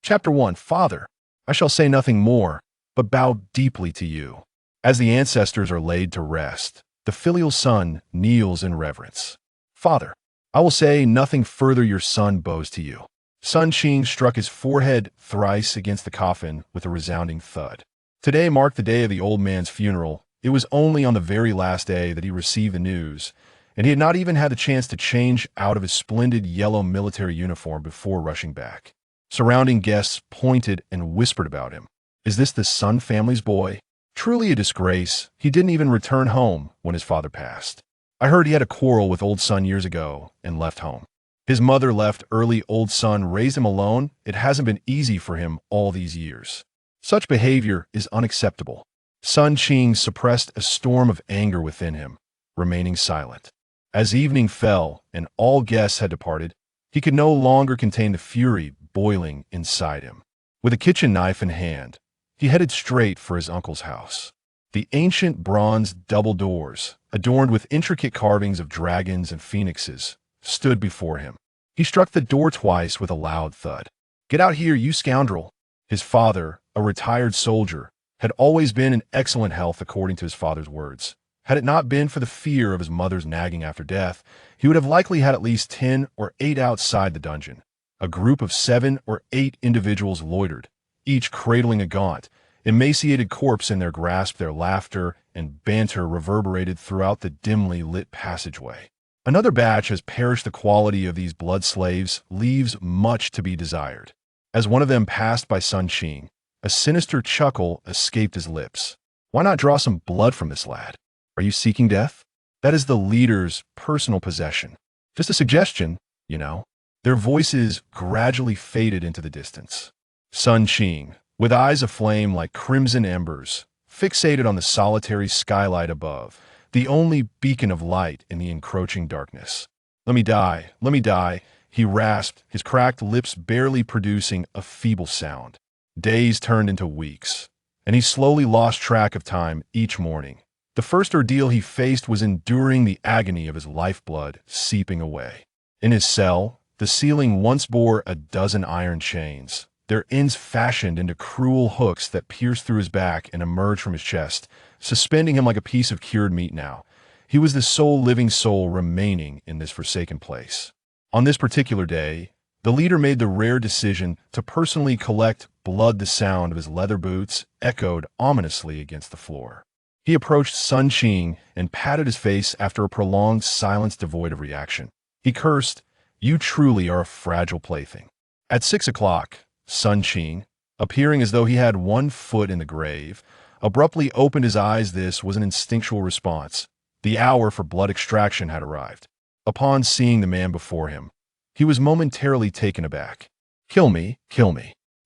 Chapter 1. Father, I shall say nothing more, but bow deeply to you. As the ancestors are laid to rest, the filial son kneels in reverence. Father, I will say nothing further. Your son bows to you. Sun Qing struck his forehead thrice against the coffin with a resounding thud. Today marked the day of the old man's funeral. It was only on the very last day that he received the news, and he had not even had the chance to change out of his splendid yellow military uniform before rushing back. Surrounding guests pointed and whispered about him. Is this the Sun family's boy? Truly a disgrace. He didn't even return home when his father passed. I heard he had a quarrel with old Sun years ago and left home. His mother left early. Old Sun raised him alone. It hasn't been easy for him all these years. Such behavior is unacceptable. Sun Qing suppressed a storm of anger within him, remaining silent. As evening fell and all guests had departed, he could no longer contain the fury boiling inside him. With a kitchen knife in hand, he headed straight for his uncle's house. The ancient bronze double doors, adorned with intricate carvings of dragons and phoenixes, stood before him. He struck the door twice with a loud thud. "Get out here, you scoundrel!" His father, a retired soldier, had always been in excellent health according to his father's words. Had it not been for the fear of his mother's nagging after death, he would have likely had at least 10 or 8 outside the dungeon. A group of 7 or 8 individuals loitered, each cradling a gaunt, emaciated corpse in their grasp. Their laughter and banter reverberated throughout the dimly lit passageway. Another batch has perished. The quality of these blood slaves leaves much to be desired. As one of them passed by Sun Qing, a sinister chuckle escaped his lips. Why not draw some blood from this lad? Are you seeking death? That is the leader's personal possession. Just a suggestion, you know. Their voices gradually faded into the distance. Sun Qing, with eyes aflame like crimson embers, fixated on the solitary skylight above, the only beacon of light in the encroaching darkness. Let me die, he rasped, his cracked lips barely producing a feeble sound. Days turned into weeks, and he slowly lost track of time each morning. The first ordeal he faced was enduring the agony of his lifeblood seeping away. In his cell, the ceiling once bore a dozen iron chains, their ends fashioned into cruel hooks that pierced through his back and emerged from his chest, suspending him like a piece of cured meat now. He was the sole living soul remaining in this forsaken place. On this particular day, the leader made the rare decision to personally collect blood. The sound of his leather boots echoed ominously against the floor. He approached Sun Qing and patted his face after a prolonged silence devoid of reaction. He cursed, "You truly are a fragile plaything." At 6 o'clock, Sun Qing, appearing as though he had one foot in the grave, abruptly opened his eyes. This was an instinctual response. The hour for blood extraction had arrived. Upon seeing the man before him, he was momentarily taken aback. Kill me.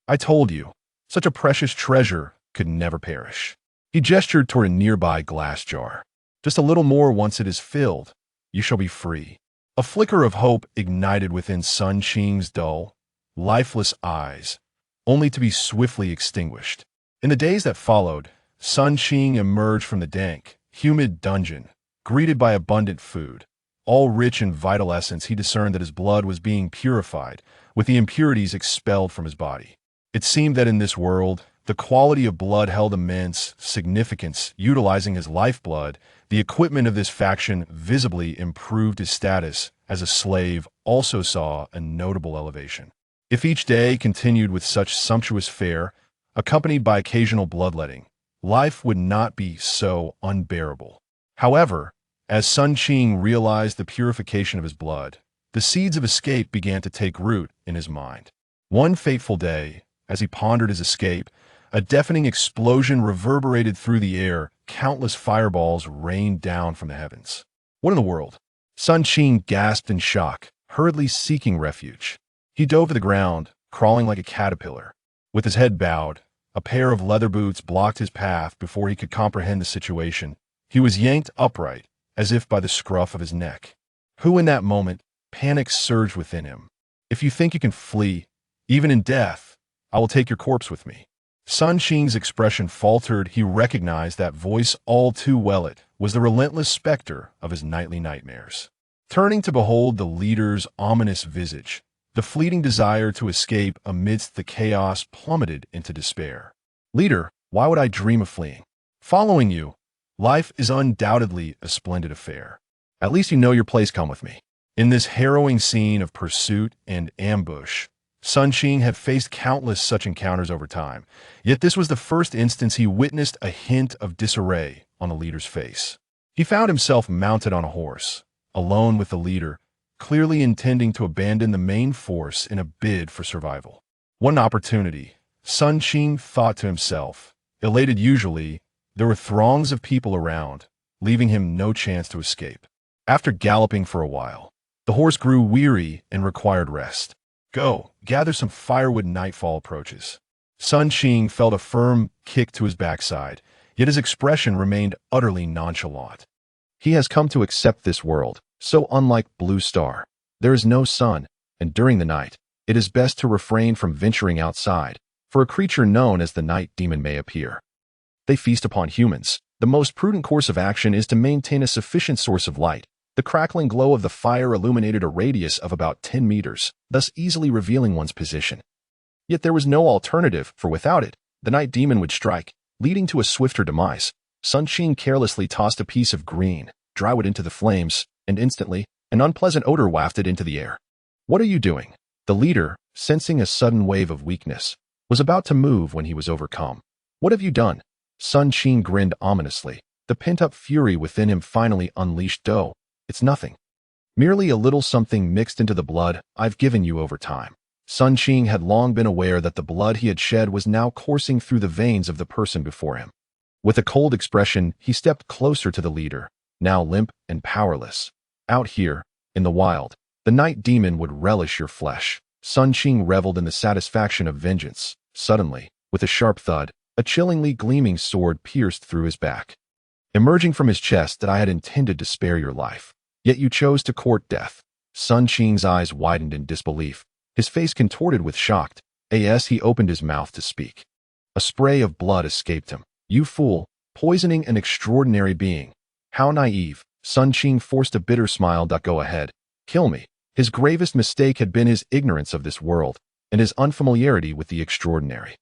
I told you, such a precious treasure could never perish." He gestured toward a nearby glass jar. "Just a little more. Once it is filled, you shall be free." A flicker of hope ignited within Sun Qing's dull, lifeless eyes, only to be swiftly extinguished. In the days that followed, Sun Qing emerged from the dank, humid dungeon, greeted by abundant food. All rich in vital essence, he discerned that his blood was being purified, with the impurities expelled from his body. It seemed that in this world, the quality of blood held immense significance. Utilizing his lifeblood, the equipment of this faction visibly improved his status as a slave. Also saw a notable elevation. If each day continued with such sumptuous fare, accompanied by occasional bloodletting, life would not be so unbearable. However, as Sun Qing realized the purification of his blood, the seeds of escape began to take root in his mind. One fateful day, as he pondered his escape, a deafening explosion reverberated through the air. Countless fireballs rained down from the heavens. What in the world? Sun Qing gasped in shock, hurriedly seeking refuge. He dove to the ground, crawling like a caterpillar. With his head bowed, a pair of leather boots blocked his path. Before he could comprehend the situation, he was yanked upright, as if by the scruff of his neck. Who in that moment, panic surged within him. "If you think you can flee, even in death, I will take your corpse with me." Sun Qing's expression faltered. He recognized that voice all too well. It was the relentless specter of his nightly nightmares. Turning to behold the leader's ominous visage, The fleeting desire to escape amidst the chaos plummeted into despair. Leader, why would I dream of fleeing? Following you, life is undoubtedly a splendid affair. At least you know your place. Come with me. In this harrowing scene of pursuit and ambush, Sun Qing had faced countless such encounters over time, yet this was the first instance he witnessed a hint of disarray on the leader's face. He found himself mounted on a horse, alone with the leader, clearly intending to abandon the main force in a bid for survival. What an opportunity, Sun Qing thought to himself. Elated usually, there were throngs of people around, leaving him no chance to escape. After galloping for a while, the horse grew weary and required rest. Go, gather some firewood. Nightfall approaches. Sun Qing felt a firm kick to his backside, yet his expression remained utterly nonchalant. He has come to accept this world, so unlike Blue Star. There is no sun, and during the night, it is best to refrain from venturing outside, for a creature known as the night demon may appear. They feast upon humans. The most prudent course of action is to maintain a sufficient source of light. The crackling glow of the fire illuminated a radius of about 10 meters, thus easily revealing one's position. Yet there was no alternative, for without it, the night demon would strike, leading to a swifter demise. Sun Qing carelessly tossed a piece of green, dry wood into the flames, and instantly, an unpleasant odor wafted into the air. What are you doing? The leader, sensing a sudden wave of weakness, was about to move when he was overcome. What have you done? Sun Qing grinned ominously. The pent-up fury within him finally unleashed. "Oh, it's nothing. Merely a little something mixed into the blood I've given you over time." Sun Qing had long been aware that the blood he had shed was now coursing through the veins of the person before him. With a cold expression, he stepped closer to the leader, now limp and powerless. Out here, in the wild, the night demon would relish your flesh. Sun Qing reveled in the satisfaction of vengeance. Suddenly, with a sharp thud, a chillingly gleaming sword pierced through his back. Emerging from his chest, that I had intended to spare your life. Yet you chose to court death. Sun Qing's eyes widened in disbelief. His face contorted with shock. As he opened his mouth to speak, a spray of blood escaped him. You fool, poisoning an extraordinary being. How naive. Sun Qing forced a bitter smile. Go ahead. Kill me. His gravest mistake had been his ignorance of this world, and his unfamiliarity with the extraordinary.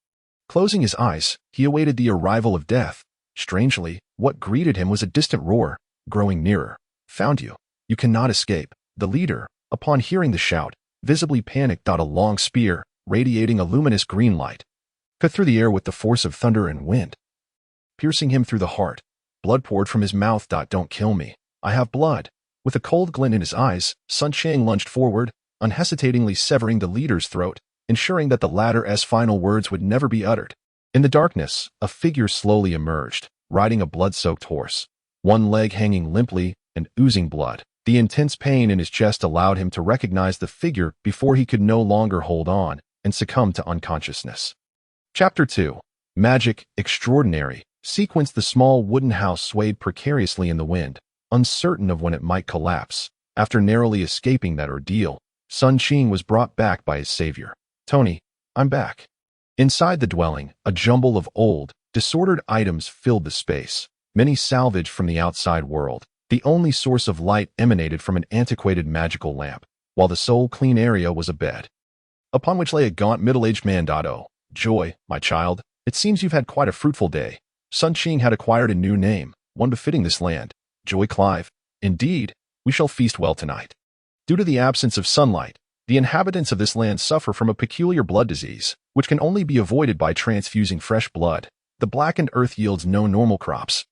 Closing his eyes, he awaited the arrival of death. Strangely, what greeted him was a distant roar, growing nearer. Found you. You cannot escape. The leader, upon hearing the shout, visibly panicked. A long spear, radiating a luminous green light, cut through the air with the force of thunder and wind, piercing him through the heart. Blood poured from his mouth. Don't kill me. I have blood. With a cold glint in his eyes, Sun Qing lunged forward, unhesitatingly severing the leader's throat, ensuring that the latter's final words would never be uttered. In the darkness, a figure slowly emerged, riding a blood-soaked horse, one leg hanging limply and oozing blood. The intense pain in his chest allowed him to recognize the figure before he could no longer hold on and succumb to unconsciousness. Chapter 2. Magic Extraordinary. Sequence. The small wooden house swayed precariously in the wind, uncertain of when it might collapse. After narrowly escaping that ordeal, Sun Qing was brought back by his savior. Tony, I'm back. Inside the dwelling, a jumble of old, disordered items filled the space, many salvaged from the outside world. The only source of light emanated from an antiquated magical lamp, while the sole clean area was a bed, upon which lay a gaunt middle-aged man. Oh, Joy, my child, it seems you've had quite a fruitful day. Sun Qing had acquired a new name, one befitting this land. Joy Clive. Indeed, we shall feast well tonight. Due to the absence of sunlight, the inhabitants of this land suffer from a peculiar blood disease, which can only be avoided by transfusing fresh blood. The blackened earth yields no normal crops,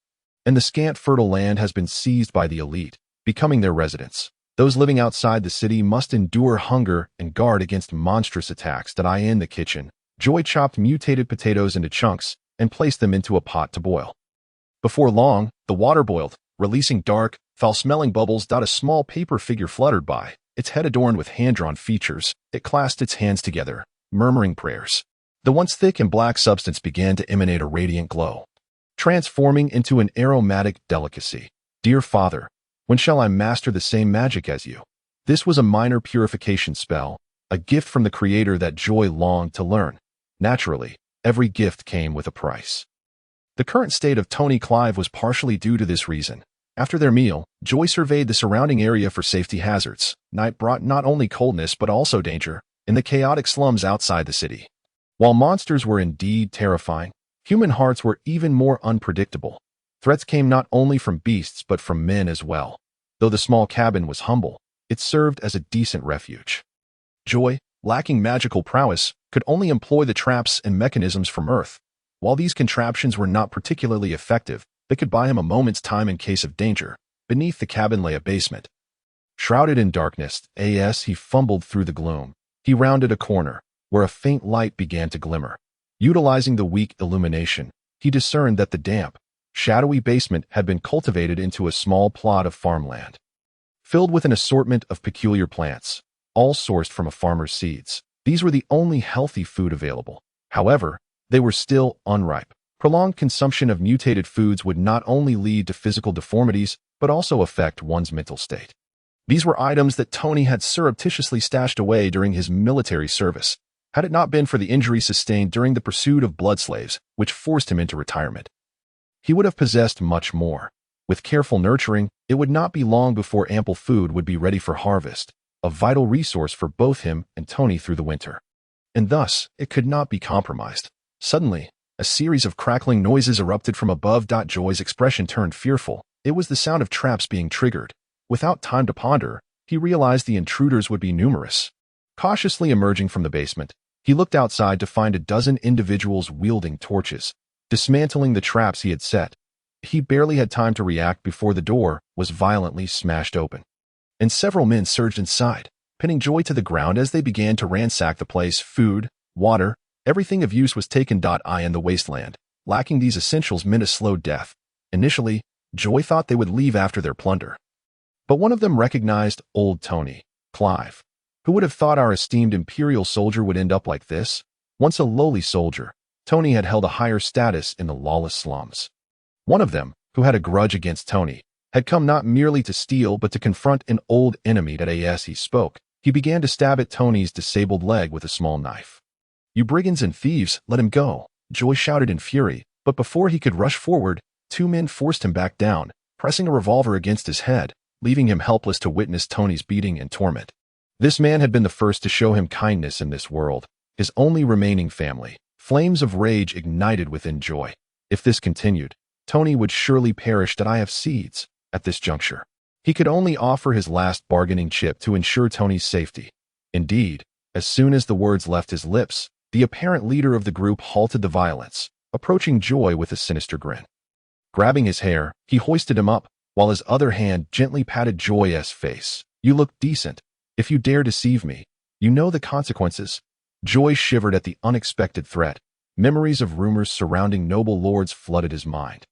and the scant fertile land has been seized by the elite, becoming their residence. Those living outside the city must endure hunger and guard against monstrous attacks. In the kitchen, Joy chopped mutated potatoes into chunks and placed them into a pot to boil. Before long, the water boiled, releasing dark, foul-smelling bubbles. A small paper figure fluttered by, its head adorned with hand-drawn features. It clasped its hands together, murmuring prayers. The once thick and black substance began to emanate a radiant glow, transforming into an aromatic delicacy. Dear Father, when shall I master the same magic as you? This was a minor purification spell, a gift from the Creator that Joy longed to learn. Naturally, every gift came with a price. The current state of Tony Clive was partially due to this reason. After their meal, Joy surveyed the surrounding area for safety hazards. Night brought not only coldness but also danger. in the chaotic slums outside the city. While monsters were indeed terrifying, human hearts were even more unpredictable. Threats came not only from beasts but from men as well. Though the small cabin was humble, it served as a decent refuge. Joy, lacking magical prowess, could only employ the traps and mechanisms from Earth. While these contraptions were not particularly effective, they could buy him a moment's time in case of danger. Beneath the cabin lay a basement. Shrouded in darkness, he fumbled through the gloom. He rounded a corner, where a faint light began to glimmer. Utilizing the weak illumination, he discerned that the damp, shadowy basement had been cultivated into a small plot of farmland, filled with an assortment of peculiar plants, all sourced from a farmer's seeds. These were the only healthy food available. However, they were still unripe. Prolonged consumption of mutated foods would not only lead to physical deformities, but also affect one's mental state. These were items that Tony had surreptitiously stashed away during his military service, had it not been for the injury sustained during the pursuit of blood slaves, which forced him into retirement. He would have possessed much more. With careful nurturing, it would not be long before ample food would be ready for harvest, a vital resource for both him and Tony through the winter. And thus, it could not be compromised. Suddenly, a series of crackling noises erupted from above. Joy's expression turned fearful. It was the sound of traps being triggered. Without time to ponder, he realized the intruders would be numerous. Cautiously emerging from the basement, he looked outside to find a dozen individuals wielding torches, dismantling the traps he had set. He barely had time to react before the door was violently smashed open, and several men surged inside, pinning Joy to the ground as they began to ransack the place. Food, water, everything of use was taken. In the wasteland, lacking these essentials meant a slow death. Initially, Joy thought they would leave after their plunder. But one of them recognized old Tony, Clive. Who would have thought our esteemed Imperial soldier would end up like this? Once a lowly soldier, Tony had held a higher status in the lawless slums. One of them, who had a grudge against Tony, had come not merely to steal but to confront an old enemy. As he spoke, he began to stab at Tony's disabled leg with a small knife. "You brigands and thieves, let him go," Joy shouted in fury, but before he could rush forward, two men forced him back down, pressing a revolver against his head, leaving him helpless to witness Tony's beating and torment. This man had been the first to show him kindness in this world, his only remaining family. Flames of rage ignited within Joy. If this continued, Tony would surely perish. I have seeds. At this juncture, he could only offer his last bargaining chip to ensure Tony's safety. Indeed, as soon as the words left his lips, the apparent leader of the group halted the violence, approaching Joy with a sinister grin. Grabbing his hair, he hoisted him up, while his other hand gently patted Joy's face. "You look decent. If you dare deceive me, you know the consequences." Joy shivered at the unexpected threat. Memories of rumors surrounding noble lords flooded his mind.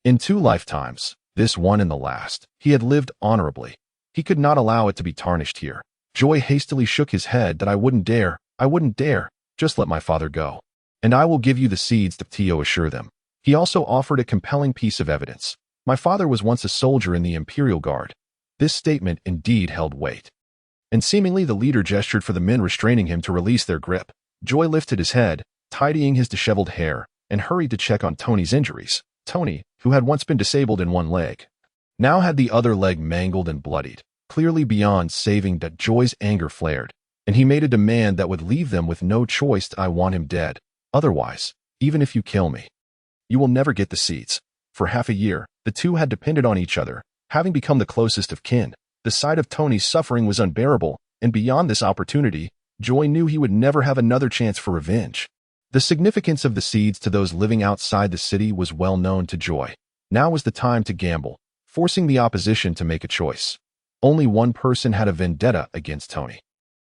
In 2 lifetimes, this one and the last, he had lived honorably. He could not allow it to be tarnished here. Joy hastily shook his head. "I wouldn't dare. I wouldn't dare. Just let my father go, and I will give you the seeds," Tio assured them. He also offered a compelling piece of evidence. "My father was once a soldier in the Imperial Guard." This statement indeed held weight. And seemingly the leader gestured for the men restraining him to release their grip. Joy lifted his head, tidying his disheveled hair, and hurried to check on Tony's injuries. Tony, who had once been disabled in one leg, now had the other leg mangled and bloodied, clearly beyond saving. Joy's anger flared, and he made a demand that would leave them with no choice. "I want him dead. Otherwise, even if you kill me, you will never get the seeds." For half a year, the two had depended on each other, having become the closest of kin. The sight of Tony's suffering was unbearable, and beyond this opportunity, Joy knew he would never have another chance for revenge. The significance of the seeds to those living outside the city was well known to Joy. Now was the time to gamble, forcing the opposition to make a choice. Only one person had a vendetta against Tony.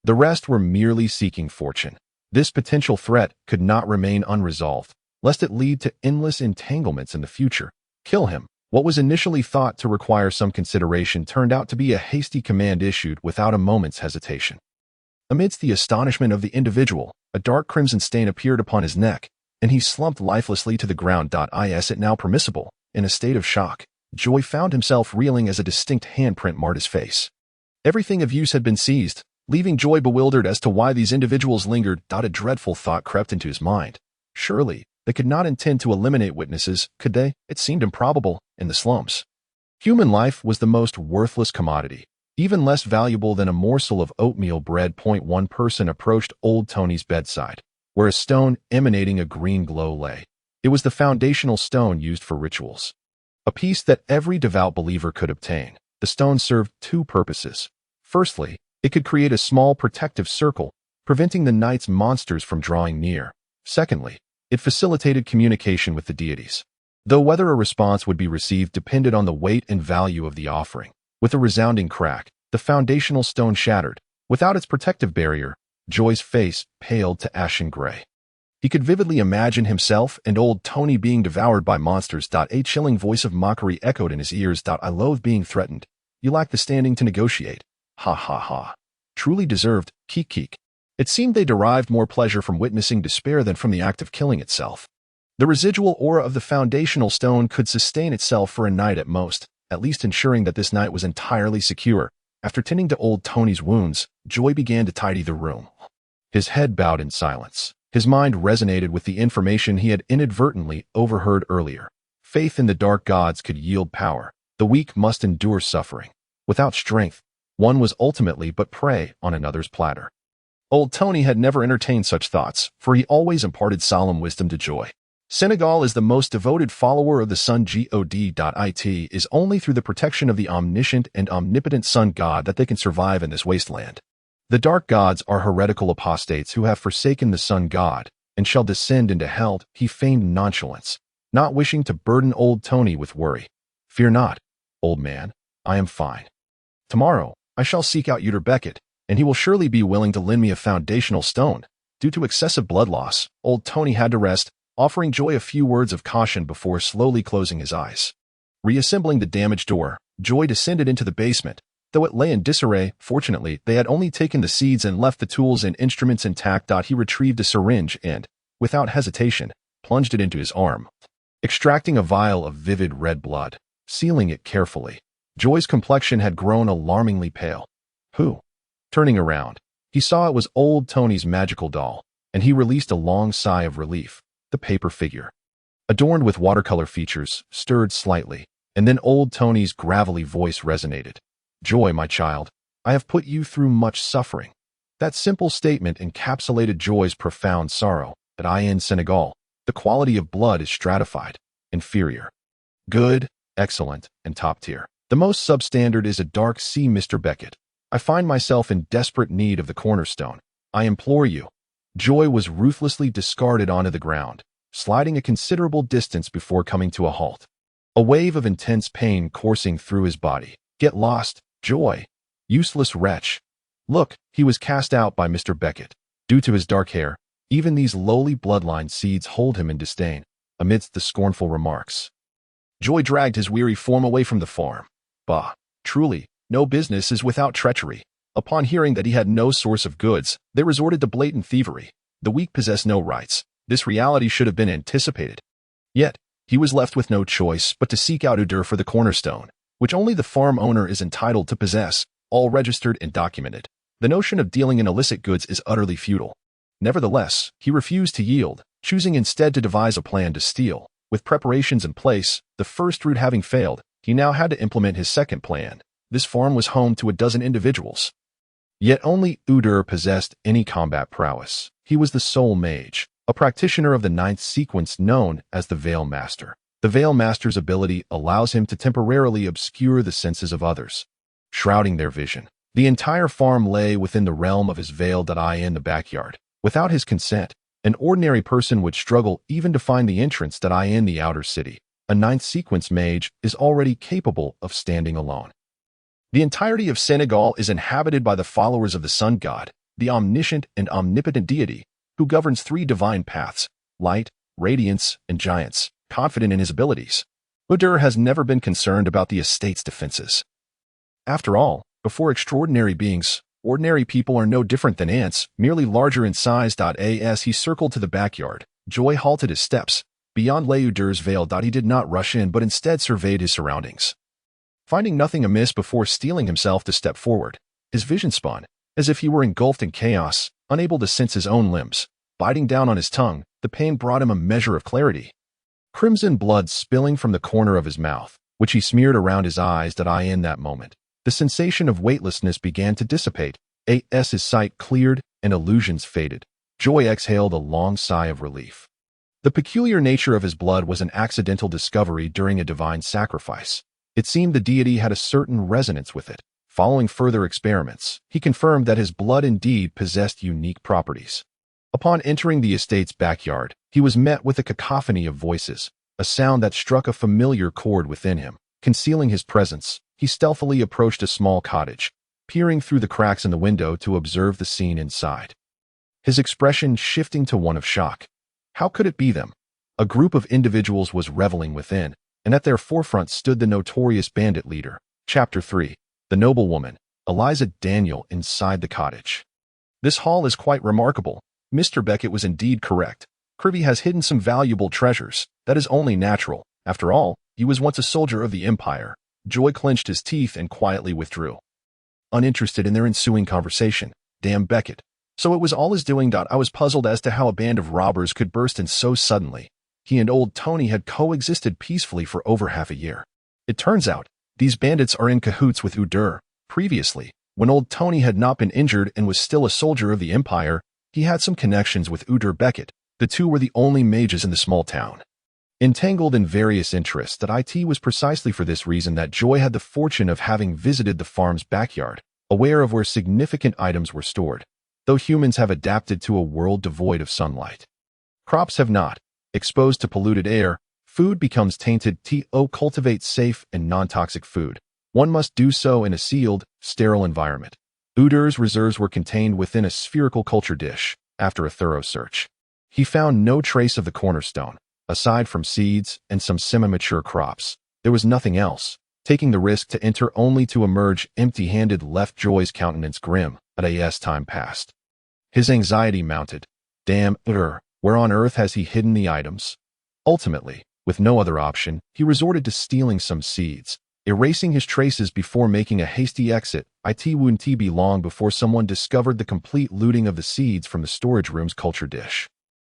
The rest were merely seeking fortune. This potential threat could not remain unresolved, lest it lead to endless entanglements in the future. Kill him. What was initially thought to require some consideration turned out to be a hasty command issued without a moment's hesitation. Amidst the astonishment of the individual, a dark crimson stain appeared upon his neck, and he slumped lifelessly to the ground. Is it now permissible? In a state of shock, Joy found himself reeling as a distinct handprint marred his face. Everything of use had been seized, leaving Joy bewildered as to why these individuals lingered. A dreadful thought crept into his mind. Surely, they could not intend to eliminate witnesses, could they? It seemed improbable in the slums. Human life was the most worthless commodity. even less valuable than a morsel of oatmeal bread. One person approached old Tony's bedside, where a stone emanating a green glow lay. It was the foundational stone used for rituals, a piece that every devout believer could obtain. The stone served two purposes. Firstly, it could create a small protective circle, preventing the night's monsters from drawing near. Secondly, it facilitated communication with the deities, though whether a response would be received depended on the weight and value of the offering. With a resounding crack, the foundational stone shattered. Without its protective barrier, Joy's face paled to ashen gray. He could vividly imagine himself and old Tony being devoured by monsters. A chilling voice of mockery echoed in his ears. I loathe being threatened. You lack the standing to negotiate. Ha ha ha. Truly deserved, keek keek. It seemed they derived more pleasure from witnessing despair than from the act of killing itself. The residual aura of the foundational stone could sustain itself for a night at most, at least ensuring that this night was entirely secure. After tending to old Tony's wounds, Joy began to tidy the room. His head bowed in silence. His mind resonated with the information he had inadvertently overheard earlier. Faith in the dark gods could yield power. The weak must endure suffering. Without strength, one was ultimately but prey on another's platter. Old Tony had never entertained such thoughts, for he always imparted solemn wisdom to Joy. Senegal is the most devoted follower of the sun. God. It is only through the protection of the omniscient and omnipotent sun god that they can survive in this wasteland. The dark gods are heretical apostates who have forsaken the sun god and shall descend into hell. He feigned nonchalance, not wishing to burden old Tony with worry. Fear not, old man, I am fine. Tomorrow, I shall seek out Uter Beckett, and he will surely be willing to lend me a foundational stone. Due to excessive blood loss, old Tony had to rest, offering Joy a few words of caution before slowly closing his eyes. Reassembling the damaged door, Joy descended into the basement. Though it lay in disarray, fortunately, they had only taken the seeds and left the tools and instruments intact. He retrieved a syringe and, without hesitation, plunged it into his arm, extracting a vial of vivid red blood, sealing it carefully. Joy's complexion had grown alarmingly pale. Who? Turning around, he saw it was old Tony's magical doll, and he released a long sigh of relief. The paper figure, adorned with watercolor features, stirred slightly, and then old Tony's gravelly voice resonated. Joy, my child, I have put you through much suffering. That simple statement encapsulated Joy's profound sorrow. In Senegal, the quality of blood is stratified, inferior, good, excellent, and top tier. The most substandard is a dark sea. Mr. Beckett, I find myself in desperate need of the cornerstone. I implore you. Joy was ruthlessly discarded onto the ground, sliding a considerable distance before coming to a halt. A wave of intense pain coursing through his body. Get lost, Joy. Useless wretch. Look, he was cast out by Mr. Beckett. Due to his dark hair, even these lowly bloodline seeds hold him in disdain. Amidst the scornful remarks, Joy dragged his weary form away from the farm. Bah, truly, no business is without treachery. Upon hearing that he had no source of goods, they resorted to blatant thievery. The weak possess no rights. This reality should have been anticipated. Yet, he was left with no choice but to seek out Uder for the cornerstone, which only the farm owner is entitled to possess, all registered and documented. The notion of dealing in illicit goods is utterly futile. Nevertheless, he refused to yield, choosing instead to devise a plan to steal. With preparations in place, the first route having failed, he now had to implement his second plan. This farm was home to a dozen individuals. Yet only Uder possessed any combat prowess. He was the sole mage, a practitioner of the ninth sequence known as the Veil Master. The Veil Master's ability allows him to temporarily obscure the senses of others, shrouding their vision. The entire farm lay within the realm of his veil. In the backyard. Without his consent, an ordinary person would struggle even to find the entrance in the outer city. A ninth sequence mage is already capable of standing alone. The entirety of Senegal is inhabited by the followers of the sun god, the omniscient and omnipotent deity, who governs three divine paths: light, radiance, and giants. Confident in his abilities, Uder has never been concerned about the estate's defenses. After all, before extraordinary beings, ordinary people are no different than ants, merely larger in size. As he circled to the backyard, Joy halted his steps. Beyond lay Uder's veil. He did not rush in but instead surveyed his surroundings. Finding nothing amiss before steeling himself to step forward, his vision spun, as if he were engulfed in chaos, unable to sense his own limbs. Biting down on his tongue, the pain brought him a measure of clarity. Crimson blood spilling from the corner of his mouth, which he smeared around his eyes. In that moment, The sensation of weightlessness began to dissipate. His sight cleared and illusions faded. Joy exhaled a long sigh of relief. The peculiar nature of his blood was an accidental discovery during a divine sacrifice. It seemed the deity had a certain resonance with it. Following further experiments, he confirmed that his blood indeed possessed unique properties. Upon entering the estate's backyard, he was met with a cacophony of voices, a sound that struck a familiar chord within him. Concealing his presence, he stealthily approached a small cottage, peering through the cracks in the window to observe the scene inside. His expression shifting to one of shock. How could it be them? A group of individuals was reveling within, and at their forefront stood the notorious bandit leader. Chapter 3. The noblewoman, Eliza Daniel, inside the cottage. This hall is quite remarkable. Mr. Beckett was indeed correct. Crivy has hidden some valuable treasures. That is only natural. After all, he was once a soldier of the Empire. Joy clenched his teeth and quietly withdrew, uninterested in their ensuing conversation. Damn Beckett. So it was all his doing. I was puzzled as to how a band of robbers could burst in so suddenly. He and old Tony had coexisted peacefully for over half a year. It turns out, these bandits are in cahoots with Udur. Previously, when old Tony had not been injured and was still a soldier of the Empire, he had some connections with Udur Beckett. The two were the only mages in the small town. Entangled in various interests, it was precisely for this reason that Joy had the fortune of having visited the farm's backyard, aware of where significant items were stored. Though humans have adapted to a world devoid of sunlight, crops have not. Exposed to polluted air, food becomes tainted. Cultivate safe and non-toxic food. One must do so in a sealed, sterile environment. Udur's reserves were contained within a spherical culture dish. After a thorough search, he found no trace of the cornerstone. Aside from seeds and some semi-mature crops, there was nothing else. Taking the risk to enter only to emerge empty-handed left Joy's countenance grim. As time passed, his anxiety mounted. Damn Udur, where on earth has he hidden the items? Ultimately, with no other option, he resorted to stealing some seeds, erasing his traces before making a hasty exit. It wouldn't be long before someone discovered the complete looting of the seeds from the storage room's culture dish.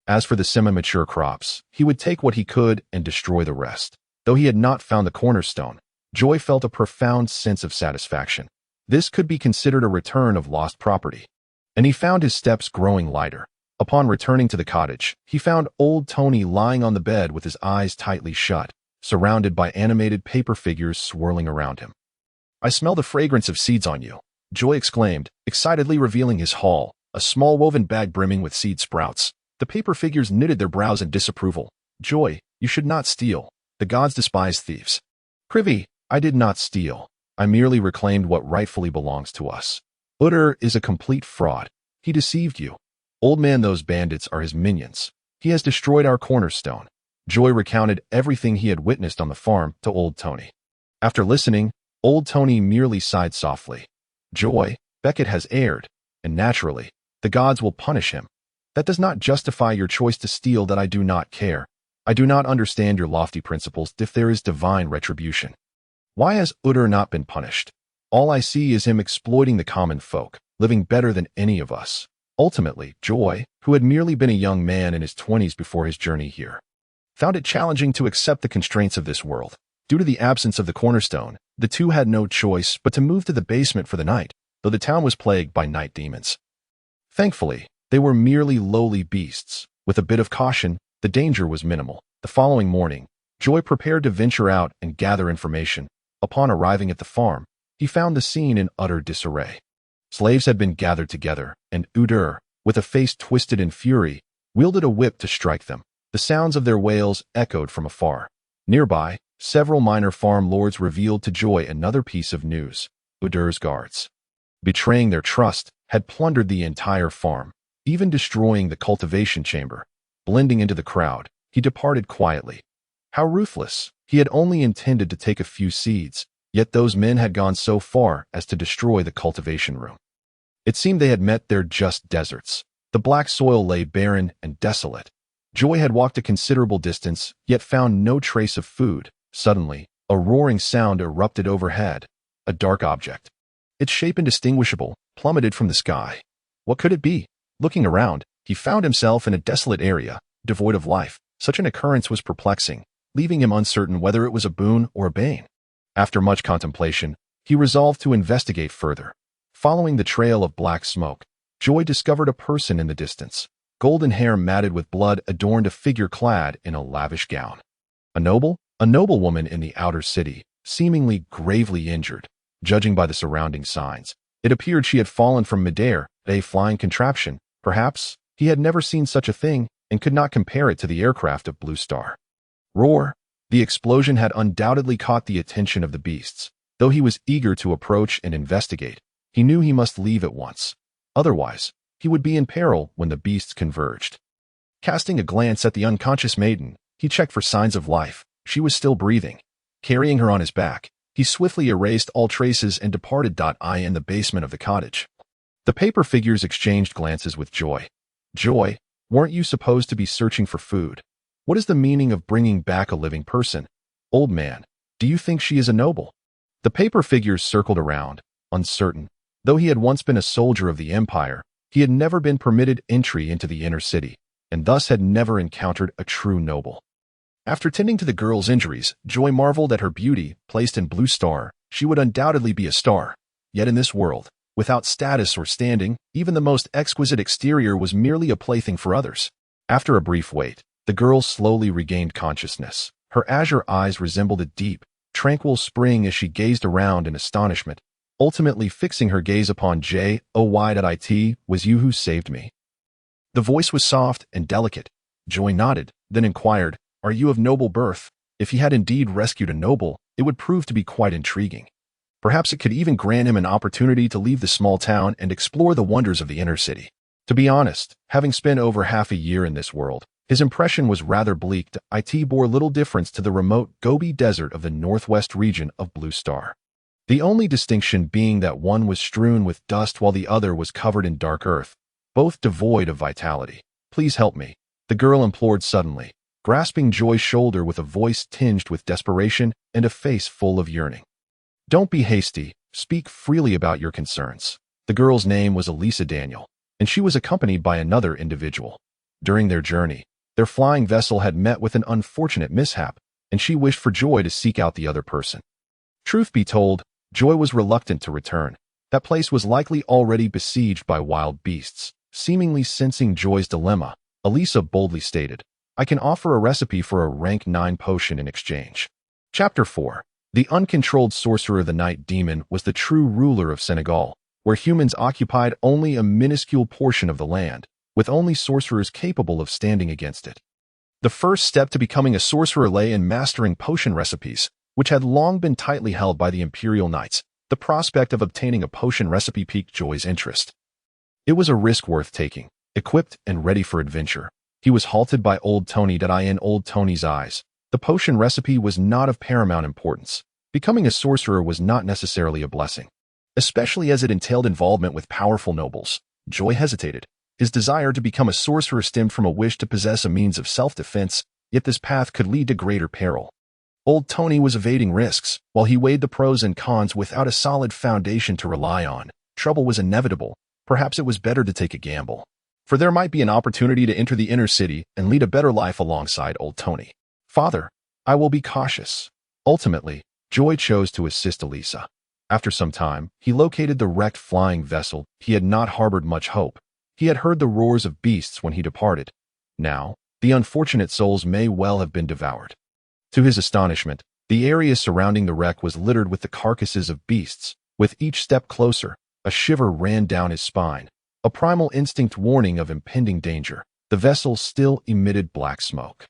As for the semi-mature crops, he would take what he could and destroy the rest. Though he had not found the cornerstone, Joy felt a profound sense of satisfaction. This could be considered a return of lost property. And he found his steps growing lighter. Upon returning to the cottage, he found old Tony lying on the bed with his eyes tightly shut, surrounded by animated paper figures swirling around him. I smell the fragrance of seeds on you, Joy exclaimed, excitedly revealing his haul, a small woven bag brimming with seed sprouts. The paper figures knitted their brows in disapproval. Joy, you should not steal. The gods despise thieves. Crivy, I did not steal. I merely reclaimed what rightfully belongs to us. Udur is a complete fraud. He deceived you. Old man, those bandits are his minions. He has destroyed our cornerstone. Joy recounted everything he had witnessed on the farm to old Tony. After listening, old Tony merely sighed softly. Joy, Beckett has erred, and naturally, the gods will punish him. That does not justify your choice to steal. That I do not care. I do not understand your lofty principles if there is divine retribution. Why has Udur not been punished? All I see is him exploiting the common folk, living better than any of us. Ultimately, Joy, who had merely been a young man in his 20s before his journey here, found it challenging to accept the constraints of this world. Due to the absence of the cornerstone, the two had no choice but to move to the basement for the night, though the town was plagued by night demons. Thankfully, they were merely lowly beasts. With a bit of caution, the danger was minimal. The following morning, Joy prepared to venture out and gather information. Upon arriving at the farm, he found the scene in utter disarray. Slaves had been gathered together, and Udur, with a face twisted in fury, wielded a whip to strike them. The sounds of their wails echoed from afar. Nearby, several minor farm lords revealed to Joy another piece of news. Udur's guards, betraying their trust, had plundered the entire farm, even destroying the cultivation chamber. Blending into the crowd, he departed quietly. How ruthless! He had only intended to take a few seeds, yet those men had gone so far as to destroy the cultivation room. It seemed they had met their just deserts. The black soil lay barren and desolate. Joy had walked a considerable distance, yet found no trace of food. Suddenly, a roaring sound erupted overhead. A dark object, its shape indistinguishable, plummeted from the sky. What could it be? Looking around, he found himself in a desolate area, devoid of life. Such an occurrence was perplexing, leaving him uncertain whether it was a boon or a bane. After much contemplation, He resolved to investigate further. Following the trail of black smoke, Joy discovered a person in the distance. Golden hair matted with blood adorned a figure clad in a lavish gown. A noble? A noblewoman in the outer city, seemingly gravely injured. Judging by the surrounding signs, it appeared she had fallen from midair, a flying contraption. Perhaps he had never seen such a thing and could not compare it to the aircraft of Blue Star. Roar! The explosion had undoubtedly caught the attention of the beasts. Though he was eager to approach and investigate, he knew he must leave at once. Otherwise, he would be in peril when the beasts converged. Casting a glance at the unconscious maiden, he checked for signs of life. She was still breathing. Carrying her on his back, he swiftly erased all traces and departed. In the basement of the cottage, the paper figures exchanged glances with Joy. Joy, weren't you supposed to be searching for food? What is the meaning of bringing back a living person? Old man, do you think she is a noble? The paper figures circled around, uncertain. Though he had once been a soldier of the Empire, he had never been permitted entry into the inner city, and thus had never encountered a true noble. After tending to the girl's injuries, Joy marveled at her beauty. Placed in Blue Star, she would undoubtedly be a star. Yet in this world, without status or standing, even the most exquisite exterior was merely a plaything for others. After a brief wait, the girl slowly regained consciousness. Her azure eyes resembled a deep, tranquil spring as she gazed around in astonishment, ultimately fixing her gaze upon Joy. It was you who saved me. The voice was soft and delicate. Joy nodded, then inquired, are you of noble birth? If he had indeed rescued a noble, it would prove to be quite intriguing. Perhaps it could even grant him an opportunity to leave the small town and explore the wonders of the inner city. To be honest, having spent over half a year in this world, his impression was rather bleak. It bore little difference to the remote Gobi Desert of the northwest region of Blue Star. The only distinction being that one was strewn with dust while the other was covered in dark earth, both devoid of vitality. Please help me, the girl implored suddenly, grasping Joy's shoulder with a voice tinged with desperation and a face full of yearning. Don't be hasty, speak freely about your concerns. The girl's name was Elisa Daniel, and she was accompanied by another individual. During their journey, their flying vessel had met with an unfortunate mishap, and she wished for Joy to seek out the other person. Truth be told, Joy was reluctant to return. That place was likely already besieged by wild beasts. Seemingly sensing Joy's dilemma, Elisa boldly stated, I can offer a recipe for a rank 9 potion in exchange. Chapter 4. The uncontrolled sorcerer. The night demon was the true ruler of Senegal, where humans occupied only a minuscule portion of the land, with only sorcerers capable of standing against it. The first step to becoming a sorcerer lay in mastering potion recipes, which had long been tightly held by the Imperial Knights. The prospect of obtaining a potion recipe piqued Joy's interest. It was a risk worth taking. Equipped and ready for adventure, he was halted by Old Tony. In Old Tony's eyes, the potion recipe was not of paramount importance. Becoming a sorcerer was not necessarily a blessing, especially as it entailed involvement with powerful nobles. Joy hesitated. His desire to become a sorcerer stemmed from a wish to possess a means of self-defense, yet this path could lead to greater peril. Old Tony was evading risks, while he weighed the pros and cons without a solid foundation to rely on. Trouble was inevitable. Perhaps it was better to take a gamble, for there might be an opportunity to enter the inner city and lead a better life alongside Old Tony. Father, I will be cautious. Ultimately, Joy chose to assist Elisa. After some time, he located the wrecked flying vessel. He had not harbored much hope. He had heard the roars of beasts when he departed. Now, the unfortunate souls may well have been devoured. To his astonishment, the area surrounding the wreck was littered with the carcasses of beasts. With each step closer, a shiver ran down his spine, a primal instinct warning of impending danger. The vessel still emitted black smoke,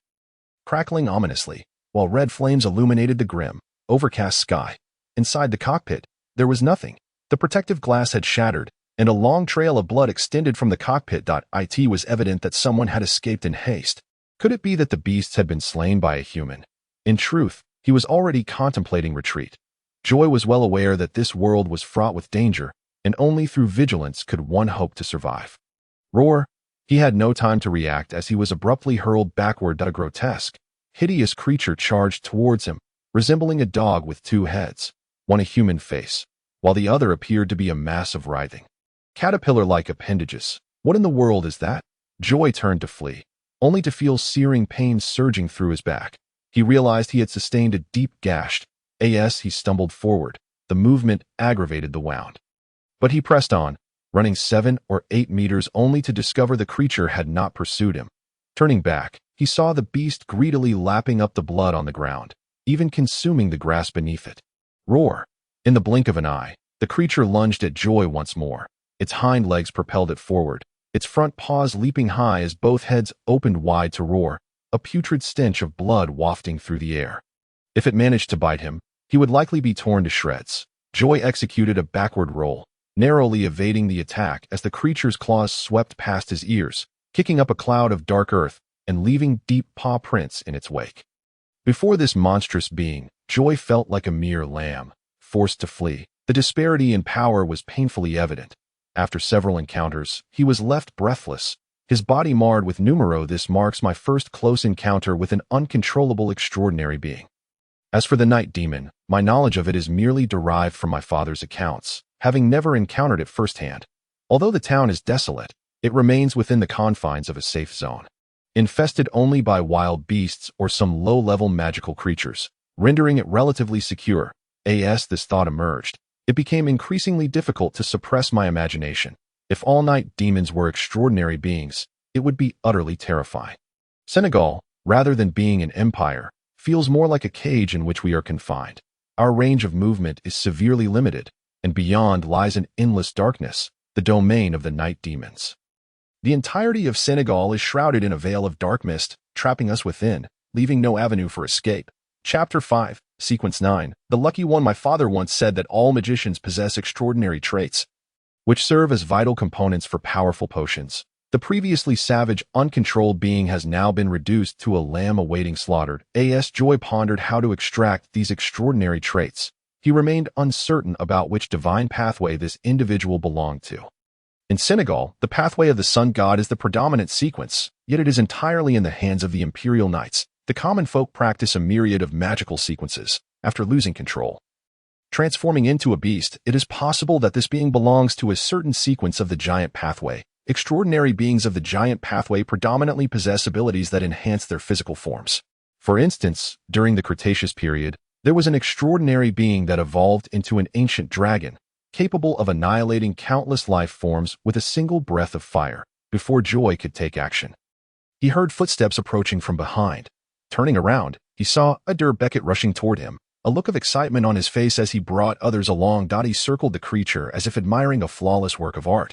crackling ominously, while red flames illuminated the grim, overcast sky. Inside the cockpit, there was nothing. The protective glass had shattered, and a long trail of blood extended from the cockpit. It was evident that someone had escaped in haste. Could it be that the beasts had been slain by a human? In truth, he was already contemplating retreat. Joy was well aware that this world was fraught with danger, and only through vigilance could one hope to survive. Roar! He had no time to react as he was abruptly hurled backward. A grotesque, hideous creature charged towards him, resembling a dog with 2 heads, one a human face, while the other appeared to be a mass of writhing, caterpillar-like appendages. What in the world is that? Joy turned to flee, only to feel searing pain surging through his back. He realized he had sustained a deep gash. He stumbled forward, The movement aggravated the wound. But he pressed on, running 7 or 8 meters only to discover the creature had not pursued him. Turning back, he saw the beast greedily lapping up the blood on the ground, even consuming the grass beneath it. Roar! In the blink of an eye, the creature lunged at Joy once more. Its hind legs propelled it forward, its front paws leaping high as both heads opened wide to roar, a putrid stench of blood wafting through the air. If it managed to bite him, he would likely be torn to shreds. Joy executed a backward roll, narrowly evading the attack as the creature's claws swept past his ears, kicking up a cloud of dark earth and leaving deep paw prints in its wake. Before this monstrous being, Joy felt like a mere lamb, forced to flee. The disparity in power was painfully evident. After several encounters, he was left breathless, his body marred with numero. This marks my first close encounter with an uncontrollable extraordinary being. As for the night demon, my knowledge of it is merely derived from my father's accounts, having never encountered it firsthand. Although the town is desolate, it remains within the confines of a safe zone, infested only by wild beasts or some low-level magical creatures, rendering it relatively secure. As this thought emerged, it became increasingly difficult to suppress my imagination. If all night demons were extraordinary beings, it would be utterly terrifying. Senegal, rather than being an empire, feels more like a cage in which we are confined. Our range of movement is severely limited, and beyond lies an endless darkness, the domain of the night demons. The entirety of Senegal is shrouded in a veil of dark mist, trapping us within, leaving no avenue for escape. Chapter 5, Sequence 9. The lucky one. My father once said that all magicians possess extraordinary traits, which serve as vital components for powerful potions. The previously savage, uncontrolled being has now been reduced to a lamb awaiting slaughter. As Joy pondered how to extract these extraordinary traits, he remained uncertain about which divine pathway this individual belonged to. In Senegal, the pathway of the sun god is the predominant sequence, yet it is entirely in the hands of the imperial knights. The common folk practice a myriad of magical sequences. After losing control, transforming into a beast, it is possible that this being belongs to a certain sequence of the giant pathway. Extraordinary beings of the giant pathway predominantly possess abilities that enhance their physical forms. For instance, during the Cretaceous period, there was an extraordinary being that evolved into an ancient dragon, capable of annihilating countless life forms with a single breath of fire, before Joy could take action. He heard footsteps approaching from behind. Turning around, he saw Adair Beckett rushing toward him, a look of excitement on his face as he brought others along. He circled the creature as if admiring a flawless work of art,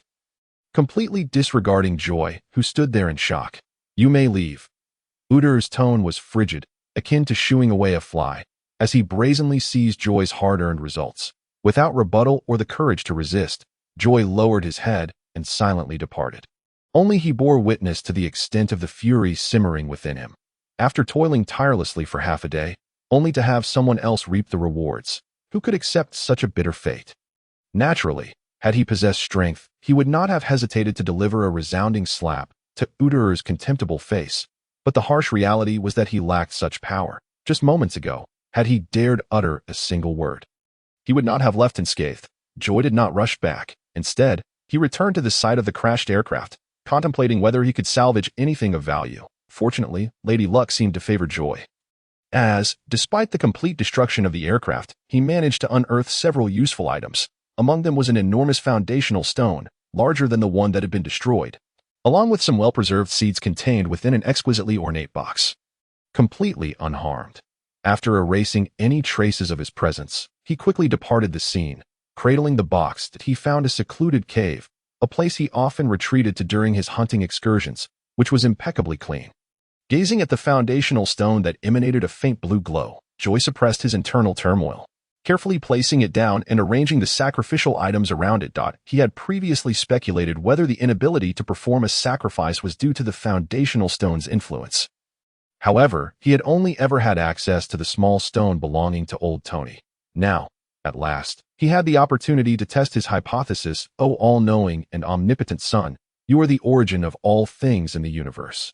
completely disregarding Joy, who stood there in shock. "You may leave." Adair's tone was frigid, akin to shooing away a fly, as he brazenly seized Joy's hard-earned results. Without rebuttal or the courage to resist, Joy lowered his head and silently departed. Only he bore witness to the extent of the fury simmering within him. After toiling tirelessly for half a day, only to have someone else reap the rewards, who could accept such a bitter fate? Naturally, had he possessed strength, he would not have hesitated to deliver a resounding slap to Udir's contemptible face, but the harsh reality was that he lacked such power. Just moments ago, had he dared utter a single word, he would not have left unscathed. Joy did not rush back. Instead, he returned to the site of the crashed aircraft, contemplating whether he could salvage anything of value. Fortunately, Lady Luck seemed to favor Joy, as, despite the complete destruction of the aircraft, he managed to unearth several useful items. Among them was an enormous foundational stone, larger than the one that had been destroyed, along with some well-preserved seeds contained within an exquisitely ornate box, completely unharmed. After erasing any traces of his presence, he quickly departed the scene, cradling the box that he found a secluded cave, a place he often retreated to during his hunting excursions, which was impeccably clean. Gazing at the foundational stone that emanated a faint blue glow, Joy suppressed his internal turmoil. Carefully placing it down and arranging the sacrificial items around it, he had previously speculated whether the inability to perform a sacrifice was due to the foundational stone's influence. However, he had only ever had access to the small stone belonging to old Tony. Now, at last, he had the opportunity to test his hypothesis. "O all-knowing and omnipotent Son, you are the origin of all things in the universe.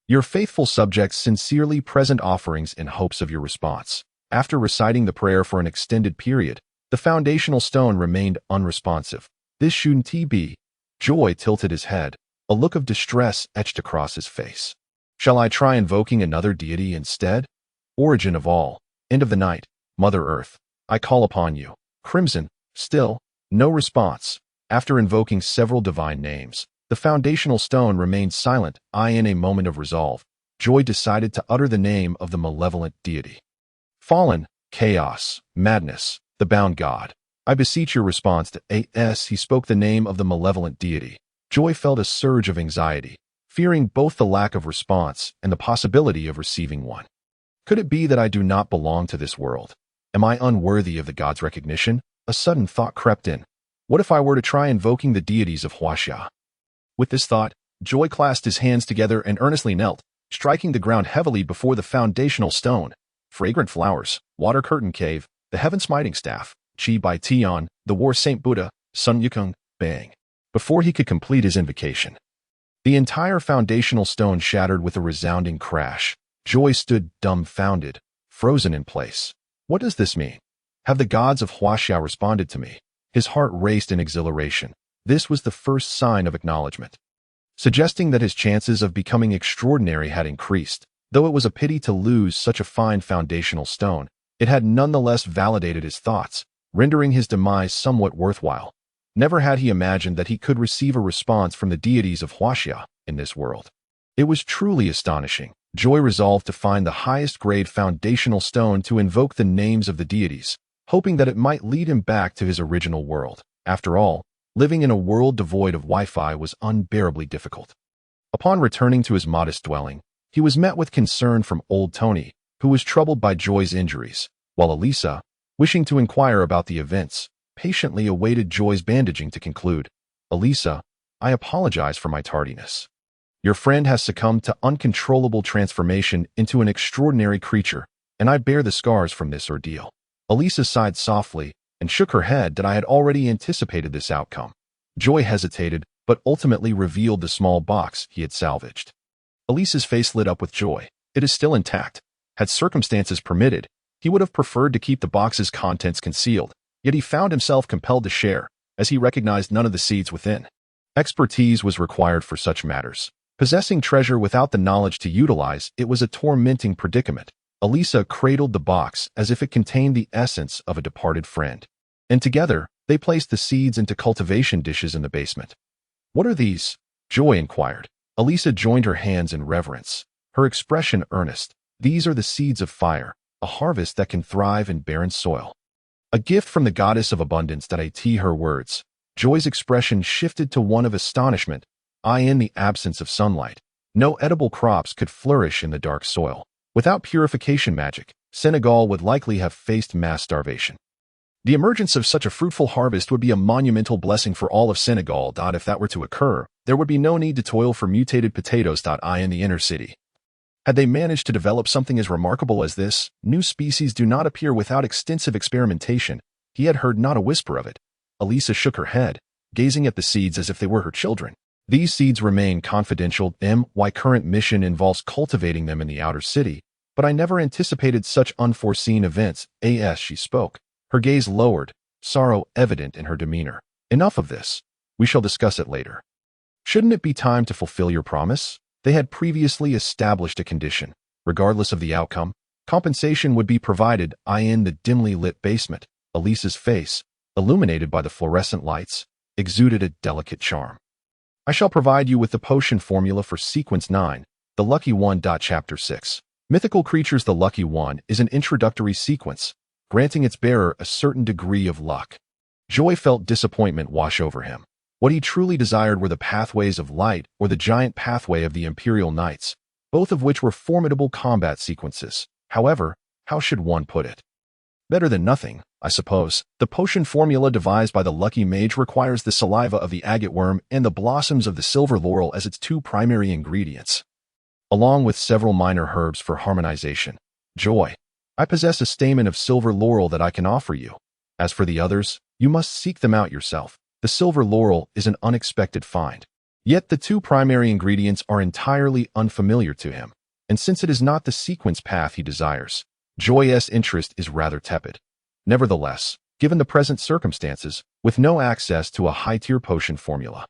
Your faithful subjects sincerely present offerings in hopes of your response." After reciting the prayer for an extended period, the foundational stone remained unresponsive. "This shouldn't be." Joy tilted his head, a look of distress etched across his face. "Shall I try invoking another deity instead? Origin of all, end of the night, Mother Earth, I call upon you. Crimson. Still, no response. After invoking several divine names, the foundational stone remained silent. In a moment of resolve, Joy decided to utter the name of the malevolent deity. Fallen, chaos, madness, the bound god. I beseech your response to AS. He spoke the name of the malevolent deity. Joy felt a surge of anxiety, fearing both the lack of response and the possibility of receiving one. Could it be that I do not belong to this world? Am I unworthy of the god's recognition? A sudden thought crept in. What if I were to try invoking the deities of Huaxia? With this thought, Joy clasped his hands together and earnestly knelt, striking the ground heavily before the foundational stone. Fragrant flowers, water curtain cave, the heaven smiting staff, Chi Bai Tian, the war Saint Buddha, Sun Yukong, bang. Before he could complete his invocation, the entire foundational stone shattered with a resounding crash. Joy stood dumbfounded, frozen in place. What does this mean? Have the gods of Huaxia responded to me? His heart raced in exhilaration. This was the first sign of acknowledgement, suggesting that his chances of becoming extraordinary had increased. Though it was a pity to lose such a fine foundational stone, it had nonetheless validated his thoughts, rendering his demise somewhat worthwhile. Never had he imagined that he could receive a response from the deities of Huaxia in this world. It was truly astonishing. Joy resolved to find the highest grade foundational stone to invoke the names of the deities, hoping that it might lead him back to his original world. After all, living in a world devoid of Wi-Fi was unbearably difficult. Upon returning to his modest dwelling, he was met with concern from old Tony, who was troubled by Joy's injuries, while Elisa, wishing to inquire about the events, patiently awaited Joy's bandaging to conclude. Elisa, I apologize for my tardiness. Your friend has succumbed to uncontrollable transformation into an extraordinary creature, and I bear the scars from this ordeal. Elisa sighed softly and shook her head that I had already anticipated this outcome. Joy hesitated, but ultimately revealed the small box he had salvaged. Elisa's face lit up with joy. It is still intact. Had circumstances permitted, he would have preferred to keep the box's contents concealed, yet he found himself compelled to share, as he recognized none of the seeds within. Expertise was required for such matters. Possessing treasure without the knowledge to utilize it was a tormenting predicament. Elisa cradled the box as if it contained the essence of a departed friend, and together they placed the seeds into cultivation dishes in the basement. What are these? Joy inquired. Elisa joined her hands in reverence, her expression earnest. These are the seeds of fire, a harvest that can thrive in barren soil. A gift from the goddess of abundance. Her words. Joy's expression shifted to one of astonishment. In the absence of sunlight, no edible crops could flourish in the dark soil. Without purification magic, Senegal would likely have faced mass starvation. The emergence of such a fruitful harvest would be a monumental blessing for all of Senegal. If that were to occur, there would be no need to toil for mutated potatoes. In the inner city. Had they managed to develop something as remarkable as this, new species do not appear without extensive experimentation. He had heard not a whisper of it. Elisa shook her head, gazing at the seeds as if they were her children. These seeds remain confidential. My current mission involves cultivating them in the outer city, but I never anticipated such unforeseen events. She spoke, her gaze lowered, sorrow evident in her demeanor. Enough of this. We shall discuss it later. Shouldn't it be time to fulfill your promise? They had previously established a condition. Regardless of the outcome, compensation would be provided. In the dimly lit basement, Elisa's face, illuminated by the fluorescent lights, exuded a delicate charm. I shall provide you with the potion formula for Sequence 9, the Lucky One. Chapter 6. Mythical Creatures. The Lucky One is an introductory sequence, granting its bearer a certain degree of luck. Joy felt disappointment wash over him. What he truly desired were the pathways of light or the giant pathway of the Imperial Knights, both of which were formidable combat sequences. However, how should one put it? Better than nothing, I suppose. The potion formula devised by the lucky mage requires the saliva of the agate worm and the blossoms of the silver laurel as its two primary ingredients, along with several minor herbs for harmonization. Joy, I possess a stamen of silver laurel that I can offer you. As for the others, you must seek them out yourself. The silver laurel is an unexpected find. Yet the two primary ingredients are entirely unfamiliar to him, and since it is not the sequence path he desires, Joy's interest is rather tepid. Nevertheless, given the present circumstances, with no access to a high-tier potion formula,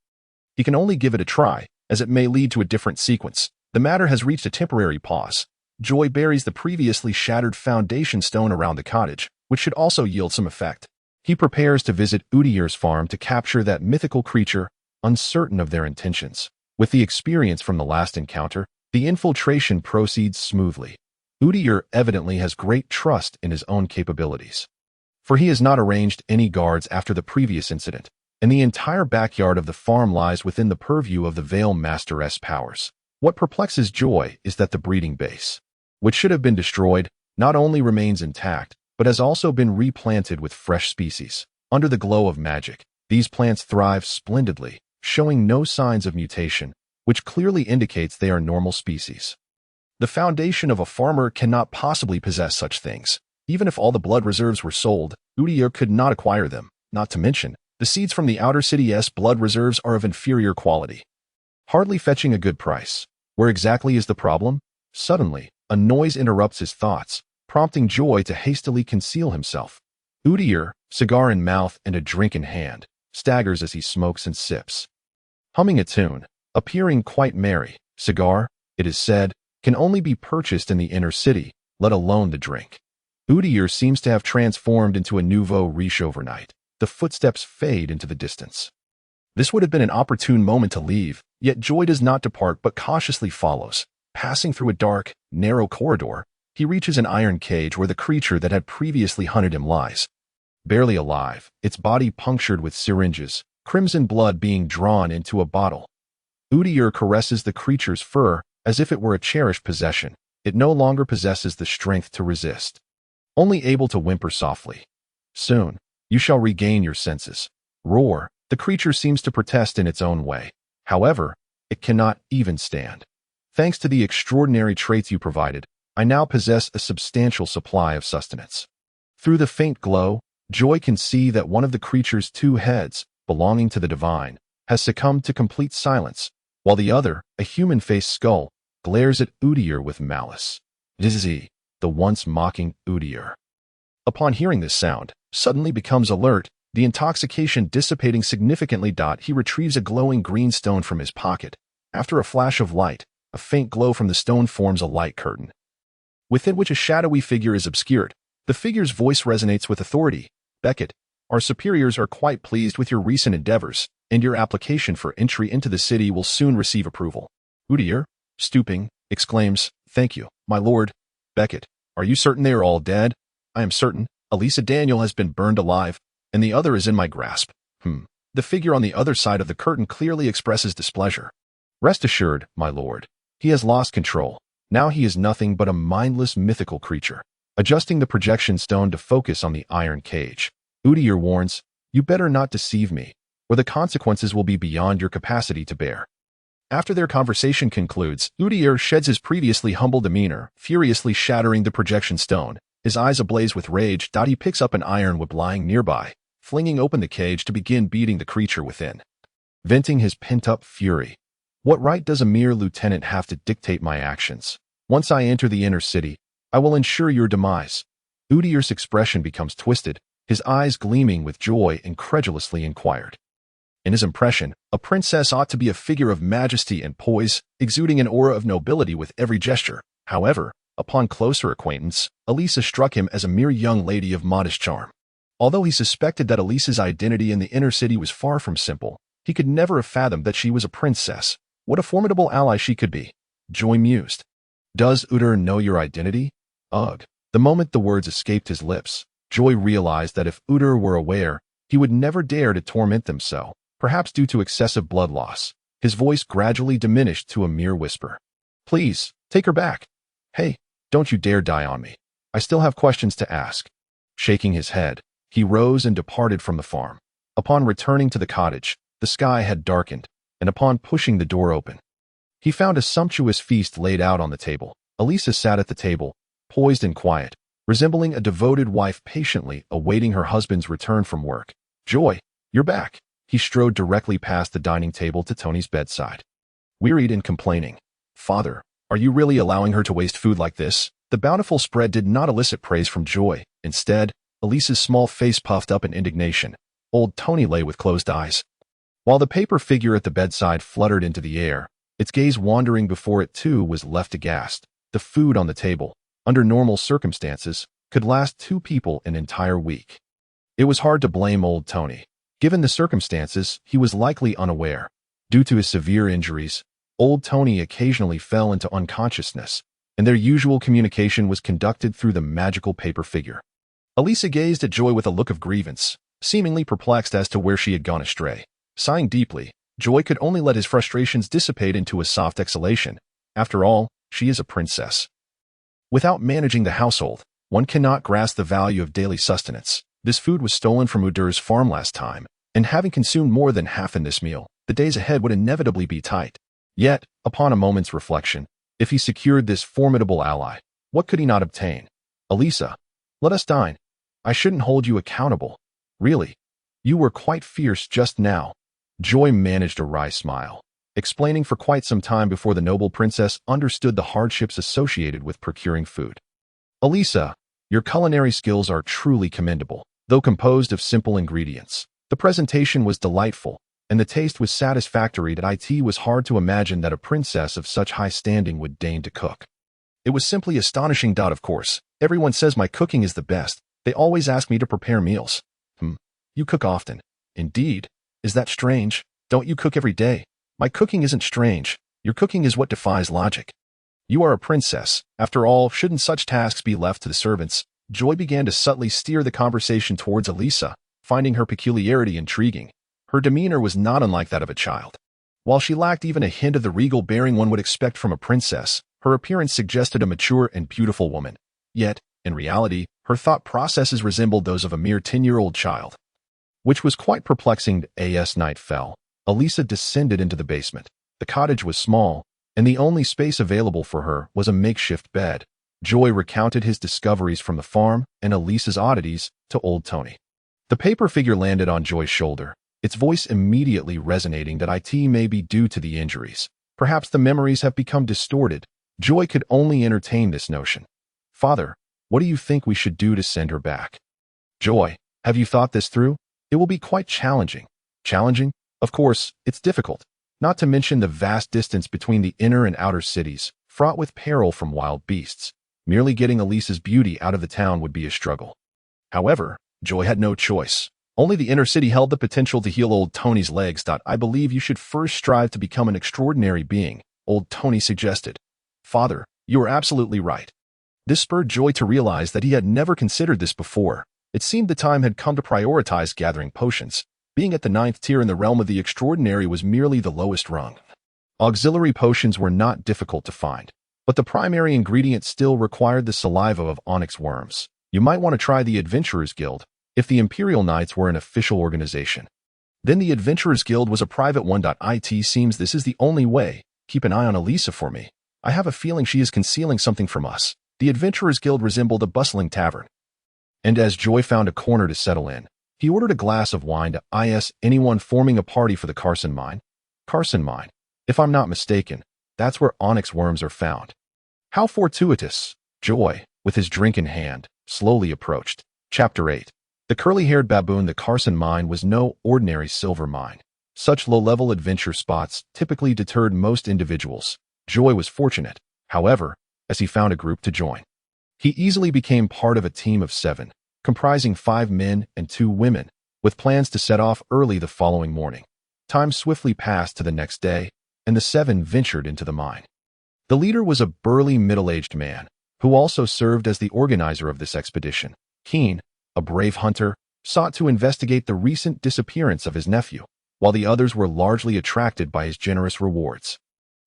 he can only give it a try, as it may lead to a different sequence. The matter has reached a temporary pause. Joy buries the previously shattered foundation stone around the cottage, which should also yield some effect. He prepares to visit Udyr's farm to capture that mythical creature, uncertain of their intentions. With the experience from the last encounter, the infiltration proceeds smoothly. Udyr evidently has great trust in his own capabilities, for he has not arranged any guards after the previous incident, and the entire backyard of the farm lies within the purview of the Veil Masteress powers. What perplexes Joy is that the breeding base, which should have been destroyed, not only remains intact, but has also been replanted with fresh species. Under the glow of magic, these plants thrive splendidly, showing no signs of mutation, which clearly indicates they are normal species. The foundation of a farmer cannot possibly possess such things. Even if all the blood reserves were sold, Udyr could not acquire them. Not to mention, the seeds from the outer city's blood reserves are of inferior quality, hardly fetching a good price. Where exactly is the problem? Suddenly, a noise interrupts his thoughts, prompting Joy to hastily conceal himself. Udyr, cigar in mouth and a drink in hand, staggers as he smokes and sips, humming a tune, appearing quite merry. Cigar, it is said, can only be purchased in the inner city, let alone the drink. Udyr seems to have transformed into a nouveau riche overnight. The footsteps fade into the distance. This would have been an opportune moment to leave, yet Joy does not depart but cautiously follows. Passing through a dark, narrow corridor, he reaches an iron cage where the creature that had previously hunted him lies. Barely alive, its body punctured with syringes, crimson blood being drawn into a bottle. Udyr caresses the creature's fur as if it were a cherished possession. It no longer possesses the strength to resist, only able to whimper softly. Soon, you shall regain your senses. Roar, the creature seems to protest in its own way. However, it cannot even stand. Thanks to the extraordinary traits you provided, I now possess a substantial supply of sustenance. Through the faint glow, Joy can see that one of the creature's two heads, belonging to the divine, has succumbed to complete silence, while the other, a human-faced skull, glares at Udyr with malice. Dizzy, the once mocking Udyr, upon hearing this sound, suddenly becomes alert, the intoxication dissipating significantly. He retrieves a glowing green stone from his pocket. After a flash of light, a faint glow from the stone forms a light curtain, within which a shadowy figure is obscured. The figure's voice resonates with authority. Beckett, our superiors are quite pleased with your recent endeavors, and your application for entry into the city will soon receive approval. Udyr, stooping, exclaims, "Thank you, my lord." Beckett, are you certain they are all dead? I am certain. Elisa Daniel has been burned alive, and the other is in my grasp. The figure on the other side of the curtain clearly expresses displeasure. Rest assured, my lord, he has lost control. Now he is nothing but a mindless mythical creature. Adjusting the projection stone to focus on the iron cage, Udyr warns, you better not deceive me, or the consequences will be beyond your capacity to bear. After their conversation concludes, Udyr sheds his previously humble demeanor, furiously shattering the projection stone. His eyes ablaze with rage. He picks up an iron whip lying nearby, flinging open the cage to begin beating the creature within, venting his pent-up fury. What right does a mere lieutenant have to dictate my actions? Once I enter the inner city, I will ensure your demise. Udyr's expression becomes twisted, his eyes gleaming with joy, incredulously inquired. In his impression, a princess ought to be a figure of majesty and poise, exuding an aura of nobility with every gesture. However, upon closer acquaintance, Elisa struck him as a mere young lady of modest charm. Although he suspected that Elisa's identity in the inner city was far from simple, he could never have fathomed that she was a princess. What a formidable ally she could be. Joy mused. Does Udyr know your identity? Ugh. The moment the words escaped his lips, Joy realized that if Udyr were aware, he would never dare to torment them so. Perhaps due to excessive blood loss, his voice gradually diminished to a mere whisper. Please, take her back. Hey, don't you dare die on me. I still have questions to ask. Shaking his head, he rose and departed from the farm. Upon returning to the cottage, the sky had darkened, and upon pushing the door open, he found a sumptuous feast laid out on the table. Elisa sat at the table, poised and quiet, resembling a devoted wife patiently awaiting her husband's return from work. Joy, you're back. He strode directly past the dining table to Tony's bedside, wearied and complaining. Father, are you really allowing her to waste food like this? The bountiful spread did not elicit praise from Joy. Instead, Elisa's small face puffed up in indignation. Old Tony lay with closed eyes, while the paper figure at the bedside fluttered into the air, its gaze wandering before it too was left aghast. The food on the table, under normal circumstances, could last two people an entire week. It was hard to blame old Tony. Given the circumstances, he was likely unaware. Due to his severe injuries, old Tony occasionally fell into unconsciousness, and their usual communication was conducted through the magical paper figure. Elisa gazed at Joy with a look of grievance, seemingly perplexed as to where she had gone astray. Sighing deeply, Joy could only let his frustrations dissipate into a soft exhalation. After all, she is a princess. Without managing the household, one cannot grasp the value of daily sustenance. This food was stolen from Udur's farm last time, and having consumed more than half in this meal, the days ahead would inevitably be tight. Yet, upon a moment's reflection, if he secured this formidable ally, what could he not obtain? Elisa, let us dine. I shouldn't hold you accountable. Really, you were quite fierce just now. Joy managed a wry smile, explaining for quite some time before the noble princess understood the hardships associated with procuring food. Elisa, your culinary skills are truly commendable. Though composed of simple ingredients, the presentation was delightful, and the taste was satisfactory. It was hard to imagine that a princess of such high standing would deign to cook. It was simply astonishing. Of course, everyone says my cooking is the best. They always ask me to prepare meals. You cook often. Indeed. Is that strange? Don't you cook every day? My cooking isn't strange. Your cooking is what defies logic. You are a princess. After all, shouldn't such tasks be left to the servants? Joy began to subtly steer the conversation towards Elisa, finding her peculiarity intriguing. Her demeanor was not unlike that of a child. While she lacked even a hint of the regal bearing one would expect from a princess, her appearance suggested a mature and beautiful woman. Yet, in reality, her thought processes resembled those of a mere 10-year-old child. Which was quite perplexing. As night fell, Elisa descended into the basement. The cottage was small, and the only space available for her was a makeshift bed. Joy recounted his discoveries from the farm and Elisa's oddities to old Tony. The paper figure landed on Joy's shoulder, its voice immediately resonating that it may be due to the injuries. Perhaps the memories have become distorted. Joy could only entertain this notion. Father, what do you think we should do to send her back? Joy, have you thought this through? It will be quite challenging. Challenging? Of course, it's difficult. Not to mention the vast distance between the inner and outer cities, fraught with peril from wild beasts. Merely getting Elisa's beauty out of the town would be a struggle. However, Joy had no choice. Only the inner city held the potential to heal old Tony's legs. I believe you should first strive to become an extraordinary being, old Tony suggested. Father, you are absolutely right. This spurred Joy to realize that he had never considered this before. It seemed the time had come to prioritize gathering potions. Being at the 9th tier in the realm of the extraordinary was merely the lowest rung. Auxiliary potions were not difficult to find, but the primary ingredient still required the saliva of onyx worms. You might want to try the Adventurers Guild, if the Imperial Knights were an official organization. Then the Adventurers Guild was a private one. It seems this is the only way. Keep an eye on Elisa for me. I have a feeling she is concealing something from us. The Adventurers Guild resembled a bustling tavern. And as Joy found a corner to settle in, he ordered a glass of wine to anyone forming a party for the Carson Mine. Carson Mine. If I'm not mistaken, that's where onyx worms are found. How fortuitous. Joy, with his drink in hand, slowly approached. Chapter 8. The curly-haired baboon. The Carson Mine was no ordinary silver mine. Such low-level adventure spots typically deterred most individuals. Joy was fortunate, however, as he found a group to join. He easily became part of a team of 7, comprising 5 men and 2 women, with plans to set off early the following morning. Time swiftly passed to the next day, and the 7 ventured into the mine. The leader was a burly middle-aged man, who also served as the organizer of this expedition. Keen, a brave hunter, sought to investigate the recent disappearance of his nephew, while the others were largely attracted by his generous rewards.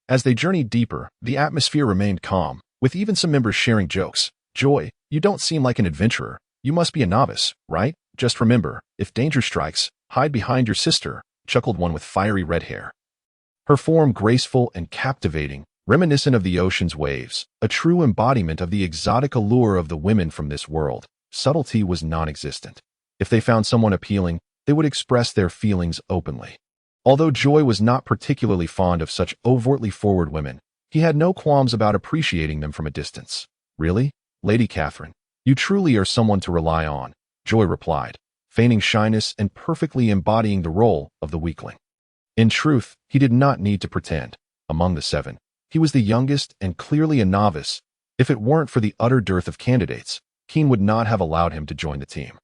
As they journeyed deeper, the atmosphere remained calm, with even some members sharing jokes. Joy, you don't seem like an adventurer. You must be a novice, right? Just remember, if danger strikes, hide behind your sister, chuckled one with fiery red hair. Her form graceful and captivating, reminiscent of the ocean's waves, a true embodiment of the exotic allure of the women from this world. Subtlety was non-existent. If they found someone appealing, they would express their feelings openly. Although Joy was not particularly fond of such overtly forward women, he had no qualms about appreciating them from a distance. Really? Lady Catherine, you truly are someone to rely on, Joy replied, feigning shyness and perfectly embodying the role of the weakling. In truth, he did not need to pretend. Among the 7, he was the youngest and clearly a novice. If it weren't for the utter dearth of candidates, Keen would not have allowed him to join the team.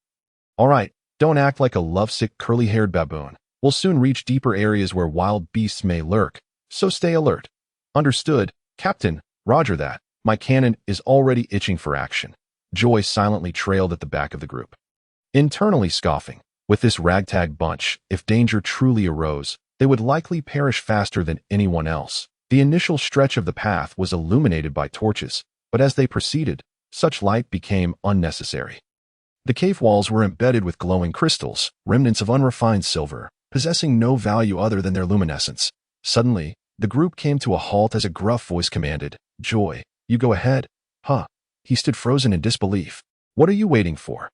All right, Don't act like a lovesick, curly-haired baboon. We'll soon reach deeper areas where wild beasts may lurk, so stay alert. Understood, Captain. Roger that. My cannon is already itching for action. Joy silently trailed at the back of the group. Internally scoffing, with this ragtag bunch, if danger truly arose, they would likely perish faster than anyone else. The initial stretch of the path was illuminated by torches, but as they proceeded, such light became unnecessary. The cave walls were embedded with glowing crystals, remnants of unrefined silver, possessing no value other than their luminescence. Suddenly, the group came to a halt as a gruff voice commanded, "Joy, you go ahead." Huh. He stood frozen in disbelief. What are you waiting for?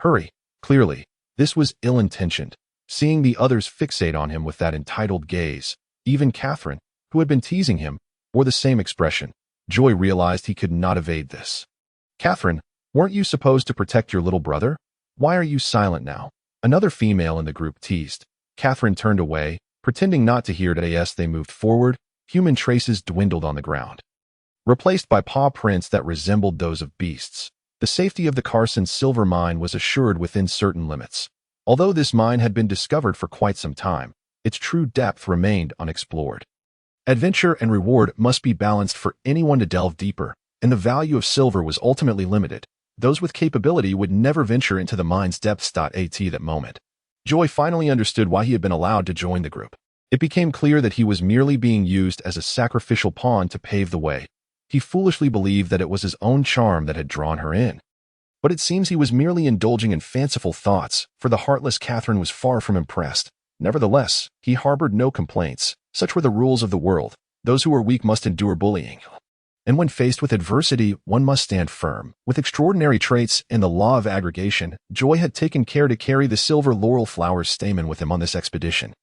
Hurry. Clearly, this was ill-intentioned. Seeing the others fixate on him with that entitled gaze, even Catherine, who had been teasing him, wore the same expression. Joy realized he could not evade this. Catherine, weren't you supposed to protect your little brother? Why are you silent now? Another female in the group teased. Catherine turned away, pretending not to hear it. As they moved forward, human traces dwindled on the ground, replaced by paw prints that resembled those of beasts. The safety of the Carson silver mine was assured within certain limits. Although this mine had been discovered for quite some time, its true depth remained unexplored. Adventure and reward must be balanced for anyone to delve deeper, and the value of silver was ultimately limited. Those with capability would never venture into the mine's depths. At that moment, Joy finally understood why he had been allowed to join the group. It became clear that he was merely being used as a sacrificial pawn to pave the way. He foolishly believed that it was his own charm that had drawn her in. But it seems he was merely indulging in fanciful thoughts, for the heartless Catherine was far from impressed. Nevertheless, he harbored no complaints. Such were the rules of the world. Those who are weak must endure bullying. And when faced with adversity, one must stand firm. With extraordinary traits and the law of aggregation, Joy had taken care to carry the silver laurel flower's stamen with him on this expedition.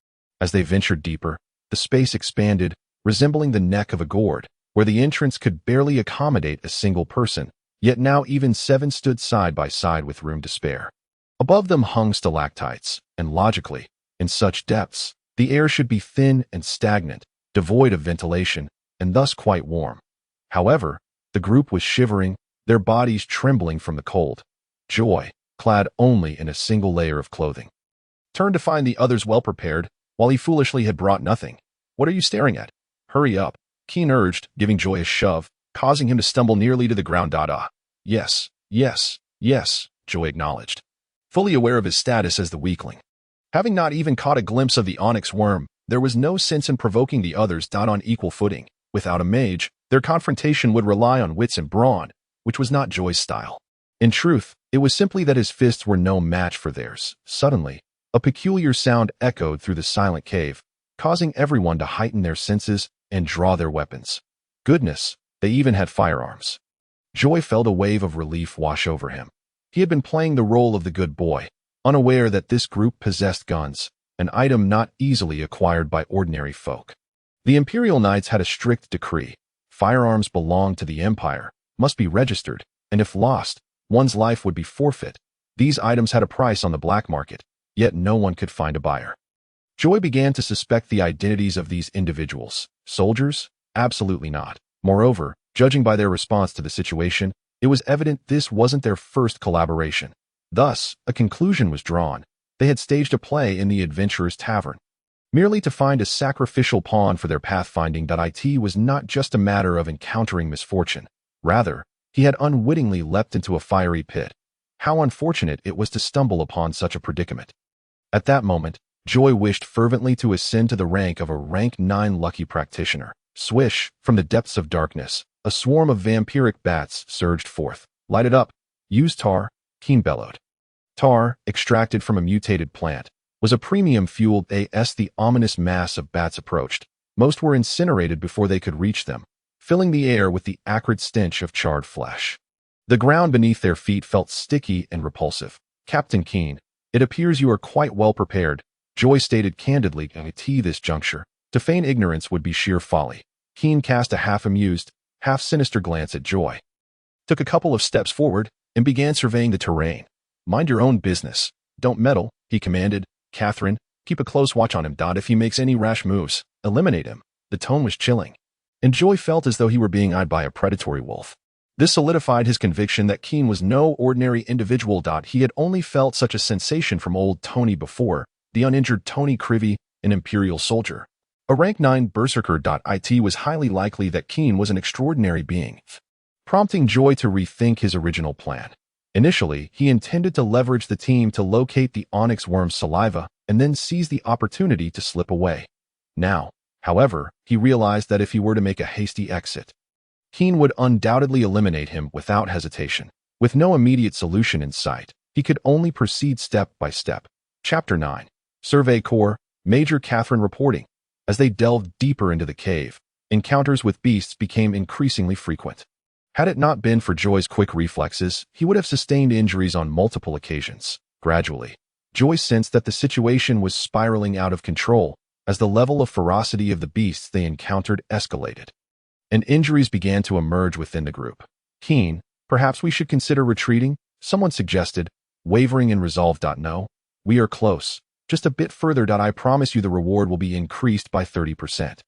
As they ventured deeper, the space expanded, resembling the neck of a gourd, where the entrance could barely accommodate a single person, yet now even 7 stood side by side with room to spare. Above them hung stalactites, and logically, in such depths, the air should be thin and stagnant, devoid of ventilation, and thus quite warm. However, the group was shivering, their bodies trembling from the cold. Joy, clad only in a single layer of clothing, turned to find the others well prepared, while he foolishly had brought nothing. What are you staring at? Hurry up, Keen urged, giving Joy a shove, causing him to stumble nearly to the ground. Yes, Joy acknowledged, fully aware of his status as the weakling. Having not even caught a glimpse of the onyx worm, there was no sense in provoking the others. On equal footing, without a mage, their confrontation would rely on wits and brawn, which was not Joy's style. In truth, it was simply that his fists were no match for theirs. Suddenly, a peculiar sound echoed through the silent cave, causing everyone to heighten their senses and draw their weapons. Goodness, they even had firearms. Joy felt a wave of relief wash over him. He had been playing the role of the good boy, unaware that this group possessed guns, an item not easily acquired by ordinary folk. The Imperial Knights had a strict decree. Firearms belonged to the Empire, must be registered, and if lost, one's life would be forfeit. These items had a price on the black market, yet no one could find a buyer. Joy began to suspect the identities of these individuals. Soldiers? Absolutely not. Moreover, judging by their response to the situation, it was evident this wasn't their first collaboration. Thus, a conclusion was drawn. They had staged a play in the Adventurer's Tavern, merely to find a sacrificial pawn for their pathfinding. It was not just a matter of encountering misfortune. Rather, he had unwittingly leapt into a fiery pit. How unfortunate it was to stumble upon such a predicament. At that moment, Joy wished fervently to ascend to the rank of a rank 9 lucky practitioner. Swish, from the depths of darkness, a swarm of vampiric bats surged forth. Light it up. Use tar, Keen bellowed. Tar, extracted from a mutated plant, was a premium fuel. As the ominous mass of bats approached, most were incinerated before they could reach them, filling the air with the acrid stench of charred flesh. The ground beneath their feet felt sticky and repulsive. Captain Keen, it appears you are quite well prepared, Joy stated candidly. At this juncture, to feign ignorance would be sheer folly. Keen cast a half-amused, half-sinister glance at Joy, took a couple of steps forward, and began surveying the terrain. Mind your own business. Don't meddle, he commanded. Catherine, keep a close watch on him. If he makes any rash moves, eliminate him. The tone was chilling, and Joy felt as though he were being eyed by a predatory wolf. This solidified his conviction that Keen was no ordinary individual. He had only felt such a sensation from old Tony before, the uninjured Tony Crivy, an Imperial soldier. A rank 9 berserker. It was highly likely that Keen was an extraordinary being, prompting Joy to rethink his original plan. Initially, he intended to leverage the team to locate the onyx worm's saliva and then seize the opportunity to slip away. Now, however, he realized that if he were to make a hasty exit, Keen would undoubtedly eliminate him without hesitation. With no immediate solution in sight, he could only proceed step by step. Chapter 9. Survey Corps, Major Catherine reporting. As they delved deeper into the cave, encounters with beasts became increasingly frequent. Had it not been for Joy's quick reflexes, he would have sustained injuries on multiple occasions. Gradually, Joy sensed that the situation was spiraling out of control as the level of ferocity of the beasts they encountered escalated, and injuries began to emerge within the group. Keen, perhaps we should consider retreating, someone suggested, wavering in resolve. No, we are close. Just a bit further. I promise you the reward will be increased by 30%.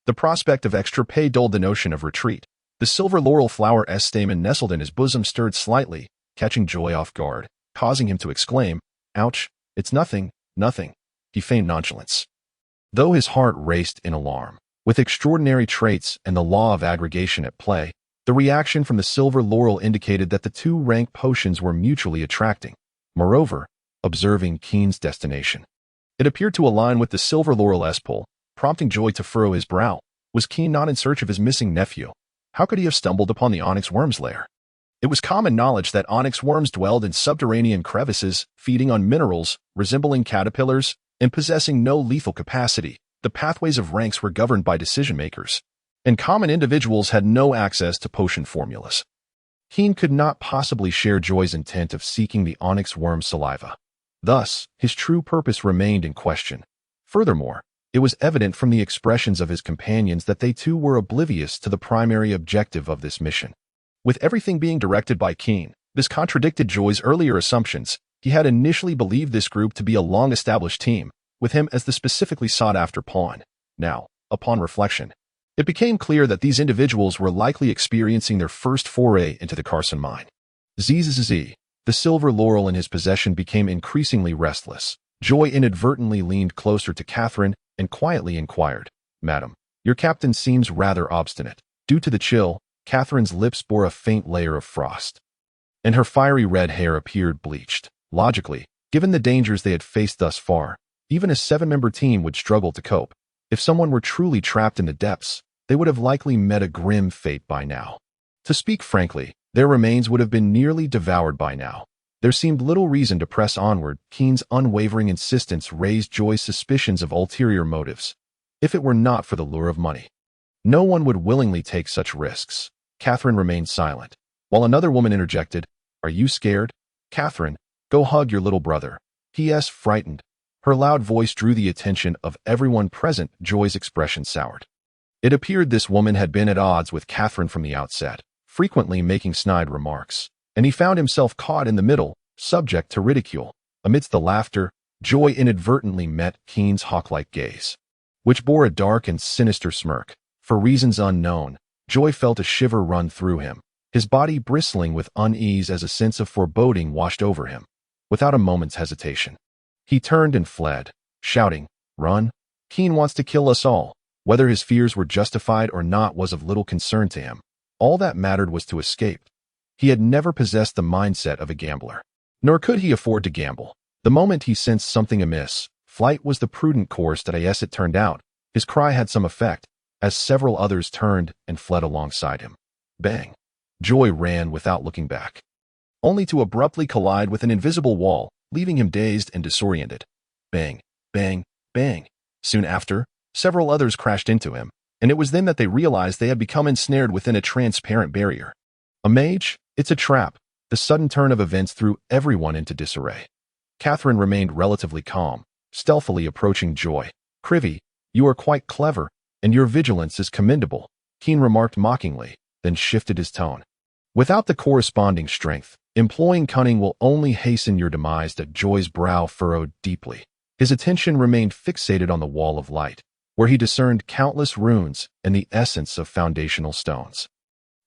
The prospect of extra pay dulled the notion of retreat. The silver laurel flower stamen nestled in his bosom stirred slightly, catching Joy off guard, causing him to exclaim, "Ouch, it's nothing, nothing." He feigned nonchalance, though his heart raced in alarm. With extraordinary traits and the law of aggregation at play, the reaction from the silver laurel indicated that the two rank potions were mutually attracting. Moreover, observing Keen's destination, it appeared to align with the silver laurel's pull, prompting Joy to furrow his brow. Was Keen not in search of his missing nephew? How could he have stumbled upon the onyx worm's lair? It was common knowledge that onyx worms dwelled in subterranean crevices, feeding on minerals, resembling caterpillars, and possessing no lethal capacity. The pathways of ranks were governed by decision-makers, and common individuals had no access to potion formulas. Keen could not possibly share Joy's intent of seeking the onyx worm's saliva. Thus, his true purpose remained in question. Furthermore, it was evident from the expressions of his companions that they too were oblivious to the primary objective of this mission. With everything being directed by Keen, this contradicted Joy's earlier assumptions. He had initially believed this group to be a long-established team, with him as the specifically sought-after pawn. Now, upon reflection, it became clear that these individuals were likely experiencing their first foray into the Carson mine. Zzz. The silver laurel in his possession became increasingly restless. Joy inadvertently leaned closer to Catherine and quietly inquired, "Madam, your captain seems rather obstinate." Due to the chill, Catherine's lips bore a faint layer of frost, and her fiery red hair appeared bleached. Logically, given the dangers they had faced thus far, even a 7-member team would struggle to cope. If someone were truly trapped in the depths, they would have likely met a grim fate by now. To speak frankly, their remains would have been nearly devoured by now. There seemed little reason to press onward. Keen's unwavering insistence raised Joy's suspicions of ulterior motives. If it were not for the lure of money, no one would willingly take such risks. Catherine remained silent, while another woman interjected, "Are you scared? Catherine, go hug your little brother. P.S. frightened." Her loud voice drew the attention of everyone present. Joy's expression soured. It appeared this woman had been at odds with Catherine from the outset, frequently making snide remarks, and he found himself caught in the middle, subject to ridicule. Amidst the laughter, Joy inadvertently met Keen's hawk-like gaze, which bore a dark and sinister smirk. For reasons unknown, Joy felt a shiver run through him, his body bristling with unease as a sense of foreboding washed over him. Without a moment's hesitation, he turned and fled, shouting, "Run! Keen wants to kill us all." Whether his fears were justified or not was of little concern to him. All that mattered was to escape. He had never possessed the mindset of a gambler, nor could he afford to gamble. The moment he sensed something amiss, flight was the prudent course. As it turned out, his cry had some effect, as several others turned and fled alongside him. Bang! Joy ran without looking back, only to abruptly collide with an invisible wall, leaving him dazed and disoriented. Bang, bang, bang. Soon after, several others crashed into him, and it was then that they realized they had become ensnared within a transparent barrier. A mage? It's a trap. The sudden turn of events threw everyone into disarray. Catherine remained relatively calm, stealthily approaching Joy. "Crivy, you are quite clever, and your vigilance is commendable," Keen remarked mockingly, then shifted his tone. "Without the corresponding strength, employing cunning will only hasten your demise." Joy's brow furrowed deeply. His attention remained fixated on the wall of light, where he discerned countless runes and the essence of foundational stones.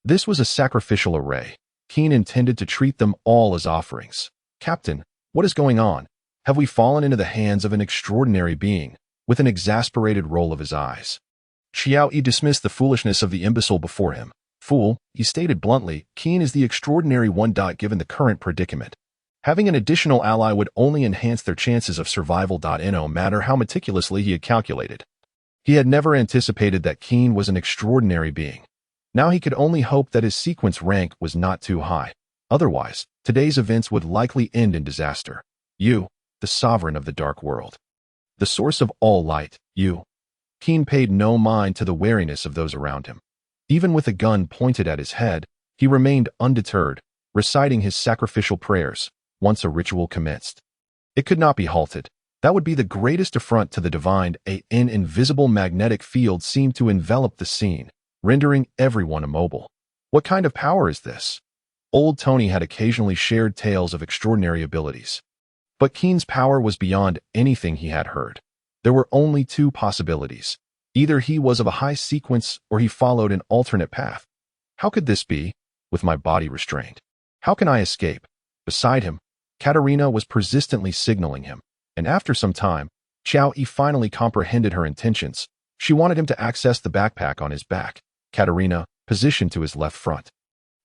This was a sacrificial array. Keen intended to treat them all as offerings. Captain, what is going on? Have we fallen into the hands of an extraordinary being? With an exasperated roll of his eyes, Xiao Yi dismissed the foolishness of the imbecile before him. Fool, he stated bluntly, Keen is the extraordinary one. Given the current predicament, having an additional ally would only enhance their chances of survival. No matter how meticulously he had calculated, he had never anticipated that Keen was an extraordinary being. Now he could only hope that his sequence rank was not too high. Otherwise, today's events would likely end in disaster. You, the sovereign of the dark world, the source of all light, you. Keen paid no mind to the wariness of those around him. Even with a gun pointed at his head, he remained undeterred, reciting his sacrificial prayers. Once a ritual commenced, it could not be halted. That would be the greatest affront to the divine. An invisible magnetic field seemed to envelop the scene, rendering everyone immobile. What kind of power is this? Old Tony had occasionally shared tales of extraordinary abilities, but Keen's power was beyond anything he had heard. There were only two possibilities. Either he was of a high sequence or he followed an alternate path. How could this be? With my body restrained, how can I escape? Beside him, Katerina was persistently signaling him, and after some time, Xiao Yi finally comprehended her intentions. She wanted him to access the backpack on his back. Katerina, positioned to his left front,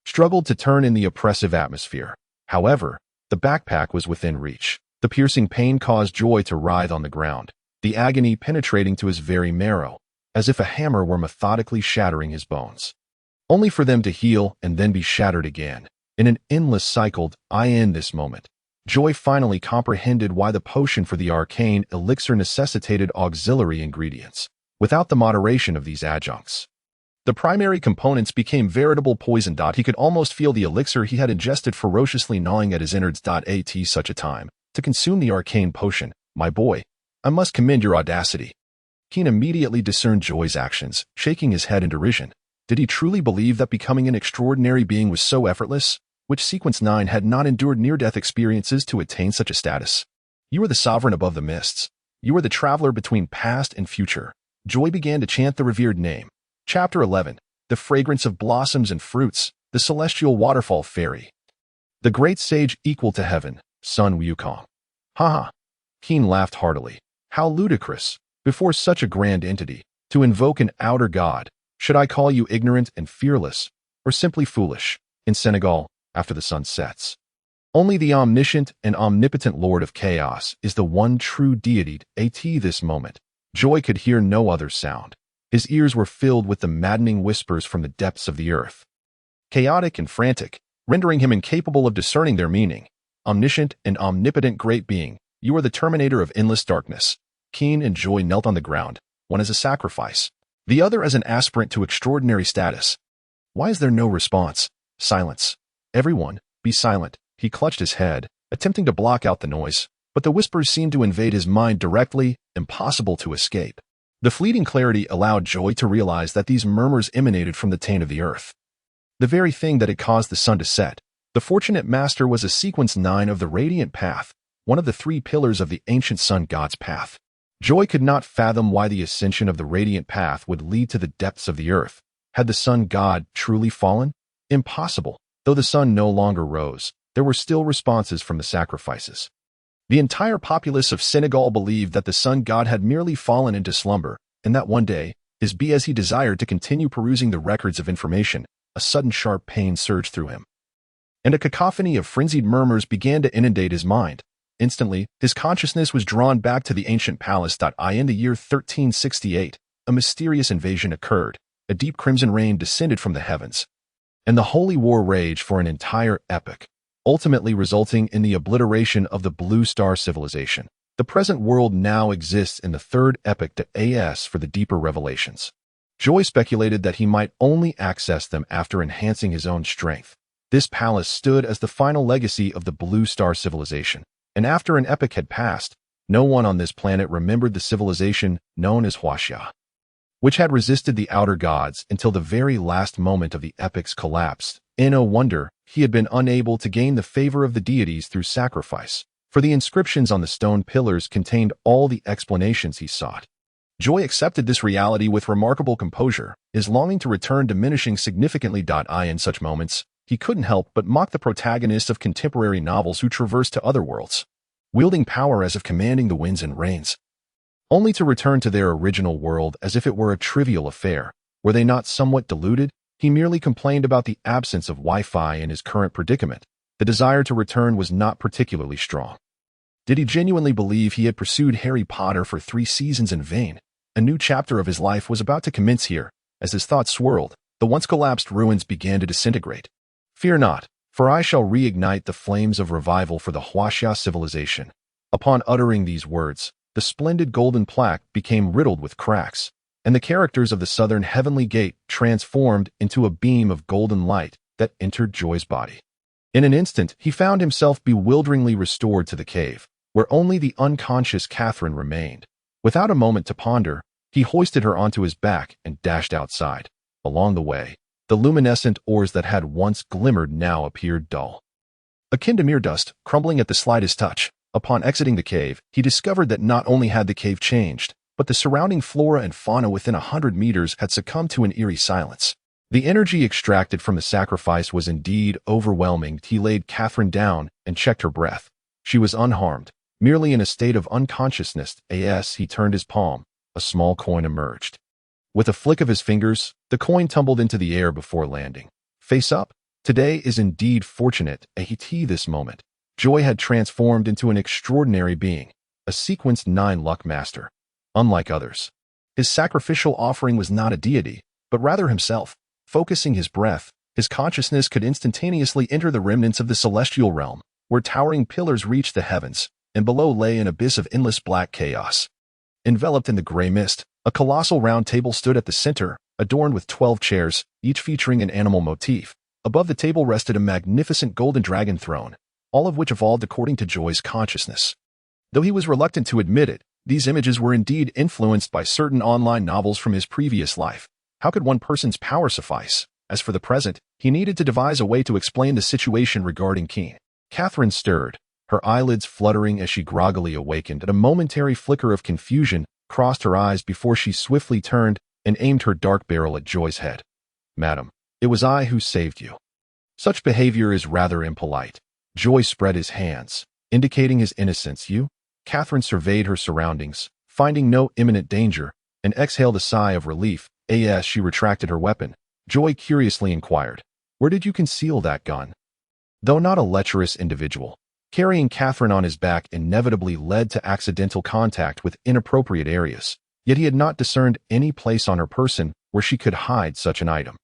struggled to turn in the oppressive atmosphere. However, the backpack was within reach. The piercing pain caused Joy to writhe on the ground, the agony penetrating to his very marrow, as if a hammer were methodically shattering his bones, only for them to heal and then be shattered again. In an endless cycle, in this moment, Joy finally comprehended why the potion for the arcane elixir necessitated auxiliary ingredients. Without the moderation of these adjuncts, the primary components became veritable poison. He could almost feel the elixir he had ingested ferociously gnawing at his innards. At such a time, to consume the arcane potion, my boy, I must commend your audacity. Keen immediately discerned Joy's actions, shaking his head in derision. Did he truly believe that becoming an extraordinary being was so effortless? Which Sequence 9 had not endured near-death experiences to attain such a status? You are the sovereign above the mists. You are the traveler between past and future. Joy began to chant the revered name. Chapter 11. The fragrance of blossoms and fruits, the celestial waterfall fairy. The great sage equal to heaven, Sun Wukong. Ha. Keen laughed heartily. How ludicrous, before such a grand entity, to invoke an outer god. Should I call you ignorant and fearless, or simply foolish? In Senegal, after the sun sets, only the omniscient and omnipotent Lord of Chaos is the one true deity. At this moment, Joy could hear no other sound. His ears were filled with the maddening whispers from the depths of the earth, chaotic and frantic, rendering him incapable of discerning their meaning. Omniscient and omnipotent great being, you are the terminator of endless darkness. Keen and Joy knelt on the ground, one as a sacrifice, the other as an aspirant to extraordinary status. Why is there no response? Silence. Everyone, be silent. He clutched his head, attempting to block out the noise, but the whispers seemed to invade his mind directly, impossible to escape. The fleeting clarity allowed Joy to realize that these murmurs emanated from the taint of the earth, the very thing that had caused the sun to set. The fortunate master was a Sequence 9 of the Radiant Path, one of the three pillars of the ancient sun god's path. Joy could not fathom why the ascension of the Radiant Path would lead to the depths of the earth. Had the sun god truly fallen? Impossible. Though the sun no longer rose, there were still responses from the sacrifices. The entire populace of Senegal believed that the sun god had merely fallen into slumber, and that one day, as he desired to continue perusing the records of information, a sudden sharp pain surged through him, and a cacophony of frenzied murmurs began to inundate his mind. Instantly, his consciousness was drawn back to the ancient palace. In the year 1368, a mysterious invasion occurred. A deep crimson rain descended from the heavens, and the holy war raged for an entire epoch, ultimately resulting in the obliteration of the Blue Star civilization. The present world now exists in the third epoch AS for the deeper revelations. Joy speculated that he might only access them after enhancing his own strength. This palace stood as the final legacy of the Blue Star civilization, and after an epoch had passed, no one on this planet remembered the civilization known as Huaxia, which had resisted the outer gods until the very last moment of the epoch's collapse. No wonder he had been unable to gain the favor of the deities through sacrifice, for the inscriptions on the stone pillars contained all the explanations he sought. Joy accepted this reality with remarkable composure, his longing to return diminishing significantly. In such moments, he couldn't help but mock the protagonists of contemporary novels who traverse to other worlds, wielding power as if commanding the winds and rains, only to return to their original world as if it were a trivial affair. Were they not somewhat deluded? He merely complained about the absence of Wi-Fi in his current predicament. The desire to return was not particularly strong. Did he genuinely believe he had pursued Harry Potter for 3 seasons in vain? A new chapter of his life was about to commence here. As his thoughts swirled, the once collapsed ruins began to disintegrate. Fear not, for I shall reignite the flames of revival for the Huaxia civilization. Upon uttering these words, the splendid golden plaque became riddled with cracks, and the characters of the southern heavenly gate transformed into a beam of golden light that entered Joy's body. In an instant, he found himself bewilderingly restored to the cave, where only the unconscious Catherine remained. Without a moment to ponder, he hoisted her onto his back and dashed outside. Along the way, the luminescent ores that had once glimmered now appeared dull, akin to mere dust, crumbling at the slightest touch. Upon exiting the cave, he discovered that not only had the cave changed, but the surrounding flora and fauna within 100 meters had succumbed to an eerie silence. The energy extracted from the sacrifice was indeed overwhelming. He laid Catherine down and checked her breath. She was unharmed, merely in a state of unconsciousness. As he turned his palm, a small coin emerged. With a flick of his fingers, the coin tumbled into the air before landing. Face up. Today is indeed fortunate. This moment, Joy had transformed into an extraordinary being, a sequenced 9 luck master. Unlike others, his sacrificial offering was not a deity, but rather himself. Focusing his breath, his consciousness could instantaneously enter the remnants of the celestial realm, where towering pillars reached the heavens, and below lay an abyss of endless black chaos. Enveloped in the gray mist, a colossal round table stood at the center, adorned with 12 chairs, each featuring an animal motif. Above the table rested a magnificent golden dragon throne, all of which evolved according to Joy's consciousness. Though he was reluctant to admit it, these images were indeed influenced by certain online novels from his previous life. How could one person's power suffice? As for the present, he needed to devise a way to explain the situation regarding Keen. Catherine stirred, her eyelids fluttering as she groggily awakened. A momentary flicker of confusion crossed her eyes before she swiftly turned and aimed her dark barrel at Joy's head. "Madam, it was I who saved you." "Such behavior is rather impolite." Joy spread his hands, indicating his innocence. "You?" Catherine surveyed her surroundings, finding no imminent danger, and exhaled a sigh of relief. As she retracted her weapon, Joy curiously inquired, "Where did you conceal that gun?" Though not a lecherous individual, carrying Catherine on his back inevitably led to accidental contact with inappropriate areas, yet he had not discerned any place on her person where she could hide such an item.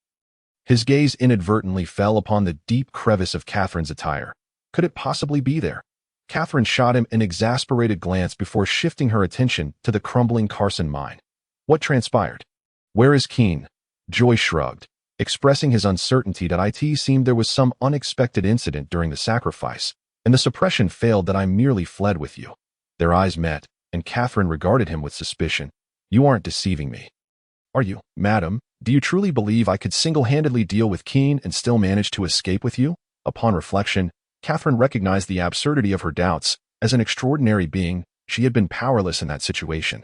His gaze inadvertently fell upon the deep crevice of Catherine's attire. Could it possibly be there? Catherine shot him an exasperated glance before shifting her attention to the crumbling Carson mine. What transpired? "Where is Keen?" Joy shrugged, expressing his uncertainty that it seemed there was some unexpected incident during the sacrifice, and the suppression failed. "That I merely fled with you." Their eyes met, and Catherine regarded him with suspicion. "You aren't deceiving me, are you, madam? Do you truly believe I could single-handedly deal with Keen and still manage to escape with you?" Upon reflection, Catherine recognized the absurdity of her doubts. As an extraordinary being, she had been powerless in that situation,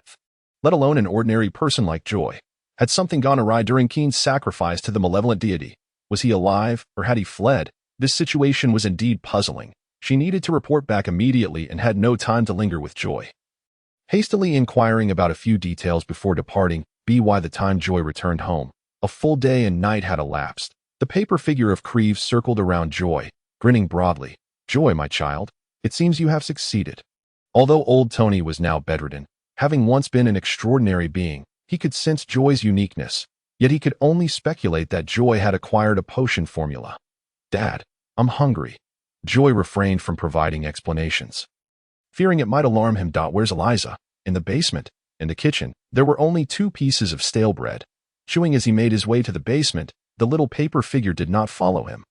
let alone an ordinary person like Joy. Had something gone awry during Keen's sacrifice to the malevolent deity? Was he alive, or had he fled? This situation was indeed puzzling. She needed to report back immediately and had no time to linger with Joy. Hastily inquiring about a few details before departing, by the time Joy returned home, a full day and night had elapsed. The paper figure of Creve circled around Joy, grinning broadly. "Joy, my child, it seems you have succeeded." Although old Tony was now bedridden, having once been an extraordinary being, he could sense Joy's uniqueness, yet he could only speculate that Joy had acquired a potion formula. "Dad, I'm hungry." Joy refrained from providing explanations, fearing it might alarm him. "Where's Eliza?" "In the basement." In the kitchen, there were only 2 pieces of stale bread. Chewing as he made his way to the basement, the little paper figure did not follow him,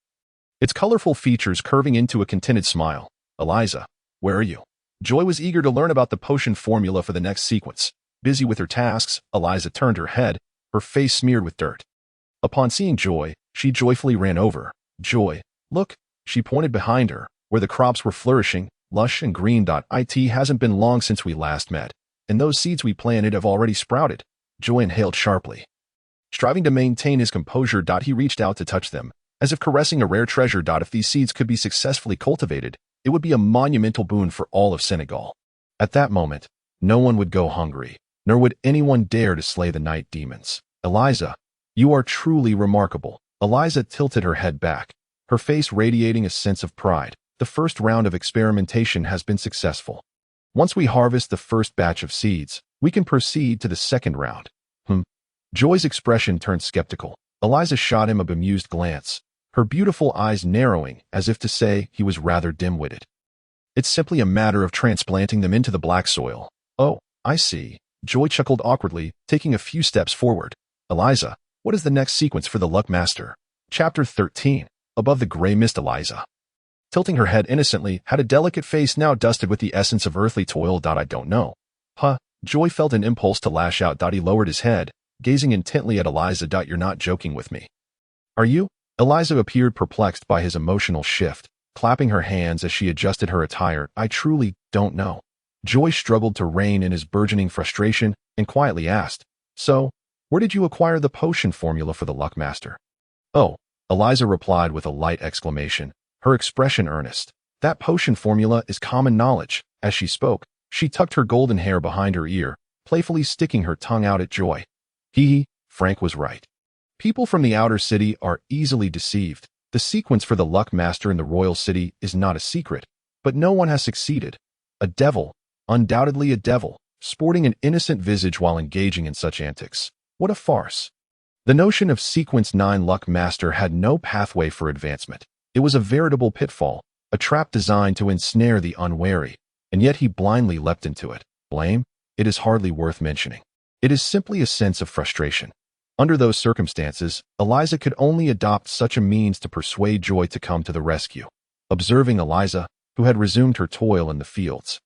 its colorful features curving into a contented smile. "Eliza, where are you?" Joy was eager to learn about the potion formula for the next sequence. Busy with her tasks, Eliza turned her head, her face smeared with dirt. Upon seeing Joy, she joyfully ran over. "Joy, look." She pointed behind her, where the crops were flourishing, lush and green. "It hasn't been long since we last met, and those seeds we planted have already sprouted. Joy inhaled sharply. Striving to maintain his composure, he reached out to touch them, as if caressing a rare treasure. If these seeds could be successfully cultivated, it would be a monumental boon for all of Senegal. At that moment, no one would go hungry, nor would anyone dare to slay the night demons. Eliza, you are truly remarkable. Eliza tilted her head back, her face radiating a sense of pride. The first round of experimentation has been successful. Once we harvest the first batch of seeds, we can proceed to the second round. Joy's expression turned skeptical. Eliza shot him a bemused glance, her beautiful eyes narrowing as if to say he was rather dim-witted. It's simply a matter of transplanting them into the black soil. Oh, I see. Joy chuckled awkwardly, taking a few steps forward. Eliza, what is the next sequence for the Luck Master? Chapter 13. Above the gray mist. Eliza, tilting her head innocently, had a delicate face now dusted with the essence of earthly toil. I don't know. Joy felt an impulse to lash out. He lowered his head, gazing intently at Eliza. You're not joking with me, are you? Eliza appeared perplexed by his emotional shift, clapping her hands as she adjusted her attire. I truly don't know. Joy struggled to rein in his burgeoning frustration and quietly asked, So, where did you acquire the potion formula for the Luck Master? Oh, Eliza replied with a light exclamation, her expression earnest. That potion formula is common knowledge. As she spoke, she tucked her golden hair behind her ear, playfully sticking her tongue out at Joy. Frank was right. People from the outer city are easily deceived. The sequence for the Luck Master in the royal city is not a secret, but no one has succeeded. A devil, undoubtedly a devil, sporting an innocent visage while engaging in such antics. What a farce. The notion of Sequence 9 Luck Master had no pathway for advancement. It was a veritable pitfall, a trap designed to ensnare the unwary, and yet he blindly leapt into it. Blame? It is hardly worth mentioning. It is simply a sense of frustration. Under those circumstances, Eliza could only adopt such a means to persuade Joy to come to the rescue. Observing Eliza, who had resumed her toil in the fields,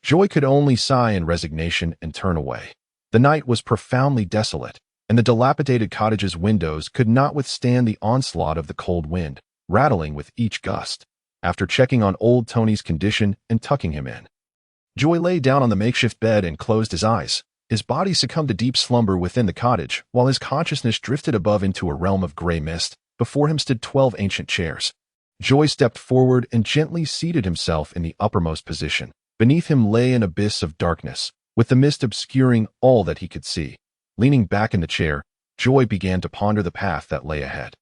Joy could only sigh in resignation and turn away. The night was profoundly desolate, and the dilapidated cottage's windows could not withstand the onslaught of the cold wind, rattling with each gust. After checking on old Tony's condition and tucking him in, Joy lay down on the makeshift bed and closed his eyes. His body succumbed to deep slumber within the cottage, while his consciousness drifted above into a realm of gray mist. Before him stood 12 ancient chairs. Joy stepped forward and gently seated himself in the uppermost position. Beneath him lay an abyss of darkness, with the mist obscuring all that he could see. Leaning back in the chair, Joy began to ponder the path that lay ahead.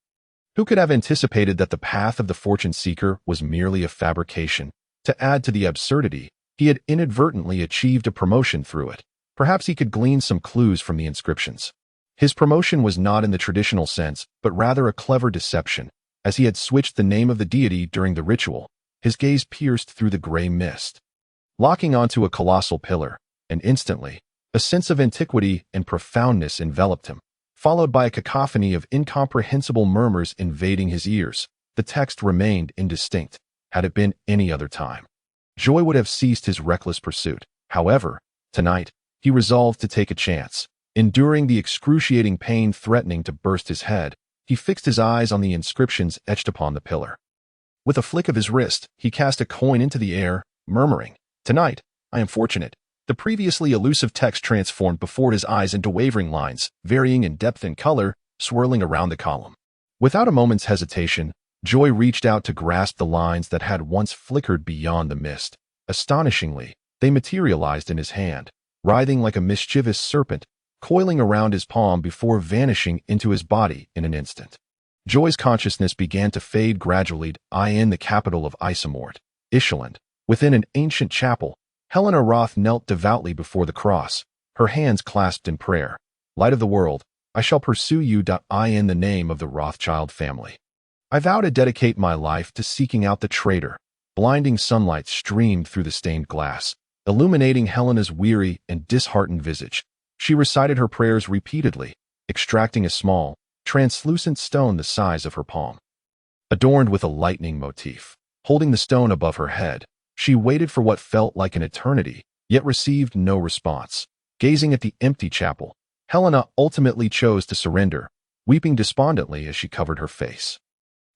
Who could have anticipated that the path of the fortune seeker was merely a fabrication? To add to the absurdity, he had inadvertently achieved a promotion through it. Perhaps he could glean some clues from the inscriptions. His promotion was not in the traditional sense, but rather a clever deception. As he had switched the name of the deity during the ritual, his gaze pierced through the gray mist, locking onto a colossal pillar, and instantly, a sense of antiquity and profoundness enveloped him, followed by a cacophony of incomprehensible murmurs invading his ears. The text remained indistinct. Had it been any other time, Joy would have ceased his reckless pursuit. However, tonight, he resolved to take a chance. Enduring the excruciating pain threatening to burst his head, he fixed his eyes on the inscriptions etched upon the pillar. With a flick of his wrist, he cast a coin into the air, murmuring, Tonight, I am fortunate. The previously elusive text transformed before his eyes into wavering lines, varying in depth and color, swirling around the column. Without a moment's hesitation, Joy reached out to grasp the lines that had once flickered beyond the mist. Astonishingly, they materialized in his hand, writhing like a mischievous serpent, coiling around his palm before vanishing into his body in an instant. Joy's consciousness began to fade gradually. In the capital of Isamort, Ishaland, within an ancient chapel, Helena Roth knelt devoutly before the cross, her hands clasped in prayer. Light of the world, I shall pursue you. In the name of the Rothschild family, I vow to dedicate my life to seeking out the traitor. Blinding sunlight streamed through the stained glass, illuminating Helena's weary and disheartened visage. She recited her prayers repeatedly, extracting a small, translucent stone the size of her palm, adorned with a lightning motif. Holding the stone above her head, she waited for what felt like an eternity, yet received no response. Gazing at the empty chapel, Helena ultimately chose to surrender, weeping despondently as she covered her face.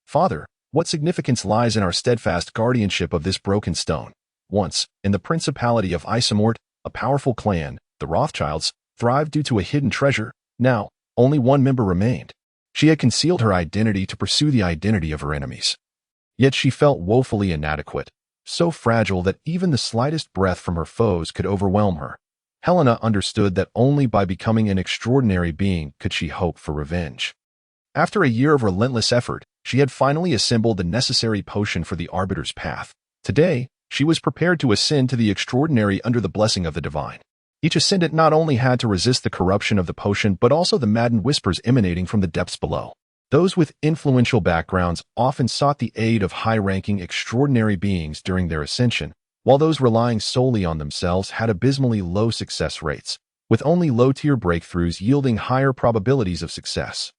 Father, what significance lies in our steadfast guardianship of this broken stone? Once, in the principality of Isamort, a powerful clan, The Rothschilds thrived due to a hidden treasure. Now, only one member remained. She had concealed her identity to pursue the identity of her enemies. Yet she felt woefully inadequate, so fragile that even the slightest breath from her foes could overwhelm her. Helena understood that only by becoming an extraordinary being could she hope for revenge. After a year of relentless effort, she had finally assembled the necessary potion for the Arbiter's path. Today, she was prepared to ascend to the extraordinary under the blessing of the divine. Each ascendant not only had to resist the corruption of the potion but also the maddened whispers emanating from the depths below. Those with influential backgrounds often sought the aid of high-ranking extraordinary beings during their ascension, while those relying solely on themselves had abysmally low success rates, with only low-tier breakthroughs yielding higher probabilities of success.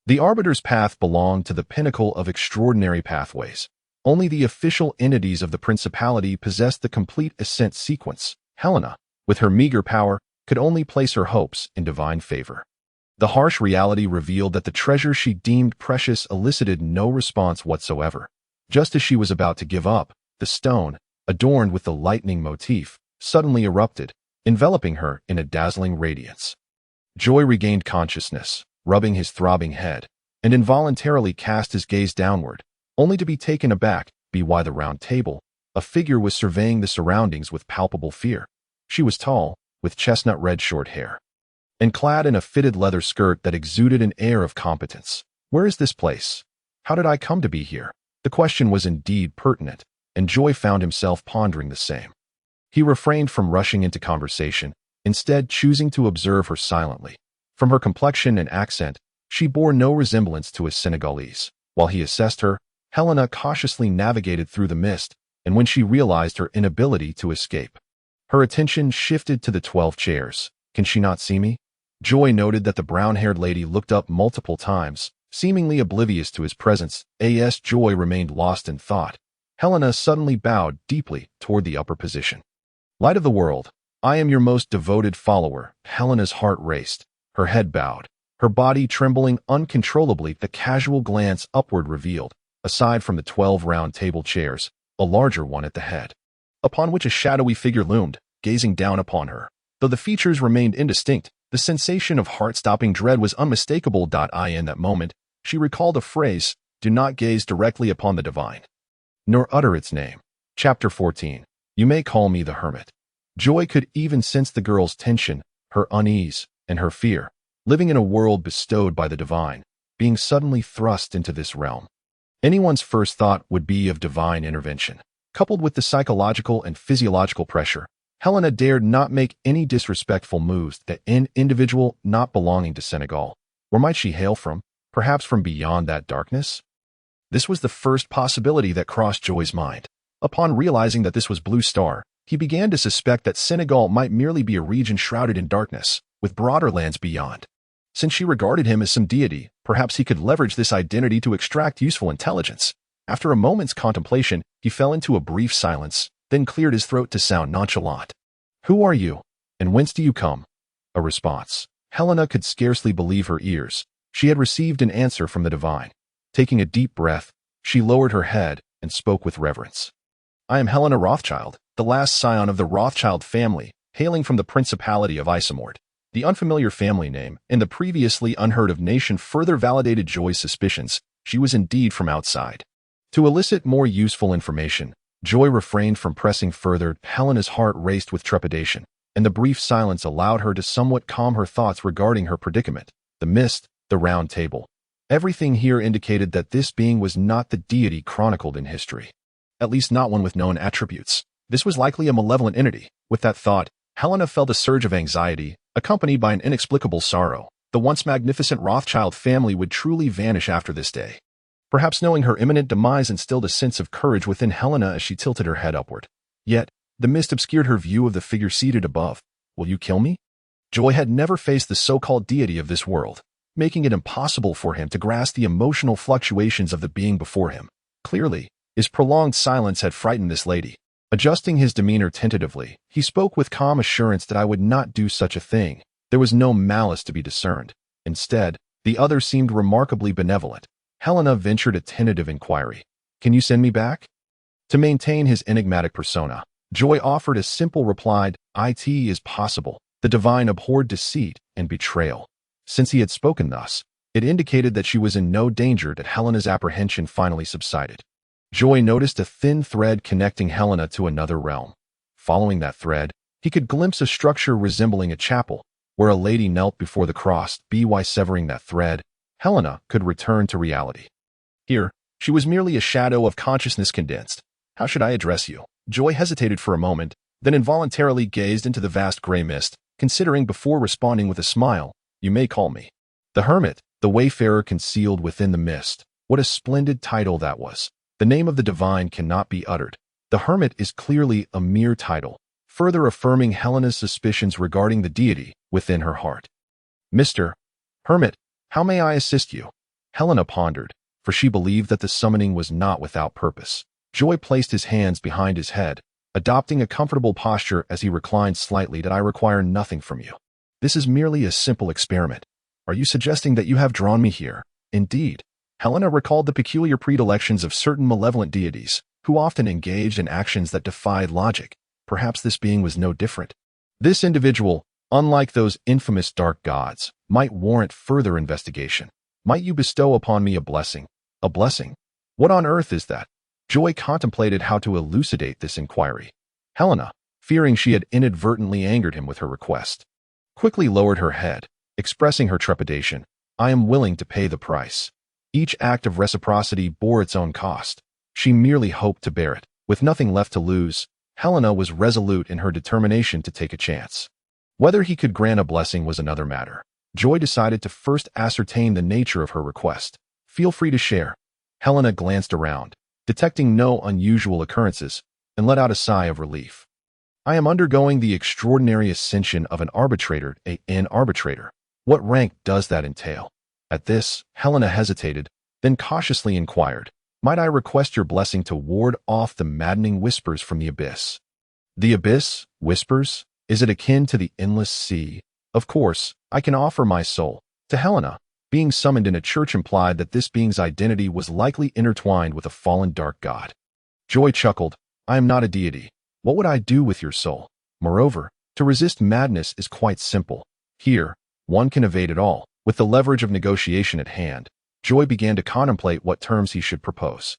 The Arbiter's path belonged to the pinnacle of extraordinary pathways. Only the official entities of the principality possessed the complete ascent sequence. Helena, with her meager power, could only place her hopes in divine favor. The harsh reality revealed that the treasure she deemed precious elicited no response whatsoever. Just as she was about to give up, the stone, adorned with the lightning motif, suddenly erupted, enveloping her in a dazzling radiance. Joy regained consciousness, rubbing his throbbing head, and involuntarily cast his gaze downward, only to be taken aback by the round table. A figure was surveying the surroundings with palpable fear. She was tall, with chestnut-red short hair, and clad in a fitted leather skirt that exuded an air of competence. Where is this place? How did I come to be here? The question was indeed pertinent, and Joy found himself pondering the same. He refrained from rushing into conversation, instead choosing to observe her silently. From her complexion and accent, she bore no resemblance to a Senegalese. While he assessed her, Helena cautiously navigated through the mist, and when she realized her inability to escape, her attention shifted to the 12 chairs. Can she not see me? Joy noted that the brown-haired lady looked up multiple times, seemingly oblivious to his presence. As Joy remained lost in thought, Helena suddenly bowed deeply toward the upper position. Light of the world, I am your most devoted follower. Helena's heart raced, her head bowed, her body trembling uncontrollably. The casual glance upward revealed, aside from the 12 round table chairs, a larger one at the head, upon which a shadowy figure loomed, gazing down upon her. Though the features remained indistinct, the sensation of heart-stopping dread was unmistakable. In that moment, she recalled a phrase, "Do not gaze directly upon the divine, nor utter its name." Chapter 14. You may call me the hermit. Joy could even sense the girl's tension, her unease, and her fear, living in a world bestowed by the divine, being suddenly thrust into this realm. Anyone's first thought would be of divine intervention. Coupled with the psychological and physiological pressure, Helena dared not make any disrespectful moves that an individual not belonging to Senegal. Where might she hail from? Perhaps from beyond that darkness? This was the first possibility that crossed Joy's mind. Upon realizing that this was Blue Star, he began to suspect that Senegal might merely be a region shrouded in darkness, with broader lands beyond. Since she regarded him as some deity, perhaps he could leverage this identity to extract useful intelligence. After a moment's contemplation, he fell into a brief silence, then cleared his throat to sound nonchalant. Who are you, and whence do you come? A response. Helena could scarcely believe her ears. She had received an answer from the divine. Taking a deep breath, she lowered her head and spoke with reverence. I am Helena Rothschild, the last scion of the Rothschild family, hailing from the Principality of Isomort. The unfamiliar family name and the previously unheard-of nation further validated Joy's suspicions. She was indeed from outside. To elicit more useful information, Joy refrained from pressing further. Helena's heart raced with trepidation, and the brief silence allowed her to somewhat calm her thoughts regarding her predicament. The mist, the round table. Everything here indicated that this being was not the deity chronicled in history. At least not one with known attributes. This was likely a malevolent entity. With that thought, Helena felt a surge of anxiety, accompanied by an inexplicable sorrow. The once magnificent Rothschild family would truly vanish after this day. Perhaps knowing her imminent demise instilled a sense of courage within Helena as she tilted her head upward. Yet, the mist obscured her view of the figure seated above. Will you kill me? Joy had never faced the so-called deity of this world, making it impossible for him to grasp the emotional fluctuations of the being before him. Clearly, his prolonged silence had frightened this lady. Adjusting his demeanor tentatively, he spoke with calm assurance that I would not do such a thing. There was no malice to be discerned. Instead, the other seemed remarkably benevolent. Helena ventured a tentative inquiry. Can you send me back? To maintain his enigmatic persona, Joy offered a simple reply. It is possible. The divine abhorred deceit and betrayal. Since he had spoken thus, it indicated that she was in no danger. That Helena's apprehension finally subsided. Joy noticed a thin thread connecting Helena to another realm. Following that thread, he could glimpse a structure resembling a chapel, where a lady knelt before the cross. By severing that thread, Helena could return to reality. Here, she was merely a shadow of consciousness condensed. How should I address you? Joy hesitated for a moment, then involuntarily gazed into the vast gray mist, considering before responding with a smile. You may call me the Hermit, the wayfarer concealed within the mist. What a splendid title that was. The name of the divine cannot be uttered. The Hermit is clearly a mere title, further affirming Helena's suspicions regarding the deity within her heart. Mr. Hermit, how may I assist you? Helena pondered, for she believed that the summoning was not without purpose. Joy placed his hands behind his head, adopting a comfortable posture as he reclined slightly. That I require nothing from you. This is merely a simple experiment. Are you suggesting that you have drawn me here? Indeed. Helena recalled the peculiar predilections of certain malevolent deities, who often engaged in actions that defied logic. Perhaps this being was no different. This individual, unlike those infamous dark gods, might warrant further investigation. Might you bestow upon me a blessing? A blessing? What on earth is that? Joy contemplated how to elucidate this inquiry. Helena, fearing she had inadvertently angered him with her request, quickly lowered her head, expressing her trepidation. I am willing to pay the price. Each act of reciprocity bore its own cost. She merely hoped to bear it. With nothing left to lose, Helena was resolute in her determination to take a chance. Whether he could grant a blessing was another matter. Joy decided to first ascertain the nature of her request. Feel free to share. Helena glanced around, detecting no unusual occurrences, and let out a sigh of relief. I am undergoing the extraordinary ascension of an arbitrator. An arbitrator. What rank does that entail? At this, Helena hesitated, then cautiously inquired, might I request your blessing to ward off the maddening whispers from the abyss? The abyss? Whispers? Is it akin to the endless sea? Of course, I can offer my soul. To Helena, being summoned in a church implied that this being's identity was likely intertwined with a fallen dark god. Joy chuckled, I am not a deity. What would I do with your soul? Moreover, to resist madness is quite simple. Here, one can evade it all. With the leverage of negotiation at hand, Joy began to contemplate what terms he should propose.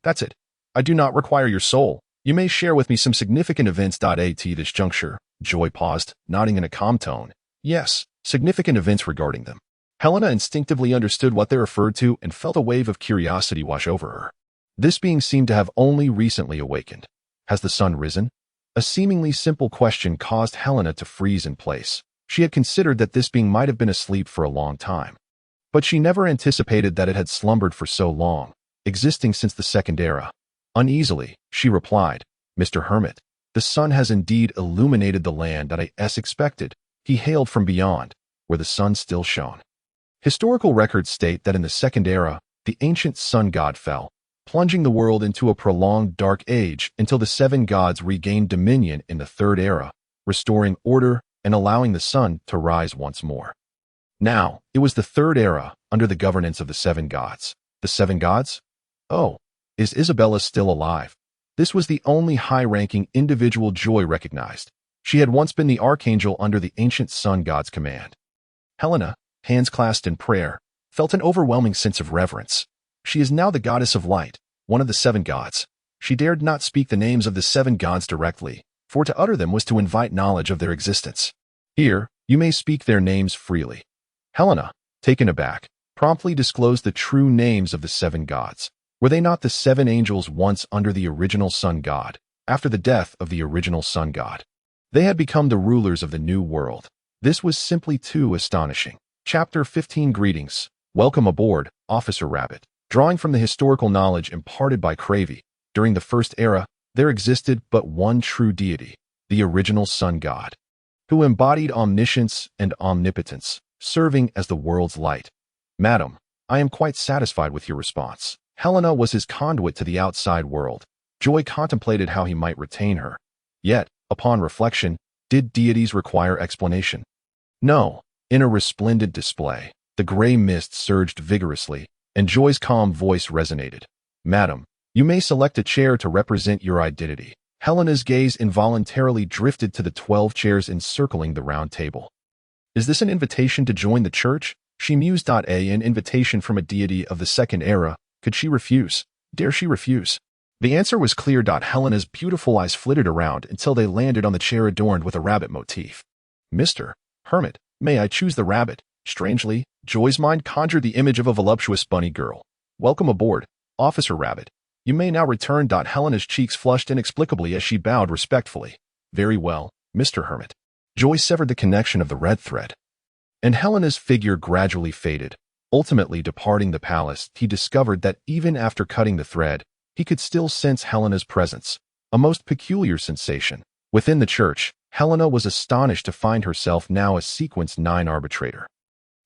That's it. I do not require your soul. You may share with me some significant events. At this juncture, Joy paused, nodding in a calm tone. Yes, significant events regarding them. Helena instinctively understood what they referred to and felt a wave of curiosity wash over her. This being seemed to have only recently awakened. Has the sun risen? A seemingly simple question caused Helena to freeze in place. She had considered that this being might have been asleep for a long time. But she never anticipated that it had slumbered for so long, existing since the Second Era. Uneasily, she replied, Mr. Hermit, the sun has indeed illuminated the land that I expected. He hailed from beyond, where the sun still shone. Historical records state that in the Second Era, the ancient sun god fell, plunging the world into a prolonged dark age until the seven gods regained dominion in the Third Era, restoring order and allowing the sun to rise once more. Now, it was the Third Era under the governance of the seven gods. The seven gods? Oh, is Isabella still alive? This was the only high-ranking individual Joy recognized. She had once been the archangel under the ancient sun god's command. Helena, hands clasped in prayer, felt an overwhelming sense of reverence. She is now the goddess of light, one of the seven gods. She dared not speak the names of the seven gods directly, for to utter them was to invite knowledge of their existence. Here, you may speak their names freely. Helena, taken aback, promptly disclosed the true names of the seven gods. Were they not the seven angels once under the original sun god, after the death of the original sun god? They had become the rulers of the new world. This was simply too astonishing. Chapter 15 Greetings. Welcome aboard, Officer Rabbit. Drawing from the historical knowledge imparted by Cravey, during the First Era, there existed but one true deity, the original sun god, who embodied omniscience and omnipotence, serving as the world's light. Madam, I am quite satisfied with your response. Helena was his conduit to the outside world. Joy contemplated how he might retain her. Yet, upon reflection, did deities require explanation? No. In a resplendent display, the gray mist surged vigorously, and Joy's calm voice resonated. Madam, you may select a chair to represent your identity. Helena's gaze involuntarily drifted to the 12 chairs encircling the round table. Is this an invitation to join the church? She mused. An invitation from a deity of the second era. Could she refuse? Dare she refuse? The answer was clear. Helena's beautiful eyes flitted around until they landed on the chair adorned with a rabbit motif. Mr. Hermit, may I choose the rabbit? Strangely, Joy's mind conjured the image of a voluptuous bunny girl. Welcome aboard, Officer Rabbit. You may now return. Helena's cheeks flushed inexplicably as she bowed respectfully. Very well, Mr. Hermit. Joy severed the connection of the red thread, and Helena's figure gradually faded. Ultimately departing the palace, he discovered that even after cutting the thread, he could still sense Helena's presence, a most peculiar sensation. Within the church, Helena was astonished to find herself now a Sequence 9 arbitrator.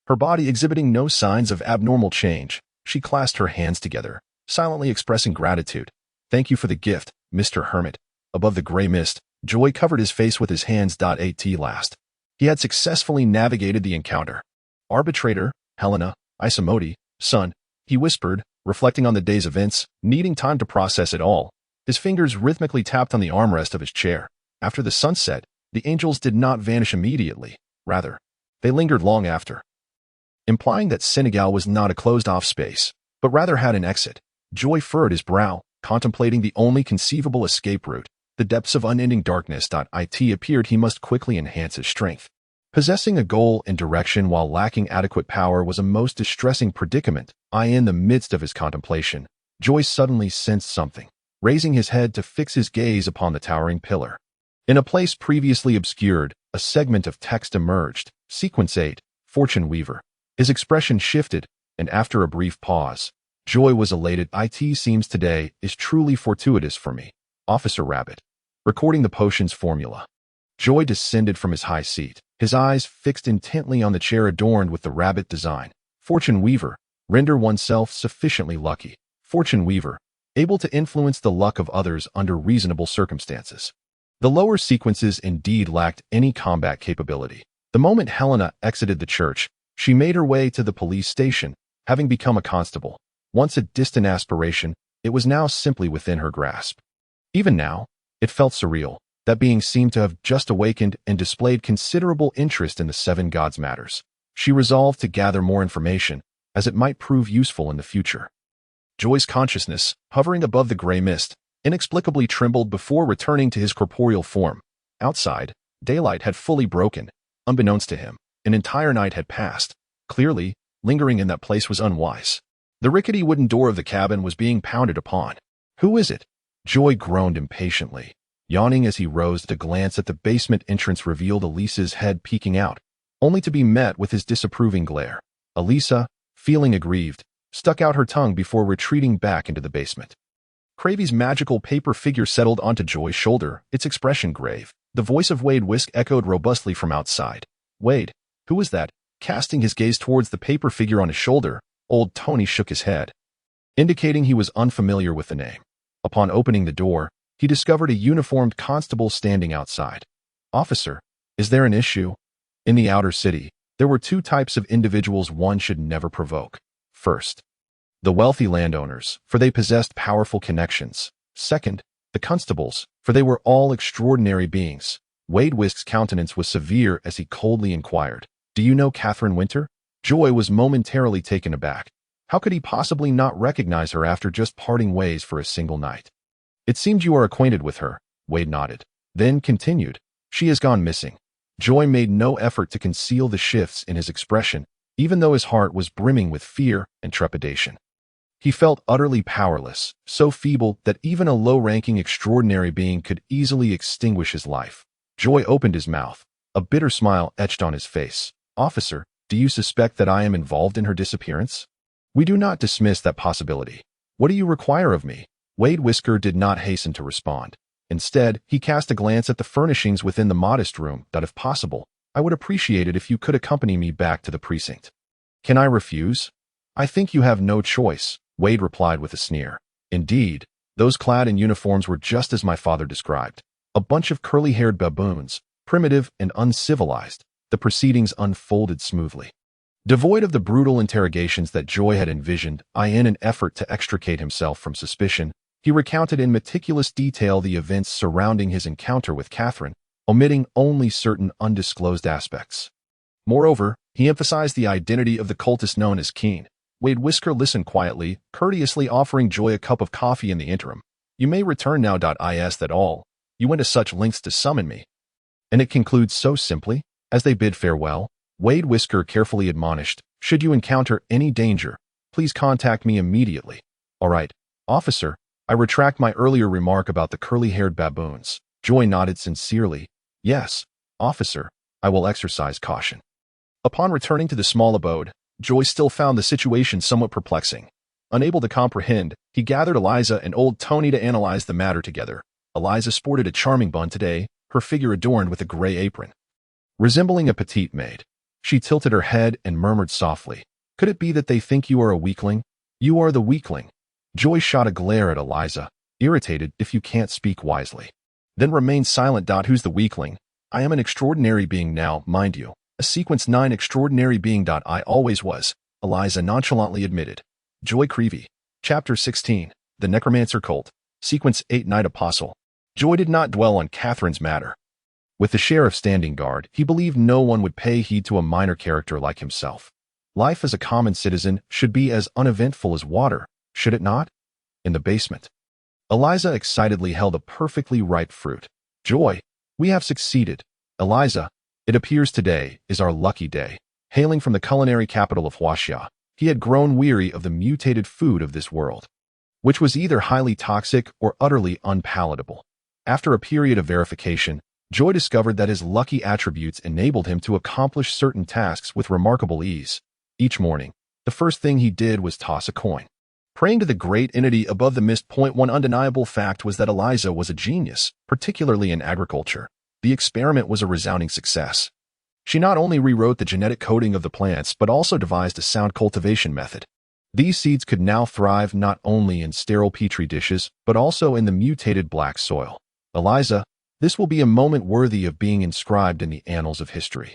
Her body exhibiting no signs of abnormal change, she clasped her hands together, silently expressing gratitude. Thank you for the gift, Mr. Hermit. Above the gray mist, Joy covered his face with his hands. At last, he had successfully navigated the encounter. Arbitrator, Helena, Isamodi, son, he whispered, reflecting on the day's events, needing time to process it all. His fingers rhythmically tapped on the armrest of his chair. After the sun set, the angels did not vanish immediately. Rather, they lingered long after, implying that Senegal was not a closed-off space, but rather had an exit. Joy furrowed his brow, contemplating the only conceivable escape route. The depths of unending darkness. It appeared he must quickly enhance his strength. Possessing a goal and direction while lacking adequate power was a most distressing predicament. In the midst of his contemplation, Joy suddenly sensed something. Raising his head to fix his gaze upon the towering pillar, in a place previously obscured, a segment of text emerged. Sequence 8, Fortune Weaver. His expression shifted, and after a brief pause, Joy was elated. It seems today is truly fortuitous for me, Officer Rabbit. Recording the potion's formula. Joy descended from his high seat, his eyes fixed intently on the chair adorned with the rabbit design. Fortune Weaver. Render oneself sufficiently lucky. Fortune Weaver. Able to influence the luck of others under reasonable circumstances. The lower sequences indeed lacked any combat capability. The moment Helena exited the church, she made her way to the police station, having become a constable. Once a distant aspiration, it was now simply within her grasp. Even now, it felt surreal. That being seemed to have just awakened and displayed considerable interest in the Seven Gods matters. She resolved to gather more information, as it might prove useful in the future. Joy's consciousness, hovering above the gray mist, inexplicably trembled before returning to his corporeal form. Outside, daylight had fully broken. Unbeknownst to him, an entire night had passed. Clearly, lingering in that place was unwise. The rickety wooden door of the cabin was being pounded upon. Who is it? Joy groaned impatiently. Yawning as he rose to glance at the basement entrance revealed Elisa's head peeking out, only to be met with his disapproving glare. Elisa, feeling aggrieved, stuck out her tongue before retreating back into the basement. Cravy's magical paper figure settled onto Joy's shoulder, its expression grave. The voice of Wade Whisk echoed robustly from outside. Wade, who was that? Casting his gaze towards the paper figure on his shoulder, old Tony shook his head, indicating he was unfamiliar with the name. Upon opening the door, he discovered a uniformed constable standing outside. Officer, is there an issue? In the outer city, there were two types of individuals one should never provoke. First, the wealthy landowners, for they possessed powerful connections. Second, the constables, for they were all extraordinary beings. Wade Whisk's countenance was severe as he coldly inquired, "Do you know Catherine Winter?" Joy was momentarily taken aback. How could he possibly not recognize her after just parting ways for a single night? It seemed you are acquainted with her. Wade nodded, then continued, "She has gone missing." Joy made no effort to conceal the shifts in his expression, even though his heart was brimming with fear and trepidation. He felt utterly powerless, so feeble that even a low-ranking extraordinary being could easily extinguish his life. Joy opened his mouth. A bitter smile etched on his face. "Officer, do you suspect that I am involved in her disappearance?" "We do not dismiss that possibility. What do you require of me?" Wade Whisker did not hasten to respond. Instead, he cast a glance at the furnishings within the modest room. "That if possible, I would appreciate it if you could accompany me back to the precinct." "Can I refuse?" "I think you have no choice," Wade replied with a sneer. Indeed, those clad in uniforms were just as my father described. A bunch of curly-haired baboons, primitive and uncivilized. The proceedings unfolded smoothly, devoid of the brutal interrogations that Joy had envisioned. In an effort to extricate himself from suspicion, He recounted in meticulous detail the events surrounding his encounter with Catherine, omitting only certain undisclosed aspects. Moreover, he emphasized the identity of the cultist known as Keen. Wade Whisker listened quietly, courteously offering Joy a cup of coffee in the interim. "You may return now. Is that all? You went to such lengths to summon me." And it concludes so simply. As they bid farewell, Wade Whisker carefully admonished, "Should you encounter any danger, please contact me immediately." "All right, officer, I retract my earlier remark about the curly-haired baboons." Joy nodded sincerely. "Yes, officer, I will exercise caution." Upon returning to the small abode, Joy still found the situation somewhat perplexing. Unable to comprehend, he gathered Eliza and old Tony to analyze the matter together. Eliza sported a charming bun today, her figure adorned with a gray apron, resembling a petite maid. She tilted her head and murmured softly, "Could it be that they think you are a weakling? You are the weakling." Joy shot a glare at Eliza, irritated. "If you can't speak wisely, then remain silent. Who's the weakling? I am an extraordinary being now, mind you. A Sequence 9 extraordinary being. I always was," Eliza nonchalantly admitted. Joy Creevy. Chapter 16. The Necromancer Cult. Sequence 8 Night Apostle. Joy did not dwell on Catherine's matter. With the sheriff standing guard, he believed no one would pay heed to a minor character like himself. Life as a common citizen should be as uneventful as water, should it not? In the basement, Eliza excitedly held a perfectly ripe fruit. "Joy, we have succeeded. Eliza, it appears today is our lucky day." Hailing from the culinary capital of Huaxia, he had grown weary of the mutated food of this world, which was either highly toxic or utterly unpalatable. After a period of verification, Joy discovered that his lucky attributes enabled him to accomplish certain tasks with remarkable ease. Each morning, the first thing he did was toss a coin, praying to the great entity above the mist. One undeniable fact was that Eliza was a genius, particularly in agriculture. The experiment was a resounding success. She not only rewrote the genetic coding of the plants but also devised a sound cultivation method. These seeds could now thrive not only in sterile petri dishes but also in the mutated black soil. "Eliza, this will be a moment worthy of being inscribed in the annals of history.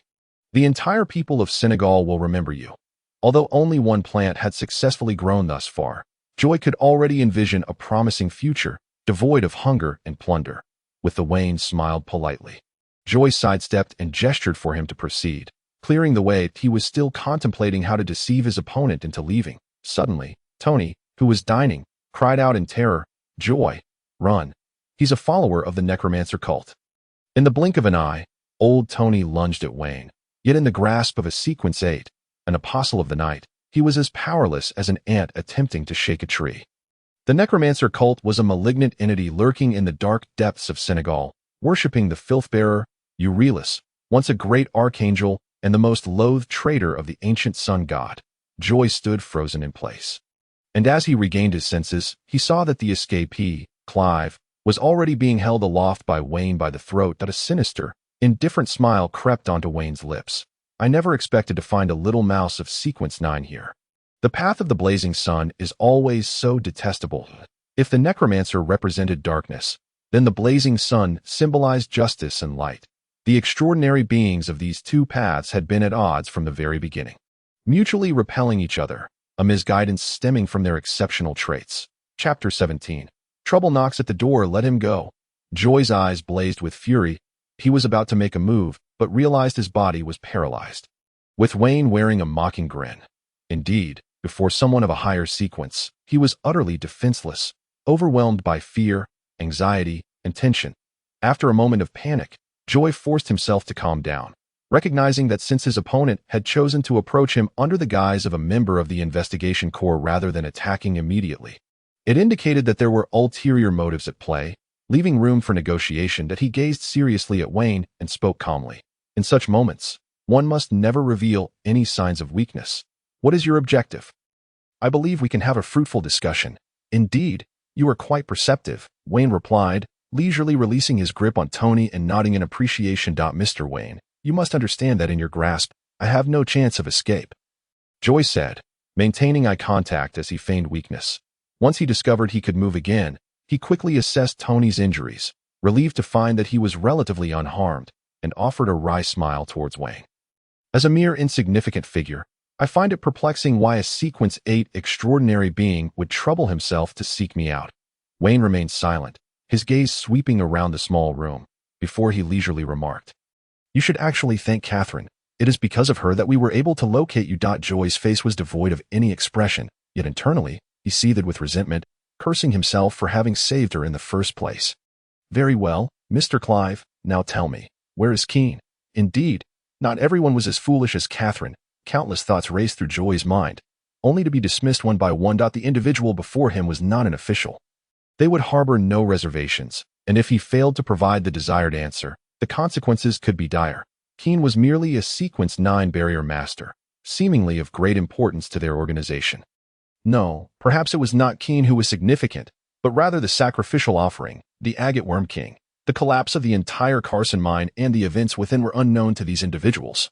The entire people of Senegal will remember you." Although only one plant had successfully grown thus far, Joy could already envision a promising future, devoid of hunger and plunder. With the Wayne smiled politely. Joy sidestepped and gestured for him to proceed. Clearing the way, he was still contemplating how to deceive his opponent into leaving. Suddenly, Tony, who was dining, cried out in terror, "Joy, run. He's a follower of the necromancer cult." In the blink of an eye, old Tony lunged at Wayne. Yet in the grasp of a Sequence 8, an apostle of the night, he was as powerless as an ant attempting to shake a tree. The necromancer cult was a malignant entity lurking in the dark depths of Senegal, worshipping the filth-bearer, relentless, once a great archangel and the most loathed traitor of the ancient sun god. Joy stood frozen in place. And as he regained his senses, he saw that the escapee, Clive, was already being held aloft by Wayne by the throat. A sinister, indifferent smile crept onto Wayne's lips. "I never expected to find a little mouse of Sequence 9 here. The path of the blazing sun is always so detestable." If the necromancer represented darkness, then the blazing sun symbolized justice and light. The extraordinary beings of these two paths had been at odds from the very beginning, mutually repelling each other, a misguidance stemming from their exceptional traits. Chapter 17. Trouble knocks at the door. Let him go. Joy's eyes blazed with fury. He was about to make a move, but realized his body was paralyzed, with Wayne wearing a mocking grin. Indeed, before someone of a higher sequence, he was utterly defenseless, overwhelmed by fear, anxiety, and tension. After a moment of panic, Joy forced himself to calm down, recognizing that since his opponent had chosen to approach him under the guise of a member of the investigation corps rather than attacking immediately, it indicated that there were ulterior motives at play. Leaving room for negotiation, that he gazed seriously at Wayne and spoke calmly. "In such moments, one must never reveal any signs of weakness. What is your objective? I believe we can have a fruitful discussion." "Indeed, you are quite perceptive," Wayne replied, leisurely releasing his grip on Tony and nodding in appreciation. "Mr. Wayne, you must understand that in your grasp, I have no chance of escape," Joy said, maintaining eye contact as he feigned weakness. Once he discovered he could move again, he quickly assessed Tony's injuries, relieved to find that he was relatively unharmed, and offered a wry smile towards Wayne. "As a mere insignificant figure, I find it perplexing why a Sequence 8 extraordinary being would trouble himself to seek me out. Wayne remained silent, his gaze sweeping around the small room, before he leisurely remarked, "You should actually thank Catherine. It is because of her that we were able to locate you." Joy's face was devoid of any expression, yet internally, he seethed with resentment, cursing himself for having saved her in the first place. "Very well, Mr. Clive, now tell me, where is Keen?" Indeed, not everyone was as foolish as Catherine. Countless thoughts raced through Joy's mind, only to be dismissed one by one. The individual before him was not an official. They would harbor no reservations, and if he failed to provide the desired answer, the consequences could be dire. Keen was merely a Sequence 9 barrier master, seemingly of great importance to their organization. No, perhaps it was not Keen who was significant, but rather the sacrificial offering, the Agate Worm King. The collapse of the entire Carson mine and the events within were unknown to these individuals,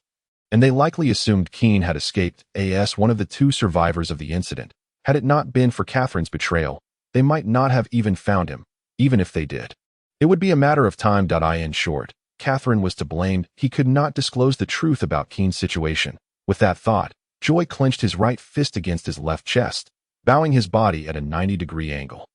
and they likely assumed Keen had escaped as one of the two survivors of the incident. Had it not been for Catherine's betrayal, they might not have even found him, even if they did. It would be a matter of time. In short, Catherine was to blame. He could not disclose the truth about Keen's situation. With that thought, Joy clenched his right fist against his left chest, bowing his body at a 90-degree angle.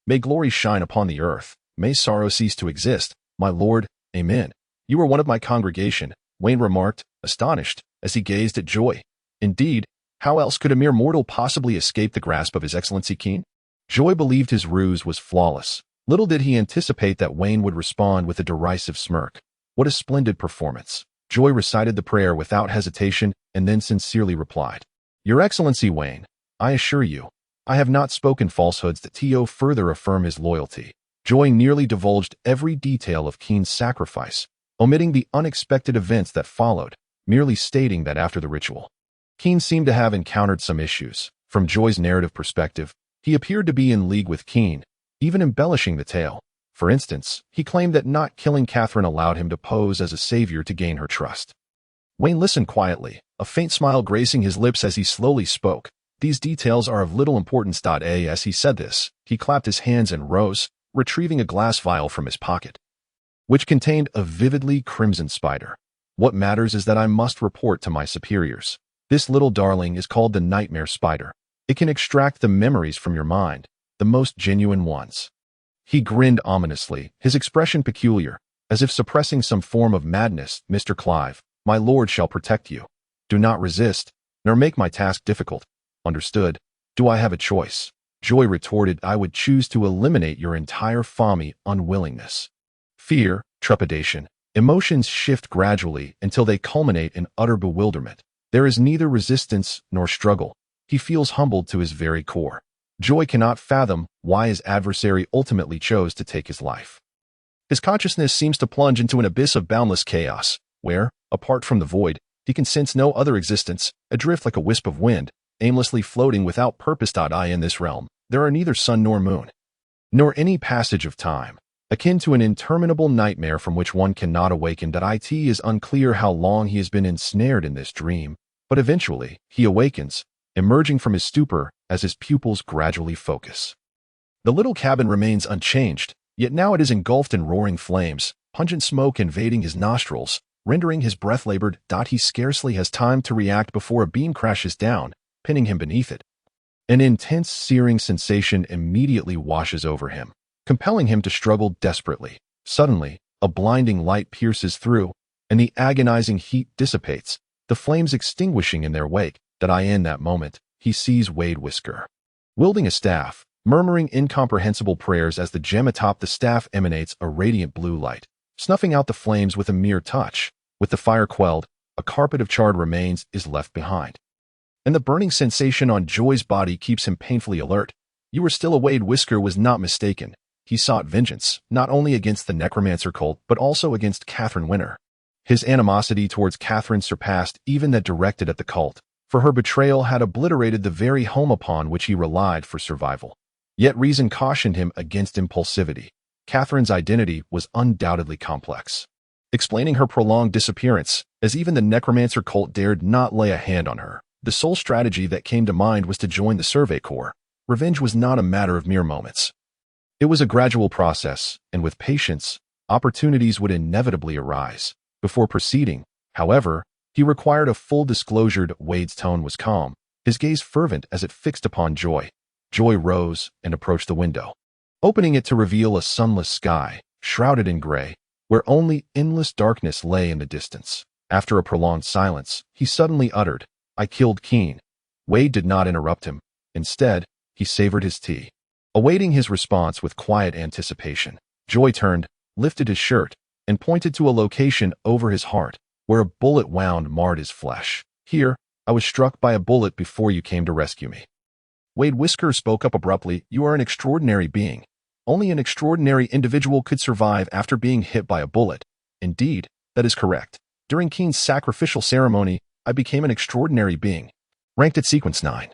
"May glory shine upon the earth. May sorrow cease to exist, my lord, amen." "You are one of my congregation," Wayne remarked, astonished, as he gazed at Joy. Indeed, how else could a mere mortal possibly escape the grasp of His Excellency Keen? Joy believed his ruse was flawless. Little did he anticipate that Wayne would respond with a derisive smirk. What a splendid performance. Joy recited the prayer without hesitation and then sincerely replied, "Your Excellency Wayne, I assure you, I have not spoken falsehoods." To further affirm his loyalty, Joy nearly divulged every detail of Keen's sacrifice, omitting the unexpected events that followed, merely stating that after the ritual, Keen seemed to have encountered some issues. From Joy's narrative perspective, he appeared to be in league with Keen, even embellishing the tale. For instance, he claimed that not killing Catherine allowed him to pose as a savior to gain her trust. Wayne listened quietly, a faint smile gracing his lips as he slowly spoke. "These details are of little importance." As he said this, he clapped his hands and rose, retrieving a glass vial from his pocket, which contained a vividly crimson spider. "What matters is that I must report to my superiors. This little darling is called the Nightmare Spider. It can extract the memories from your mind, the most genuine ones." He grinned ominously, his expression peculiar, as if suppressing some form of madness. "Mr. Clive, my lord shall protect you. Do not resist, nor make my task difficult. Understood? Do I have a choice?" Joy retorted, "I would choose to eliminate your entire family unwillingness." Fear, trepidation, emotions shift gradually until they culminate in utter bewilderment. There is neither resistance nor struggle. He feels humbled to his very core. Joy cannot fathom why his adversary ultimately chose to take his life. His consciousness seems to plunge into an abyss of boundless chaos, where, apart from the void, he can sense no other existence, adrift like a wisp of wind, aimlessly floating without purpose. In this realm, there are neither sun nor moon, nor any passage of time, akin to an interminable nightmare from which one cannot awaken. It is unclear how long he has been ensnared in this dream, but eventually he awakens, emerging from his stupor as his pupils gradually focus. The little cabin remains unchanged, yet now it is engulfed in roaring flames, pungent smoke invading his nostrils, rendering his breath labored. He scarcely has time to react before a beam crashes down, pinning him beneath it. An intense searing sensation immediately washes over him, compelling him to struggle desperately. Suddenly, a blinding light pierces through, and the agonizing heat dissipates, the flames extinguishing in their wake. In that moment, he sees Wade Whisker, wielding a staff, murmuring incomprehensible prayers as the gem atop the staff emanates a radiant blue light, snuffing out the flames with a mere touch. With the fire quelled, a carpet of charred remains is left behind, and the burning sensation on Joy's body keeps him painfully alert. "You were still a Wade Whisker was not mistaken. He sought vengeance, not only against the necromancer cult, but also against Catherine Winter. His animosity towards Catherine surpassed even that directed at the cult, for her betrayal had obliterated the very home upon which he relied for survival. Yet reason cautioned him against impulsivity. Catherine's identity was undoubtedly complex, explaining her prolonged disappearance, as even the necromancer cult dared not lay a hand on her. The sole strategy that came to mind was to join the Survey Corps. Revenge was not a matter of mere moments. It was a gradual process, and with patience, opportunities would inevitably arise. Before proceeding, however, he required a full disclosure. Wade's tone was calm, his gaze fervent as it fixed upon Joy. Joy rose and approached the window, opening it to reveal a sunless sky, shrouded in gray, where only endless darkness lay in the distance. After a prolonged silence, he suddenly uttered, "I killed Keen." Wade did not interrupt him. Instead, he savored his tea, awaiting his response with quiet anticipation. Joy turned, lifted his shirt, and pointed to a location over his heart, where a bullet wound marred his flesh. "Here, I was struck by a bullet before you came to rescue me." Wade Whisker spoke up abruptly. "You are an extraordinary being. Only an extraordinary individual could survive after being hit by a bullet." "Indeed, that is correct. During Keen's sacrificial ceremony, I became an extraordinary being. Ranked at sequence 9.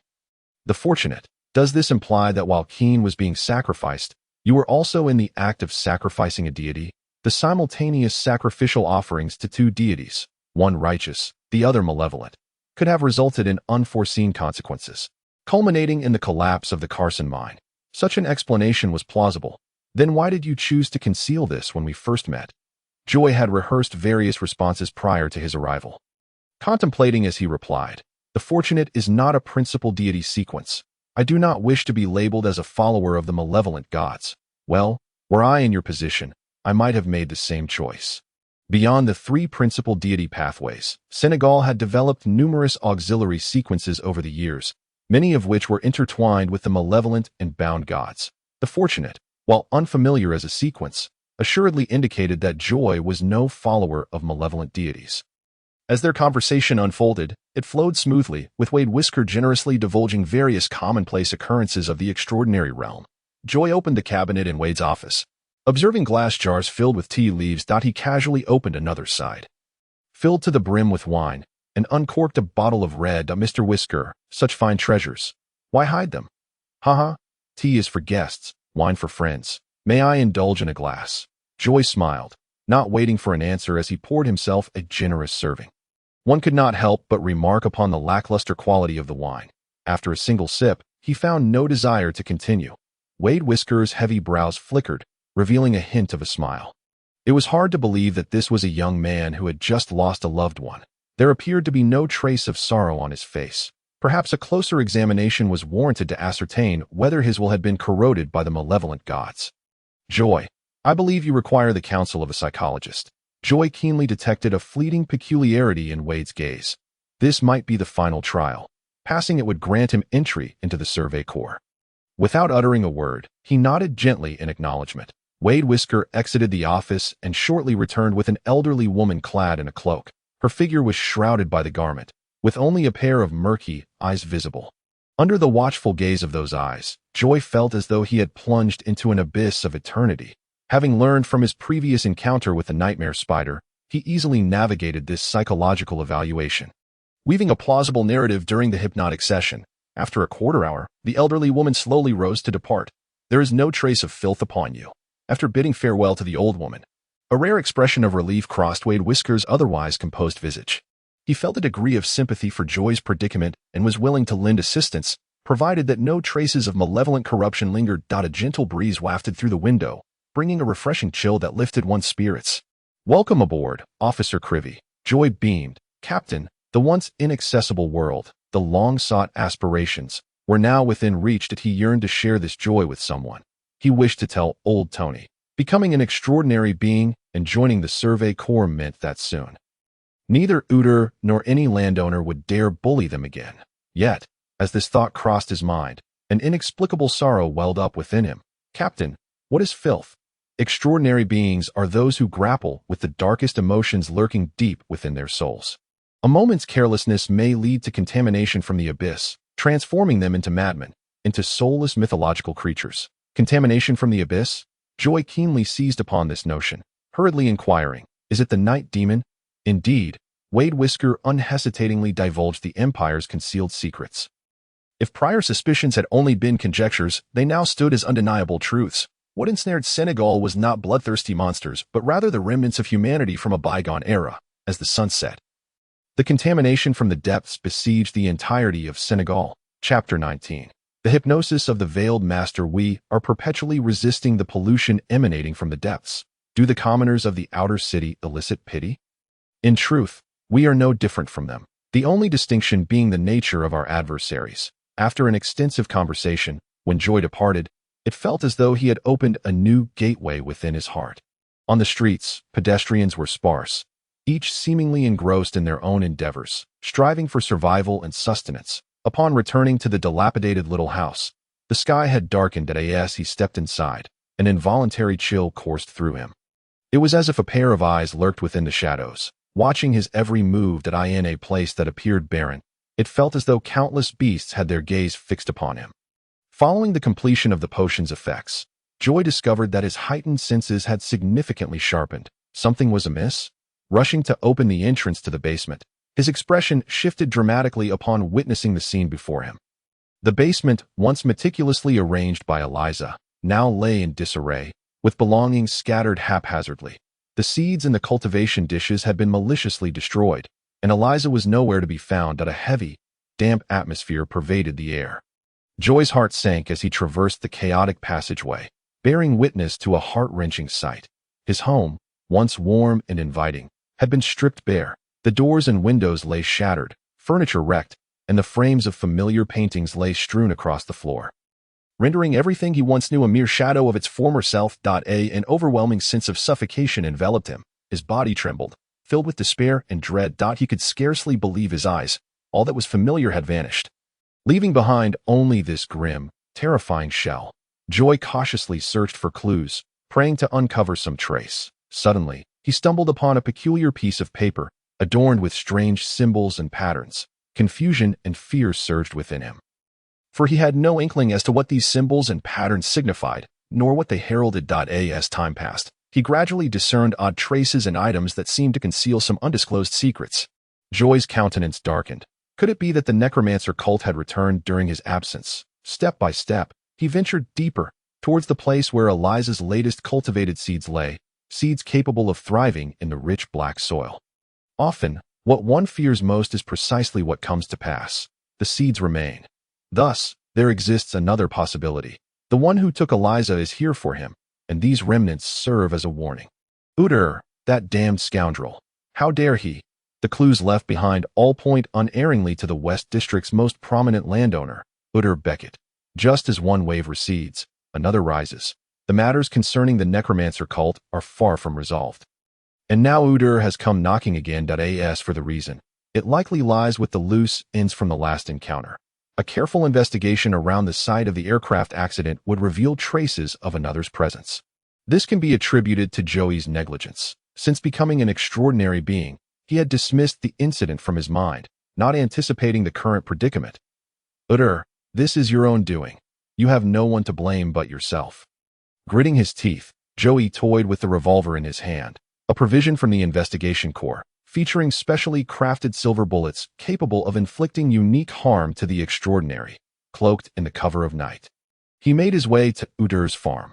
The fortunate. Does this imply that while Keen was being sacrificed, you were also in the act of sacrificing a deity?" The simultaneous sacrificial offerings to two deities, one righteous, the other malevolent, could have resulted in unforeseen consequences, culminating in the collapse of the Carson mine. Such an explanation was plausible. Then why did you choose to conceal this when we first met? Joy had rehearsed various responses prior to his arrival. Contemplating as he replied, "The fortunate is not a principal deity sequence. I do not wish to be labeled as a follower of the malevolent gods. Well, were I in your position, I might have made the same choice." Beyond the three principal deity pathways, Senegal had developed numerous auxiliary sequences over the years, many of which were intertwined with the malevolent and bound gods. The fortunate, while unfamiliar as a sequence, assuredly indicated that Joy was no follower of malevolent deities. As their conversation unfolded, it flowed smoothly, with Wade Whisker generously divulging various commonplace occurrences of the extraordinary realm. Joy opened the cabinet in Wade's office. Observing glass jars filled with tea leaves, he casually opened another side, filled to the brim with wine, and uncorked a bottle of red. "Mr. Whisker, such fine treasures. Why hide them?" "Haha, tea is for guests, wine for friends. May I indulge in a glass?" Joy smiled, not waiting for an answer as he poured himself a generous serving. One could not help but remark upon the lackluster quality of the wine. After a single sip, he found no desire to continue. Wade Whisker's heavy brows flickered, revealing a hint of a smile. It was hard to believe that this was a young man who had just lost a loved one. There appeared to be no trace of sorrow on his face. Perhaps a closer examination was warranted to ascertain whether his will had been corroded by the malevolent gods. "Joy, I believe you require the counsel of a psychologist." Joy keenly detected a fleeting peculiarity in Wade's gaze. This might be the final trial. Passing it would grant him entry into the Survey Corps. Without uttering a word, he nodded gently in acknowledgement. Wade Whisker exited the office and shortly returned with an elderly woman clad in a cloak. Her figure was shrouded by the garment, with only a pair of murky eyes visible. Under the watchful gaze of those eyes, Joy felt as though he had plunged into an abyss of eternity. Having learned from his previous encounter with the nightmare spider, he easily navigated this psychological evaluation. Weaving a plausible narrative during the hypnotic session, after a quarter hour, the elderly woman slowly rose to depart. "There is no trace of filth upon you." After bidding farewell to the old woman, a rare expression of relief crossed Wade Whisker's otherwise composed visage. He felt a degree of sympathy for Joy's predicament and was willing to lend assistance, provided that no traces of malevolent corruption lingered. A gentle breeze wafted through the window, bringing a refreshing chill that lifted one's spirits. "Welcome aboard, Officer Crivy." Joy beamed. "Captain, the once inaccessible world, the long-sought aspirations, were now within reach. That he yearned to share this joy with someone. He wished to tell old Tony. Becoming an extraordinary being and joining the Survey Corps meant that soon neither Uter nor any landowner would dare bully them again. Yet, as this thought crossed his mind, an inexplicable sorrow welled up within him. "Captain, what is filth?" Extraordinary beings are those who grapple with the darkest emotions lurking deep within their souls. A moment's carelessness may lead to contamination from the abyss, transforming them into madmen, into soulless mythological creatures. Contamination from the abyss? Joy keenly seized upon this notion, hurriedly inquiring, "Is it the night demon?" Indeed, Wade Whisker unhesitatingly divulged the Empire's concealed secrets. If prior suspicions had only been conjectures, they now stood as undeniable truths. What ensnared Senegal was not bloodthirsty monsters, but rather the remnants of humanity from a bygone era. As the sun set, the contamination from the depths besieged the entirety of Senegal. Chapter 19. The hypnosis of the veiled master. We are perpetually resisting the pollution emanating from the depths. Do the commoners of the outer city elicit pity? In truth, we are no different from them, the only distinction being the nature of our adversaries. After an extensive conversation, when Joy departed, It felt as though he had opened a new gateway within his heart. On the streets, pedestrians were sparse, each seemingly engrossed in their own endeavors, striving for survival and sustenance. Upon returning to the dilapidated little house, the sky had darkened as he stepped inside. An involuntary chill coursed through him. It was as if a pair of eyes lurked within the shadows, watching his every move in a place that appeared barren. It felt as though countless beasts had their gaze fixed upon him. Following the completion of the potion's effects, Joy discovered that his heightened senses had significantly sharpened. Something was amiss. Rushing to open the entrance to the basement, his expression shifted dramatically upon witnessing the scene before him. The basement, once meticulously arranged by Eliza, now lay in disarray, with belongings scattered haphazardly. The seeds in the cultivation dishes had been maliciously destroyed, and Eliza was nowhere to be found. A heavy, damp atmosphere pervaded the air. Joy's heart sank as he traversed the chaotic passageway, bearing witness to a heart-wrenching sight. His home, once warm and inviting, had been stripped bare. The doors and windows lay shattered, furniture wrecked, and the frames of familiar paintings lay strewn across the floor, rendering everything he once knew a mere shadow of its former self. An overwhelming sense of suffocation enveloped him. His body trembled, filled with despair and dread. He could scarcely believe his eyes. All that was familiar had vanished, leaving behind only this grim, terrifying shell. Joy cautiously searched for clues, praying to uncover some trace. Suddenly, he stumbled upon a peculiar piece of paper, adorned with strange symbols and patterns. Confusion and fear surged within him, for he had no inkling as to what these symbols and patterns signified, nor what they heralded. As time passed, he gradually discerned odd traces and items that seemed to conceal some undisclosed secrets. Joy's countenance darkened. Could it be that the necromancer cult had returned during his absence? Step by step, he ventured deeper, towards the place where Eliza's latest cultivated seeds lay, seeds capable of thriving in the rich black soil. Often, what one fears most is precisely what comes to pass. The seeds remain. Thus, there exists another possibility. The one who took Eliza is here for him, and these remnants serve as a warning. Udyr, that damned scoundrel. How dare he? The clues left behind all point unerringly to the West District's most prominent landowner, Udyr Beckett. Just as one wave recedes, another rises. The matters concerning the necromancer cult are far from resolved. And now Udyr has come knocking again. As for the reason, it likely lies with the loose ends from the last encounter. A careful investigation around the site of the aircraft accident would reveal traces of another's presence. This can be attributed to Joey's negligence. Since becoming an extraordinary being, he had dismissed the incident from his mind, not anticipating the current predicament. Udyr, this is your own doing. You have no one to blame but yourself. Gritting his teeth, Joey toyed with the revolver in his hand, a provision from the investigation corps, featuring specially crafted silver bullets capable of inflicting unique harm to the extraordinary, cloaked in the cover of night. He made his way to Udyr's farm.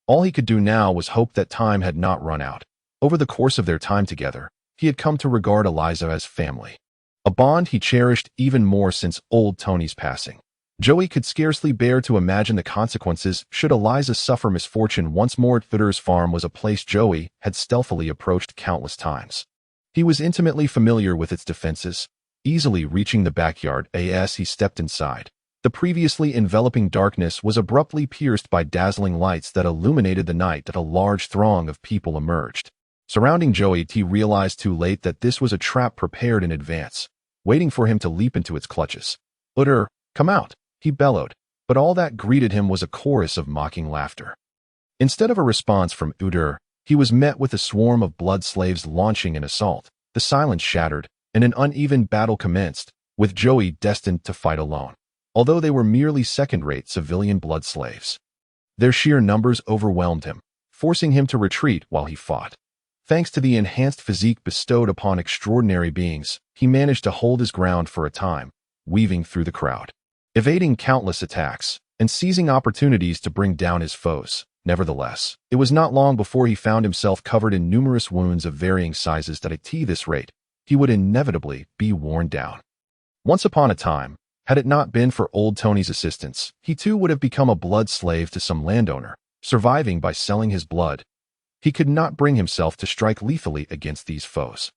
All he could do now was hope that time had not run out. Over the course of their time together, he had come to regard Eliza as family, a bond he cherished even more since old Tony's passing. Joey could scarcely bear to imagine the consequences should Eliza suffer misfortune once more. Udyr's farm was a place Joey had stealthily approached countless times. He was intimately familiar with its defenses, easily reaching the backyard as he stepped inside. The previously enveloping darkness was abruptly pierced by dazzling lights that illuminated the night. A large throng of people emerged, surrounding Joey. He realized too late that this was a trap prepared in advance, waiting for him to leap into its clutches. Udyr, come out, he bellowed, but all that greeted him was a chorus of mocking laughter. Instead of a response from Udyr, he was met with a swarm of blood slaves launching an assault. The silence shattered, and an uneven battle commenced, with Joey destined to fight alone. Although they were merely second-rate civilian blood slaves, their sheer numbers overwhelmed him, forcing him to retreat while he fought. Thanks to the enhanced physique bestowed upon extraordinary beings, he managed to hold his ground for a time, weaving through the crowd, evading countless attacks, and seizing opportunities to bring down his foes. Nevertheless, it was not long before he found himself covered in numerous wounds of varying sizes. At this rate, he would inevitably be worn down. Once upon a time, had it not been for old Tony's assistance, he too would have become a blood slave to some landowner, surviving by selling his blood. He could not bring himself to strike lethally against these foes.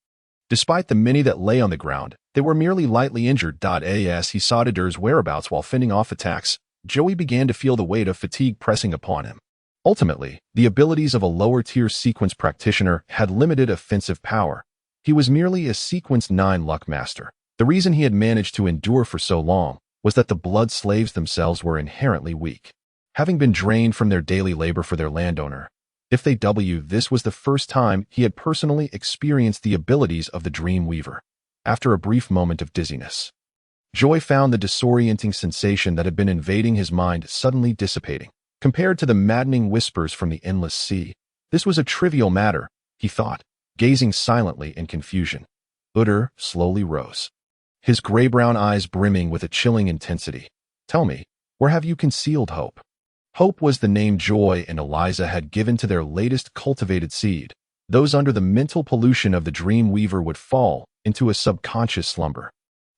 Despite the many that lay on the ground, they were merely lightly injured. As he saw Udyr's whereabouts while fending off attacks, Joey began to feel the weight of fatigue pressing upon him. Ultimately, the abilities of a lower-tier sequence practitioner had limited offensive power. He was merely a sequence 9 luck master. The reason he had managed to endure for so long was that the blood slaves themselves were inherently weak. Having been drained from their daily labor for their landowner, if they this was the first time he had personally experienced the abilities of the Dream Weaver. After a brief moment of dizziness, Joy found the disorienting sensation that had been invading his mind suddenly dissipating. Compared to the maddening whispers from the endless sea, this was a trivial matter, he thought, gazing silently in confusion. Utter slowly rose, his gray-brown eyes brimming with a chilling intensity. Tell me, where have you concealed Hope? Hope was the name Joy and Eliza had given to their latest cultivated seed. Those under the mental pollution of the Dream Weaver would fall into a subconscious slumber.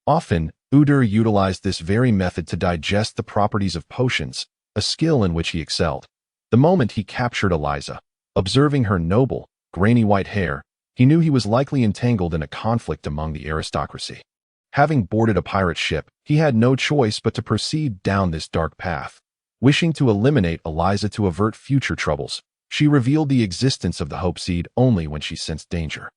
Often, Udyr utilized this very method to digest the properties of potions, a skill in which he excelled. The moment he captured Eliza, observing her noble, grainy white hair, he knew he was likely entangled in a conflict among the aristocracy. Having boarded a pirate ship, he had no choice but to proceed down this dark path. Wishing to eliminate Eliza to avert future troubles, she revealed the existence of the Hope Seed only when she sensed danger.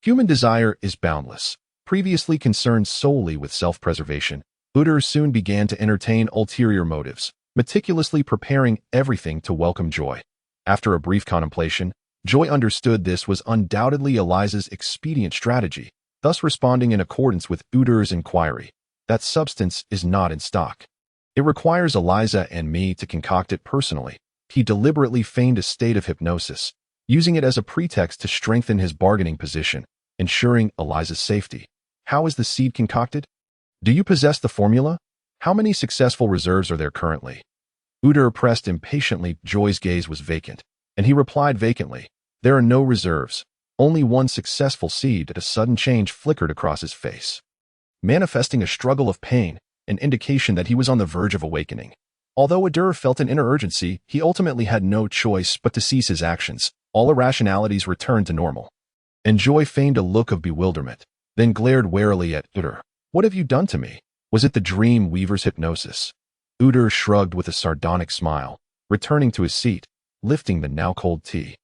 Human desire is boundless. Previously concerned solely with self-preservation, Udyr soon began to entertain ulterior motives, meticulously preparing everything to welcome Joy. After a brief contemplation, Joy understood this was undoubtedly Eliza's expedient strategy, thus responding in accordance with Udyr's inquiry. That substance is not in stock. It requires Eliza and me to concoct it personally. He deliberately feigned a state of hypnosis, using it as a pretext to strengthen his bargaining position, ensuring Eliza's safety. How is the seed concocted? Do you possess the formula? How many successful reserves are there currently? Udyr pressed impatiently. Joy's gaze was vacant, and he replied vacantly, there are no reserves, only one successful seed. A sudden change flickered across his face, manifesting a struggle of pain, an indication that he was on the verge of awakening. Although Udyr felt an inner urgency, he ultimately had no choice but to cease his actions. All irrationalities returned to normal. And Joy feigned a look of bewilderment, then glared warily at Udyr. What have you done to me? Was it the Dream Weaver's hypnosis? Udyr shrugged with a sardonic smile, returning to his seat, lifting the now cold tea,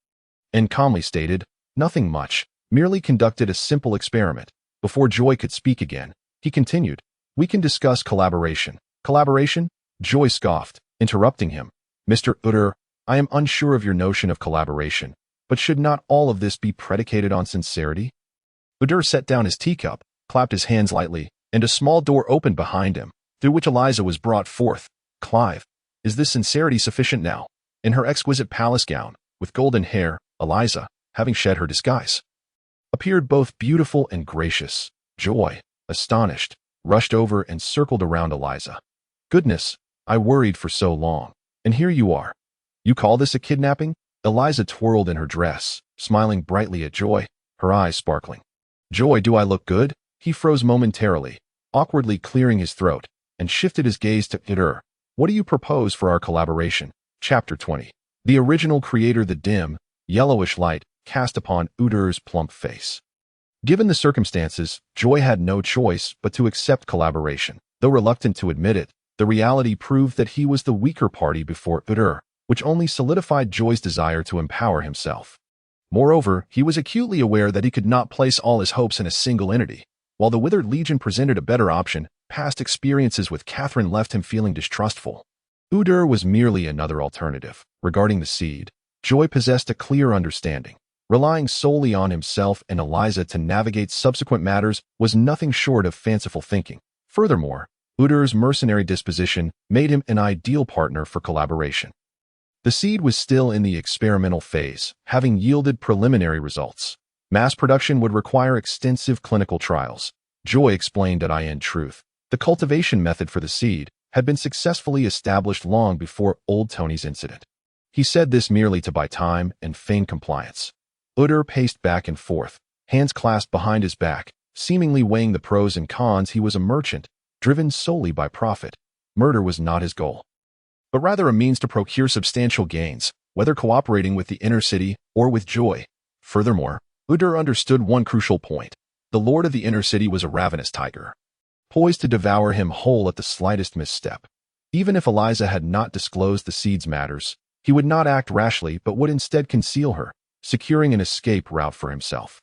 and calmly stated, nothing much, merely conducted a simple experiment. Before Joy could speak again, he continued, we can discuss collaboration. Collaboration? Joy scoffed, interrupting him. Mr. Udyr, I am unsure of your notion of collaboration, but should not all of this be predicated on sincerity? Udyr set down his teacup, clapped his hands lightly, and a small door opened behind him, through which Eliza was brought forth. Clive, is this sincerity sufficient now? In her exquisite palace gown, with golden hair, Eliza, having shed her disguise, appeared both beautiful and gracious. Joy, astonished, rushed over and circled around Eliza. Goodness, I worried for so long, and here you are. You call this a kidnapping? Eliza twirled in her dress, smiling brightly at Joy, her eyes sparkling. Joy, do I look good? He froze momentarily, awkwardly clearing his throat, and shifted his gaze to Udyr. What do you propose for our collaboration? Chapter 20. The original creator. The dim, yellowish light cast upon Udyr's plump face. Given the circumstances, Joy had no choice but to accept collaboration. Though reluctant to admit it, the reality proved that he was the weaker party before Udyr, which only solidified Joy's desire to empower himself. Moreover, he was acutely aware that he could not place all his hopes in a single entity. While the Withered Legion presented a better option, past experiences with Catherine left him feeling distrustful. Udyr was merely another alternative. Regarding the seed, Joy possessed a clear understanding. Relying solely on himself and Eliza to navigate subsequent matters was nothing short of fanciful thinking. Furthermore, Udyr's mercenary disposition made him an ideal partner for collaboration. The seed was still in the experimental phase, having yielded preliminary results. Mass production would require extensive clinical trials. Joy explained that in truth, the cultivation method for the seed had been successfully established long before Old Tony's incident. He said this merely to buy time and feign compliance. Udyr paced back and forth, hands clasped behind his back, seemingly weighing the pros and cons. He was a merchant, driven solely by profit. Murder was not his goal, but rather a means to procure substantial gains, whether cooperating with the inner city or with Joy. Furthermore, Udyr understood one crucial point. The lord of the inner city was a ravenous tiger, poised to devour him whole at the slightest misstep. Even if Eliza had not disclosed the seed's matters, he would not act rashly but would instead conceal her, securing an escape route for himself.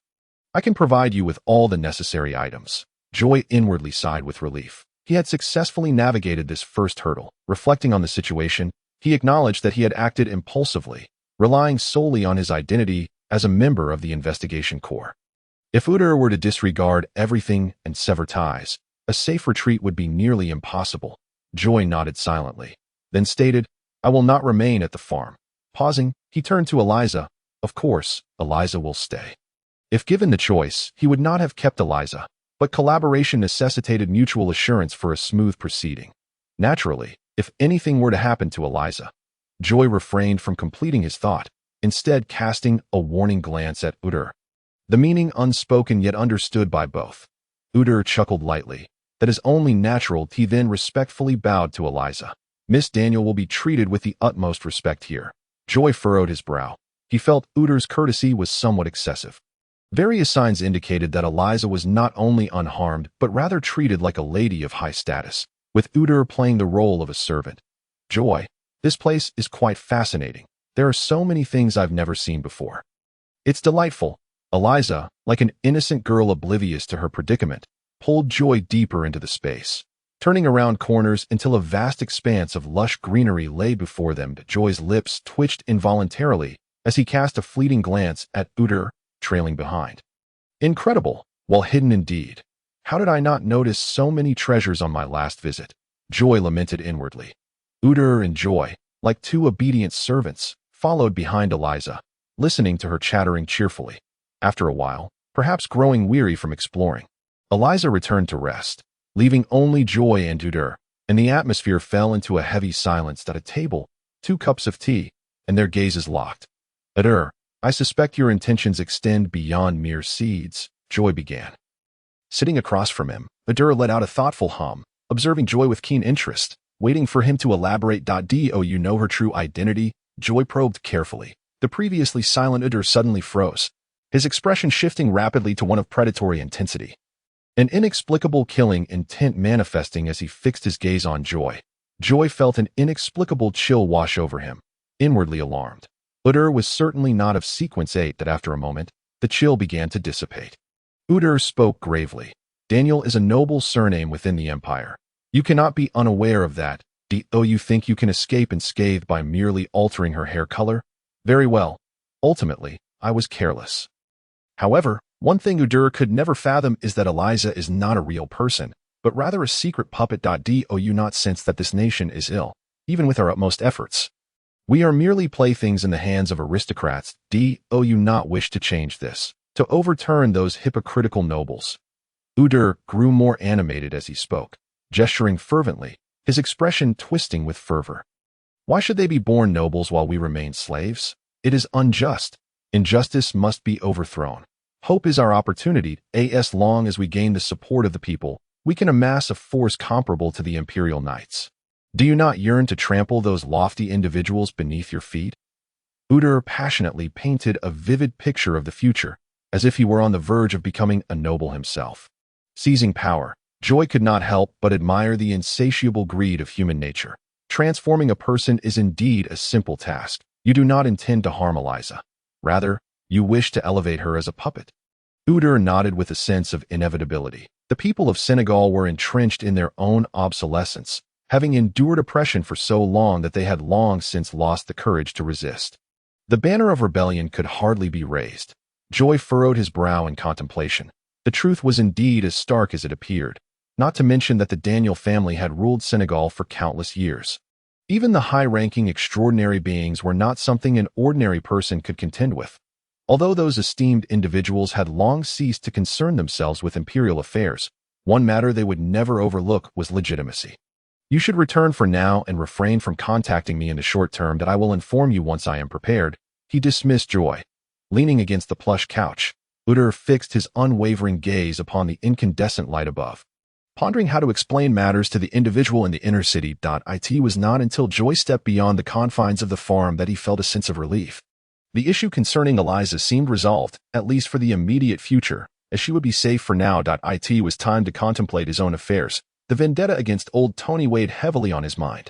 I can provide you with all the necessary items. Joy inwardly sighed with relief. He had successfully navigated this first hurdle. Reflecting on the situation, he acknowledged that he had acted impulsively, relying solely on his identity as a member of the investigation corps. If Udyr were to disregard everything and sever ties, a safe retreat would be nearly impossible. Joy nodded silently, then stated, "I will not remain at the farm." Pausing, he turned to Eliza. "Of course, Eliza will stay." If given the choice, he would not have kept Eliza, but collaboration necessitated mutual assurance for a smooth proceeding. Naturally, if anything were to happen to Eliza, Joy refrained from completing his thought, instead casting a warning glance at Udyr. The meaning unspoken yet understood by both. Udyr chuckled lightly. That is only natural. He then respectfully bowed to Eliza. "Miss Daniel will be treated with the utmost respect here." Joy furrowed his brow. He felt Udyr's courtesy was somewhat excessive. Various signs indicated that Eliza was not only unharmed but rather treated like a lady of high status, with Udyr playing the role of a servant. "Joy, this place is quite fascinating. There are so many things I've never seen before." "It's delightful." Eliza, like an innocent girl oblivious to her predicament, pulled Joy deeper into the space, turning around corners until a vast expanse of lush greenery lay before them. Joy's lips twitched involuntarily as he cast a fleeting glance at Udyr, trailing behind. "Incredible, while hidden indeed. How did I not notice so many treasures on my last visit?" Joy lamented inwardly. Udyr and Joy, like two obedient servants, followed behind Eliza, listening to her chattering cheerfully. After a while, perhaps growing weary from exploring, Eliza returned to rest, leaving only Joy and Udyr, and the atmosphere fell into a heavy silence. At a table, 2 cups of tea, and their gazes locked. "Udyr, I suspect your intentions extend beyond mere seeds," Joy began. Sitting across from him, Udyr let out a thoughtful hum, observing Joy with keen interest, waiting for him to elaborate. "Do you know her true identity?" Joy probed carefully. The previously silent Udyr suddenly froze, his expression shifting rapidly to one of predatory intensity. An inexplicable killing intent manifesting as he fixed his gaze on Joy. Joy felt an inexplicable chill wash over him, inwardly alarmed. Udyr was certainly not of sequence 8 that after a moment, the chill began to dissipate. Udyr spoke gravely. "Daniel is a noble surname within the Empire. You cannot be unaware of that. Do you think you can escape unscathed by merely altering her hair color? Very well. Ultimately, I was careless." However, one thing Udyr could never fathom is that Eliza is not a real person, but rather a secret puppet. Do you not sense that this nation is ill, even with our utmost efforts? We are merely playthings in the hands of aristocrats. Do you not wish to change this, to overturn those hypocritical nobles? Udyr grew more animated as he spoke, gesturing fervently, his expression twisting with fervor. "Why should they be born nobles while we remain slaves? It is unjust. Injustice must be overthrown. Hope is our opportunity. As long as we gain the support of the people, we can amass a force comparable to the Imperial Knights. Do you not yearn to trample those lofty individuals beneath your feet?" Udyr passionately painted a vivid picture of the future, as if he were on the verge of becoming a noble himself. Seizing power, Joy could not help but admire the insatiable greed of human nature. Transforming a person is indeed a simple task. You do not intend to harm Eliza. Rather, you wish to elevate her as a puppet. Udyr nodded with a sense of inevitability. The people of Senegal were entrenched in their own obsolescence, having endured oppression for so long that they had long since lost the courage to resist. The banner of rebellion could hardly be raised. Joy furrowed his brow in contemplation. The truth was indeed as stark as it appeared, not to mention that the Daniel family had ruled Senegal for countless years. Even the high-ranking extraordinary beings were not something an ordinary person could contend with. Although those esteemed individuals had long ceased to concern themselves with imperial affairs, one matter they would never overlook was legitimacy. "You should return for now and refrain from contacting me in the short term. That I will inform you once I am prepared." He dismissed Joy. Leaning against the plush couch, Udyr fixed his unwavering gaze upon the incandescent light above, pondering how to explain matters to the individual in the inner city. It was not until Joy stepped beyond the confines of the farm that he felt a sense of relief. The issue concerning Eliza seemed resolved, at least for the immediate future, as she would be safe for now. It was time to contemplate his own affairs. The vendetta against old Tony weighed heavily on his mind.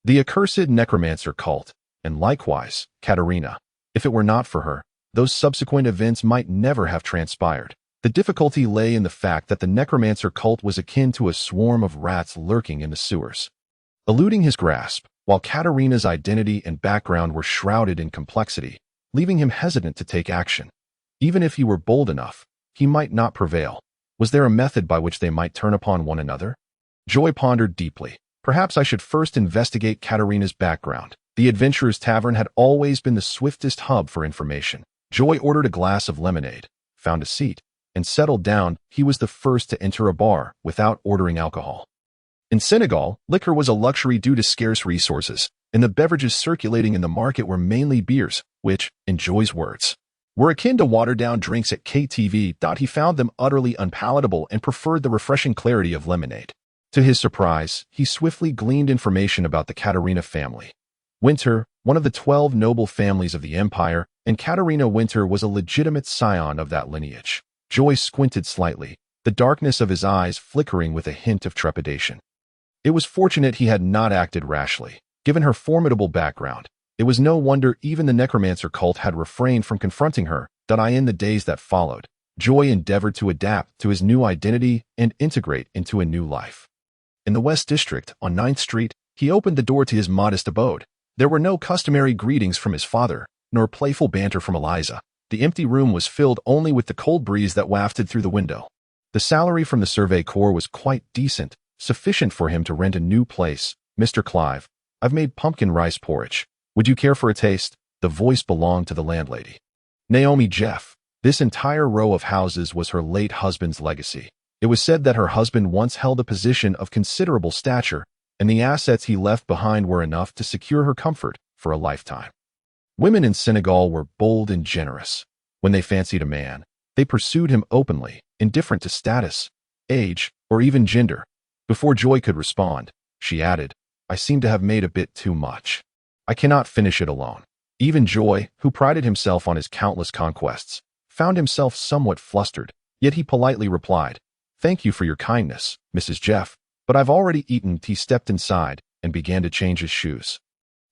The accursed necromancer cult, and likewise, Katerina. If it were not for her, those subsequent events might never have transpired. The difficulty lay in the fact that the necromancer cult was akin to a swarm of rats lurking in the sewers, eluding his grasp, while Katerina's identity and background were shrouded in complexity, leaving him hesitant to take action. Even if he were bold enough, he might not prevail. Was there a method by which they might turn upon one another? Joy pondered deeply. Perhaps I should first investigate Katerina's background. The Adventurer's Tavern had always been the swiftest hub for information. Joy ordered a glass of lemonade, found a seat, and settled down. He was the first to enter a bar without ordering alcohol. In Senegal, liquor was a luxury due to scarce resources, and the beverages circulating in the market were mainly beers, which, in Joy's words, were akin to watered-down drinks at KTV. He found them utterly unpalatable and preferred the refreshing clarity of lemonade. To his surprise, he swiftly gleaned information about the Katerina family. Winter, one of the 12 noble families of the empire, and Katerina Winter was a legitimate scion of that lineage. Joy squinted slightly, the darkness of his eyes flickering with a hint of trepidation. It was fortunate he had not acted rashly. Given her formidable background, it was no wonder even the necromancer cult had refrained from confronting her. In the days that followed, Joy endeavored to adapt to his new identity and integrate into a new life. In the West District, on 9th Street, he opened the door to his modest abode. There were no customary greetings from his father, nor playful banter from Eliza. The empty room was filled only with the cold breeze that wafted through the window. The salary from the Survey Corps was quite decent, sufficient for him to rent a new place. Mr. Clive, I've made pumpkin rice porridge. Would you care for a taste? The voice belonged to the landlady. Naomi Jeff. This entire row of houses was her late husband's legacy. It was said that her husband once held a position of considerable stature, and the assets he left behind were enough to secure her comfort for a lifetime. Women in Senegal were bold and generous. When they fancied a man, they pursued him openly, indifferent to status, age, or even gender. Before Joy could respond, she added, I seem to have made a bit too much. I cannot finish it alone. Even Joy, who prided himself on his countless conquests, found himself somewhat flustered, yet he politely replied, Thank you for your kindness, Mrs. Jeff, but I've already eaten. He stepped inside and began to change his shoes.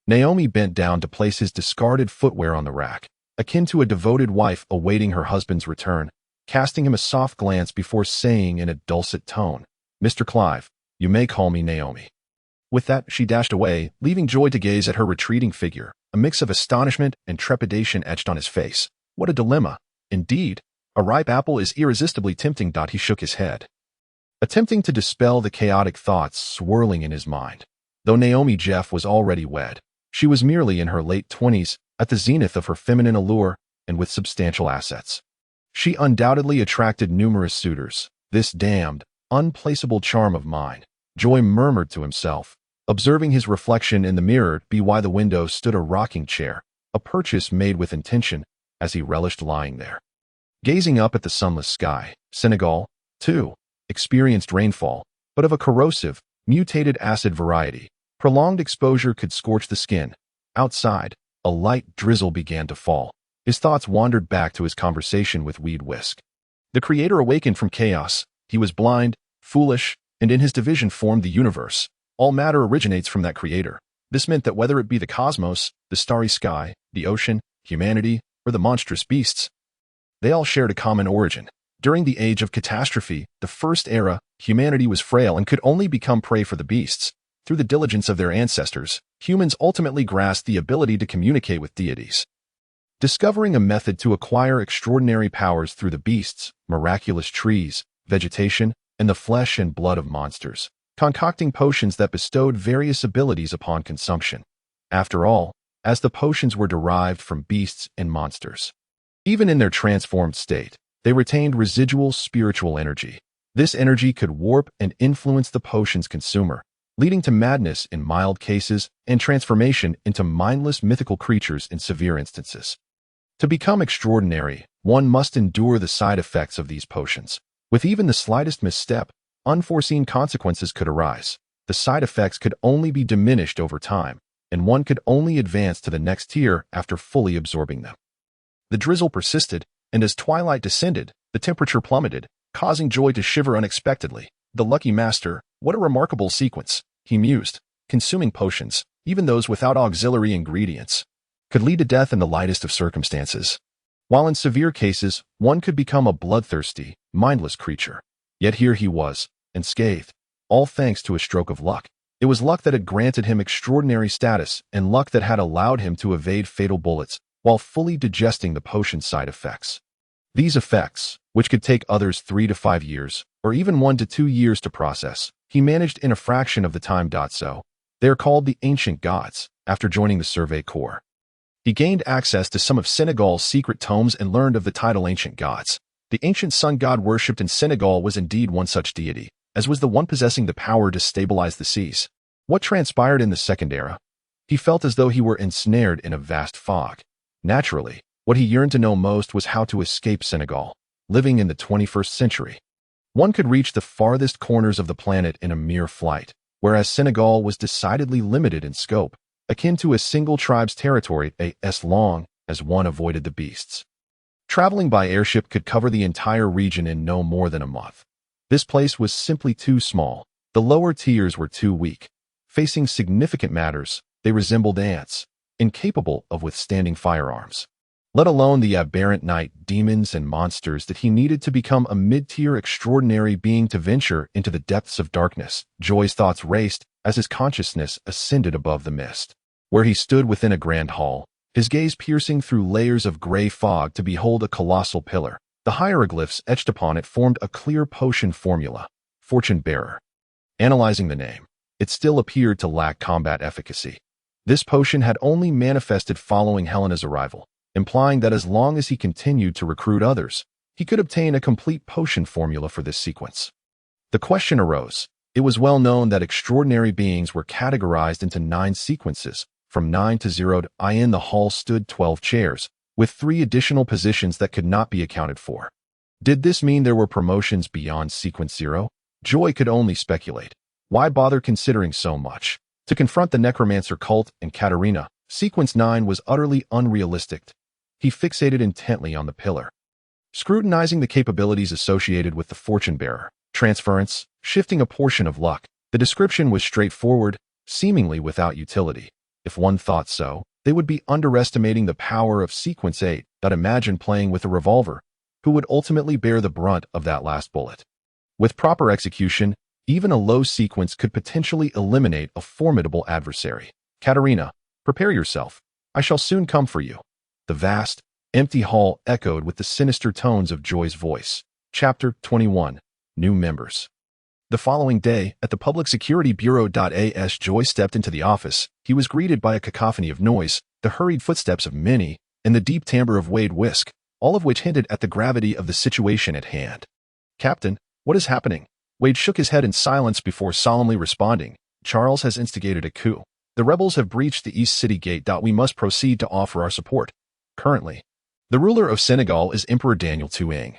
Naomi bent down to place his discarded footwear on the rack, akin to a devoted wife awaiting her husband's return, casting him a soft glance before saying in a dulcet tone, Mr. Clive, you may call me Naomi. With that, she dashed away, leaving Joy to gaze at her retreating figure. A mix of astonishment and trepidation etched on his face. What a dilemma. Indeed, a ripe apple is irresistibly tempting. He shook his head, attempting to dispel the chaotic thoughts swirling in his mind. Though Naomi Jeff was already wed, she was merely in her late 20s, at the zenith of her feminine allure, and with substantial assets. She undoubtedly attracted numerous suitors. This damned, unplaceable charm of mine, Joy murmured to himself, observing his reflection in the mirror. By the window stood a rocking chair, a purchase made with intention, as he relished lying there. Gazing up at the sunless sky, Senegal, too, experienced rainfall, but of a corrosive, mutated acid variety. Prolonged exposure could scorch the skin. Outside, a light drizzle began to fall. His thoughts wandered back to his conversation with Weed Whisk. The Creator awakened from chaos. He was blind, foolish, and in his division formed the universe. All matter originates from that Creator. This meant that whether it be the cosmos, the starry sky, the ocean, humanity, or the monstrous beasts, they all shared a common origin. During the age of catastrophe, the first era, humanity was frail and could only become prey for the beasts. Through the diligence of their ancestors, humans ultimately grasped the ability to communicate with deities. Discovering a method to acquire extraordinary powers through the beasts, miraculous trees, vegetation, and the flesh and blood of monsters, concocting potions that bestowed various abilities upon consumption. After all, as the potions were derived from beasts and monsters, even in their transformed state, they retained residual spiritual energy. This energy could warp and influence the potion's consumer, leading to madness in mild cases and transformation into mindless mythical creatures in severe instances. To become extraordinary, one must endure the side effects of these potions. With even the slightest misstep, unforeseen consequences could arise. The side effects could only be diminished over time, and one could only advance to the next tier after fully absorbing them. The drizzle persisted, and as twilight descended, the temperature plummeted, causing Joy to shiver unexpectedly. The lucky master, what a remarkable sequence, he mused. Consuming potions, even those without auxiliary ingredients, could lead to death in the lightest of circumstances. While in severe cases, one could become a bloodthirsty, mindless creature. Yet here he was, unscathed, all thanks to a stroke of luck. It was luck that had granted him extraordinary status and luck that had allowed him to evade fatal bullets while fully digesting the potion's side effects. These effects, which could take others 3 to 5 years, or even 1 to 2 years to process, he managed in a fraction of the time. So, they are called the Ancient Gods, after joining the Survey Corps. He gained access to some of Senegal's secret tomes and learned of the title Ancient Gods. The ancient sun god worshipped in Senegal was indeed one such deity, as was the one possessing the power to stabilize the seas. What transpired in the Second Era? He felt as though he were ensnared in a vast fog. Naturally, what he yearned to know most was how to escape Senegal, living in the 21st century. One could reach the farthest corners of the planet in a mere flight, whereas Senegal was decidedly limited in scope, akin to a single tribe's territory as long as one avoided the beasts. Traveling by airship could cover the entire region in no more than a month. This place was simply too small. The lower tiers were too weak. Facing significant matters, they resembled ants, incapable of withstanding firearms. Let alone the aberrant night demons and monsters that he needed to become a mid-tier extraordinary being to venture into the depths of darkness. Joy's thoughts raced as his consciousness ascended above the mist, where he stood within a grand hall, his gaze piercing through layers of gray fog to behold a colossal pillar. The hieroglyphs etched upon it formed a clear potion formula, Fortune Bearer. Analyzing the name, it still appeared to lack combat efficacy. This potion had only manifested following Helena's arrival, implying that as long as he continued to recruit others, he could obtain a complete potion formula for this sequence. The question arose. It was well known that extraordinary beings were categorized into 9 sequences, from 9 to 0. In the hall stood 12 chairs, with 3 additional positions that could not be accounted for. Did this mean there were promotions beyond sequence 0? Joy could only speculate. Why bother considering so much? To confront the necromancer cult and Katerina, sequence 9 was utterly unrealistic. He fixated intently on the pillar, scrutinizing the capabilities associated with the fortune bearer. Transference, shifting a portion of luck. The description was straightforward, seemingly without utility. If one thought so, they would be underestimating the power of sequence 8. Imagine playing with a revolver. Who would ultimately bear the brunt of that last bullet? With proper execution, even a low sequence could potentially eliminate a formidable adversary. Katerina, prepare yourself. I shall soon come for you. The vast, empty hall echoed with the sinister tones of Joy's voice. Chapter 21. New Members. The following day, at the Public Security Bureau. As Joy stepped into the office, he was greeted by a cacophony of noise, the hurried footsteps of many, and the deep timbre of Wade Whisk, all of which hinted at the gravity of the situation at hand. Captain, what is happening? Wade shook his head in silence before solemnly responding. Charles has instigated a coup. The rebels have breached the East City Gate. We must proceed to offer our support. Currently, the ruler of Senegal is Emperor Daniel Tuang,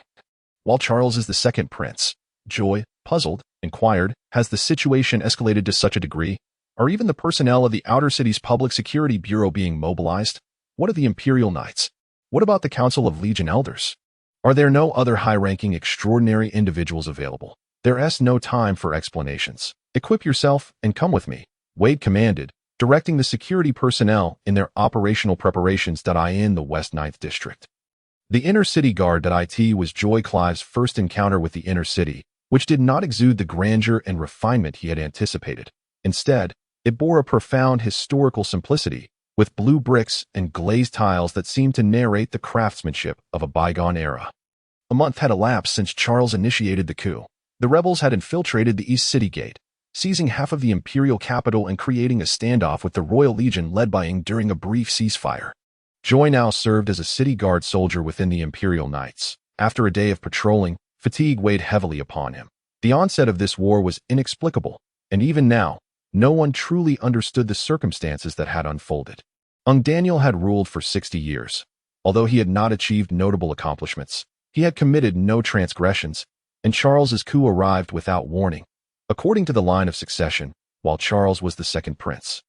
while Charles is the second prince. Joy, puzzled, inquired, has the situation escalated to such a degree? Are even the personnel of the Outer City's Public Security Bureau being mobilized? What of the Imperial Knights? What about the Council of Legion Elders? Are there no other high-ranking extraordinary individuals available? There's no time for explanations. Equip yourself and come with me, Wade commanded, directing the security personnel in their operational preparations. In the West 9th District. The Inner City Guard. It was Joy Clive's first encounter with the Inner City, which did not exude the grandeur and refinement he had anticipated. Instead, it bore a profound historical simplicity, with blue bricks and glazed tiles that seemed to narrate the craftsmanship of a bygone era. A month had elapsed since Charles initiated the coup. The rebels had infiltrated the East City Gate, seizing half of the imperial capital and creating a standoff with the Royal Legion led by Ng during a brief ceasefire. Joy now served as a city guard soldier within the Imperial Knights. After a day of patrolling, fatigue weighed heavily upon him. The onset of this war was inexplicable, and even now, no one truly understood the circumstances that had unfolded. Ng Daniel had ruled for 60 years. Although he had not achieved notable accomplishments, he had committed no transgressions, and Charles's coup arrived without warning. According to the line of succession, while Charles was the second prince,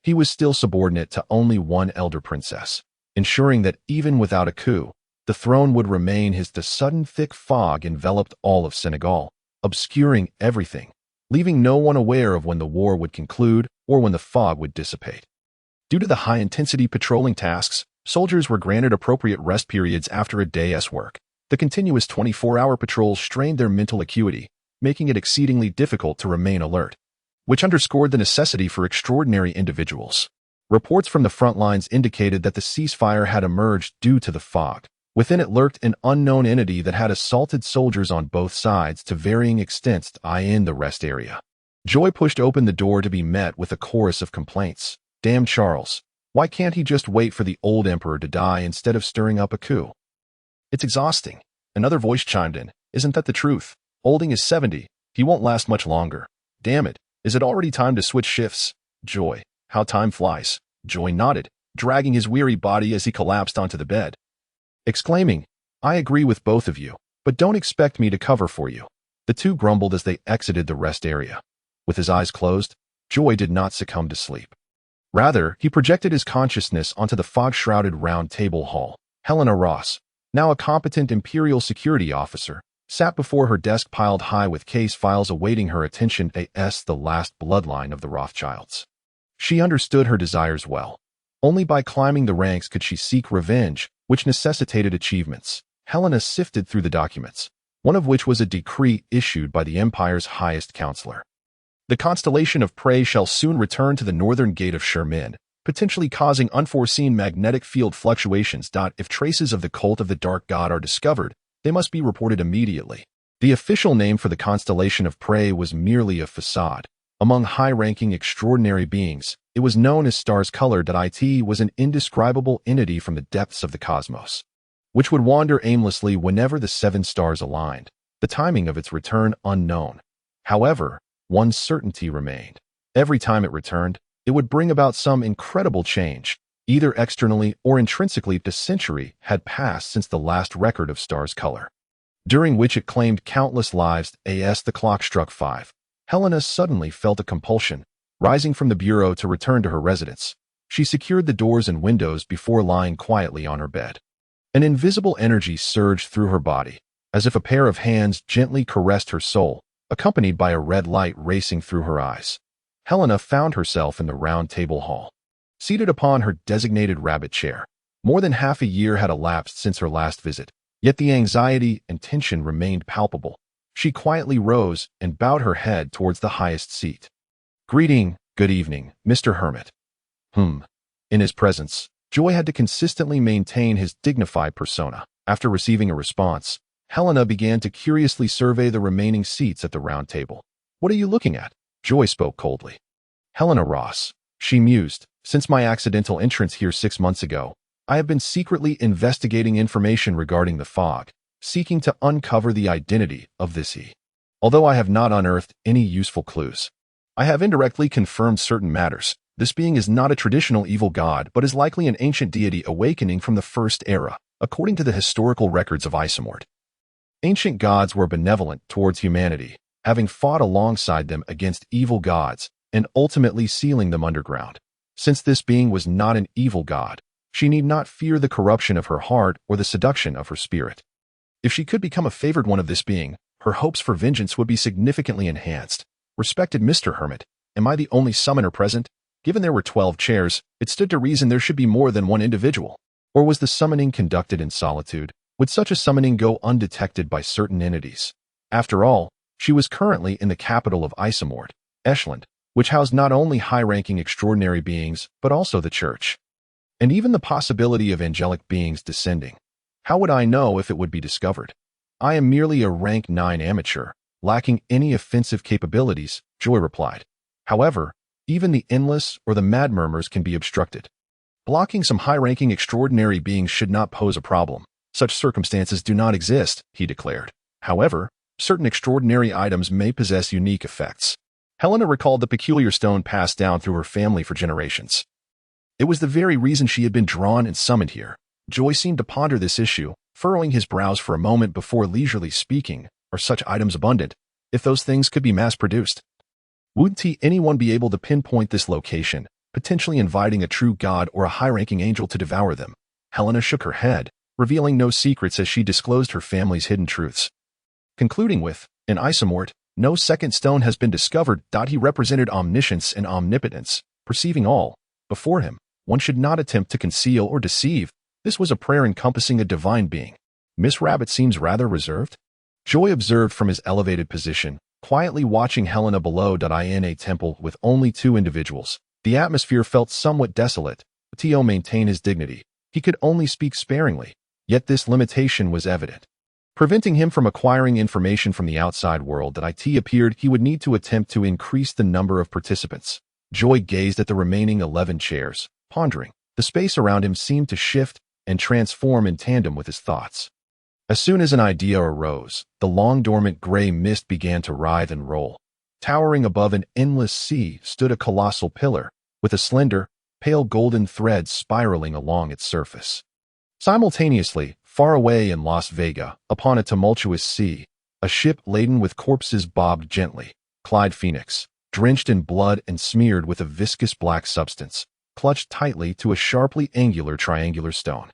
he was still subordinate to only one elder princess, ensuring that even without a coup, the throne would remain his. The sudden thick fog enveloped all of Senegal, obscuring everything, leaving no one aware of when the war would conclude or when the fog would dissipate. Due to the high-intensity patrolling tasks, soldiers were granted appropriate rest periods after a day's work. The continuous 24-hour patrols strained their mental acuity, making it exceedingly difficult to remain alert, which underscored the necessity for extraordinary individuals. Reports from the front lines indicated that the ceasefire had emerged due to the fog. Within it lurked an unknown entity that had assaulted soldiers on both sides to varying extents in the rest area. Joy pushed open the door to be met with a chorus of complaints. Damn Charles. Why can't he just wait for the old emperor to die instead of stirring up a coup? It's exhausting. Another voice chimed in. Isn't that the truth? Olding is 70. He won't last much longer. Damn it. Is it already time to switch shifts? Joy. How time flies. Joy nodded, dragging his weary body as he collapsed onto the bed, exclaiming, I agree with both of you, but don't expect me to cover for you. The two grumbled as they exited the rest area. With his eyes closed, Joy did not succumb to sleep. Rather, he projected his consciousness onto the fog-shrouded round table hall. Helena Ross, now a competent Imperial security officer, sat before her desk piled high with case files awaiting her attention. The last bloodline of the Rothschilds. She understood her desires well. Only by climbing the ranks could she seek revenge, which necessitated achievements. Helena sifted through the documents, one of which was a decree issued by the Empire's highest counselor. The constellation of Prey shall soon return to the northern gate of Shermin, potentially causing unforeseen magnetic field fluctuations. If traces of the cult of the Dark God are discovered, they must be reported immediately. The official name for the constellation of Prey was merely a facade. Among high-ranking extraordinary beings, it was known as Stars Colored. It was an indescribable entity from the depths of the cosmos, which would wander aimlessly whenever the seven stars aligned, the timing of its return unknown. However, one certainty remained. Every time it returned, it would bring about some incredible change, either externally or intrinsically. A century had passed since the last record of Stars Color, during which it claimed countless lives. As the clock struck 5, Helena suddenly felt a compulsion. Rising from the bureau to return to her residence, she secured the doors and windows before lying quietly on her bed. An invisible energy surged through her body, as if a pair of hands gently caressed her soul, accompanied by a red light racing through her eyes. Helena found herself in the round table hall, seated upon her designated rabbit chair. More than half a year had elapsed since her last visit, yet the anxiety and tension remained palpable. She quietly rose and bowed her head towards the highest seat. Greeting, good evening, Mr. Hermit. In his presence, Joy had to consistently maintain his dignified persona. After receiving a response, Helena began to curiously survey the remaining seats at the round table. What are you looking at? Joy spoke coldly. Helena Ross, she mused, since my accidental entrance here 6 months ago, I have been secretly investigating information regarding the fog, seeking to uncover the identity of this he. Although I have not unearthed any useful clues, I have indirectly confirmed certain matters. This being is not a traditional evil god, but is likely an ancient deity awakening from the First Era, according to the historical records of Isomort. Ancient gods were benevolent towards humanity, having fought alongside them against evil gods and ultimately sealing them underground. Since this being was not an evil god, she need not fear the corruption of her heart or the seduction of her spirit. If she could become a favored one of this being, her hopes for vengeance would be significantly enhanced. Respected Mr. Hermit, am I the only summoner present? Given there were 12 chairs, it stood to reason there should be more than one individual. Or was the summoning conducted in solitude? Would such a summoning go undetected by certain entities? After all, she was currently in the capital of Isomort, Eschland, which housed not only high-ranking extraordinary beings, but also the church, and even the possibility of angelic beings descending. How would I know if it would be discovered? I am merely a rank 9 amateur, lacking any offensive capabilities, Joy replied. However, even the endless or the mad murmurs can be obstructed. Blocking some high-ranking extraordinary beings should not pose a problem. Such circumstances do not exist, he declared. However, certain extraordinary items may possess unique effects. Helena recalled the peculiar stone passed down through her family for generations. It was the very reason she had been drawn and summoned here. Joy seemed to ponder this issue, furrowing his brows for a moment before leisurely speaking. Are such items abundant? If those things could be mass-produced, wouldn't anyone be able to pinpoint this location, potentially inviting a true god or a high-ranking angel to devour them? Helena shook her head, revealing no secrets as she disclosed her family's hidden truths. Concluding with, in Isomort, No second stone has been discovered. He represented omniscience and omnipotence, perceiving all before him. One should not attempt to conceal or deceive. This was a prayer encompassing a divine being. Miss Rabbit seems rather reserved. Joy observed from his elevated position, quietly watching Helena below. In a temple with only two individuals, the atmosphere felt somewhat desolate. Tio maintained his dignity. He could only speak sparingly, yet this limitation was evident, preventing him from acquiring information from the outside world. It appeared he would need to attempt to increase the number of participants. Joy gazed at the remaining 11 chairs, pondering. The space around him seemed to shift and transform in tandem with his thoughts. As soon as an idea arose, the long-dormant gray mist began to writhe and roll. Towering above an endless sea stood a colossal pillar, with a slender, pale golden thread spiraling along its surface. Simultaneously, far away in Las Vegas, upon a tumultuous sea, a ship laden with corpses bobbed gently. Clyde Phoenix, drenched in blood and smeared with a viscous black substance, clutched tightly to a sharply angular triangular stone.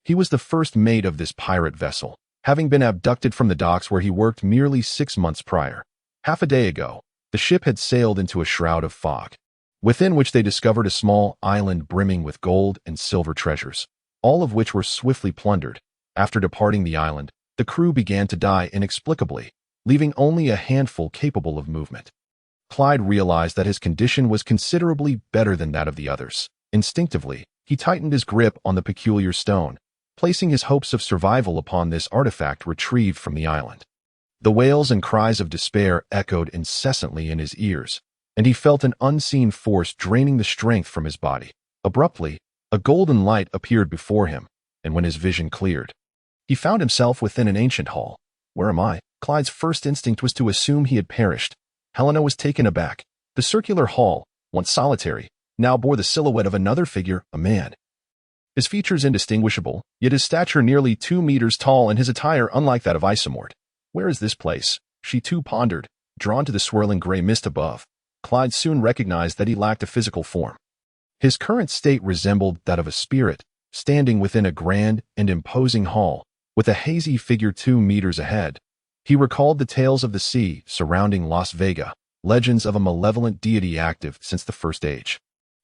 He was the first mate of this pirate vessel, having been abducted from the docks where he worked merely 6 months prior. Half a day ago, the ship had sailed into a shroud of fog, within which they discovered a small island brimming with gold and silver treasures, all of which were swiftly plundered. After departing the island, the crew began to die inexplicably, leaving only a handful capable of movement. Clyde realized that his condition was considerably better than that of the others. Instinctively, he tightened his grip on the peculiar stone, placing his hopes of survival upon this artifact retrieved from the island. The wails and cries of despair echoed incessantly in his ears, and he felt an unseen force draining the strength from his body. Abruptly, a golden light appeared before him, and when his vision cleared, he found himself within an ancient hall. Where am I? Clyde's first instinct was to assume he had perished. Helena was taken aback. The circular hall, once solitary, now bore the silhouette of another figure, a man. His features indistinguishable, yet his stature nearly 2 meters tall and his attire unlike that of Isomort. Where is this place? She too pondered, drawn to the swirling gray mist above. Clyde soon recognized that he lacked a physical form. His current state resembled that of a spirit, standing within a grand and imposing hall, with a hazy figure 2 meters ahead. He recalled the tales of the sea surrounding Las Vegas, legends of a malevolent deity active since the First Age,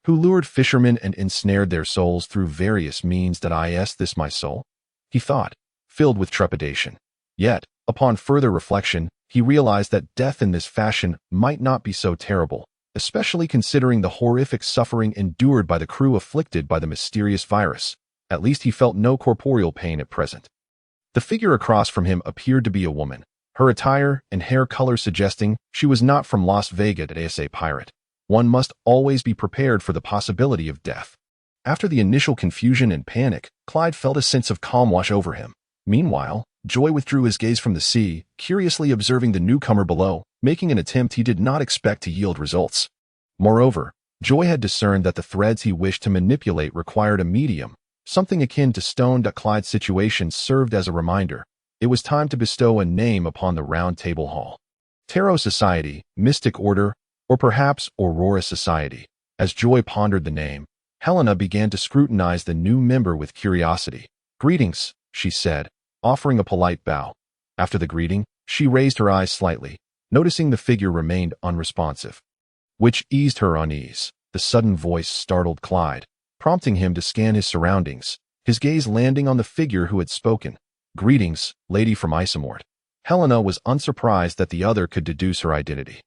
who lured fishermen and ensnared their souls through various means. Is this my soul? He thought, filled with trepidation. Yet, upon further reflection, he realized that death in this fashion might not be so terrible, especially considering the horrific suffering endured by the crew afflicted by the mysterious virus. At least he felt no corporeal pain at present. The figure across from him appeared to be a woman, her attire and hair color suggesting she was not from Las Vegas. As a pirate, one must always be prepared for the possibility of death. After the initial confusion and panic, Clyde felt a sense of calm wash over him. Meanwhile, Joy withdrew his gaze from the sea, curiously observing the newcomer below, making an attempt he did not expect to yield results. Moreover, Joy had discerned that the threads he wished to manipulate required a medium, something akin to stone. Clyde's situation served as a reminder. It was time to bestow a name upon the Round Table Hall. Tarot Society, Mystic Order, or perhaps Aurora Society. As Joy pondered the name, Helena began to scrutinize the new member with curiosity. "Greetings," she said, offering a polite bow. After the greeting, she raised her eyes slightly, noticing the figure remained unresponsive, which eased her unease. The sudden voice startled Clyde, prompting him to scan his surroundings, his gaze landing on the figure who had spoken. "Greetings, lady from Isomort." Helena was unsurprised that the other could deduce her identity,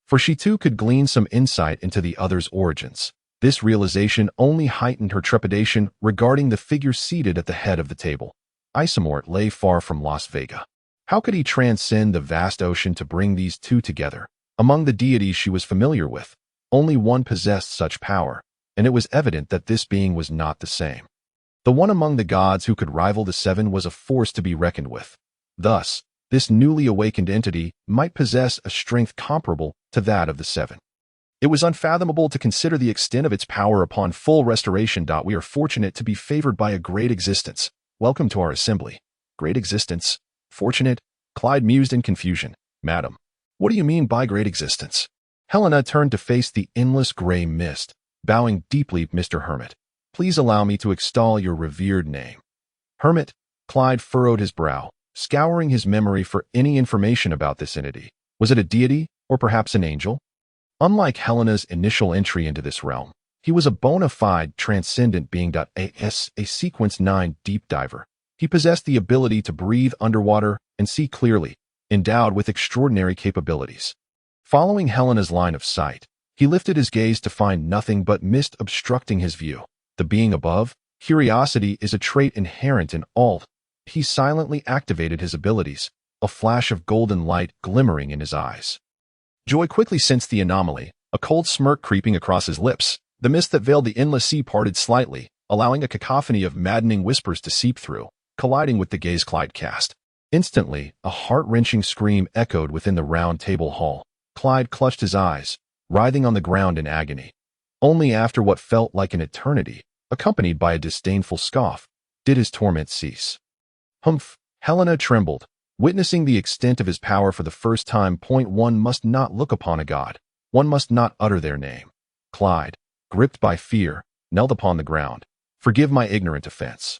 for she too could glean some insight into the other's origins. This realization only heightened her trepidation regarding the figure seated at the head of the table. Isomort lay far from Las Vegas. How could he transcend the vast ocean to bring these two together? Among the deities she was familiar with, only one possessed such power, and it was evident that this being was not the same. The one among the gods who could rival the seven was a force to be reckoned with. Thus, this newly awakened entity might possess a strength comparable to that of the seven. It was unfathomable to consider the extent of its power upon full restoration. We are fortunate to be favored by a great existence. Welcome to our assembly. Great existence? Fortunate? Clyde mused in confusion. "Madam, what do you mean by great existence?" Helena turned to face the endless gray mist, bowing deeply. "Mr. Hermit, please allow me to extol your revered name." "Hermit?" Clyde furrowed his brow, scouring his memory for any information about this entity. Was it a deity, or perhaps an angel? Unlike Helena's initial entry into this realm, he was a bona fide transcendent being. As a Sequence 9 deep diver, he possessed the ability to breathe underwater and see clearly, endowed with extraordinary capabilities. Following Helena's line of sight, he lifted his gaze to find nothing but mist obstructing his view. The being above, curiosity is a trait inherent in all. He silently activated his abilities, a flash of golden light glimmering in his eyes. Joy quickly sensed the anomaly, a cold smirk creeping across his lips. The mist that veiled the endless sea parted slightly, allowing a cacophony of maddening whispers to seep through, colliding with the gaze Clyde cast. Instantly, a heart-wrenching scream echoed within the round table hall. Clyde clutched his eyes, writhing on the ground in agony. Only after what felt like an eternity, accompanied by a disdainful scoff, did his torment cease. Humph! Helena trembled, witnessing the extent of his power for the first time. One must not look upon a god. One must not utter their name. Clyde, gripped by fear, knelt upon the ground. Forgive my ignorant offense.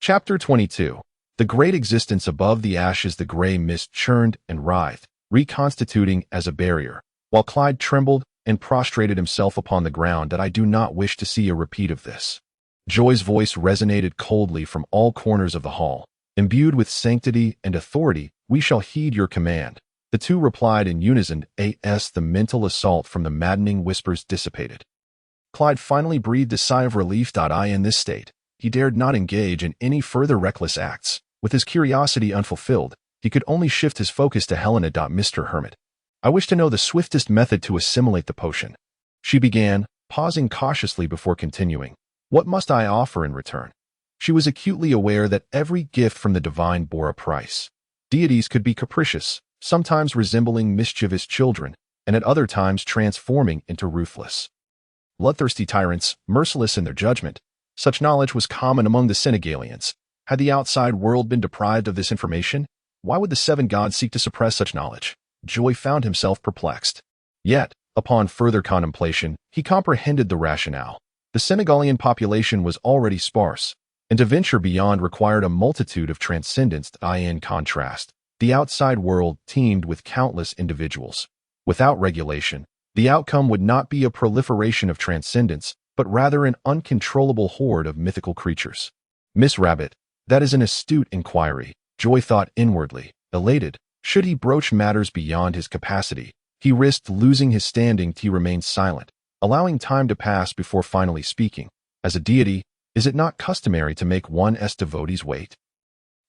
Chapter 22. The great existence above the ashes. The gray mist churned and writhed, reconstituting as a barrier, while Clyde trembled and prostrated himself upon the ground. That I do not wish to see a repeat of this. Joy's voice resonated coldly from all corners of the hall. Imbued with sanctity and authority, we shall heed your command. The two replied in unison. As the mental assault from the maddening whispers dissipated, Clyde finally breathed a sigh of relief. In this state, he dared not engage in any further reckless acts. With his curiosity unfulfilled, he could only shift his focus to Helena. Mr. Hermit, I wish to know the swiftest method to assimilate the potion, she began, pausing cautiously before continuing. What must I offer in return? She was acutely aware that every gift from the divine bore a price. Deities could be capricious, sometimes resembling mischievous children, and at other times transforming into ruthless, bloodthirsty tyrants, merciless in their judgment. Such knowledge was common among the Senegalians. Had the outside world been deprived of this information? Why would the seven gods seek to suppress such knowledge? Joy found himself perplexed. Yet, upon further contemplation, he comprehended the rationale. The Senegalian population was already sparse, and to venture beyond required a multitude of transcendents. In contrast, the outside world teemed with countless individuals. Without regulation, the outcome would not be a proliferation of transcendents, but rather an uncontrollable horde of mythical creatures. Miss Rabbit, that is an astute inquiry, Joy thought inwardly, elated. Should he broach matters beyond his capacity, he risked losing his standing. He remained silent, allowing time to pass before finally speaking. As a deity, is it not customary to make one's devotees wait?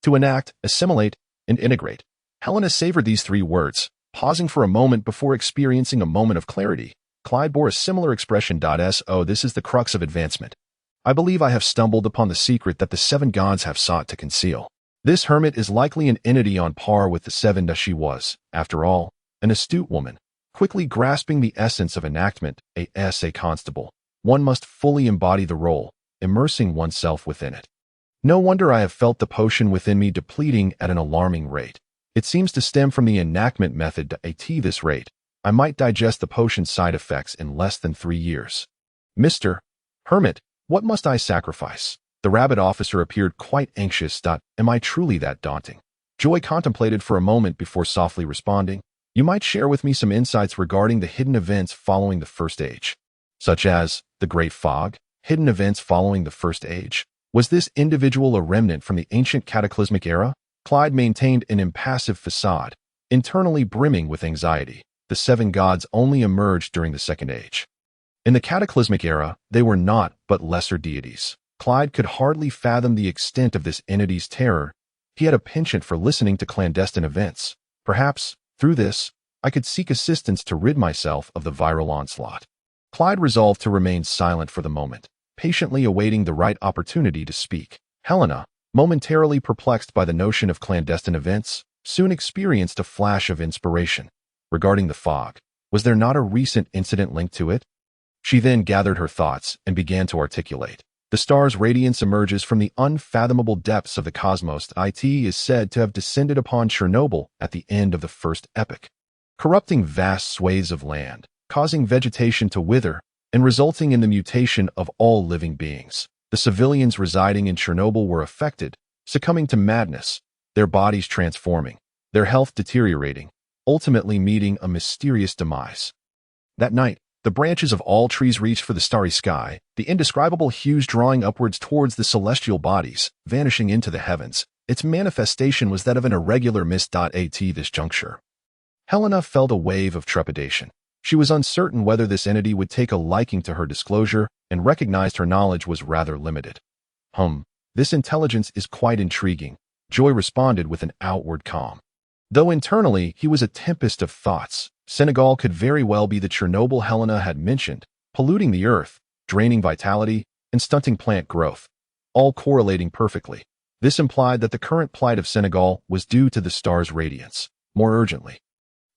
To enact, assimilate, and integrate. Helena savored these three words, pausing for a moment before experiencing a moment of clarity. Clyde bore a similar expression. So this is the crux of advancement. I believe I have stumbled upon the secret that the seven gods have sought to conceal. This hermit is likely an entity on par with the seven. She was, after all, an astute woman, quickly grasping the essence of enactment. As a constable, one must fully embody the role, immersing oneself within it. No wonder I have felt the potion within me depleting at an alarming rate. It seems to stem from the enactment method. At this rate, I might digest the potion's side effects in less than 3 years. Mr. Hermit, what must I sacrifice? The rabbit officer appeared quite anxious. Am I truly that daunting? Joy contemplated for a moment before softly responding. You might share with me some insights regarding the hidden events following the First Age. Such as, the Great Fog, hidden events following the First Age. Was this individual a remnant from the ancient cataclysmic era? Clyde maintained an impassive facade, internally brimming with anxiety. The seven gods only emerged during the Second Age. In the cataclysmic era, they were naught but lesser deities. Clyde could hardly fathom the extent of this entity's terror. He had a penchant for listening to clandestine events. Perhaps, through this, I could seek assistance to rid myself of the viral onslaught. Clyde resolved to remain silent for the moment, patiently awaiting the right opportunity to speak. Helena, momentarily perplexed by the notion of clandestine events, soon experienced a flash of inspiration. Regarding the fog, was there not a recent incident linked to it? She then gathered her thoughts and began to articulate. The star's radiance emerges from the unfathomable depths of the cosmos. It is said to have descended upon Chernobyl at the end of the first epoch, corrupting vast swathes of land, causing vegetation to wither, and resulting in the mutation of all living beings. The civilians residing in Chernobyl were affected, succumbing to madness, their bodies transforming, their health deteriorating. ultimately meeting a mysterious demise. That night, the branches of all trees reached for the starry sky, the indescribable hues drawing upwards towards the celestial bodies, vanishing into the heavens. Its manifestation was that of an irregular mist. At this juncture, Helena felt a wave of trepidation. She was uncertain whether this entity would take a liking to her disclosure and recognized her knowledge was rather limited. This intelligence is quite intriguing, Joy responded with an outward calm. Though internally he was a tempest of thoughts. Senegal could very well be the Chernobyl Helena had mentioned, polluting the earth, draining vitality, and stunting plant growth, all correlating perfectly. This implied that the current plight of Senegal was due to the star's radiance. More urgently,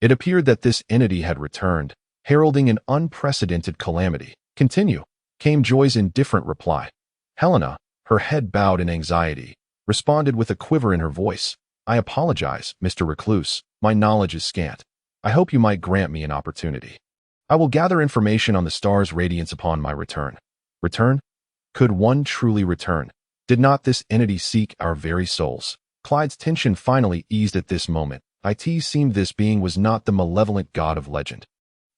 it appeared that this entity had returned, heralding an unprecedented calamity. Continue, came Joy's indifferent reply. Helena, her head bowed in anxiety, responded with a quiver in her voice. I apologize, Mr. Recluse, my knowledge is scant. I hope you might grant me an opportunity. I will gather information on the star's radiance upon my return. Return? Could one truly return? Did not this entity seek our very souls? Clyde's tension finally eased at this moment. It seemed this being was not the malevolent god of legend,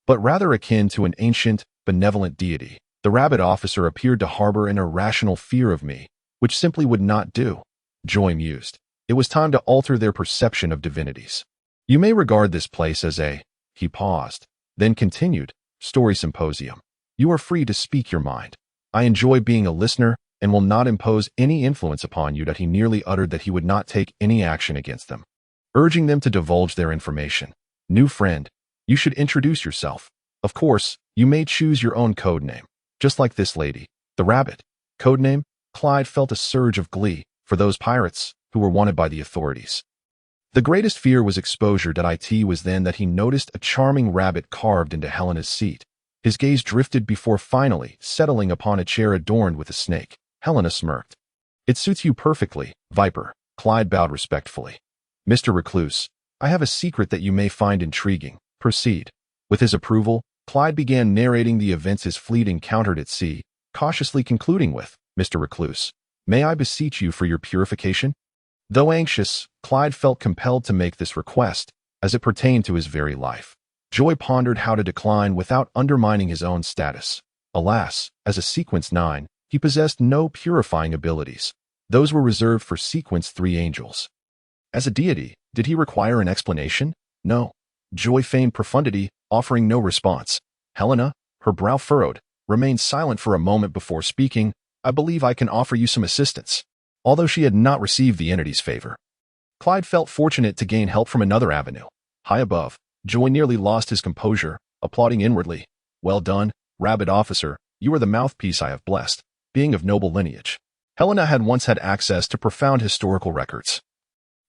but rather akin to an ancient, benevolent deity. The rabbit officer appeared to harbor an irrational fear of me, which simply would not do. Joy mused. It was time to alter their perception of divinities. You may regard this place as a... He paused, then continued, story symposium. You are free to speak your mind. I enjoy being a listener and will not impose any influence upon you. That he nearly uttered that he would not take any action against them, urging them to divulge their information. New friend, you should introduce yourself. Of course, you may choose your own code name, just like this lady, the rabbit. Codename? Clyde felt a surge of glee for those pirates who were wanted by the authorities. The greatest fear was exposure. It was then that he noticed a charming rabbit carved into Helena's seat. His gaze drifted before finally settling upon a chair adorned with a snake. Helena smirked. It suits you perfectly, Viper. Clyde bowed respectfully. Mr. Recluse, I have a secret that you may find intriguing. Proceed. With his approval, Clyde began narrating the events his fleet encountered at sea, cautiously concluding with, Mr. Recluse, may I beseech you for your purification? Though anxious, Clyde felt compelled to make this request, as it pertained to his very life. Joy pondered how to decline without undermining his own status. Alas, as a Sequence 9, he possessed no purifying abilities. Those were reserved for Sequence 3 angels. As a deity, did he require an explanation? No. Joy feigned profundity, offering no response. Helena, her brow furrowed, remained silent for a moment before speaking. I believe I can offer you some assistance. Although she had not received the entity's favor, Clyde felt fortunate to gain help from another avenue. High above, Joy nearly lost his composure, applauding inwardly. Well done, rabbit officer, you are the mouthpiece I have blessed, being of noble lineage. Helena had once had access to profound historical records,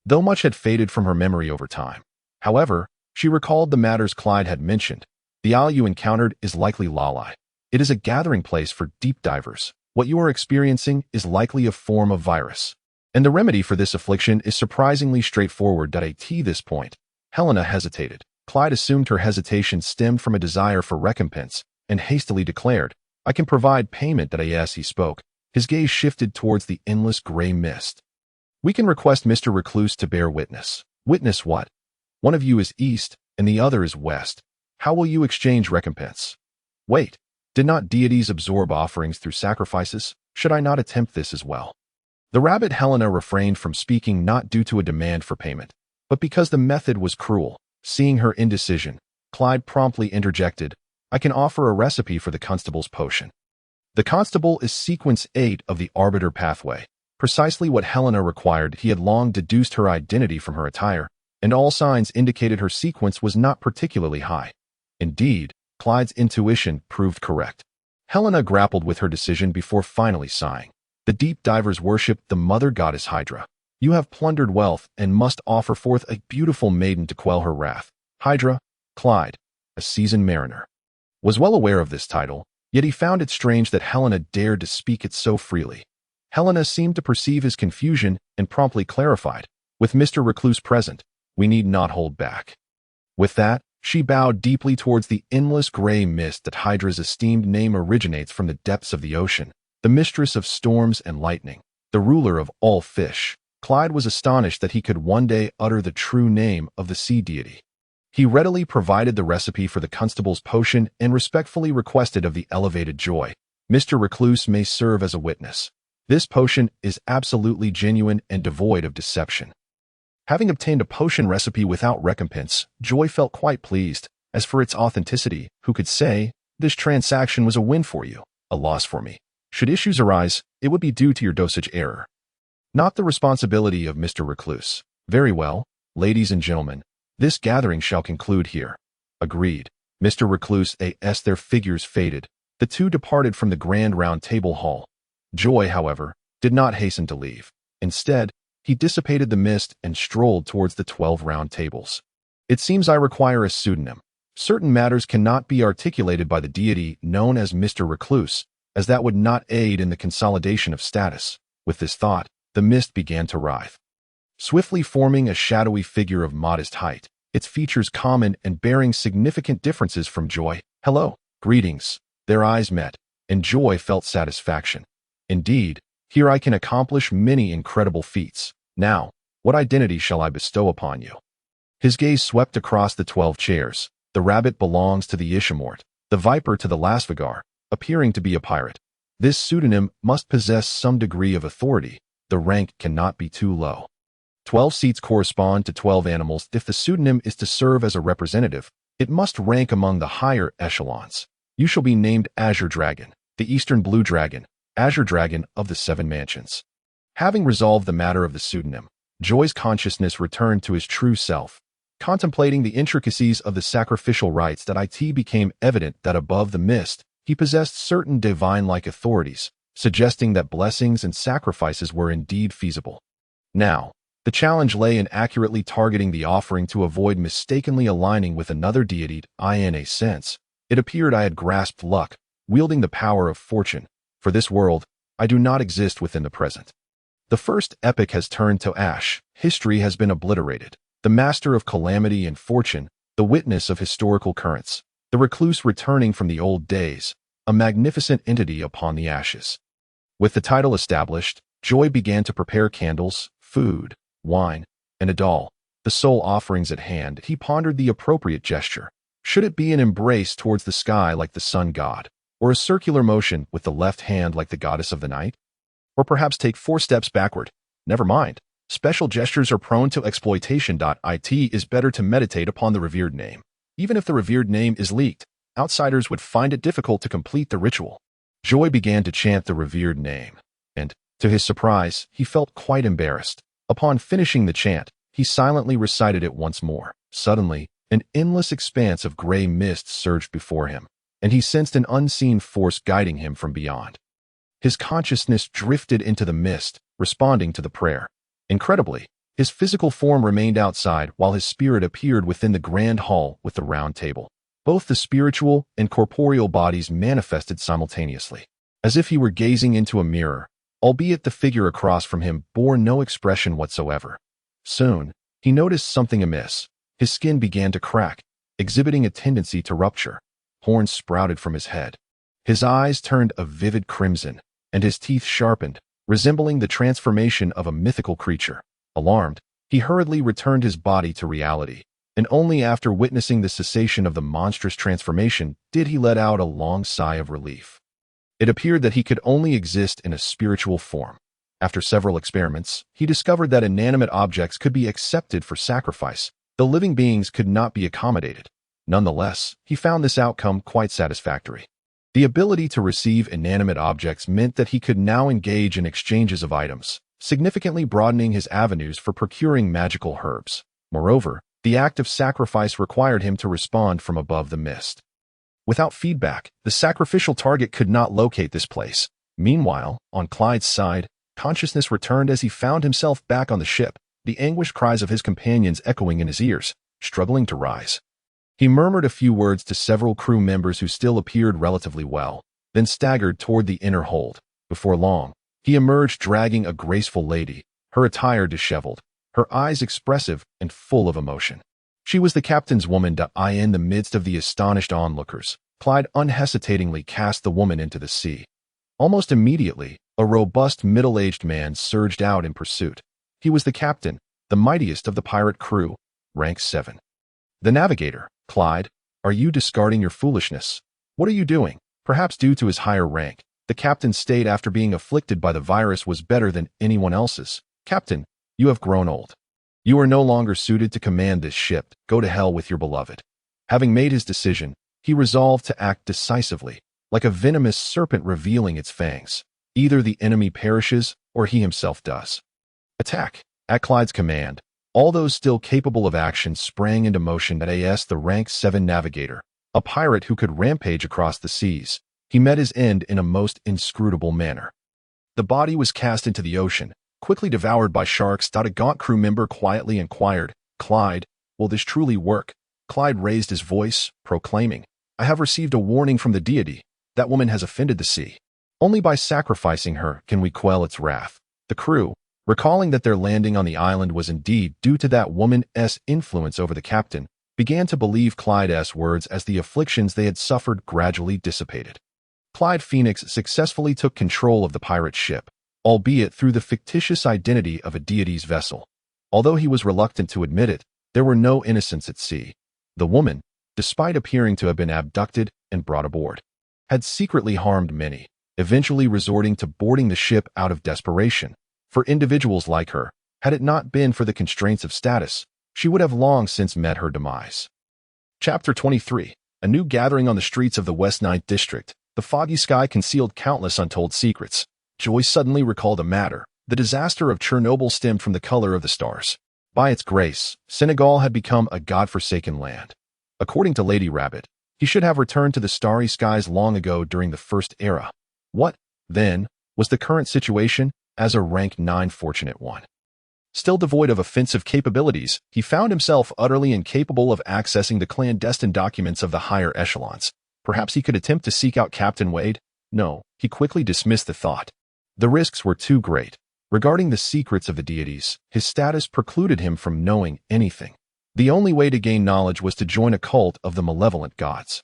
though much had faded from her memory over time. However, she recalled the matters Clyde had mentioned. The isle you encountered is likely Lalai. It is a gathering place for deep divers. What you are experiencing is likely a form of virus, and the remedy for this affliction is surprisingly straightforward. At this point, Helena hesitated. Clyde assumed her hesitation stemmed from a desire for recompense, and hastily declared, I can provide payment. As he spoke, his gaze shifted towards the endless gray mist. We can request Mr. Recluse to bear witness. Witness what? One of you is east, and the other is west. How will you exchange recompense? Wait. Did not deities absorb offerings through sacrifices? Should I not attempt this as well? The rabbit Helena refrained from speaking not due to a demand for payment, but because the method was cruel. Seeing her indecision, Clyde promptly interjected, I can offer a recipe for the constable's potion. The constable is Sequence 8 of the Arbiter pathway, precisely what Helena required. He had long deduced her identity from her attire, and all signs indicated her sequence was not particularly high. Indeed, Clyde's intuition proved correct. Helena grappled with her decision before finally sighing. The deep divers worship the mother goddess Hydra. You have plundered wealth and must offer forth a beautiful maiden to quell her wrath. Hydra, Clyde, a seasoned mariner, was well aware of this title, yet he found it strange that Helena dared to speak it so freely. Helena seemed to perceive his confusion and promptly clarified, with Mr. Recluse present, we need not hold back. With that, she bowed deeply towards the endless gray mist. That Hydra's esteemed name originates from the depths of the ocean, the mistress of storms and lightning, the ruler of all fish. Clyde was astonished that he could one day utter the true name of the sea deity. He readily provided the recipe for the constable's potion and respectfully requested of the elevated Joy, "Mr. Recluse may serve as a witness. This potion is absolutely genuine and devoid of deception." Having obtained a potion recipe without recompense, Joy felt quite pleased. As for its authenticity, who could say, "This transaction was a win for you, a loss for me. Should issues arise, it would be due to your dosage error, not the responsibility of Mr. Recluse." "Very well, ladies and gentlemen, this gathering shall conclude here." "Agreed." Mr. Recluse as their figures faded, the two departed from the grand round table hall. Joy, however, did not hasten to leave. Instead, he dissipated the mist and strolled towards the 12 round tables. "It seems I require a pseudonym. Certain matters cannot be articulated by the deity known as Mr. Recluse, as that would not aid in the consolidation of status." With this thought, the mist began to writhe, swiftly forming a shadowy figure of modest height, its features common and bearing significant differences from Joy. "Hello." "Greetings." Their eyes met, and Joy felt satisfaction. "Indeed, here I can accomplish many incredible feats. Now, what identity shall I bestow upon you?" His gaze swept across the 12 chairs. "The rabbit belongs to the Ishamort, the viper to the Lasvagar, appearing to be a pirate. This pseudonym must possess some degree of authority. The rank cannot be too low. 12 seats correspond to 12 animals. If the pseudonym is to serve as a representative, it must rank among the higher echelons. You shall be named Azure Dragon, the Eastern Blue Dragon, Azure Dragon of the Seven Mansions." Having resolved the matter of the pseudonym, Joy's consciousness returned to his true self. Contemplating the intricacies of the sacrificial rites that it became evident that above the mist, he possessed certain divine-like authorities, suggesting that blessings and sacrifices were indeed feasible. Now, the challenge lay in accurately targeting the offering to avoid mistakenly aligning with another deity. In a sense, it appeared I had grasped luck, wielding the power of fortune. For this world, I do not exist within the present. The first epoch has turned to ash, history has been obliterated. The master of calamity and fortune, the witness of historical currents, the recluse returning from the old days, a magnificent entity upon the ashes. With the title established, Joy began to prepare candles, food, wine, and a doll. The sole offerings at hand, he pondered the appropriate gesture. Should it be an embrace towards the sky like the sun god, or a circular motion with the left hand like the goddess of the night? Or perhaps take 4 steps backward? Never mind. Special gestures are prone to exploitation. It is better to meditate upon the revered name. Even if the revered name is leaked, outsiders would find it difficult to complete the ritual. Joy began to chant the revered name, and, to his surprise, he felt quite embarrassed. Upon finishing the chant, he silently recited it once more. Suddenly, an endless expanse of gray mist surged before him, and he sensed an unseen force guiding him from beyond. His consciousness drifted into the mist, responding to the prayer. Incredibly, his physical form remained outside while his spirit appeared within the grand hall with the round table. Both the spiritual and corporeal bodies manifested simultaneously, as if he were gazing into a mirror, albeit the figure across from him bore no expression whatsoever. Soon, he noticed something amiss. His skin began to crack, exhibiting a tendency to rupture. Horns sprouted from his head. His eyes turned a vivid crimson, and his teeth sharpened, resembling the transformation of a mythical creature. Alarmed, he hurriedly returned his body to reality, and only after witnessing the cessation of the monstrous transformation did he let out a long sigh of relief. It appeared that he could only exist in a spiritual form. After several experiments, he discovered that inanimate objects could be accepted for sacrifice, though living beings could not be accommodated. Nonetheless, he found this outcome quite satisfactory. The ability to receive inanimate objects meant that he could now engage in exchanges of items, significantly broadening his avenues for procuring magical herbs. Moreover, the act of sacrifice required him to respond from above the mist. Without feedback, the sacrificial target could not locate this place. Meanwhile, on Clyde's side, consciousness returned as he found himself back on the ship, the anguished cries of his companions echoing in his ears, struggling to rise. He murmured a few words to several crew members who still appeared relatively well, then staggered toward the inner hold. Before long, he emerged dragging a graceful lady, her attire disheveled, her eyes expressive and full of emotion. She was the captain's woman. In the midst of the astonished onlookers, Clyde unhesitatingly cast the woman into the sea. Almost immediately, a robust middle-aged man surged out in pursuit. He was the captain, the mightiest of the pirate crew, rank 7. The navigator, Clyde, are you discarding your foolishness? What are you doing? Perhaps due to his higher rank, the captain's state after being afflicted by the virus was better than anyone else's. Captain, you have grown old. You are no longer suited to command this ship. Go to hell with your beloved. Having made his decision, he resolved to act decisively, like a venomous serpent revealing its fangs. Either the enemy perishes or he himself does. Attack. At Clyde's command, all those still capable of action sprang into motion. The rank 7 navigator, a pirate who could rampage across the seas. He met his end in a most inscrutable manner. The body was cast into the ocean, quickly devoured by sharks. A gaunt crew member quietly inquired, Clyde, will this truly work? Clyde raised his voice, proclaiming, I have received a warning from the deity. That woman has offended the sea. Only by sacrificing her can we quell its wrath. The crew, recalling that their landing on the island was indeed due to that woman's influence over the captain, began to believe Clyde's words as the afflictions they had suffered gradually dissipated. Clyde Phoenix successfully took control of the pirate ship, albeit through the fictitious identity of a deity's vessel. Although he was reluctant to admit it, there were no innocents at sea. The woman, despite appearing to have been abducted and brought aboard, had secretly harmed many, eventually resorting to boarding the ship out of desperation. For individuals like her, had it not been for the constraints of status, she would have long since met her demise. Chapter 23. A new gathering on the streets of the West Ninth District. The foggy sky concealed countless untold secrets. Joy suddenly recalled a matter. The disaster of Chernobyl stemmed from the color of the stars. By its grace, Senegal had become a god-forsaken land. According to Lady Rabbit, he should have returned to the starry skies long ago during the First Era. What, then, was the current situation as a rank 9 fortunate one? Still devoid of offensive capabilities, he found himself utterly incapable of accessing the clandestine documents of the higher echelons. Perhaps he could attempt to seek out Captain Wade? No, he quickly dismissed the thought. The risks were too great. Regarding the secrets of the deities, his status precluded him from knowing anything. The only way to gain knowledge was to join a cult of the malevolent gods.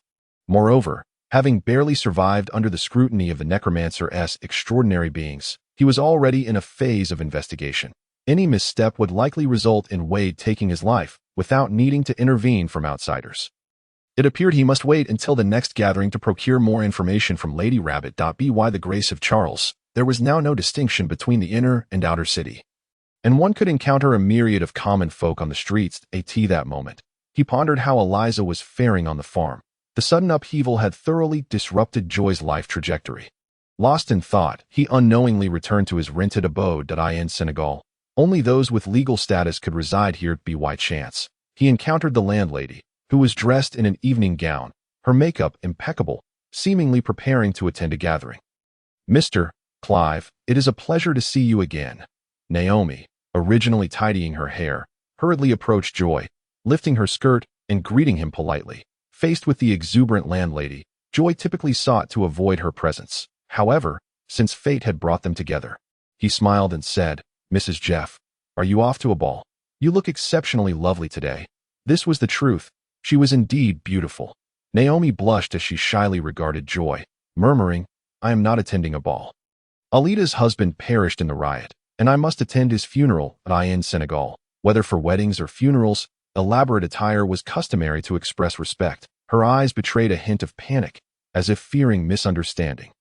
Moreover, having barely survived under the scrutiny of the necromancer's extraordinary beings, he was already in a phase of investigation. Any misstep would likely result in Wade taking his life, without needing to intervene from outsiders. It appeared he must wait until the next gathering to procure more information from Lady Rabbit. By the grace of Charles, there was now no distinction between the inner and outer city, and one could encounter a myriad of common folk on the streets. That moment, he pondered how Eliza was faring on the farm. The sudden upheaval had thoroughly disrupted Joy's life trajectory. Lost in thought, he unknowingly returned to his rented abode in Senegal. Only those with legal status could reside here. By chance, he encountered the landlady, who was dressed in an evening gown, her makeup impeccable, seemingly preparing to attend a gathering. Mr. Clive, it is a pleasure to see you again. Naomi, originally tidying her hair, hurriedly approached Joy, lifting her skirt and greeting him politely. Faced with the exuberant landlady, Joy typically sought to avoid her presence. However, since fate had brought them together, he smiled and said, Mrs. Jeff, are you off to a ball? You look exceptionally lovely today. This was the truth. She was indeed beautiful. Naomi blushed as she shyly regarded Joy, murmuring, I am not attending a ball. Alida's husband perished in the riot, and I must attend his funeral in Senegal. Whether for weddings or funerals, elaborate attire was customary to express respect. Her eyes betrayed a hint of panic, as if fearing misunderstanding.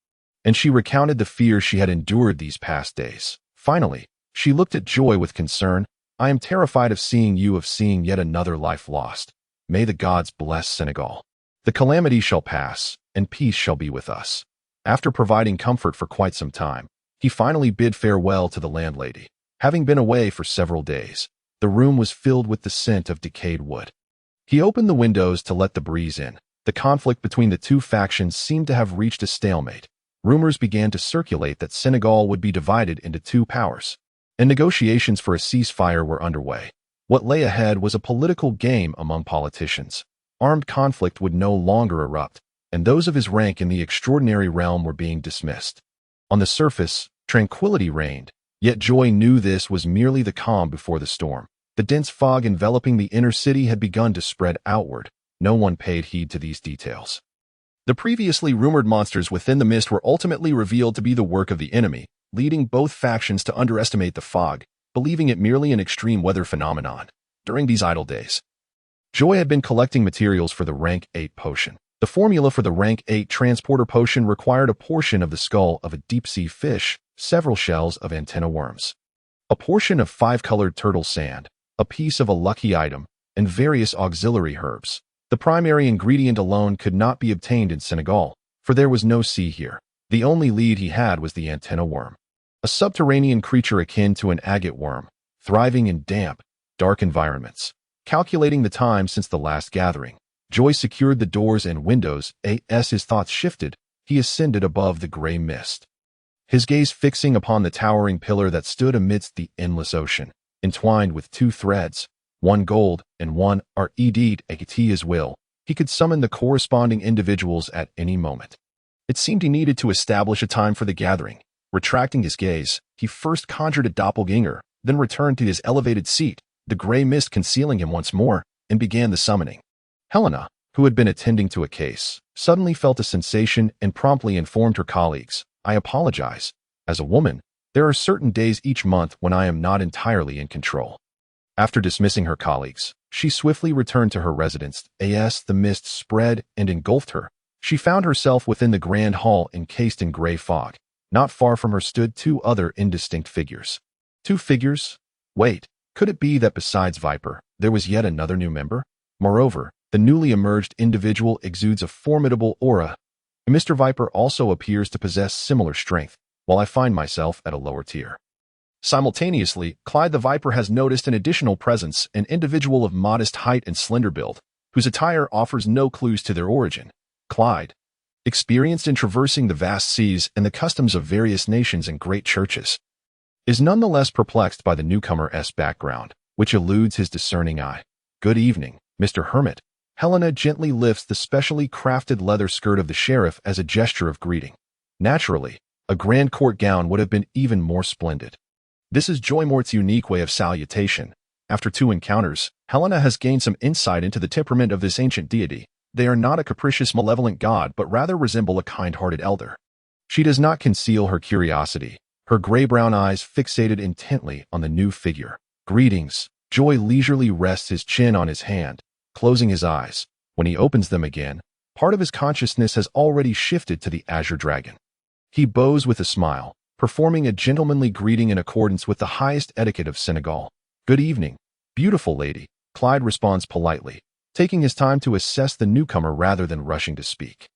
And she recounted the fears she had endured these past days. Finally, she looked at Joy with concern. I am terrified of seeing yet another life lost. May the gods bless Senegal. The calamity shall pass, and peace shall be with us. After providing comfort for quite some time, he finally bid farewell to the landlady. Having been away for several days, the room was filled with the scent of decayed wood. He opened the windows to let the breeze in. The conflict between the two factions seemed to have reached a stalemate. Rumors began to circulate that Senegal would be divided into two powers, and negotiations for a ceasefire were underway. What lay ahead was a political game among politicians. Armed conflict would no longer erupt, and those of his rank in the extraordinary realm were being dismissed. On the surface, tranquility reigned, yet Joy knew this was merely the calm before the storm. The dense fog enveloping the inner city had begun to spread outward. No one paid heed to these details. The previously rumored monsters within the mist were ultimately revealed to be the work of the enemy, leading both factions to underestimate the fog, believing it merely an extreme weather phenomenon. During these idle days, Joy had been collecting materials for the rank 8 potion. The formula for the rank 8 transporter potion required a portion of the skull of a deep-sea fish, several shells of antenna worms, a portion of 5-colored turtle sand, a piece of a lucky item, and various auxiliary herbs. The primary ingredient alone could not be obtained in Senegal, for there was no sea here. The only lead he had was the antenna worm, a subterranean creature akin to an agate worm, thriving in damp, dark environments. Calculating the time since the last gathering, Joy secured the doors and windows. As his thoughts shifted, he ascended above the gray mist, his gaze fixing upon the towering pillar that stood amidst the endless ocean, entwined with 2 threads, one gold and one red. At his will, he could summon the corresponding individuals at any moment. It seemed he needed to establish a time for the gathering. Retracting his gaze, he first conjured a doppelganger, then returned to his elevated seat, the gray mist concealing him once more, and began the summoning. Helena, who had been attending to a case, suddenly felt a sensation and promptly informed her colleagues, "I apologize. As a woman, there are certain days each month when I am not entirely in control." After dismissing her colleagues, she swiftly returned to her residence. As the mist spread and engulfed her, she found herself within the grand hall encased in gray fog. Not far from her stood 2 other indistinct figures. 2 figures? Wait. Could it be that besides Viper, there was yet another new member? Moreover, the newly emerged individual exudes a formidable aura. Mr. Viper also appears to possess similar strength, while I find myself at a lower tier. Simultaneously, Clyde the Viper has noticed an additional presence, an individual of modest height and slender build, whose attire offers no clues to their origin. Clyde, experienced in traversing the vast seas and the customs of various nations and great churches, is nonetheless perplexed by the newcomer's background, which eludes his discerning eye. "Good evening, Mr. Hermit." Helena gently lifts the specially crafted leather skirt of the sheriff as a gesture of greeting. Naturally, a grand court gown would have been even more splendid. This is Joy Mort's unique way of salutation. After 2 encounters, Helena has gained some insight into the temperament of this ancient deity. They are not a capricious, malevolent god, but rather resemble a kind-hearted elder. She does not conceal her curiosity, her gray-brown eyes fixated intently on the new figure. "Greetings." Joy leisurely rests his chin on his hand, closing his eyes. When he opens them again, part of his consciousness has already shifted to the azure dragon. He bows with a smile, performing a gentlemanly greeting in accordance with the highest etiquette of Senegal. "Good evening, beautiful lady," Clyde responds politely, taking his time to assess the newcomer rather than rushing to speak.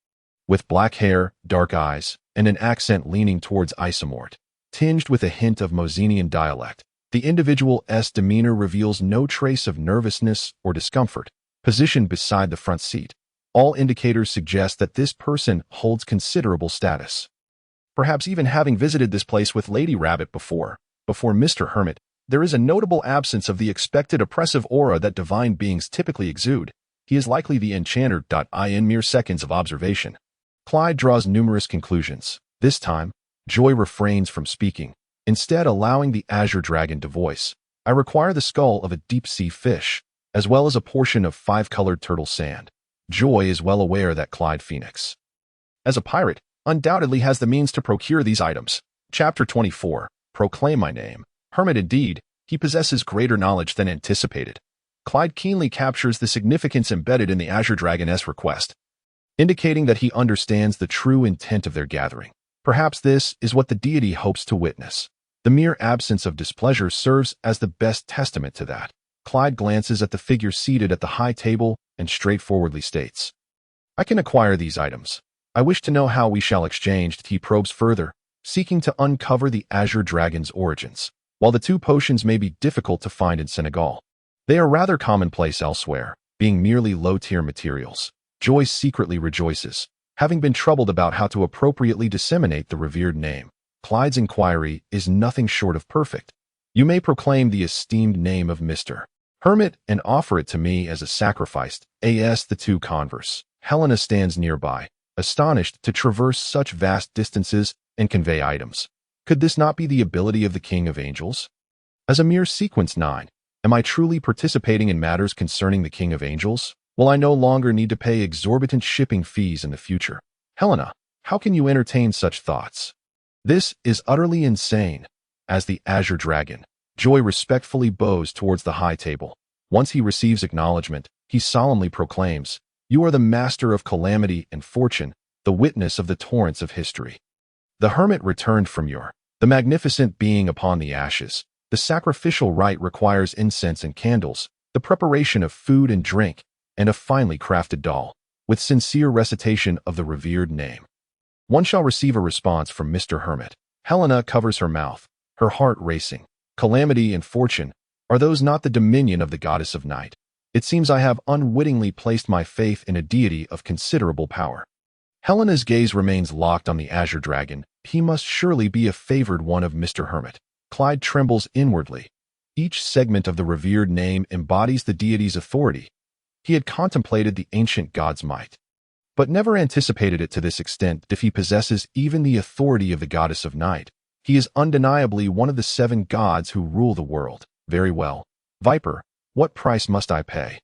With black hair, dark eyes, and an accent leaning towards Isomort, tinged with a hint of Mosenian dialect, the individual's demeanor reveals no trace of nervousness or discomfort. Positioned beside the front seat, all indicators suggest that this person holds considerable status. Perhaps even having visited this place with Lady Rabbit before Mr. Hermit, there is a notable absence of the expected oppressive aura that divine beings typically exude. He is likely the enchanter. In mere seconds of observation, Clyde draws numerous conclusions. This time, Joy refrains from speaking, instead allowing the azure dragon to voice. "I require the skull of a deep-sea fish, as well as a portion of 5-colored turtle sand." Joy is well aware that Clyde Phoenix, as a pirate, undoubtedly has the means to procure these items. Chapter 24. Proclaim my name. Hermit indeed, he possesses greater knowledge than anticipated. Clyde keenly captures the significance embedded in the Azure Dragon's request, indicating that he understands the true intent of their gathering. Perhaps this is what the deity hopes to witness. The mere absence of displeasure serves as the best testament to that. Clyde glances at the figure seated at the high table and straightforwardly states, "I can acquire these items. I wish to know how we shall exchange." He probes further, seeking to uncover the Azure Dragon's origins. While the 2 potions may be difficult to find in Senegal, they are rather commonplace elsewhere, being merely low-tier materials. Joy secretly rejoices, having been troubled about how to appropriately disseminate the revered name. Clyde's inquiry is nothing short of perfect. "You may proclaim the esteemed name of Mr. Hermit and offer it to me as a sacrifice." As the 2 converse, Helena stands nearby, astonished to traverse such vast distances and convey items. Could this not be the ability of the King of Angels? As a mere sequence 9, am I truly participating in matters concerning the King of Angels? Will I no longer need to pay exorbitant shipping fees in the future? Helena, how can you entertain such thoughts? This is utterly insane. As the Azure Dragon, Joy respectfully bows towards the high table. Once he receives acknowledgement, he solemnly proclaims, "You are the master of calamity and fortune, the witness of the torrents of history." The hermit returned from the magnificent being upon the ashes. The sacrificial rite requires incense and candles, the preparation of food and drink, and a finely crafted doll, with sincere recitation of the revered name. One shall receive a response from Mr. Hermit. Helena covers her mouth, her heart racing. Calamity and fortune, are those not the dominion of the goddess of night? It seems I have unwittingly placed my faith in a deity of considerable power. Helena's gaze remains locked on the azure dragon. He must surely be a favored one of Mr. Hermit. Clyde trembles inwardly. Each segment of the revered name embodies the deity's authority. He had contemplated the ancient god's might, but never anticipated it to this extent. If he possesses even the authority of the goddess of night, he is undeniably one of the 7 gods who rule the world. Very well, Viper, what price must I pay?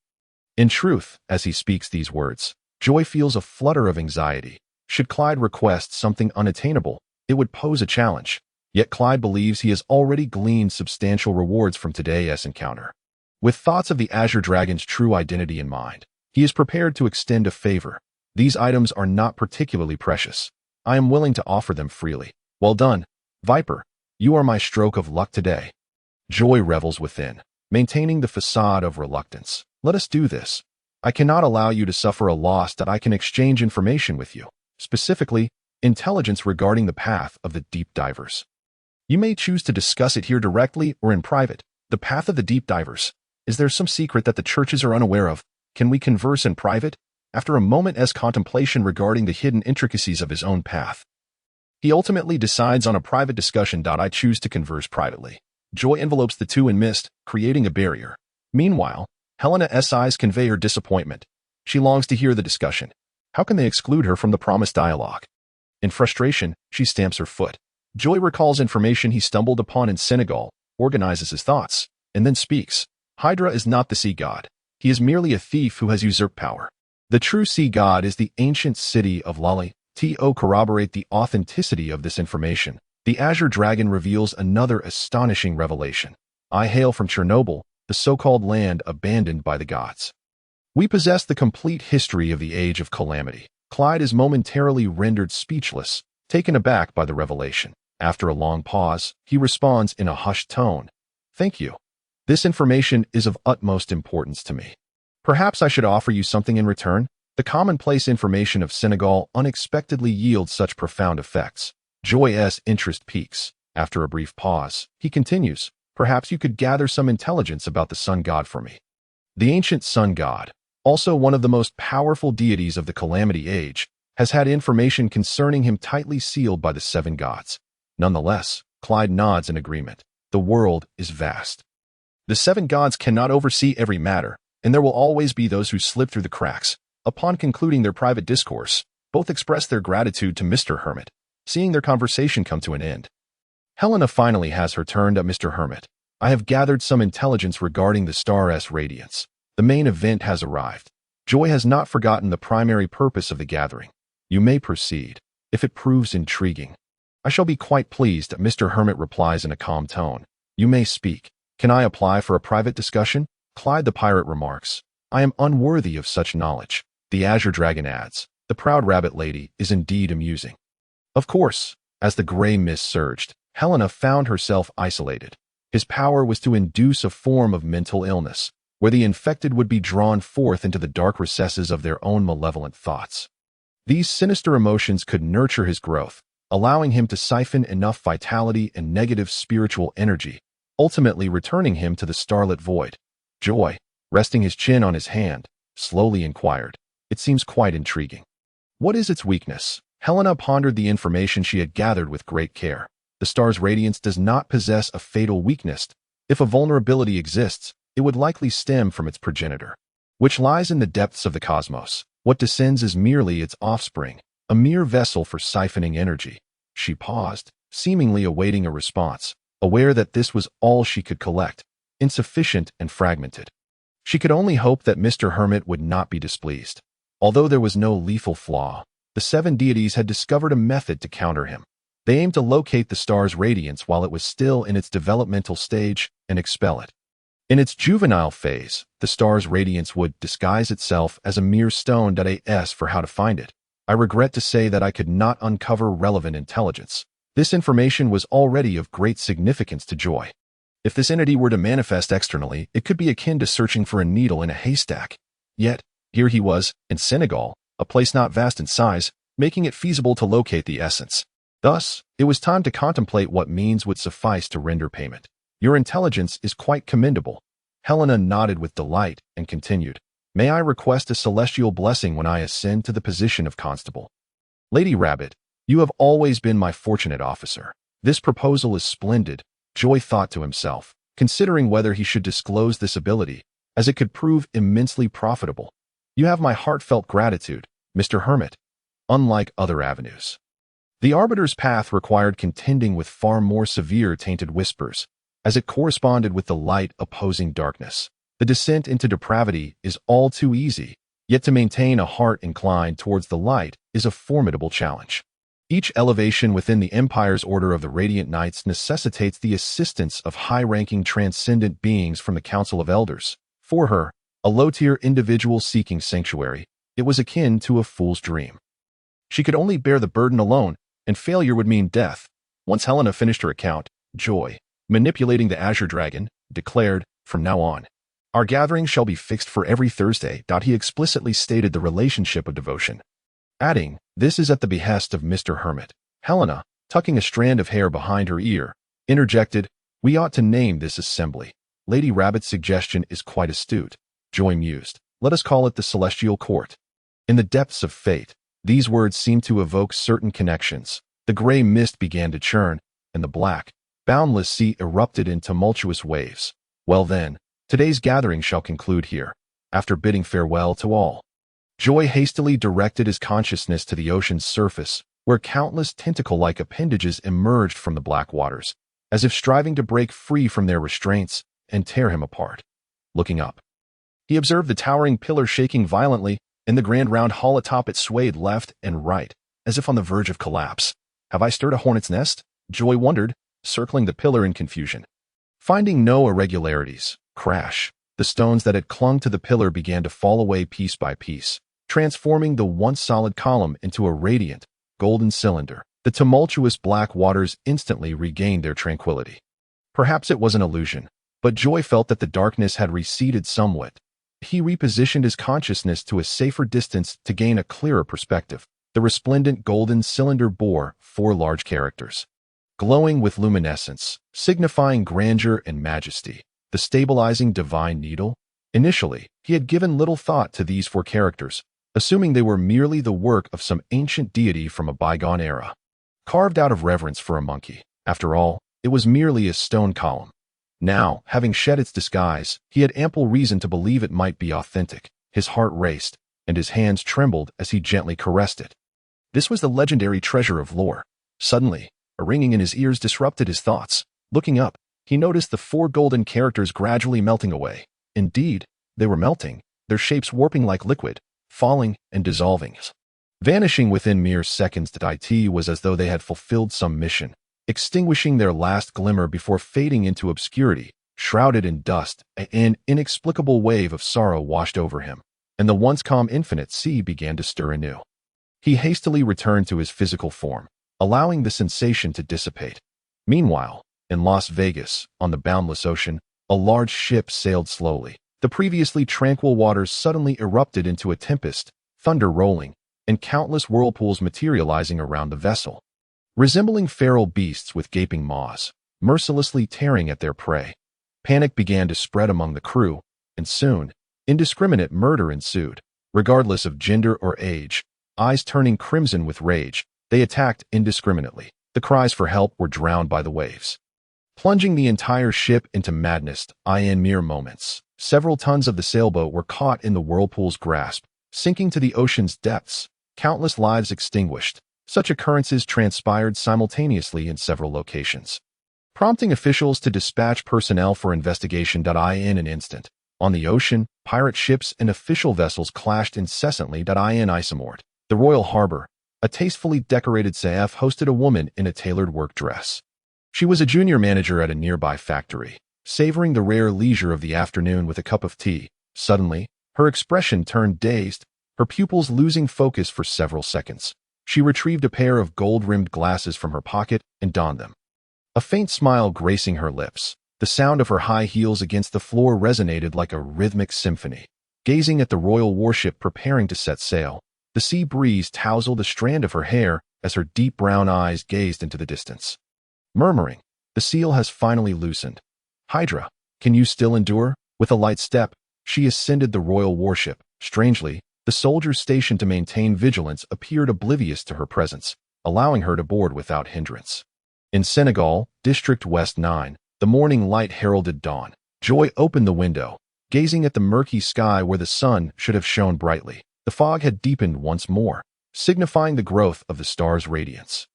In truth, as he speaks these words, Joy feels a flutter of anxiety. Should Clyde request something unattainable, it would pose a challenge. Yet Clyde believes he has already gleaned substantial rewards from today's encounter. With thoughts of the azure dragon's true identity in mind, he is prepared to extend a favor. These items are not particularly precious. I am willing to offer them freely. Well done, Viper. You are my stroke of luck today. Joy revels within, maintaining the facade of reluctance. Let us do this. I cannot allow you to suffer a loss that I can exchange information with you, specifically, intelligence regarding the path of the deep divers. You may choose to discuss it here directly or in private. The path of the deep divers. Is there some secret that the churches are unaware of? Can we converse in private? After a moment's contemplation regarding the hidden intricacies of his own path, he ultimately decides on a private discussion. I choose to converse privately. Joy envelopes the two in mist, creating a barrier. Meanwhile, Helena's eyes convey her disappointment. She longs to hear the discussion. How can they exclude her from the promised dialogue? In frustration, she stamps her foot. Joy recalls information he stumbled upon in Senegal, organizes his thoughts, and then speaks. Hydra is not the sea god. He is merely a thief who has usurped power. The true sea god is the ancient city of Lali. To corroborate the authenticity of this information, the azure dragon reveals another astonishing revelation. I hail from Chernobyl, the so-called land abandoned by the gods. We possess the complete history of the Age of Calamity. Clyde is momentarily rendered speechless, taken aback by the revelation. After a long pause, he responds in a hushed tone. Thank you. This information is of utmost importance to me. Perhaps I should offer you something in return? The commonplace information of Senegal unexpectedly yields such profound effects. Joy's interest peaks. After a brief pause, he continues, perhaps you could gather some intelligence about the sun god for me. The ancient sun god, also one of the most powerful deities of the Calamity Age, has had information concerning him tightly sealed by the 7 gods. Nonetheless, Clyde nods in agreement. The world is vast. The 7 gods cannot oversee every matter, and there will always be those who slip through the cracks. Upon concluding their private discourse, both express their gratitude to Mr. Hermit, seeing their conversation come to an end. Helena finally has her turn to Mr. Hermit. I have gathered some intelligence regarding the star's radiance. The main event has arrived. Joy has not forgotten the primary purpose of the gathering. You may proceed, if it proves intriguing. I shall be quite pleased, Mr. Hermit replies in a calm tone. You may speak. Can I apply for a private discussion? Clyde the pirate remarks. I am unworthy of such knowledge. The azure dragon adds. The proud rabbit lady is indeed amusing. Of course, as the gray mist surged, Helena found herself isolated. His power was to induce a form of mental illness, where the infected would be drawn forth into the dark recesses of their own malevolent thoughts. These sinister emotions could nurture his growth, allowing him to siphon enough vitality and negative spiritual energy, ultimately returning him to the starlit void. Joy, resting his chin on his hand, slowly inquired. It seems quite intriguing. What is its weakness? Helena pondered the information she had gathered with great care. The star's radiance does not possess a fatal weakness. If a vulnerability exists, it would likely stem from its progenitor, which lies in the depths of the cosmos. What descends is merely its offspring, a mere vessel for siphoning energy. She paused, seemingly awaiting a response, aware that this was all she could collect, insufficient and fragmented. She could only hope that Mr. Hermit would not be displeased. Although there was no lethal flaw, the 7 deities had discovered a method to counter him. They aimed to locate the star's radiance while it was still in its developmental stage and expel it. In its juvenile phase, the star's radiance would disguise itself as a mere stone. As for how to find it, I regret to say that I could not uncover relevant intelligence. This information was already of great significance to Joy. If this entity were to manifest externally, it could be akin to searching for a needle in a haystack. Yet, here he was, in Senegal, a place not vast in size, making it feasible to locate the essence. Thus, it was time to contemplate what means would suffice to render payment. Your intelligence is quite commendable. Helena nodded with delight and continued, May I request a celestial blessing when I ascend to the position of constable? Lady Rabbit, you have always been my fortunate officer. This proposal is splendid, Joy thought to himself, considering whether he should disclose this ability, as it could prove immensely profitable. You have my heartfelt gratitude, Mr. Hermit. Unlike other avenues, the Arbiter's path required contending with far more severe tainted whispers, as it corresponded with the light opposing darkness. The descent into depravity is all too easy, yet to maintain a heart inclined towards the light is a formidable challenge. Each elevation within the Empire's Order of the Radiant Knights necessitates the assistance of high-ranking transcendent beings from the Council of Elders. For her, a low-tier individual seeking sanctuary, it was akin to a fool's dream. She could only bear the burden alone, and failure would mean death. Once Helena finished her account, Joy, manipulating the Azure Dragon, declared, From now on, our gathering shall be fixed for every Thursday. He explicitly stated the relationship of devotion, adding, This is at the behest of Mr. Hermit. Helena, tucking a strand of hair behind her ear, interjected, We ought to name this assembly. Lady Rabbit's suggestion is quite astute, Joy mused. Let us call it the Celestial Court. In the depths of fate, these words seemed to evoke certain connections. The gray mist began to churn, and the black, boundless sea erupted in tumultuous waves. Well then, today's gathering shall conclude here. After bidding farewell to all, Joy hastily directed his consciousness to the ocean's surface, where countless tentacle-like appendages emerged from the black waters, as if striving to break free from their restraints and tear him apart. Looking up, he observed the towering pillar shaking violently. In the grand round hall atop it swayed left and right, as if on the verge of collapse. Have I stirred a hornet's nest? Joy wondered, circling the pillar in confusion. Finding no irregularities, crash, the stones that had clung to the pillar began to fall away piece by piece, transforming the once solid column into a radiant, golden cylinder. The tumultuous black waters instantly regained their tranquility. Perhaps it was an illusion, but Joy felt that the darkness had receded somewhat. He repositioned his consciousness to a safer distance to gain a clearer perspective. The resplendent golden cylinder bore 4 large characters, glowing with luminescence, signifying grandeur and majesty. The stabilizing divine needle? Initially, he had given little thought to these 4 characters, assuming they were merely the work of some ancient deity from a bygone era. Carved out of reverence for a monkey. After all, it was merely a stone column. Now, having shed its disguise, he had ample reason to believe it might be authentic. His heart raced, and his hands trembled as he gently caressed it. This was the legendary treasure of lore. Suddenly, a ringing in his ears disrupted his thoughts. Looking up, he noticed the 4 golden characters gradually melting away. Indeed, they were melting, their shapes warping like liquid, falling and dissolving, vanishing within mere seconds. It was as though they had fulfilled some mission, extinguishing their last glimmer before fading into obscurity. Shrouded in dust, an inexplicable wave of sorrow washed over him, and the once calm infinite sea began to stir anew. He hastily returned to his physical form, allowing the sensation to dissipate. Meanwhile, in Las Vegas, on the boundless ocean, a large ship sailed slowly. The previously tranquil waters suddenly erupted into a tempest, thunder rolling, and countless whirlpools materializing around the vessel, resembling feral beasts with gaping maws, mercilessly tearing at their prey. Panic began to spread among the crew, and soon, indiscriminate murder ensued. Regardless of gender or age, eyes turning crimson with rage, they attacked indiscriminately. The cries for help were drowned by the waves, plunging the entire ship into madness. In mere moments, several tons of the sailboat were caught in the whirlpool's grasp, sinking to the ocean's depths, countless lives extinguished. Such occurrences transpired simultaneously in several locations, prompting officials to dispatch personnel for investigation. In an instant, on the ocean, pirate ships and official vessels clashed incessantly. In Isomort, the royal harbor, a tastefully decorated CF hosted a woman in a tailored work dress. She was a junior manager at a nearby factory, savoring the rare leisure of the afternoon with a cup of tea. Suddenly, her expression turned dazed, her pupils losing focus for several seconds. She retrieved a pair of gold-rimmed glasses from her pocket and donned them. A faint smile gracing her lips. The sound of her high heels against the floor resonated like a rhythmic symphony. Gazing at the royal warship preparing to set sail, the sea breeze tousled a strand of her hair as her deep brown eyes gazed into the distance. Murmuring, "The seal has finally loosened. Hydra, can you still endure?" With a light step, she ascended the royal warship. Strangely, the soldiers stationed to maintain vigilance appeared oblivious to her presence, allowing her to board without hindrance. In Senegal, District West 9, the morning light heralded dawn. Joy opened the window, gazing at the murky sky where the sun should have shone brightly. The fog had deepened once more, signifying the growth of the star's radiance.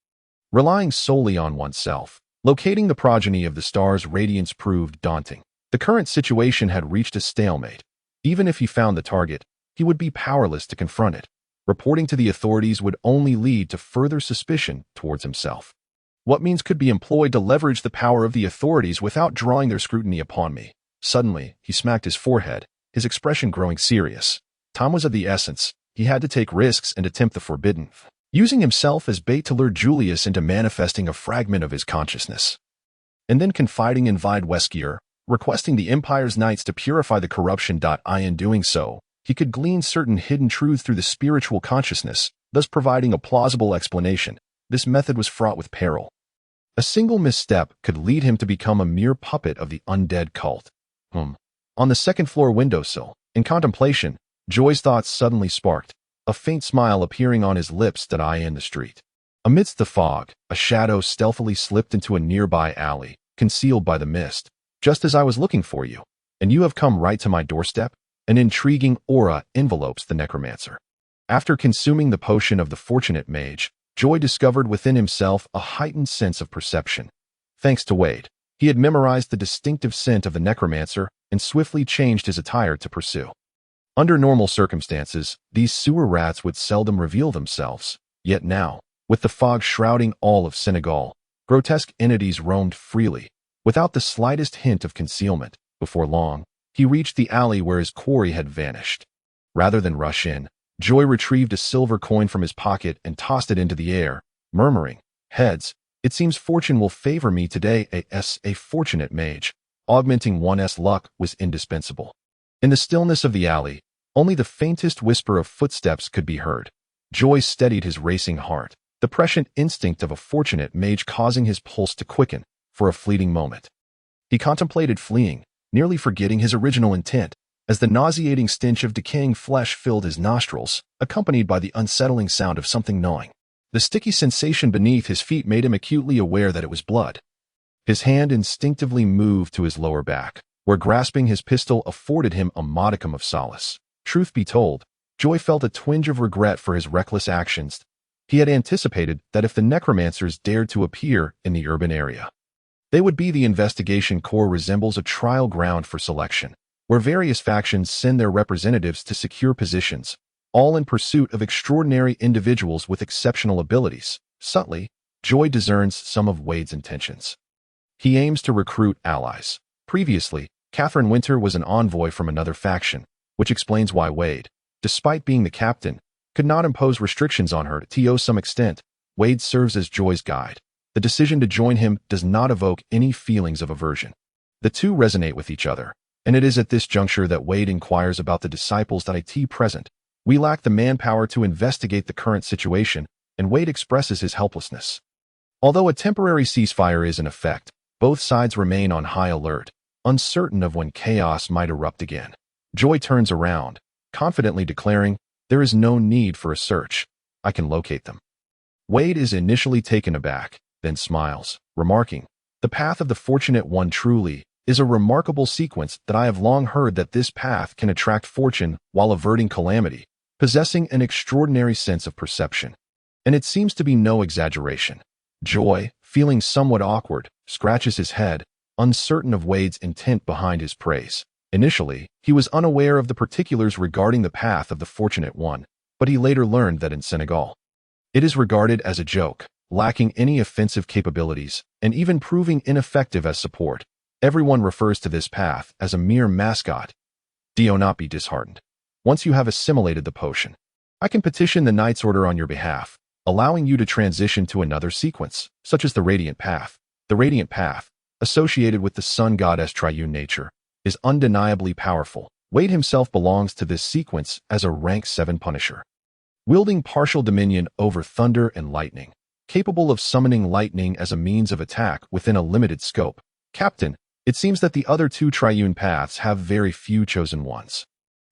Relying solely on oneself, locating the progeny of the star's radiance proved daunting. The current situation had reached a stalemate. Even if he found the target, he would be powerless to confront it. Reporting to the authorities would only lead to further suspicion towards himself. What means could be employed to leverage the power of the authorities without drawing their scrutiny upon me? Suddenly, he smacked his forehead, his expression growing serious. Time was of the essence. He had to take risks and attempt the forbidden, using himself as bait to lure Julius into manifesting a fragment of his consciousness. And then confiding in Vidweskier, requesting the Empire's Knights to purify the corruption. In doing so, he could glean certain hidden truths through the spiritual consciousness, thus providing a plausible explanation. This method was fraught with peril. A single misstep could lead him to become a mere puppet of the undead cult. On the second-floor windowsill, in contemplation, Joy's thoughts suddenly sparked, a faint smile appearing on his lips. In the street. Amidst the fog, a shadow stealthily slipped into a nearby alley, concealed by the mist. "Just as I was looking for you, and you have come right to my doorstep?" An intriguing aura envelopes the necromancer. After consuming the potion of the fortunate mage, Joy discovered within himself a heightened sense of perception. Thanks to Wade, he had memorized the distinctive scent of the necromancer and swiftly changed his attire to pursue. Under normal circumstances, these sewer rats would seldom reveal themselves. Yet now, with the fog shrouding all of Senegal, grotesque entities roamed freely, without the slightest hint of concealment. Before long, he reached the alley where his quarry had vanished. Rather than rush in, Joy retrieved a silver coin from his pocket and tossed it into the air, murmuring, "Heads, it seems fortune will favor me today." A fortunate mage. Augmenting one's luck was indispensable. In the stillness of the alley, only the faintest whisper of footsteps could be heard. Joy steadied his racing heart, the prescient instinct of a fortunate mage causing his pulse to quicken for a fleeting moment. He contemplated fleeing, nearly forgetting his original intent, as the nauseating stench of decaying flesh filled his nostrils, accompanied by the unsettling sound of something gnawing. The sticky sensation beneath his feet made him acutely aware that it was blood. His hand instinctively moved to his lower back, where grasping his pistol afforded him a modicum of solace. Truth be told, Joy felt a twinge of regret for his reckless actions. He had anticipated that if the necromancers dared to appear in the urban area, they would be the investigation corps resembles a trial ground for selection, where various factions send their representatives to secure positions, all in pursuit of extraordinary individuals with exceptional abilities. Subtly, Joy discerns some of Wade's intentions. He aims to recruit allies. Previously, Catherine Winter was an envoy from another faction, which explains why Wade, despite being the captain, could not impose restrictions on her to some extent. Wade serves as Joy's guide. The decision to join him does not evoke any feelings of aversion. The two resonate with each other, and it is at this juncture that Wade inquires about the disciples present. "We lack the manpower to investigate the current situation," and Wade expresses his helplessness. Although a temporary ceasefire is in effect, both sides remain on high alert, uncertain of when chaos might erupt again. Joy turns around, confidently declaring, "There is no need for a search. I can locate them." Wade is initially taken aback, then smiles, remarking, "The path of the fortunate one truly is a remarkable sequence that I have long heard that this path can attract fortune while averting calamity, possessing an extraordinary sense of perception. And it seems to be no exaggeration." Joy, feeling somewhat awkward, scratches his head, uncertain of Wade's intent behind his praise. Initially, he was unaware of the particulars regarding the path of the fortunate one, but he later learned that in Senegal, it is regarded as a joke, lacking any offensive capabilities, and even proving ineffective as support. Everyone refers to this path as a mere mascot. Do not be disheartened. Once you have assimilated the potion, I can petition the Knight's Order on your behalf, allowing you to transition to another sequence, such as the Radiant Path. The Radiant Path, associated with the Sun Goddess triune nature, is undeniably powerful. Wade himself belongs to this sequence as a rank 7 Punisher, wielding partial dominion over thunder and lightning, capable of summoning lightning as a means of attack within a limited scope. Captain, it seems that the other 2 triune paths have very few chosen ones.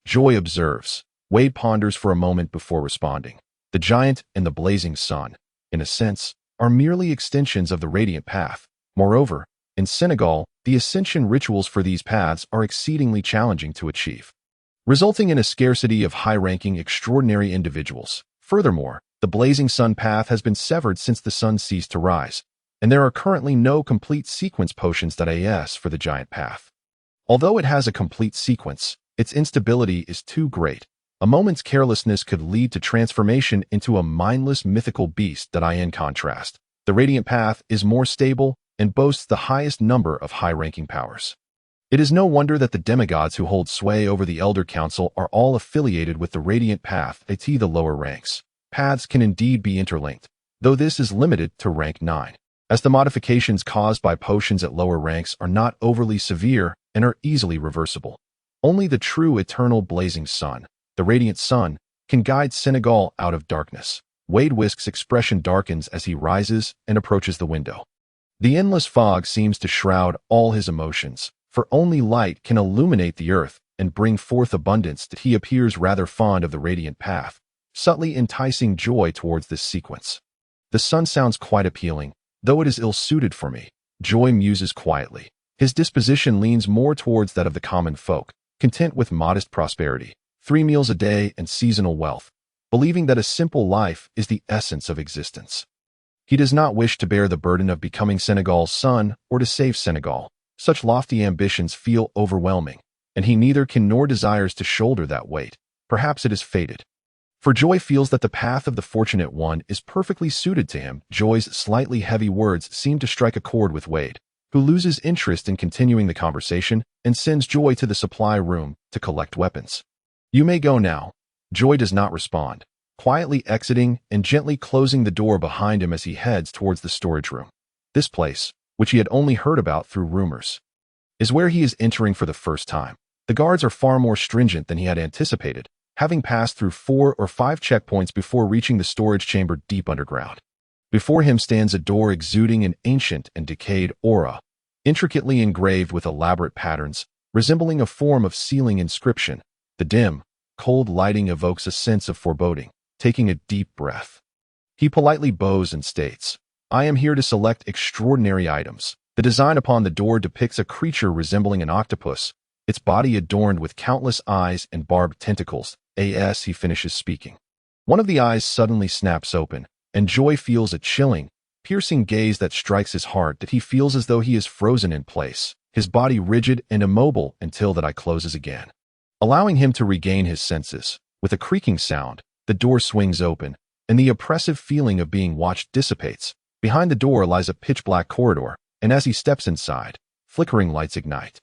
Joy observes. Wade ponders for a moment before responding. The giant and the blazing sun, in a sense, are merely extensions of the Radiant Path. Moreover, in Senegal, the ascension rituals for these paths are exceedingly challenging to achieve, resulting in a scarcity of high-ranking extraordinary individuals. Furthermore, the blazing sun path has been severed since the sun ceased to rise, and there are currently no complete sequence potions for the giant path. Although it has a complete sequence, its instability is too great. A moment's carelessness could lead to transformation into a mindless mythical beast. In contrast, the Radiant Path is more stable and boasts the highest number of high-ranking powers. It is no wonder that the demigods who hold sway over the Elder Council are all affiliated with the Radiant Path. The lower ranks paths can indeed be interlinked, though this is limited to rank 9, as the modifications caused by potions at lower ranks are not overly severe and are easily reversible. Only the true eternal blazing sun, the Radiant Sun, can guide Senegal out of darkness. Wade Whisk's expression darkens as he rises and approaches the window. The endless fog seems to shroud all his emotions, for only light can illuminate the earth and bring forth abundance. He appears rather fond of the Radiant Path, subtly enticing Joy towards this sequence. The sun sounds quite appealing, though it is ill-suited for me. Joy muses quietly. His disposition leans more towards that of the common folk, content with modest prosperity, 3 meals a day and seasonal wealth, believing that a simple life is the essence of existence. He does not wish to bear the burden of becoming Senegal's son or to save Senegal. Such lofty ambitions feel overwhelming, and he neither can nor desires to shoulder that weight. Perhaps it is fated. For Joy feels that the path of the fortunate one is perfectly suited to him. Joy's slightly heavy words seem to strike a chord with Wade, who loses interest in continuing the conversation and sends Joy to the supply room to collect weapons. You may go now. Joy does not respond, quietly exiting and gently closing the door behind him as he heads towards the storage room. This place, which he had only heard about through rumors, is where he is entering for the first time. The guards are far more stringent than he had anticipated, having passed through 4 or 5 checkpoints before reaching the storage chamber deep underground. Before him stands a door exuding an ancient and decayed aura, intricately engraved with elaborate patterns, resembling a form of sealing inscription. The dim, cold lighting evokes a sense of foreboding. Taking a deep breath, he politely bows and states, "I am here to select extraordinary items." The design upon the door depicts a creature resembling an octopus, its body adorned with countless eyes and barbed tentacles. As he finishes speaking, one of the eyes suddenly snaps open, and Joy feels a chilling, piercing gaze that strikes his heart. That he feels as though he is frozen in place, his body rigid and immobile until that eye closes again, allowing him to regain his senses. With a creaking sound, the door swings open, and the oppressive feeling of being watched dissipates. Behind the door lies a pitch-black corridor, and as he steps inside, flickering lights ignite,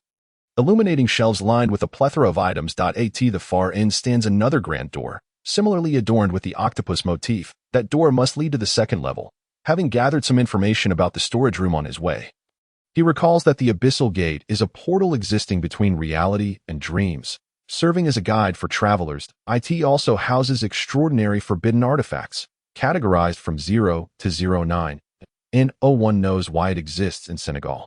illuminating shelves lined with a plethora of items. At the far end stands another grand door, similarly adorned with the octopus motif. That door must lead to the second level. Having gathered some information about the storage room on his way, he recalls that the Abyssal Gate is a portal existing between reality and dreams, serving as a guide for travelers. It also houses extraordinary forbidden artifacts, categorized from 0 to 09. No one knows why it exists in Senegal,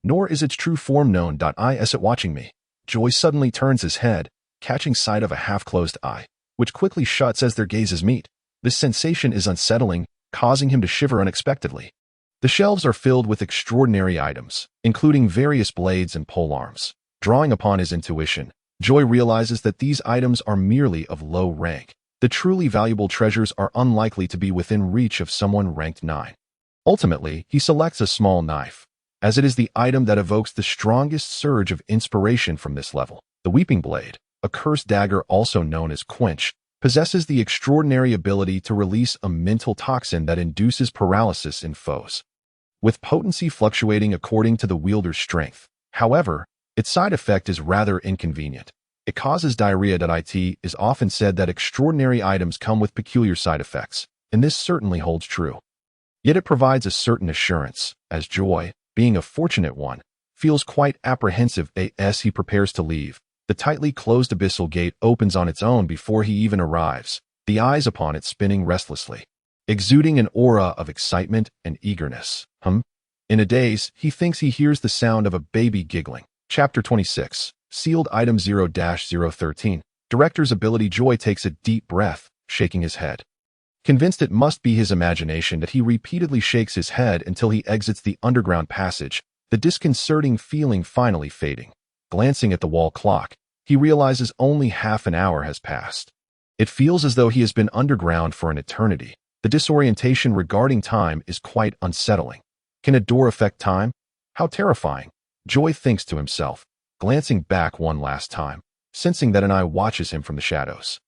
nor is its true form known. Is it watching me? Joy suddenly turns his head, catching sight of a half-closed eye, which quickly shuts as their gazes meet. This sensation is unsettling, causing him to shiver unexpectedly. The shelves are filled with extraordinary items, including various blades and polearms. Drawing upon his intuition, Joy realizes that these items are merely of low rank. The truly valuable treasures are unlikely to be within reach of someone ranked 9. Ultimately, he selects a small knife, as it is the item that evokes the strongest surge of inspiration from this level. The Weeping Blade, a cursed dagger also known as Quench, possesses the extraordinary ability to release a mental toxin that induces paralysis in foes, with potency fluctuating according to the wielder's strength. However, its side effect is rather inconvenient. It causes diarrhea. It is often said that extraordinary items come with peculiar side effects, and this certainly holds true. Yet it provides a certain assurance, as Joy, being a fortunate one, feels quite apprehensive as he prepares to leave. The tightly closed abyssal gate opens on its own before he even arrives, the eyes upon it spinning restlessly, exuding an aura of excitement and eagerness. In a daze, he thinks he hears the sound of a baby giggling. Chapter 26. Sealed Item 0-013. Director's ability. Joy takes a deep breath, shaking his head. Convinced it must be his imagination that he repeatedly shakes his head until he exits the underground passage, the disconcerting feeling finally fading. Glancing at the wall clock, he realizes only half an hour has passed. It feels as though he has been underground for an eternity. The disorientation regarding time is quite unsettling. Can a door affect time? How terrifying, Joy thinks to himself, glancing back one last time, sensing that an eye watches him from the shadows.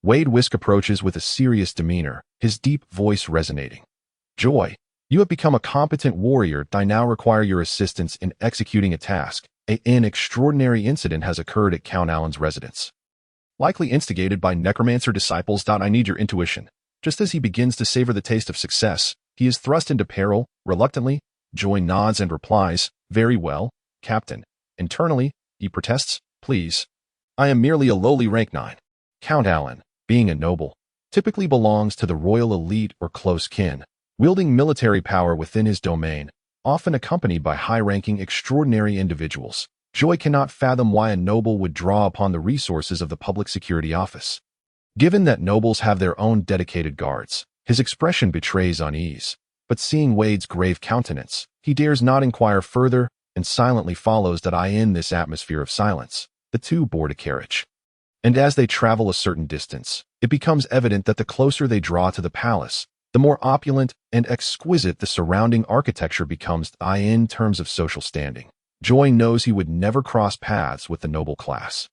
Wade Whisk approaches with a serious demeanor, his deep voice resonating. Joy, you have become a competent warrior. I now require your assistance in executing a task. An extraordinary incident has occurred at Count Allen's residence. Likely instigated by necromancer disciples. I need your intuition. Just as he begins to savor the taste of success, he is thrust into peril. Reluctantly, Joy nods and replies, "Very well, Captain." Internally, he protests, "Please. I am merely a lowly rank 9. Count Allen, being a noble, typically belongs to the royal elite or close kin, wielding military power within his domain, often accompanied by high-ranking extraordinary individuals. Joy cannot fathom why a noble would draw upon the resources of the Public Security Office. Given that nobles have their own dedicated guards, his expression betrays unease. But seeing Wade's grave countenance, he dares not inquire further and silently follows that in this atmosphere of silence. The two board a carriage. And as they travel a certain distance, it becomes evident that the closer they draw to the palace, the more opulent and exquisite the surrounding architecture becomes. In terms of social standing, Joy knows he would never cross paths with the noble class.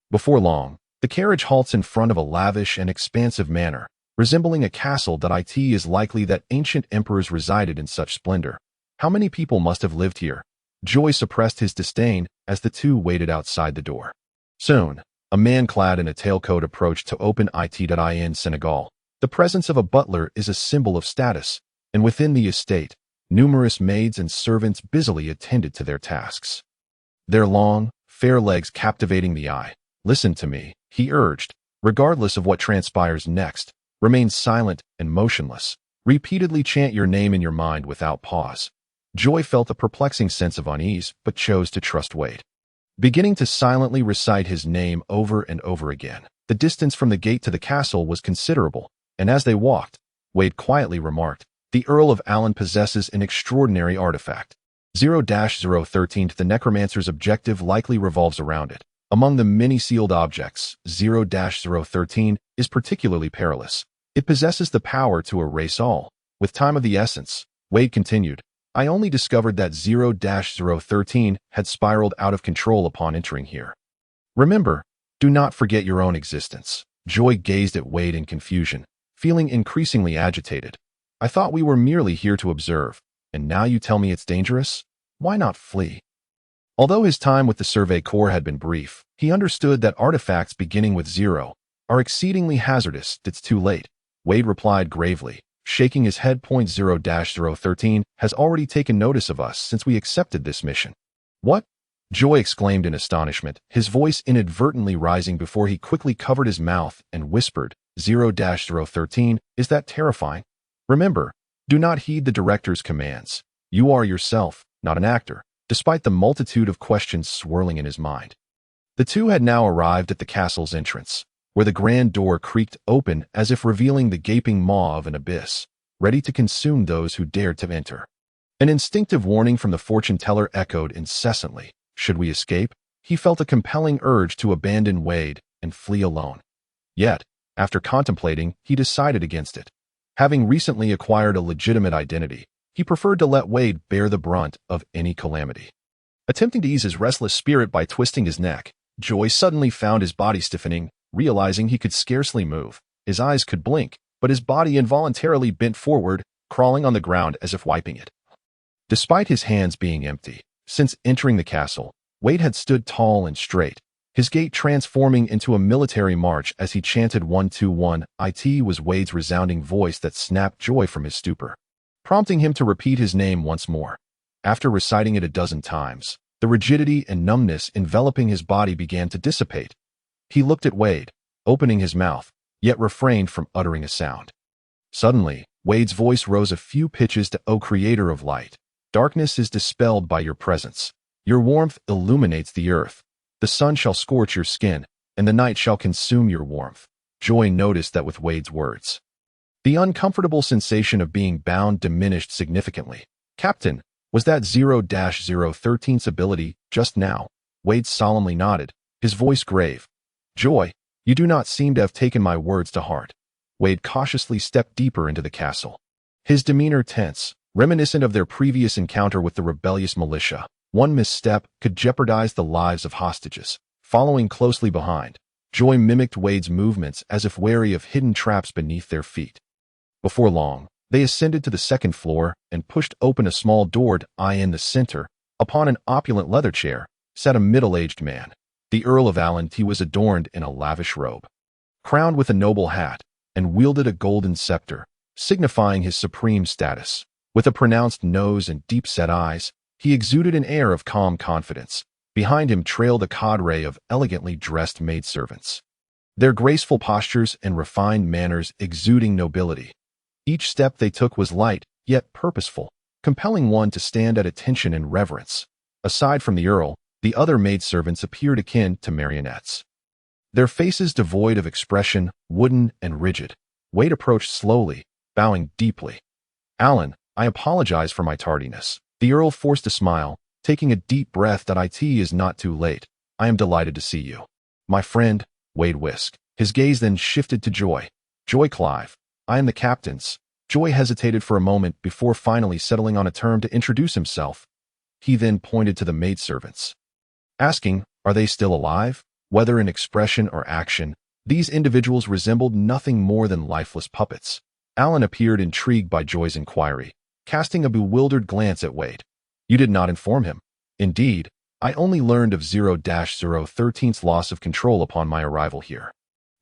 Before long, the carriage halts in front of a lavish and expansive manor, resembling a castle. It is likely that ancient emperors resided in such splendor. How many people must have lived here? Joy suppressed his disdain as the two waited outside the door. Soon, a man clad in a tailcoat approached to open it. In Senegal, the presence of a butler is a symbol of status, and within the estate, numerous maids and servants busily attended to their tasks. Their long, fair legs captivating the eye. "Listen to me," he urged, regardless of what transpires next. Remain silent and motionless. Repeatedly chant your name in your mind without pause. Joy felt a perplexing sense of unease, but chose to trust Wade. Beginning to silently recite his name over and over again, the distance from the gate to the castle was considerable, and as they walked, Wade quietly remarked, "The Earl of Allen possesses an extraordinary artifact. 0-013. The necromancer's objective likely revolves around it. Among the many sealed objects, 0-013 is particularly perilous. It possesses the power to erase all. With time of the essence," Wade continued, "I only discovered that 0-013 had spiraled out of control upon entering here. Remember, do not forget your own existence." Joy gazed at Wade in confusion, feeling increasingly agitated. "I thought we were merely here to observe, and now you tell me it's dangerous? Why not flee?" Although his time with the Survey Corps had been brief, he understood that artifacts beginning with 0 are exceedingly hazardous. "It's too late," Wade replied gravely, shaking his head. 0-013 has already taken notice of us since we accepted this mission. "What?" Joy exclaimed in astonishment, his voice inadvertently rising before he quickly covered his mouth and whispered, 0-013, is that terrifying? Remember, do not heed the director's commands. You are yourself, not an actor." Despite the multitude of questions swirling in his mind, the two had now arrived at the castle's entrance, where the grand door creaked open as if revealing the gaping maw of an abyss, ready to consume those who dared to enter. An instinctive warning from the fortune-teller echoed incessantly. Should we escape? He felt a compelling urge to abandon Wade and flee alone. Yet, after contemplating, he decided against it. Having recently acquired a legitimate identity, he preferred to let Wade bear the brunt of any calamity. Attempting to ease his restless spirit by twisting his neck, Joy suddenly found his body stiffening, realizing he could scarcely move. His eyes could blink, but his body involuntarily bent forward, crawling on the ground as if wiping it. Despite his hands being empty, since entering the castle, Wade had stood tall and straight, his gait transforming into a military march as he chanted 121. It was Wade's resounding voice that snapped Joy from his stupor, prompting him to repeat his name once more. After reciting it a dozen times, the rigidity and numbness enveloping his body began to dissipate. He looked at Wade, opening his mouth, yet refrained from uttering a sound. Suddenly, Wade's voice rose a few pitches to, "O Creator of light, darkness is dispelled by your presence. Your warmth illuminates the earth. The sun shall scorch your skin, and the night shall consume your warmth." Joy noticed that with Wade's words, the uncomfortable sensation of being bound diminished significantly. "Captain, was that 0-013's ability just now?" Wade solemnly nodded, his voice grave. "Joy, you do not seem to have taken my words to heart." Wade cautiously stepped deeper into the castle, his demeanor tense, reminiscent of their previous encounter with the rebellious militia. One misstep could jeopardize the lives of hostages. Following closely behind, Joy mimicked Wade's movements as if wary of hidden traps beneath their feet. Before long, they ascended to the second floor and pushed open a small door. In the center, upon an opulent leather chair, sat a middle-aged man. The Earl of Allen. He was adorned in a lavish robe, crowned with a noble hat, and wielded a golden scepter, signifying his supreme status. With a pronounced nose and deep-set eyes, he exuded an air of calm confidence. Behind him trailed a cadre of elegantly dressed maidservants, their graceful postures and refined manners exuding nobility. Each step they took was light, yet purposeful, compelling one to stand at attention and reverence. Aside from the Earl, the other maidservants appeared akin to marionettes, their faces devoid of expression, wooden and rigid. Wade approached slowly, bowing deeply. "Allen, I apologize for my tardiness." The Earl forced a smile, taking a deep breath. "It is not too late. I am delighted to see you, my friend." Wade whisked. His gaze then shifted to Joy. "Joy Clive, I am the captain's." Joy hesitated for a moment before finally settling on a term to introduce himself. He then pointed to the maidservants, asking, "Are they still alive?" Whether in expression or action, these individuals resembled nothing more than lifeless puppets. Allen appeared intrigued by Joy's inquiry, casting a bewildered glance at Wade. "You did not inform him." "Indeed, I only learned of 0-013's loss of control upon my arrival here."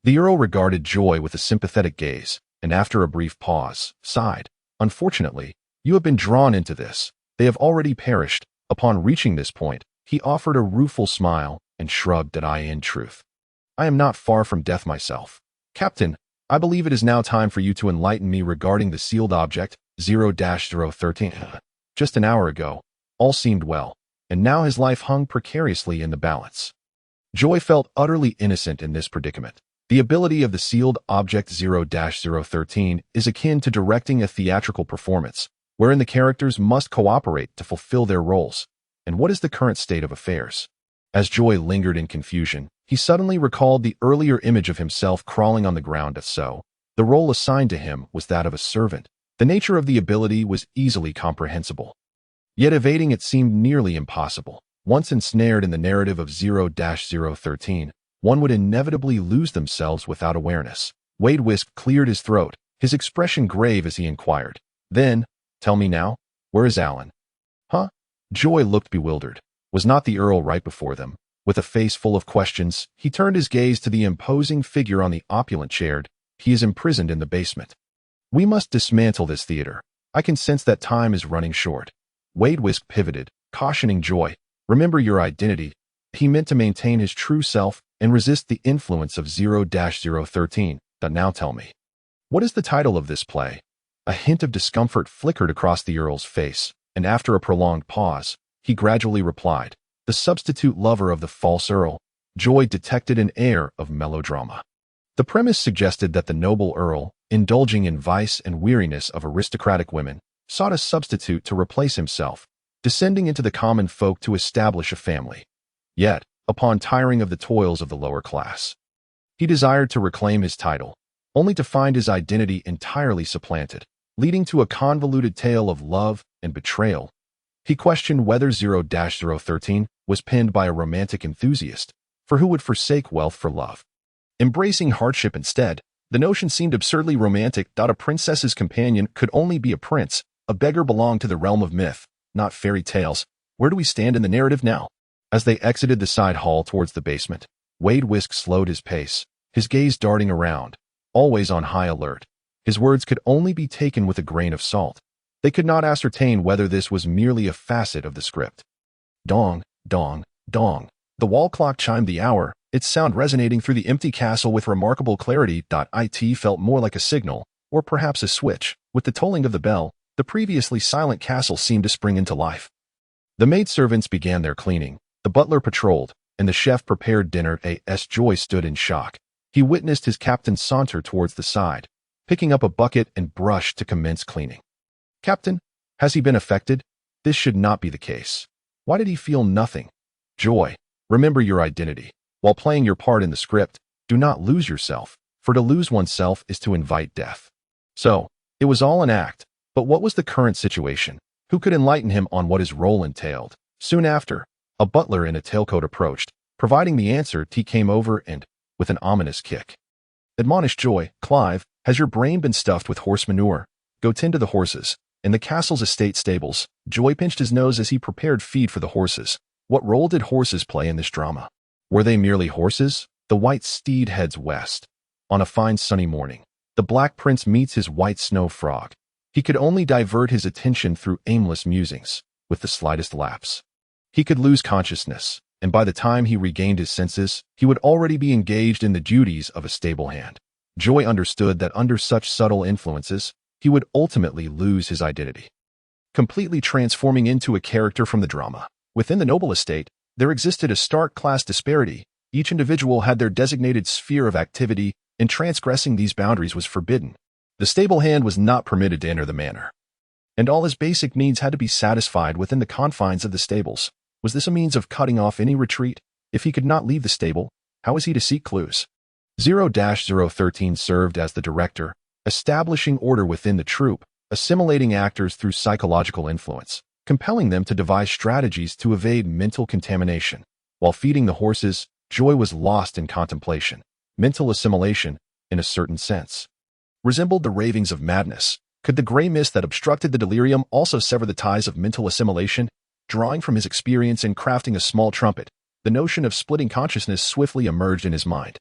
The Earl regarded Joy with a sympathetic gaze, and after a brief pause, sighed. "Unfortunately, you have been drawn into this. They have already perished." Upon reaching this point, he offered a rueful smile and shrugged. In truth, I am not far from death myself. Captain, I believe it is now time for you to enlighten me regarding the sealed object, 0-013. Just an hour ago, all seemed well, and now his life hung precariously in the balance. Joy felt utterly innocent in this predicament. The ability of the sealed object 0-013 is akin to directing a theatrical performance, wherein the characters must cooperate to fulfill their roles. And what is the current state of affairs? As Joy lingered in confusion, he suddenly recalled the earlier image of himself crawling on the ground. So, the role assigned to him was that of a servant. The nature of the ability was easily comprehensible, yet evading it seemed nearly impossible. Once ensnared in the narrative of 0-013, one would inevitably lose themselves without awareness. Wade Wisk cleared his throat, his expression grave as he inquired, "Then, tell me now, where is Allen?" "Huh?" Joy looked bewildered. Was not the Earl right before them? With a face full of questions, he turned his gaze to the imposing figure on the opulent chair. "He is imprisoned in the basement. We must dismantle this theater. I can sense that time is running short." Wade Wisk pivoted, cautioning Joy, "Remember your identity." He meant to maintain his true self and resist the influence of 0-013. "Now tell me, what is the title of this play?" A hint of discomfort flickered across the Earl's face, and after a prolonged pause, he gradually replied, "The Substitute Lover of the False Earl." Joy detected an air of melodrama. The premise suggested that the noble Earl, indulging in vice and weariness of aristocratic women, sought a substitute to replace himself, descending into the common folk to establish a family. Yet, upon tiring of the toils of the lower class, he desired to reclaim his title, only to find his identity entirely supplanted, leading to a convoluted tale of love and betrayal. He questioned whether 0-013 was penned by a romantic enthusiast, for who would forsake wealth for love, embracing hardship instead? The notion seemed absurdly romantic. A princess's companion could only be a prince. A beggar belonged to the realm of myth, not fairy tales. Where do we stand in the narrative now? As they exited the side hall towards the basement, Wade Whisk slowed his pace, his gaze darting around, always on high alert. His words could only be taken with a grain of salt. They could not ascertain whether this was merely a facet of the script. Dong, dong, dong. The wall clock chimed the hour, its sound resonating through the empty castle with remarkable clarity. It felt more like a signal, or perhaps a switch. With the tolling of the bell, the previously silent castle seemed to spring into life. The maidservants began their cleaning, the butler patrolled, and the chef prepared dinner. A.S. Joy stood in shock. He witnessed his captain saunter towards the side, picking up a bucket and brush to commence cleaning. Captain, has he been affected? This should not be the case. Why did he feel nothing? Joy, remember your identity. While playing your part in the script, do not lose yourself, for to lose oneself is to invite death. So, it was all an act, but what was the current situation? Who could enlighten him on what his role entailed? Soon after, a butler in a tailcoat approached, providing the answer. He came over and, with an ominous kick, admonished Joy, Clive, has your brain been stuffed with horse manure? Go tend to the horses. In the castle's estate stables, Joy pinched his nose as he prepared feed for the horses. What role did horses play in this drama? Were they merely horses? The white steed heads west. On a fine sunny morning, the Black Prince meets his white snow frog. He could only divert his attention through aimless musings, with the slightest lapse. He could lose consciousness, and by the time he regained his senses, he would already be engaged in the duties of a stable hand. Joy understood that under such subtle influences, he would ultimately lose his identity, completely transforming into a character from the drama. Within the noble estate, there existed a stark class disparity. Each individual had their designated sphere of activity, and transgressing these boundaries was forbidden. The stable hand was not permitted to enter the manor, and all his basic needs had to be satisfied within the confines of the stables. Was this a means of cutting off any retreat? If he could not leave the stable, how was he to seek clues? 0-013 served as the director, establishing order within the troupe, assimilating actors through psychological influence, compelling them to devise strategies to evade mental contamination. While feeding the horses, Joy was lost in contemplation. Mental assimilation, in a certain sense, resembled the ravings of madness. Could the gray mist that obstructed the delirium also sever the ties of mental assimilation? Drawing from his experience in crafting a small trumpet, the notion of splitting consciousness swiftly emerged in his mind.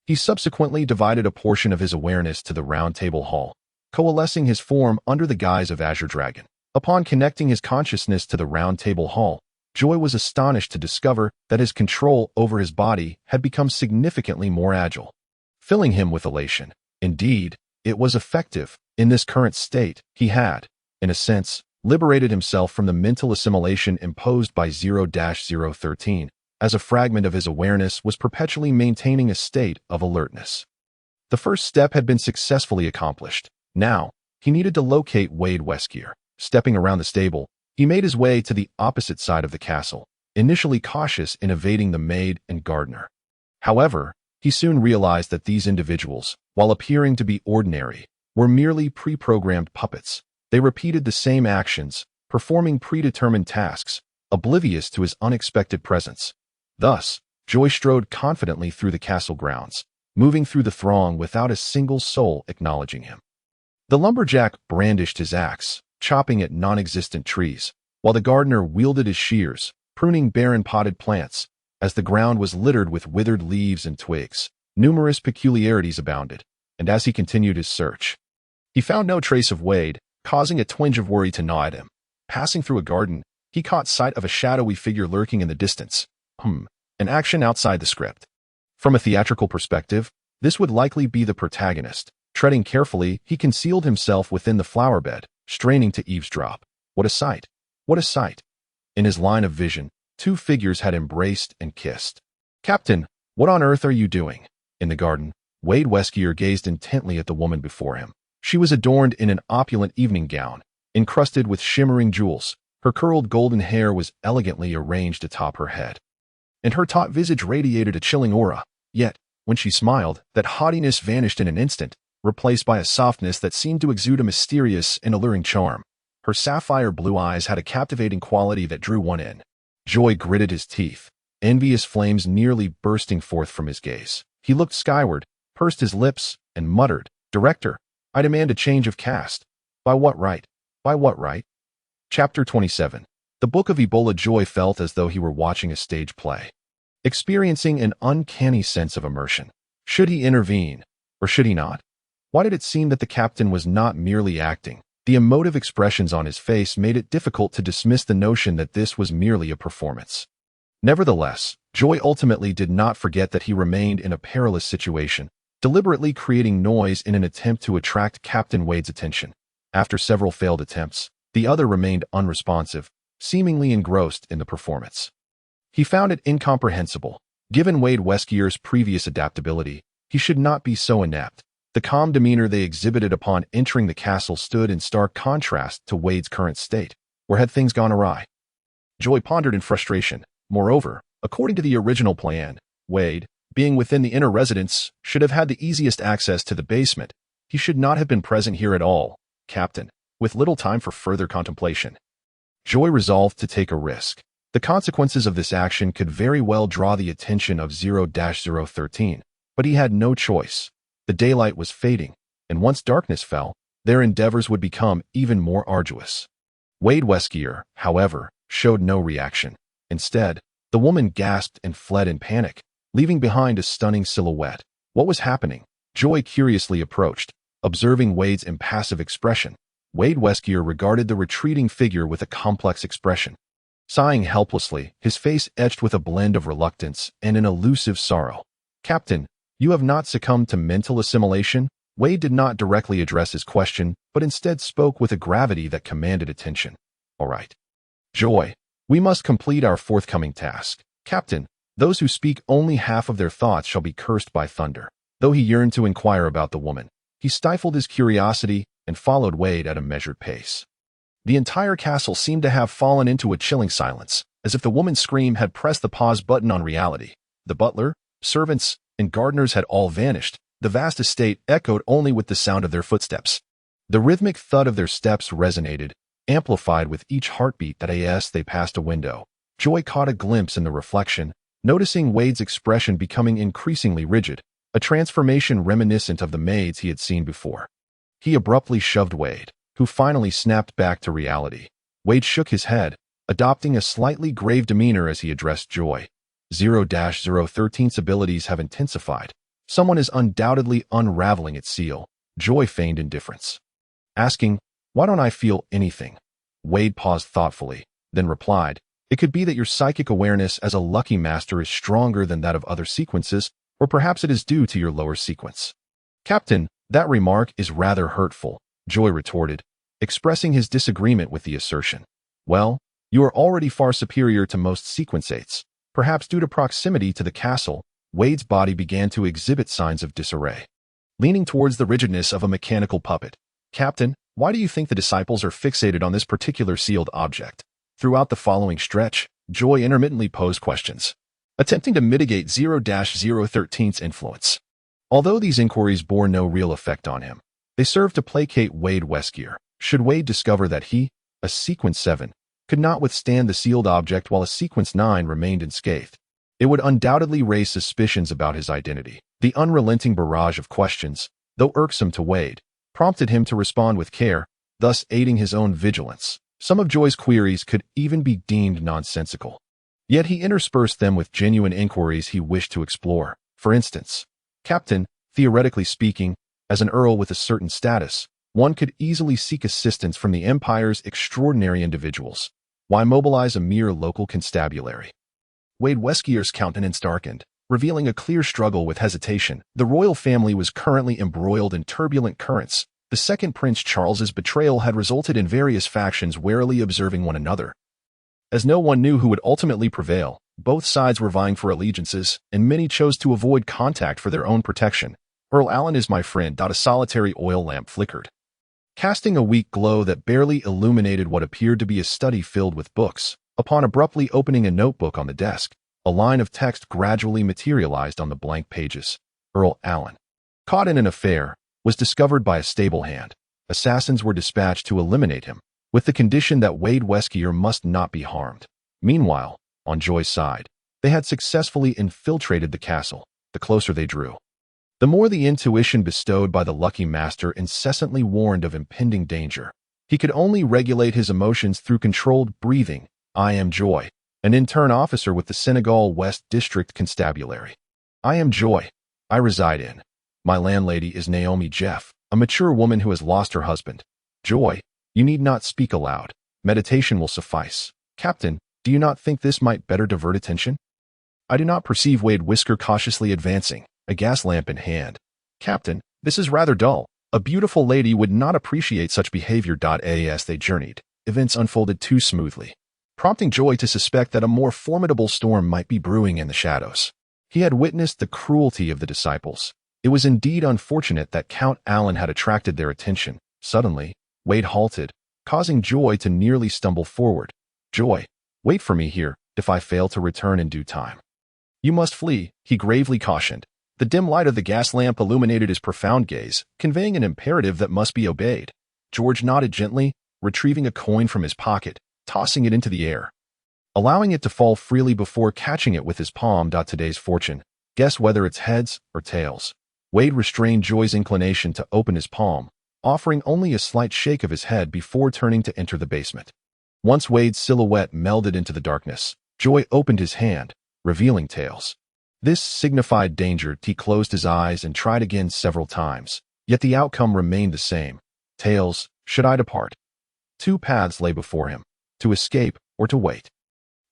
He subsequently divided a portion of his awareness to the round table hall, coalescing his form under the guise of Azure Dragon. Upon connecting his consciousness to the round table hall, Joy was astonished to discover that his control over his body had become significantly more agile, filling him with elation. Indeed, it was effective. In this current state, he had, in a sense, liberated himself from the mental assimilation imposed by 0-013, as a fragment of his awareness was perpetually maintaining a state of alertness. The first step had been successfully accomplished. Now, he needed to locate Wade Weskier. Stepping around the stable, he made his way to the opposite side of the castle, initially cautious in evading the maid and gardener. However, he soon realized that these individuals, while appearing to be ordinary, were merely pre-programmed puppets. They repeated the same actions, performing predetermined tasks, oblivious to his unexpected presence. Thus, Joy strode confidently through the castle grounds, moving through the throng without a single soul acknowledging him. The lumberjack brandished his axe, chopping at non-existent trees, while the gardener wielded his shears, pruning barren potted plants. As the ground was littered with withered leaves and twigs, numerous peculiarities abounded, and as he continued his search, he found no trace of Wade, causing a twinge of worry to gnaw at him. Passing through a garden, he caught sight of a shadowy figure lurking in the distance. An action outside the script. From a theatrical perspective, this would likely be the protagonist. Treading carefully, he concealed himself within the flower bed, straining to eavesdrop. What a sight! What a sight! In his line of vision, two figures had embraced and kissed. Captain, what on earth are you doing? In the garden, Wade Weskier gazed intently at the woman before him. She was adorned in an opulent evening gown, encrusted with shimmering jewels. Her curled golden hair was elegantly arranged atop her head, and her taut visage radiated a chilling aura. Yet, when she smiled, that haughtiness vanished in an instant, replaced by a softness that seemed to exude a mysterious and alluring charm. Her sapphire blue eyes had a captivating quality that drew one in. Joy gritted his teeth, envious flames nearly bursting forth from his gaze. He looked skyward, pursed his lips, and muttered, "Director, I demand a change of cast." By what right? By what right? Chapter 27. The Book of Ebola Joy felt as though he were watching a stage play, experiencing an uncanny sense of immersion. Should he intervene, or should he not? Why did it seem that the captain was not merely acting? The emotive expressions on his face made it difficult to dismiss the notion that this was merely a performance. Nevertheless, Joy ultimately did not forget that he remained in a perilous situation, deliberately creating noise in an attempt to attract Captain Wade's attention. After several failed attempts, the other remained unresponsive, seemingly engrossed in the performance. He found it incomprehensible. Given Wade Weskier's previous adaptability, he should not be so inept. The calm demeanor they exhibited upon entering the castle stood in stark contrast to Wade's current state. Where had things gone awry? Joy pondered in frustration. Moreover, according to the original plan, Wade, being within the inner residence, should have had the easiest access to the basement. He should not have been present here at all, Captain. With little time for further contemplation, Joy resolved to take a risk. The consequences of this action could very well draw the attention of 0-013, but he had no choice. The daylight was fading, and once darkness fell, their endeavors would become even more arduous. Wade Weskier, however, showed no reaction. Instead, the woman gasped and fled in panic, leaving behind a stunning silhouette. What was happening? Joy curiously approached, observing Wade's impassive expression. Wade Weskier regarded the retreating figure with a complex expression. Sighing helplessly, his face etched with a blend of reluctance and an elusive sorrow. Captain, you have not succumbed to mental assimilation? Wade did not directly address his question, but instead spoke with a gravity that commanded attention. All right. Joy, we must complete our forthcoming task. Captain, those who speak only half of their thoughts shall be cursed by thunder. Though he yearned to inquire about the woman, he stifled his curiosity and followed Wade at a measured pace. The entire castle seemed to have fallen into a chilling silence, as if the woman's scream had pressed the pause button on reality. The butler, servants, and gardeners had all vanished. The vast estate echoed only with the sound of their footsteps. The rhythmic thud of their steps resonated, amplified with each heartbeat that as they passed a window. Joy caught a glimpse in the reflection, noticing Wade's expression becoming increasingly rigid, a transformation reminiscent of the maids he had seen before. He abruptly shoved Wade, who finally snapped back to reality. Wade shook his head, adopting a slightly grave demeanor as he addressed Joy. 0-013's abilities have intensified. Someone is undoubtedly unraveling its seal. Joy feigned indifference, asking, why don't I feel anything? Wade paused thoughtfully, then replied, it could be that your psychic awareness as a lucky master is stronger than that of other sequences, or perhaps it is due to your lower sequence. Captain, that remark is rather hurtful, Joy retorted, expressing his disagreement with the assertion. Well, you are already far superior to most sequence 8s. Perhaps due to proximity to the castle, Wade's body began to exhibit signs of disarray, leaning towards the rigidness of a mechanical puppet. Captain, why do you think the disciples are fixated on this particular sealed object? Throughout the following stretch, Joy intermittently posed questions, attempting to mitigate 0-013's influence. Although these inquiries bore no real effect on him, they served to placate Wade Weskier. Should Wade discover that he, a Sequence 7, could not withstand the sealed object while a Sequence 9 remained unscathed, it would undoubtedly raise suspicions about his identity. The unrelenting barrage of questions, though irksome to Wade, prompted him to respond with care, thus aiding his own vigilance. Some of Joy's queries could even be deemed nonsensical. Yet he interspersed them with genuine inquiries he wished to explore. For instance, Captain, theoretically speaking, as an earl with a certain status, one could easily seek assistance from the Empire's extraordinary individuals. Why mobilize a mere local constabulary? Wade Weskier's countenance darkened, revealing a clear struggle with hesitation. The royal family was currently embroiled in turbulent currents. The second Prince Charles's betrayal had resulted in various factions warily observing one another. As no one knew who would ultimately prevail, both sides were vying for allegiances, and many chose to avoid contact for their own protection. Earl Allen is my friend. A solitary oil lamp flickered, casting a weak glow that barely illuminated what appeared to be a study filled with books. Upon abruptly opening a notebook on the desk, a line of text gradually materialized on the blank pages. Earl Allen, caught in an affair, was discovered by a stable hand. Assassins were dispatched to eliminate him, with the condition that Wade Weskier must not be harmed. Meanwhile, on Joy's side, they had successfully infiltrated the castle. The closer they drew, the more the intuition bestowed by the lucky master incessantly warned of impending danger. He could only regulate his emotions through controlled breathing, I am Joy, an intern officer with the Senegal West District Constabulary. I am Joy. I reside in. My landlady is Naomi Jeff, a mature woman who has lost her husband. Joy, you need not speak aloud. Meditation will suffice. Captain, do you not think this might better divert attention? I do not perceive Wade Whisker cautiously advancing, a gas lamp in hand. Captain, this is rather dull. A beautiful lady would not appreciate such behavior. As they journeyed, events unfolded too smoothly, prompting Joy to suspect that a more formidable storm might be brewing in the shadows. He had witnessed the cruelty of the disciples. It was indeed unfortunate that Count Allen had attracted their attention. Suddenly, Wade halted, causing Joy to nearly stumble forward. Joy, wait for me here, if I fail to return in due time. You must flee, he gravely cautioned. The dim light of the gas lamp illuminated his profound gaze, conveying an imperative that must be obeyed. George nodded gently, retrieving a coin from his pocket, tossing it into the air, allowing it to fall freely before catching it with his palm. Today's fortune. Guess whether it's heads or tails. Wade restrained Joy's inclination to open his palm, offering only a slight shake of his head before turning to enter the basement. Once Wade's silhouette melded into the darkness, Joy opened his hand, revealing tails. This signified danger. He closed his eyes and tried again several times, yet the outcome remained the same. Tails, should I depart? Two paths lay before him, to escape or to wait.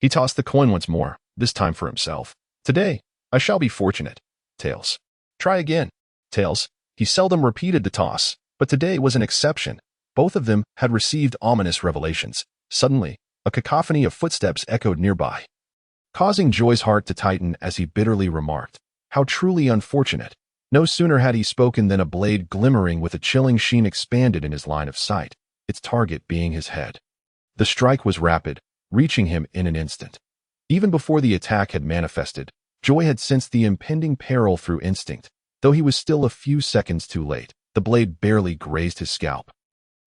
He tossed the coin once more, this time for himself. Today, I shall be fortunate. Tails. Try again. Tails. He seldom repeated the toss, but today was an exception. Both of them had received ominous revelations. Suddenly, a cacophony of footsteps echoed nearby, causing Joy's heart to tighten as he bitterly remarked, how truly unfortunate. No sooner had he spoken than a blade glimmering with a chilling sheen expanded in his line of sight, its target being his head. The strike was rapid, reaching him in an instant. Even before the attack had manifested, Joy had sensed the impending peril through instinct. Though he was still a few seconds too late, the blade barely grazed his scalp,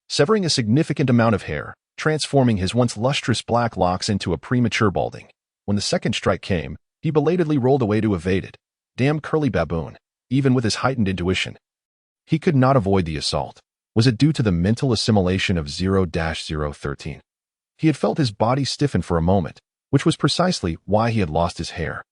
severing a significant amount of hair, transforming his once lustrous black locks into a premature balding. When the second strike came, he belatedly rolled away to evade it. Damn curly baboon. Even with his heightened intuition, he could not avoid the assault. Was it due to the mental assimilation of 0-013? He had felt his body stiffen for a moment, which was precisely why he had lost his hair.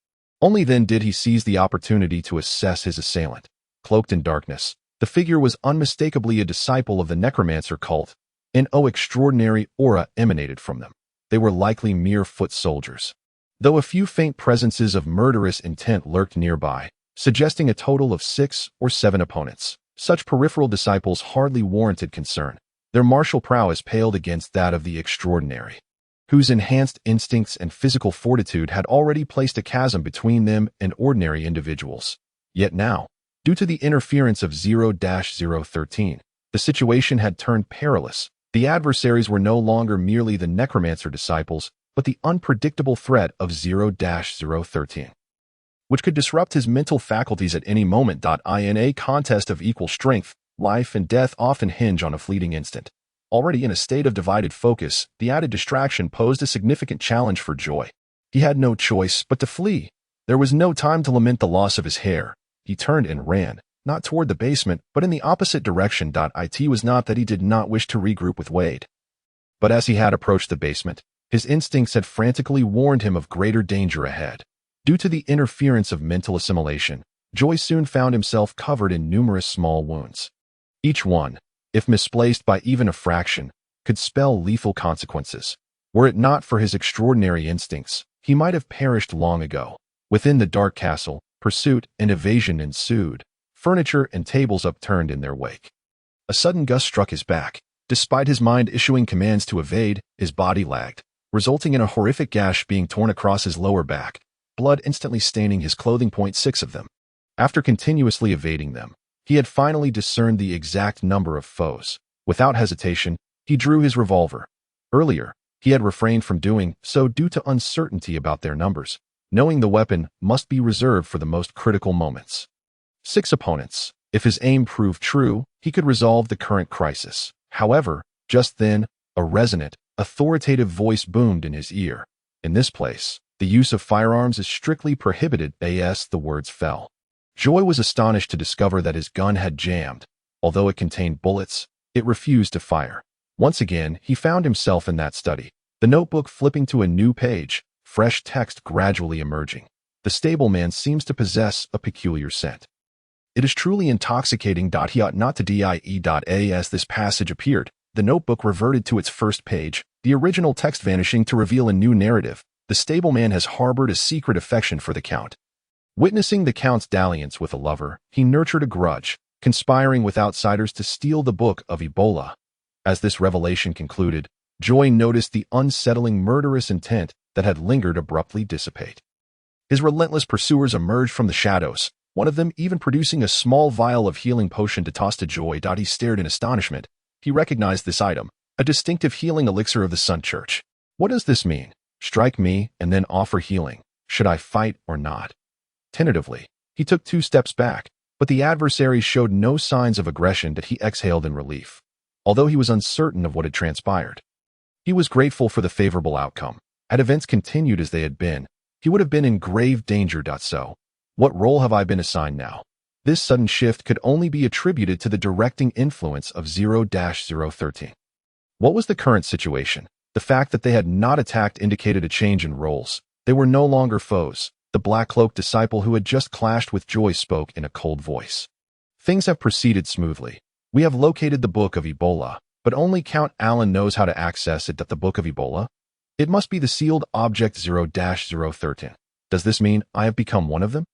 Only then did he seize the opportunity to assess his assailant. Cloaked in darkness, the figure was unmistakably a disciple of the necromancer cult. An extraordinary aura emanated from them. They were likely mere foot soldiers, though a few faint presences of murderous intent lurked nearby, suggesting a total of 6 or 7 opponents. Such peripheral disciples hardly warranted concern. Their martial prowess paled against that of the extraordinary, whose enhanced instincts and physical fortitude had already placed a chasm between them and ordinary individuals. Yet now, due to the interference of 0-013, the situation had turned perilous. The adversaries were no longer merely the necromancer disciples, but the unpredictable threat of 0-013, which could disrupt his mental faculties at any moment. In a contest of equal strength, life and death often hinge on a fleeting instant. Already in a state of divided focus, the added distraction posed a significant challenge for Joy. He had no choice but to flee. There was no time to lament the loss of his hair. He turned and ran, not toward the basement, but in the opposite direction. It was not that he did not wish to regroup with Wade, but as he had approached the basement, his instincts had frantically warned him of greater danger ahead. Due to the interference of mental assimilation, Joy soon found himself covered in numerous small wounds. Each one, if misplaced by even a fraction, could spell lethal consequences. Were it not for his extraordinary instincts, he might have perished long ago. Within the dark castle, pursuit and evasion ensued, furniture and tables upturned in their wake. A sudden gust struck his back. Despite his mind issuing commands to evade, his body lagged, resulting in a horrific gash being torn across his lower back, blood instantly staining his clothing. 6 of them. After continuously evading them, he had finally discerned the exact number of foes. Without hesitation, he drew his revolver. Earlier, he had refrained from doing so due to uncertainty about their numbers, knowing the weapon must be reserved for the most critical moments. 6 opponents. If his aim proved true, he could resolve the current crisis. However, just then, a resonant, authoritative voice boomed in his ear. In this place, the use of firearms is strictly prohibited. The words fell. Joy was astonished to discover that his gun had jammed. Although it contained bullets, it refused to fire. Once again, he found himself in that study. The notebook flipping to a new page, fresh text gradually emerging. The stableman seems to possess a peculiar scent. It is truly intoxicating. He ought not to die. As this passage appeared, the notebook reverted to its first page, the original text vanishing to reveal a new narrative. The stableman has harbored a secret affection for the Count. Witnessing the Count's dalliance with a lover, he nurtured a grudge, conspiring with outsiders to steal the book of Ebola. As this revelation concluded, Joy noticed the unsettling murderous intent that had lingered abruptly dissipate. His relentless pursuers emerged from the shadows, one of them even producing a small vial of healing potion to toss to Joy. He stared in astonishment. He recognized this item, a distinctive healing elixir of the Sun Church. What does this mean? Strike me and then offer healing. Should I fight or not? Tentatively, he took 2 steps back, but the adversary showed no signs of aggression. He exhaled in relief. Although he was uncertain of what had transpired, he was grateful for the favorable outcome. Had events continued as they had been, he would have been in grave danger. So, what role have I been assigned now? This sudden shift could only be attributed to the directing influence of 0-013. What was the current situation? The fact that they had not attacked indicated a change in roles. They were no longer foes. The black-cloaked disciple who had just clashed with Joy spoke in a cold voice. Things have proceeded smoothly. We have located the Book of Ebola, but only Count Allen knows how to access it. The Book of Ebola? It must be the sealed object 0-013. Does this mean I have become one of them?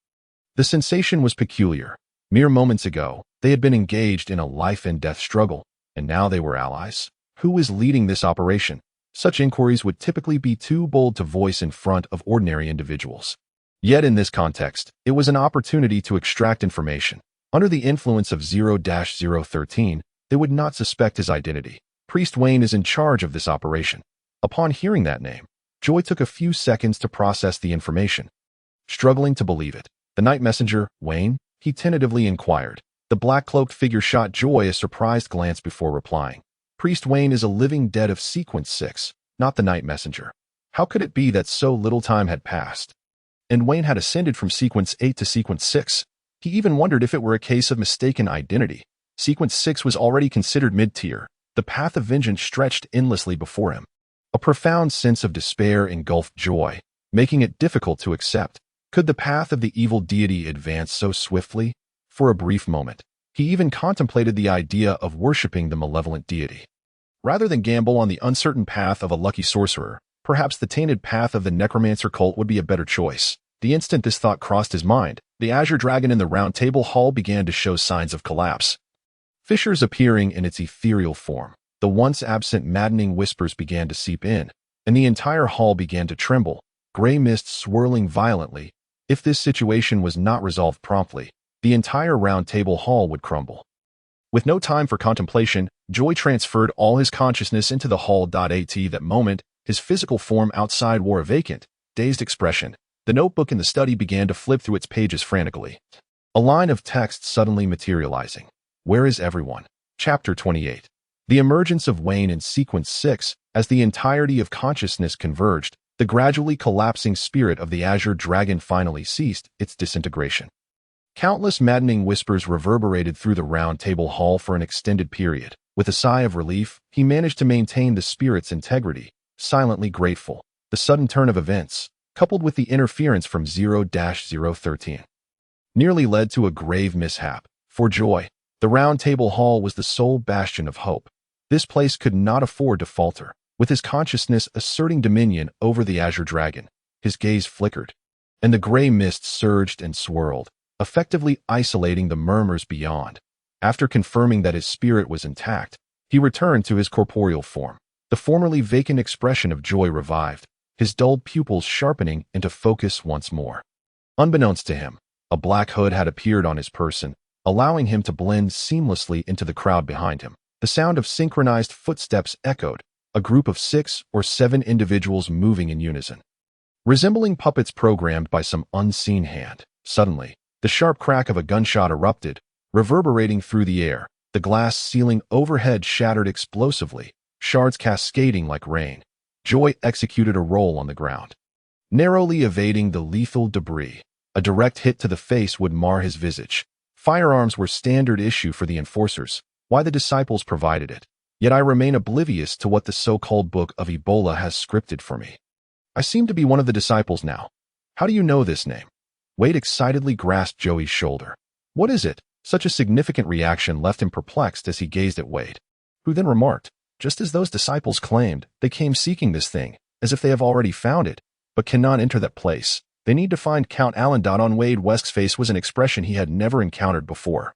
The sensation was peculiar. Mere moments ago, they had been engaged in a life-and-death struggle, and now they were allies. Who is leading this operation? Such inquiries would typically be too bold to voice in front of ordinary individuals. Yet in this context, it was an opportunity to extract information. Under the influence of 0-013, they would not suspect his identity. Priest Wayne is in charge of this operation. Upon hearing that name, Joy took a few seconds to process the information. Struggling to believe it, the night messenger, Wayne, he tentatively inquired. The black-cloaked figure shot Joy a surprised glance before replying. Priest Wayne is a living dead of Sequence 6, not the night messenger. How could it be that so little time had passed? And Wayne had ascended from Sequence 8 to Sequence 6. He even wondered if it were a case of mistaken identity. Sequence 6 was already considered mid-tier. The path of vengeance stretched endlessly before him. A profound sense of despair engulfed Joy, making it difficult to accept. Could the path of the evil deity advance so swiftly? For a brief moment, he even contemplated the idea of worshipping the malevolent deity. Rather than gamble on the uncertain path of a lucky sorcerer, perhaps the tainted path of the necromancer cult would be a better choice. The instant this thought crossed his mind, the azure dragon in the round table hall began to show signs of collapse. Fissures appearing in its ethereal form, the once absent maddening whispers began to seep in, and the entire hall began to tremble, gray mist swirling violently. If this situation was not resolved promptly, the entire round table hall would crumble. With no time for contemplation, Joy transferred all his consciousness into the hall. At that moment, his physical form outside wore a vacant, dazed expression. The notebook in the study began to flip through its pages frantically. A line of text suddenly materializing. Where is everyone? Chapter 28. The emergence of Wayne in Sequence 6, as the entirety of consciousness converged, the gradually collapsing spirit of the azure dragon finally ceased its disintegration. Countless maddening whispers reverberated through the round table hall for an extended period. With a sigh of relief, he managed to maintain the spirit's integrity, silently grateful. The sudden turn of events, coupled with the interference from 0-013, nearly led to a grave mishap. For Joy, the round table hall was the sole bastion of hope. This place could not afford to falter. With his consciousness asserting dominion over the azure dragon, his gaze flickered, and the gray mist surged and swirled, effectively isolating the murmurs beyond. After confirming that his spirit was intact, he returned to his corporeal form. The formerly vacant expression of Joy revived, his dulled pupils sharpening into focus once more. Unbeknownst to him, a black hood had appeared on his person, allowing him to blend seamlessly into the crowd behind him. The sound of synchronized footsteps echoed, a group of 6 or 7 individuals moving in unison, resembling puppets programmed by some unseen hand. Suddenly, the sharp crack of a gunshot erupted, reverberating through the air. The glass ceiling overhead shattered explosively, shards cascading like rain. Joy executed a roll on the ground, narrowly evading the lethal debris. A direct hit to the face would mar his visage. Firearms were standard issue for the enforcers. Why the disciples provided it? Yet I remain oblivious to what the so-called Book of Ebola has scripted for me. I seem to be one of the disciples now. How do you know this name? Wade excitedly grasped Joey's shoulder. What is it? Such a significant reaction left him perplexed as he gazed at Wade, who then remarked, just as those disciples claimed, they came seeking this thing, as if they have already found it, but cannot enter that place. They need to find Count Allen. On Wade West's face was an expression he had never encountered before.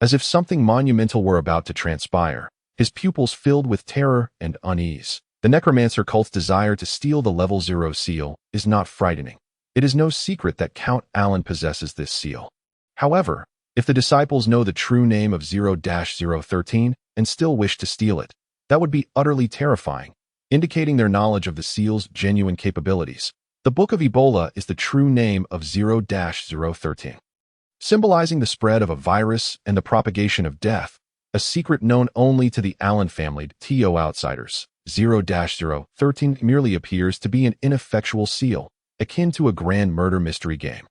As if something monumental were about to transpire, his pupils filled with terror and unease. The necromancer cult's desire to steal the Level 0 seal is not frightening. It is no secret that Count Allen possesses this seal. However, if the disciples know the true name of 0-013 and still wish to steal it, that would be utterly terrifying, indicating their knowledge of the seal's genuine capabilities. The Book of Ebola is the true name of 0-013, symbolizing the spread of a virus and the propagation of death, a secret known only to the Allen family. To outsiders, 0-013 merely appears to be an ineffectual seal, akin to a grand murder mystery game.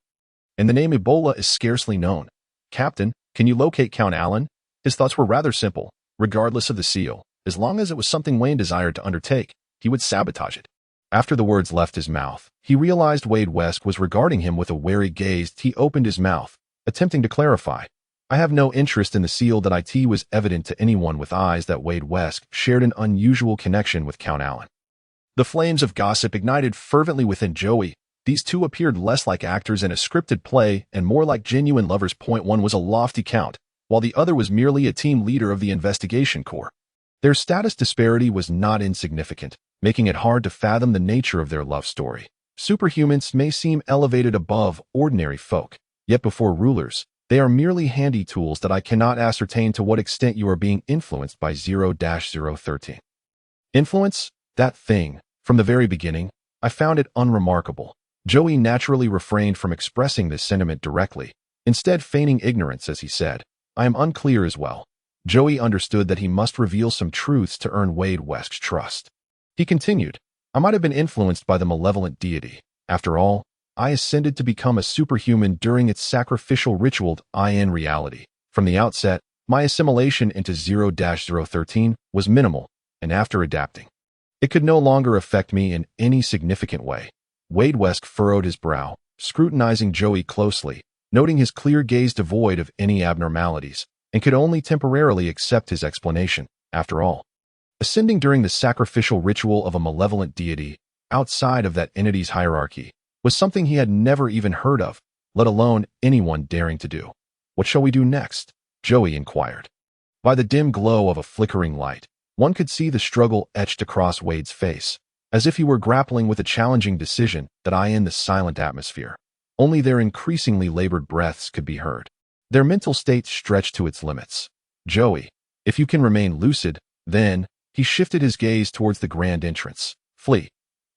And the name Ebola is scarcely known. Captain, can you locate Count Allen? His thoughts were rather simple. Regardless of the seal, as long as it was something Wayne desired to undertake, he would sabotage it. After the words left his mouth, he realized Wade West was regarding him with a wary gaze. He opened his mouth, attempting to clarify. I have no interest in the seal. That it was evident to anyone with eyes that Wade West shared an unusual connection with Count Allen. The flames of gossip ignited fervently within Joey. These two appeared less like actors in a scripted play and more like genuine lovers. One was a lofty count, while the other was merely a team leader of the investigation corps. Their status disparity was not insignificant, making it hard to fathom the nature of their love story. Superhumans may seem elevated above ordinary folk, yet before rulers, they are merely handy tools. That I cannot ascertain to what extent you are being influenced by 0-013. Influence? That thing. From the very beginning, I found it unremarkable. Joey naturally refrained from expressing this sentiment directly, instead feigning ignorance as he said, I am unclear as well. Joey understood that he must reveal some truths to earn Wade West's trust. He continued, I might have been influenced by the malevolent deity. After all, I ascended to become a superhuman during its sacrificial ritual. In reality, from the outset, my assimilation into 0-013 was minimal, and after adapting, it could no longer affect me in any significant way. Wade West furrowed his brow, scrutinizing Joey closely, noting his clear gaze devoid of any abnormalities, and could only temporarily accept his explanation. After all, ascending during the sacrificial ritual of a malevolent deity, outside of that entity's hierarchy, was something he had never even heard of, let alone anyone daring to do. What shall we do next? Joey inquired. By the dim glow of a flickering light, one could see the struggle etched across Wade's face, as if he were grappling with a challenging decision. In the silent atmosphere, only their increasingly labored breaths could be heard. Their mental state stretched to its limits. Joey, if you can remain lucid, then, he shifted his gaze towards the grand entrance. Flee.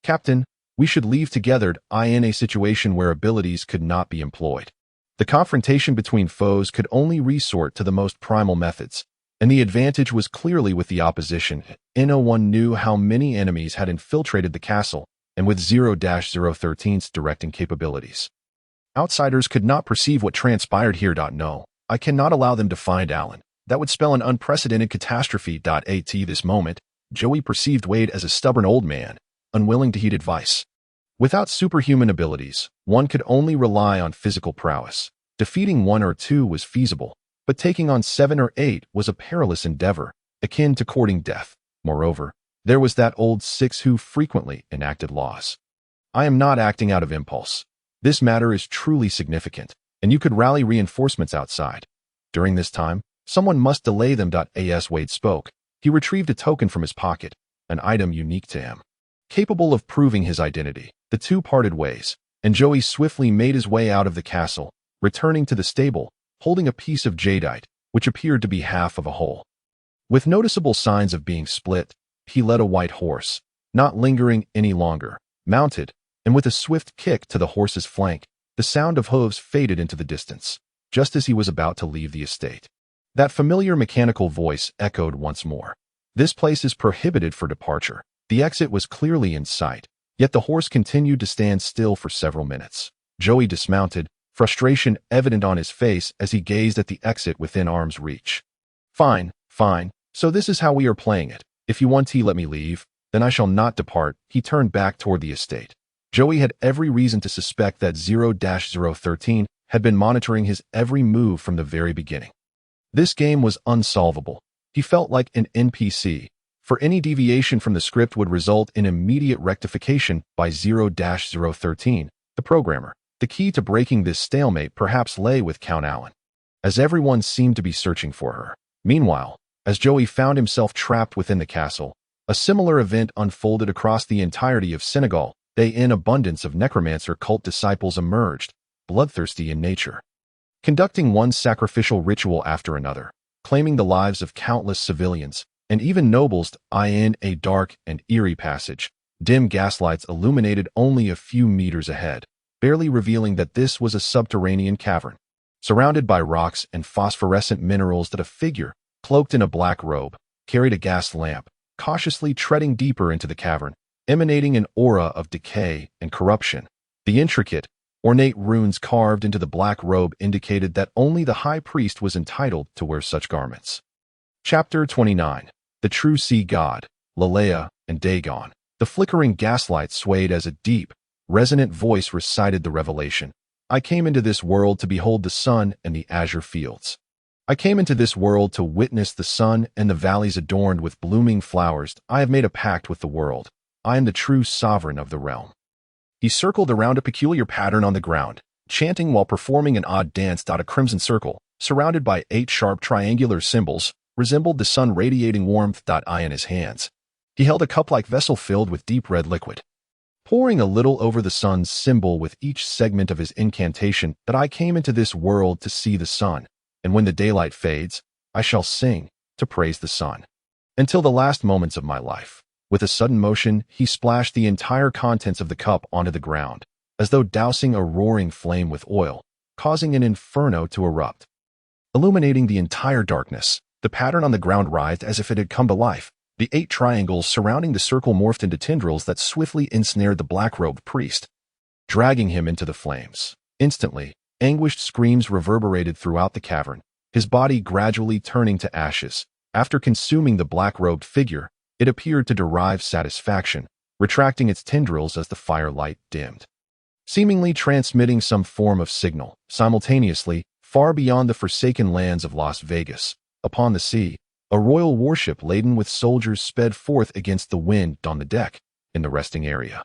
Captain, we should leave together. In a situation where abilities could not be employed, the confrontation between foes could only resort to the most primal methods, and the advantage was clearly with the opposition. No one knew how many enemies had infiltrated the castle, and with 0-013's directing capabilities, outsiders could not perceive what transpired here. No, I cannot allow them to find Allen. That would spell an unprecedented catastrophe. At this moment, Joey perceived Wade as a stubborn old man, unwilling to heed advice. Without superhuman abilities, one could only rely on physical prowess. Defeating 1 or 2 was feasible, but taking on 7 or 8 was a perilous endeavor, akin to courting death. Moreover, there was that old Six who frequently enacted laws. I am not acting out of impulse. This matter is truly significant, and you could rally reinforcements outside. During this time, someone must delay them. As Wade spoke, he retrieved a token from his pocket, an item unique to him. Capable of proving his identity, the two parted ways, and Joey swiftly made his way out of the castle, returning to the stable, holding a piece of jadeite, which appeared to be half of a whole. With noticeable signs of being split, he led a white horse, not lingering any longer, mounted, and with a swift kick to the horse's flank, the sound of hooves faded into the distance, just as he was about to leave the estate. That familiar mechanical voice echoed once more. This place is prohibited for departure. The exit was clearly in sight, yet the horse continued to stand still for several minutes. Joey dismounted, frustration evident on his face as he gazed at the exit within arm's reach. Fine, So this is how we are playing it. If you want to let me leave, then I shall not depart. He turned back toward the estate. Joey had every reason to suspect that 0-013 had been monitoring his every move from the very beginning. This game was unsolvable. He felt like an NPC, for any deviation from the script would result in immediate rectification by 0-013, the programmer. The key to breaking this stalemate perhaps lay with Count Allen, as everyone seemed to be searching for her. Meanwhile, as Joey found himself trapped within the castle, a similar event unfolded across the entirety of Senegal. An abundance of necromancer cult disciples emerged, bloodthirsty in nature, conducting one sacrificial ritual after another, claiming the lives of countless civilians, and even nobles. In a dark and eerie passage, dim gaslights illuminated only a few meters ahead, barely revealing that this was a subterranean cavern, surrounded by rocks and phosphorescent minerals. That a figure, cloaked in a black robe, carried a gas lamp, cautiously treading deeper into the cavern, emanating an aura of decay and corruption. The intricate, ornate runes carved into the black robe indicated that only the high priest was entitled to wear such garments. Chapter 29. The True Sea God, Lalea, and Dagon. The flickering gaslight swayed as a deep, resonant voice recited the revelation. I came into this world to behold the sun and the azure fields. I came into this world to witness the sun and the valleys adorned with blooming flowers. I have made a pact with the world. I am the true sovereign of the realm. He circled around a peculiar pattern on the ground, chanting while performing an odd dance. A crimson circle, surrounded by 8 sharp triangular symbols, resembled the sun radiating warmth. In his hands, he held a cup-like vessel filled with deep red liquid, pouring a little over the sun's symbol with each segment of his incantation. That I came into this world to see the sun, and when the daylight fades, I shall sing to praise the sun until the last moments of my life. With a sudden motion, he splashed the entire contents of the cup onto the ground, as though dousing a roaring flame with oil, causing an inferno to erupt. Illuminating the entire darkness, the pattern on the ground writhed as if it had come to life. The 8 triangles surrounding the circle morphed into tendrils that swiftly ensnared the black-robed priest, dragging him into the flames. Instantly, anguished screams reverberated throughout the cavern, his body gradually turning to ashes. After consuming the black-robed figure, it appeared to derive satisfaction, retracting its tendrils as the firelight dimmed, seemingly transmitting some form of signal. Simultaneously, far beyond the forsaken lands of Las Vegas, upon the sea, a royal warship laden with soldiers sped forth against the wind. On the deck, in the resting area,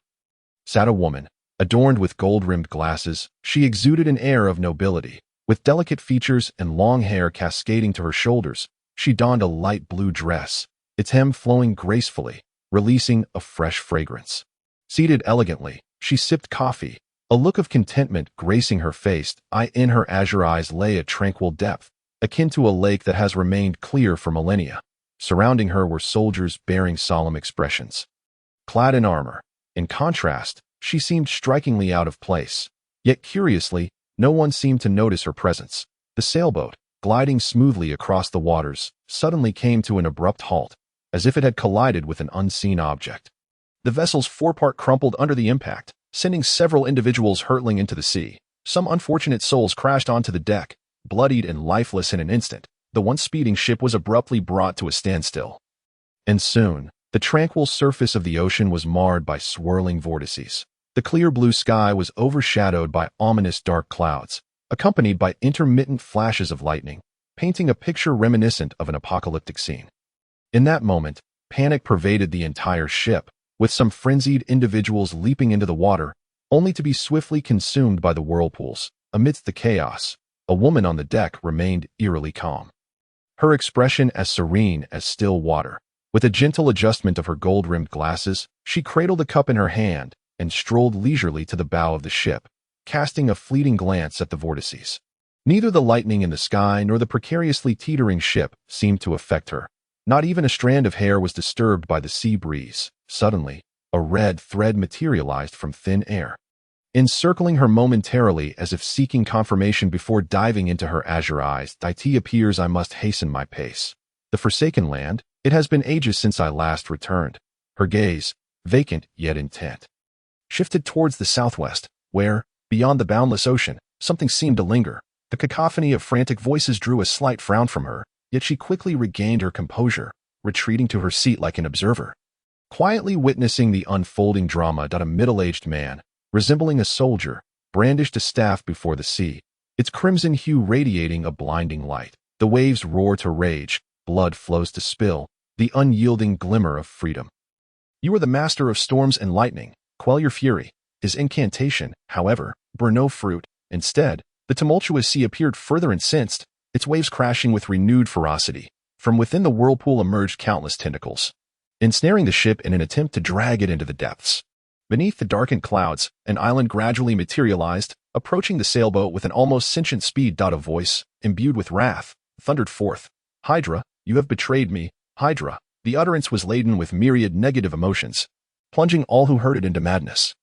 sat a woman, adorned with gold-rimmed glasses. She exuded an air of nobility. With delicate features and long hair cascading to her shoulders, she donned a light blue dress, its hem flowing gracefully, releasing a fresh fragrance. Seated elegantly, she sipped coffee, a look of contentment gracing her face. In her azure eyes lay a tranquil depth, akin to a lake that has remained clear for millennia. Surrounding her were soldiers bearing solemn expressions, clad in armor. In contrast, she seemed strikingly out of place. Yet curiously, no one seemed to notice her presence. The sailboat, gliding smoothly across the waters, suddenly came to an abrupt halt, as if it had collided with an unseen object. The vessel's forepart crumpled under the impact, sending several individuals hurtling into the sea. Some unfortunate souls crashed onto the deck, bloodied and lifeless in an instant. The once speeding ship was abruptly brought to a standstill. And soon, the tranquil surface of the ocean was marred by swirling vortices. The clear blue sky was overshadowed by ominous dark clouds, accompanied by intermittent flashes of lightning, painting a picture reminiscent of an apocalyptic scene. In that moment, panic pervaded the entire ship, with some frenzied individuals leaping into the water, only to be swiftly consumed by the whirlpools. Amidst the chaos, a woman on the deck remained eerily calm, her expression as serene as still water. With a gentle adjustment of her gold-rimmed glasses, she cradled a cup in her hand and strolled leisurely to the bow of the ship, casting a fleeting glance at the vortices. Neither the lightning in the sky nor the precariously teetering ship seemed to affect her. Not even a strand of hair was disturbed by the sea breeze. Suddenly, a red thread materialized from thin air, encircling her momentarily as if seeking confirmation before diving into her azure eyes. "It appears I must hasten my pace. The forsaken land, it has been ages since I last returned." Her gaze, vacant yet intent, shifted towards the southwest, where, beyond the boundless ocean, something seemed to linger. The cacophony of frantic voices drew a slight frown from her, yet she quickly regained her composure. retreating to her seat like an observer, quietly witnessing the unfolding drama. A middle-aged man, resembling a soldier, brandished a staff before the sea, its crimson hue radiating a blinding light. The waves roar to rage, blood flows to spill, the unyielding glimmer of freedom. You are the master of storms and lightning. Quell your fury. His incantation, however, bore no fruit. Instead, the tumultuous sea appeared further incensed, its waves crashing with renewed ferocity. From within the whirlpool emerged countless tentacles, ensnaring the ship in an attempt to drag it into the depths. Beneath the darkened clouds, an island gradually materialized, approaching the sailboat with an almost sentient speed. A voice, imbued with wrath, thundered forth. Hydra, you have betrayed me, Hydra. The utterance was laden with myriad negative emotions, plunging all who heard it into madness.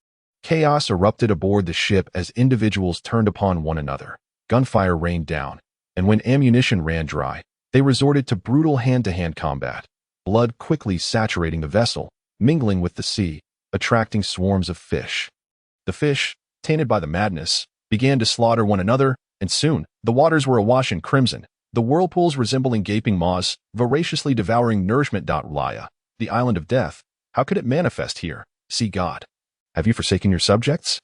Chaos erupted aboard the ship as individuals turned upon one another. Gunfire rained down, and when ammunition ran dry, they resorted to brutal hand-to-hand combat, blood quickly saturating the vessel, mingling with the sea, attracting swarms of fish. The fish, tainted by the madness, began to slaughter one another, and soon, the waters were awash in crimson, the whirlpools resembling gaping maws, voraciously devouring nourishment. Relia, the island of death, how could it manifest here? Sea God, have you forsaken your subjects?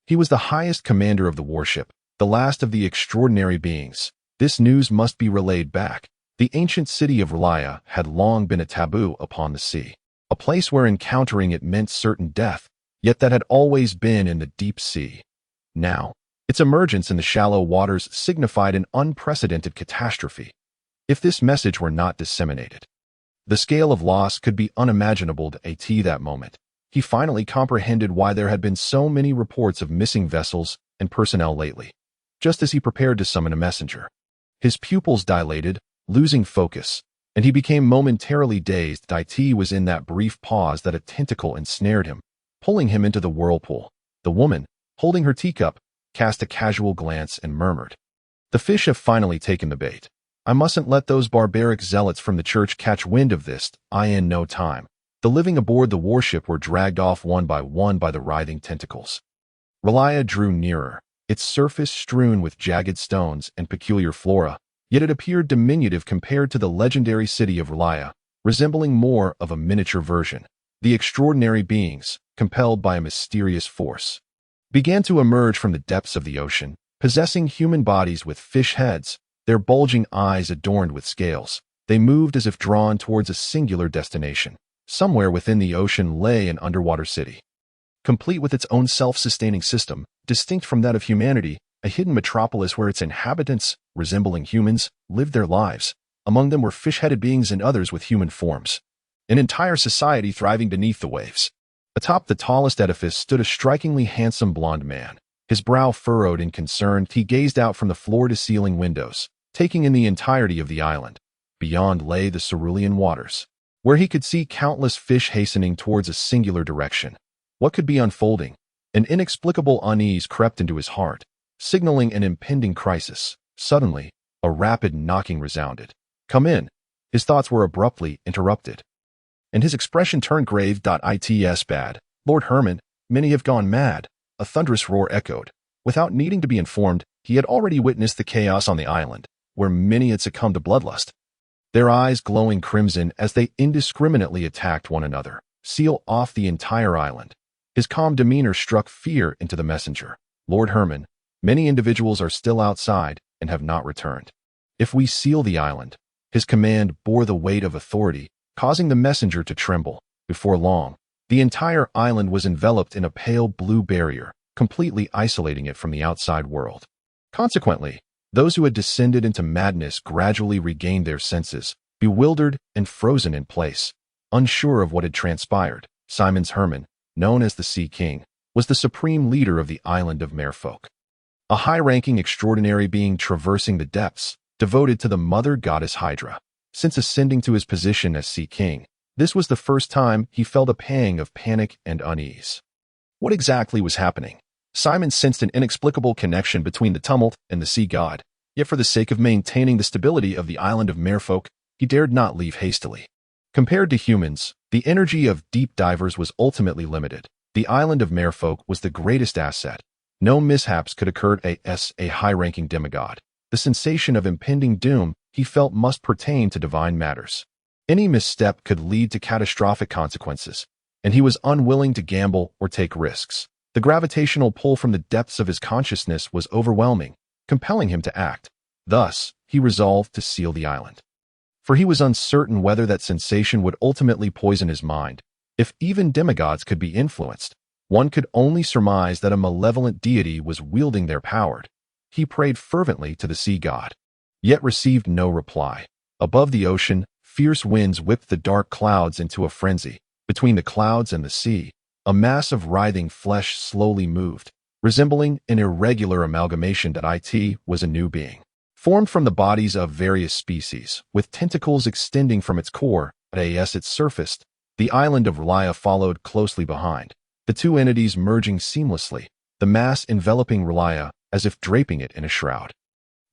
He was the highest commander of the warship, the last of the extraordinary beings. This news must be relayed back. The ancient city of Relia had long been a taboo upon the sea, a place where encountering it meant certain death, yet that had always been in the deep sea. Now, its emergence in the shallow waters signified an unprecedented catastrophe. If this message were not disseminated, the scale of loss could be unimaginable. To At that moment, he finally comprehended why there had been so many reports of missing vessels and personnel lately. Just as he prepared to summon a messenger, his pupils dilated, losing focus, and he became momentarily dazed. It was in that brief pause that a tentacle ensnared him, pulling him into the whirlpool. The woman, holding her teacup, cast a casual glance and murmured, "The fish have finally taken the bait. I mustn't let those barbaric zealots from the church catch wind of this. In no time, the living aboard the warship were dragged off one by the writhing tentacles." Relia drew nearer, its surface strewn with jagged stones and peculiar flora, yet it appeared diminutive compared to the legendary city of Relia, resembling more of a miniature version. The extraordinary beings, compelled by a mysterious force, began to emerge from the depths of the ocean, possessing human bodies with fish heads, their bulging eyes adorned with scales. They moved as if drawn towards a singular destination. Somewhere within the ocean lay an underwater city, complete with its own self-sustaining system, distinct from that of humanity, a hidden metropolis where its inhabitants, resembling humans, lived their lives. Among them were fish-headed beings and others with human forms. An entire society thriving beneath the waves. Atop the tallest edifice stood a strikingly handsome blond man. His brow furrowed in concern, he gazed out from the floor-to-ceiling windows, taking in the entirety of the island. Beyond lay the cerulean waters, where he could see countless fish hastening towards a singular direction. What could be unfolding? An inexplicable unease crept into his heart, signaling an impending crisis. Suddenly, a rapid knocking resounded. "Come in." His thoughts were abruptly interrupted, and his expression turned grave. It's bad. Lord Herman, many have gone mad. A thunderous roar echoed. Without needing to be informed, he had already witnessed the chaos on the island, where many had succumbed to bloodlust, their eyes glowing crimson as they indiscriminately attacked one another. Seal off the entire island. His calm demeanor struck fear into the messenger. "Lord Herman, many individuals are still outside and have not returned. If we seal the island," his command bore the weight of authority, causing the messenger to tremble. Before long, the entire island was enveloped in a pale blue barrier, completely isolating it from the outside world. Consequently, those who had descended into madness gradually regained their senses, bewildered and frozen in place. Unsure of what had transpired, Simons Herman, known as the Sea King, was the supreme leader of the island of Merfolk. A high-ranking extraordinary being traversing the depths, devoted to the mother goddess Hydra. Since ascending to his position as Sea King, this was the first time he felt a pang of panic and unease. What exactly was happening? Simon sensed an inexplicable connection between the tumult and the sea god, yet for the sake of maintaining the stability of the island of Merfolk, he dared not leave hastily. Compared to humans, the energy of deep divers was ultimately limited. The island of Merfolk was the greatest asset. No mishaps could occur as a high-ranking demigod. The sensation of impending doom he felt must pertain to divine matters. Any misstep could lead to catastrophic consequences, and he was unwilling to gamble or take risks. The gravitational pull from the depths of his consciousness was overwhelming, compelling him to act. Thus, he resolved to seal the island. For he was uncertain whether that sensation would ultimately poison his mind. If even demigods could be influenced, one could only surmise that a malevolent deity was wielding their power. He prayed fervently to the sea god, yet received no reply. Above the ocean, fierce winds whipped the dark clouds into a frenzy. Between the clouds and the sea, a mass of writhing flesh slowly moved, resembling an irregular amalgamation that it was a new being, formed from the bodies of various species, with tentacles extending from its core. As it surfaced, the island of Relia followed closely behind, the two entities merging seamlessly, the mass enveloping Relia as if draping it in a shroud.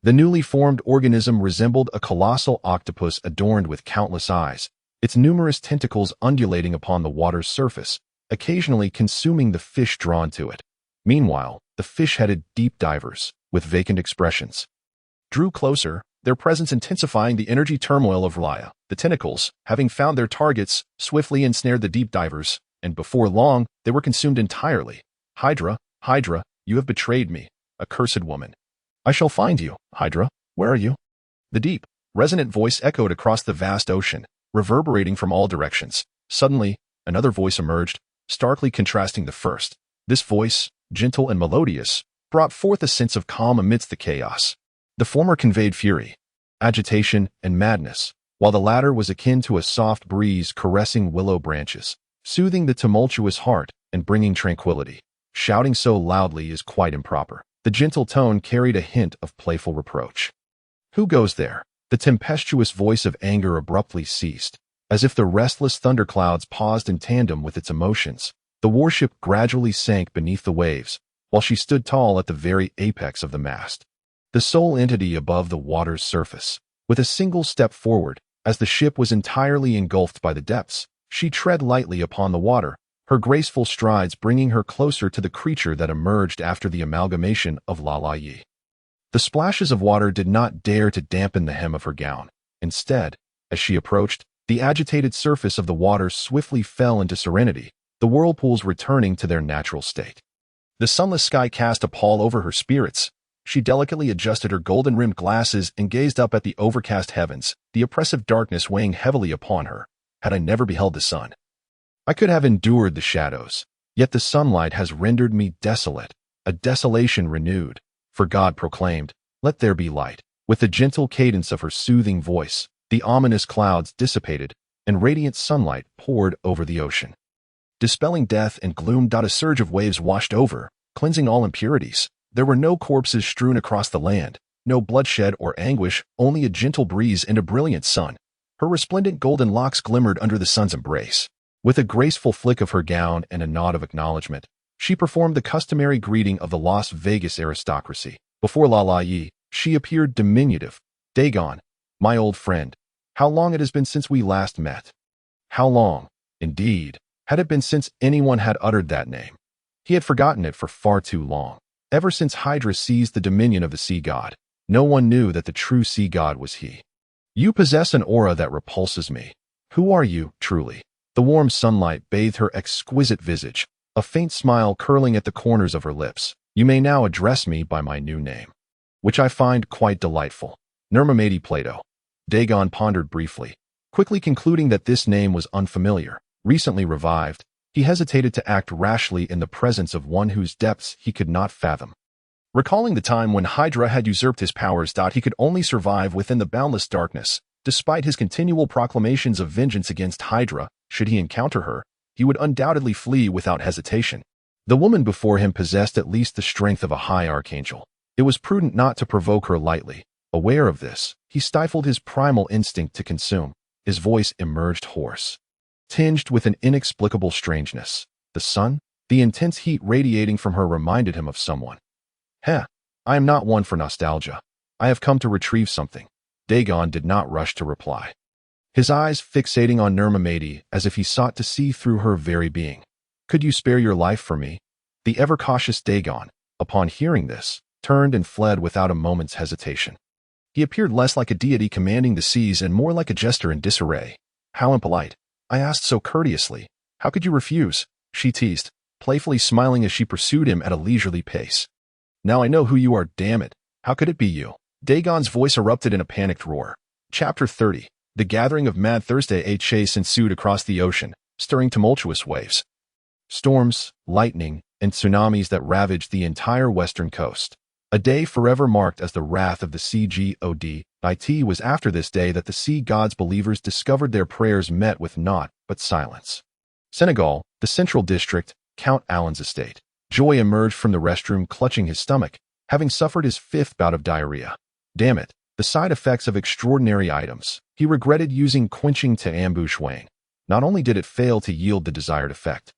The newly formed organism resembled a colossal octopus adorned with countless eyes, its numerous tentacles undulating upon the water's surface, occasionally consuming the fish drawn to it. Meanwhile, the fish-headed deep divers, with vacant expressions, drew closer, their presence intensifying the energy turmoil of Relia. The tentacles, having found their targets, swiftly ensnared the deep divers, and before long, they were consumed entirely. Hydra, Hydra, you have betrayed me, accursed woman. I shall find you, Hydra. Where are you? The deep, resonant voice echoed across the vast ocean, reverberating from all directions. Suddenly, another voice emerged, starkly contrasting the first. This voice, gentle and melodious, brought forth a sense of calm amidst the chaos. The former conveyed fury, agitation, and madness, while the latter was akin to a soft breeze caressing willow branches, soothing the tumultuous heart and bringing tranquility. Shouting so loudly is quite improper. The gentle tone carried a hint of playful reproach. Who goes there? The tempestuous voice of anger abruptly ceased, as if the restless thunderclouds paused in tandem with its emotions. The warship gradually sank beneath the waves, while she stood tall at the very apex of the mast, the sole entity above the water's surface. With a single step forward, as the ship was entirely engulfed by the depths, she tread lightly upon the water, her graceful strides bringing her closer to the creature that emerged after the amalgamation of Lala Yi. The splashes of water did not dare to dampen the hem of her gown. Instead, as she approached, the agitated surface of the water swiftly fell into serenity, the whirlpools returning to their natural state. The sunless sky cast a pall over her spirits. She delicately adjusted her golden-rimmed glasses and gazed up at the overcast heavens, the oppressive darkness weighing heavily upon her. Had I never beheld the sun, I could have endured the shadows, yet the sunlight has rendered me desolate, a desolation renewed. For God proclaimed, "Let there be light." With the gentle cadence of her soothing voice, the ominous clouds dissipated, and radiant sunlight poured over the ocean, dispelling death and gloom. A surge of waves washed over, cleansing all impurities. There were no corpses strewn across the land, no bloodshed or anguish, only a gentle breeze and a brilliant sun. Her resplendent golden locks glimmered under the sun's embrace. With a graceful flick of her gown and a nod of acknowledgement, she performed the customary greeting of the Las Vegas aristocracy. Before Lala Yi, she appeared diminutive. Dagon, my old friend, how long it has been since we last met. How long, indeed, had it been since anyone had uttered that name? He had forgotten it for far too long. Ever since Hydra seized the dominion of the sea god, no one knew that the true sea god was he. You possess an aura that repulses me. Who are you, truly? The warm sunlight bathed her exquisite visage, a faint smile curling at the corners of her lips. You may now address me by my new name, which I find quite delightful. Nurmamati Plato. Dagon pondered briefly, quickly concluding that this name was unfamiliar. Recently revived, he hesitated to act rashly in the presence of one whose depths he could not fathom. Recalling the time when Hydra had usurped his powers, he could only survive within the boundless darkness. Despite his continual proclamations of vengeance against Hydra, should he encounter her, he would undoubtedly flee without hesitation. The woman before him possessed at least the strength of a high archangel. It was prudent not to provoke her lightly. Aware of this, he stifled his primal instinct to consume. His voice emerged hoarse, tinged with an inexplicable strangeness. The sun, the intense heat radiating from her, reminded him of someone. I am not one for nostalgia. I have come to retrieve something. Dagon did not rush to reply, his eyes fixating on Nurmamati as if he sought to see through her very being. Could you spare your life for me? The ever-cautious Dagon, upon hearing this, turned and fled without a moment's hesitation. He appeared less like a deity commanding the seas and more like a jester in disarray. How impolite. I asked so courteously. How could you refuse? She teased, playfully smiling as she pursued him at a leisurely pace. Now I know who you are, damn it. How could it be you? Dagon's voice erupted in a panicked roar. Chapter 30. The gathering of Mad Thursday. A chase ensued across the ocean, stirring tumultuous waves. Storms, lightning, and tsunamis that ravaged the entire western coast. A day forever marked as the wrath of the sea. It was after this day that the sea gods' believers discovered their prayers met with naught but silence. Senegal, the central district, Count Alan's estate. Joy emerged from the restroom clutching his stomach, having suffered his 5th bout of diarrhea. Damn it, the side effects of extraordinary items. He regretted using quenching to ambush Wayne. Not only did it fail to yield the desired effect,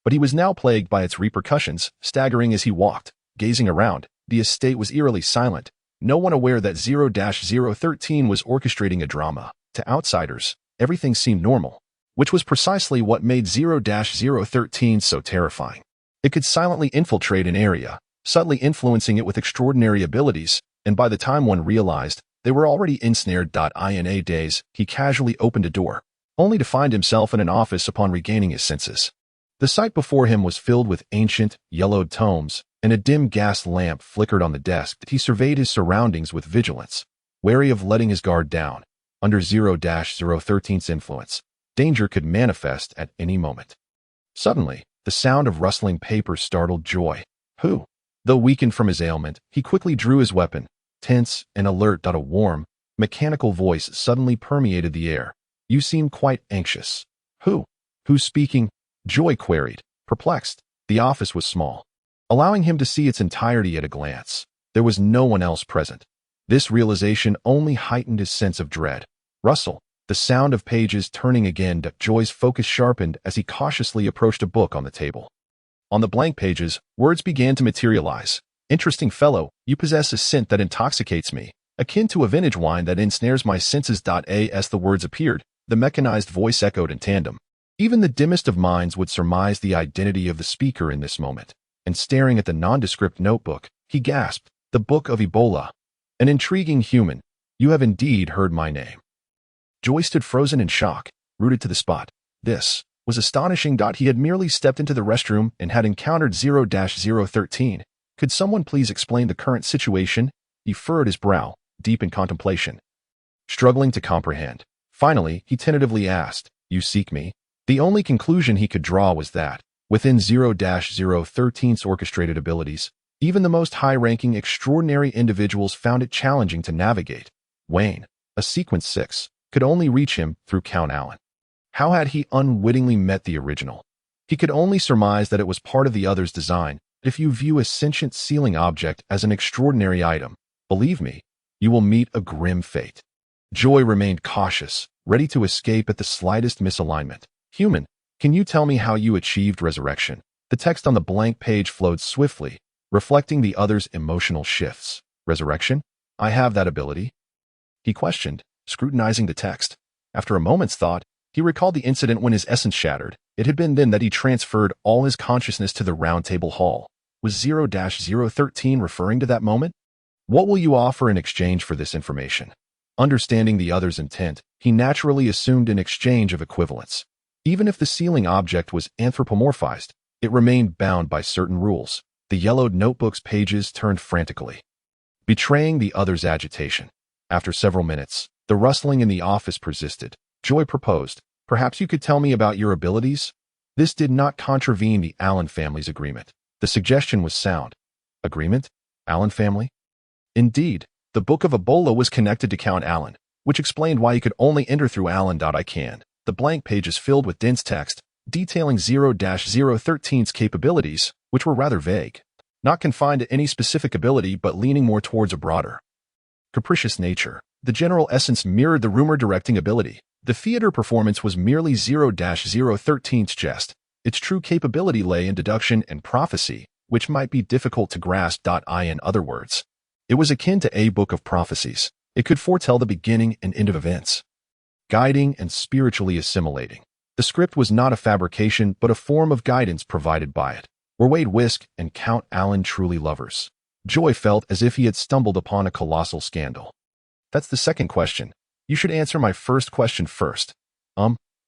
but he was now plagued by its repercussions. Staggering as he walked, gazing around, the estate was eerily silent, no one aware that 0-013 was orchestrating a drama. To outsiders, everything seemed normal, which was precisely what made 0-013 so terrifying. It could silently infiltrate an area, subtly influencing it with extraordinary abilities, and by the time one realized, they were already ensnared. In a daze, he casually opened a door, only to find himself in an office upon regaining his senses. The sight before him was filled with ancient, yellowed tomes, and a dim gas lamp flickered on the desk. He surveyed his surroundings with vigilance, wary of letting his guard down. Under 0-013's influence, danger could manifest at any moment. Suddenly, the sound of rustling paper startled Joy, who, though weakened from his ailment, he quickly drew his weapon, tense and alert. A warm, mechanical voice suddenly permeated the air. You seem quite anxious. Who's speaking? Joy queried, perplexed. The office was small, allowing him to see its entirety at a glance. There was no one else present. This realization only heightened his sense of dread. Rustle, the sound of pages turning again. Joy's focus sharpened as he cautiously approached a book on the table. On the blank pages, words began to materialize. Interesting fellow, you possess a scent that intoxicates me, akin to a vintage wine that ensnares my senses. As the words appeared, the mechanized voice echoed in tandem. Even the dimmest of minds would surmise the identity of the speaker in this moment. And staring at the nondescript notebook, he gasped, the Book of Ebola. An intriguing human. You have indeed heard my name. Joy stood frozen in shock, rooted to the spot. This was astonishing. He had merely stepped into the restroom and had encountered 0-013. Could someone please explain the current situation? He furrowed his brow, deep in contemplation, struggling to comprehend. Finally, he tentatively asked, You seek me? The only conclusion he could draw was that, within 0-013's orchestrated abilities, even the most high-ranking extraordinary individuals found it challenging to navigate. Wayne, a Sequence 6, could only reach him through Count Alan. How had he unwittingly met the original? He could only surmise that it was part of the other's design. If you view a sentient sealing object as an extraordinary item, believe me, you will meet a grim fate. Joy remained cautious, ready to escape at the slightest misalignment. Human, can you tell me how you achieved resurrection? The text on the blank page flowed swiftly, reflecting the other's emotional shifts. Resurrection? I have that ability? He questioned, scrutinizing the text. After a moment's thought, he recalled the incident when his essence shattered. It had been then that he transferred all his consciousness to the Round Table Hall. Was 0-013 referring to that moment? What will you offer in exchange for this information? Understanding the other's intent, he naturally assumed an exchange of equivalence. Even if the sealing object was anthropomorphized, it remained bound by certain rules. The yellowed notebook's pages turned frantically, betraying the other's agitation. After several minutes, the rustling in the office persisted. Joy proposed, perhaps you could tell me about your abilities? This did not contravene the Allen family's agreement. The suggestion was sound. Agreement? Allen family? Indeed, the Book of Ebola was connected to Count Alan, which explained why he could only enter through Alan. I can. The blank pages filled with dense text, detailing 0-013's capabilities, which were rather vague, not confined to any specific ability but leaning more towards a broader, capricious nature. The general essence mirrored the rumor directing ability. The theater performance was merely 0-013's jest. Its true capability lay in deduction and prophecy, which might be difficult to grasp. In other words, it was akin to a book of prophecies. It could foretell the beginning and end of events, guiding and spiritually assimilating. The script was not a fabrication, but a form of guidance provided by it. Were Wade Wisk and Count Alan truly lovers? Joy felt as if he had stumbled upon a colossal scandal. That's the second question. You should answer my first question first.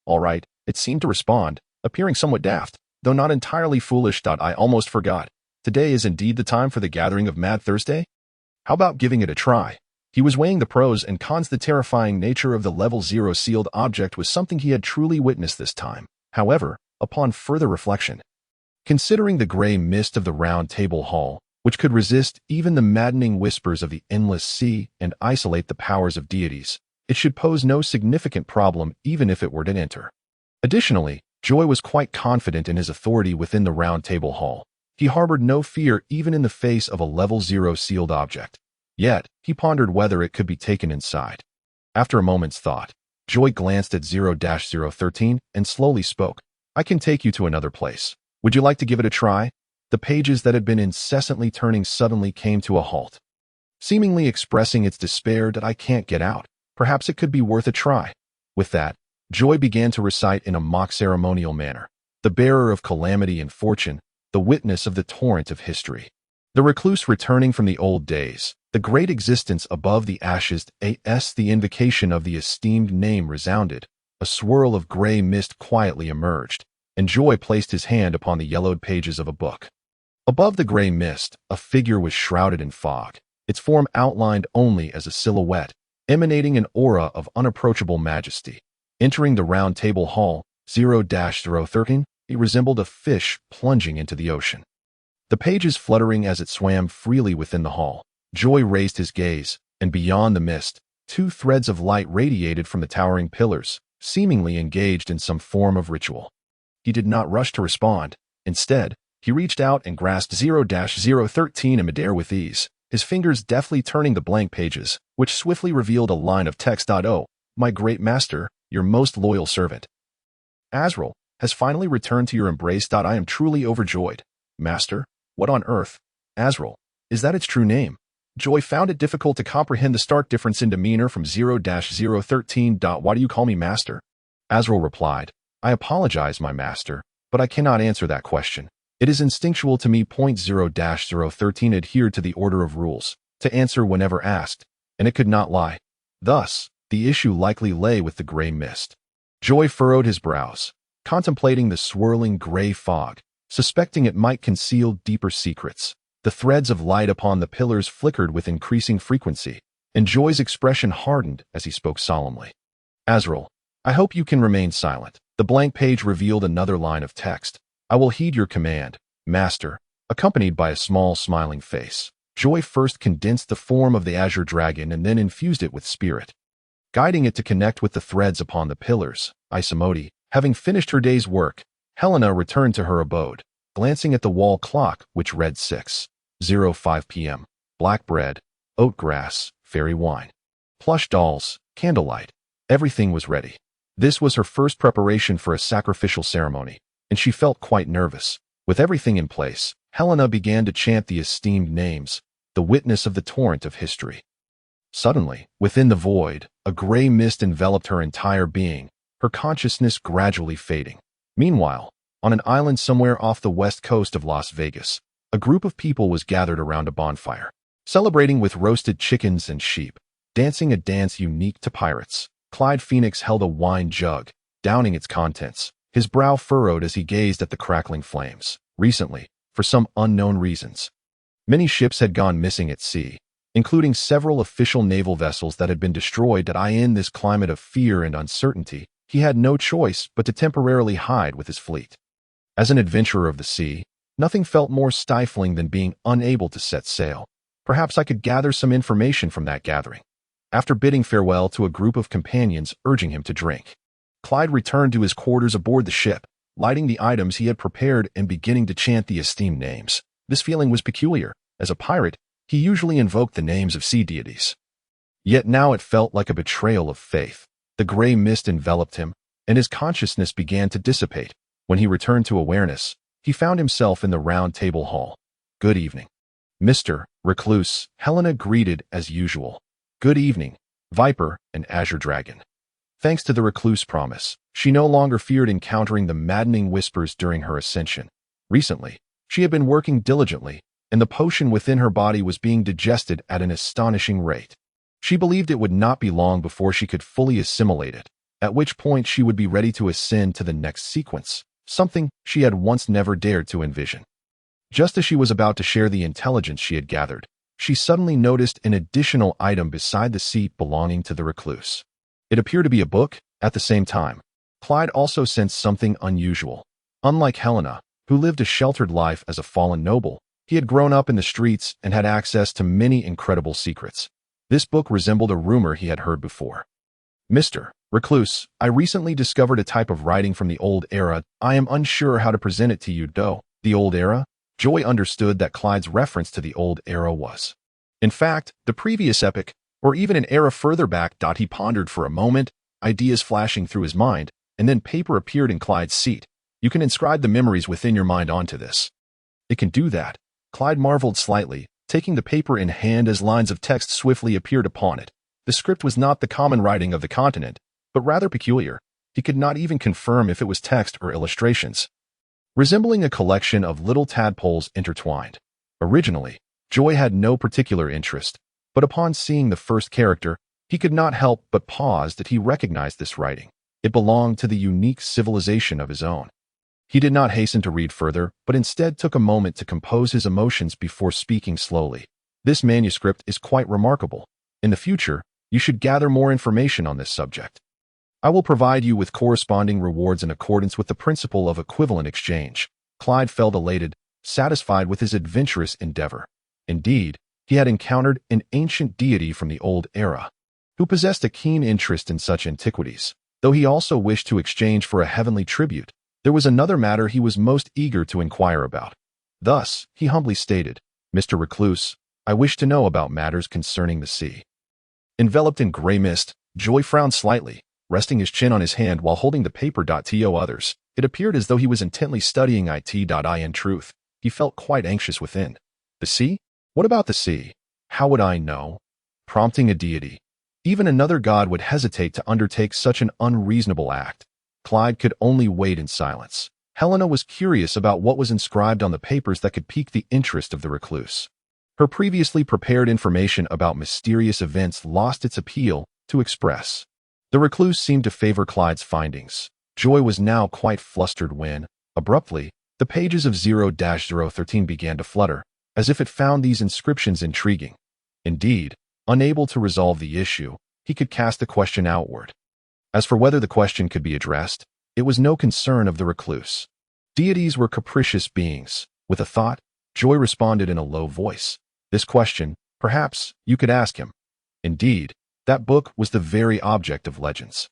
All right, it seemed to respond, appearing somewhat daft, though not entirely foolish. I almost forgot. Today is indeed the time for the gathering of Mad Thursday? How about giving it a try? He was weighing the pros and cons. The terrifying nature of the level 0 sealed object was something he had truly witnessed this time. However, upon further reflection, considering the gray mist of the round table hall, which could resist even the maddening whispers of the endless sea and isolate the powers of deities, it should pose no significant problem even if it were to enter. Additionally, Joy was quite confident in his authority within the round table hall. He harbored no fear even in the face of a level 0 sealed object. Yet, he pondered whether it could be taken inside. After a moment's thought, Joy glanced at 0-013 and slowly spoke. I can take you to another place. Would you like to give it a try? The pages that had been incessantly turning suddenly came to a halt, seemingly expressing its despair that I can't get out. Perhaps it could be worth a try. With that, Joy began to recite in a mock ceremonial manner, the bearer of calamity and fortune, the witness of the torrent of history. The recluse returning from the old days, the great existence above the ashes, the invocation of the esteemed name resounded. A swirl of gray mist quietly emerged, and Joy placed his hand upon the yellowed pages of a book. Above the gray mist, a figure was shrouded in fog, its form outlined only as a silhouette, emanating an aura of unapproachable majesty. Entering the round table hall, 0-013, he resembled a fish plunging into the ocean. The pages fluttering as it swam freely within the hall. Joy raised his gaze, and beyond the mist, two threads of light radiated from the towering pillars, seemingly engaged in some form of ritual. He did not rush to respond. Instead, he reached out and grasped 0-013 in midair with ease, his fingers deftly turning the blank pages, which swiftly revealed a line of text. Oh, my great master, your most loyal servant, Azrael, has finally returned to your embrace. I am truly overjoyed. Master, what on earth? Azrael, is that its true name? Joy found it difficult to comprehend the stark difference in demeanor from 0-013. Why do you call me master? Azrael replied, I apologize, my master, but I cannot answer that question. It is instinctual to me. 0-013 adhered to the order of rules, to answer whenever asked, and it could not lie. Thus, the issue likely lay with the gray mist. Joy furrowed his brows, contemplating the swirling gray fog, suspecting it might conceal deeper secrets. The threads of light upon the pillars flickered with increasing frequency, and Joy's expression hardened as he spoke solemnly. Azrael, I hope you can remain silent. The blank page revealed another line of text. I will heed your command, master, accompanied by a small smiling face. Joy first condensed the form of the azure dragon and then infused it with spirit, guiding it to connect with the threads upon the pillars. Isamodi, having finished her day's work, Helena returned to her abode, glancing at the wall clock, which read 6:05 p.m. Black bread, oat grass, fairy wine, plush dolls, candlelight. Everything was ready. This was her first preparation for a sacrificial ceremony, and she felt quite nervous. With everything in place, Helena began to chant the esteemed names, the witness of the torrent of history. Suddenly, within the void, a gray mist enveloped her entire being, her consciousness gradually fading. Meanwhile, on an island somewhere off the west coast of Las Vegas, a group of people was gathered around a bonfire, celebrating with roasted chickens and sheep, dancing a dance unique to pirates. Clyde Phoenix held a wine jug, downing its contents, his brow furrowed as he gazed at the crackling flames. Recently, for some unknown reasons, many ships had gone missing at sea, including several official naval vessels that had been destroyed. In this climate of fear and uncertainty, he had no choice but to temporarily hide with his fleet. As an adventurer of the sea, nothing felt more stifling than being unable to set sail. Perhaps I could gather some information from that gathering. After bidding farewell to a group of companions urging him to drink, Clyde returned to his quarters aboard the ship, lighting the items he had prepared and beginning to chant the esteemed names. This feeling was peculiar. As a pirate, he usually invoked the names of sea deities. Yet now it felt like a betrayal of faith. The gray mist enveloped him, and his consciousness began to dissipate. When he returned to awareness, he found himself in the round table hall. Good evening, Mr. Recluse, Helena greeted as usual. Good evening, Viper and Azure Dragon. Thanks to the Recluse promise, she no longer feared encountering the maddening whispers during her ascension. Recently, she had been working diligently, and the potion within her body was being digested at an astonishing rate. She believed it would not be long before she could fully assimilate it. at which point she would be ready to ascend to the next sequence, something she had once never dared to envision. Just as she was about to share the intelligence she had gathered, she suddenly noticed an additional item beside the seat belonging to the recluse. It appeared to be a book. At the same time, Clyde also sensed something unusual. Unlike Helena, who lived a sheltered life as a fallen noble, he had grown up in the streets and had access to many incredible secrets. This book resembled a rumor he had heard before. Mr. Recluse, I recently discovered a type of writing from the Old Era. I am unsure how to present it to you, though. The Old Era? Joy understood that Clyde's reference to the Old Era was, in fact, the previous epoch, or even an era further back. He pondered for a moment, ideas flashing through his mind, and then paper appeared in Clyde's seat. You can inscribe the memories within your mind onto this. It can do that. Clyde marveled slightly, taking the paper in hand as lines of text swiftly appeared upon it. The script was not the common writing of the continent, but rather peculiar. He could not even confirm if it was text or illustrations, resembling a collection of little tadpoles intertwined. Originally, Joy had no particular interest, but upon seeing the first character, he could not help but pause that he recognized this writing. It belonged to the unique civilization of his own. He did not hasten to read further, but instead took a moment to compose his emotions before speaking slowly. This manuscript is quite remarkable. In the future, you should gather more information on this subject. I will provide you with corresponding rewards in accordance with the principle of equivalent exchange. Clyde felt elated, satisfied with his adventurous endeavor. Indeed, he had encountered an ancient deity from the Old Era, who possessed a keen interest in such antiquities. Though he also wished to exchange for a heavenly tribute, there was another matter he was most eager to inquire about. Thus, he humbly stated, Mr. Recluse, I wish to know about matters concerning the sea. Enveloped in gray mist, Joy frowned slightly, resting his chin on his hand while holding the paper. To others, it appeared as though he was intently studying it. In truth, he felt quite anxious within. The sea? What about the sea? How would I know? Prompting a deity. Even another god would hesitate to undertake such an unreasonable act. Clyde could only wait in silence. Helena was curious about what was inscribed on the papers that could pique the interest of the recluse. Her previously prepared information about mysterious events lost its appeal to express. The recluse seemed to favor Clyde's findings. Joy was now quite flustered when, abruptly, the pages of 0-013 began to flutter, as if it found these inscriptions intriguing. Indeed, unable to resolve the issue, he could cast the question outward. As for whether the question could be addressed, it was no concern of the recluse. Deities were capricious beings. With a thought, Joy responded in a low voice. This question, perhaps, you could ask him. Indeed, that book was the very object of legends.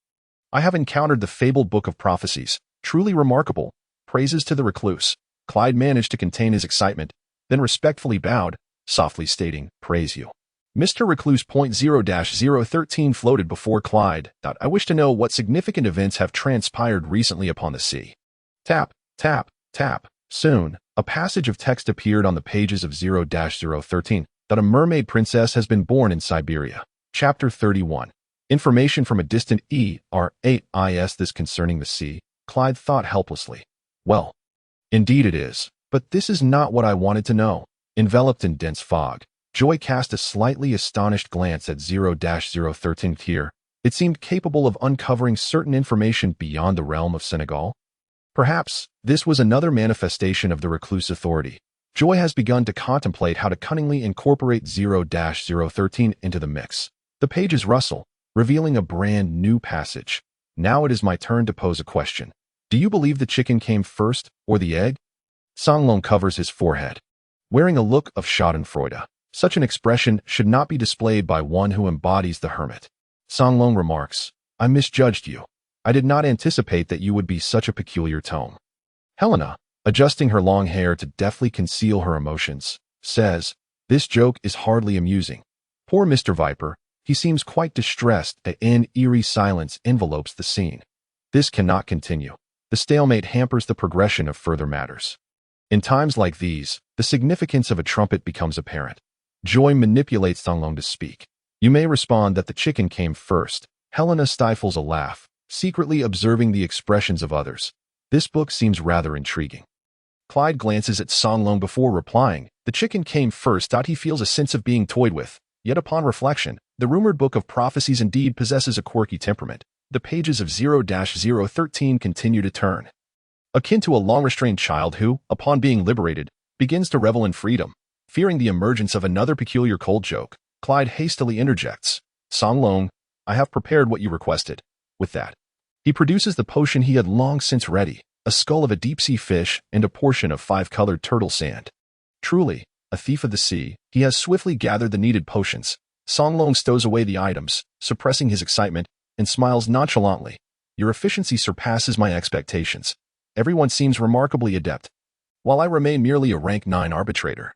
I have encountered the fabled book of prophecies, truly remarkable. Praises to the recluse. Clyde managed to contain his excitement, then respectfully bowed, softly stating, Praise you. Mr. Recluse. 0-013 floated before Clyde. I wish to know what significant events have transpired recently upon the sea. Tap, tap, tap. Soon, a passage of text appeared on the pages of 0-013 that a mermaid princess has been born in Siberia. Chapter 31. Information from a distant ER8 this concerning the sea. Clyde thought helplessly. Well, indeed it is, but this is not what I wanted to know. Enveloped in dense fog, Joy cast a slightly astonished glance at 0-013 here. It seemed capable of uncovering certain information beyond the realm of Senegal. Perhaps this was another manifestation of the recluse authority. Joy has begun to contemplate how to cunningly incorporate 0-013 into the mix. The pages rustle, revealing a brand new passage. Now it is my turn to pose a question. Do you believe the chicken came first, or the egg? Songlong covers his forehead, wearing a look of schadenfreude. Such an expression should not be displayed by one who embodies the hermit. Songlong remarks, I misjudged you. I did not anticipate that you would be such a peculiar tone. Helena, adjusting her long hair to deftly conceal her emotions, says, This joke is hardly amusing. Poor Mr. Viper, he seems quite distressed. An eerie silence envelopes the scene. This cannot continue. The stalemate hampers the progression of further matters. In times like these, the significance of a trumpet becomes apparent. Joy manipulates Songlong to speak. You may respond that the chicken came first. Helena stifles a laugh, secretly observing the expressions of others. This book seems rather intriguing. Clyde glances at Songlong before replying. The chicken came first. He feels a sense of being toyed with. Yet upon reflection, the rumored book of prophecies indeed possesses a quirky temperament. the pages of 0-013 continue to turn. Akin to a long-restrained child who, upon being liberated, begins to revel in freedom. Fearing the emergence of another peculiar cold joke, Clyde hastily interjects, "Song Long, I have prepared what you requested." With that, he produces the potion he had long since ready, a skull of a deep-sea fish and a portion of 5-colored turtle sand. Truly, a thief of the sea, he has swiftly gathered the needed potions. Song Long stows away the items, suppressing his excitement, and smiles nonchalantly. "Your efficiency surpasses my expectations. Everyone seems remarkably adept, while I remain merely a rank 9 arbitrator.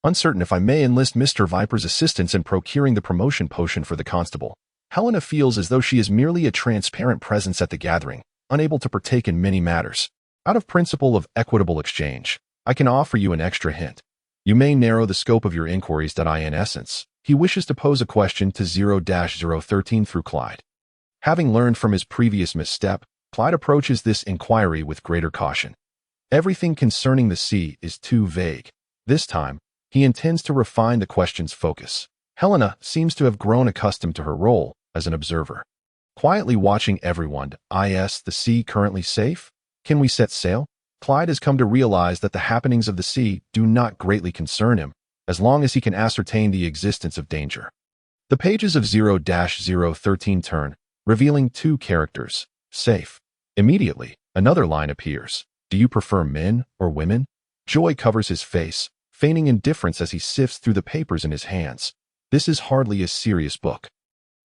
Uncertain if I may enlist Mr. Viper's assistance in procuring the promotion potion for the constable." Helena feels as though she is merely a transparent presence at the gathering, unable to partake in many matters. Out of principle of equitable exchange, I can offer you an extra hint. You may narrow the scope of your inquiries. In essence, he wishes to pose a question to 0-013 through Clyde. Having learned from his previous misstep, Clyde approaches this inquiry with greater caution. Everything concerning the sea is too vague. This time, he intends to refine the question's focus. Helena seems to have grown accustomed to her role as an observer, quietly watching everyone. "Is the sea currently safe? Can we set sail?" Clyde has come to realize that the happenings of the sea do not greatly concern him, as long as he can ascertain the existence of danger. The pages of 0-013 turn, revealing 2 characters. Safe. Immediately, another line appears. "Do you prefer men or women?" Joy covers his face, feigning indifference as he sifts through the papers in his hands. This is hardly a serious book.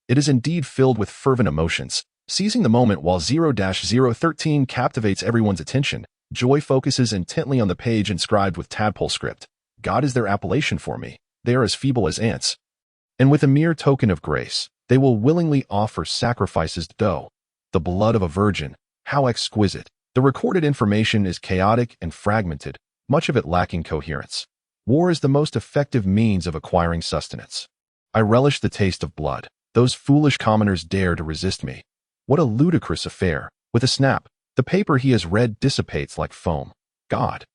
It is indeed filled with fervent emotions. Seizing the moment while 0-013 captivates everyone's attention, Joy focuses intently on the page inscribed with tadpole script. "God is their appellation for me. They are as feeble as ants. And with a mere token of grace, they will willingly offer sacrifices to dough. The blood of a virgin. How exquisite." The recorded information is chaotic and fragmented, much of it lacking coherence. War is the most effective means of acquiring sustenance. "I relish the taste of blood. Those foolish commoners dare to resist me. What a ludicrous affair." With a snap, the paper he has read dissipates like foam. God,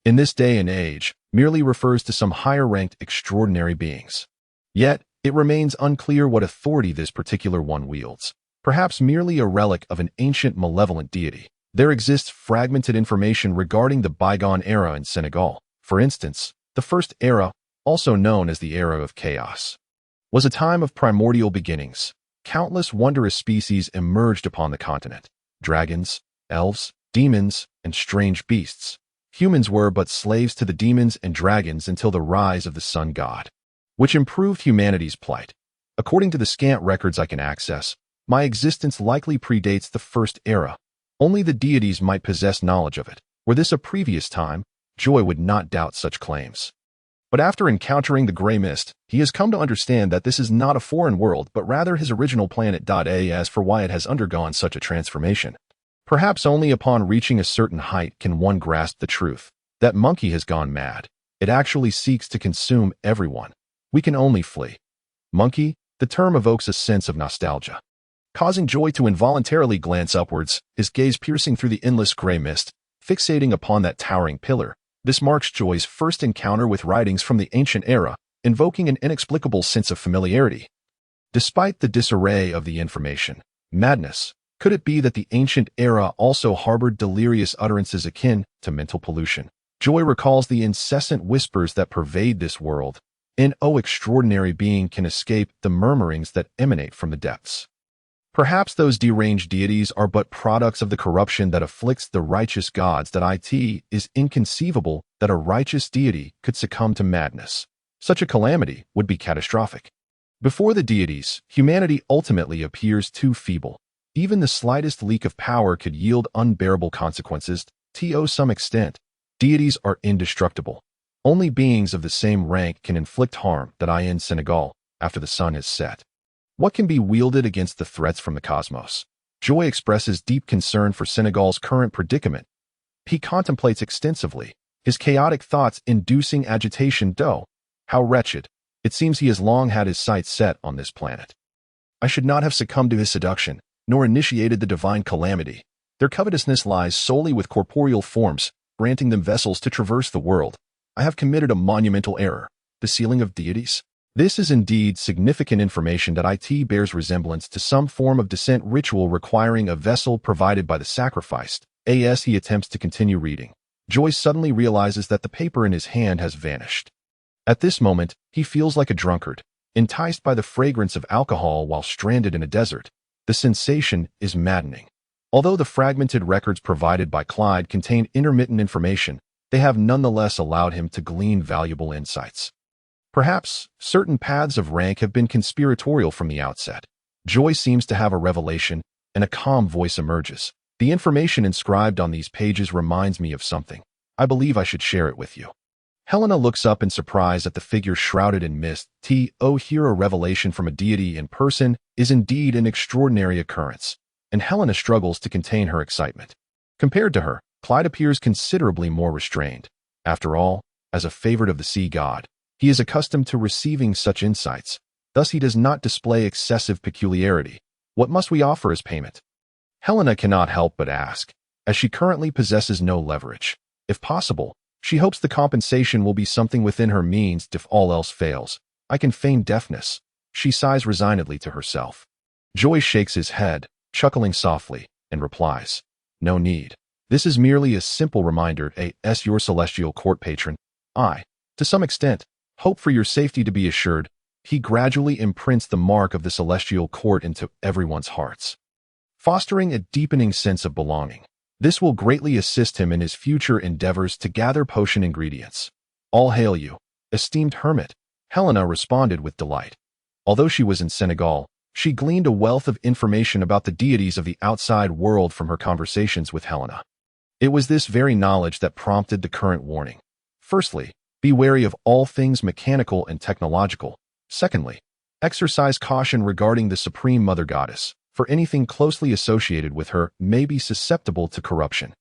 in this day and age, merely refers to some higher-ranked extraordinary beings. Yet, it remains unclear what authority this particular one wields. Perhaps merely a relic of an ancient malevolent deity. There exists fragmented information regarding the bygone era in Senegal. For instance, the first era, also known as the era of chaos, was a time of primordial beginnings. Countless wondrous species emerged upon the continent. Dragons, elves, demons, and strange beasts. Humans were but slaves to the demons and dragons until the rise of the sun god, which improved humanity's plight. According to the scant records I can access, my existence likely predates the first era. Only the deities might possess knowledge of it. Were this a previous time, Joy would not doubt such claims. But after encountering the gray mist, he has come to understand that this is not a foreign world, but rather his original planet. As for why it has undergone such a transformation, perhaps only upon reaching a certain height can one grasp the truth. That monkey has gone mad. It actually seeks to consume everyone. We can only flee. Monkey, the term evokes a sense of nostalgia, causing Joy to involuntarily glance upwards, his gaze piercing through the endless gray mist, fixating upon that towering pillar. This marks Joy's first encounter with writings from the ancient era, invoking an inexplicable sense of familiarity. Despite the disarray of the information, madness, could it be that the ancient era also harbored delirious utterances akin to mental pollution? Joy recalls the incessant whispers that pervade this world. No extraordinary being can escape the murmurings that emanate from the depths. Perhaps those deranged deities are but products of the corruption that afflicts the righteous gods. It is inconceivable that a righteous deity could succumb to madness. Such a calamity would be catastrophic. Before the deities, humanity ultimately appears too feeble. Even the slightest leak of power could yield unbearable consequences. To some extent, deities are indestructible. Only beings of the same rank can inflict harm. In Senegal, after the sun has set, what can be wielded against the threats from the cosmos? Joy expresses deep concern for Senegal's current predicament. He contemplates extensively, his chaotic thoughts inducing agitation. How wretched. It seems he has long had his sights set on this planet. I should not have succumbed to his seduction, nor initiated the divine calamity. Their covetousness lies solely with corporeal forms, granting them vessels to traverse the world. I have committed a monumental error. The sealing of deities? This is indeed significant information that it bears resemblance to some form of descent ritual requiring a vessel provided by the sacrificed. As he attempts to continue reading, Joy suddenly realizes that the paper in his hand has vanished. At this moment, he feels like a drunkard, enticed by the fragrance of alcohol while stranded in a desert. The sensation is maddening. Although the fragmented records provided by Clyde contain intermittent information, they have nonetheless allowed him to glean valuable insights. Perhaps certain paths of rank have been conspiratorial from the outset. Joy seems to have a revelation, and a calm voice emerges. The information inscribed on these pages reminds me of something. I believe I should share it with you. Helena looks up in surprise at the figure shrouded in mist. Here a revelation from a deity in person is indeed an extraordinary occurrence, and Helena struggles to contain her excitement. Compared to her, Clyde appears considerably more restrained. After all, as a favorite of the sea god, he is accustomed to receiving such insights. Thus he does not display excessive peculiarity. What must we offer as payment? Helena cannot help but ask, as she currently possesses no leverage. If possible, she hopes the compensation will be something within her means. If all else fails, I can feign deafness. She sighs resignedly to herself. Joy shakes his head, chuckling softly, and replies, "No need. This is merely a simple reminder as your celestial court patron. I, to some extent, hope for your safety to be assured." He gradually imprints the mark of the celestial court into everyone's hearts, fostering a deepening sense of belonging. This will greatly assist him in his future endeavors to gather potion ingredients. "All hail you, esteemed hermit," Helena responded with delight. Although she was in Senegal, she gleaned a wealth of information about the deities of the outside world from her conversations with Helena. It was this very knowledge that prompted the current warning. Firstly, be wary of all things mechanical and technological. Secondly, exercise caution regarding the Supreme Mother Goddess, for anything closely associated with her may be susceptible to corruption.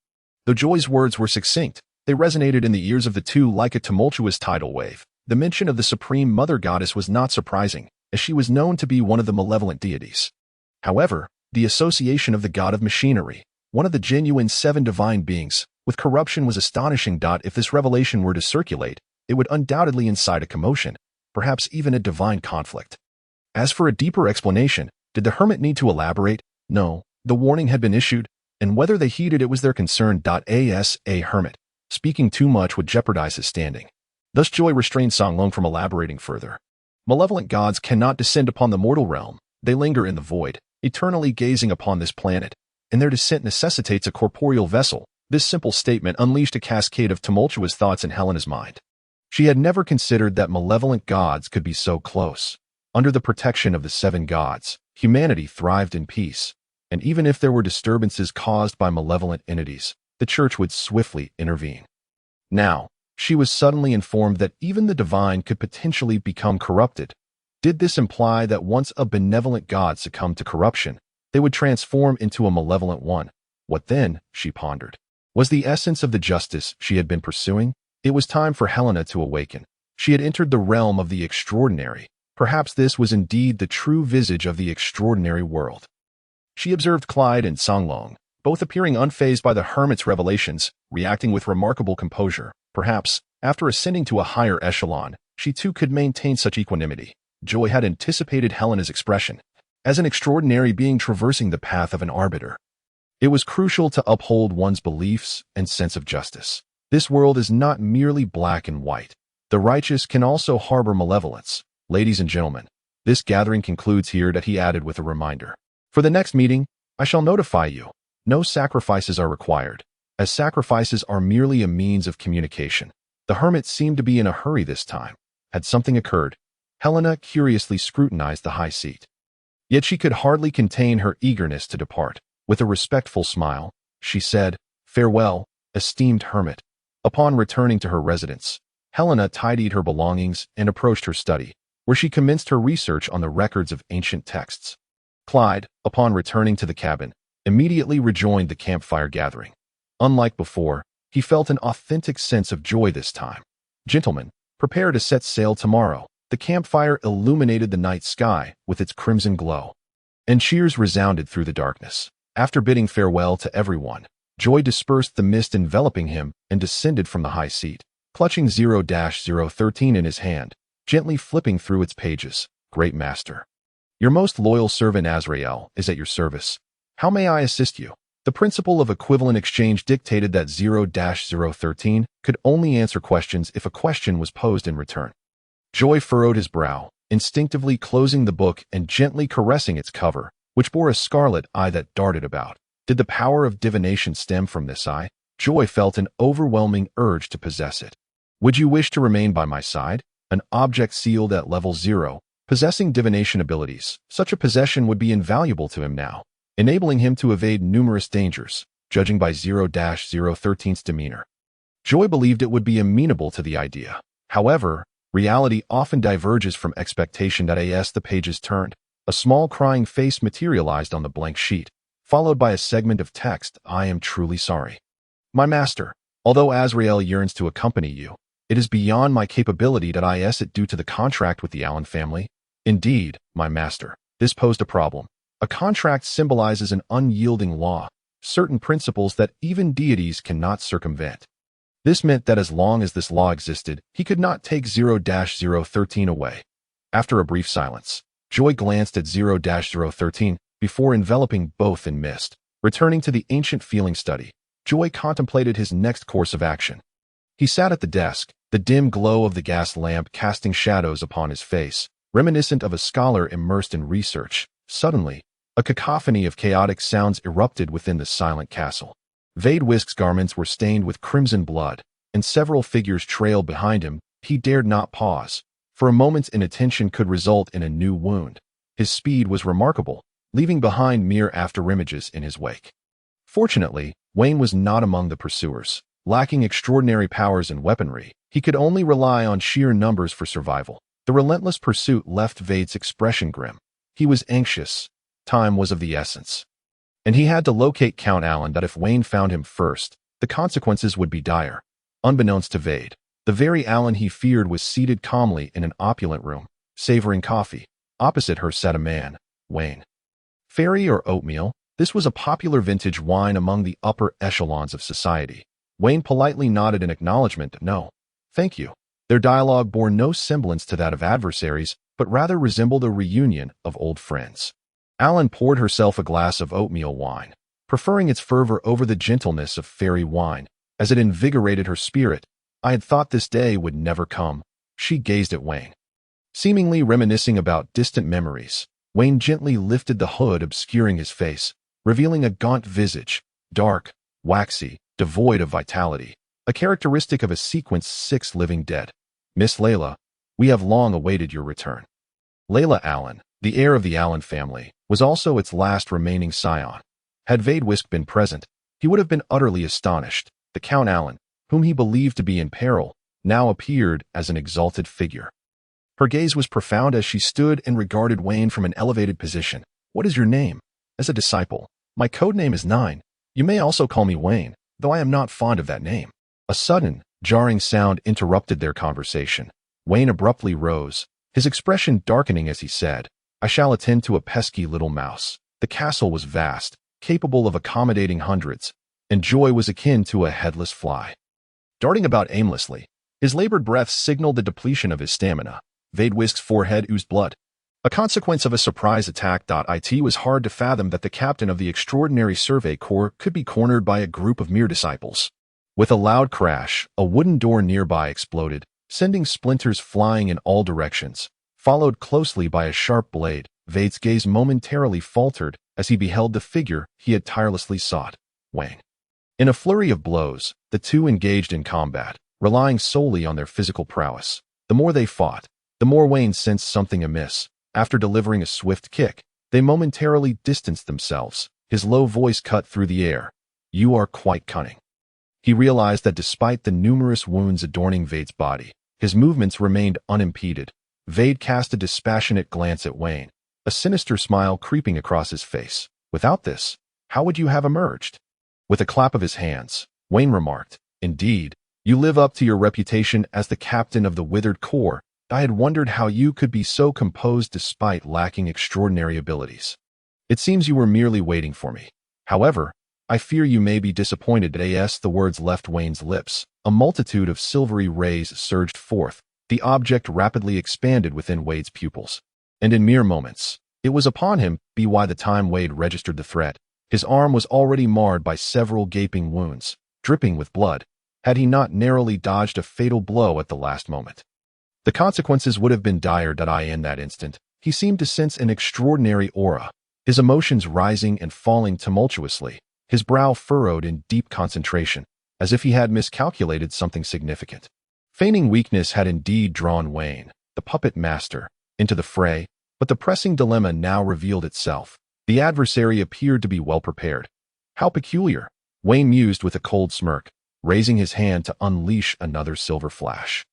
Though Joy's words were succinct, they resonated in the ears of the two like a tumultuous tidal wave. The mention of the Supreme Mother Goddess was not surprising, as she was known to be one of the malevolent deities. However, the association of the god of machinery, one of the genuine 7 divine beings, with corruption was astonishing. If this revelation were to circulate, it would undoubtedly incite a commotion, perhaps even a divine conflict. As for a deeper explanation, did the hermit need to elaborate? No, the warning had been issued, and whether they heeded it was their concern. As a hermit, speaking too much would jeopardize his standing. Thus Joy restrained Songlong from elaborating further. Malevolent gods cannot descend upon the mortal realm. They linger in the void, eternally gazing upon this planet, and their descent necessitates a corporeal vessel. This simple statement unleashed a cascade of tumultuous thoughts in Helena's mind. She had never considered that malevolent gods could be so close. Under the protection of the 7 gods, humanity thrived in peace, and even if there were disturbances caused by malevolent entities, the church would swiftly intervene. Now, she was suddenly informed that even the divine could potentially become corrupted. Did this imply that once a benevolent god succumbed to corruption, they would transform into a malevolent one? What then, she pondered, was the essence of the justice she had been pursuing? It was time for Helena to awaken. She had entered the realm of the extraordinary. Perhaps this was indeed the true visage of the extraordinary world. She observed Clyde and Songlong, both appearing unfazed by the hermit's revelations, reacting with remarkable composure. Perhaps, after ascending to a higher echelon, she too could maintain such equanimity. Joy had anticipated Helena's expression, as an extraordinary being traversing the path of an arbiter. It was crucial to uphold one's beliefs and sense of justice. This world is not merely black and white. The righteous can also harbor malevolence. Ladies and gentlemen, this gathering concludes here. He added with a reminder. For the next meeting, I shall notify you. No sacrifices are required, as sacrifices are merely a means of communication. The hermit seemed to be in a hurry this time. Had something occurred? Helena curiously scrutinized the high seat. Yet she could hardly contain her eagerness to depart. With a respectful smile, she said, "Farewell, esteemed hermit." Upon returning to her residence, Helena tidied her belongings and approached her study, where she commenced her research on the records of ancient texts. Clyde, upon returning to the cabin, immediately rejoined the campfire gathering. Unlike before, he felt an authentic sense of joy this time. "Gentlemen, prepare to set sail tomorrow." The campfire illuminated the night sky with its crimson glow, and cheers resounded through the darkness. After bidding farewell to everyone, Joy dispersed the mist enveloping him and descended from the high seat. Clutching 0-013 in his hand, gently flipping through its pages. Great master. Your most loyal servant Azrael is at your service. How may I assist you? The principle of equivalent exchange dictated that 0-013 could only answer questions if a question was posed in return. Joy furrowed his brow, instinctively closing the book and gently caressing its cover, which bore a scarlet eye that darted about. Did the power of divination stem from this eye? Joy felt an overwhelming urge to possess it. Would you wish to remain by my side? An object sealed at level 0, possessing divination abilities. Such a possession would be invaluable to him now, enabling him to evade numerous dangers, judging by 0-013's demeanor. Joy believed it would be amenable to the idea. However, reality often diverges from expectation. As the pages turned, a small crying face materialized on the blank sheet, followed by a segment of text. I am truly sorry. My master, although Azrael yearns to accompany you, it is beyond my capability. It due to the contract with the Allen family. Indeed, my master, this posed a problem. A contract symbolizes an unyielding law, certain principles that even deities cannot circumvent. This meant that as long as this law existed, he could not take 0-013 away. After a brief silence, Joy glanced at 0-013 before enveloping both in mist. Returning to the ancient feeling study, Joy contemplated his next course of action. He sat at the desk, the dim glow of the gas lamp casting shadows upon his face, reminiscent of a scholar immersed in research. Suddenly, a cacophony of chaotic sounds erupted within the silent castle. Vadewisk's garments were stained with crimson blood, and several figures trailed behind him. He dared not pause, for a moment's inattention could result in a new wound. His speed was remarkable, leaving behind mere afterimages in his wake. Fortunately, Wayne was not among the pursuers. Lacking extraordinary powers and weaponry, he could only rely on sheer numbers for survival. The relentless pursuit left Vade's expression grim. He was anxious. Time was of the essence. And he had to locate Count Allen. If Wayne found him first, the consequences would be dire. Unbeknownst to Vade, the very Allen he feared was seated calmly in an opulent room, savoring coffee. Opposite her sat a man, Wayne. Fairy or oatmeal, this was a popular vintage wine among the upper echelons of society. Wayne politely nodded in acknowledgement. No, thank you. Their dialogue bore no semblance to that of adversaries, but rather resembled a reunion of old friends. Allen poured herself a glass of oatmeal wine, preferring its fervor over the gentleness of fairy wine, as it invigorated her spirit. I had thought this day would never come. She gazed at Wayne. Seemingly reminiscing about distant memories, Wayne gently lifted the hood obscuring his face, revealing a gaunt visage, dark, waxy, devoid of vitality, a characteristic of a sequence 6 living dead. Miss Layla, we have long awaited your return. Layla Allen, the heir of the Allen family, was also its last remaining scion. Had Vadewisk been present, he would have been utterly astonished. The Count Allen, whom he believed to be in peril, now appeared as an exalted figure. Her gaze was profound as she stood and regarded Wayne from an elevated position. What is your name? As a disciple, my code name is 9. You may also call me Wayne, though I am not fond of that name. A sudden, jarring sound interrupted their conversation. Wayne abruptly rose, his expression darkening as he said, I shall attend to a pesky little mouse. The castle was vast, capable of accommodating hundreds, and Joy was akin to a headless fly. Darting about aimlessly, his labored breath signaled the depletion of his stamina. Vadewisk's forehead oozed blood. A consequence of a surprise attack. It was hard to fathom that the captain of the extraordinary survey corps could be cornered by a group of mere disciples. With a loud crash, a wooden door nearby exploded, sending splinters flying in all directions. Followed closely by a sharp blade, Vade's gaze momentarily faltered as he beheld the figure he had tirelessly sought, Wayne. In a flurry of blows, the two engaged in combat, relying solely on their physical prowess. The more they fought, the more Wayne sensed something amiss. After delivering a swift kick, they momentarily distanced themselves. His low voice cut through the air. You are quite cunning. He realized that despite the numerous wounds adorning Vade's body, his movements remained unimpeded. Vade cast a dispassionate glance at Wayne, a sinister smile creeping across his face. Without this, how would you have emerged? With a clap of his hands, Wayne remarked, Indeed, you live up to your reputation as the captain of the withered corps. I had wondered how you could be so composed despite lacking extraordinary abilities. It seems you were merely waiting for me. However, I fear you may be disappointed. As the words left Wayne's lips, a multitude of silvery rays surged forth, The object rapidly expanded within Wade's pupils. And in mere moments, it was upon him. By the time Wade registered the threat, his arm was already marred by several gaping wounds, dripping with blood, had he not narrowly dodged a fatal blow at the last moment. The consequences would have been dire. In that instant, he seemed to sense an extraordinary aura, his emotions rising and falling tumultuously, his brow furrowed in deep concentration, as if he had miscalculated something significant. Feigning weakness had indeed drawn Wayne, the puppet master, into the fray, but the pressing dilemma now revealed itself. The adversary appeared to be well prepared. How peculiar, Wayne mused with a cold smirk, raising his hand to unleash another silver flash.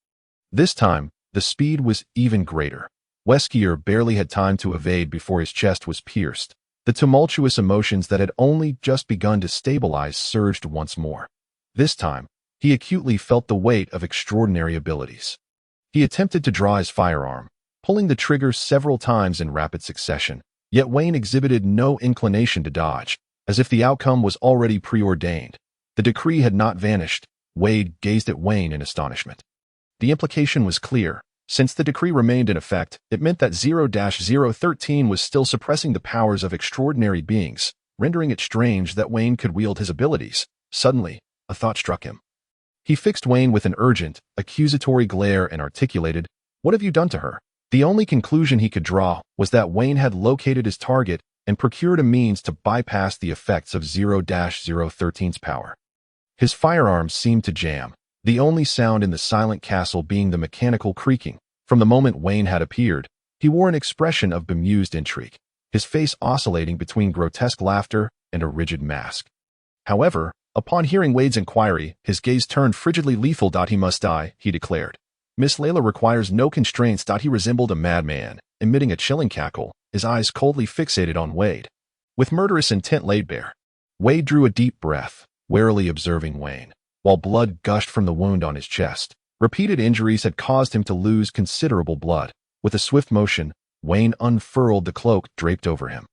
This time, the speed was even greater. Weskier barely had time to evade before his chest was pierced. The tumultuous emotions that had only just begun to stabilize surged once more. This time, he acutely felt the weight of extraordinary abilities. He attempted to draw his firearm, pulling the trigger several times in rapid succession, yet Wayne exhibited no inclination to dodge, as if the outcome was already preordained. The decree had not vanished. Wade gazed at Wayne in astonishment. The implication was clear. Since the decree remained in effect, it meant that 0-013 was still suppressing the powers of extraordinary beings, rendering it strange that Wayne could wield his abilities. Suddenly, a thought struck him. He fixed Wayne with an urgent, accusatory glare and articulated, "What have you done to her?" The only conclusion he could draw was that Wayne had located his target and procured a means to bypass the effects of 0-013's power. His firearm seemed to jam, the only sound in the silent castle being the mechanical creaking. From the moment Wayne had appeared, he wore an expression of bemused intrigue, his face oscillating between grotesque laughter and a rigid mask. However, upon hearing Wade's inquiry, his gaze turned frigidly lethal. "He must die," he declared. "Miss Layla requires no constraints." He resembled a madman, emitting a chilling cackle, his eyes coldly fixated on Wade, with murderous intent laid bare. Wade drew a deep breath, warily observing Wayne. While blood gushed from the wound on his chest, repeated injuries had caused him to lose considerable blood. With a swift motion, Wayne unfurled the cloak draped over him.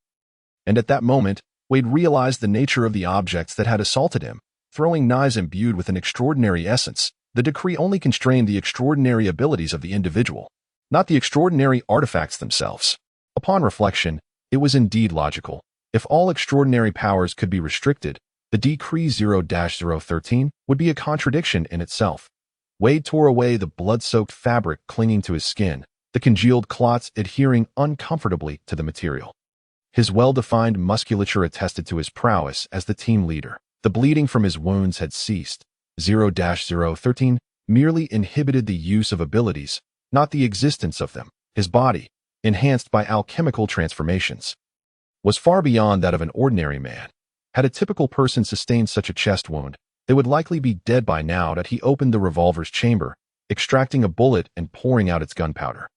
And at that moment, Wade realized the nature of the objects that had assaulted him. Throwing knives imbued with an extraordinary essence, the decree only constrained the extraordinary abilities of the individual, not the extraordinary artifacts themselves. Upon reflection, it was indeed logical. If all extraordinary powers could be restricted, the decree 0-013 would be a contradiction in itself. Wade tore away the blood-soaked fabric clinging to his skin, the congealed clots adhering uncomfortably to the material. His well-defined musculature attested to his prowess as the team leader. The bleeding from his wounds had ceased. 0-013 merely inhibited the use of abilities, not the existence of them. His body, enhanced by alchemical transformations, was far beyond that of an ordinary man. Had a typical person sustained such a chest wound, they would likely be dead by now. He opened the revolver's chamber, extracting a bullet and pouring out its gunpowder.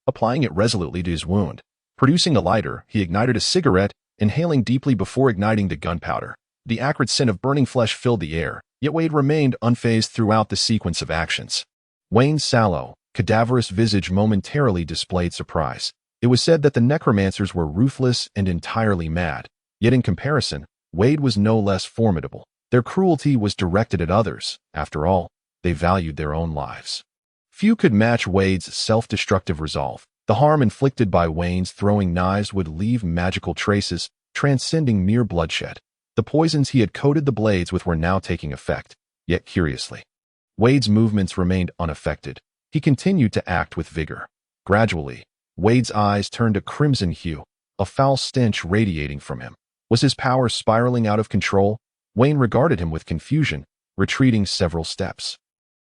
Applying it resolutely to his wound, producing a lighter, he ignited a cigarette, inhaling deeply before igniting the gunpowder. The acrid scent of burning flesh filled the air, yet Wade remained unfazed throughout the sequence of actions. Wayne's sallow, cadaverous visage momentarily displayed surprise. It was said that the necromancers were ruthless and entirely mad, yet in comparison, Wade was no less formidable. Their cruelty was directed at others. After all, they valued their own lives. Few could match Wade's self-destructive resolve. The harm inflicted by Wayne's throwing knives would leave magical traces, transcending mere bloodshed. The poisons he had coated the blades with were now taking effect, yet curiously, Wade's movements remained unaffected. He continued to act with vigor. Gradually, Wade's eyes turned a crimson hue, a foul stench radiating from him. Was his power spiraling out of control? Wayne regarded him with confusion, retreating several steps.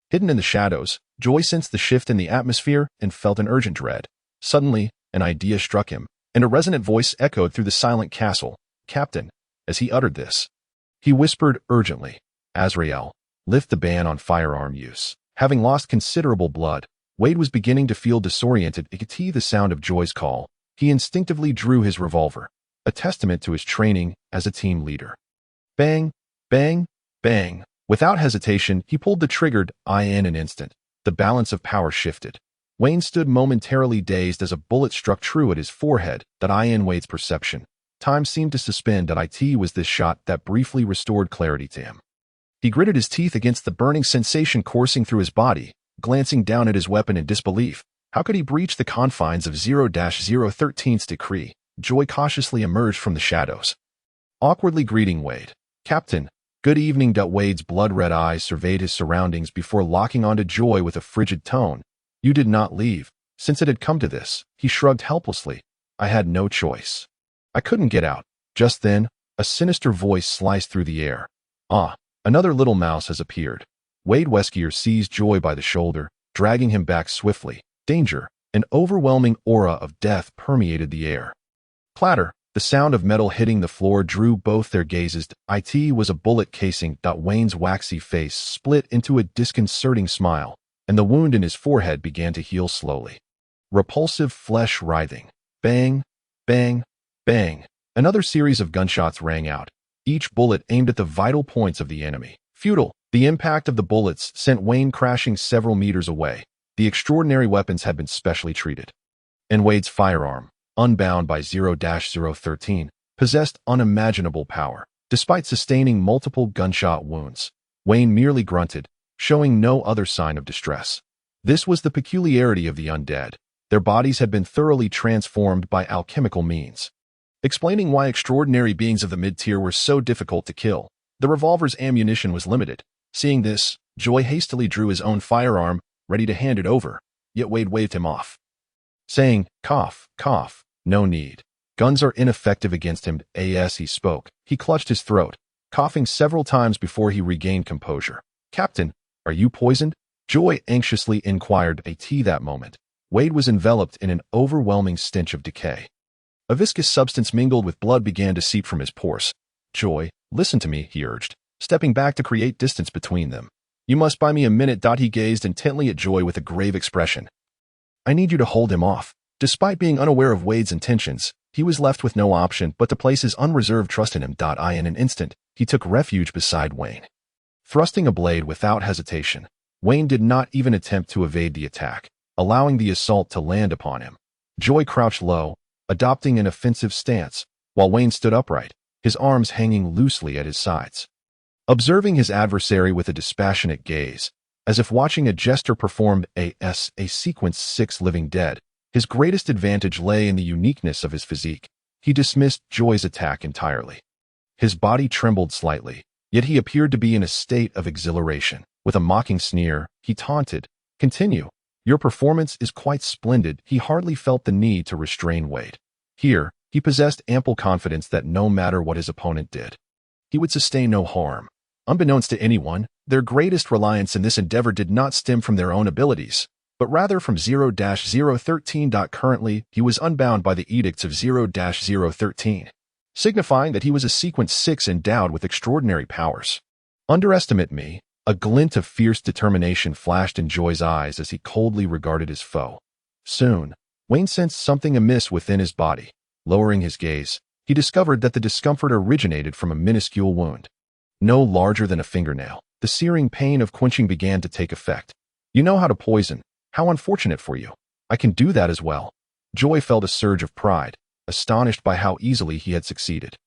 Hidden in the shadows, Joy sensed the shift in the atmosphere and felt an urgent dread. Suddenly, an idea struck him, and a resonant voice echoed through the silent castle. "Captain." As he uttered this, he whispered urgently, "Azrael, lift the ban on firearm use." Having lost considerable blood, Wade was beginning to feel disoriented. At the sound of Joy's call, he instinctively drew his revolver, a testament to his training as a team leader. Bang, bang, bang. Without hesitation, he pulled the trigger. In an instant, the balance of power shifted. Wayne stood momentarily dazed as a bullet struck true at his forehead. In Wade's perception, time seemed to suspend. It was this shot that briefly restored clarity to him. He gritted his teeth against the burning sensation coursing through his body, glancing down at his weapon in disbelief. How could he breach the confines of 0-013's decree? Joy cautiously emerged from the shadows, awkwardly greeting Wade. "Captain, good evening." Wade's blood-red eyes surveyed his surroundings before locking onto Joy with a frigid tone. "You did not leave. Since it had come to this," he shrugged helplessly. "I had no choice. I couldn't get out." Just then, a sinister voice sliced through the air. "Ah, another little mouse has appeared." Wade Weskier seized Joy by the shoulder, dragging him back swiftly. Danger, an overwhelming aura of death permeated the air. Clatter, the sound of metal hitting the floor drew both their gazes. It was a bullet casing. Wayne's waxy face split into a disconcerting smile, and the wound in his forehead began to heal slowly. Repulsive flesh writhing. Bang, bang, bang. Another series of gunshots rang out, each bullet aimed at the vital points of the enemy. Futile. The impact of the bullets sent Wayne crashing several meters away. The extraordinary weapons had been specially treated. And Wade's firearm, unbound by 0-013, possessed unimaginable power. Despite sustaining multiple gunshot wounds, Wayne merely grunted, showing no other sign of distress. This was the peculiarity of the undead. Their bodies had been thoroughly transformed by alchemical means, explaining why extraordinary beings of the mid-tier were so difficult to kill. The revolver's ammunition was limited. Seeing this, Joy hastily drew his own firearm, ready to hand it over, yet Wade waved him off, saying, "Cough, cough, no need. Guns are ineffective against him." As he spoke, he clutched his throat, coughing several times before he regained composure. "Captain, are you poisoned?" Joy anxiously inquired. That moment, Wade was enveloped in an overwhelming stench of decay. A viscous substance mingled with blood began to seep from his pores. "Joy, listen to me," he urged, stepping back to create distance between them. "You must buy me a minute." He gazed intently at Joy with a grave expression. "I need you to hold him off." Despite being unaware of Wade's intentions, he was left with no option but to place his unreserved trust in him. In an instant, he took refuge beside Wayne. Thrusting a blade without hesitation, Wayne did not even attempt to evade the attack, allowing the assault to land upon him. Joy crouched low, adopting an offensive stance, while Wayne stood upright, his arms hanging loosely at his sides. Observing his adversary with a dispassionate gaze, as if watching a jester perform a sequence 6 Living Dead, his greatest advantage lay in the uniqueness of his physique. He dismissed Joy's attack entirely. His body trembled slightly, yet he appeared to be in a state of exhilaration. With a mocking sneer, he taunted, "Continue. Your performance is quite splendid." He hardly felt the need to restrain Wade. Here, he possessed ample confidence that no matter what his opponent did, he would sustain no harm. Unbeknownst to anyone, their greatest reliance in this endeavor did not stem from their own abilities, but rather from 0-013. Currently, he was unbound by the edicts of 0-013, signifying that he was a sequence 6 endowed with extraordinary powers. "Underestimate me." A glint of fierce determination flashed in Joy's eyes as he coldly regarded his foe. Soon, Wayne sensed something amiss within his body. Lowering his gaze, he discovered that the discomfort originated from a minuscule wound, no larger than a fingernail. The searing pain of quenching began to take effect. "You know how to poison. How unfortunate for you. I can do that as well." Joy felt a surge of pride, astonished by how easily he had succeeded,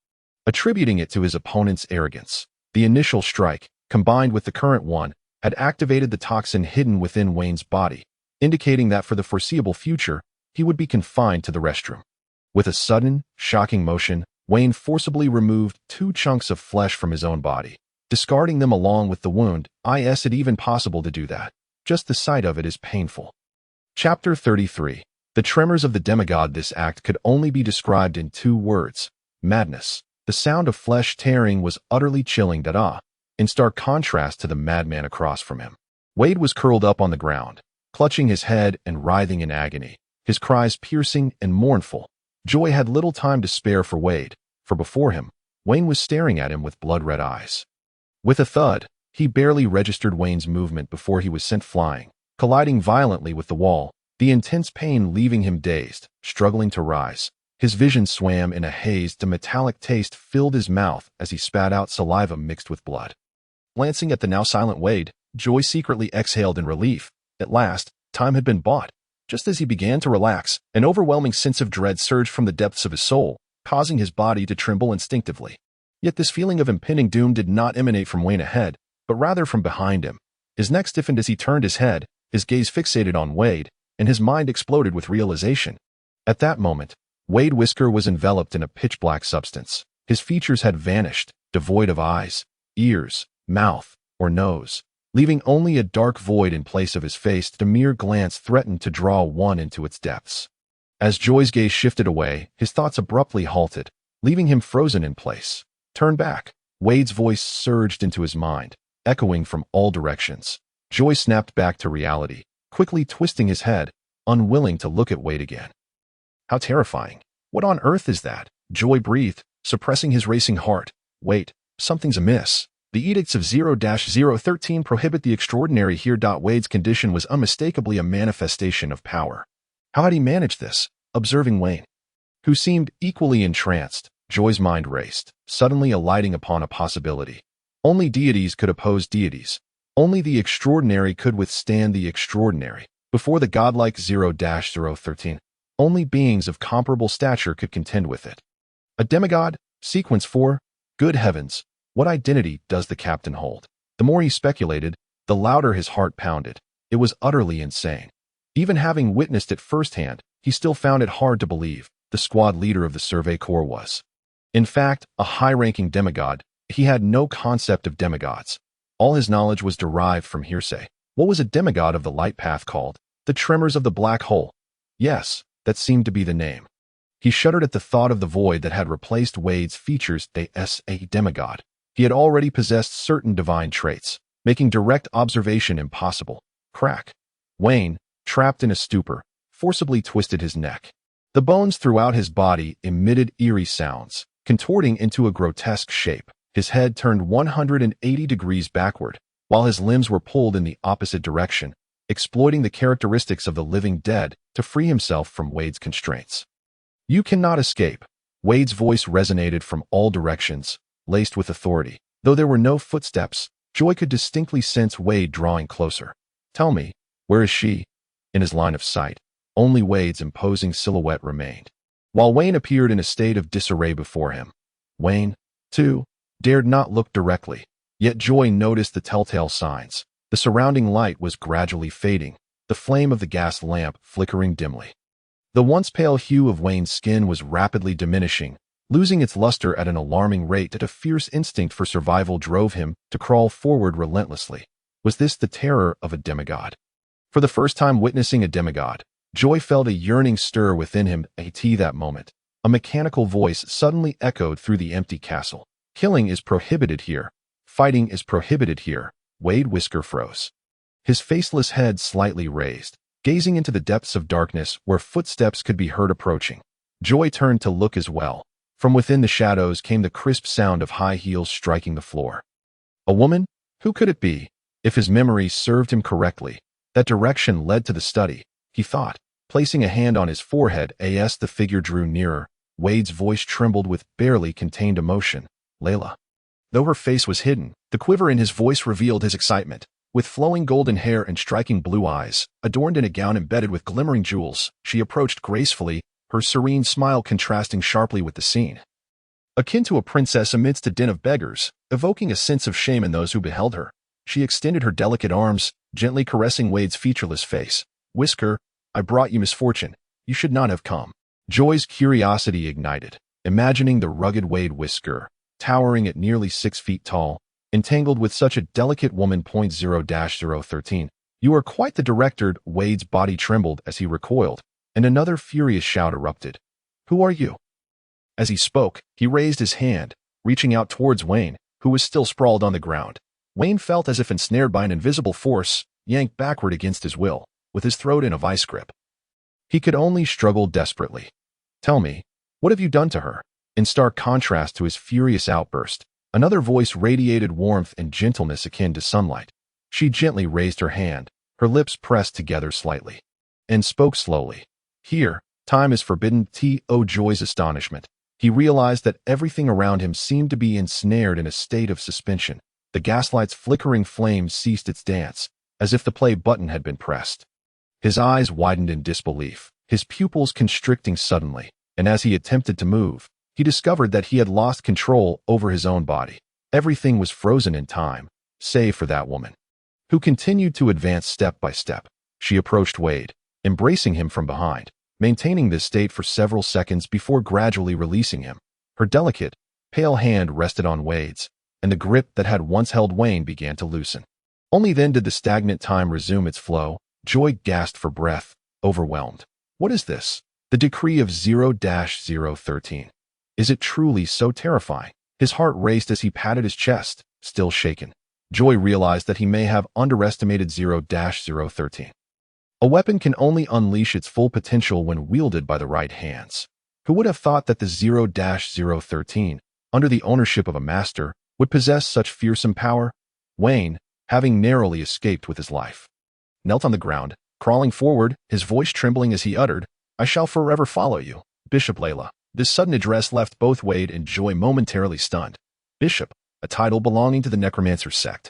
attributing it to his opponent's arrogance. The initial strike, combined with the current one, had activated the toxin hidden within Wayne's body, indicating that for the foreseeable future, he would be confined to the restroom. With a sudden, shocking motion, Wayne forcibly removed 2 chunks of flesh from his own body, discarding them along with the wound. Is it even possible to do that? Just the sight of it is painful. Chapter 33. The tremors of the demigod. This act could only be described in 2 words: madness. The sound of flesh tearing was utterly chilling. In stark contrast to the madman across from him, Wade was curled up on the ground, clutching his head and writhing in agony, his cries piercing and mournful. Joy had little time to spare for Wade, for before him, Wayne was staring at him with blood-red eyes. With a thud, he barely registered Wayne's movement before he was sent flying, colliding violently with the wall, the intense pain leaving him dazed, struggling to rise. His vision swam in a haze. The metallic taste filled his mouth as he spat out saliva mixed with blood. Glancing at the now silent Wade, Joy secretly exhaled in relief. At last, time had been bought. Just as he began to relax, an overwhelming sense of dread surged from the depths of his soul, causing his body to tremble instinctively. Yet this feeling of impending doom did not emanate from Wayne ahead, but rather from behind him. His neck stiffened as he turned his head, his gaze fixated on Wade, and his mind exploded with realization. At that moment, Wade Whisker was enveloped in a pitch-black substance. His features had vanished, devoid of eyes, ears, mouth, or nose, leaving only a dark void in place of his face that a mere glance threatened to draw one into its depths. As Joy's gaze shifted away, his thoughts abruptly halted, leaving him frozen in place. Turn back. Wade's voice surged into his mind, echoing from all directions. Joy snapped back to reality, quickly twisting his head, unwilling to look at Wade again. How terrifying. What on earth is that? Joy breathed, suppressing his racing heart. Wait, something's amiss. The edicts of 0-013 prohibit the extraordinary here. Wade's condition was unmistakably a manifestation of power. How had he managed this? Observing Wayne, who seemed equally entranced, Joy's mind raced, suddenly alighting upon a possibility. Only deities could oppose deities. Only the extraordinary could withstand the extraordinary. Before the godlike 0-013, only beings of comparable stature could contend with it. A demigod? Sequence 4? Good heavens, what identity does the captain hold? The more he speculated, the louder his heart pounded. It was utterly insane. Even having witnessed it firsthand, he still found it hard to believe the squad leader of the Survey Corps was, in fact, a high-ranking demigod. He had no concept of demigods. All his knowledge was derived from hearsay. What was a demigod of the light path called? The tremors of the black hole. Yes, that seemed to be the name. He shuddered at the thought of the void that had replaced Wade's features. A demigod. He had already possessed certain divine traits, making direct observation impossible. Crack. Wayne, trapped in a stupor, forcibly twisted his neck. The bones throughout his body emitted eerie sounds, contorting into a grotesque shape. His head turned 180 degrees backward, while his limbs were pulled in the opposite direction, exploiting the characteristics of the living dead to free himself from Wade's constraints. You cannot escape. Wade's voice resonated from all directions, laced with authority. Though there were no footsteps, Joy could distinctly sense Wade drawing closer. Tell me, where is she? In his line of sight, only Wade's imposing silhouette remained, while Wayne appeared in a state of disarray before him. Wayne, too, dared not look directly, yet Joy noticed the telltale signs. The surrounding light was gradually fading, the flame of the gas lamp flickering dimly. The once pale hue of Wayne's skin was rapidly diminishing, losing its luster at an alarming rate that a fierce instinct for survival drove him to crawl forward relentlessly. Was this the terror of a demigod? For the first time witnessing a demigod, Joy felt a yearning stir within him. That moment, a mechanical voice suddenly echoed through the empty castle. Killing is prohibited here. Fighting is prohibited here. Wade Whisker froze, his faceless head slightly raised, gazing into the depths of darkness where footsteps could be heard approaching. Joy turned to look as well. From within the shadows came the crisp sound of high heels striking the floor. A woman? Who could it be? If his memory served him correctly, that direction led to the study, he thought, placing a hand on his forehead as the figure drew nearer. Wade's voice trembled with barely contained emotion. Layla. Though her face was hidden, the quiver in his voice revealed his excitement. With flowing golden hair and striking blue eyes, adorned in a gown embedded with glimmering jewels, she approached gracefully, her serene smile contrasting sharply with the scene. Akin to a princess amidst a din of beggars, evoking a sense of shame in those who beheld her, she extended her delicate arms, gently caressing Wade's featureless face. Whisker, I brought you misfortune. You should not have come. Joy's curiosity ignited, imagining the rugged Wade Whisker, towering at nearly 6 feet tall, entangled with such a delicate woman. 0-013. You are quite the director. Wade's body trembled as he recoiled, and another furious shout erupted. Who are you? As he spoke, he raised his hand, reaching out towards Wayne, who was still sprawled on the ground. Wayne felt as if ensnared by an invisible force, yanked backward against his will, with his throat in a vice grip. He could only struggle desperately. Tell me, what have you done to her? In stark contrast to his furious outburst, another voice radiated warmth and gentleness akin to sunlight. She gently raised her hand, her lips pressed together slightly, and spoke slowly. Here, time is forbidden. Joy's astonishment. He realized that everything around him seemed to be ensnared in a state of suspension. The gaslight's flickering flame ceased its dance, as if the play button had been pressed. His eyes widened in disbelief, his pupils constricting suddenly, and as he attempted to move, he discovered that he had lost control over his own body. Everything was frozen in time, save for that woman, who continued to advance step by step, She approached Wade, embracing him from behind, maintaining this state for several seconds before gradually releasing him. Her delicate, pale hand rested on Wade's, and the grip that had once held Wayne began to loosen. Only then did the stagnant time resume its flow. Joy gasped for breath, overwhelmed. What is this? The decree of 0-013. Is it truly so terrifying? His heart raced as he patted his chest, still shaken. Joy realized that he may have underestimated 0-013. A weapon can only unleash its full potential when wielded by the right hands. Who would have thought that the 0-013, under the ownership of a master, would possess such fearsome power? Wayne, having narrowly escaped with his life, knelt on the ground, crawling forward, his voice trembling as he uttered, "I shall forever follow you, Bishop Layla." This sudden address left both Wade and Joy momentarily stunned. Bishop, a title belonging to the necromancer sect,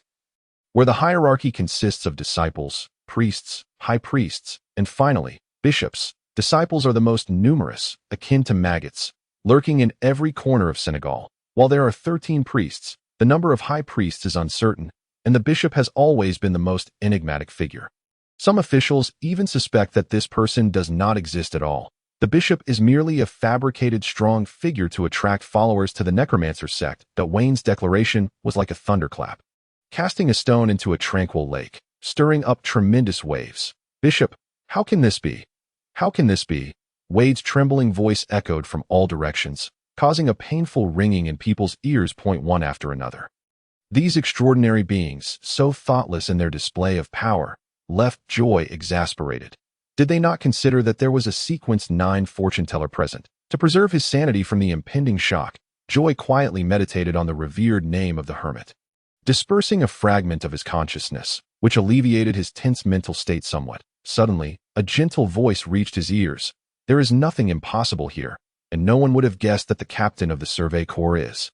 where the hierarchy consists of disciples, priests, high priests, and finally, bishops. Disciples are the most numerous, akin to maggots, lurking in every corner of Senegal. While there are 13 priests, the number of high priests is uncertain, and the bishop has always been the most enigmatic figure. Some officials even suspect that this person does not exist at all. The bishop is merely a fabricated strong figure to attract followers to the necromancer sect. That Wayne's declaration was like a thunderclap, casting a stone into a tranquil lake, stirring up tremendous waves. Bishop, how can this be? How can this be? Wade's trembling voice echoed from all directions, causing a painful ringing in people's ears point one after another. These extraordinary beings, so thoughtless in their display of power, left Joy exasperated. Did they not consider that there was a sequence 9 fortune teller present? To preserve his sanity from the impending shock, Joy quietly meditated on the revered name of the hermit, dispersing a fragment of his consciousness, which alleviated his tense mental state somewhat. Suddenly, a gentle voice reached his ears. There is nothing impossible here, and no one would have guessed that the captain of the Survey Corps is,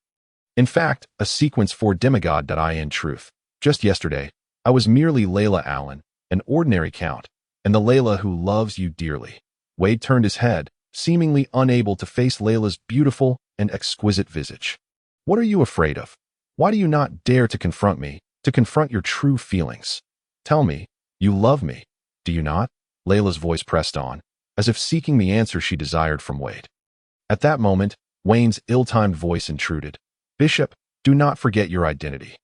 in fact, a sequence 4 demigod. In truth, just yesterday, I was merely Layla Allen, an ordinary count, and the Layla who loves you dearly. Wade turned his head, seemingly unable to face Layla's beautiful and exquisite visage. What are you afraid of? Why do you not dare to confront me, to confront your true feelings? Tell me, you love me, do you not? Layla's voice pressed on, as if seeking the answer she desired from Wade. At that moment, Wayne's ill-timed voice intruded. Bishop, do not forget your identity.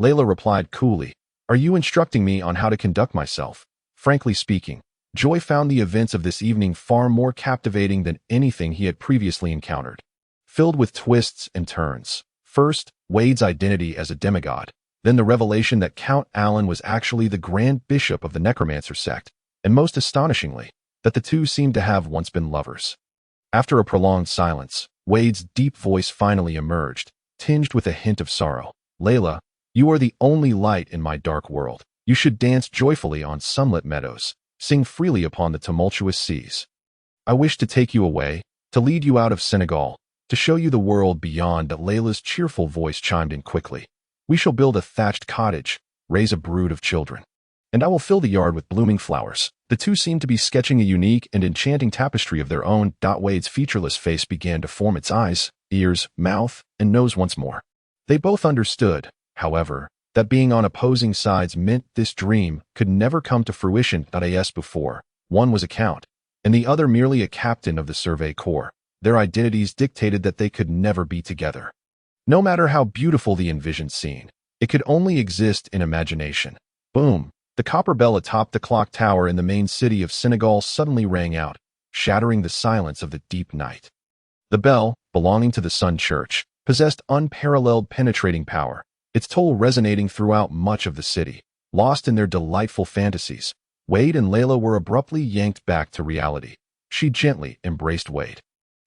Layla replied coolly, are you instructing me on how to conduct myself? Frankly speaking, Joy found the events of this evening far more captivating than anything he had previously encountered, filled with twists and turns. First, Wade's identity as a demigod, then the revelation that Count Allen was actually the Grand Bishop of the necromancer sect, and most astonishingly, that the two seemed to have once been lovers. After a prolonged silence, Wade's deep voice finally emerged, tinged with a hint of sorrow. Layla, you are the only light in my dark world. You should dance joyfully on sunlit meadows, sing freely upon the tumultuous seas. I wish to take you away, to lead you out of Senegal, to show you the world beyond. Layla's cheerful voice chimed in quickly. We shall build a thatched cottage, raise a brood of children, and I will fill the yard with blooming flowers. The two seemed to be sketching a unique and enchanting tapestry of their own. Wade's featureless face began to form its eyes, ears, mouth, and nose once more. They both understood, however, that being on opposing sides meant this dream could never come to fruition. As before, one was a count, and the other merely a captain of the Survey Corps. Their identities dictated that they could never be together. No matter how beautiful the envisioned scene, it could only exist in imagination. Boom! The copper bell atop the clock tower in the main city of Senegal suddenly rang out, shattering the silence of the deep night. The bell, belonging to the Sun Church, possessed unparalleled penetrating power, its toll resonating throughout much of the city. Lost in their delightful fantasies, Wade and Layla were abruptly yanked back to reality. She gently embraced Wade,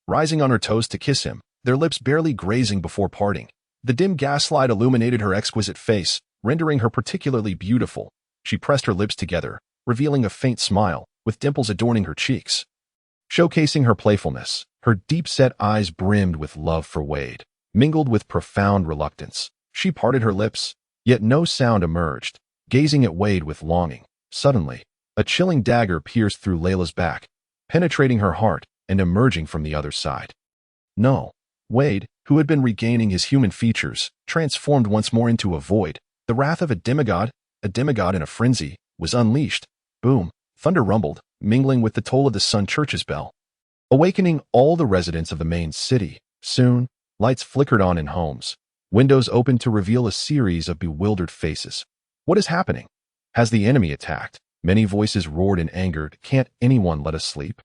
rising on her toes to kiss him, their lips barely grazing before parting. The dim gaslight illuminated her exquisite face, rendering her particularly beautiful. She pressed her lips together, revealing a faint smile, with dimples adorning her cheeks, showcasing her playfulness. Her deep-set eyes brimmed with love for Wade, mingled with profound reluctance. She parted her lips, yet no sound emerged, gazing at Wade with longing. Suddenly, a chilling dagger pierced through Layla's back, penetrating her heart and emerging from the other side. No. Wade, who had been regaining his human features, transformed once more into a void. The wrath of a demigod in a frenzy, was unleashed. Boom! Thunder rumbled, mingling with the toll of the sun church's bell, awakening all the residents of the main city. Soon, lights flickered on in homes. Windows opened to reveal a series of bewildered faces. What is happening? Has the enemy attacked? Many voices roared in anger. Can't anyone let us sleep?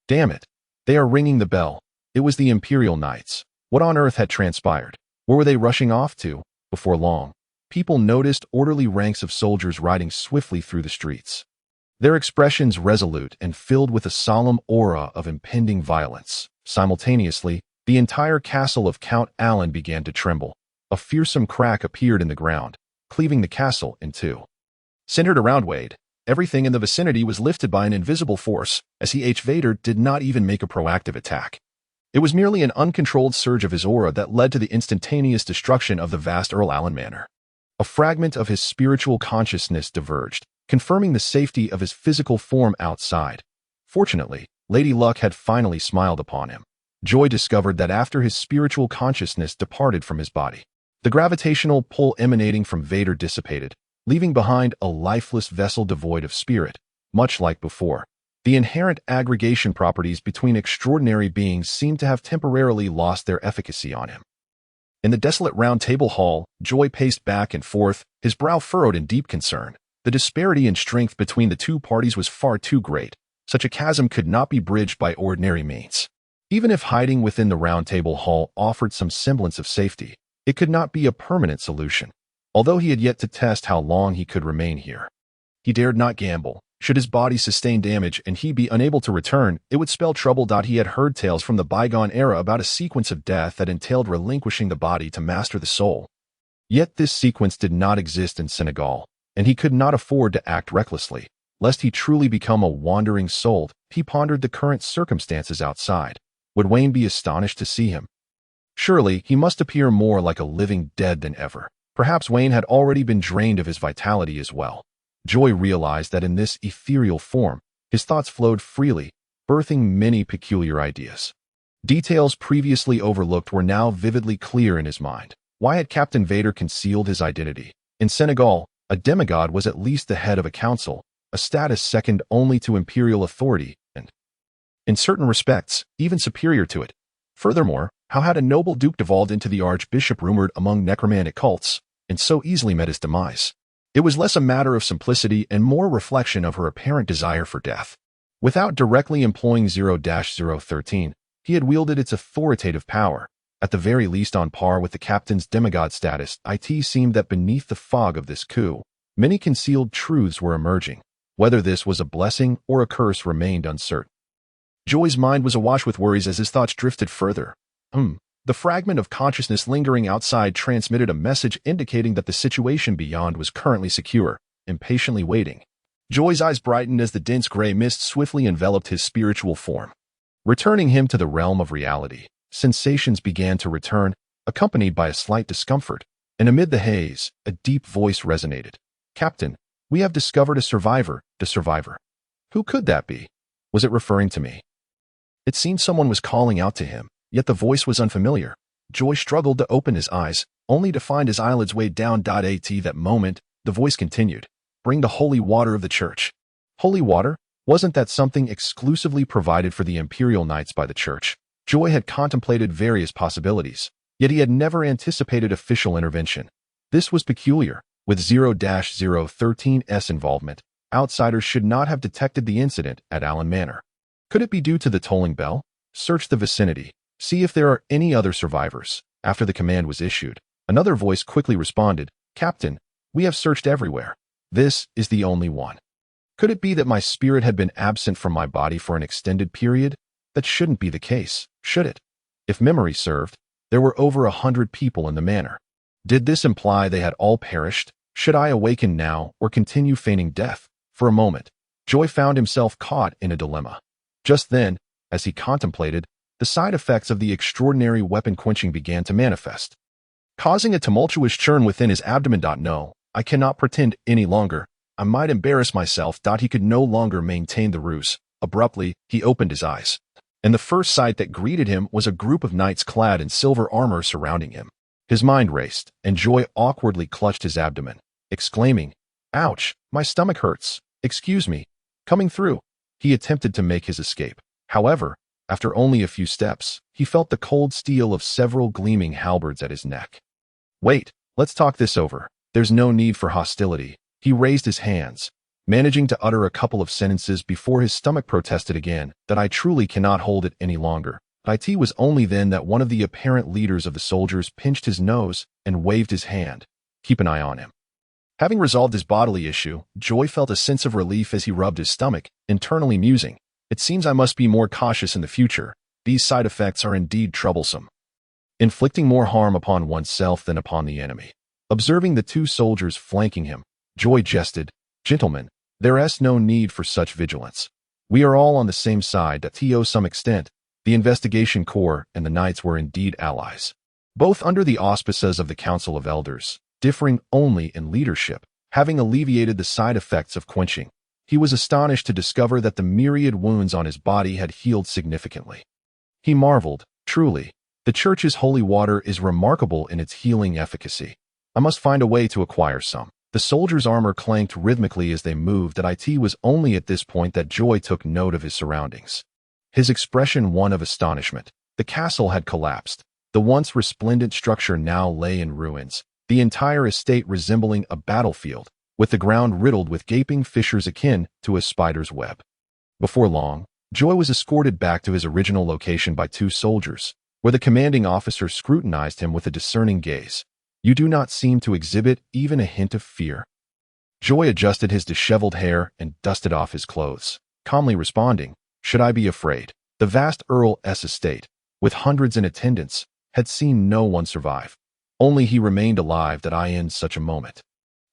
Damn it! They are ringing the bell. It was the Imperial Knights. What on earth had transpired? Where were they rushing off to? Before long, people noticed orderly ranks of soldiers riding swiftly through the streets. Their expressions resolute and filled with a solemn aura of impending violence. Simultaneously, the entire castle of Count Alan began to tremble. A fearsome crack appeared in the ground, cleaving the castle in two. Centered around Wade, everything in the vicinity was lifted by an invisible force, as Vader did not even make a proactive attack. It was merely an uncontrolled surge of his aura that led to the instantaneous destruction of the vast Earl Allen Manor. A fragment of his spiritual consciousness diverged, confirming the safety of his physical form outside. Fortunately, Lady Luck had finally smiled upon him. Joy discovered that after his spiritual consciousness departed from his body, the gravitational pull emanating from Vader dissipated, leaving behind a lifeless vessel devoid of spirit. Much like before, the inherent aggregation properties between extraordinary beings seemed to have temporarily lost their efficacy on him. In the desolate round table hall, Joy paced back and forth, his brow furrowed in deep concern. The disparity in strength between the two parties was far too great. Such a chasm could not be bridged by ordinary means. Even if hiding within the round table hall offered some semblance of safety, it could not be a permanent solution. Although he had yet to test how long he could remain here, he dared not gamble. Should his body sustain damage and he be unable to return, it would spell trouble. He had heard tales from the bygone era about a sequence of death that entailed relinquishing the body to master the soul. Yet this sequence did not exist in Senegal, and he could not afford to act recklessly, lest he truly become a wandering soul. He pondered the current circumstances outside. Would Wayne be astonished to see him? Surely he must appear more like a living dead than ever. Perhaps Wayne had already been drained of his vitality as well. Joy realized that in this ethereal form, his thoughts flowed freely, birthing many peculiar ideas. Details previously overlooked were now vividly clear in his mind. Why had Captain Vader concealed his identity? In Senegal, a demigod was at least the head of a council, a status second only to imperial authority, and, in certain respects, even superior to it. Furthermore, how had a noble duke devolved into the archbishop rumored among necromantic cults, and so easily met his demise? It was less a matter of simplicity and more reflection of her apparent desire for death. Without directly employing 0-013, he had wielded its authoritative power, at the very least on par with the captain's demigod status. It seemed that beneath the fog of this coup, many concealed truths were emerging. Whether this was a blessing or a curse remained uncertain. Joy's mind was awash with worries as his thoughts drifted further. The fragment of consciousness lingering outside transmitted a message indicating that the situation beyond was currently secure, impatiently waiting. Joy's eyes brightened as the dense gray mist swiftly enveloped his spiritual form, returning him to the realm of reality. Sensations began to return, accompanied by a slight discomfort, and amid the haze, a deep voice resonated. "Captain, we have discovered a survivor." The survivor. Who could that be? Was it referring to me? It seemed someone was calling out to him, yet the voice was unfamiliar. Joy struggled to open his eyes, only to find his eyelids weighed down. At that moment, the voice continued. "Bring the holy water of the church." Holy water? Wasn't that something exclusively provided for the Imperial Knights by the church? Joy had contemplated various possibilities, yet he had never anticipated official intervention. This was peculiar. With 0-013's involvement, outsiders should not have detected the incident at Allen Manor. Could it be due to the tolling bell? Search the vicinity. See if there are any other survivors. After the command was issued, another voice quickly responded, "Captain, we have searched everywhere. This is the only one." Could it be that my spirit had been absent from my body for an extended period? That shouldn't be the case, should it? If memory served, there were over 100 people in the manor. Did this imply they had all perished? Should I awaken now or continue feigning death? For a moment, Joy found himself caught in a dilemma. Just then, as he contemplated, the side effects of the extraordinary weapon quenching began to manifest, causing a tumultuous churn within his abdomen. No, I cannot pretend any longer. I might embarrass myself. He could no longer maintain the ruse. Abruptly, he opened his eyes, and the first sight that greeted him was a group of knights clad in silver armor surrounding him. His mind raced, and Joy awkwardly clutched his abdomen, exclaiming, "Ouch, my stomach hurts." "Excuse me. Coming through." He attempted to make his escape. However, after only a few steps, he felt the cold steel of several gleaming halberds at his neck. "Wait, let's talk this over. There's no need for hostility." He raised his hands, managing to utter a couple of sentences before his stomach protested again that I truly cannot hold it any longer. It was only then that one of the apparent leaders of the soldiers pinched his nose and waved his hand. "Keep an eye on him." Having resolved his bodily issue, Joy felt a sense of relief as he rubbed his stomach, internally musing, "It seems I must be more cautious in the future. These side effects are indeed troublesome." Inflicting more harm upon oneself than upon the enemy. Observing the two soldiers flanking him, Joy jested, "Gentlemen, there is no need for such vigilance. We are all on the same side. To some extent, the investigation corps and the knights were indeed allies, both under the auspices of the Council of Elders, differing only in leadership. Having alleviated the side effects of quenching, he was astonished to discover that the myriad wounds on his body had healed significantly. He marveled, "Truly, the Church's holy water is remarkable in its healing efficacy. I must find a way to acquire some." The soldiers' armor clanked rhythmically as they moved. It was only at this point that Joy took note of his surroundings. His expression one of astonishment. The castle had collapsed. The once resplendent structure now lay in ruins, the entire estate resembling a battlefield, with the ground riddled with gaping fissures akin to a spider's web. Before long, Joy was escorted back to his original location by two soldiers, where the commanding officer scrutinized him with a discerning gaze. "You do not seem to exhibit even a hint of fear." Joy adjusted his disheveled hair and dusted off his clothes, calmly responding, "Should I be afraid?" The vast Earl's estate, with hundreds in attendance, had seen no one survive. Only he remained alive in such a moment.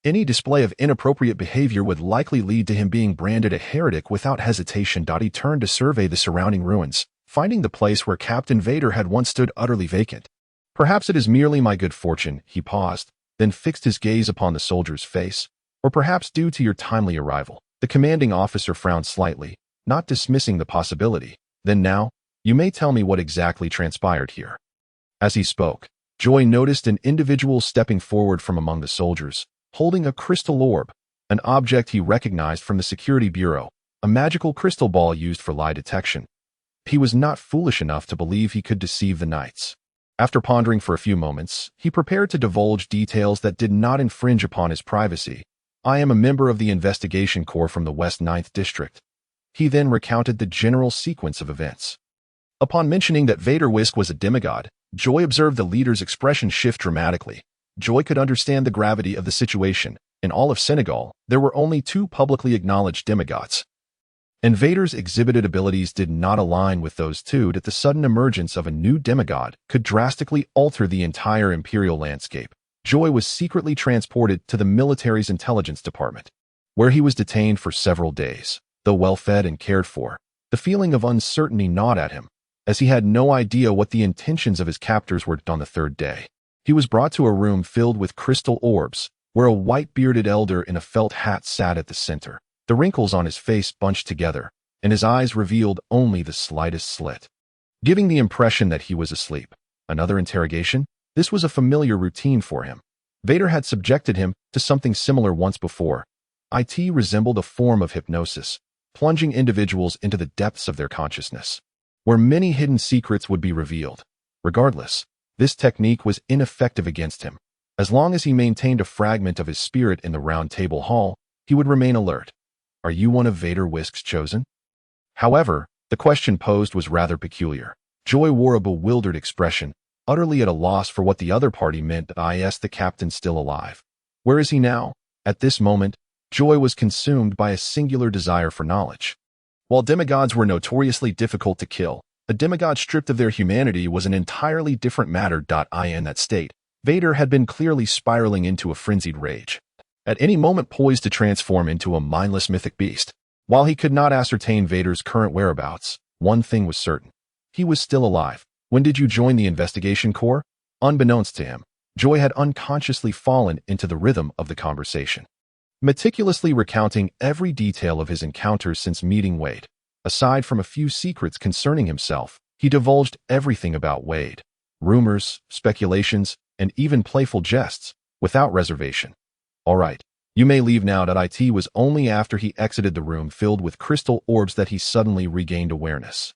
Any display of inappropriate behavior would likely lead to him being branded a heretic without hesitation. He turned to survey the surrounding ruins, finding the place where Captain Vader had once stood utterly vacant. "Perhaps it is merely my good fortune," he paused, then fixed his gaze upon the soldier's face. "Or perhaps due to your timely arrival." The commanding officer frowned slightly, not dismissing the possibility. "Then now, you may tell me what exactly transpired here." As he spoke, Joy noticed an individual stepping forward from among the soldiers, holding a crystal orb, an object he recognized from the security bureau, a magical crystal ball used for lie detection. He was not foolish enough to believe he could deceive the knights. After pondering for a few moments, he prepared to divulge details that did not infringe upon his privacy. "I am a member of the investigation corps from the West 9th District." He then recounted the general sequence of events. Upon mentioning that Vader was a demigod, Joy observed the leader's expression shift dramatically. Joy could understand the gravity of the situation. In all of Senegal, there were only two publicly acknowledged demigods, and Vader's exhibited abilities did not align with those two. That the sudden emergence of a new demigod could drastically alter the entire imperial landscape. Joy was secretly transported to the military's intelligence department, where he was detained for several days. Though well-fed and cared for, the feeling of uncertainty gnawed at him, as he had no idea what the intentions of his captors were. On the third day, he was brought to a room filled with crystal orbs, where a white-bearded elder in a felt hat sat at the center. The wrinkles on his face bunched together, and his eyes revealed only the slightest slit, giving the impression that he was asleep. Another interrogation? This was a familiar routine for him. Vader had subjected him to something similar once before. It resembled a form of hypnosis, plunging individuals into the depths of their consciousness, where many hidden secrets would be revealed. Regardless, this technique was ineffective against him. As long as he maintained a fragment of his spirit in the Round Table Hall, he would remain alert. "Are you one of Vader's chosen?" However, the question posed was rather peculiar. Joy wore a bewildered expression, utterly at a loss for what the other party meant. "Is the captain still alive? Where is he now?" At this moment, Joy was consumed by a singular desire for knowledge. While demigods were notoriously difficult to kill, a demigod stripped of their humanity was an entirely different matter. In that state, Vader had been clearly spiraling into a frenzied rage, at any moment poised to transform into a mindless mythic beast. While he could not ascertain Vader's current whereabouts, one thing was certain. He was still alive. "When did you join the investigation corps?" Unbeknownst to him, Joy had unconsciously fallen into the rhythm of the conversation, meticulously recounting every detail of his encounters since meeting Wade. Aside from a few secrets concerning himself, he divulged everything about Wade. Rumors, speculations, and even playful jests, without reservation. "All right, You may leave now. It was only after he exited the room filled with crystal orbs that he suddenly regained awareness.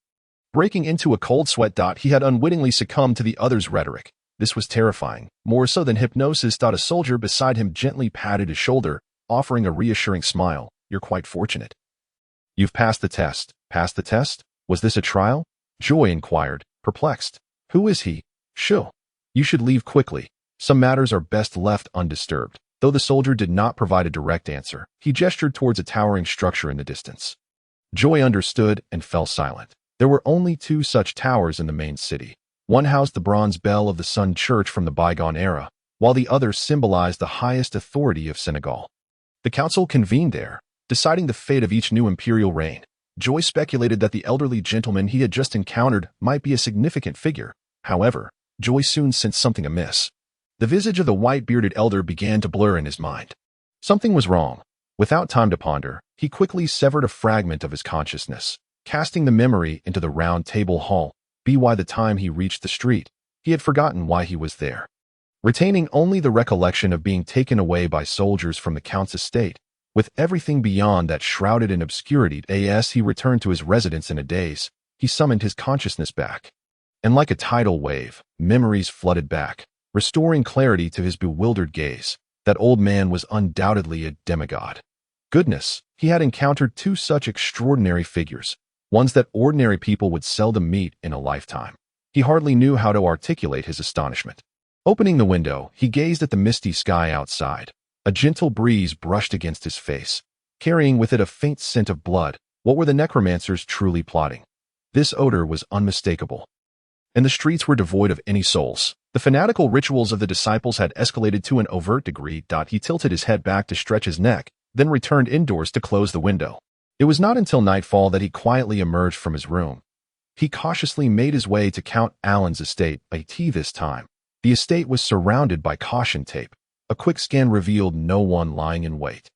Breaking into a cold sweat. He had unwittingly succumbed to the other's rhetoric. This was terrifying, more so than hypnosis. A soldier beside him gently patted his shoulder, offering a reassuring smile. You're quite fortunate. You've passed the test. Passed the test? Was this a trial? Joy inquired, perplexed. Who is he? Shoo. You should leave quickly. Some matters are best left undisturbed. Though the soldier did not provide a direct answer, he gestured towards a towering structure in the distance. Joy understood and fell silent. There were only 2 such towers in the main city. One housed the bronze bell of the Sun Church from the bygone era, while the other symbolized the highest authority of Senegal. The council convened there, deciding the fate of each new imperial reign. Joy speculated that the elderly gentleman he had just encountered might be a significant figure. However, Joy soon sensed something amiss. The visage of the white-bearded elder began to blur in his mind. Something was wrong. Without time to ponder, he quickly severed a fragment of his consciousness, casting the memory into the round table hall. By the time he reached the street, he had forgotten why he was there. Retaining only the recollection of being taken away by soldiers from the Count's estate, with everything beyond that shrouded in obscurity, as he returned to his residence in a daze, he summoned his consciousness back. And like a tidal wave, memories flooded back, restoring clarity to his bewildered gaze. That old man was undoubtedly a demigod. Goodness, he had encountered 2 such extraordinary figures, ones that ordinary people would seldom meet in a lifetime. He hardly knew how to articulate his astonishment. Opening the window, he gazed at the misty sky outside. A gentle breeze brushed against his face, carrying with it a faint scent of blood. What were the necromancers truly plotting? This odor was unmistakable. And the streets were devoid of any souls. The fanatical rituals of the disciples had escalated to an overt degree. He tilted his head back to stretch his neck, then returned indoors to close the window. It was not until nightfall that he quietly emerged from his room. He cautiously made his way to Count Allen's estate. This time, the estate was surrounded by caution tape. A quick scan revealed no one lying in wait,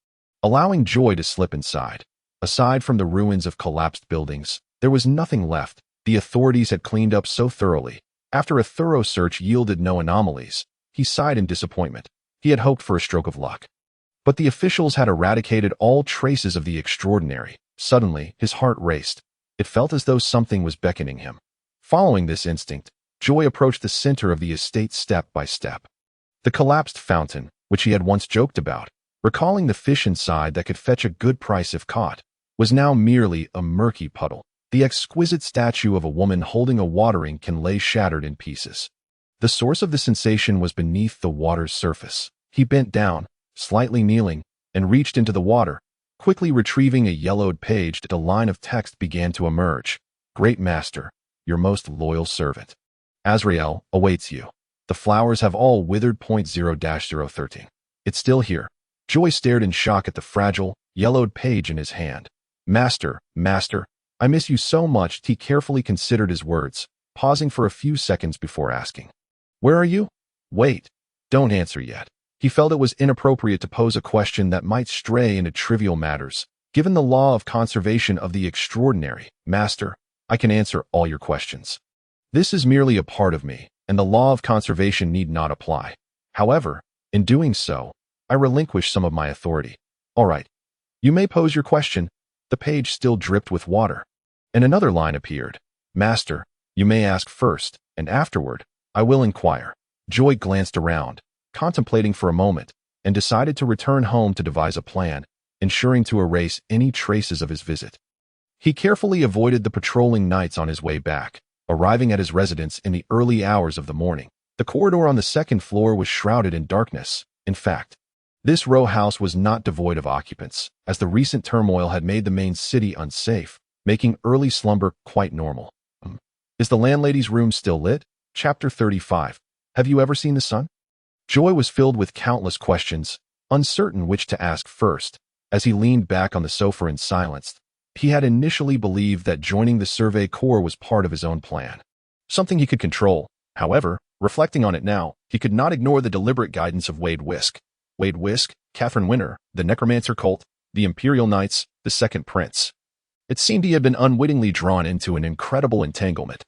allowing Joy to slip inside. Aside from the ruins of collapsed buildings, there was nothing left. The authorities had cleaned up so thoroughly. After a thorough search yielded no anomalies, he sighed in disappointment. He had hoped for a stroke of luck. But the officials had eradicated all traces of the extraordinary. Suddenly, his heart raced. It felt as though something was beckoning him. Following this instinct, Joy approached the center of the estate step by step. The collapsed fountain, which he had once joked about, recalling the fish inside that could fetch a good price if caught, was now merely a murky puddle. The exquisite statue of a woman holding a watering can lay shattered in pieces. The source of the sensation was beneath the water's surface. He bent down, slightly kneeling, and reached into the water. Quickly retrieving a yellowed page, a line of text began to emerge. Great Master, your most loyal servant, Azrael, awaits you. The flowers have all withered. 0-013. It's still here. Joy stared in shock at the fragile, yellowed page in his hand. Master, I miss you so much. He carefully considered his words, pausing for a few seconds before asking, where are you? Wait, don't answer yet. He felt it was inappropriate to pose a question that might stray into trivial matters. Given the law of conservation of the extraordinary, Master, I can answer all your questions. This is merely a part of me, and the law of conservation need not apply. However, in doing so, I relinquish some of my authority. All right, you may pose your question. The page still dripped with water. And another line appeared. Master, you may ask first, and afterward, I will inquire. Joy glanced around, contemplating for a moment, and decided to return home to devise a plan, ensuring to erase any traces of his visit. He carefully avoided the patrolling knights on his way back, arriving at his residence in the early hours of the morning. The corridor on the 2nd floor was shrouded in darkness. In fact, this row house was not devoid of occupants, as the recent turmoil had made the main city unsafe, making early slumber quite normal. Is the landlady's room still lit? Chapter 35. Have you ever seen the sun? Joy was filled with countless questions, uncertain which to ask first. As he leaned back on the sofa in silence, he had initially believed that joining the Survey Corps was part of his own plan, something he could control. However, reflecting on it now, he could not ignore the deliberate guidance of Wade Wisk. Wade Wisk, Catherine Winter, the Necromancer cult, the Imperial Knights, the Second Prince. It seemed he had been unwittingly drawn into an incredible entanglement.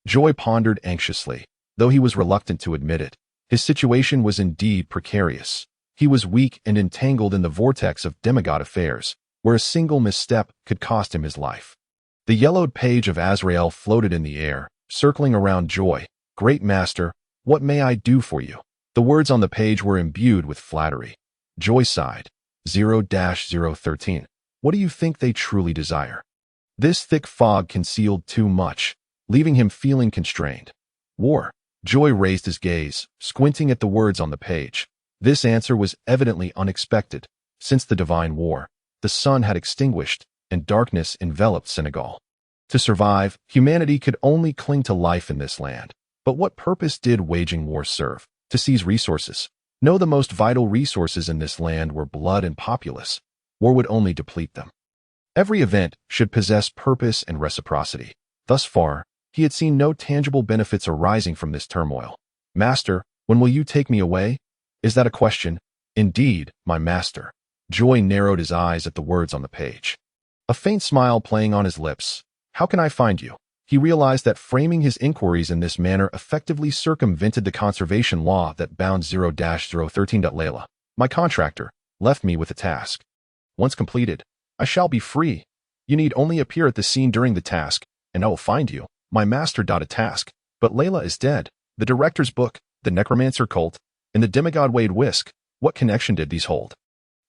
Joy pondered anxiously, though he was reluctant to admit it. His situation was indeed precarious. He was weak and entangled in the vortex of demigod affairs, where a single misstep could cost him his life. The yellowed page of Azrael floated in the air, circling around Joy. "Great Master, what may I do for you?" The words on the page were imbued with flattery. Joy sighed. 0-013. What do you think they truly desire? This thick fog concealed too much, leaving him feeling constrained. War. Joy raised his gaze, squinting at the words on the page. This answer was evidently unexpected. Since the divine war, the sun had extinguished, and darkness enveloped Senegal. To survive, humanity could only cling to life in this land. But what purpose did waging war serve? To seize resources. No, the most vital resources in this land were blood and populace. War would only deplete them. Every event should possess purpose and reciprocity. Thus far, he had seen no tangible benefits arising from this turmoil. "Master, when will you take me away?" "Is that a question?" "Indeed, my master." Joy narrowed his eyes at the words on the page. A faint smile playing on his lips. "How can I find you?" He realized that framing his inquiries in this manner effectively circumvented the conservation law that bound 0-013. Layla, my contractor, left me with a task. Once completed, I shall be free. You need only appear at the scene during the task, and I will find you. My master. A task. But Layla is dead. The director's book, the necromancer cult, and the demigod Wade Whisk. What connection did these hold?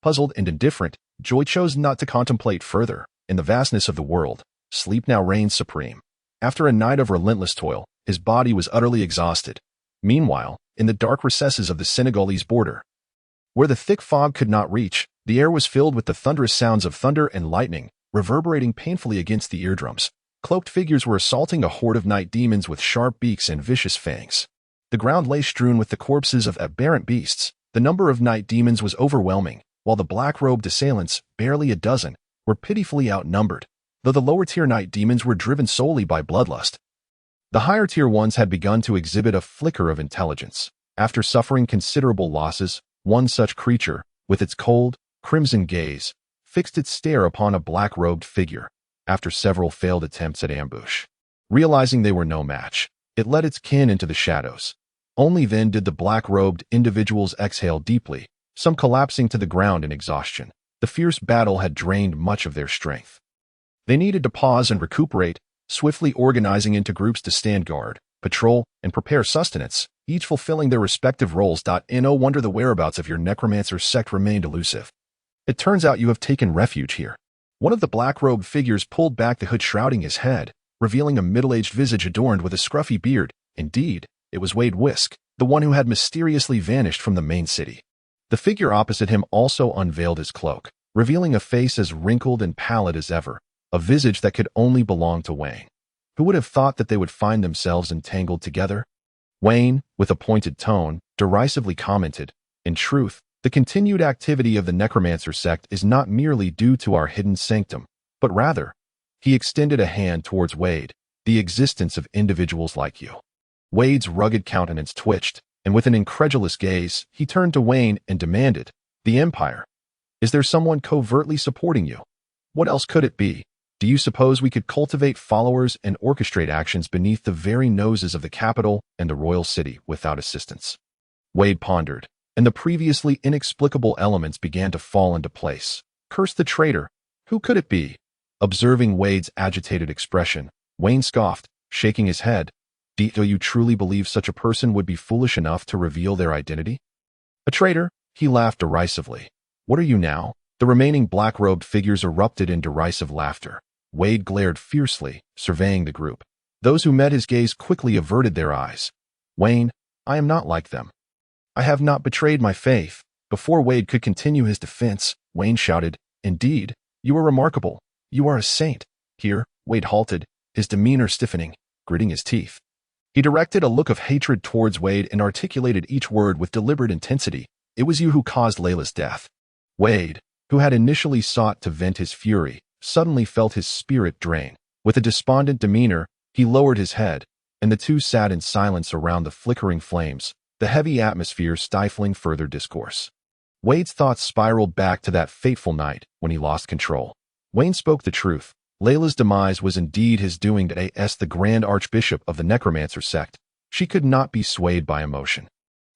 Puzzled and indifferent, Joy chose not to contemplate further. In the vastness of the world, sleep now reigns supreme. After a night of relentless toil, his body was utterly exhausted. Meanwhile, in the dark recesses of the Senegalese border, where the thick fog could not reach, the air was filled with the thunderous sounds of thunder and lightning, reverberating painfully against the eardrums. Cloaked figures were assaulting a horde of night demons with sharp beaks and vicious fangs. The ground lay strewn with the corpses of aberrant beasts. The number of night demons was overwhelming, while the black-robed assailants, barely a dozen, were pitifully outnumbered, though the lower-tier night demons were driven solely by bloodlust. The higher-tier ones had begun to exhibit a flicker of intelligence. After suffering considerable losses, one such creature, with its cold, crimson gaze, fixed its stare upon a black-robed figure. After several failed attempts at ambush, realizing they were no match, it led its kin into the shadows. Only then did the black-robed individuals exhale deeply, some collapsing to the ground in exhaustion. The fierce battle had drained much of their strength. They needed to pause and recuperate, swiftly organizing into groups to stand guard, patrol, and prepare sustenance, each fulfilling their respective roles. No wonder the whereabouts of your necromancer sect remained elusive. It turns out you have taken refuge here. One of the black-robed figures pulled back the hood shrouding his head, revealing a middle-aged visage adorned with a scruffy beard. Indeed, it was Wade Whisk, the one who had mysteriously vanished from the main city. The figure opposite him also unveiled his cloak, revealing a face as wrinkled and pallid as ever, a visage that could only belong to Wayne. Who would have thought that they would find themselves entangled together? Wayne, with a pointed tone, derisively commented, "In truth, the continued activity of the necromancer sect is not merely due to our hidden sanctum, but rather," he extended a hand towards Wade, "the existence of individuals like you." Wade's rugged countenance twitched, and with an incredulous gaze, he turned to Wayne and demanded, "The Empire? Is there someone covertly supporting you? What else could it be? Do you suppose we could cultivate followers and orchestrate actions beneath the very noses of the capital and the royal city without assistance?" Wade pondered, and the previously inexplicable elements began to fall into place. Curse the traitor! Who could it be? Observing Wade's agitated expression, Wayne scoffed, shaking his head. "Do you truly believe such a person would be foolish enough to reveal their identity?" "A traitor?" He laughed derisively. "What are you now?" The remaining black-robed figures erupted in derisive laughter. Wade glared fiercely, surveying the group. Those who met his gaze quickly averted their eyes. "Wayne, I am not like them. I have not betrayed my faith." Before Wade could continue his defense, Wayne shouted, "Indeed, you are remarkable. You are a saint." Here, Wade halted, his demeanor stiffening, gritting his teeth. He directed a look of hatred towards Wade and articulated each word with deliberate intensity. "It was you who caused Layla's death." Wade, who had initially sought to vent his fury, suddenly felt his spirit drain. With a despondent demeanor, he lowered his head, and the two sat in silence around the flickering flames, the heavy atmosphere stifling further discourse. Wade's thoughts spiraled back to that fateful night when he lost control. Wayne spoke the truth. Layla's demise was indeed his doing. As the Grand Archbishop of the Necromancer sect, she could not be swayed by emotion.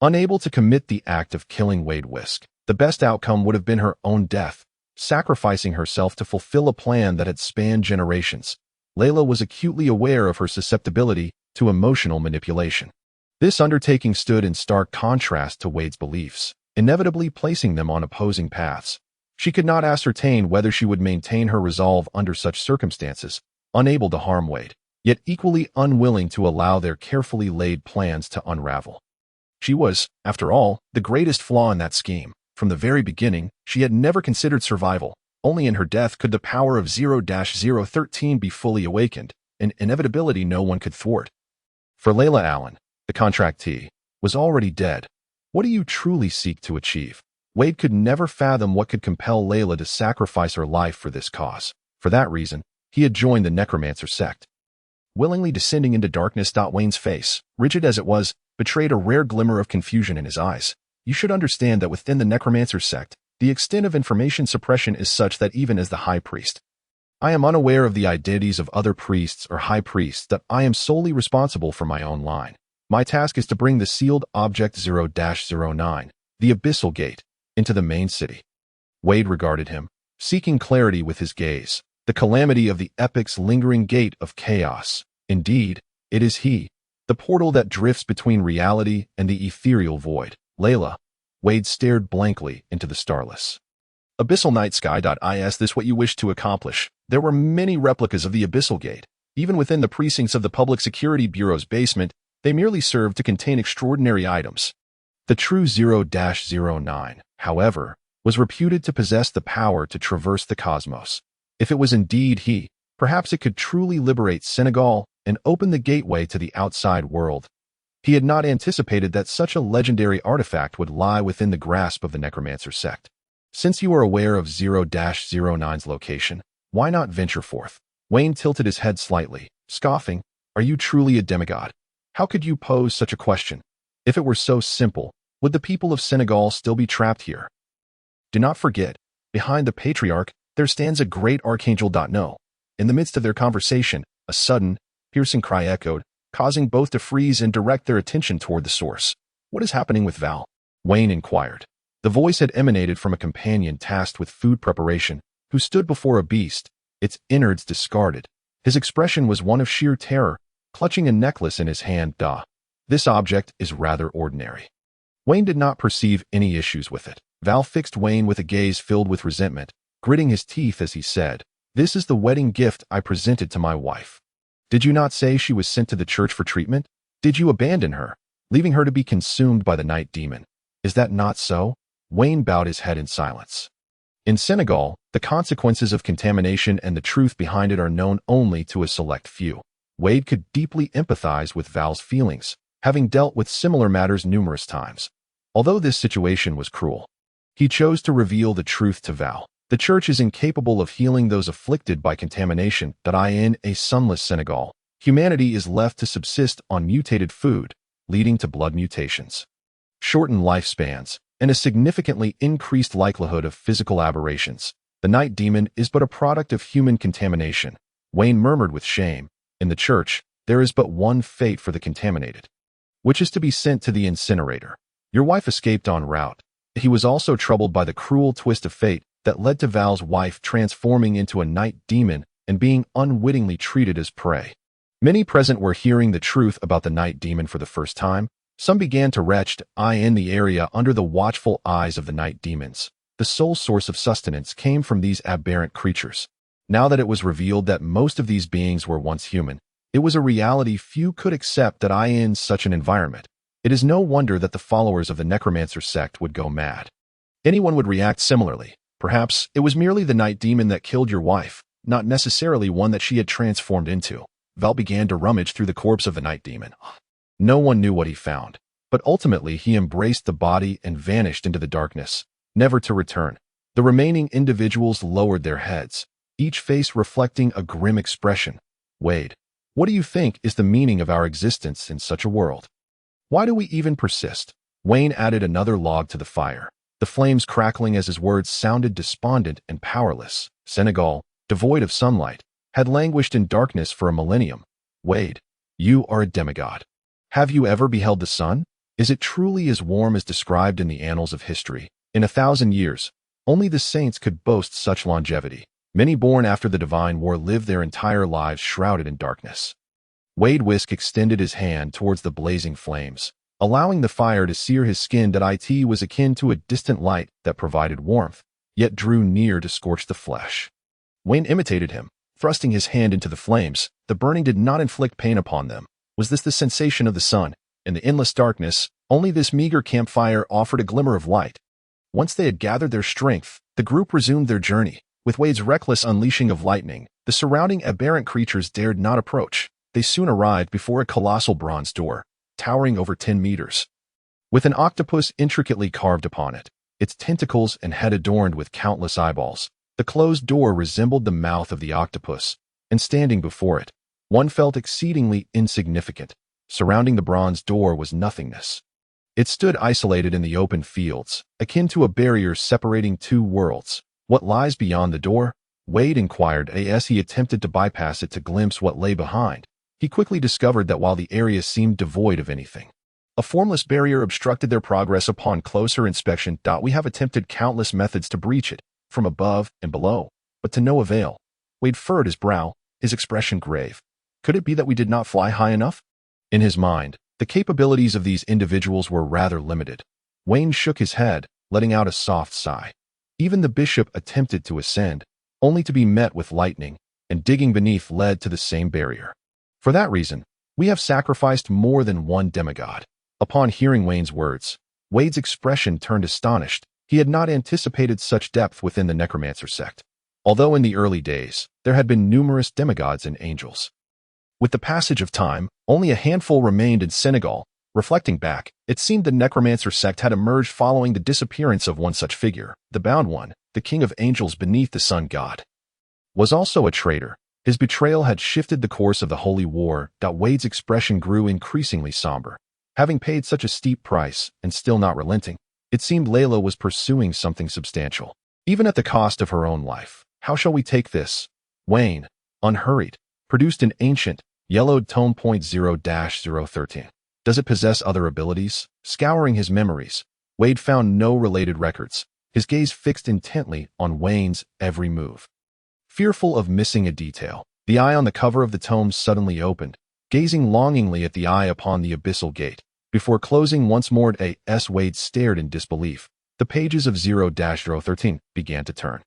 Unable to commit the act of killing Wade Whisk, The best outcome would have been her own death, sacrificing herself to fulfill a plan that had spanned generations. Layla was acutely aware of her susceptibility to emotional manipulation. This undertaking stood in stark contrast to Wade's beliefs, inevitably placing them on opposing paths. She could not ascertain whether she would maintain her resolve under such circumstances, unable to harm Wade, yet equally unwilling to allow their carefully laid plans to unravel. She was, after all, the greatest flaw in that scheme. From the very beginning, she had never considered survival. Only in her death could the power of 0-013 be fully awakened, an inevitability no one could thwart. For Layla Allen, the contractee, was already dead. What do you truly seek to achieve? Wade could never fathom what could compel Layla to sacrifice her life for this cause. For that reason, he had joined the necromancer sect. Willingly descending into darkness. Wayne's face, rigid as it was, betrayed a rare glimmer of confusion in his eyes. You should understand that within the necromancer sect, the extent of information suppression is such that even as the high priest, I am unaware of the identities of other priests or high priests, that I am solely responsible for my own line. My task is to bring the sealed object 0-09, the Abyssal Gate, into the main city. Wade regarded him, seeking clarity with his gaze. The calamity of the epic's lingering gate of chaos. Indeed, it is he, the portal that drifts between reality and the ethereal void. Layla. Wade stared blankly into the starless Abyssal Night Sky. Is this what you wish to accomplish? There were many replicas of the Abyssal Gate. Even within the precincts of the Public Security Bureau's basement, they merely served to contain extraordinary items. The true 0-09, however, was reputed to possess the power to traverse the cosmos. If it was indeed he, perhaps it could truly liberate Senegal and open the gateway to the outside world. He had not anticipated that such a legendary artifact would lie within the grasp of the necromancer sect. Since you are aware of 0-09's location, why not venture forth? Wayne tilted his head slightly, scoffing. Are you truly a demigod? How could you pose such a question? If it were so simple, would the people of Senegal still be trapped here? Do not forget, behind the patriarch, there stands a great archangel. No. In the midst of their conversation, a sudden, piercing cry echoed, causing both to freeze and direct their attention toward the source. What is happening with Val? Wayne inquired. The voice had emanated from a companion tasked with food preparation, who stood before a beast, its innards discarded. His expression was one of sheer terror, clutching a necklace in his hand. This object is rather ordinary. Wayne did not perceive any issues with it. Val fixed Wayne with a gaze filled with resentment, gritting his teeth as he said, "This is the wedding gift I presented to my wife. Did you not say she was sent to the church for treatment? Did you abandon her, leaving her to be consumed by the night demon? Is that not so?" Wayne bowed his head in silence. In Senegal, the consequences of contamination and the truth behind it are known only to a select few. Wade could deeply empathize with Val's feelings, having dealt with similar matters numerous times. Although this situation was cruel, he chose to reveal the truth to Val. The church is incapable of healing those afflicted by contamination. In a sunless Senegal, humanity is left to subsist on mutated food, leading to blood mutations, shortened lifespans, and a significantly increased likelihood of physical aberrations. The night demon is but a product of human contamination. Wayne murmured with shame. In the church, there is but one fate for the contaminated, which is to be sent to the incinerator. Your wife escaped en route. He was also troubled by the cruel twist of fate that led to Val's wife transforming into a night demon and being unwittingly treated as prey. Many present were hearing the truth about the night demon for the first time. Some began to retch in the area under the watchful eyes of the night demons. The sole source of sustenance came from these aberrant creatures. Now that it was revealed that most of these beings were once human, it was a reality few could accept in such an environment. It is no wonder that the followers of the necromancer sect would go mad. Anyone would react similarly. Perhaps it was merely the night demon that killed your wife, not necessarily one that she had transformed into. Val began to rummage through the corpse of the night demon. No one knew what he found, but ultimately he embraced the body and vanished into the darkness, never to return. The remaining individuals lowered their heads, each face reflecting a grim expression. Wade, what do you think is the meaning of our existence in such a world? Why do we even persist? Wayne added another log to the fire, the flames crackling as his words sounded despondent and powerless. Senegal, devoid of sunlight, had languished in darkness for a millennium. Wade, you are a demigod. Have you ever beheld the sun? Is it truly as warm as described in the annals of history? In 1,000 years, only the saints could boast such longevity. Many born after the divine war lived their entire lives shrouded in darkness. Wade Wisk extended his hand towards the blazing flames, allowing the fire to sear his skin. That it was akin to a distant light that provided warmth, yet drew near to scorch the flesh. Wayne imitated him, thrusting his hand into the flames. The burning did not inflict pain upon them. Was this the sensation of the sun? In the endless darkness, only this meager campfire offered a glimmer of light. Once they had gathered their strength, the group resumed their journey. With Wade's reckless unleashing of lightning, the surrounding aberrant creatures dared not approach. They soon arrived before a colossal bronze door, towering over 10 meters. With an octopus intricately carved upon it, its tentacles and head adorned with countless eyeballs, the closed door resembled the mouth of the octopus, and standing before it, one felt exceedingly insignificant. Surrounding the bronze door was nothingness. It stood isolated in the open fields, akin to a barrier separating two worlds. What lies beyond the door? Wade inquired as he attempted to bypass it to glimpse what lay behind. He quickly discovered that while the area seemed devoid of anything, a formless barrier obstructed their progress. Upon closer inspection, we have attempted countless methods to breach it, from above and below, but to no avail. Wade furrowed his brow, his expression grave. Could it be that we did not fly high enough? In his mind, the capabilities of these individuals were rather limited. Wayne shook his head, letting out a soft sigh. Even the bishop attempted to ascend, only to be met with lightning, and digging beneath led to the same barrier. For that reason, we have sacrificed more than one demigod. Upon hearing Wayne's words, Wade's expression turned astonished. He had not anticipated such depth within the necromancer sect, although in the early days, there had been numerous demigods and angels. With the passage of time, only a handful remained in Senegal. Reflecting back, it seemed the necromancer sect had emerged following the disappearance of one such figure. The bound one, the king of angels beneath the sun god, was also a traitor. His betrayal had shifted the course of the holy war. Wade's expression grew increasingly somber. Having paid such a steep price, and still not relenting, it seemed Layla was pursuing something substantial, even at the cost of her own life. How shall we take this? Wayne, unhurried, produced an ancient, yellowed tome. 0-013. Does it possess other abilities? Scouring his memories, Wade found no related records, his gaze fixed intently on Wayne's every move. Fearful of missing a detail, the eye on the cover of the tome suddenly opened, gazing longingly at the eye upon the abyssal gate. Before closing once more, Wade stared in disbelief. The pages of 0-013 began to turn,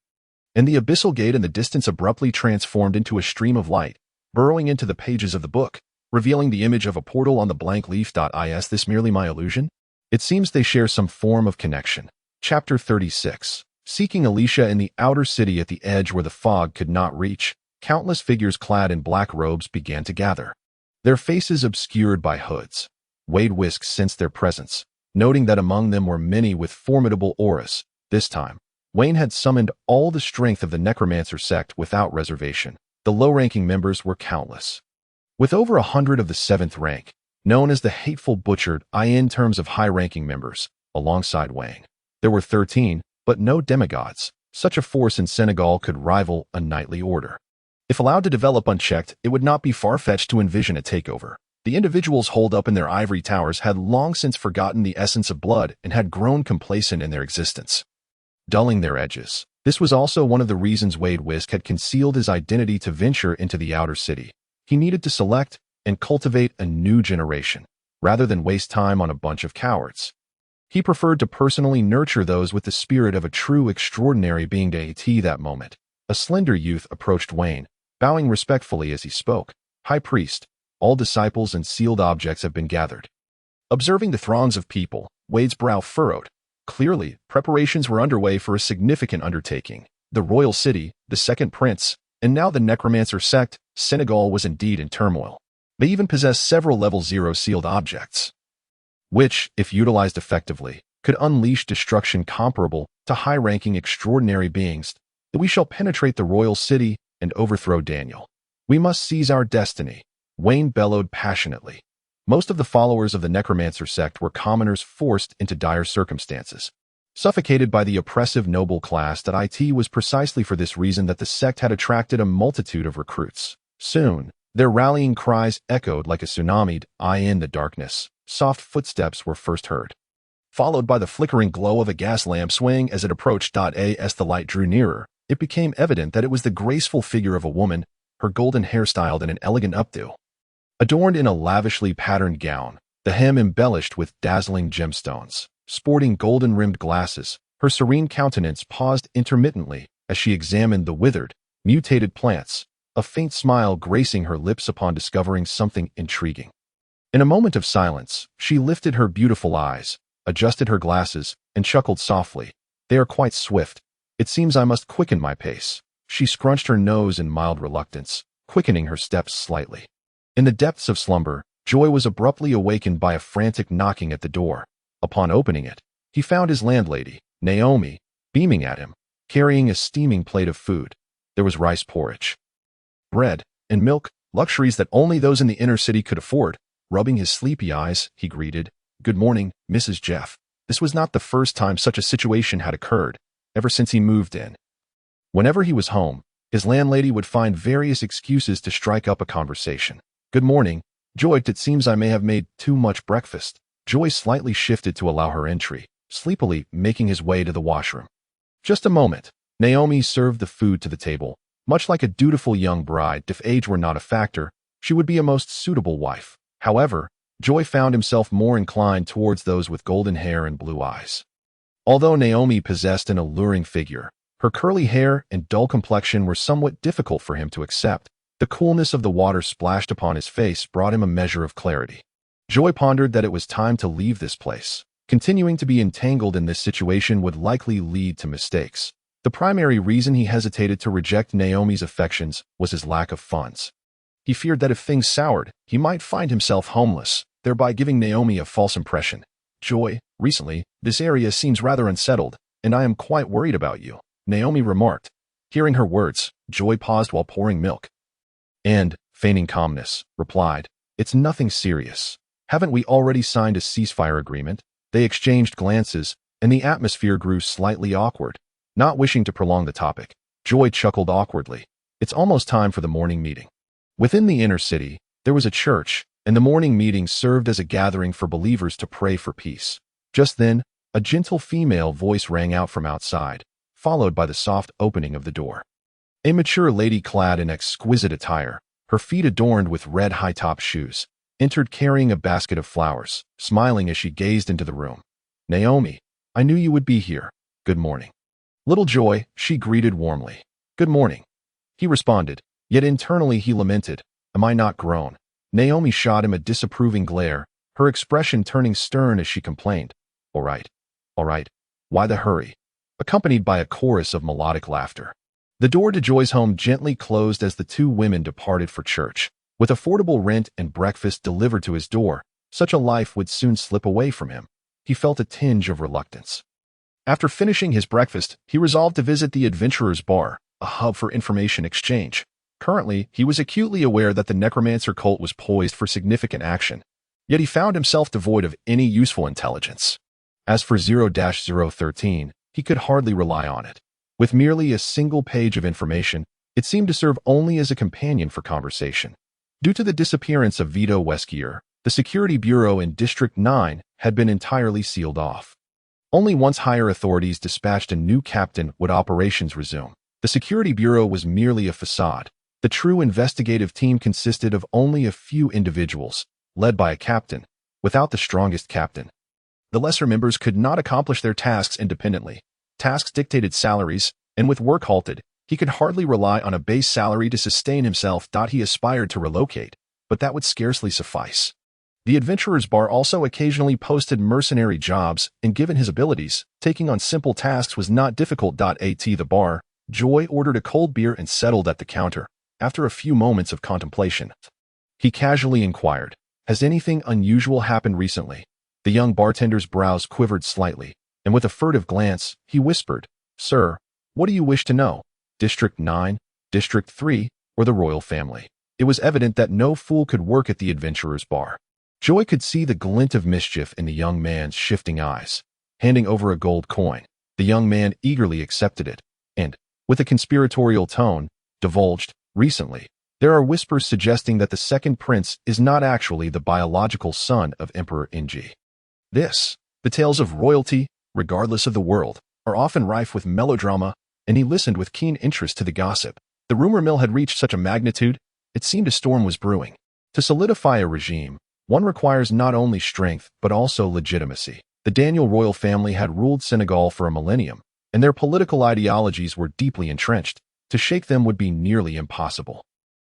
and the abyssal gate in the distance abruptly transformed into a stream of light, burrowing into the pages of the book, revealing the image of a portal on the blank leaf. Is this merely my illusion? It seems they share some form of connection. Chapter 36. Seeking Alicia. In the outer city at the edge where the fog could not reach, countless figures clad in black robes began to gather, their faces obscured by hoods. Wade Wisk sensed their presence, noting that among them were many with formidable auras. This time, Wayne had summoned all the strength of the necromancer sect without reservation. The low-ranking members were countless, with over 100 of the 7th rank, known as the Hateful Butchered, in terms of high-ranking members, alongside Wayne. There were 13, but no demigods. Such a force in Senegal could rival a knightly order. If allowed to develop unchecked, it would not be far-fetched to envision a takeover. The individuals holed up in their ivory towers had long since forgotten the essence of blood and had grown complacent in their existence, dulling their edges. This was also one of the reasons Wade Wisk had concealed his identity to venture into the outer city. He needed to select and cultivate a new generation, rather than waste time on a bunch of cowards. He preferred to personally nurture those with the spirit of a true extraordinary being. That moment, a slender youth approached Wayne, bowing respectfully as he spoke. High Priest, all disciples and sealed objects have been gathered. Observing the throngs of people, Wade's brow furrowed. Clearly, preparations were underway for a significant undertaking. The royal city, the second prince, and now the necromancer sect, Senegal was indeed in turmoil. They even possessed several level 0 sealed objects, which, if utilized effectively, could unleash destruction comparable to high-ranking extraordinary beings. We shall penetrate the royal city and overthrow Daniel. We must seize our destiny, Wayne bellowed passionately. Most of the followers of the necromancer sect were commoners forced into dire circumstances, suffocated by the oppressive noble class. It was precisely for this reason that the sect had attracted a multitude of recruits. Soon, their rallying cries echoed like a tsunami. In the darkness, soft footsteps were first heard. followed by the flickering glow of a gas lamp swaying as it approached. As the light drew nearer, it became evident that it was the graceful figure of a woman, her golden hair styled in an elegant updo. Adorned in a lavishly patterned gown, the hem embellished with dazzling gemstones. Sporting golden-rimmed glasses, her serene countenance paused intermittently as she examined the withered, mutated plants, a faint smile gracing her lips upon discovering something intriguing. In a moment of silence, she lifted her beautiful eyes, adjusted her glasses, and chuckled softly. They are quite swift. It seems I must quicken my pace. She scrunched her nose in mild reluctance, quickening her steps slightly. In the depths of slumber, Joy was abruptly awakened by a frantic knocking at the door. Upon opening it, he found his landlady, Naomi, beaming at him, carrying a steaming plate of food. There was rice porridge, bread, and milk, luxuries that only those in the inner city could afford. Rubbing his sleepy eyes, he greeted, "Good morning, Mrs. Jeff." This was not the first time such a situation had occurred, ever since he moved in. Whenever he was home, his landlady would find various excuses to strike up a conversation. "Good morning, Joy. It seems I may have made too much breakfast." Joy slightly shifted to allow her entry, sleepily making his way to the washroom. "Just a moment." Naomi served the food to the table. Much like a dutiful young bride, if age were not a factor, she would be a most suitable wife. However, Joy found himself more inclined towards those with golden hair and blue eyes. Although Naomi possessed an alluring figure, her curly hair and dull complexion were somewhat difficult for him to accept. The coolness of the water splashed upon his face brought him a measure of clarity. Joy pondered that it was time to leave this place. Continuing to be entangled in this situation would likely lead to mistakes. The primary reason he hesitated to reject Naomi's affections was his lack of funds. He feared that if things soured, he might find himself homeless, thereby giving Naomi a false impression. "Joy, recently, this area seems rather unsettled, and I am quite worried about you," Naomi remarked. Hearing her words, Joy paused while pouring milk. And, feigning calmness, replied, "It's nothing serious. Haven't we already signed a ceasefire agreement?" They exchanged glances, and the atmosphere grew slightly awkward. Not wishing to prolong the topic, Joy chuckled awkwardly. "It's almost time for the morning meeting." Within the inner city, there was a church, and the morning meeting served as a gathering for believers to pray for peace. Just then, a gentle female voice rang out from outside, followed by the soft opening of the door. A mature lady clad in exquisite attire, her feet adorned with red high-top shoes, entered carrying a basket of flowers, smiling as she gazed into the room. "Naomi, I knew you would be here. Good morning." "Little Joy," she greeted warmly. "Good morning," he responded, yet internally he lamented, "Am I not grown?" Naomi shot him a disapproving glare, her expression turning stern as she complained, all right, why the hurry?" accompanied by a chorus of melodic laughter. The door to Joy's home gently closed as the two women departed for church. With affordable rent and breakfast delivered to his door, such a life would soon slip away from him. He felt a tinge of reluctance. After finishing his breakfast, he resolved to visit the Adventurer's Bar, a hub for information exchange. Currently, he was acutely aware that the necromancer cult was poised for significant action, yet he found himself devoid of any useful intelligence. As for 0-013, he could hardly rely on it. With merely a single page of information, it seemed to serve only as a companion for conversation. Due to the disappearance of Vito Weskier, the Security Bureau in District 9 had been entirely sealed off. Only once higher authorities dispatched a new captain would operations resume. The Security Bureau was merely a facade. The true investigative team consisted of only a few individuals, led by a captain. Without the strongest captain, the lesser members could not accomplish their tasks independently. Tasks dictated salaries, and with work halted, he could hardly rely on a base salary to sustain himself. He aspired to relocate, but that would scarcely suffice. The Adventurer's Bar also occasionally posted mercenary jobs, and given his abilities, taking on simple tasks was not difficult. At the bar, Joy ordered a cold beer and settled at the counter. After a few moments of contemplation, he casually inquired, "Has anything unusual happened recently?" The young bartender's brows quivered slightly, and with a furtive glance, he whispered, "Sir, what do you wish to know? District 9, District 3, or the royal family?" It was evident that no fool could work at the Adventurer's Bar. Joy could see the glint of mischief in the young man's shifting eyes. Handing over a gold coin, the young man eagerly accepted it, and, with a conspiratorial tone, divulged, "Recently, there are whispers suggesting that the second prince is not actually the biological son of Emperor Ng. This, The tales of royalty, regardless of the world, are often rife with melodrama, and he listened with keen interest to the gossip. The rumor mill had reached such a magnitude, it seemed a storm was brewing. To solidify a regime, one requires not only strength but also legitimacy. The Daniel royal family had ruled Senegal for a millennium, and their political ideologies were deeply entrenched. To shake them would be nearly impossible.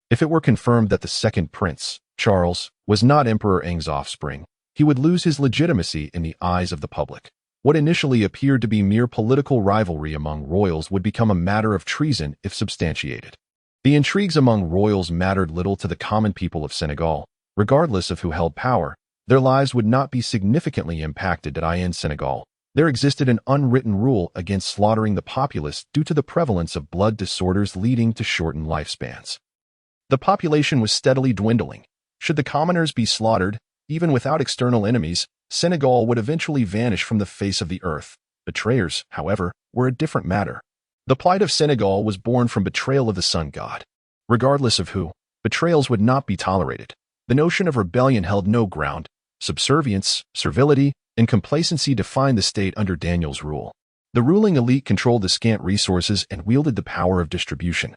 If it were confirmed that the second prince, Charles, was not Emperor Eng's offspring, he would lose his legitimacy in the eyes of the public. What initially appeared to be mere political rivalry among royals would become a matter of treason if substantiated. The intrigues among royals mattered little to the common people of Senegal. Regardless of who held power, their lives would not be significantly impacted in Senegal. There existed an unwritten rule against slaughtering the populace due to the prevalence of blood disorders leading to shortened lifespans. The population was steadily dwindling. Should the commoners be slaughtered, even without external enemies, Senegal would eventually vanish from the face of the earth. Betrayers, however, were a different matter. The plight of Senegal was born from betrayal of the sun god. Regardless of who, betrayals would not be tolerated. The notion of rebellion held no ground. Subservience, servility, and complacency defined the state under Daniel's rule. The ruling elite controlled the scant resources and wielded the power of distribution.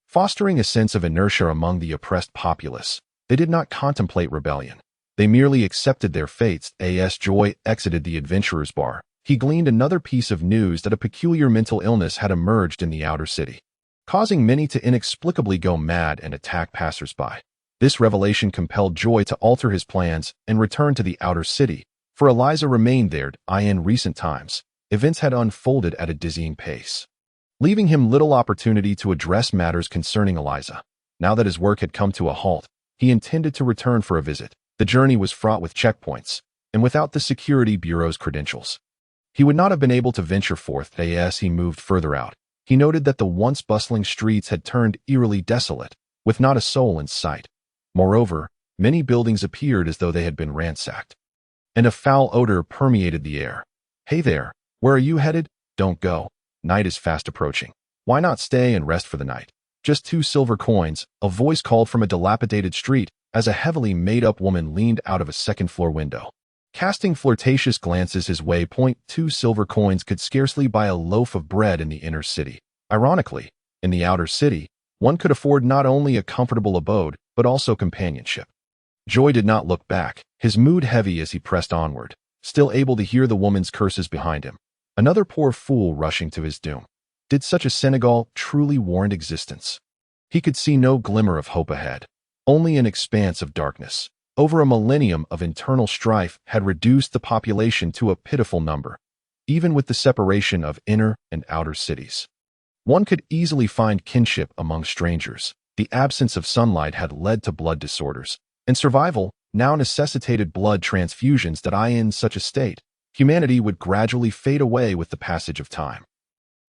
Fostering a sense of inertia among the oppressed populace, they did not contemplate rebellion. They merely accepted their fates. As Joy exited the adventurer's bar, he gleaned another piece of news that a peculiar mental illness had emerged in the outer city, causing many to inexplicably go mad and attack passers-by. This revelation compelled Joy to alter his plans and return to the outer city, for Eliza remained there. In recent times, events had unfolded at a dizzying pace, leaving him little opportunity to address matters concerning Eliza. Now that his work had come to a halt, he intended to return for a visit. The journey was fraught with checkpoints, and without the security bureau's credentials, he would not have been able to venture forth. As he moved further out, he noted that the once bustling streets had turned eerily desolate, with not a soul in sight. Moreover, many buildings appeared as though they had been ransacked, and a foul odor permeated the air. "Hey there, where are you headed?" "Don't go. Night is fast approaching." "Why not stay and rest for the night?" "Just 2 silver coins," a voice called from a dilapidated street as a heavily made-up woman leaned out of a second-floor window. Casting flirtatious glances his way, 2 silver coins could scarcely buy a loaf of bread in the inner city. Ironically, in the outer city, one could afford not only a comfortable abode, but also companionship. Joy did not look back, his mood heavy as he pressed onward, still able to hear the woman's curses behind him. Another poor fool rushing to his doom. Did such a Senegal truly warrant existence? He could see no glimmer of hope ahead, only an expanse of darkness. Over a millennium of internal strife had reduced the population to a pitiful number, even with the separation of inner and outer cities. One could easily find kinship among strangers. The absence of sunlight had led to blood disorders, and survival now necessitated blood transfusions. In such a state, humanity would gradually fade away with the passage of time.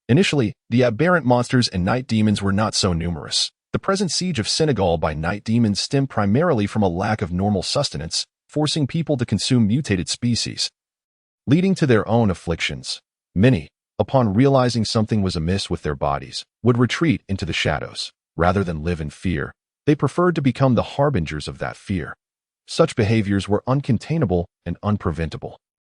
Initially, the aberrant monsters and night demons were not so numerous. The present siege of Senegal by night demons stemmed primarily from a lack of normal sustenance, forcing people to consume mutated species, leading to their own afflictions. Many, upon realizing something was amiss with their bodies, would retreat into the shadows. Rather than live in fear, they preferred to become the harbingers of that fear. Such behaviors were uncontainable and unpreventable.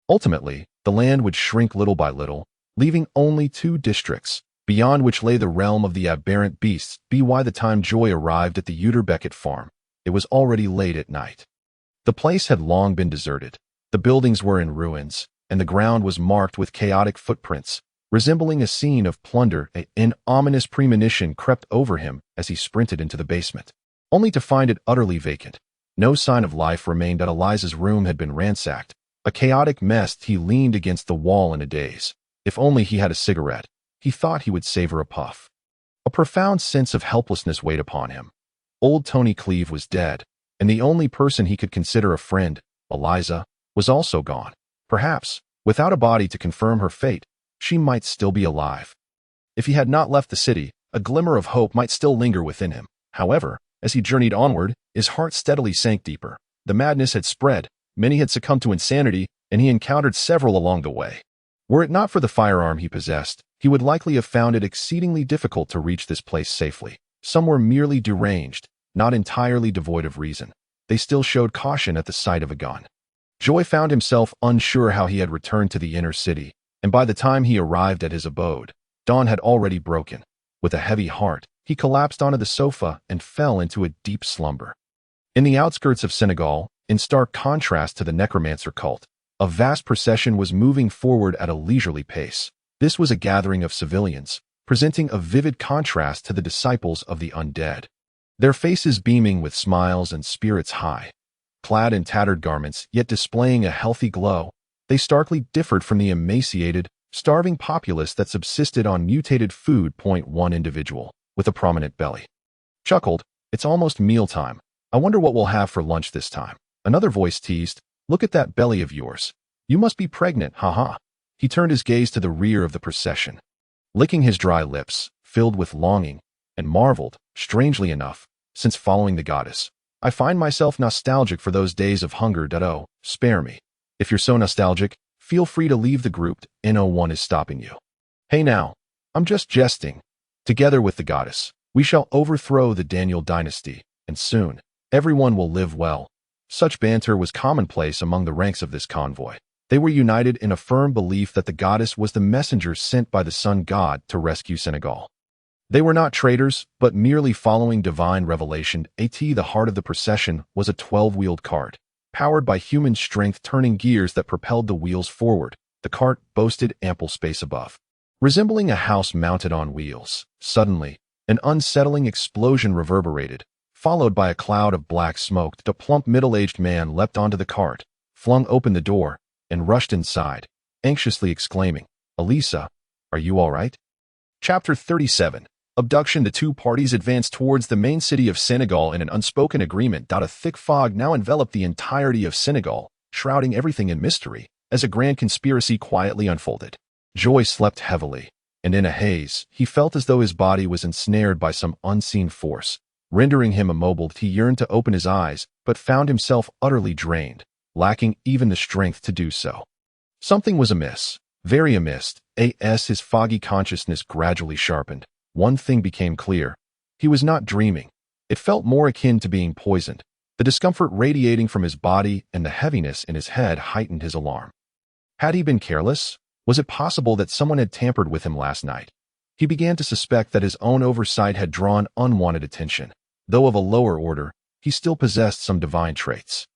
Ultimately, the land would shrink little by little, leaving only 2 districts, beyond which lay the realm of the aberrant beasts. By the time Joy arrived at the Uter farm, it was already late at night. The place had long been deserted. The buildings were in ruins, and the ground was marked with chaotic footprints, resembling a scene of plunder. An ominous premonition crept over him as he sprinted into the basement, only to find it utterly vacant. No sign of life remained. Eliza's room had been ransacked, a chaotic mess. He leaned against the wall in a daze. If only he had a cigarette, he thought he would savor a puff. A profound sense of helplessness weighed upon him. Old Tony Cleve was dead, and the only person he could consider a friend, Eliza, was also gone. Perhaps, without a body to confirm her fate, she might still be alive. If he had not left the city, a glimmer of hope might still linger within him. However, as he journeyed onward, his heart steadily sank deeper. The madness had spread, many had succumbed to insanity, and he encountered several along the way. Were it not for the firearm he possessed, he would likely have found it exceedingly difficult to reach this place safely. Some were merely deranged, not entirely devoid of reason. They still showed caution at the sight of a gun. Joy found himself unsure how he had returned to the inner city, and by the time he arrived at his abode, dawn had already broken. With a heavy heart, he collapsed onto the sofa and fell into a deep slumber. In the outskirts of Senegal, in stark contrast to the necromancer cult, a vast procession was moving forward at a leisurely pace. This was a gathering of civilians, presenting a vivid contrast to the disciples of the undead. Their faces beaming with smiles and spirits high. Clad in tattered garments, yet displaying a healthy glow, they starkly differed from the emaciated, starving populace that subsisted on mutated food. One individual, with a prominent belly, chuckled, "It's almost mealtime. I wonder what we'll have for lunch this time." Another voice teased, "Look at that belly of yours. You must be pregnant, haha." He turned his gaze to the rear of the procession, licking his dry lips, filled with longing, and marveled, strangely enough, since following the goddess, I find myself nostalgic for those days of hunger. Oh, spare me. If you're so nostalgic, feel free to leave the group. No one is stopping you. Hey now, I'm just jesting. Together with the goddess, we shall overthrow the Daniel dynasty, and soon, everyone will live well. Such banter was commonplace among the ranks of this convoy. They were united in a firm belief that the goddess was the messenger sent by the sun god to rescue Senegal. They were not traitors, but merely following divine revelation. The heart of the procession was a 12-wheeled cart, powered by human strength turning gears that propelled the wheels forward. The cart boasted ample space above, resembling a house mounted on wheels. Suddenly, an unsettling explosion reverberated, followed by a cloud of black smoke. A plump middle-aged man leapt onto the cart, flung open the door, and rushed inside, anxiously exclaiming, "Elisa, are you all right?" Chapter 37. Abduction. The two parties advanced towards the main city of Senegal in an unspoken agreement. A thick fog now enveloped the entirety of Senegal, shrouding everything in mystery, as a grand conspiracy quietly unfolded. Joy slept heavily, and in a haze, he felt as though his body was ensnared by some unseen force, rendering him immobile. He yearned to open his eyes, but found himself utterly drained, lacking even the strength to do so. Something was amiss, very amiss. His foggy consciousness gradually sharpened. One thing became clear. He was not dreaming. It felt more akin to being poisoned. The discomfort radiating from his body and the heaviness in his head heightened his alarm. Had he been careless? Was it possible that someone had tampered with him last night? He began to suspect that his own oversight had drawn unwanted attention. Though of a lower order, he still possessed some divine traits,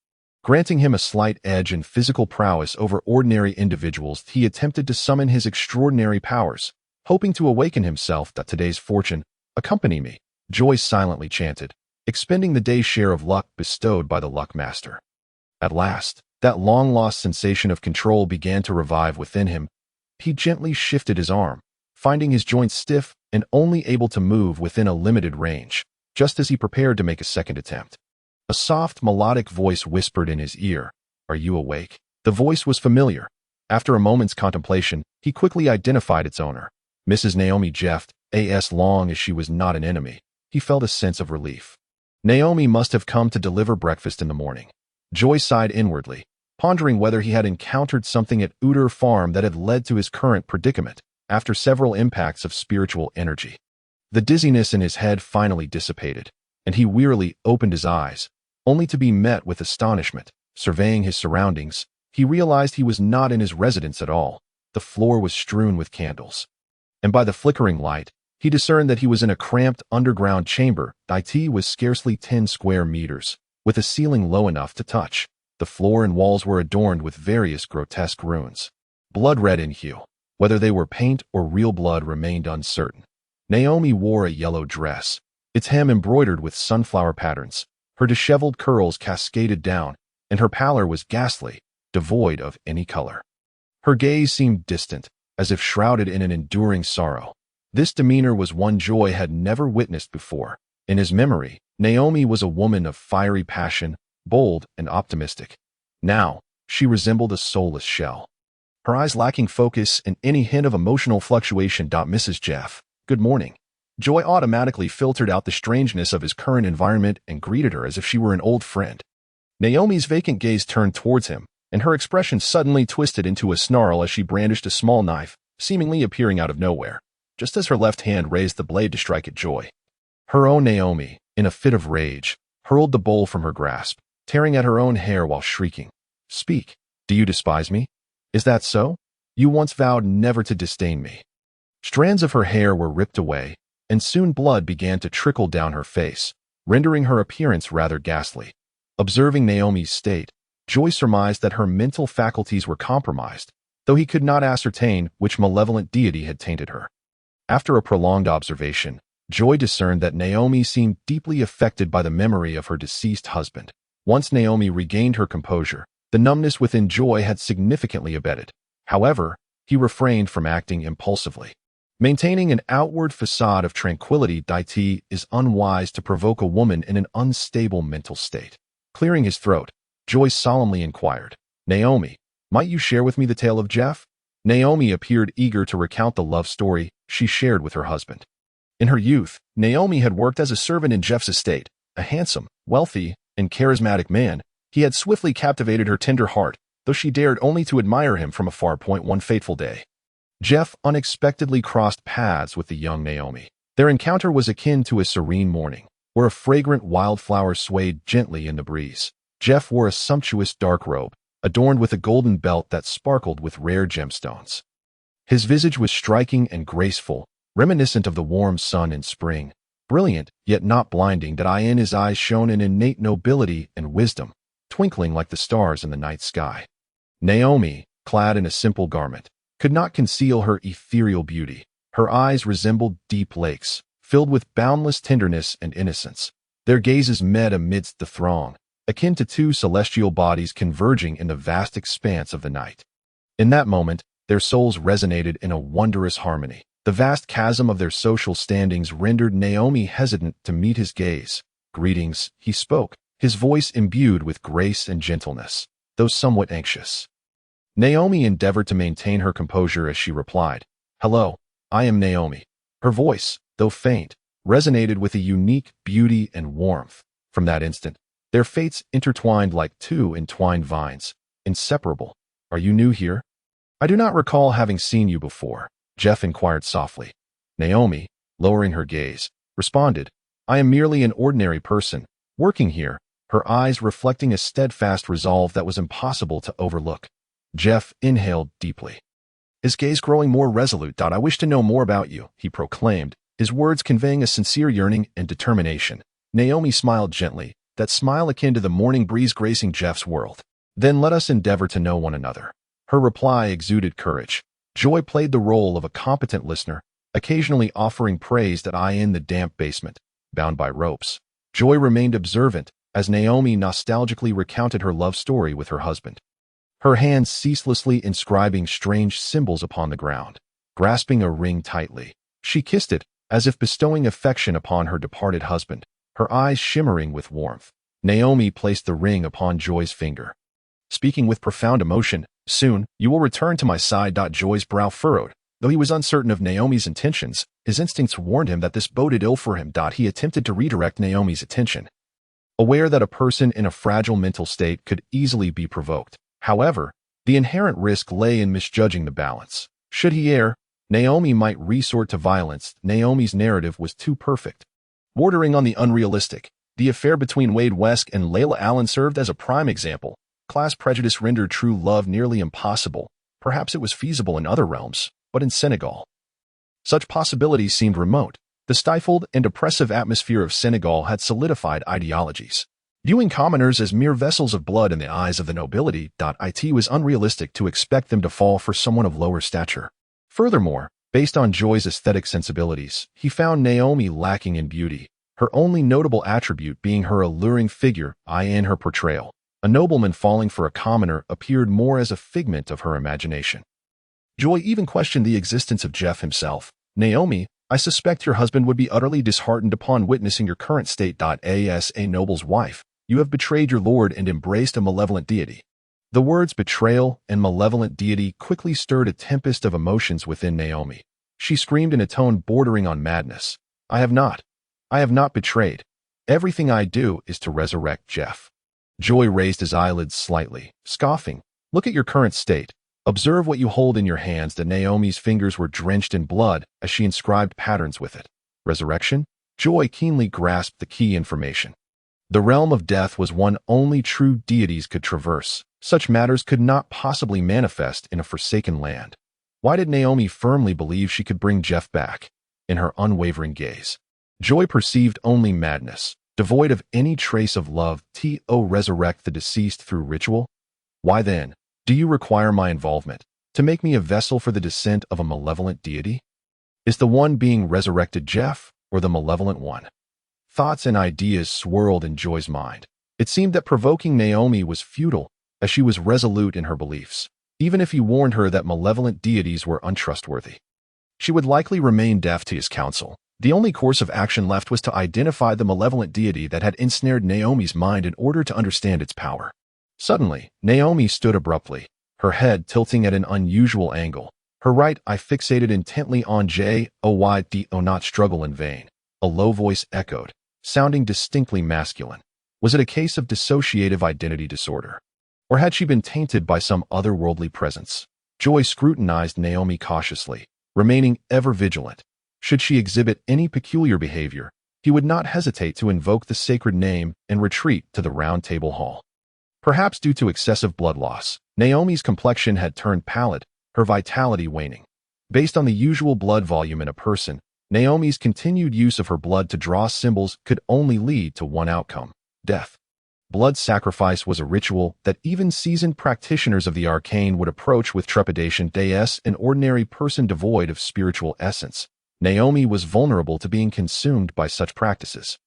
granting him a slight edge in physical prowess over ordinary individuals. He attempted to summon his extraordinary powers, hoping to awaken himself. Today's fortune, accompany me, Joy silently chanted, expending the day's share of luck bestowed by the luck master. At last, that long-lost sensation of control began to revive within him. He gently shifted his arm, finding his joints stiff and only able to move within a limited range, just as he prepared to make a second attempt. A soft, melodic voice whispered in his ear, "Are you awake?" The voice was familiar. After a moment's contemplation, he quickly identified its owner. Mrs. Naomi Jeft. As long as she was not an enemy, he felt a sense of relief. Naomi must have come to deliver breakfast in the morning. Joy sighed inwardly, pondering whether he had encountered something at Uter Farm that had led to his current predicament. After several impacts of spiritual energy, the dizziness in his head finally dissipated, and he wearily opened his eyes, only to be met with astonishment. Surveying his surroundings, he realized he was not in his residence at all. The floor was strewn with candles, and by the flickering light, he discerned that he was in a cramped underground chamber. It was scarcely 10 square meters, with a ceiling low enough to touch. The floor and walls were adorned with various grotesque runes, blood-red in hue. Whether they were paint or real blood remained uncertain. Naomi wore a yellow dress, its hem embroidered with sunflower patterns. Her disheveled curls cascaded down, and her pallor was ghastly, devoid of any color. Her gaze seemed distant, as if shrouded in an enduring sorrow. This demeanor was one Joy had never witnessed before. In his memory, Naomi was a woman of fiery passion, bold and optimistic. Now, she resembled a soulless shell, her eyes lacking focus and any hint of emotional fluctuation. Mrs. Jeff, good morning. Joy automatically filtered out the strangeness of his current environment and greeted her as if she were an old friend. Naomi's vacant gaze turned towards him, and her expression suddenly twisted into a snarl as she brandished a small knife, seemingly appearing out of nowhere, just as her left hand raised the blade to strike at Joy. Her own Naomi, in a fit of rage, hurled the bowl from her grasp, tearing at her own hair while shrieking, Speak. Do you despise me? Is that so? You once vowed never to disdain me. Strands of her hair were ripped away, and soon blood began to trickle down her face, rendering her appearance rather ghastly. Observing Naomi's state, Joy surmised that her mental faculties were compromised, though he could not ascertain which malevolent deity had tainted her. After a prolonged observation, Joy discerned that Naomi seemed deeply affected by the memory of her deceased husband. Once Naomi regained her composure, the numbness within Joy had significantly abated. However, he refrained from acting impulsively. Maintaining an outward facade of tranquility is unwise to provoke a woman in an unstable mental state. Clearing his throat, Joy solemnly inquired, Naomi, might you share with me the tale of Jeff? Naomi appeared eager to recount the love story she shared with her husband. In her youth, Naomi had worked as a servant in Jeff's estate. A handsome, wealthy, and charismatic man, he had swiftly captivated her tender heart, though she dared only to admire him from afar. One fateful day, Jeff unexpectedly crossed paths with the young Naomi. Their encounter was akin to a serene morning, where a fragrant wildflower swayed gently in the breeze. Jeff wore a sumptuous dark robe, adorned with a golden belt that sparkled with rare gemstones. His visage was striking and graceful, reminiscent of the warm sun in spring, brilliant yet not blinding. In his eyes shone an innate nobility and wisdom, twinkling like the stars in the night sky. Naomi, clad in a simple garment, could not conceal her ethereal beauty. Her eyes resembled deep lakes, filled with boundless tenderness and innocence. Their gazes met amidst the throng, akin to two celestial bodies converging in the vast expanse of the night. In that moment, their souls resonated in a wondrous harmony. The vast chasm of their social standings rendered Naomi hesitant to meet his gaze. Greetings, he spoke, his voice imbued with grace and gentleness, though somewhat anxious. Naomi endeavored to maintain her composure as she replied, Hello, I am Naomi. Her voice, though faint, resonated with a unique beauty and warmth. From that instant, their fates intertwined like two entwined vines, inseparable. Are you new here? I do not recall having seen you before, Jeff inquired softly. Naomi, lowering her gaze, responded, I am merely an ordinary person, working here, her eyes reflecting a steadfast resolve that was impossible to overlook. Jeff inhaled deeply, his gaze growing more resolute. I wish to know more about you, he proclaimed, his words conveying a sincere yearning and determination. Naomi smiled gently, that smile akin to the morning breeze gracing Jeff's world. Then let us endeavor to know one another. Her reply exuded courage. Joy played the role of a competent listener, occasionally offering praise in the damp basement, bound by ropes. Joy remained observant as Naomi nostalgically recounted her love story with her husband, her hands ceaselessly inscribing strange symbols upon the ground. Grasping a ring tightly, she kissed it, as if bestowing affection upon her departed husband, her eyes shimmering with warmth. Naomi placed the ring upon Joy's finger, speaking with profound emotion, Soon, you will return to my side. Joy's brow furrowed. Though he was uncertain of Naomi's intentions, his instincts warned him that this boded ill for him. He attempted to redirect Naomi's attention, aware that a person in a fragile mental state could easily be provoked. However, the inherent risk lay in misjudging the balance. Should he err, Naomi might resort to violence. Naomi's narrative was too perfect, bordering on the unrealistic. The affair between Wade West and Layla Allen served as a prime example. Class prejudice rendered true love nearly impossible. Perhaps it was feasible in other realms, but in Senegal, such possibilities seemed remote. The stifled and oppressive atmosphere of Senegal had solidified ideologies, viewing commoners as mere vessels of blood in the eyes of the nobility. It was unrealistic to expect them to fall for someone of lower stature. Furthermore, based on Joy's aesthetic sensibilities, he found Naomi lacking in beauty, her only notable attribute being her alluring figure. In her portrayal, a nobleman falling for a commoner appeared more as a figment of her imagination. Joy even questioned the existence of Jeff himself. Naomi, I suspect your husband would be utterly disheartened upon witnessing your current state. As a noble's wife, you have betrayed your lord and embraced a malevolent deity. The words betrayal and malevolent deity quickly stirred a tempest of emotions within Naomi. She screamed in a tone bordering on madness. I have not betrayed. Everything I do is to resurrect Jeff. Joy raised his eyelids slightly, scoffing. Look at your current state. Observe what you hold in your hands. Naomi's fingers were drenched in blood as she inscribed patterns with it. Resurrection? Joy keenly grasped the key information. The realm of death was one only true deities could traverse. Such matters could not possibly manifest in a forsaken land. Why did Naomi firmly believe she could bring Jeff back? In her unwavering gaze, Joy perceived only madness, devoid of any trace of love. To resurrect the deceased through ritual? Why then, do you require my involvement, to make me a vessel for the descent of a malevolent deity? Is the one being resurrected Jeff, or the malevolent one? Thoughts and ideas swirled in Joy's mind. It seemed that provoking Naomi was futile, as she was resolute in her beliefs, even if he warned her that malevolent deities were untrustworthy. She would likely remain deaf to his counsel. The only course of action left was to identify the malevolent deity that had ensnared Naomi's mind in order to understand its power. Suddenly, Naomi stood abruptly, her head tilting at an unusual angle, her right eye fixated intently on Joy. Not struggle in vain. A low voice echoed, sounding distinctly masculine. Was it a case of dissociative identity disorder? Or had she been tainted by some otherworldly presence? Joy scrutinized Naomi cautiously, remaining ever vigilant. Should she exhibit any peculiar behavior, he would not hesitate to invoke the sacred name and retreat to the round table hall. Perhaps due to excessive blood loss, Naomi's complexion had turned pallid, her vitality waning. Based on the usual blood volume in a person, Naomi's continued use of her blood to draw symbols could only lead to one outcome: death. Blood sacrifice was a ritual that even seasoned practitioners of the arcane would approach with trepidation. An ordinary person devoid of spiritual essence, Naomi was vulnerable to being consumed by such practices.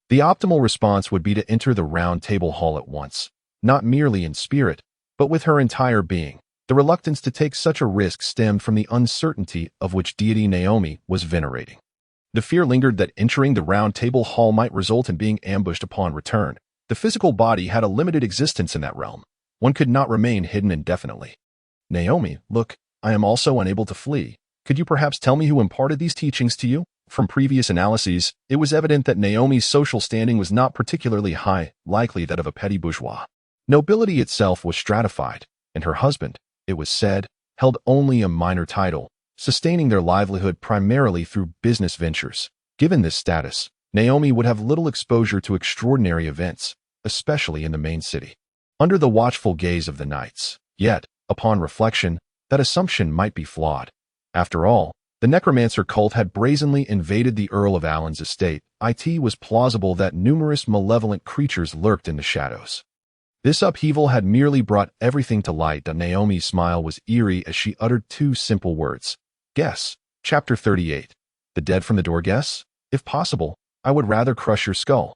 The optimal response would be to enter the round table hall at once, not merely in spirit, but with her entire being. The reluctance to take such a risk stemmed from the uncertainty of which deity Naomi was venerating. The fear lingered that entering the round table hall might result in being ambushed upon return. The physical body had a limited existence in that realm. One could not remain hidden indefinitely. Naomi, look, I am also unable to flee. Could you perhaps tell me who imparted these teachings to you? From previous analyses, it was evident that Naomi's social standing was not particularly high, likely that of a petty bourgeois. Nobility itself was stratified, and her husband, it was said, held only a minor title, sustaining their livelihood primarily through business ventures. Given this status, Naomi would have little exposure to extraordinary events, especially in the main city, under the watchful gaze of the knights. Yet, upon reflection, that assumption might be flawed. After all, the necromancer cult had brazenly invaded the Earl of Allen's estate. It was plausible that numerous malevolent creatures lurked in the shadows. This upheaval had merely brought everything to light. Naomi's smile was eerie as she uttered two simple words. Guess. Chapter 38. The dead from the door guess? If possible, I would rather crush your skull.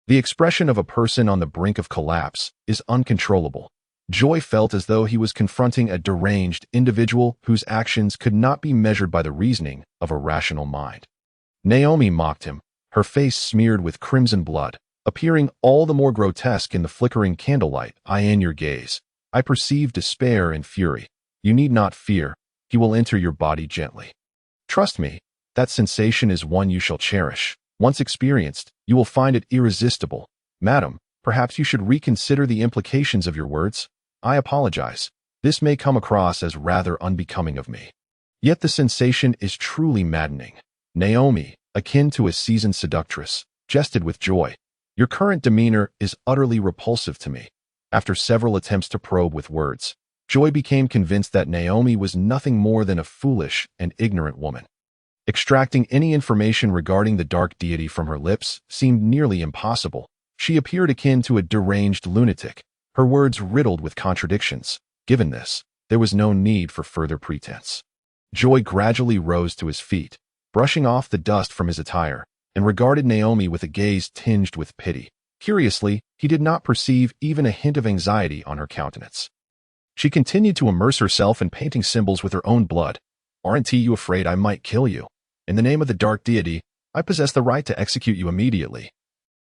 The expression of a person on the brink of collapse is uncontrollable. Joy felt as though he was confronting a deranged individual whose actions could not be measured by the reasoning of a rational mind. Naomi mocked him, her face smeared with crimson blood, appearing all the more grotesque in the flickering candlelight. In your gaze, I perceive despair and fury. You need not fear, he will enter your body gently. Trust me, that sensation is one you shall cherish. Once experienced, you will find it irresistible. Madam, perhaps you should reconsider the implications of your words. I apologize. This may come across as rather unbecoming of me. Yet the sensation is truly maddening. Naomi, akin to a seasoned seductress, jested with Joy. Your current demeanor is utterly repulsive to me. After several attempts to probe with words, Joy became convinced that Naomi was nothing more than a foolish and ignorant woman. Extracting any information regarding the dark deity from her lips seemed nearly impossible. She appeared akin to a deranged lunatic, her words riddled with contradictions. Given this, there was no need for further pretense. Joy gradually rose to his feet, brushing off the dust from his attire, and regarded Naomi with a gaze tinged with pity. Curiously, he did not perceive even a hint of anxiety on her countenance. She continued to immerse herself in painting symbols with her own blood. Aren't you afraid I might kill you? In the name of the dark deity, I possess the right to execute you immediately.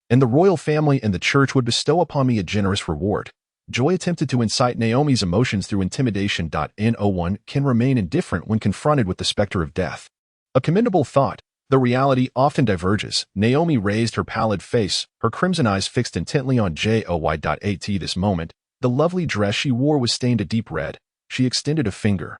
And the royal family and the church would bestow upon me a generous reward. Joy attempted to incite Naomi's emotions through intimidation. No one can remain indifferent when confronted with the specter of death. A commendable thought. The reality often diverges. Naomi raised her pallid face, her crimson eyes fixed intently on Joy. At this moment, the lovely dress she wore was stained a deep red. She extended a finger,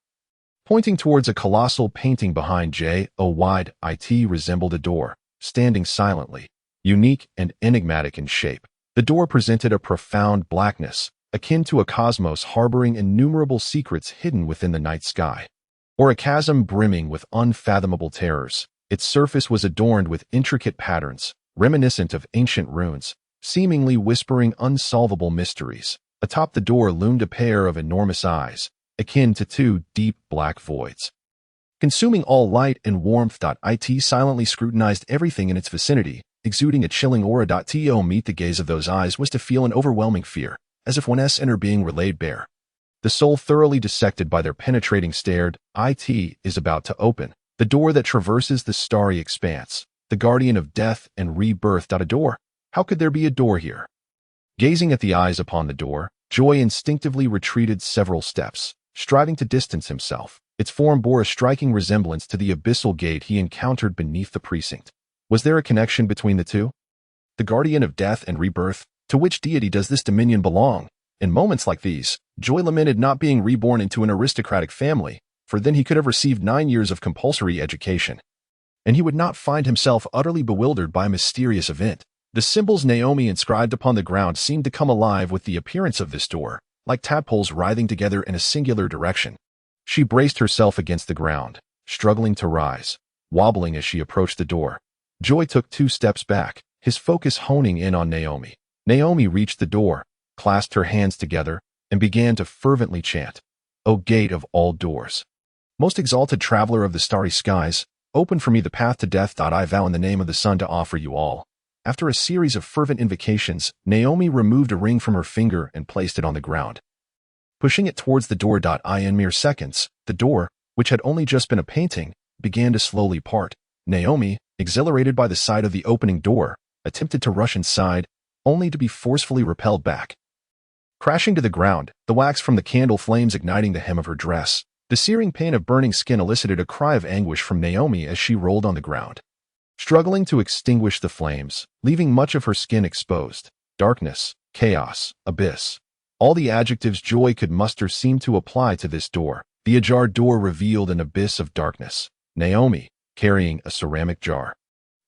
pointing towards a colossal painting behind Joy. It resembled a door, standing silently, unique and enigmatic in shape. The door presented a profound blackness, akin to a cosmos harboring innumerable secrets hidden within the night sky, or a chasm brimming with unfathomable terrors. Its surface was adorned with intricate patterns, reminiscent of ancient runes, seemingly whispering unsolvable mysteries. Atop the door loomed a pair of enormous eyes, akin to two deep black voids, consuming all light and warmth. It silently scrutinized everything in its vicinity, exuding a chilling aura. To meet the gaze of those eyes was to feel an overwhelming fear, as if one's inner being were laid bare, the soul thoroughly dissected by their penetrating stare. It is about to open the door that traverses the starry expanse, the guardian of death and rebirth. A door? How could there be a door here? Gazing at the eyes upon the door, Joy instinctively retreated several steps, striving to distance himself. Its form bore a striking resemblance to the abyssal gate he encountered beneath the precinct. Was there a connection between the two? The guardian of death and rebirth, to which deity does this dominion belong? In moments like these, Joy lamented not being reborn into an aristocratic family, for then he could have received 9 years of compulsory education, and he would not find himself utterly bewildered by a mysterious event. The symbols Naomi inscribed upon the ground seemed to come alive with the appearance of this door, like tadpoles writhing together in a singular direction. She braced herself against the ground, struggling to rise, wobbling as she approached the door. Joy took 2 steps back, his focus honing in on Naomi. Naomi reached the door, clasped her hands together, and began to fervently chant, "O gate of all doors, most exalted traveler of the starry skies, open for me the path to death. I vow in the name of the sun to offer you all." After a series of fervent invocations, Naomi removed a ring from her finger and placed it on the ground, pushing it towards the door. In mere seconds, the door, which had only just been a painting, began to slowly part. Naomi, exhilarated by the sight of the opening door, attempted to rush inside, only to be forcefully repelled back. Crashing to the ground, the wax from the candle flames igniting the hem of her dress, the searing pain of burning skin elicited a cry of anguish from Naomi as she rolled on the ground, struggling to extinguish the flames, leaving much of her skin exposed. Darkness, chaos, abyss. All the adjectives Joy could muster seemed to apply to this door. The ajar door revealed an abyss of darkness. Naomi, carrying a ceramic jar,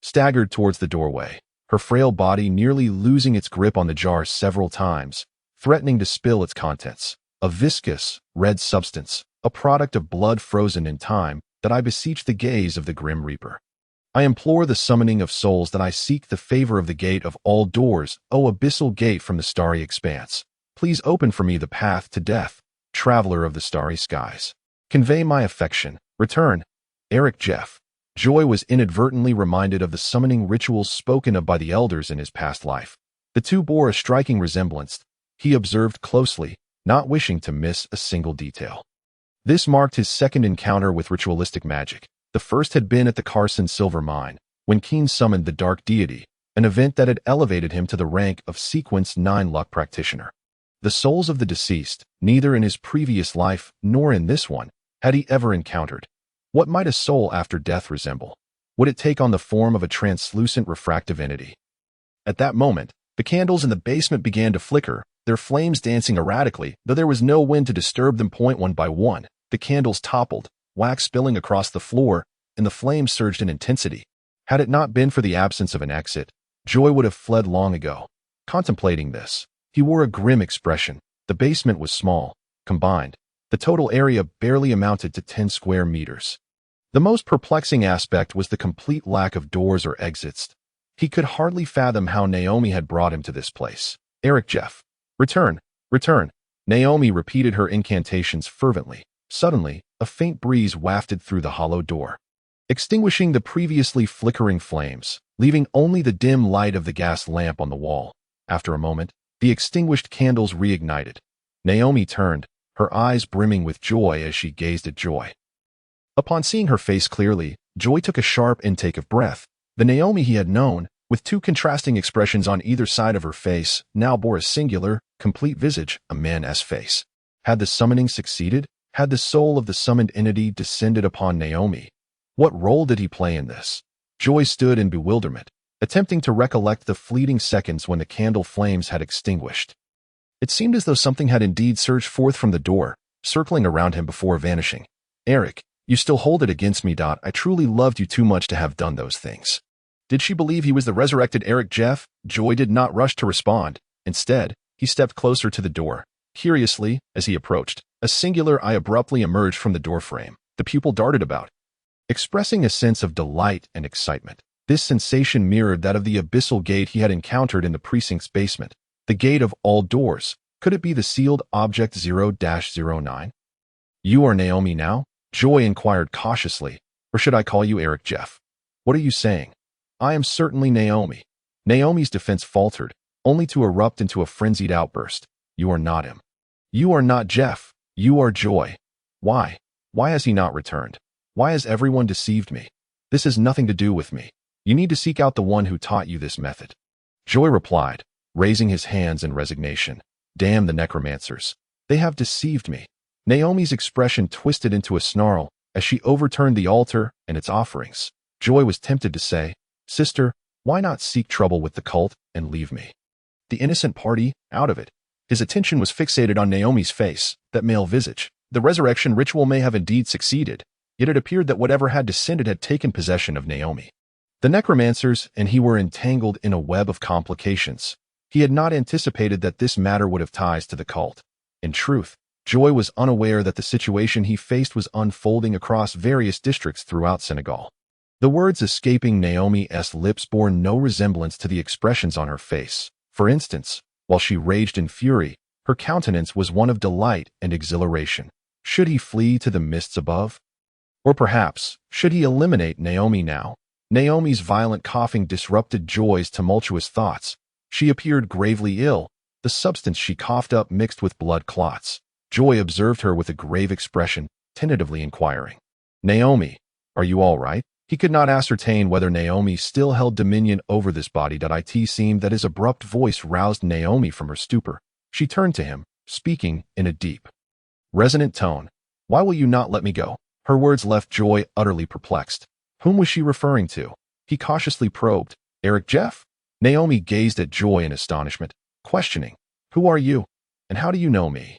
staggered towards the doorway, her frail body nearly losing its grip on the jar several times, threatening to spill its contents. A viscous, red substance, a product of blood frozen in time, that I beseech the gaze of the Grim Reaper. I implore the summoning of souls that I seek the favor of the gate of all doors, O abyssal gate from the starry expanse. Please open for me the path to death, traveler of the starry skies. Convey my affection. Return. Eric Jeff. Joy was inadvertently reminded of the summoning rituals spoken of by the elders in his past life. The two bore a striking resemblance. He observed closely, not wishing to miss a single detail. This marked his second encounter with ritualistic magic. The first had been at the Carson Silver Mine, when Keen summoned the Dark Deity, an event that had elevated him to the rank of Sequence 9 Luck Practitioner. The souls of the deceased, neither in his previous life nor in this one, had he ever encountered. What might a soul after death resemble? Would it take on the form of a translucent refractive entity? At that moment, the candles in the basement began to flicker, their flames dancing erratically, though there was no wind to disturb them. One by one, the candles toppled, wax spilling across the floor, and the flames surged in intensity. Had it not been for the absence of an exit, Joy would have fled long ago. Contemplating this, he wore a grim expression. The basement was small. Combined, the total area barely amounted to 10 square meters. The most perplexing aspect was the complete lack of doors or exits. He could hardly fathom how Naomi had brought him to this place. Eric Jeff. Return. Return. Naomi repeated her incantations fervently. Suddenly, a faint breeze wafted through the hollow door, extinguishing the previously flickering flames, leaving only the dim light of the gas lamp on the wall. After a moment, the extinguished candles reignited. Naomi turned, her eyes brimming with joy as she gazed at Joy. Upon seeing her face clearly, Joy took a sharp intake of breath. The Naomi he had known, with two contrasting expressions on either side of her face, now bore a singular, complete visage, a man's face. Had the summoning succeeded? Had the soul of the summoned entity descended upon Naomi? What role did he play in this? Joy stood in bewilderment, attempting to recollect the fleeting seconds when the candle flames had extinguished. It seemed as though something had indeed surged forth from the door, circling around him before vanishing. Eric, you still hold it against me. I truly loved you too much to have done those things. Did she believe he was the resurrected Eric Jeff? Joy did not rush to respond. Instead, he stepped closer to the door. Curiously, as he approached, a singular eye abruptly emerged from the doorframe. The pupil darted about, expressing a sense of delight and excitement. This sensation mirrored that of the abyssal gate he had encountered in the precinct's basement. The gate of all doors. Could it be the sealed object 0-09? You are Naomi now? Joy inquired cautiously. Or should I call you Eric Jeff? What are you saying? I am certainly Naomi. Naomi's defense faltered, only to erupt into a frenzied outburst. You are not him. You are not Jeff. You are Joy. Why? Why has he not returned? Why has everyone deceived me? This has nothing to do with me. You need to seek out the one who taught you this method. Joy replied, raising his hands in resignation. Damn the necromancers. They have deceived me. Naomi's expression twisted into a snarl as she overturned the altar and its offerings. Joy was tempted to say, Sister, why not seek trouble with the cult and leave me? The innocent party, out of it. His attention was fixated on Naomi's face, that male visage. The resurrection ritual may have indeed succeeded, yet it appeared that whatever had descended had taken possession of Naomi. The necromancers and he were entangled in a web of complications. He had not anticipated that this matter would have ties to the cult. In truth, Joy was unaware that the situation he faced was unfolding across various districts throughout Senegal. The words escaping Naomi's lips bore no resemblance to the expressions on her face. For instance, while she raged in fury, her countenance was one of delight and exhilaration. Should he flee to the mists above? Or perhaps, should he eliminate Naomi now? Naomi's violent coughing disrupted Joy's tumultuous thoughts. She appeared gravely ill, the substance she coughed up mixed with blood clots. Joy observed her with a grave expression, tentatively inquiring, Naomi, are you all right? He could not ascertain whether Naomi still held dominion over this body. It seemed that his abrupt voice roused Naomi from her stupor. She turned to him, speaking in a deep, resonant tone. Why will you not let me go? Her words left Joy utterly perplexed. Whom was she referring to? He cautiously probed. Eric Jeff? Naomi gazed at Joy in astonishment, questioning, Who are you? And how do you know me?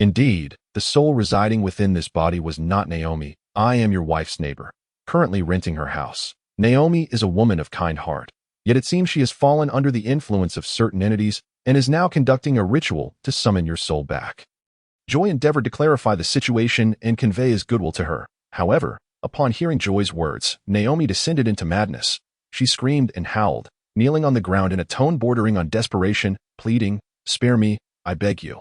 Indeed, the soul residing within this body was not Naomi. I am your wife's neighbor, currently renting her house. Naomi is a woman of kind heart, yet it seems she has fallen under the influence of certain entities and is now conducting a ritual to summon your soul back. Joy endeavored to clarify the situation and convey his goodwill to her. However, upon hearing Joy's words, Naomi descended into madness. She screamed and howled, kneeling on the ground in a tone bordering on desperation, pleading, Spare me, I beg you.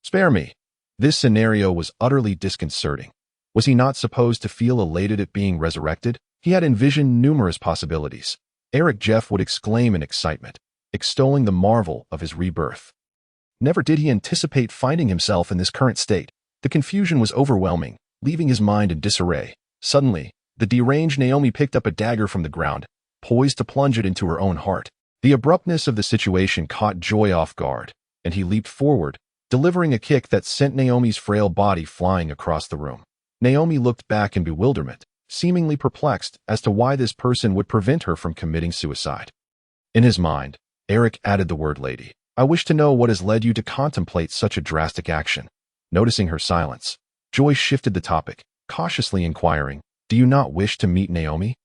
Spare me. This scenario was utterly disconcerting. Was he not supposed to feel elated at being resurrected? He had envisioned numerous possibilities. Eric Jeff would exclaim in excitement, extolling the marvel of his rebirth. Never did he anticipate finding himself in this current state. The confusion was overwhelming, leaving his mind in disarray. Suddenly, the deranged Naomi picked up a dagger from the ground, poised to plunge it into her own heart. The abruptness of the situation caught Joy off guard, and he leaped forward, delivering a kick that sent Naomi's frail body flying across the room. Naomi looked back in bewilderment, seemingly perplexed as to why this person would prevent her from committing suicide. In his mind, Eric added the word lady. I wish to know what has led you to contemplate such a drastic action. Noticing her silence, Joy shifted the topic, cautiously inquiring, Do you not wish to meet Naomi?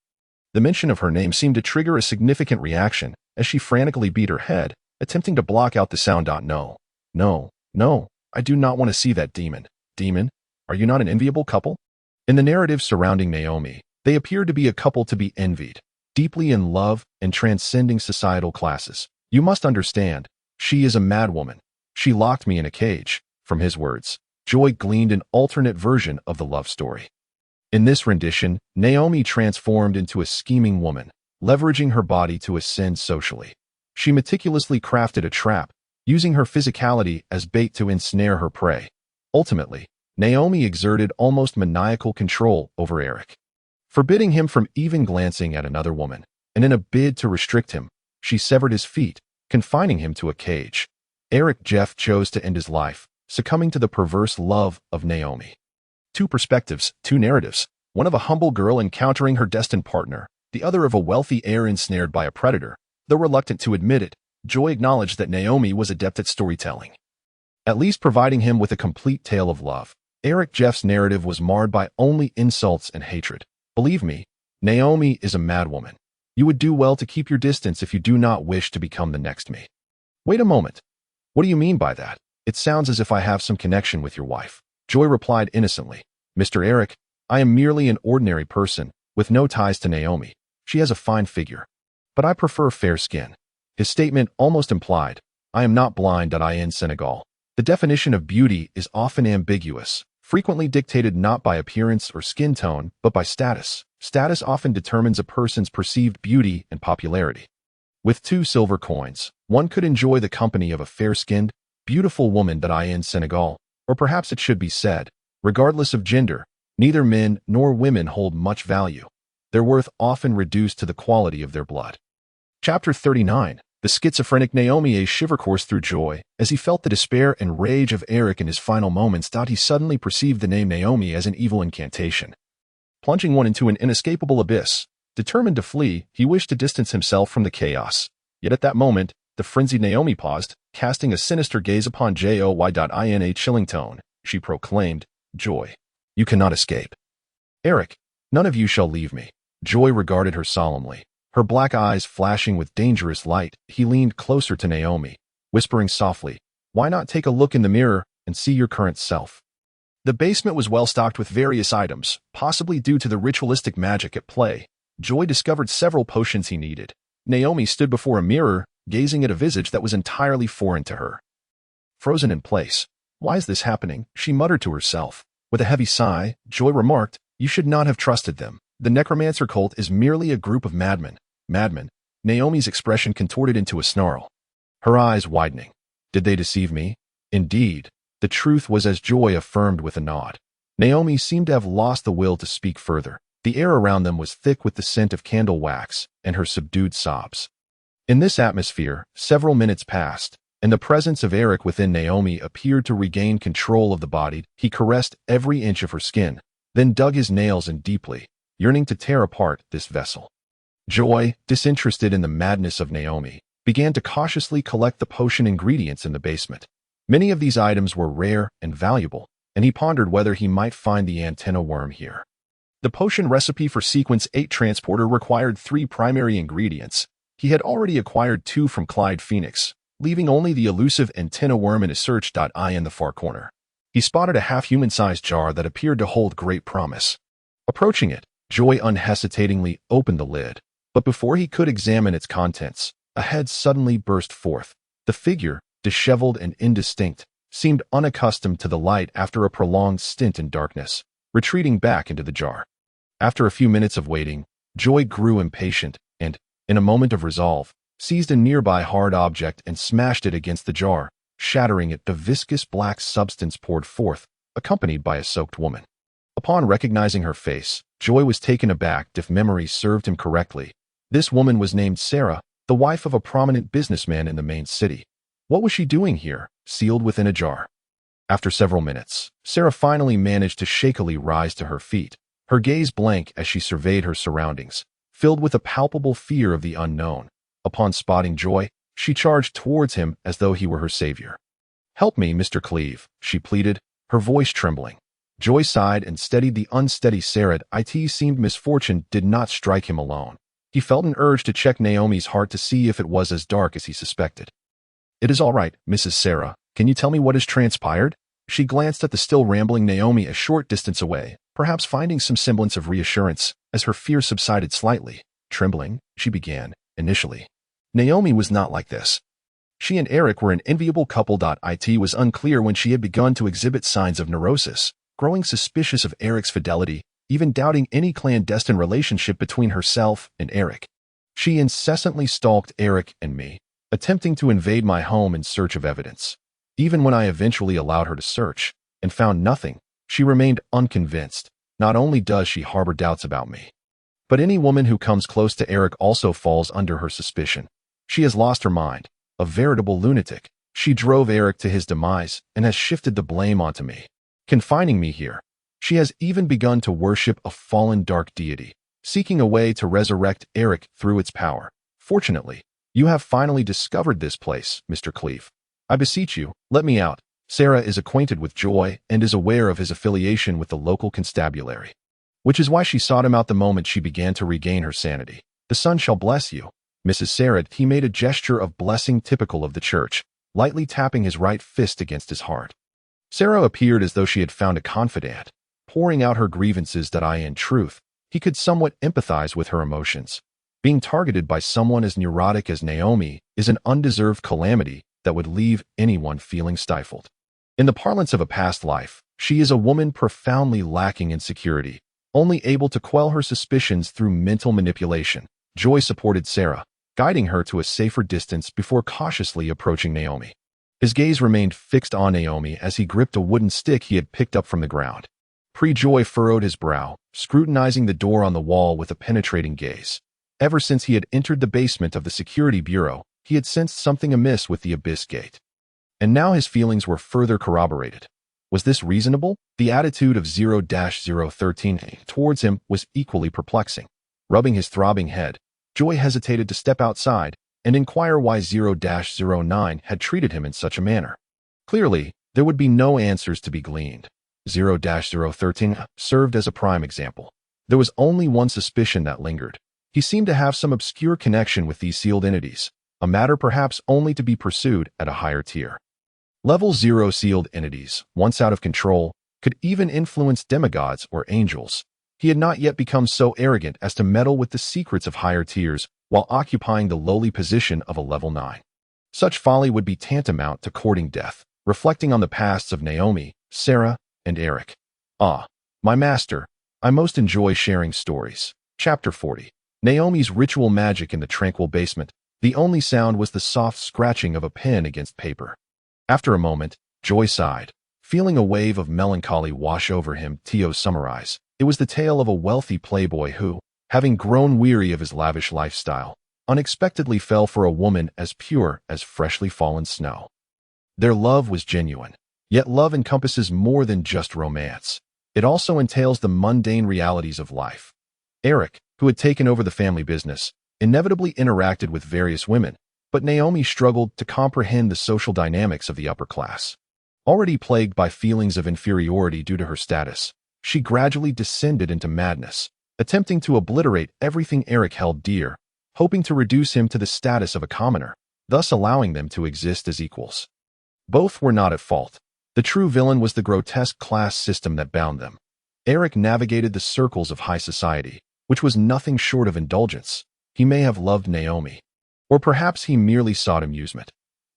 The mention of her name seemed to trigger a significant reaction as she frantically beat her head, attempting to block out the sound. No, I do not want to see that demon. Demon? Are you not an enviable couple? In the narrative surrounding Naomi, they appeared to be a couple to be envied, deeply in love and transcending societal classes. You must understand, she is a madwoman. She locked me in a cage. From his words, Joy gleaned an alternate version of the love story. In this rendition, Naomi transformed into a scheming woman, leveraging her body to ascend socially. She meticulously crafted a trap, using her physicality as bait to ensnare her prey. Ultimately, Naomi exerted almost maniacal control over Eric, forbidding him from even glancing at another woman, and in a bid to restrict him, she severed his feet, confining him to a cage. Eric Jeff chose to end his life, succumbing to the perverse love of Naomi. Two perspectives, two narratives, one of a humble girl encountering her destined partner, the other of a wealthy heir ensnared by a predator. Though reluctant to admit it, Joy acknowledged that Naomi was adept at storytelling, at least providing him with a complete tale of love. Eric Jeff's narrative was marred by only insults and hatred. Believe me, Naomi is a madwoman. You would do well to keep your distance if you do not wish to become the next me. Wait a moment. What do you mean by that? It sounds as if I have some connection with your wife. Joy replied innocently. Mr. Eric, I am merely an ordinary person, with no ties to Naomi. She has a fine figure. But I prefer fair skin. His statement almost implied, I am not blind. In Senegal, the definition of beauty is often ambiguous, frequently dictated not by appearance or skin tone, but by status. Status often determines a person's perceived beauty and popularity. With 2 silver coins, one could enjoy the company of a fair-skinned, beautiful woman in Senegal, or perhaps it should be said, regardless of gender, neither men nor women hold much value. Their worth often reduced to the quality of their blood. Chapter 39. The schizophrenic Naomi. A shiver coursed through Joy as he felt the despair and rage of Eric in his final moments. He suddenly perceived the name Naomi as an evil incantation, plunging one into an inescapable abyss. Determined to flee, he wished to distance himself from the chaos. Yet at that moment, the frenzied Naomi paused, casting a sinister gaze upon Joy. In a chilling tone, she proclaimed, Joy, you cannot escape. Eric, none of you shall leave me. Joy regarded her solemnly, her black eyes flashing with dangerous light. He leaned closer to Naomi, whispering softly, why not take a look in the mirror and see your current self? The basement was well stocked with various items, possibly due to the ritualistic magic at play. Joy discovered several potions he needed. Naomi stood before a mirror, gazing at a visage that was entirely foreign to her. Frozen in place. Why is this happening? She muttered to herself. With a heavy sigh, Joy remarked, you should not have trusted them. The necromancer cult is merely a group of madmen. Madmen? Naomi's expression contorted into a snarl, her eyes widening. Did they deceive me? Indeed, the truth was as Joy affirmed with a nod. Naomi seemed to have lost the will to speak further. The air around them was thick with the scent of candle wax and her subdued sobs. In this atmosphere, several minutes passed, and the presence of Eric within Naomi appeared to regain control of the body. He caressed every inch of her skin, then dug his nails in deeply, yearning to tear apart this vessel. Joy, disinterested in the madness of Naomi, began to cautiously collect the potion ingredients in the basement. Many of these items were rare and valuable, and he pondered whether he might find the antenna worm here. The potion recipe for Sequence 8 Transporter required 3 primary ingredients. He had already acquired 2 from Clyde Phoenix, leaving only the elusive antenna worm in his search. In the far corner, he spotted a half-human-sized jar that appeared to hold great promise. Approaching it, Joy unhesitatingly opened the lid, but before he could examine its contents, a head suddenly burst forth. The figure, disheveled and indistinct, seemed unaccustomed to the light after a prolonged stint in darkness, retreating back into the jar. After a few minutes of waiting, Joy grew impatient and, in a moment of resolve, seized a nearby hard object and smashed it against the jar, shattering it. The viscous black substance poured forth, accompanied by a soaked woman. Upon recognizing her face, Joy was taken aback. If memory served him correctly, this woman was named Sarah, the wife of a prominent businessman in the main city. What was she doing here, sealed within a jar? After several minutes, Sarah finally managed to shakily rise to her feet, her gaze blank as she surveyed her surroundings, filled with a palpable fear of the unknown. Upon spotting Joy, she charged towards him as though he were her savior. Help me, Mr. Cleve, she pleaded, her voice trembling. Joy sighed and steadied the unsteady Sarah. It seemed misfortune did not strike him alone. He felt an urge to check Naomi's heart to see if it was as dark as he suspected. It is all right, Mrs. Sarah. Can you tell me what has transpired? She glanced at the still rambling Naomi a short distance away, perhaps finding some semblance of reassurance, as her fear subsided slightly. Trembling, she began, initially. Naomi was not like this. She and Eric were an enviable couple. It was unclear when she had begun to exhibit signs of neurosis, growing suspicious of Eric's fidelity, even doubting any clandestine relationship between herself and Eric. She incessantly stalked Eric and me, attempting to invade my home in search of evidence. Even when I eventually allowed her to search, and found nothing, she remained unconvinced. Not only does she harbor doubts about me, but any woman who comes close to Eric also falls under her suspicion. She has lost her mind, a veritable lunatic. She drove Eric to his demise and has shifted the blame onto me, confining me here. She has even begun to worship a fallen dark deity, seeking a way to resurrect Eric through its power. Fortunately, you have finally discovered this place, Mr. Cleve. I beseech you, let me out. Sarah is acquainted with Joy and is aware of his affiliation with the local constabulary, which is why she sought him out the moment she began to regain her sanity. The sun shall bless you, Mrs. Sarah. He made a gesture of blessing typical of the church, lightly tapping his right fist against his heart. Sarah appeared as though she had found a confidant, pouring out her grievances that in truth, he could somewhat empathize with her emotions. Being targeted by someone as neurotic as Naomi is an undeserved calamity that would leave anyone feeling stifled. In the parlance of a past life, she is a woman profoundly lacking in security, only able to quell her suspicions through mental manipulation. Joy supported Sarah, guiding her to a safer distance before cautiously approaching Naomi. His gaze remained fixed on Naomi as he gripped a wooden stick he had picked up from the ground. Joy furrowed his brow, scrutinizing the door on the wall with a penetrating gaze. Ever since he had entered the basement of the security bureau, he had sensed something amiss with the abyss gate. And now his feelings were further corroborated. Was this reasonable? The attitude of 0-013 towards him was equally perplexing. Rubbing his throbbing head, Joy hesitated to step outside and inquire why 0-09 had treated him in such a manner. Clearly, there would be no answers to be gleaned. 0-013 served as a prime example. There was only one suspicion that lingered. He seemed to have some obscure connection with these sealed entities, a matter perhaps only to be pursued at a higher tier. Level 0 sealed entities, once out of control, could even influence demigods or angels. He had not yet become so arrogant as to meddle with the secrets of higher tiers while occupying the lowly position of a level 9. Such folly would be tantamount to courting death, reflecting on the pasts of Naomi, Sarah, and Eric. Ah, my master, I most enjoy sharing stories. Chapter 40. Naomi's ritual magic in the tranquil basement. The only sound was the soft scratching of a pen against paper. After a moment, Joy sighed, feeling a wave of melancholy wash over him. To summarize, it was the tale of a wealthy playboy who, having grown weary of his lavish lifestyle, unexpectedly fell for a woman as pure as freshly fallen snow. Their love was genuine, yet love encompasses more than just romance. It also entails the mundane realities of life. Eric, who had taken over the family business, inevitably interacted with various women, but Naomi struggled to comprehend the social dynamics of the upper class. Already plagued by feelings of inferiority due to her status, she gradually descended into madness, attempting to obliterate everything Eric held dear, hoping to reduce him to the status of a commoner, thus allowing them to exist as equals. Both were not at fault. The true villain was the grotesque class system that bound them. Eric navigated the circles of high society, which was nothing short of indulgence. He may have loved Naomi, or perhaps he merely sought amusement.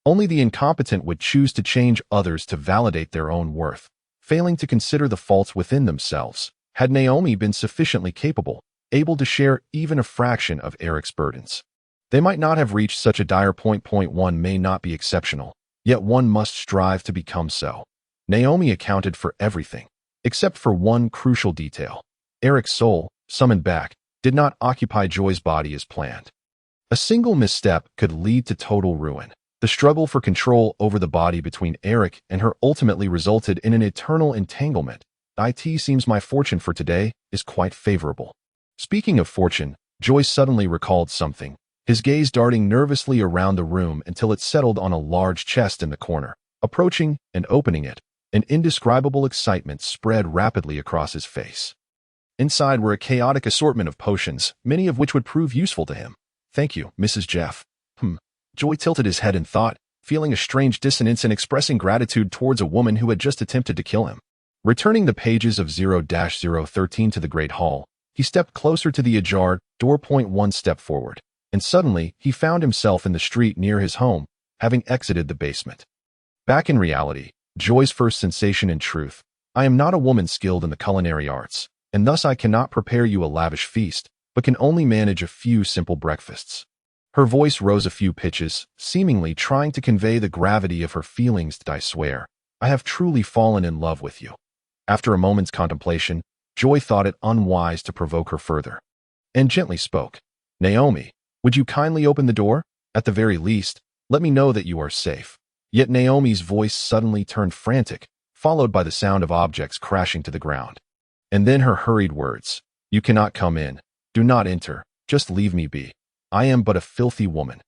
Only the incompetent would choose to change others to validate their own worth, failing to consider the faults within themselves. Had Naomi been sufficiently capable, able to share even a fraction of Eric's burdens, they might not have reached such a dire point. One may not be exceptional, yet one must strive to become so. Naomi accounted for everything, except for one crucial detail. Eric's soul, summoned back, did not occupy Joy's body as planned. A single misstep could lead to total ruin. The struggle for control over the body between Eric and her ultimately resulted in an eternal entanglement. It seems my fortune for today is quite favorable. Speaking of fortune, Joy suddenly recalled something, his gaze darting nervously around the room until it settled on a large chest in the corner. Approaching and opening it, an indescribable excitement spread rapidly across his face. Inside were a chaotic assortment of potions, many of which would prove useful to him. Thank you, Mrs. Jeff. Joy tilted his head in thought, feeling a strange dissonance and expressing gratitude towards a woman who had just attempted to kill him. Returning the pages of 0-013 to the Great Hall, he stepped closer to the ajar door. One step forward, and suddenly he found himself in the street near his home, having exited the basement. Back in reality, Joy's first sensation in truth, I am not a woman skilled in the culinary arts, and thus I cannot prepare you a lavish feast, but can only manage a few simple breakfasts. Her voice rose a few pitches, seemingly trying to convey the gravity of her feelings. I swear, I have truly fallen in love with you. After a moment's contemplation, Joy thought it unwise to provoke her further, and gently spoke. Naomi, would you kindly open the door? At the very least, let me know that you are safe. Yet Naomi's voice suddenly turned frantic, followed by the sound of objects crashing to the ground. And then her hurried words. You cannot come in. Do not enter. Just leave me be. I am but a filthy woman.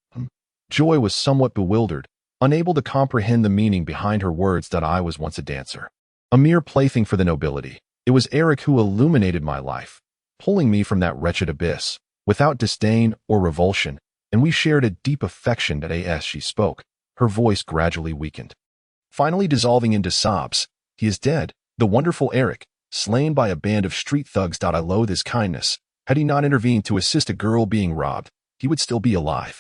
Joy was somewhat bewildered, unable to comprehend the meaning behind her words. I was once a dancer, a mere plaything for the nobility. It was Eric who illuminated my life, pulling me from that wretched abyss. without disdain or revulsion, and we shared a deep affection that as she spoke, her voice gradually weakened, finally dissolving into sobs. He is dead, the wonderful Eric, slain by a band of street thugs. I loathe his kindness. Had he not intervened to assist a girl being robbed, he would still be alive.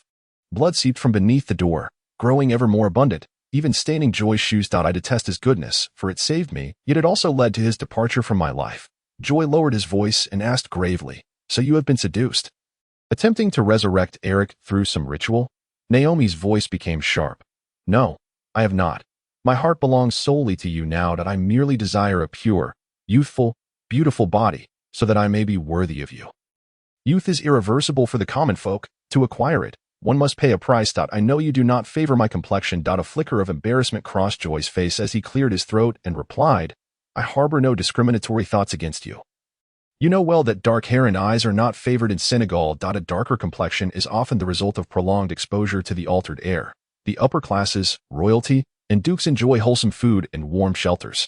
Blood seeped from beneath the door, growing ever more abundant, even staining Joy's shoes. I detest his goodness, for it saved me, yet it also led to his departure from my life. Joy lowered his voice and asked gravely, "So you have been seduced?" Attempting to resurrect Eric through some ritual, Naomi's voice became sharp. "No, I have not. My heart belongs solely to you now that I merely desire a pure, youthful, beautiful body, so that I may be worthy of you. Youth is irreversible for the common folk. To acquire it, one must pay a price. I know you do not favor my complexion. A flicker of embarrassment crossed Joy's face as he cleared his throat and replied, "I harbor no discriminatory thoughts against you. You know well that dark hair and eyes are not favored in Senegal. A darker complexion is often the result of prolonged exposure to the altered air. The upper classes, royalty, and dukes enjoy wholesome food and warm shelters,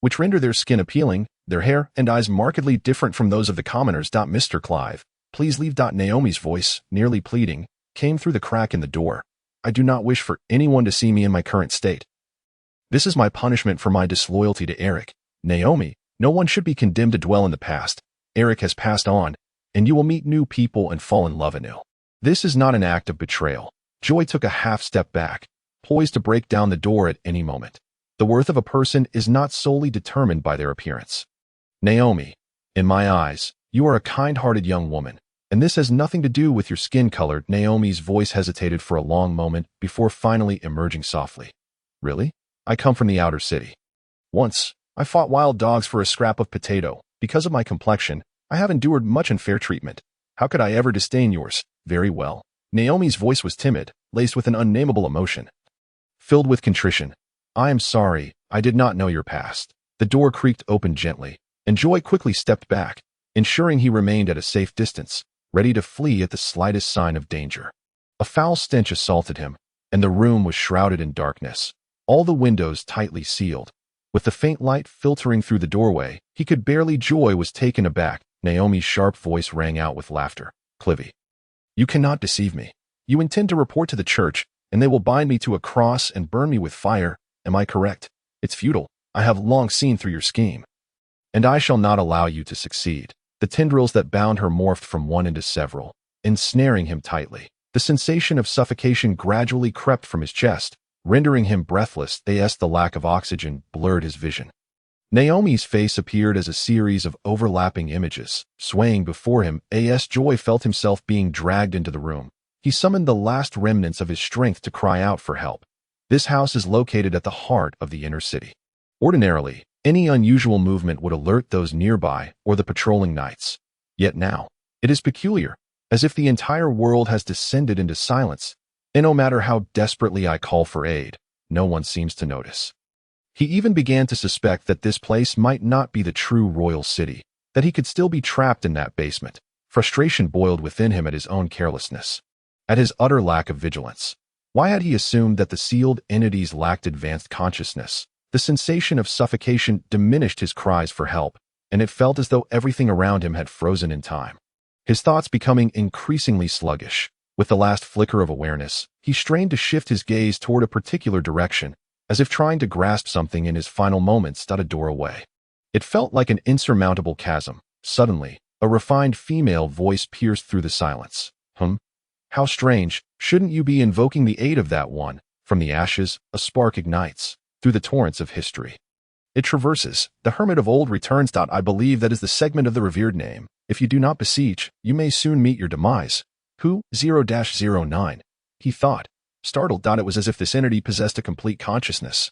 which render their skin appealing, their hair and eyes markedly different from those of the commoners. Mr. Clive, please leave. Naomi's voice, nearly pleading, came through the crack in the door. I do not wish for anyone to see me in my current state. This is my punishment for my disloyalty to Eric. Naomi, no one should be condemned to dwell in the past. Eric has passed on, and you will meet new people and fall in love anew. This is not an act of betrayal." Joy took a half step back, poised to break down the door at any moment. The worth of a person is not solely determined by their appearance. Naomi, in my eyes, you are a kind-hearted young woman, and this has nothing to do with your skin color. Naomi's voice hesitated for a long moment before finally emerging softly. Really? I come from the outer city. Once, I fought wild dogs for a scrap of potato. Because of my complexion, I have endured much unfair treatment. How could I ever disdain yours? Very well. Naomi's voice was timid, laced with an unnameable emotion. Filled with contrition. I am sorry, I did not know your past. The door creaked open gently, and Joy quickly stepped back, ensuring he remained at a safe distance, ready to flee at the slightest sign of danger. A foul stench assaulted him, and the room was shrouded in darkness, all the windows tightly sealed. With the faint light filtering through the doorway, he could barely. Joy was taken aback. Naomi's sharp voice rang out with laughter. Clivy, you cannot deceive me. You intend to report to the church, and they will bind me to a cross and burn me with fire. Am I correct? It's futile. I have long seen through your scheme. And I shall not allow you to succeed. The tendrils that bound her morphed from one into several, ensnaring him tightly. The sensation of suffocation gradually crept from his chest, rendering him breathless. The lack of oxygen blurred his vision. Naomi's face appeared as a series of overlapping images, swaying before him. Joy felt himself being dragged into the room. He summoned the last remnants of his strength to cry out for help. This house is located at the heart of the inner city. Ordinarily, any unusual movement would alert those nearby or the patrolling knights. Yet now, it is peculiar, as if the entire world has descended into silence, and no matter how desperately I call for aid, no one seems to notice. He even began to suspect that this place might not be the true royal city, that he could still be trapped in that basement. Frustration boiled within him at his own carelessness, at his utter lack of vigilance. Why had he assumed that the sealed entities lacked advanced consciousness? The sensation of suffocation diminished his cries for help, and it felt as though everything around him had frozen in time. His thoughts becoming increasingly sluggish. With the last flicker of awareness, he strained to shift his gaze toward a particular direction, as if trying to grasp something in his final moments. A door away. It felt like an insurmountable chasm. Suddenly, a refined female voice pierced through the silence. How strange. Shouldn't you be invoking the aid of that one? From the ashes, a spark ignites. Through the torrents of history it traverses. The hermit of old returns. I believe that is the segment of the revered name. If you do not beseech, you may soon meet your demise. Who? 0-09. He thought, startled. It was as if this entity possessed a complete consciousness,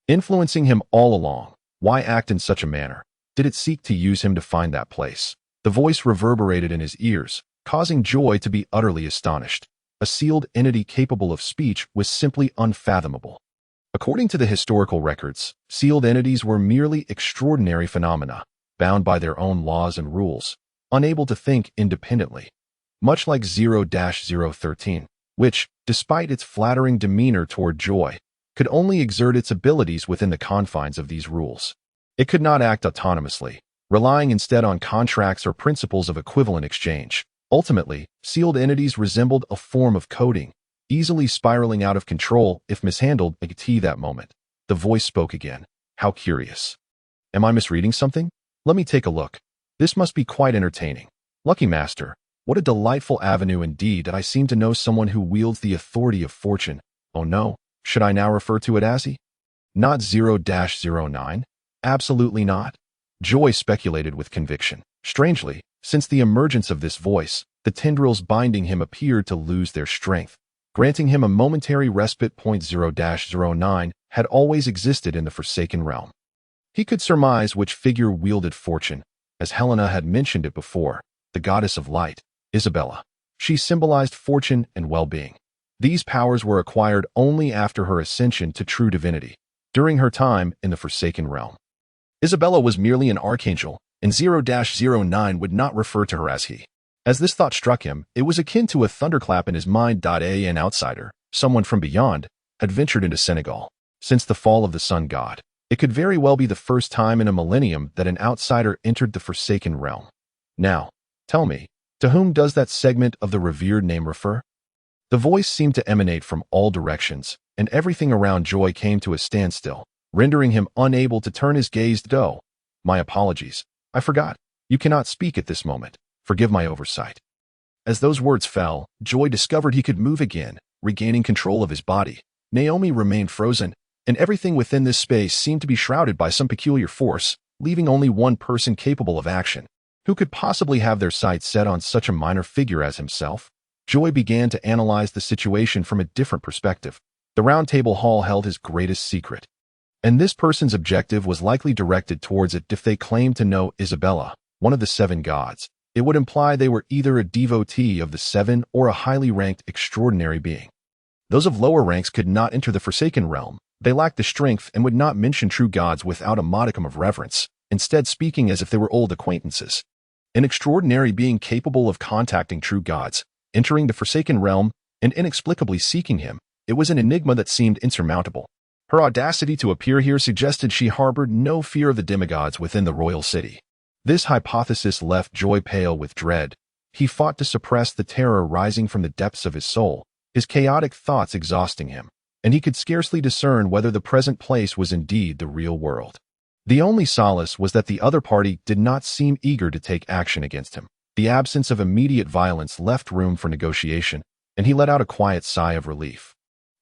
influencing him all along. Why act in such a manner? Did it seek to use him to find that place? The voice reverberated in his ears, causing Joy to be utterly astonished. A sealed entity capable of speech was simply unfathomable. According to the historical records, sealed entities were merely extraordinary phenomena, bound by their own laws and rules, unable to think independently. Much like 0-013, which, despite its flattering demeanor toward Joy, could only exert its abilities within the confines of these rules. It could not act autonomously, relying instead on contracts or principles of equivalent exchange. Ultimately, sealed entities resembled a form of coding, easily spiraling out of control if mishandled. That moment, the voice spoke again. How curious. Am I misreading something? Let me take a look. This must be quite entertaining. Lucky master, what a delightful avenue indeed that I seem to know someone who wields the authority of fortune. Oh no, should I now refer to it as he? Not 0-09? Absolutely not. Joy speculated with conviction. Strangely, since the emergence of this voice, the tendrils binding him appeared to lose their strength, granting him a momentary respite. 0-09 had always existed in the Forsaken Realm. He could surmise which figure wielded fortune, as Helena had mentioned it before, the goddess of light, Isabella. She symbolized fortune and well-being. These powers were acquired only after her ascension to true divinity, during her time in the Forsaken Realm. Isabella was merely an archangel, and 0-09 would not refer to her as he. As this thought struck him, it was akin to a thunderclap in his mind. An outsider, someone from beyond, had ventured into Senegal. Since the fall of the sun god, it could very well be the first time in a millennium that an outsider entered the Forsaken Realm. Now, tell me, to whom does that segment of the revered name refer? The voice seemed to emanate from all directions, and everything around Joy came to a standstill, rendering him unable to turn his gaze. My apologies. I forgot. You cannot speak at this moment. Forgive my oversight. As those words fell, Joy discovered he could move again, regaining control of his body. Naomi remained frozen, and everything within this space seemed to be shrouded by some peculiar force, leaving only one person capable of action. Who could possibly have their sights set on such a minor figure as himself? Joy began to analyze the situation from a different perspective. The Round Table Hall held his greatest secret, and this person's objective was likely directed towards it. If they claimed to know Isabella, one of the 7 gods, it would imply they were either a devotee of the 7 or a highly ranked extraordinary being. Those of lower ranks could not enter the Forsaken Realm. They lacked the strength and would not mention true gods without a modicum of reverence, instead speaking as if they were old acquaintances. An extraordinary being capable of contacting true gods, entering the Forsaken Realm, and inexplicably seeking him, it was an enigma that seemed insurmountable. Her audacity to appear here suggested she harbored no fear of the demigods within the royal city. This hypothesis left Joy pale with dread. He fought to suppress the terror rising from the depths of his soul, his chaotic thoughts exhausting him, and he could scarcely discern whether the present place was indeed the real world. The only solace was that the other party did not seem eager to take action against him. The absence of immediate violence left room for negotiation, and he let out a quiet sigh of relief,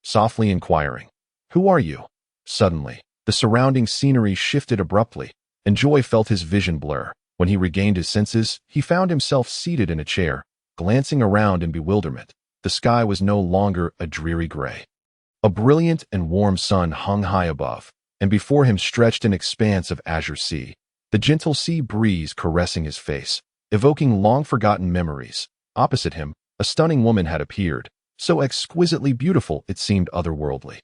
softly inquiring, "Who are you?" Suddenly, the surrounding scenery shifted abruptly, and Joy felt his vision blur. When he regained his senses, he found himself seated in a chair, glancing around in bewilderment. The sky was no longer a dreary gray. A brilliant and warm sun hung high above, and before him stretched an expanse of azure sea, the gentle sea breeze caressing his face, evoking long-forgotten memories. Opposite him, a stunning woman had appeared, so exquisitely beautiful it seemed otherworldly.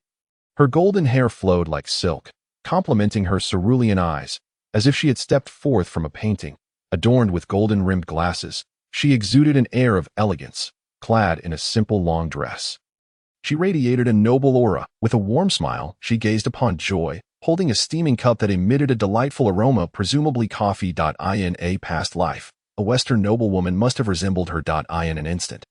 Her golden hair flowed like silk, complementing her cerulean eyes, as if she had stepped forth from a painting. Adorned with golden-rimmed glasses, she exuded an air of elegance, clad in a simple long dress. She radiated a noble aura. With a warm smile, she gazed upon Joy, holding a steaming cup that emitted a delightful aroma, presumably coffee. In a past life, a Western noblewoman must have resembled her. In an instant,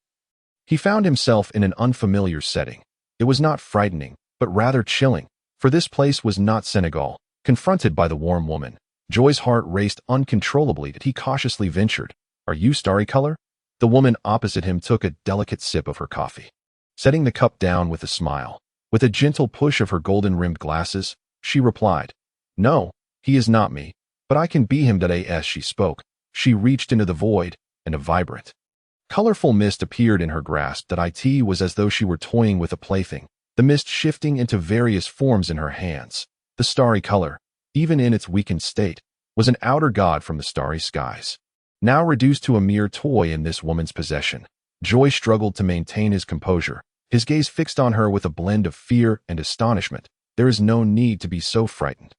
he found himself in an unfamiliar setting. It was not frightening, but rather chilling, for this place was not Senegal. Confronted by the warm woman, Joy's heart raced uncontrollably. He cautiously ventured, "Are you Starry Color?" The woman opposite him took a delicate sip of her coffee, setting the cup down with a smile. With a gentle push of her golden-rimmed glasses, she replied, "No, he is not me, but I can be him." As she spoke, she reached into the void, and a vibrant, colorful mist appeared in her grasp. It was as though she were toying with a plaything, the mist shifting into various forms in her hands. The Starry Color, even in its weakened state, was an outer god from the starry skies, now reduced to a mere toy in this woman's possession. Joy struggled to maintain his composure, his gaze fixed on her with a blend of fear and astonishment. "There is no need to be so frightened.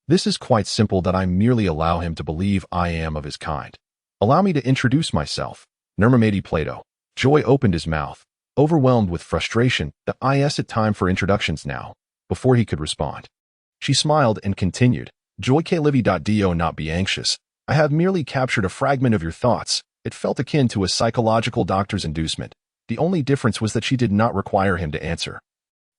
This is quite simple. I merely allow him to believe I am of his kind. Allow me to introduce myself. Nurmamedi Plato." Joy opened his mouth, overwhelmed with frustration. "Is it time for introductions now?" Before he could respond, she smiled and continued, "Joy K. Livy. Do not be anxious. I have merely captured a fragment of your thoughts, It felt akin to a psychological doctor's inducement. The only difference was that she did not require him to answer,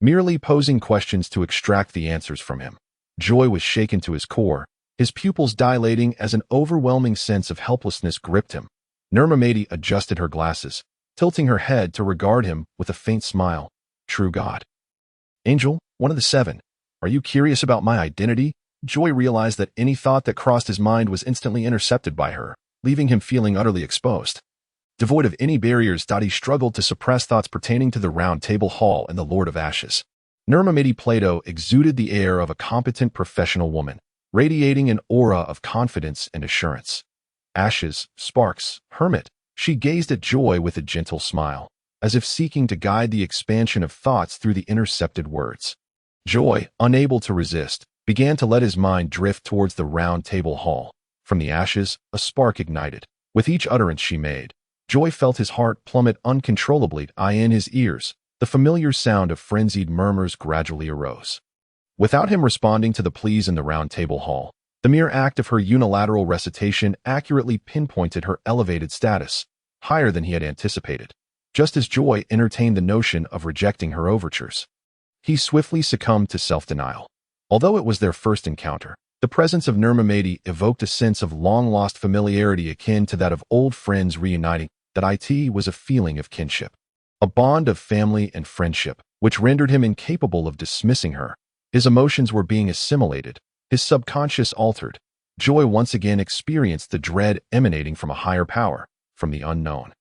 merely posing questions to extract the answers from him. Joy was shaken to his core, his pupils dilating as an overwhelming sense of helplessness gripped him. Nurmamati adjusted her glasses, tilting her head to regard him with a faint smile. True God. Angel, one of the seven. Are you curious about my identity? Joy realized that any thought that crossed his mind was instantly intercepted by her, leaving him feeling utterly exposed. Devoid of any barriers, he struggled to suppress thoughts pertaining to the Round Table Hall and the Lord of Ashes. Nurmamati Plato exuded the air of a competent professional woman, radiating an aura of confidence and assurance. Ashes, sparks, hermit, she gazed at Joy with a gentle smile, as if seeking to guide the expansion of thoughts through the intercepted words. Joy, unable to resist, began to let his mind drift towards the Round Table Hall. From the ashes, a spark ignited. With each utterance she made, Joy felt his heart plummet uncontrollably. In his ears, the familiar sound of frenzied murmurs gradually arose. Without him responding to the pleas in the Round Table Hall, the mere act of her unilateral recitation accurately pinpointed her elevated status, higher than he had anticipated. Just as Joy entertained the notion of rejecting her overtures, he swiftly succumbed to self-denial. Although it was their first encounter, the presence of Nurmamati evoked a sense of long-lost familiarity akin to that of old friends reuniting. That it was a feeling of kinship, a bond of family and friendship, which rendered him incapable of dismissing her. His emotions were being assimilated, his subconscious altered. Joy once again experienced the dread emanating from a higher power, from the unknown.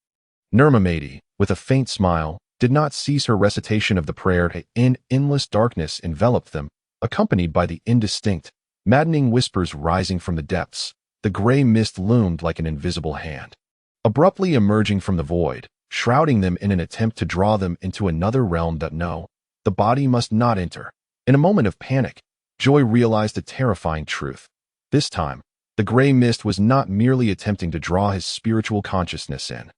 Nurmamati, with a faint smile, did not cease her recitation of the prayer. In endless darkness enveloped them, accompanied by the indistinct, maddening whispers rising from the depths. The gray mist loomed like an invisible hand, abruptly emerging from the void, shrouding them in an attempt to draw them into another realm that the body must not enter. In a moment of panic, Joy realized a terrifying truth. This time, the gray mist was not merely attempting to draw his spiritual consciousness in,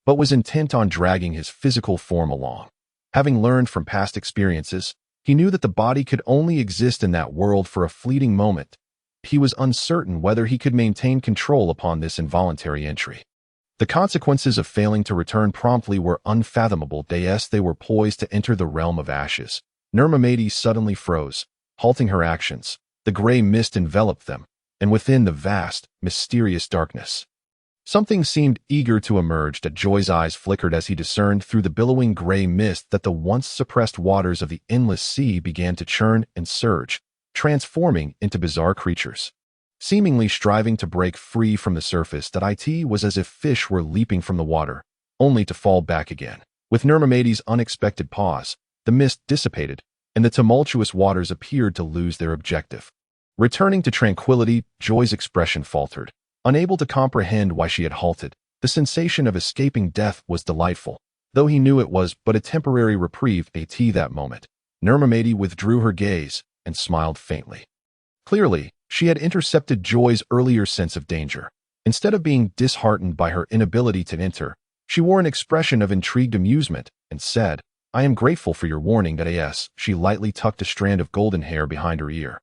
but was intent on dragging his physical form along. Having learned from past experiences, he knew that the body could only exist in that world for a fleeting moment. He was uncertain whether he could maintain control upon this involuntary entry. The consequences of failing to return promptly were unfathomable. They were poised to enter the realm of ashes. Nurmamati suddenly froze, halting her actions. The gray mist enveloped them, and within the vast, mysterious darkness, something seemed eager to emerge. Joy's eyes flickered as he discerned through the billowing gray mist that the once suppressed waters of the endless sea began to churn and surge, transforming into bizarre creatures, seemingly striving to break free from the surface. It was as if fish were leaping from the water, only to fall back again. With Nurmamati's unexpected pause, the mist dissipated, and the tumultuous waters appeared to lose their objective. Returning to tranquility, Joy's expression faltered. Unable to comprehend why she had halted, the sensation of escaping death was delightful, though he knew it was but a temporary reprieve. That moment, Nurmamati withdrew her gaze and smiled faintly. Clearly, she had intercepted Joy's earlier sense of danger. Instead of being disheartened by her inability to enter, she wore an expression of intrigued amusement and said, "I am grateful for your warning." She lightly tucked a strand of golden hair behind her ear.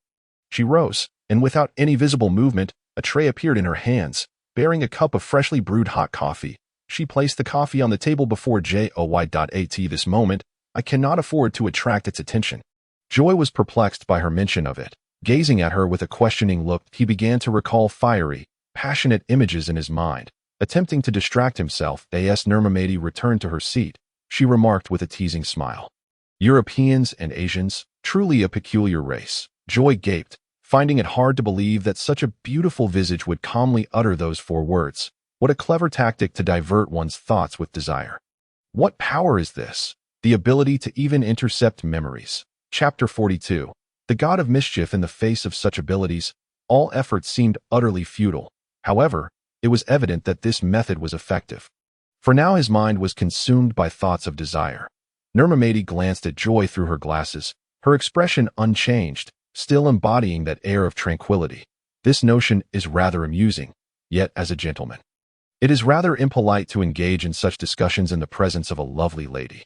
She rose, and without any visible movement, a tray appeared in her hands, bearing a cup of freshly brewed hot coffee. She placed the coffee on the table before Joy. This moment, I cannot afford to attract its attention. Joy was perplexed by her mention of it. Gazing at her with a questioning look, he began to recall fiery, passionate images in his mind. Attempting to distract himself, Nurmamati returned to her seat. She remarked with a teasing smile, "Europeans and Asians, truly a peculiar race." Joy gaped, finding it hard to believe that such a beautiful visage would calmly utter those four words. What a clever tactic to divert one's thoughts with desire. What power is this? The ability to even intercept memories. Chapter 42. The god of mischief. In the face of such abilities, all efforts seemed utterly futile. However, it was evident that this method was effective, for now his mind was consumed by thoughts of desire. Nurmamati glanced at Joy through her glasses, her expression unchanged, still embodying that air of tranquility. This notion is rather amusing, yet as a gentleman, it is rather impolite to engage in such discussions in the presence of a lovely lady.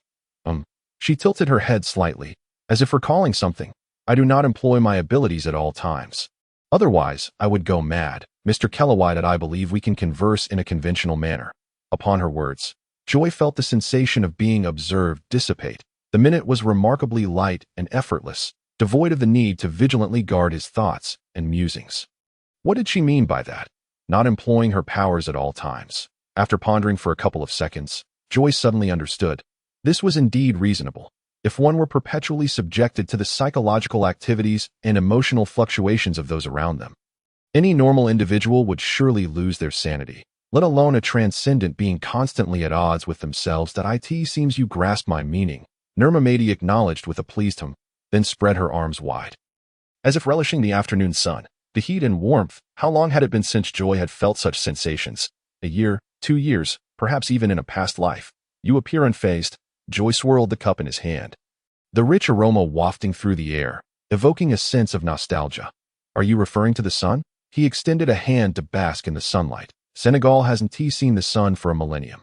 She tilted her head slightly, as if recalling something. I do not employ my abilities at all times. Otherwise, I would go mad. Mr. Kellawide and I believe we can converse in a conventional manner. Upon her words, Joy felt the sensation of being observed dissipate. The minute was remarkably light and effortless, devoid of the need to vigilantly guard his thoughts and musings. What did she mean by that? Not employing her powers at all times. After pondering for a couple of seconds, Joy suddenly understood. This was indeed reasonable. If one were perpetually subjected to the psychological activities and emotional fluctuations of those around them, any normal individual would surely lose their sanity, let alone a transcendent being constantly at odds with themselves. That it seems you grasp my meaning, Nirmamati acknowledged with a pleased hum, then spread her arms wide, as if relishing the afternoon sun, the heat and warmth. How long had it been since Joy had felt such sensations? A year, 2 years, perhaps even in a past life. You appear unfazed. Joy swirled the cup in his hand, the rich aroma wafting through the air, evoking a sense of nostalgia. Are you referring to the sun? He extended a hand to bask in the sunlight. Senegal hasn't seen the sun for a millennium.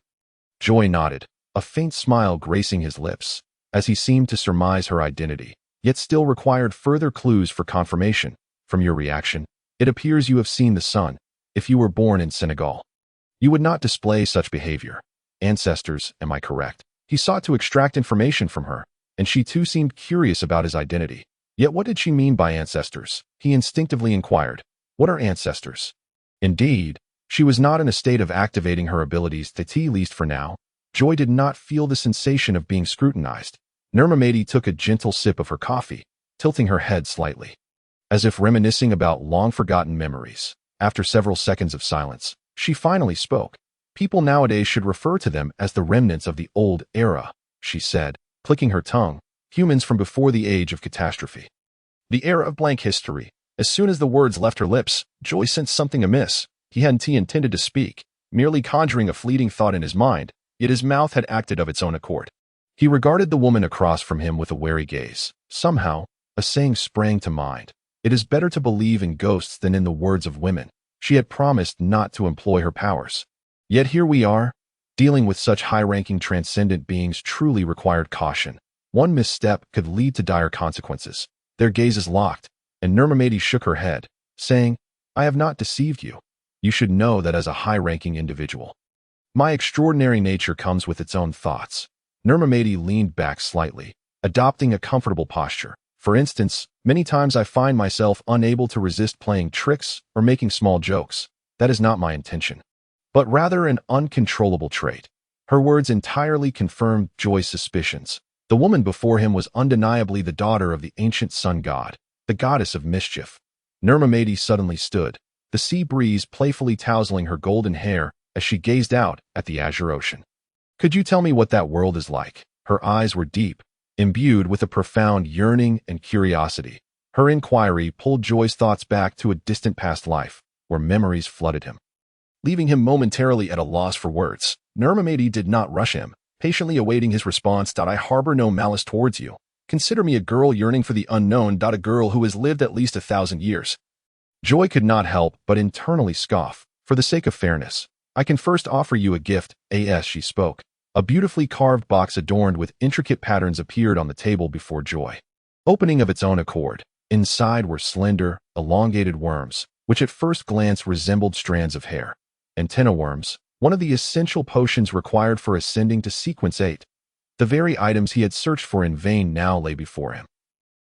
Joy nodded, a faint smile gracing his lips, as he seemed to surmise her identity, yet still required further clues for confirmation. From your reaction, it appears you have seen the sun. If you were born in Senegal, you would not display such behavior. Ancestors, am I correct? He sought to extract information from her, and she too seemed curious about his identity. Yet what did she mean by ancestors? He instinctively inquired. What are ancestors? Indeed, she was not in a state of activating her abilities, at least for now. Joy did not feel the sensation of being scrutinized. Nirmamati took a gentle sip of her coffee, tilting her head slightly, as if reminiscing about long-forgotten memories. After several seconds of silence, she finally spoke. People nowadays should refer to them as the remnants of the old era, she said, clicking her tongue. Humans from before the age of catastrophe. The era of blank history. As soon as the words left her lips, Joy sensed something amiss. He hadn't intended to speak, merely conjuring a fleeting thought in his mind, yet his mouth had acted of its own accord. He regarded the woman across from him with a wary gaze. Somehow, a saying sprang to mind. It is better to believe in ghosts than in the words of women. She had promised not to employ her powers. Yet here we are. Dealing with such high-ranking transcendent beings truly required caution. One misstep could lead to dire consequences. Their gazes locked, and Nirmamati shook her head, saying, I have not deceived you. You should know that as a high-ranking individual, my extraordinary nature comes with its own thoughts. Nirmamati leaned back slightly, adopting a comfortable posture. For instance, many times I find myself unable to resist playing tricks or making small jokes. That is not my intention, but rather an uncontrollable trait. Her words entirely confirmed Joy's suspicions. The woman before him was undeniably the daughter of the ancient sun god, the goddess of mischief. Nirmamati suddenly stood, the sea breeze playfully tousling her golden hair as she gazed out at the azure ocean. Could you tell me what that world is like? Her eyes were deep, imbued with a profound yearning and curiosity. Her inquiry pulled Joy's thoughts back to a distant past life, where memories flooded him, leaving him momentarily at a loss for words. Nirmamati did not rush him, patiently awaiting his response. I harbor no malice towards you. Consider me a girl yearning for the unknown. A girl who has lived at least 1,000 years. Joy could not help but internally scoff. For the sake of fairness, I can first offer you a gift. As she spoke, a beautifully carved box adorned with intricate patterns appeared on the table before Joy, opening of its own accord. Inside were slender, elongated worms, which at first glance resembled strands of hair. Antenna worms, one of the essential potions required for ascending to Sequence 8. The very items he had searched for in vain now lay before him.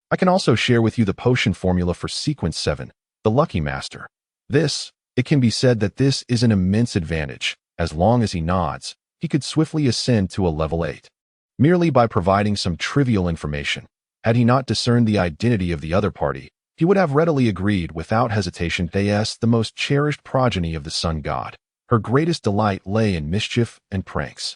I can also share with you the potion formula for Sequence 7, the Lucky Master. It can be said that this is an immense advantage. As long as he nods, he could swiftly ascend to a level 8, merely by providing some trivial information. Had he not discerned the identity of the other party, he would have readily agreed without hesitation. The most cherished progeny of the sun god. Her greatest delight lay in mischief and pranks.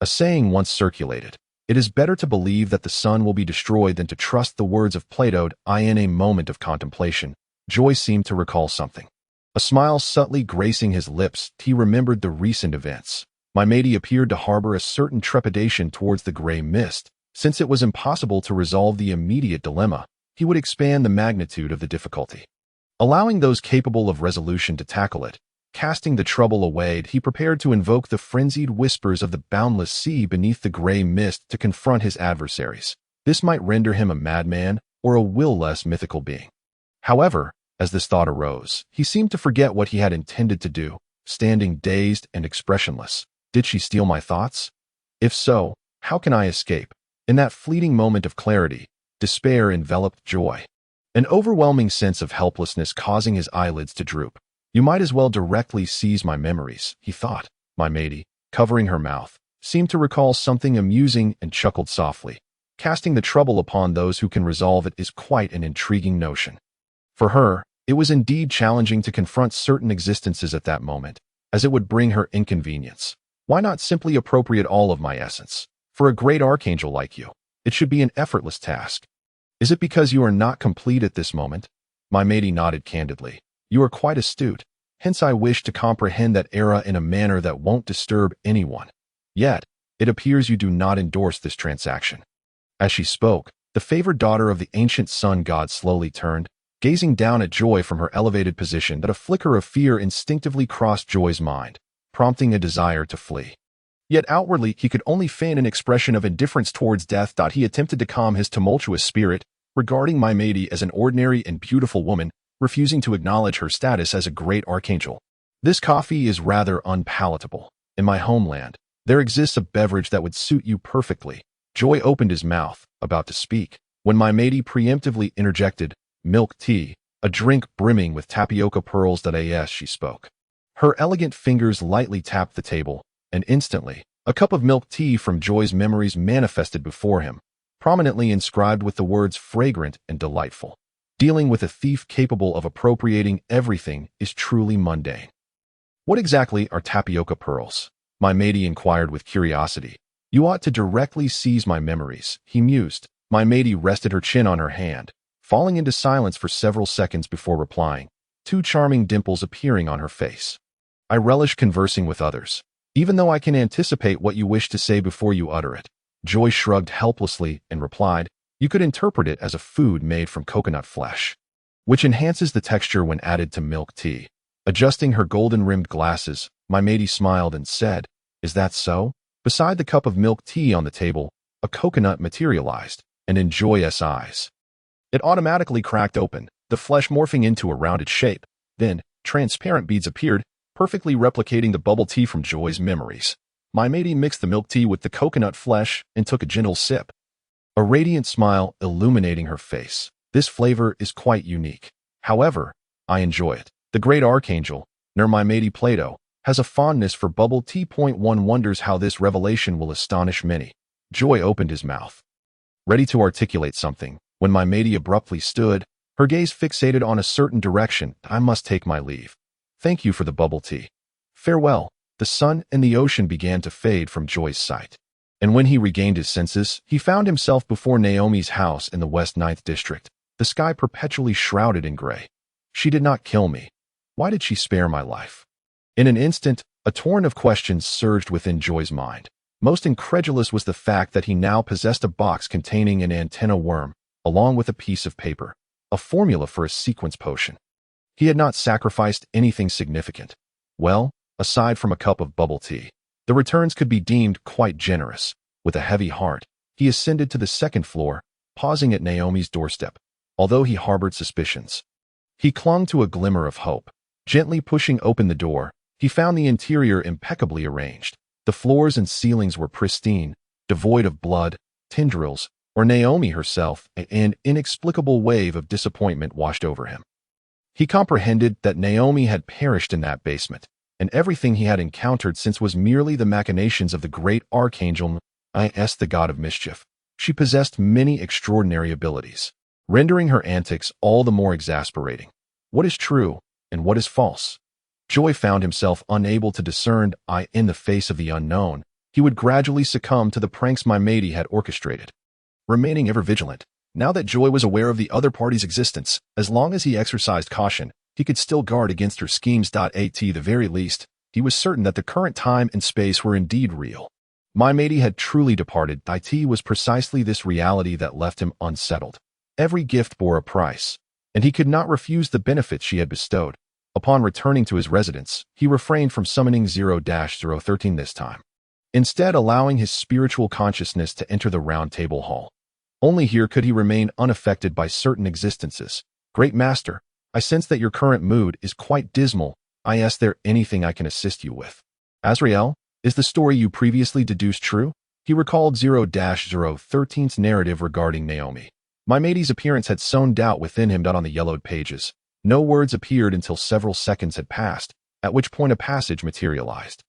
A saying once circulated, it is better to believe that the sun will be destroyed than to trust the words of Plato. In a moment of contemplation, Joy seemed to recall something. A smile subtly gracing his lips, he remembered the recent events. My matey appeared to harbor a certain trepidation towards the gray mist. Since it was impossible to resolve the immediate dilemma, he would expand the magnitude of the difficulty, allowing those capable of resolution to tackle it. Casting the trouble away, he prepared to invoke the frenzied whispers of the boundless sea beneath the gray mist to confront his adversaries. This might render him a madman or a will-less mythical being. However, as this thought arose, he seemed to forget what he had intended to do, standing dazed and expressionless. Did she steal my thoughts? If so, how can I escape? In that fleeting moment of clarity, despair enveloped Joy, an overwhelming sense of helplessness causing his eyelids to droop. You might as well directly seize my memories, he thought. My matey, covering her mouth, seemed to recall something amusing and chuckled softly. Casting the trouble upon those who can resolve it is quite an intriguing notion. For her, it was indeed challenging to confront certain existences at that moment, as it would bring her inconvenience. Why not simply appropriate all of my essence? For a great archangel like you, it should be an effortless task. Is it because you are not complete at this moment? My matey nodded candidly. You are quite astute, hence I wish to comprehend that era in a manner that won't disturb anyone. Yet, it appears you do not endorse this transaction. As she spoke, the favored daughter of the ancient sun god slowly turned, gazing down at Joy from her elevated position. That a flicker of fear instinctively crossed Joy's mind, prompting a desire to flee. Yet outwardly, he could only feign an expression of indifference towards death. He attempted to calm his tumultuous spirit, regarding my matey as an ordinary and beautiful woman, refusing to acknowledge her status as a great archangel. This coffee is rather unpalatable. In my homeland, there exists a beverage that would suit you perfectly. Joy opened his mouth, about to speak, when my matey preemptively interjected, milk tea, a drink brimming with tapioca pearls. As she spoke, her elegant fingers lightly tapped the table, and instantly, a cup of milk tea from Joy's memories manifested before him, prominently inscribed with the words fragrant and delightful. Dealing with a thief capable of appropriating everything is truly mundane. What exactly are tapioca pearls? My matey inquired with curiosity. You ought to directly seize my memories, he mused. My matey rested her chin on her hand, falling into silence for several seconds before replying, two charming dimples appearing on her face. I relish conversing with others, even though I can anticipate what you wish to say before you utter it. Joy shrugged helplessly and replied, you could interpret it as a food made from coconut flesh, which enhances the texture when added to milk tea. Adjusting her golden-rimmed glasses, my matey smiled and said, is that so? Beside the cup of milk tea on the table, a coconut materialized, and in Joy's eyes, it automatically cracked open, the flesh morphing into a rounded shape. Then, transparent beads appeared, perfectly replicating the bubble tea from Joy's memories. My matey mixed the milk tea with the coconut flesh and took a gentle sip, a radiant smile illuminating her face. This flavor is quite unique. However, I enjoy it. The great archangel, near my matey Plato, has a fondness for bubble tea. One wonders how this revelation will astonish many. Joy opened his mouth, ready to articulate something, when my matey abruptly stood, her gaze fixated on a certain direction. I must take my leave. Thank you for the bubble tea. Farewell. The sun and the ocean began to fade from Joy's sight. And when he regained his senses, he found himself before Naomi's house in the West 9th District, the sky perpetually shrouded in gray. She did not kill me. Why did she spare my life? In an instant, a torrent of questions surged within Joy's mind. Most incredulous was the fact that he now possessed a box containing an antenna worm, along with a piece of paper, a formula for a sequence potion. He had not sacrificed anything significant. Well, aside from a cup of bubble tea, the returns could be deemed quite generous. With a heavy heart, he ascended to the second floor, pausing at Naomi's doorstep. Although he harbored suspicions, he clung to a glimmer of hope. Gently pushing open the door, he found the interior impeccably arranged. The floors and ceilings were pristine, devoid of blood, tendrils, or Naomi herself. An inexplicable wave of disappointment washed over him. He comprehended that Naomi had perished in that basement, and everything he had encountered since was merely the machinations of the great archangel, the god of mischief. She possessed many extraordinary abilities, rendering her antics all the more exasperating. What is true, and what is false? Joy found himself unable to discern. In the face of the unknown, he would gradually succumb to the pranks my matey had orchestrated. Remaining ever vigilant, now that Joy was aware of the other party's existence, as long as he exercised caution, he could still guard against her schemes. At the very least, he was certain that the current time and space were indeed real. My matey had truly departed. It was precisely this reality that left him unsettled. Every gift bore a price, and he could not refuse the benefits she had bestowed. Upon returning to his residence, he refrained from summoning 0-013 this time, instead allowing his spiritual consciousness to enter the round table hall. Only here could he remain unaffected by certain existences. Great Master, I sense that your current mood is quite dismal. Is there anything I can assist you with? Azrael, Is the story you previously deduced true? He recalled 0-013's narrative regarding Naomi. My matey's appearance had sown doubt within him. On the yellowed pages, no words appeared until several seconds had passed, at which point a passage materialized.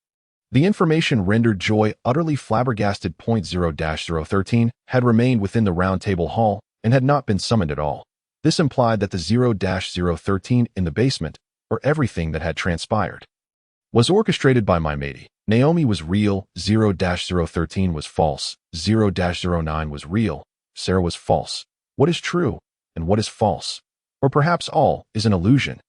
The information rendered Joy utterly flabbergasted. 0-013 had remained within the round table hall and had not been summoned at all. This implied that the 0-013 in the basement, or everything that had transpired, was orchestrated by my matey. Naomi was real, 0-013 was false, 0-09 was real, Sarah was false. What is true, and what is false? Or perhaps all is an illusion.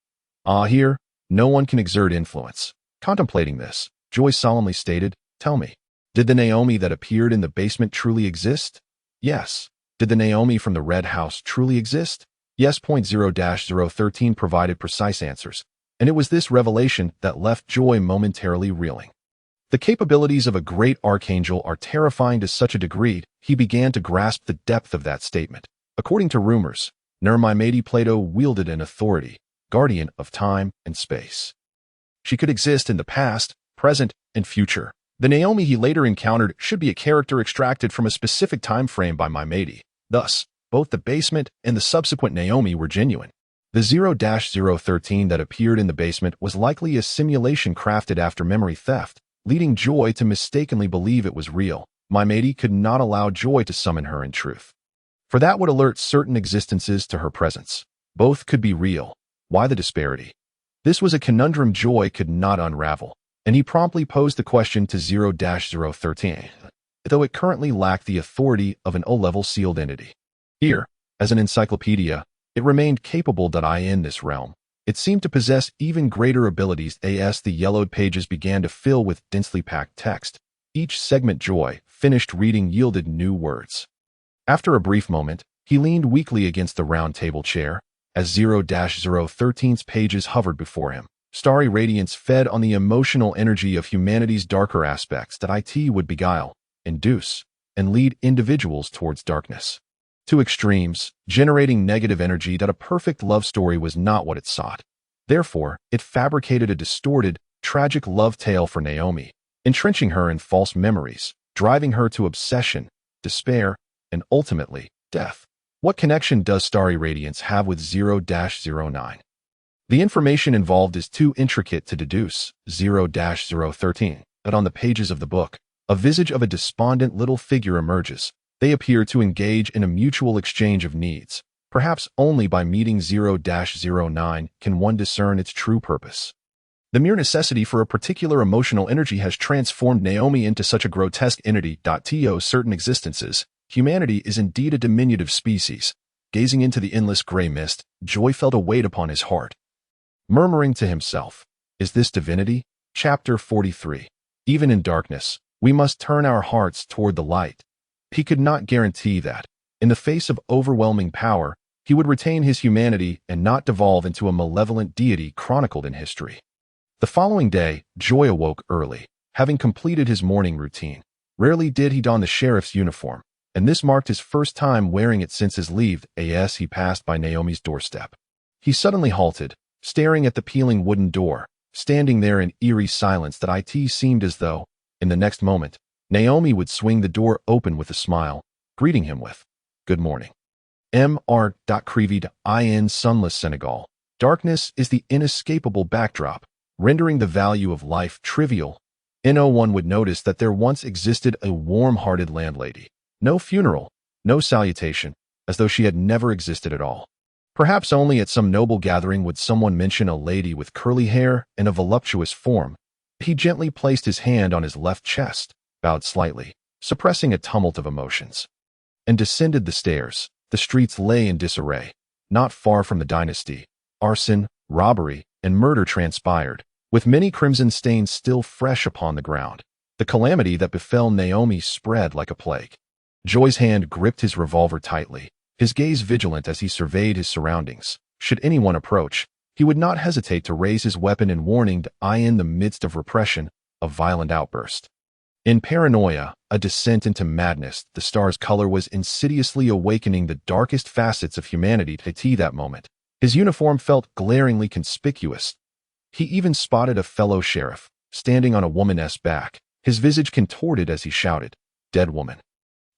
Here, no one can exert influence. Contemplating this, Joy solemnly stated, "Tell me, did the Naomi that appeared in the basement truly exist?" Yes. Did the Naomi from the red house truly exist? Yes. 0-013 provided precise answers, and it was this revelation that left Joy momentarily reeling. The capabilities of a great archangel are terrifying to such a degree, he began to grasp the depth of that statement. According to rumors, my matey Plato wielded an authority, guardian of time and space. She could exist in the past, present, and future. The Naomi he later encountered should be a character extracted from a specific time frame by my matey. Thus, both the basement and the subsequent Naomi were genuine. The 0-013 that appeared in the basement was likely a simulation crafted after memory theft, leading Joy to mistakenly believe it was real. My matey could not allow Joy to summon her in truth, for that would alert certain existences to her presence. Both could be real. Why the disparity? This was a conundrum Joy could not unravel, and he promptly posed the question to 0-013, though it currently lacked the authority of an O-level sealed entity. Here, as an encyclopedia, it remained capable in this realm. It seemed to possess even greater abilities as the yellowed pages began to fill with densely packed text. Each segment Joy finished reading yielded new words. After a brief moment, he leaned weakly against the round table chair. As 0-013's pages hovered before him, starry radiance fed on the emotional energy of humanity's darker aspects that it would beguile, induce, and lead individuals towards darkness. To extremes, generating negative energy. A perfect love story was not what it sought. Therefore, it fabricated a distorted, tragic love tale for Naomi, entrenching her in false memories, driving her to obsession, despair, and ultimately, death. What connection does starry radiance have with 0-09? The information involved is too intricate to deduce. 0-013. But on the pages of the book, a visage of a despondent little figure emerges. They appear to engage in a mutual exchange of needs. Perhaps only by meeting 0-09 can one discern its true purpose. The mere necessity for a particular emotional energy has transformed Naomi into such a grotesque entity. To certain existences, humanity is indeed a diminutive species. Gazing into the endless gray mist, Joy felt a weight upon his heart. Murmuring to himself, "Is this divinity?" Chapter 43. Even in darkness, we must turn our hearts toward the light. He could not guarantee that, in the face of overwhelming power, he would retain his humanity and not devolve into a malevolent deity chronicled in history. The following day, Joy awoke early, having completed his morning routine. Rarely did he don the sheriff's uniform, and this marked his first time wearing it since his leave as he passed by Naomi's doorstep. He suddenly halted, staring at the peeling wooden door, standing there in eerie silence that it seemed as though, in the next moment, Naomi would swing the door open with a smile, greeting him with, "Good morning." Mr. Creeved in sunless Senegal. Darkness is the inescapable backdrop, rendering the value of life trivial. No one would notice that there once existed a warm-hearted landlady. No funeral, no salutation, as though she had never existed at all. Perhaps only at some noble gathering would someone mention a lady with curly hair and a voluptuous form. He gently placed his hand on his left chest, bowed slightly, suppressing a tumult of emotions, and descended the stairs. The streets lay in disarray. Not far from the dynasty, arson, robbery, and murder transpired, with many crimson stains still fresh upon the ground. The calamity that befell Naomi spread like a plague. Joy's hand gripped his revolver tightly, his gaze vigilant as he surveyed his surroundings. Should anyone approach, he would not hesitate to raise his weapon in warning. In the midst of repression, a violent outburst. In paranoia, a descent into madness, the star's color was insidiously awakening the darkest facets of humanity. That moment, his uniform felt glaringly conspicuous. He even spotted a fellow sheriff, standing on a woman's back, his visage contorted as he shouted, "Dead woman!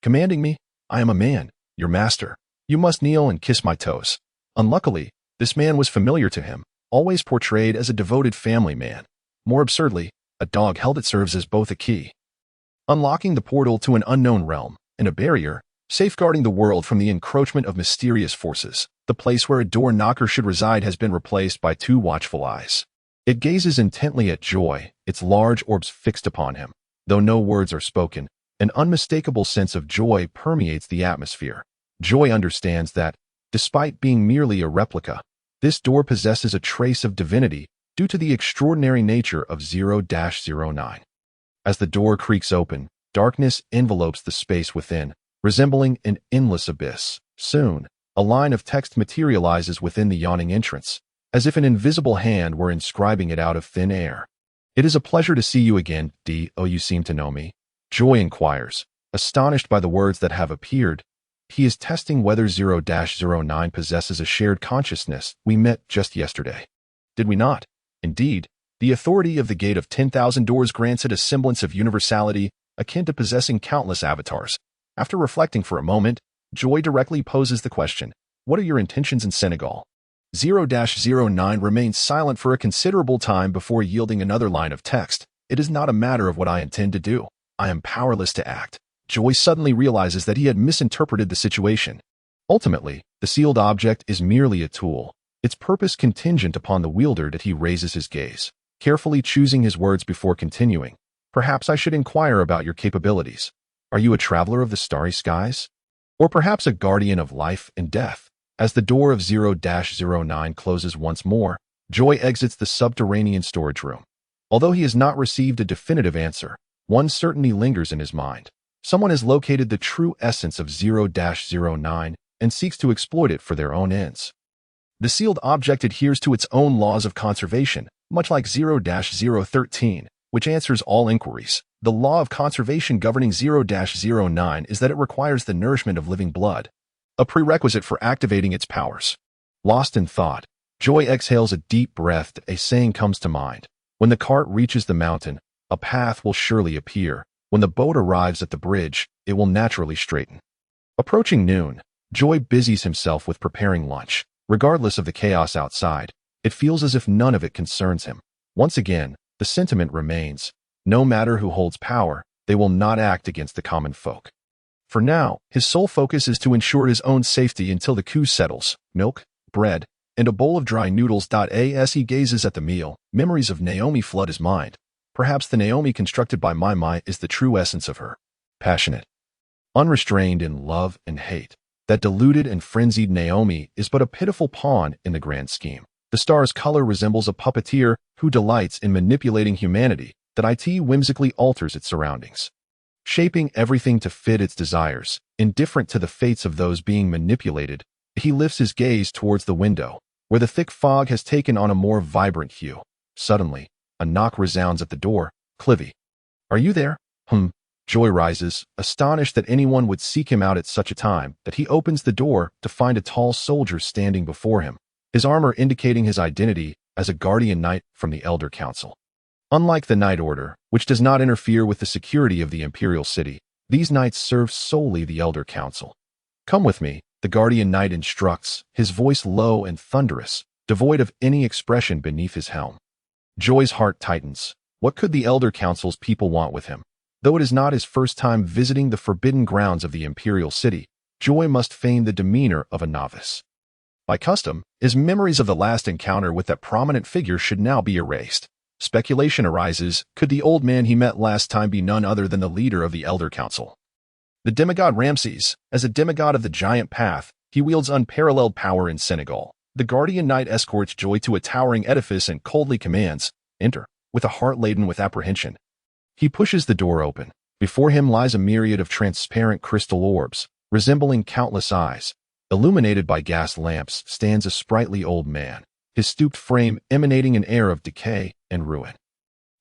Commanding me? I am a man, your master. You must kneel and kiss my toes." Unluckily, this man was familiar to him, always portrayed as a devoted family man. More absurdly, a dog held it serves as both a key, unlocking the portal to an unknown realm, and a barrier, safeguarding the world from the encroachment of mysterious forces. The place where a door knocker should reside has been replaced by two watchful eyes. It gazes intently at Joy, its large orbs fixed upon him. Though no words are spoken, an unmistakable sense of joy permeates the atmosphere. Joy understands that, despite being merely a replica, this door possesses a trace of divinity due to the extraordinary nature of 0-09. As the door creaks open, darkness envelopes the space within, resembling an endless abyss. Soon, a line of text materializes within the yawning entrance, as if an invisible hand were inscribing it out of thin air. "It is a pleasure to see you again, D. Oh, you seem to know me?" Joy inquires, astonished by the words that have appeared. He is testing whether 0-09 possesses a shared consciousness. "We met just yesterday. Did we not?" Indeed, the authority of the Gate of 10,000 Doors grants it a semblance of universality akin to possessing countless avatars. After reflecting for a moment, Joy directly poses the question, "What are your intentions in Senegal?" 0-09 remains silent for a considerable time before yielding another line of text. "It is not a matter of what I intend to do. I am powerless to act." Joy suddenly realizes that he had misinterpreted the situation. Ultimately, the sealed object is merely a tool, its purpose contingent upon the wielder. That he raises his gaze, carefully choosing his words before continuing. "Perhaps I should inquire about your capabilities. Are you a traveler of the starry skies? Or perhaps a guardian of life and death?" As the door of 0-09 closes once more, Joy exits the subterranean storage room. Although he has not received a definitive answer, one certainty lingers in his mind. Someone has located the true essence of 0-09 and seeks to exploit it for their own ends. The sealed object adheres to its own laws of conservation, much like 0-013, which answers all inquiries. The law of conservation governing 0-09 is that it requires the nourishment of living blood, a prerequisite for activating its powers. Lost in thought, Joy exhales a deep breath. A saying comes to mind. When the cart reaches the mountain, a path will surely appear. When the boat arrives at the bridge, it will naturally straighten. Approaching noon, Joy busies himself with preparing lunch. Regardless of the chaos outside, it feels as if none of it concerns him. Once again, the sentiment remains, no matter who holds power, they will not act against the common folk. For now, his sole focus is to ensure his own safety until the coup settles. Milk, bread, and a bowl of dry noodles. As he gazes at the meal, memories of Naomi flood his mind. Perhaps the Naomi constructed by Mai is the true essence of her. Passionate, unrestrained in love and hate. That deluded and frenzied Naomi is but a pitiful pawn in the grand scheme. The star's color resembles a puppeteer who delights in manipulating humanity. That it whimsically alters its surroundings, shaping everything to fit its desires. Indifferent to the fates of those being manipulated, he lifts his gaze towards the window, where the thick fog has taken on a more vibrant hue. Suddenly, a knock resounds at the door. "Clivy, are you there?" Joy rises, astonished that anyone would seek him out at such a time. That he opens the door to find a tall soldier standing before him, his armor indicating his identity as a guardian knight from the Elder Council. Unlike the Knight Order, which does not interfere with the security of the Imperial City, these knights serve solely the Elder Council. "Come with me," the Guardian Knight instructs, his voice low and thunderous, devoid of any expression beneath his helm. Joy's heart tightens. What could the Elder Council's people want with him? Though it is not his first time visiting the forbidden grounds of the Imperial City, Joy must feign the demeanor of a novice. By custom, his memories of the last encounter with that prominent figure should now be erased. Speculation arises, could the old man he met last time be none other than the leader of the Elder Council? The demigod Ramses. As a demigod of the Giant Path, he wields unparalleled power in Senegal. The Guardian Knight escorts Joy to a towering edifice and coldly commands, "Enter," with a heart laden with apprehension. He pushes the door open. Before him lies a myriad of transparent crystal orbs, resembling countless eyes. Illuminated by gas lamps stands a sprightly old man, his stooped frame emanating an air of decay and ruin.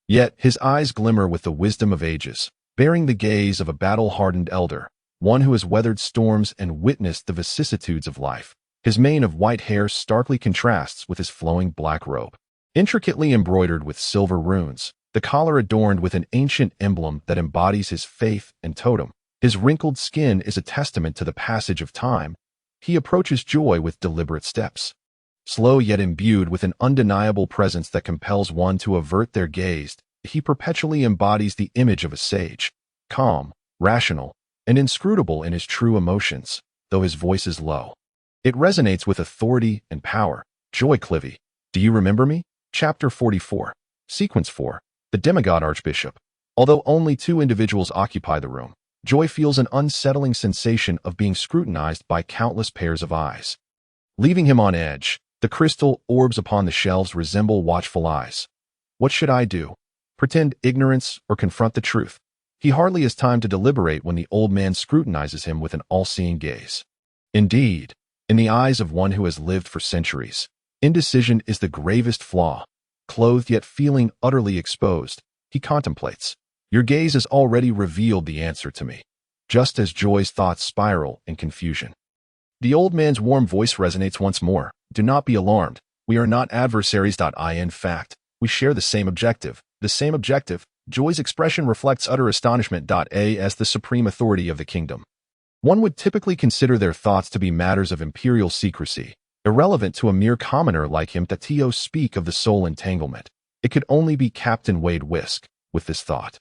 Yet his eyes glimmer with the wisdom of ages, bearing the gaze of a battle-hardened elder, one who has weathered storms and witnessed the vicissitudes of life. His mane of white hair starkly contrasts with his flowing black robe, intricately embroidered with silver runes. the collar adorned with an ancient emblem that embodies his faith and totem. His wrinkled skin is a testament to the passage of time. He approaches Joy with deliberate steps. Slow yet imbued with an undeniable presence that compels one to avert their gaze, he perpetually embodies the image of a sage, calm, rational, and inscrutable in his true emotions, though his voice is low. It resonates with authority and power. Joy Clivey. Do you remember me? Chapter 44. Sequence 4. The Demigod Archbishop. Although only 2 individuals occupy the room, Joy feels an unsettling sensation of being scrutinized by countless pairs of eyes. Leaving him on edge, the crystal orbs upon the shelves resemble watchful eyes. What should I do? Pretend ignorance or confront the truth? He hardly has time to deliberate when the old man scrutinizes him with an all-seeing gaze. Indeed, in the eyes of one who has lived for centuries, indecision is the gravest flaw. Clothed yet feeling utterly exposed, he contemplates. Your gaze has already revealed the answer to me, just as Joy's thoughts spiral in confusion. The old man's warm voice resonates once more. Do not be alarmed. We are not adversaries. In fact, we share the same objective. The same objective. Joy's expression reflects utter astonishment. As the supreme authority of the kingdom, one would typically consider their thoughts to be matters of imperial secrecy, irrelevant to a mere commoner like him. To speak of the soul entanglement, it could only be Captain Wade Whisk. With this thought,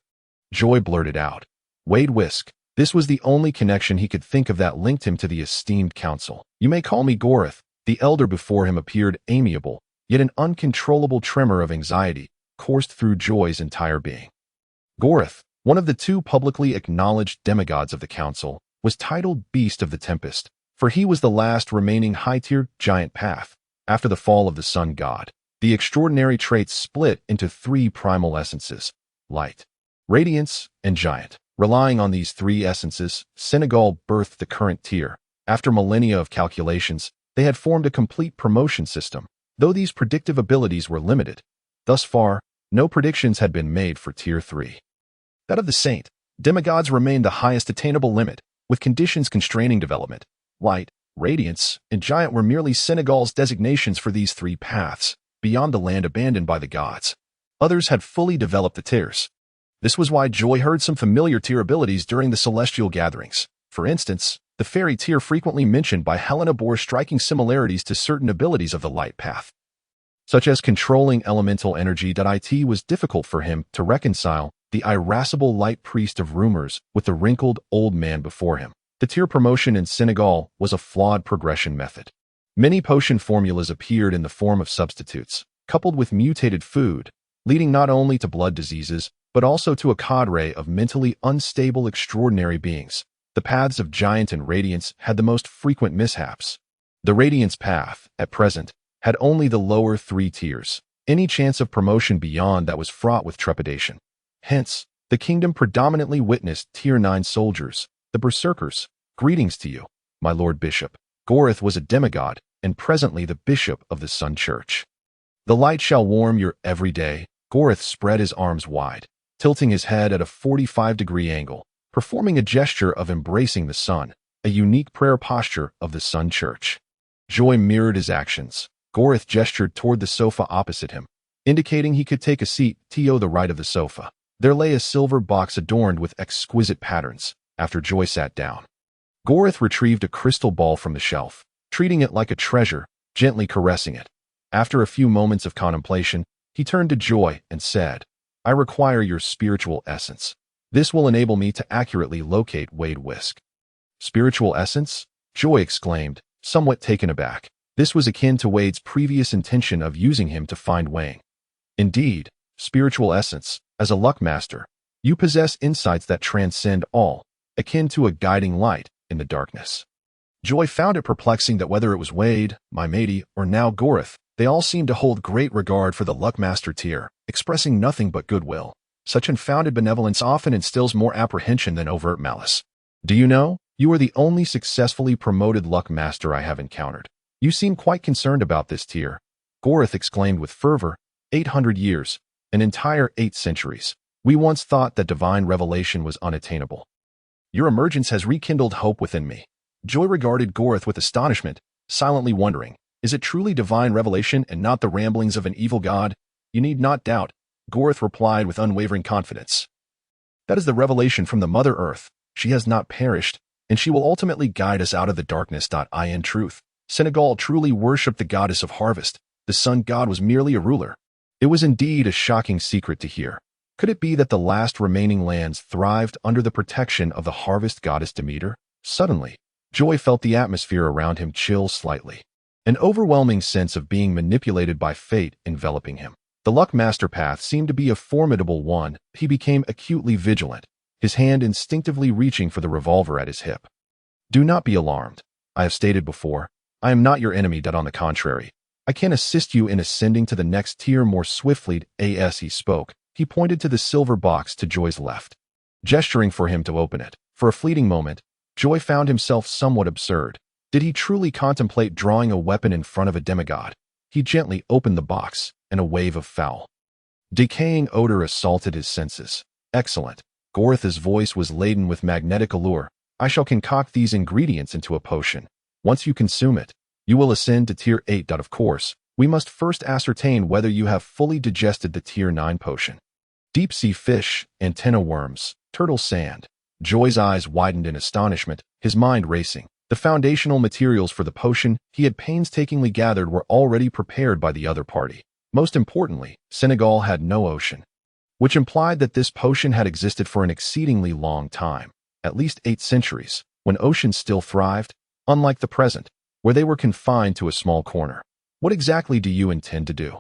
Joy blurted out, Wade Whisk. This was the only connection he could think of that linked him to the esteemed council. You may call me Gorith. The elder before him appeared amiable, yet an uncontrollable tremor of anxiety coursed through Joy's entire being. Gorith, one of the 2 publicly acknowledged demigods of the council, was titled Beast of the Tempest, for he was the last remaining high-tier giant path. After the fall of the sun god, the extraordinary traits split into 3 primal essences: light, radiance, and giant. Relying on these 3 essences, Senegal birthed the current tier. After millennia of calculations, they had formed a complete promotion system, though these predictive abilities were limited. Thus far, no predictions had been made for Tier 3. That of the Saint, demigods remained the highest attainable limit, with conditions constraining development. Light, radiance, and giant were merely Senegal's designations for these 3 paths, beyond the land abandoned by the gods. Others had fully developed the tiers. This was why Joy heard some familiar tier abilities during the celestial gatherings. For instance, the fairy tier frequently mentioned by Helena bore striking similarities to certain abilities of the light path, such as controlling elemental energy. It was difficult for him to reconcile the irascible light priest of rumors with the wrinkled old man before him. The tier promotion in Senegal was a flawed progression method. Many potion formulas appeared in the form of substitutes, coupled with mutated food, leading not only to blood diseases, but also to a cadre of mentally unstable extraordinary beings. The paths of Giant and Radiance had the most frequent mishaps. The Radiance path, at present, had only the lower 3 tiers. Any chance of promotion beyond that was fraught with trepidation. Hence, the kingdom predominantly witnessed Tier 9 soldiers, the Berserkers. Greetings to you, my Lord Bishop. Gorith was a demigod, and presently the Bishop of the Sun Church. The light shall warm your every day. Gorith spread his arms wide, tilting his head at a 45-degree angle, performing a gesture of embracing the sun, a unique prayer posture of the Sun Church. Joy mirrored his actions. Gorith gestured toward the sofa opposite him, indicating he could take a seat to the right of the sofa. There lay a silver box adorned with exquisite patterns. After Joy sat down, Gorith retrieved a crystal ball from the shelf, treating it like a treasure, gently caressing it. After a few moments of contemplation, he turned to Joy and said, I require your spiritual essence. This will enable me to accurately locate Wade Whisk. Spiritual essence? Joy exclaimed, somewhat taken aback. This was akin to Wade's previous intention of using him to find Wang. Indeed, spiritual essence, as a luck master, you possess insights that transcend all, akin to a guiding light in the darkness. Joy found it perplexing that whether it was Wade, my matey, or now Gorith, they all seemed to hold great regard for the luckmaster tier, expressing nothing but goodwill. Such unfounded benevolence often instills more apprehension than overt malice. Do you know, you are the only successfully promoted luckmaster I have encountered. You seem quite concerned about this tier. Gorith exclaimed with fervor, 800 years, an entire 8 centuries. We once thought that divine revelation was unattainable. Your emergence has rekindled hope within me. Joy regarded Gorith with astonishment, silently wondering, is it truly divine revelation and not the ramblings of an evil god? You need not doubt. Gorth replied with unwavering confidence. That is the revelation from the Mother Earth. She has not perished, and she will ultimately guide us out of the darkness. In truth, Senegal truly worshipped the goddess of harvest. The sun god was merely a ruler. It was indeed a shocking secret to hear. Could it be that the last remaining lands thrived under the protection of the harvest goddess Demeter? Suddenly, Joy felt the atmosphere around him chill slightly. An overwhelming sense of being manipulated by fate enveloping him. The luck master path seemed to be a formidable one. He became acutely vigilant, his hand instinctively reaching for the revolver at his hip. Do not be alarmed. I have stated before, I am not your enemy. On the contrary, I can assist you in ascending to the next tier more swiftly. As he spoke, he pointed to the silver box to Joy's left, gesturing for him to open it. For a fleeting moment, Joy found himself somewhat absurd. Did he truly contemplate drawing a weapon in front of a demigod? He gently opened the box, and a wave of foul, decaying odor assaulted his senses. Excellent. Gorth's voice was laden with magnetic allure. I shall concoct these ingredients into a potion. Once you consume it, you will ascend to Tier 8. Of course, we must first ascertain whether you have fully digested the Tier 9 potion. Deep-sea fish, antenna worms, turtle sand. Joy's eyes widened in astonishment, his mind racing. The foundational materials for the potion he had painstakingly gathered were already prepared by the other party. Most importantly, Senegal had no ocean, which implied that this potion had existed for an exceedingly long time, at least 8 centuries, when oceans still thrived, unlike the present, where they were confined to a small corner. What exactly do you intend to do?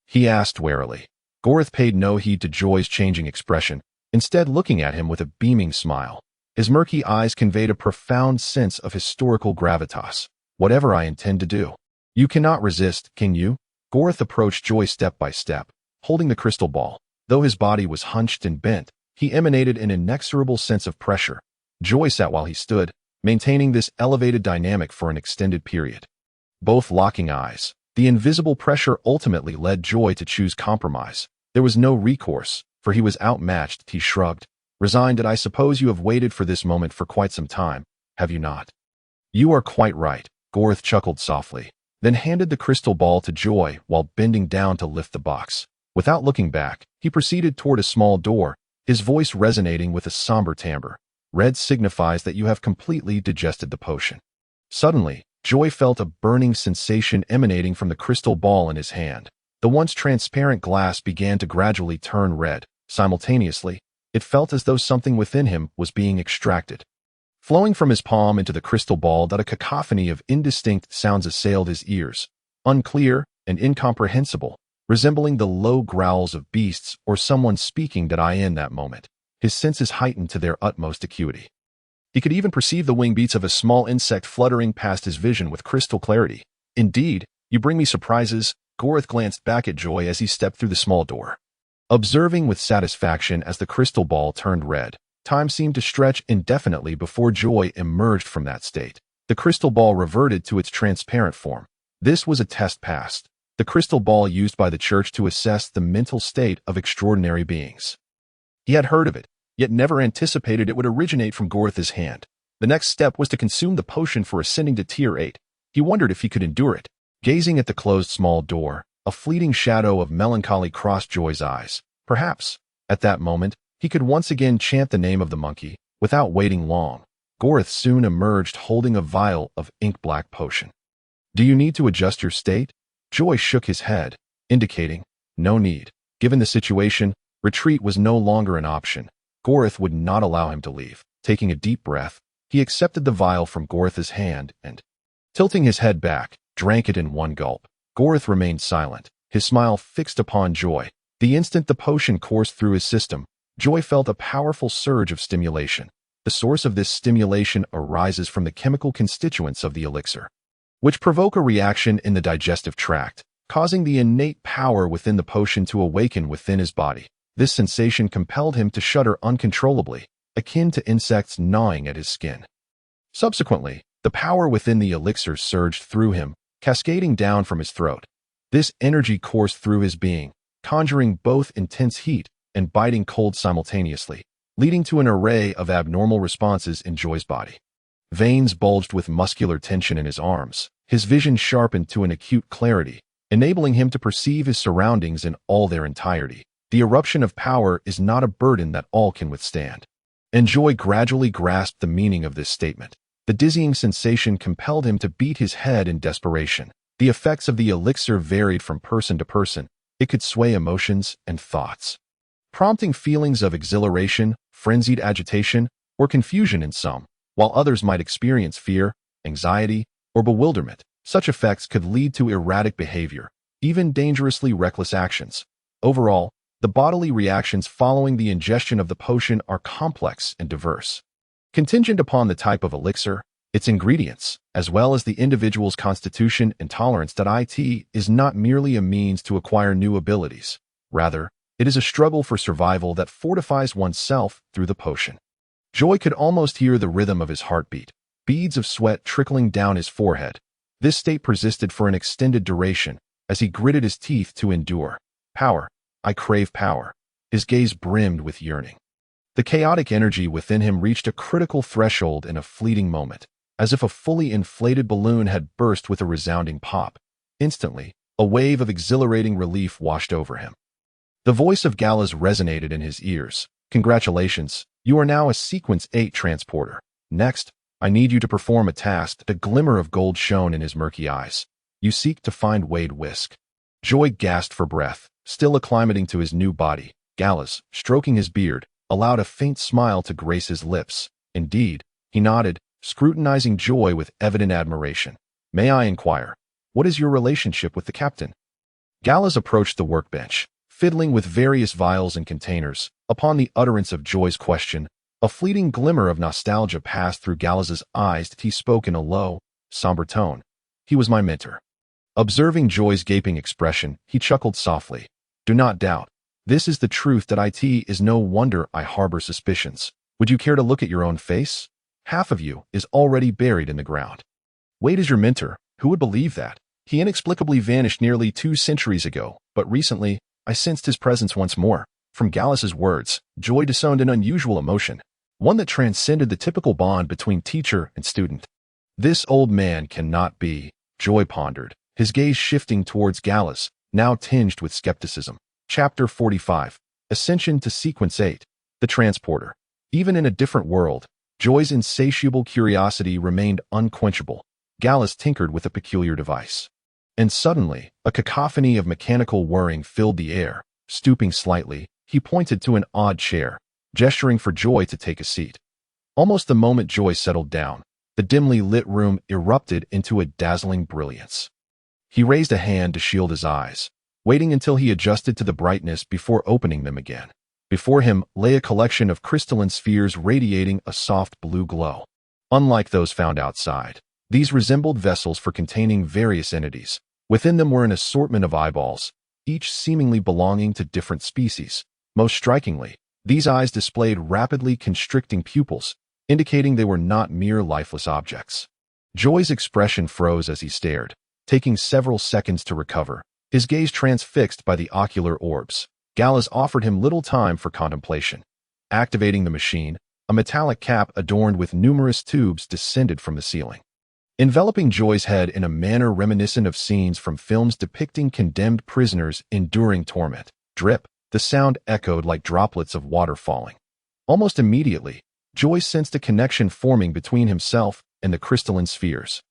He asked warily. Gorth paid no heed to Joy's changing expression, instead looking at him with a beaming smile. His murky eyes conveyed a profound sense of historical gravitas. Whatever I intend to do. You cannot resist, can you? Gorth approached Joy step by step, holding the crystal ball. Though his body was hunched and bent, he emanated an inexorable sense of pressure. Joy sat while he stood, maintaining this elevated dynamic for an extended period. Both locking eyes, the invisible pressure ultimately led Joy to choose compromise. There was no recourse, for he was outmatched. He shrugged. Resigned. I suppose you have waited for this moment for quite some time, have you not? You are quite right. Gorth chuckled softly, then handed the crystal ball to Joy while bending down to lift the box. Without looking back, he proceeded toward a small door, his voice resonating with a somber timbre. Red signifies that you have completely digested the potion. Suddenly, Joy felt a burning sensation emanating from the crystal ball in his hand. The once transparent glass began to gradually turn red. Simultaneously, it felt as though something within him was being extracted. Flowing from his palm into the crystal ball, a cacophony of indistinct sounds assailed his ears, unclear and incomprehensible, resembling the low growls of beasts or someone speaking. In that moment, his senses heightened to their utmost acuity. He could even perceive the wing beats of a small insect fluttering past his vision with crystal clarity. Indeed, you bring me surprises. Gorth glanced back at Joy as he stepped through the small door, observing with satisfaction as the crystal ball turned red. Time seemed to stretch indefinitely before Joy emerged from that state. The crystal ball reverted to its transparent form. This was a test passed. The crystal ball used by the church to assess the mental state of extraordinary beings. He had heard of it, yet never anticipated it would originate from Gorth's hand. The next step was to consume the potion for ascending to Tier 8. He wondered if he could endure it. Gazing at the closed small door, a fleeting shadow of melancholy crossed Joy's eyes. Perhaps, at that moment, he could once again chant the name of the monkey. Without waiting long, Gorth soon emerged holding a vial of ink-black potion. Do you need to adjust your state? Joy shook his head, indicating, no need. Given the situation, retreat was no longer an option. Gorth would not allow him to leave. Taking a deep breath, he accepted the vial from Gorth's hand and, tilting his head back, drank it in one gulp. Gorth remained silent, his smile fixed upon Joy. The instant the potion coursed through his system, Joy felt a powerful surge of stimulation. The source of this stimulation arises from the chemical constituents of the elixir, which provoke a reaction in the digestive tract, causing the innate power within the potion to awaken within his body. This sensation compelled him to shudder uncontrollably, akin to insects gnawing at his skin. Subsequently, the power within the elixir surged through him, cascading down from his throat. This energy coursed through his being, conjuring both intense heat and biting cold simultaneously, leading to an array of abnormal responses in Joy's body. Veins bulged with muscular tension in his arms, his vision sharpened to an acute clarity, enabling him to perceive his surroundings in all their entirety. The eruption of power is not a burden that all can withstand. And Joy gradually grasped the meaning of this statement. The dizzying sensation compelled him to beat his head in desperation. The effects of the elixir varied from person to person. It could sway emotions and thoughts, prompting feelings of exhilaration, frenzied agitation, or confusion in some, while others might experience fear, anxiety, or bewilderment. Such effects could lead to erratic behavior, even dangerously reckless actions. Overall, the bodily reactions following the ingestion of the potion are complex and diverse, contingent upon the type of elixir, its ingredients, as well as the individual's constitution and tolerance. It is not merely a means to acquire new abilities. Rather, it is a struggle for survival that fortifies oneself through the potion. Joy could almost hear the rhythm of his heartbeat, beads of sweat trickling down his forehead. This state persisted for an extended duration as he gritted his teeth to endure. Power. I crave power. His gaze brimmed with yearning. The chaotic energy within him reached a critical threshold in a fleeting moment, as if a fully inflated balloon had burst with a resounding pop. Instantly, a wave of exhilarating relief washed over him. The voice of Gallus resonated in his ears. Congratulations, you are now a Sequence 8 transporter. Next, I need you to perform a task. A glimmer of gold shone in his murky eyes. You seek to find Wade Whisk. Joy gasped for breath, still acclimating to his new body. Gallus, stroking his beard, allowed a faint smile to grace his lips. Indeed, he nodded, scrutinizing Joy with evident admiration. May I inquire, what is your relationship with the captain? Gallus approached the workbench, fiddling with various vials and containers. Upon the utterance of Joy's question, a fleeting glimmer of nostalgia passed through Gallus's eyes. He spoke in a low, somber tone. He was my mentor. Observing Joy's gaping expression, he chuckled softly. Do not doubt. This is the truth. It is no wonder I harbor suspicions. Would you care to look at your own face? Half of you is already buried in the ground. Wade is your mentor. Who would believe that? He inexplicably vanished nearly 2 centuries ago, but recently, I sensed his presence once more. From Gallus's words, Joy discerned an unusual emotion, one that transcended the typical bond between teacher and student. This old man cannot be, Joy pondered, his gaze shifting towards Gallus, now tinged with skepticism. Chapter 45. Ascension to Sequence 8. The Transporter. Even in a different world, Joy's insatiable curiosity remained unquenchable. Gallus tinkered with a peculiar device. And suddenly, a cacophony of mechanical whirring filled the air. Stooping slightly, he pointed to an odd chair, gesturing for Joy to take a seat. Almost the moment Joy settled down, the dimly lit room erupted into a dazzling brilliance. He raised a hand to shield his eyes, waiting until he adjusted to the brightness before opening them again. Before him lay a collection of crystalline spheres radiating a soft blue glow. Unlike those found outside, these resembled vessels for containing various entities. Within them were an assortment of eyeballs, each seemingly belonging to different species. Most strikingly, these eyes displayed rapidly constricting pupils, indicating they were not mere lifeless objects. Joy's expression froze as he stared, taking several seconds to recover, his gaze transfixed by the ocular orbs. Gallus offered him little time for contemplation. Activating the machine, a metallic cap adorned with numerous tubes descended from the ceiling, enveloping Joy's head in a manner reminiscent of scenes from films depicting condemned prisoners enduring torment. Drip, the sound echoed like droplets of water falling. Almost immediately, Joy sensed a connection forming between himself and the crystalline spheres.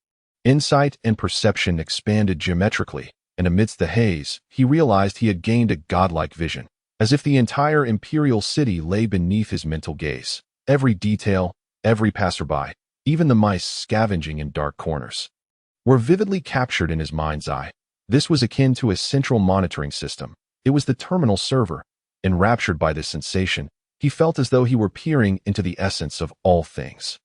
Insight and perception expanded geometrically, and amidst the haze, he realized he had gained a godlike vision, as if the entire imperial city lay beneath his mental gaze. Every detail, every passerby, even the mice scavenging in dark corners, were vividly captured in his mind's eye. This was akin to a central monitoring system. It was the terminal server. Enraptured by this sensation, he felt as though he were peering into the essence of all things.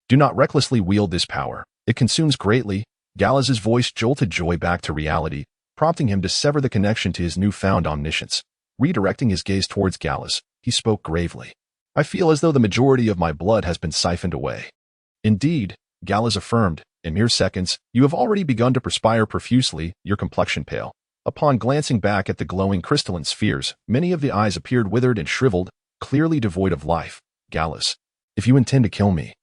Do not recklessly wield this power. It consumes greatly. Gallus's voice jolted Joy back to reality, prompting him to sever the connection to his newfound omniscience. Redirecting his gaze towards Gallus, he spoke gravely. I feel as though the majority of my blood has been siphoned away. Indeed, Gallus affirmed, in mere seconds, you have already begun to perspire profusely, your complexion pale. Upon glancing back at the glowing crystalline spheres, many of the eyes appeared withered and shriveled, clearly devoid of life. Gallus, if you intend to kill me,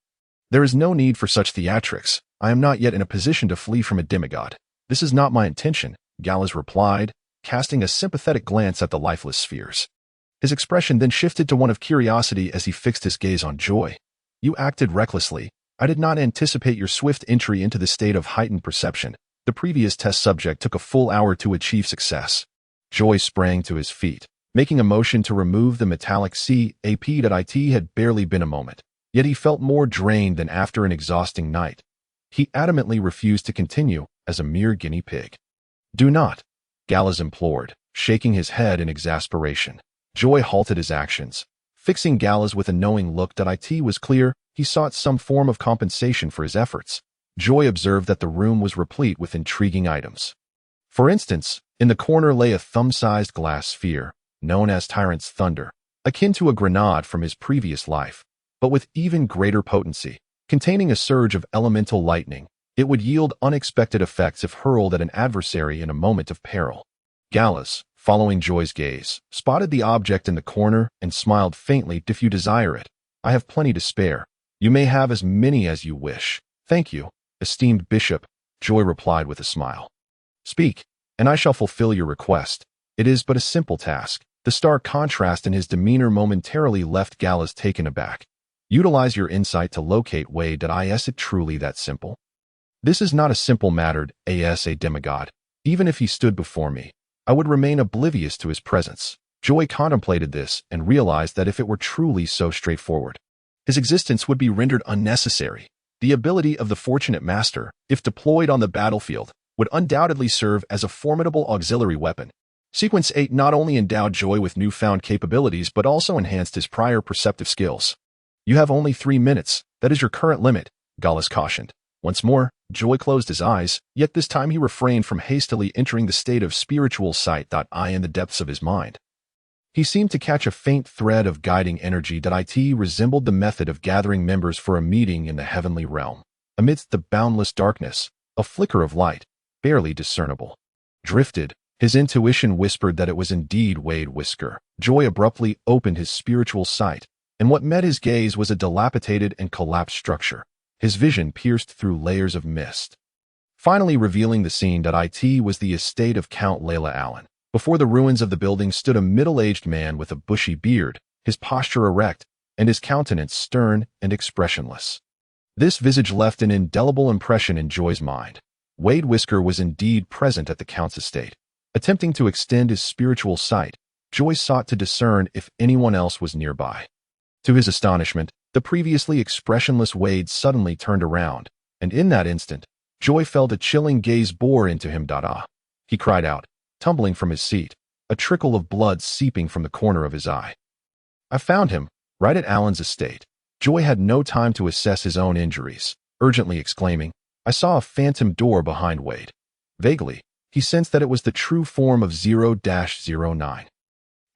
there is no need for such theatrics. I am not yet in a position to flee from a demigod. This is not my intention, Gallus replied, casting a sympathetic glance at the lifeless spheres. His expression then shifted to one of curiosity as he fixed his gaze on Joy. You acted recklessly. I did not anticipate your swift entry into the state of heightened perception. The previous test subject took a full hour to achieve success. Joy sprang to his feet, making a motion to remove the metallic cap. It had barely been a moment, yet he felt more drained than after an exhausting night. He adamantly refused to continue as a mere guinea pig. Do not, Gallas implored, shaking his head in exasperation. Joy halted his actions. Fixing Gallas with a knowing look. It was clear he sought some form of compensation for his efforts. Joy observed that the room was replete with intriguing items. For instance, in the corner lay a thumb-sized glass sphere, known as Tyrant's Thunder, akin to a grenade from his previous life, but with even greater potency. Containing a surge of elemental lightning, it would yield unexpected effects if hurled at an adversary in a moment of peril. Gallas, following Joy's gaze, spotted the object in the corner and smiled faintly. If you desire it, I have plenty to spare. You may have as many as you wish. Thank you, esteemed bishop, Joy replied with a smile. Speak, and I shall fulfill your request. It is but a simple task. The stark contrast in his demeanor momentarily left Gallas taken aback. Utilize your insight to locate Wade. Is it truly that simple? This is not a simple matter. As a demigod, even if he stood before me, I would remain oblivious to his presence. Joy contemplated this and realized that if it were truly so straightforward, his existence would be rendered unnecessary. The ability of the Fortunate Master, if deployed on the battlefield, would undoubtedly serve as a formidable auxiliary weapon. Sequence 8 not only endowed Joy with newfound capabilities but also enhanced his prior perceptive skills. You have only 3 minutes. That is your current limit, Gallas cautioned. Once more, Joy closed his eyes, yet this time he refrained from hastily entering the state of spiritual sight. In the depths of his mind, he seemed to catch a faint thread of guiding energy. It resembled the method of gathering members for a meeting in the heavenly realm. Amidst the boundless darkness, a flicker of light, barely discernible, drifted. His intuition whispered that it was indeed Wade Whisker. Joy abruptly opened his spiritual sight, and what met his gaze was a dilapidated and collapsed structure. His vision pierced through layers of mist, finally revealing the scene. It was the estate of Count Layla Allen. Before the ruins of the building stood a middle-aged man with a bushy beard, his posture erect, and his countenance stern and expressionless. This visage left an indelible impression in Joy's mind. Wade Whisker was indeed present at the Count's estate. Attempting to extend his spiritual sight, Joy sought to discern if anyone else was nearby. To his astonishment, the previously expressionless Wade suddenly turned around, and in that instant, Joy felt a chilling gaze bore into him. He cried out, tumbling from his seat, a trickle of blood seeping from the corner of his eye. I found him, right at Allen's estate. Joy had no time to assess his own injuries, urgently exclaiming, I saw a phantom door behind Wade. Vaguely, he sensed that it was the true form of 0-09.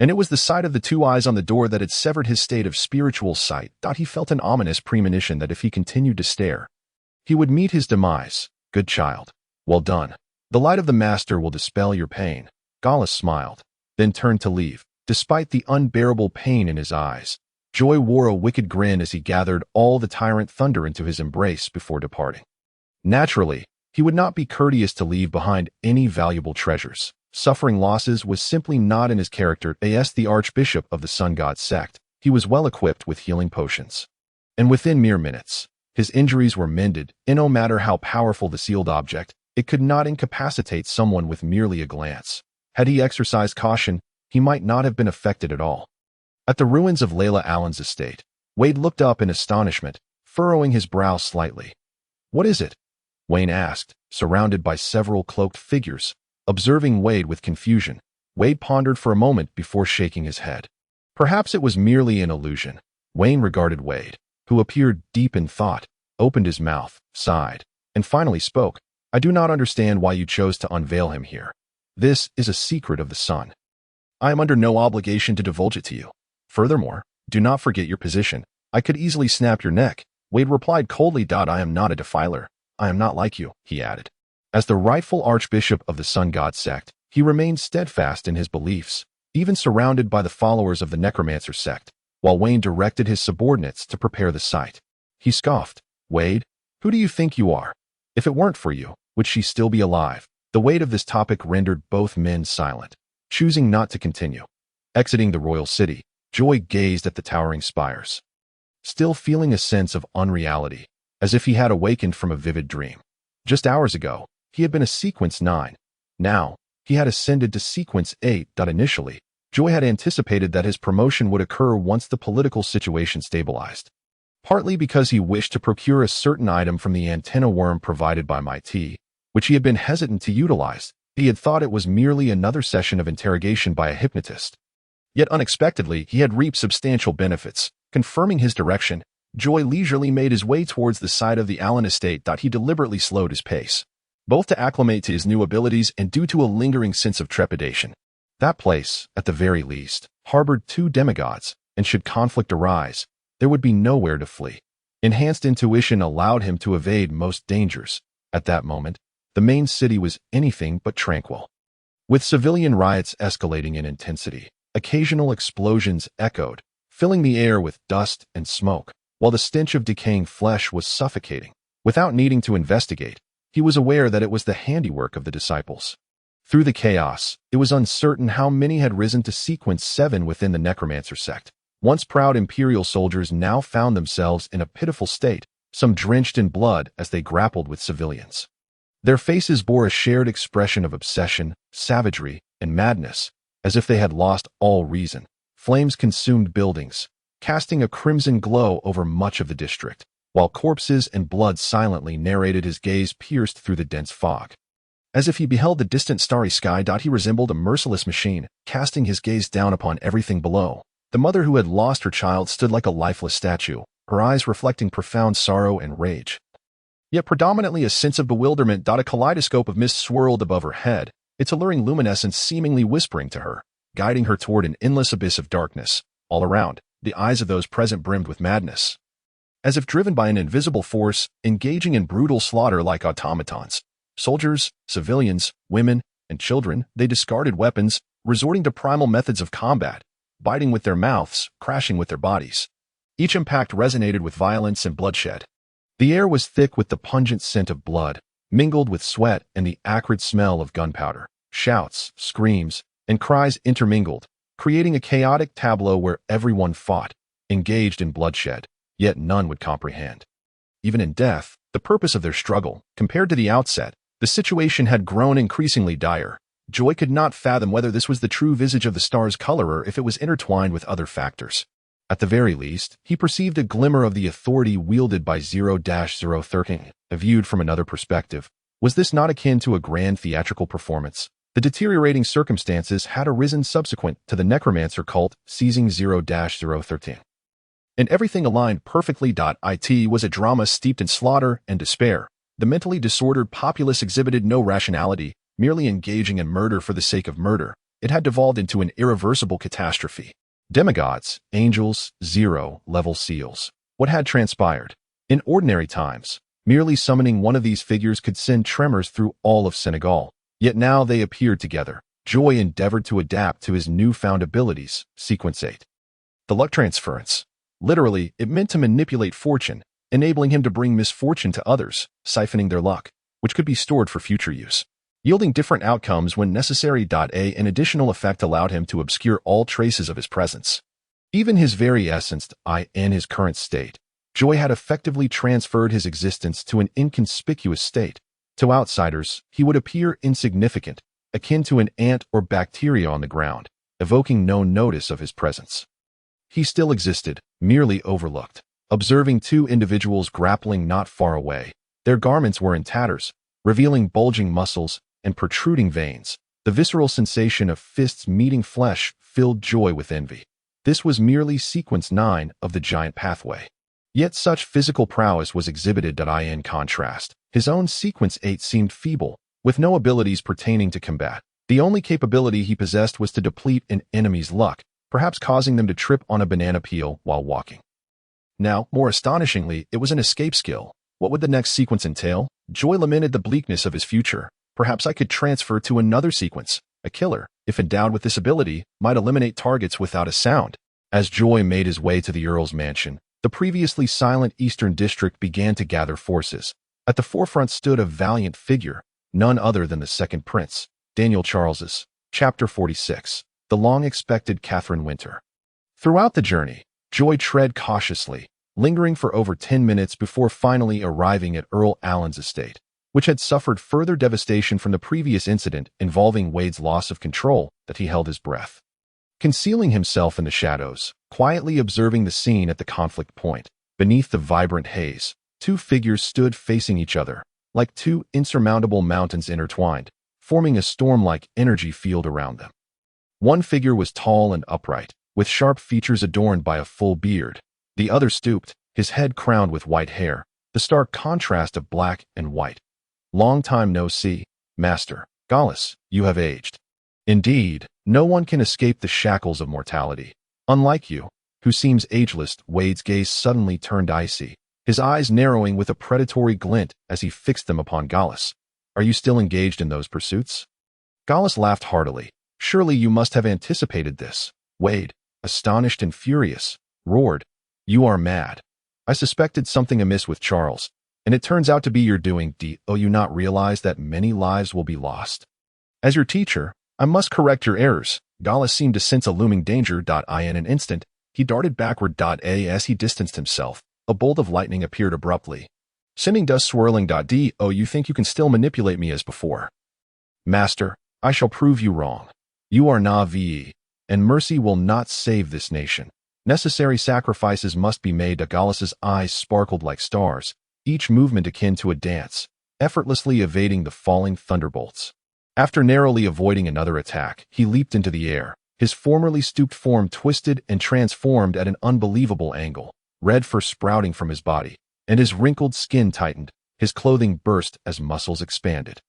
And it was the sight of the 2 eyes on the door that had severed his state of spiritual sight. He felt an ominous premonition that if he continued to stare, he would meet his demise. Good child. Well done. The light of the Master will dispel your pain. Gallas smiled, then turned to leave. Despite the unbearable pain in his eyes, Joy wore a wicked grin as he gathered all the Tyrant Thunder into his embrace before departing. Naturally, he would not be courteous to leave behind any valuable treasures. Suffering losses was simply not in his character. As the Archbishop of the Sun God sect, he was well equipped with healing potions. And within mere minutes, his injuries were mended, and no matter how powerful the sealed object, it could not incapacitate someone with merely a glance. Had he exercised caution, he might not have been affected at all. At the ruins of Layla Allen's estate, Wade looked up in astonishment, furrowing his brow slightly. What is it? Wayne asked, surrounded by several cloaked figures. Observing Wade with confusion, Wade pondered for a moment before shaking his head. Perhaps it was merely an illusion. Wayne regarded Wade, who appeared deep in thought, opened his mouth, sighed, and finally spoke. I do not understand why you chose to unveil him here. This is a secret of the sun. I am under no obligation to divulge it to you. Furthermore, do not forget your position. I could easily snap your neck. Wade replied coldly. I am not a defiler. I am not like you, he added. As the rightful Archbishop of the Sun God sect, he remained steadfast in his beliefs, even surrounded by the followers of the Necromancer sect, while Wayne directed his subordinates to prepare the site. He scoffed, Wade, who do you think you are? If it weren't for you, would she still be alive? The weight of this topic rendered both men silent, choosing not to continue. Exiting the royal city, Joy gazed at the towering spires, still feeling a sense of unreality, as if he had awakened from a vivid dream. Just hours ago, he had been a Sequence 9. Now, he had ascended to Sequence 8. Initially, Joy had anticipated that his promotion would occur once the political situation stabilized. Partly because he wished to procure a certain item from the antenna worm provided by MIT, which he had been hesitant to utilize. He had thought it was merely another session of interrogation by a hypnotist. Yet unexpectedly, he had reaped substantial benefits. Confirming his direction, Joy leisurely made his way towards the side of the Allen estate. He deliberately slowed his pace, both to acclimate to his new abilities and due to a lingering sense of trepidation. That place, at the very least, harbored two demigods, and should conflict arise, there would be nowhere to flee. Enhanced intuition allowed him to evade most dangers. At that moment, the main city was anything but tranquil. With civilian riots escalating in intensity, occasional explosions echoed, filling the air with dust and smoke, while the stench of decaying flesh was suffocating. Without needing to investigate, he was aware that it was the handiwork of the disciples. Through the chaos, it was uncertain how many had risen to Sequence 7 within the Necromancer sect. Once proud Imperial soldiers now found themselves in a pitiful state, some drenched in blood as they grappled with civilians. Their faces bore a shared expression of obsession, savagery, and madness, as if they had lost all reason. Flames consumed buildings, casting a crimson glow over much of the district, while corpses and blood silently narrated. His gaze pierced through the dense fog. As if he beheld the distant starry sky. He resembled a merciless machine, casting his gaze down upon everything below. The mother who had lost her child stood like a lifeless statue, her eyes reflecting profound sorrow and rage. Yet predominantly a sense of bewilderment. A kaleidoscope of mist swirled above her head, its alluring luminescence seemingly whispering to her, guiding her toward an endless abyss of darkness. All around, the eyes of those present brimmed with madness. As if driven by an invisible force, engaging in brutal slaughter like automatons. Soldiers, civilians, women, and children, they discarded weapons, resorting to primal methods of combat, biting with their mouths, crashing with their bodies. Each impact resonated with violence and bloodshed. The air was thick with the pungent scent of blood, mingled with sweat and the acrid smell of gunpowder. Shouts, screams, and cries intermingled, creating a chaotic tableau where everyone fought, engaged in bloodshed, yet none would comprehend. Even in death, the purpose of their struggle, compared to the outset, the situation had grown increasingly dire. Joy could not fathom whether this was the true visage of the star's color or if it was intertwined with other factors. At the very least, he perceived a glimmer of the authority wielded by 0-013. Viewed from another perspective, was this not akin to a grand theatrical performance? The deteriorating circumstances had arisen subsequent to the necromancer cult seizing 0-013. And everything aligned perfectly. It was a drama steeped in slaughter and despair. The mentally disordered populace exhibited no rationality, merely engaging in murder for the sake of murder. It had devolved into an irreversible catastrophe. Demigods, angels, zero-level seals. What had transpired? In ordinary times, merely summoning one of these figures could send tremors through all of Senegal. Yet now they appeared together. Joy endeavored to adapt to his newfound abilities. Sequence 8. The luck transference. Literally, it meant to manipulate fortune, enabling him to bring misfortune to others, siphoning their luck, which could be stored for future use, yielding different outcomes when necessary. An additional effect allowed him to obscure all traces of his presence. Even his very essence, in his current state, Joy had effectively transferred his existence to an inconspicuous state. To outsiders, he would appear insignificant, akin to an ant or bacteria on the ground, evoking no notice of his presence. He still existed, merely overlooked. Observing two individuals grappling not far away, their garments were in tatters, revealing bulging muscles and protruding veins. The visceral sensation of fists meeting flesh filled Joy with envy. This was merely Sequence 9 of the giant pathway. Yet such physical prowess was exhibited. In contrast, his own Sequence 8 seemed feeble, with no abilities pertaining to combat. The only capability he possessed was to deplete an enemy's luck, perhaps causing them to trip on a banana peel while walking. Now, more astonishingly, it was an escape skill. What would the next sequence entail? Joy lamented the bleakness of his future. Perhaps I could transfer to another sequence. A killer, if endowed with this ability, might eliminate targets without a sound. As Joy made his way to the Earl's mansion, the previously silent Eastern District began to gather forces. At the forefront stood a valiant figure, none other than the Second Prince, Daniel Charles's. Chapter 46. the long-expected Catherine Winter. Throughout the journey, Joy tread cautiously, lingering for over 10 minutes before finally arriving at Earl Allen's estate, which had suffered further devastation from the previous incident involving Wade's loss of control that he held his breath. Concealing himself in the shadows, quietly observing the scene at the conflict point, beneath the vibrant haze, two figures stood facing each other, like two insurmountable mountains intertwined, forming a storm-like energy field around them. One figure was tall and upright, with sharp features adorned by a full beard. The other stooped, his head crowned with white hair, the stark contrast of black and white. "Long time no see, Master Gallus, you have aged." "Indeed, no one can escape the shackles of mortality. Unlike you, who seems ageless." Wade's gaze suddenly turned icy, his eyes narrowing with a predatory glint as he fixed them upon Gallus. "Are you still engaged in those pursuits?" Gallus laughed heartily. "Surely you must have anticipated this." Wade, astonished and furious, roared, "You are mad. I suspected something amiss with Charles, and it turns out to be your doing. Do you not realize that many lives will be lost? As your teacher, I must correct your errors." Gallus seemed to sense a looming danger. In an instant, he darted backward. As he distanced himself, a bolt of lightning appeared abruptly, sending dust swirling. You think you can still manipulate me as before? Master, I shall prove you wrong. You are naive, and mercy will not save this nation. Necessary sacrifices must be made. Gallus's eyes sparkled like stars, each movement akin to a dance, effortlessly evading the falling thunderbolts. After narrowly avoiding another attack, he leaped into the air, his formerly stooped form twisted and transformed at an unbelievable angle, red fur sprouting from his body, and his wrinkled skin tightened, his clothing burst as muscles expanded.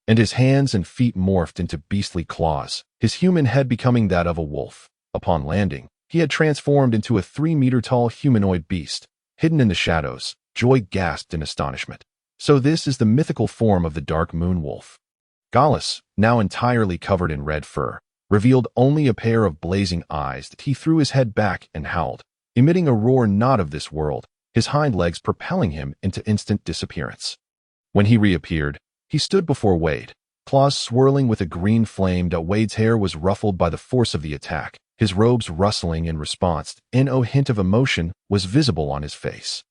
And his hands and feet morphed into beastly claws, his human head becoming that of a wolf. Upon landing, he had transformed into a 3-meter-tall humanoid beast. Hidden in the shadows, Joy gasped in astonishment. So this is the mythical form of the Dark Moon Wolf. Gallus, now entirely covered in red fur, revealed only a pair of blazing eyes. He threw his head back and howled, emitting a roar not of this world, his hind legs propelling him into instant disappearance. When he reappeared, he stood before Wade, claws swirling with a green flame. Wade's hair was ruffled by the force of the attack, his robes rustling in response. No hint of emotion was visible on his face.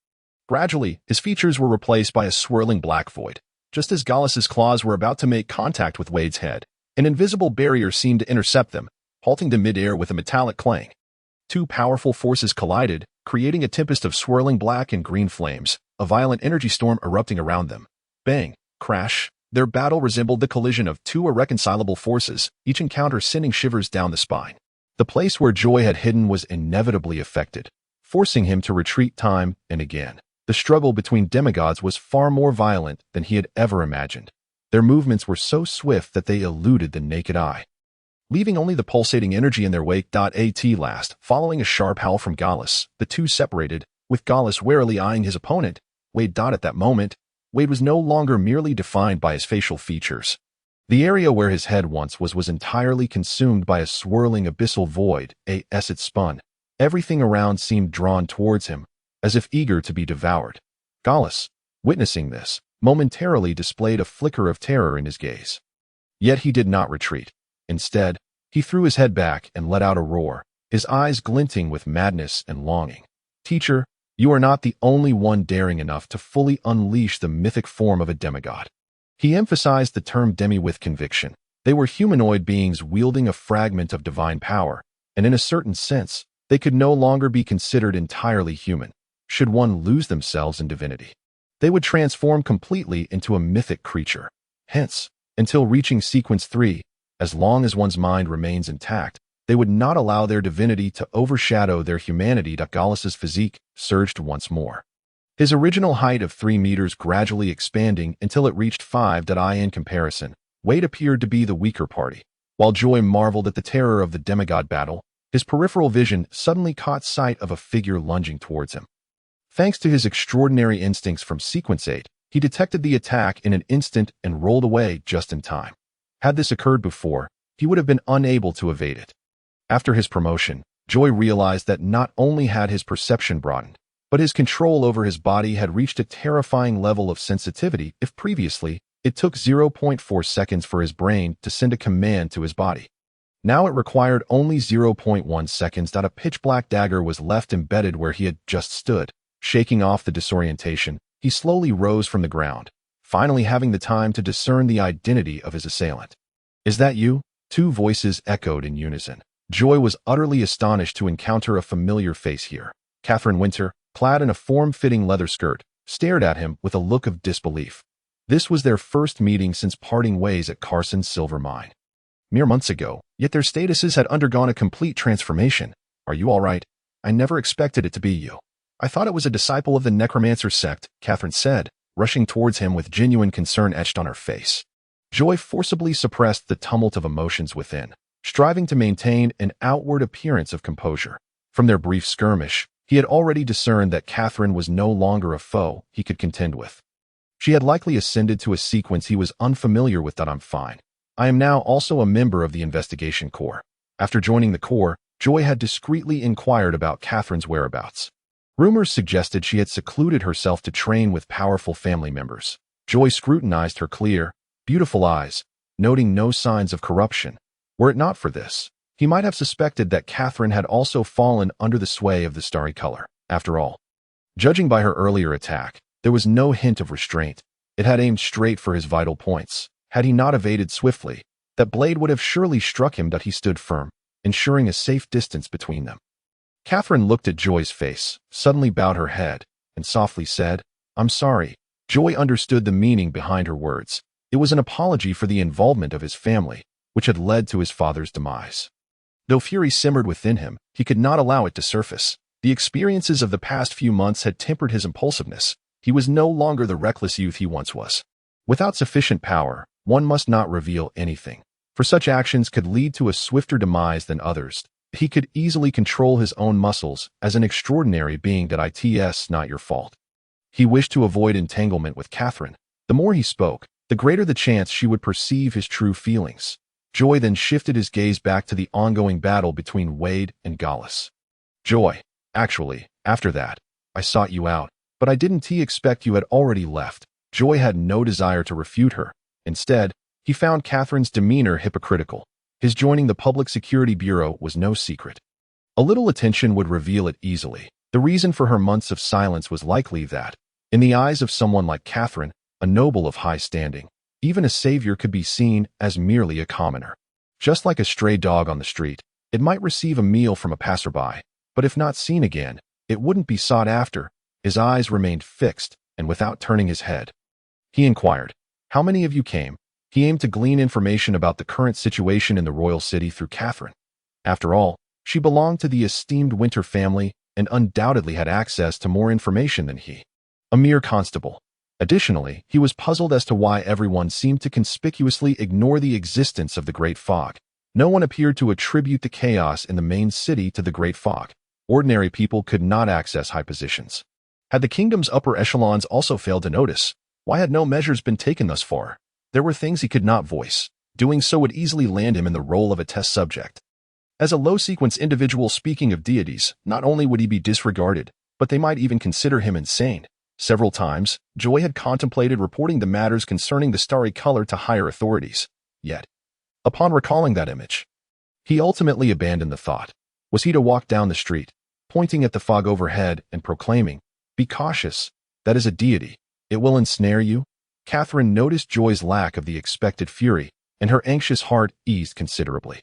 Gradually, his features were replaced by a swirling black void. Just as Gallus's claws were about to make contact with Wade's head, an invisible barrier seemed to intercept them, halting to midair with a metallic clang. Two powerful forces collided, creating a tempest of swirling black and green flames, a violent energy storm erupting around them. Bang! Crash! Their battle resembled the collision of two irreconcilable forces, each encounter sending shivers down the spine. The place where Joy had hidden was inevitably affected, forcing him to retreat time and again. The struggle between demigods was far more violent than he had ever imagined. Their movements were so swift that they eluded the naked eye, leaving only the pulsating energy in their wake. At last, following a sharp howl from Gallus, the two separated, with Gallus warily eyeing his opponent, Wade. At that moment, Wade was no longer merely defined by his facial features. The area where his head once was entirely consumed by a swirling abyssal void. As it spun, everything around seemed drawn towards him, as if eager to be devoured. Gallus, witnessing this, momentarily displayed a flicker of terror in his gaze. Yet he did not retreat. Instead, he threw his head back and let out a roar, his eyes glinting with madness and longing. "Teacher, you are not the only one daring enough to fully unleash the mythic form of a demigod." He emphasized the term demi with conviction. They were humanoid beings wielding a fragment of divine power, and in a certain sense, they could no longer be considered entirely human. Should one lose themselves in divinity, they would transform completely into a mythic creature. Hence, until reaching sequence 3, as long as one's mind remains intact, they would not allow their divinity to overshadow their humanity. Gallus's physique surged once more, his original height of 3 meters gradually expanding until it reached 5. In comparison, Wade appeared to be the weaker party. While Joy marveled at the terror of the demigod battle, his peripheral vision suddenly caught sight of a figure lunging towards him. Thanks to his extraordinary instincts from Sequence 8, he detected the attack in an instant and rolled away just in time. Had this occurred before, he would have been unable to evade it. After his promotion, Joy realized that not only had his perception broadened, but his control over his body had reached a terrifying level of sensitivity. If previously, it took 0.4 seconds for his brain to send a command to his body, Now it required only 0.1 seconds that a pitch-black dagger was left embedded where he had just stood. Shaking off the disorientation, he slowly rose from the ground, finally having the time to discern the identity of his assailant. "Is that you?" Two voices echoed in unison. Joy was utterly astonished to encounter a familiar face here. Catherine Winter, clad in a form-fitting leather skirt, stared at him with a look of disbelief. This was their first meeting since parting ways at Carson's silver mine. Mere months ago, yet their statuses had undergone a complete transformation. "Are you all right? I never expected it to be you. I thought it was a disciple of the necromancer sect," Catherine said, rushing towards him with genuine concern etched on her face. Joy forcibly suppressed the tumult of emotions within, striving to maintain an outward appearance of composure. From their brief skirmish, he had already discerned that Catherine was no longer a foe he could contend with. She had likely ascended to a sequence he was unfamiliar with. "I'm fine. I am now also a member of the investigation corps." After joining the corps, Joy had discreetly inquired about Catherine's whereabouts. Rumors suggested she had secluded herself to train with powerful family members. Joy scrutinized her clear, beautiful eyes, noting no signs of corruption. Were it not for this, he might have suspected that Catherine had also fallen under the sway of the starry color. After all, judging by her earlier attack, there was no hint of restraint. It had aimed straight for his vital points. Had he not evaded swiftly, that blade would have surely struck him, but he stood firm, ensuring a safe distance between them. Catherine looked at Joy's face, suddenly bowed her head, and softly said, "I'm sorry." Joy understood the meaning behind her words. It was an apology for the involvement of his family, which had led to his father's demise. Though fury simmered within him, he could not allow it to surface. The experiences of the past few months had tempered his impulsiveness. He was no longer the reckless youth he once was. Without sufficient power, one must not reveal anything, for such actions could lead to a swifter demise than others. He could easily control his own muscles as an extraordinary being. "That it's not your fault." He wished to avoid entanglement with Catherine. The more he spoke, the greater the chance she would perceive his true feelings. Joy then shifted his gaze back to the ongoing battle between Wade and Gallus. "Joy, actually, after that, I sought you out, but I didn't expect you had already left." Joy had no desire to refute her. Instead, he found Catherine's demeanor hypocritical. His joining the Public Security Bureau was no secret. A little attention would reveal it easily. The reason for her months of silence was likely that, in the eyes of someone like Catherine, a noble of high standing, even a savior could be seen as merely a commoner. Just like a stray dog on the street, it might receive a meal from a passerby, but if not seen again, it wouldn't be sought after. His eyes remained fixed, and without turning his head, he inquired, "How many of you came?" He aimed to glean information about the current situation in the royal city through Catherine. After all, she belonged to the esteemed Winter family and undoubtedly had access to more information than he, a mere constable. Additionally, he was puzzled as to why everyone seemed to conspicuously ignore the existence of the Great Fog. No one appeared to attribute the chaos in the main city to the Great Fog. Ordinary people could not access high positions. Had the kingdom's upper echelons also failed to notice? Why had no measures been taken thus far? There were things he could not voice. Doing so would easily land him in the role of a test subject. As a low-sequence individual speaking of deities, not only would he be disregarded, but they might even consider him insane. Several times, Joy had contemplated reporting the matters concerning the starry color to higher authorities. Yet, upon recalling that image, he ultimately abandoned the thought. Was he to walk down the street, pointing at the fog overhead and proclaiming, "Be cautious, that is a deity, it will ensnare you"? Catherine noticed Joy's lack of the expected fury, and her anxious heart eased considerably.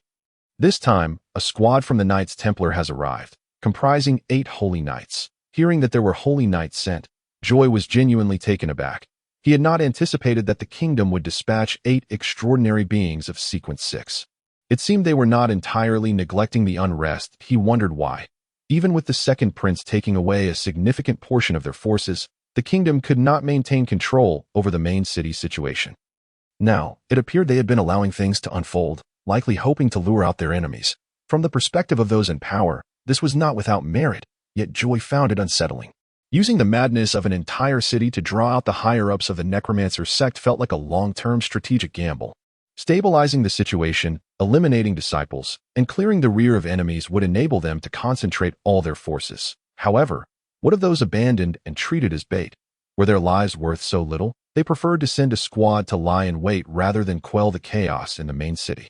This time, a squad from the Knights Templar has arrived, comprising 8 holy knights. Hearing that there were holy knights sent, Joy was genuinely taken aback. He had not anticipated that the kingdom would dispatch 8 extraordinary beings of Sequence 6. It seemed they were not entirely neglecting the unrest. He wondered why. Even with the second prince taking away a significant portion of their forces, the kingdom could not maintain control over the main city situation. Now, it appeared they had been allowing things to unfold, likely hoping to lure out their enemies. From the perspective of those in power, this was not without merit, yet Joy found it unsettling. Using the madness of an entire city to draw out the higher-ups of the necromancer sect felt like a long-term strategic gamble. Stabilizing the situation, eliminating disciples, and clearing the rear of enemies would enable them to concentrate all their forces. However, what of those abandoned and treated as bait? Were their lives worth so little? They preferred to send a squad to lie in wait rather than quell the chaos in the main city.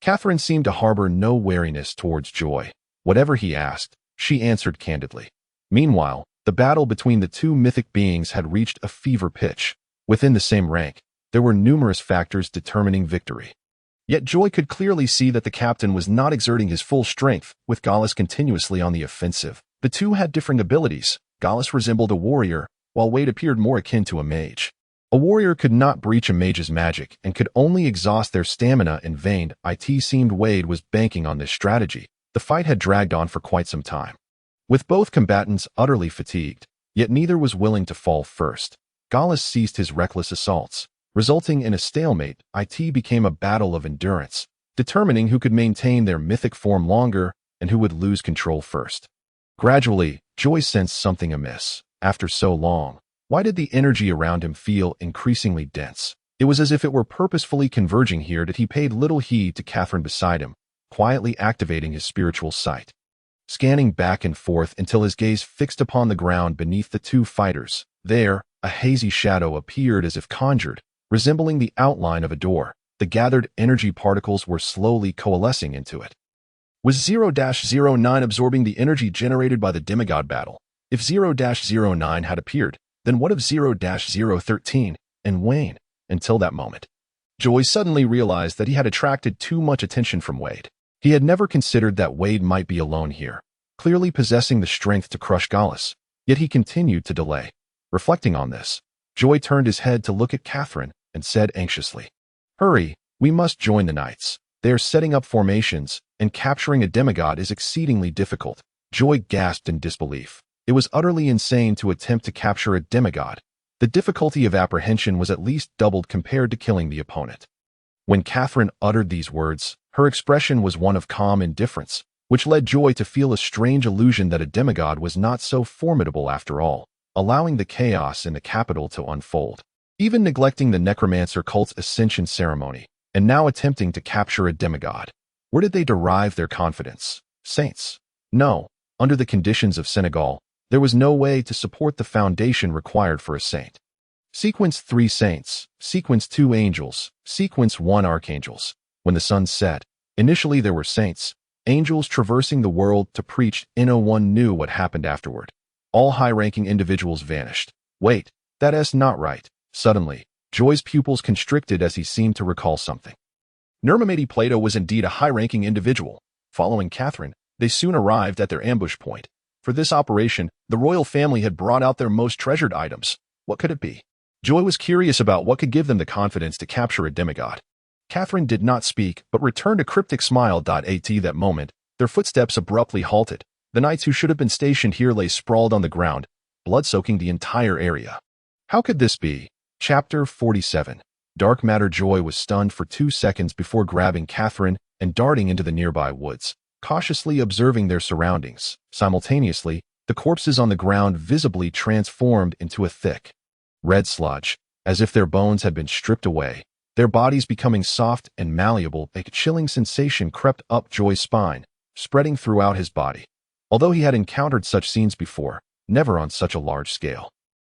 Catherine seemed to harbor no wariness towards Joy. Whatever he asked, she answered candidly. Meanwhile, the battle between the two mythic beings had reached a fever pitch. Within the same rank, there were numerous factors determining victory. Yet Joy could clearly see that the captain was not exerting his full strength, with Gallus continuously on the offensive. The two had differing abilities. Gallus resembled a warrior, while Wade appeared more akin to a mage. A warrior could not breach a mage's magic and could only exhaust their stamina in vain. It seemed Wade was banking on this strategy. The fight had dragged on for quite some time. With both combatants utterly fatigued, yet neither was willing to fall first, Gallus ceased his reckless assaults, resulting in a stalemate. It became a battle of endurance, determining who could maintain their mythic form longer and who would lose control first. Gradually, Joy sensed something amiss. After so long, why did the energy around him feel increasingly dense? It was as if it were purposefully converging here. That he paid little heed to Catherine beside him, quietly activating his spiritual sight. Scanning back and forth until his gaze fixed upon the ground beneath the two fighters. There, a hazy shadow appeared as if conjured, resembling the outline of a door. The gathered energy particles were slowly coalescing into it. Was 0-09 absorbing the energy generated by the demigod battle? If 0-09 had appeared, then what of 0-013 and Wayne? Until that moment, Joy suddenly realized that he had attracted too much attention from Wade. He had never considered that Wade might be alone here, clearly possessing the strength to crush Gallus, yet he continued to delay. Reflecting on this, Joy turned his head to look at Catherine and said anxiously, "Hurry, we must join the knights. They are setting up formations, and capturing a demigod is exceedingly difficult." Joy gasped in disbelief. It was utterly insane to attempt to capture a demigod. The difficulty of apprehension was at least doubled compared to killing the opponent. When Catherine uttered these words, her expression was one of calm indifference, which led Joy to feel a strange illusion that a demigod was not so formidable after all, allowing the chaos in the capital to unfold. Even neglecting the necromancer cult's ascension ceremony, and now attempting to capture a demigod. Where did they derive their confidence? Saints? No. Under the conditions of Senegal, there was no way to support the foundation required for a saint. Sequence 3 saints, sequence 2 angels, sequence 1 archangels. When the sun set, initially there were saints, angels traversing the world to preach. No one knew what happened afterward. All high-ranking individuals vanished. Wait, that's not right. Suddenly, Joy's pupils constricted as he seemed to recall something. Nurmamati Plato was indeed a high-ranking individual. Following Catherine, they soon arrived at their ambush point. For this operation, the royal family had brought out their most treasured items. What could it be? Joy was curious about what could give them the confidence to capture a demigod. Catherine did not speak, but returned a cryptic smile. At that moment, their footsteps abruptly halted. The knights who should have been stationed here lay sprawled on the ground, blood soaking the entire area. How could this be? Chapter 47. Dark matter. Joy was stunned for 2 seconds before grabbing Catherine and darting into the nearby woods, cautiously observing their surroundings. Simultaneously, the corpses on the ground visibly transformed into a thick, red sludge, as if their bones had been stripped away, their bodies becoming soft and malleable. A chilling sensation crept up Joy's spine, spreading throughout his body. Although he had encountered such scenes before, never on such a large scale.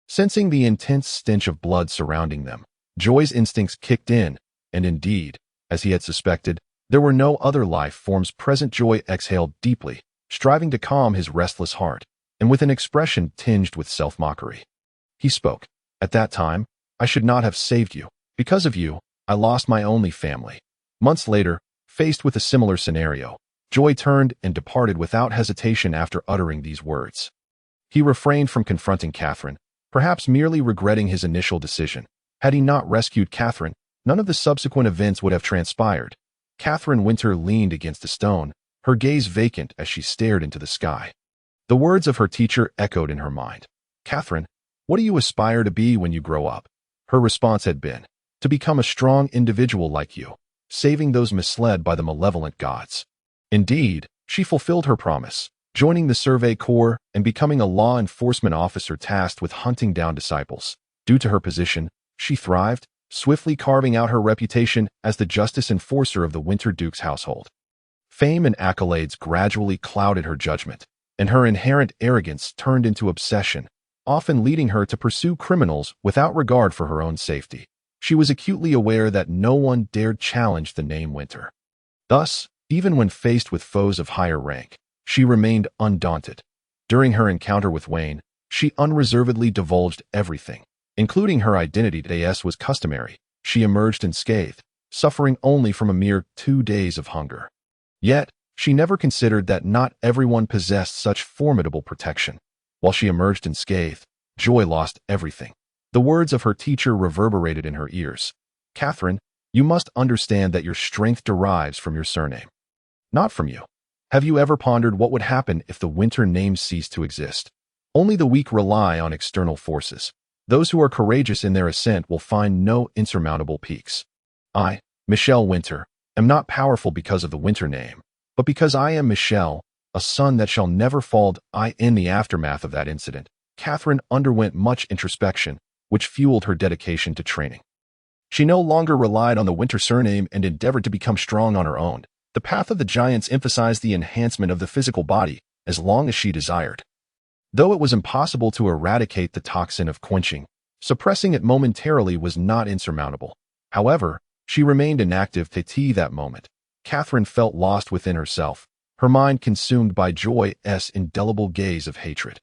Sensing the intense stench of blood surrounding them, Joy's instincts kicked in, and indeed, as he had suspected, there were no other life forms present. Joy exhaled deeply, striving to calm his restless heart, and with an expression tinged with self-mockery. He spoke. "At that time, I should not have saved you. Because of you, I lost my only family." Months later, faced with a similar scenario, Joy turned and departed without hesitation after uttering these words. He refrained from confronting Catherine, perhaps merely regretting his initial decision. Had he not rescued Catherine, none of the subsequent events would have transpired. Catherine Winter leaned against a stone, her gaze vacant as she stared into the sky. The words of her teacher echoed in her mind. "Catherine, what do you aspire to be when you grow up?" Her response had been, "To become a strong individual like you, saving those misled by the malevolent gods." Indeed, she fulfilled her promise, joining the Survey Corps and becoming a law enforcement officer tasked with hunting down disciples. Due to her position, she thrived, swiftly carving out her reputation as the justice enforcer of the Winter Duke's household. Fame and accolades gradually clouded her judgment, and her inherent arrogance turned into obsession, often leading her to pursue criminals without regard for her own safety. She was acutely aware that no one dared challenge the name Winter. Thus, even when faced with foes of higher rank, she remained undaunted. During her encounter with Wayne, she unreservedly divulged everything, including her identity as was customary. She emerged unscathed, suffering only from a mere 2 days of hunger. Yet, she never considered that not everyone possessed such formidable protection. While she emerged unscathed, Joy lost everything. The words of her teacher reverberated in her ears. "Catherine, you must understand that your strength derives from your surname, not from you. Have you ever pondered what would happen if the winter names ceased to exist? Only the weak rely on external forces. Those who are courageous in their ascent will find no insurmountable peaks. I, Michelle Winter, am not powerful because of the winter name, but because I am Michelle, a sun that shall never fall." In the aftermath of that incident, Catherine underwent much introspection, which fueled her dedication to training. She no longer relied on the winter surname and endeavored to become strong on her own. The path of the giants emphasized the enhancement of the physical body as long as she desired. Though it was impossible to eradicate the toxin of quenching, suppressing it momentarily was not insurmountable. However, she remained inactive to that moment. Catherine felt lost within herself, her mind consumed by Joy's indelible gaze of hatred.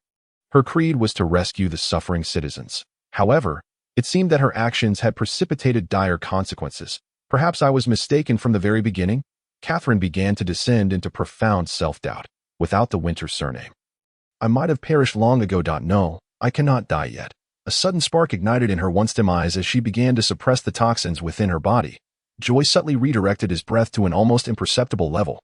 Her creed was to rescue the suffering citizens. However, it seemed that her actions had precipitated dire consequences. Perhaps I was mistaken from the very beginning? Catherine began to descend into profound self-doubt. Without the winter surname, I might have perished long ago. No, I cannot die yet. A sudden spark ignited in her once dim eyes as she began to suppress the toxins within her body. Joy subtly redirected his breath to an almost imperceptible level,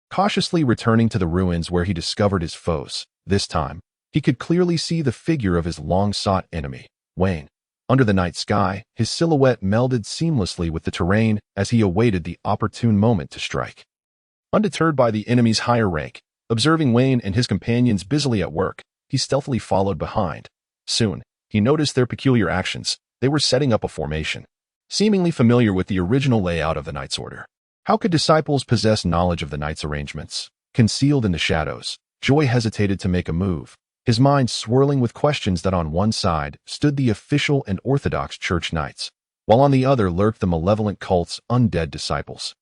cautiously returning to the ruins where he discovered his foes. This time, he could clearly see the figure of his long-sought enemy, Wayne. Under the night sky, his silhouette melded seamlessly with the terrain as he awaited the opportune moment to strike. Undeterred by the enemy's higher rank, observing Wayne and his companions busily at work, he stealthily followed behind. Soon, he noticed their peculiar actions. They were setting up a formation, seemingly familiar with the original layout of the Knight's Order. How could disciples possess knowledge of the Knight's arrangements? Concealed in the shadows, Joy hesitated to make a move, his mind swirling with questions. That on one side stood the official and orthodox church knights, while on the other lurked the malevolent cult's undead disciples.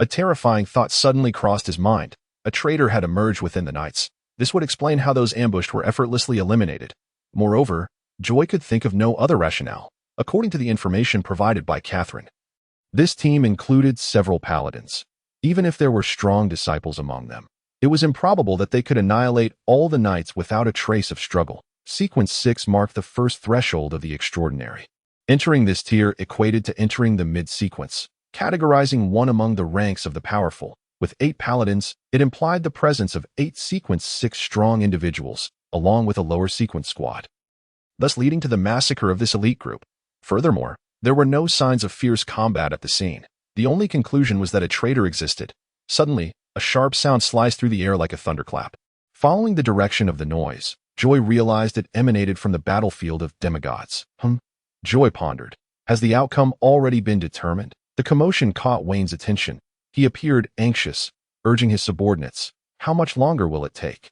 A terrifying thought suddenly crossed his mind. A traitor had emerged within the knights. This would explain how those ambushed were effortlessly eliminated. Moreover, Joy could think of no other rationale, according to the information provided by Catherine. This team included several paladins. Even if there were strong disciples among them, it was improbable that they could annihilate all the knights without a trace of struggle. Sequence 6 marked the first threshold of the extraordinary. Entering this tier equated to entering the mid-sequence, categorizing one among the ranks of the powerful. With 8 paladins, it implied the presence of 8 sequence 6 strong individuals, along with a lower sequence squad, thus leading to the massacre of this elite group. Furthermore, there were no signs of fierce combat at the scene. The only conclusion was that a traitor existed. Suddenly, a sharp sound sliced through the air like a thunderclap. Following the direction of the noise, Joy realized it emanated from the battlefield of demigods. Joy pondered. Has the outcome already been determined? The commotion caught Wayne's attention. He appeared anxious, urging his subordinates. How much longer will it take?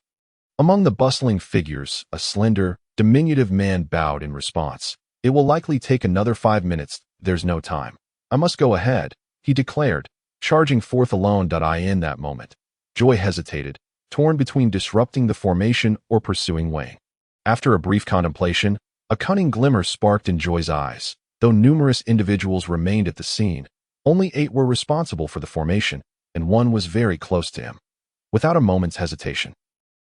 Among the bustling figures, a slender, diminutive man bowed in response. It will likely take another 5 minutes. There's no time. I must go ahead, he declared, charging forth alone. In that moment, Joy hesitated, torn between disrupting the formation or pursuing Wayne. After a brief contemplation, a cunning glimmer sparked in Joy's eyes. Though numerous individuals remained at the scene, only 8 were responsible for the formation, and one was very close to him. Without a moment's hesitation,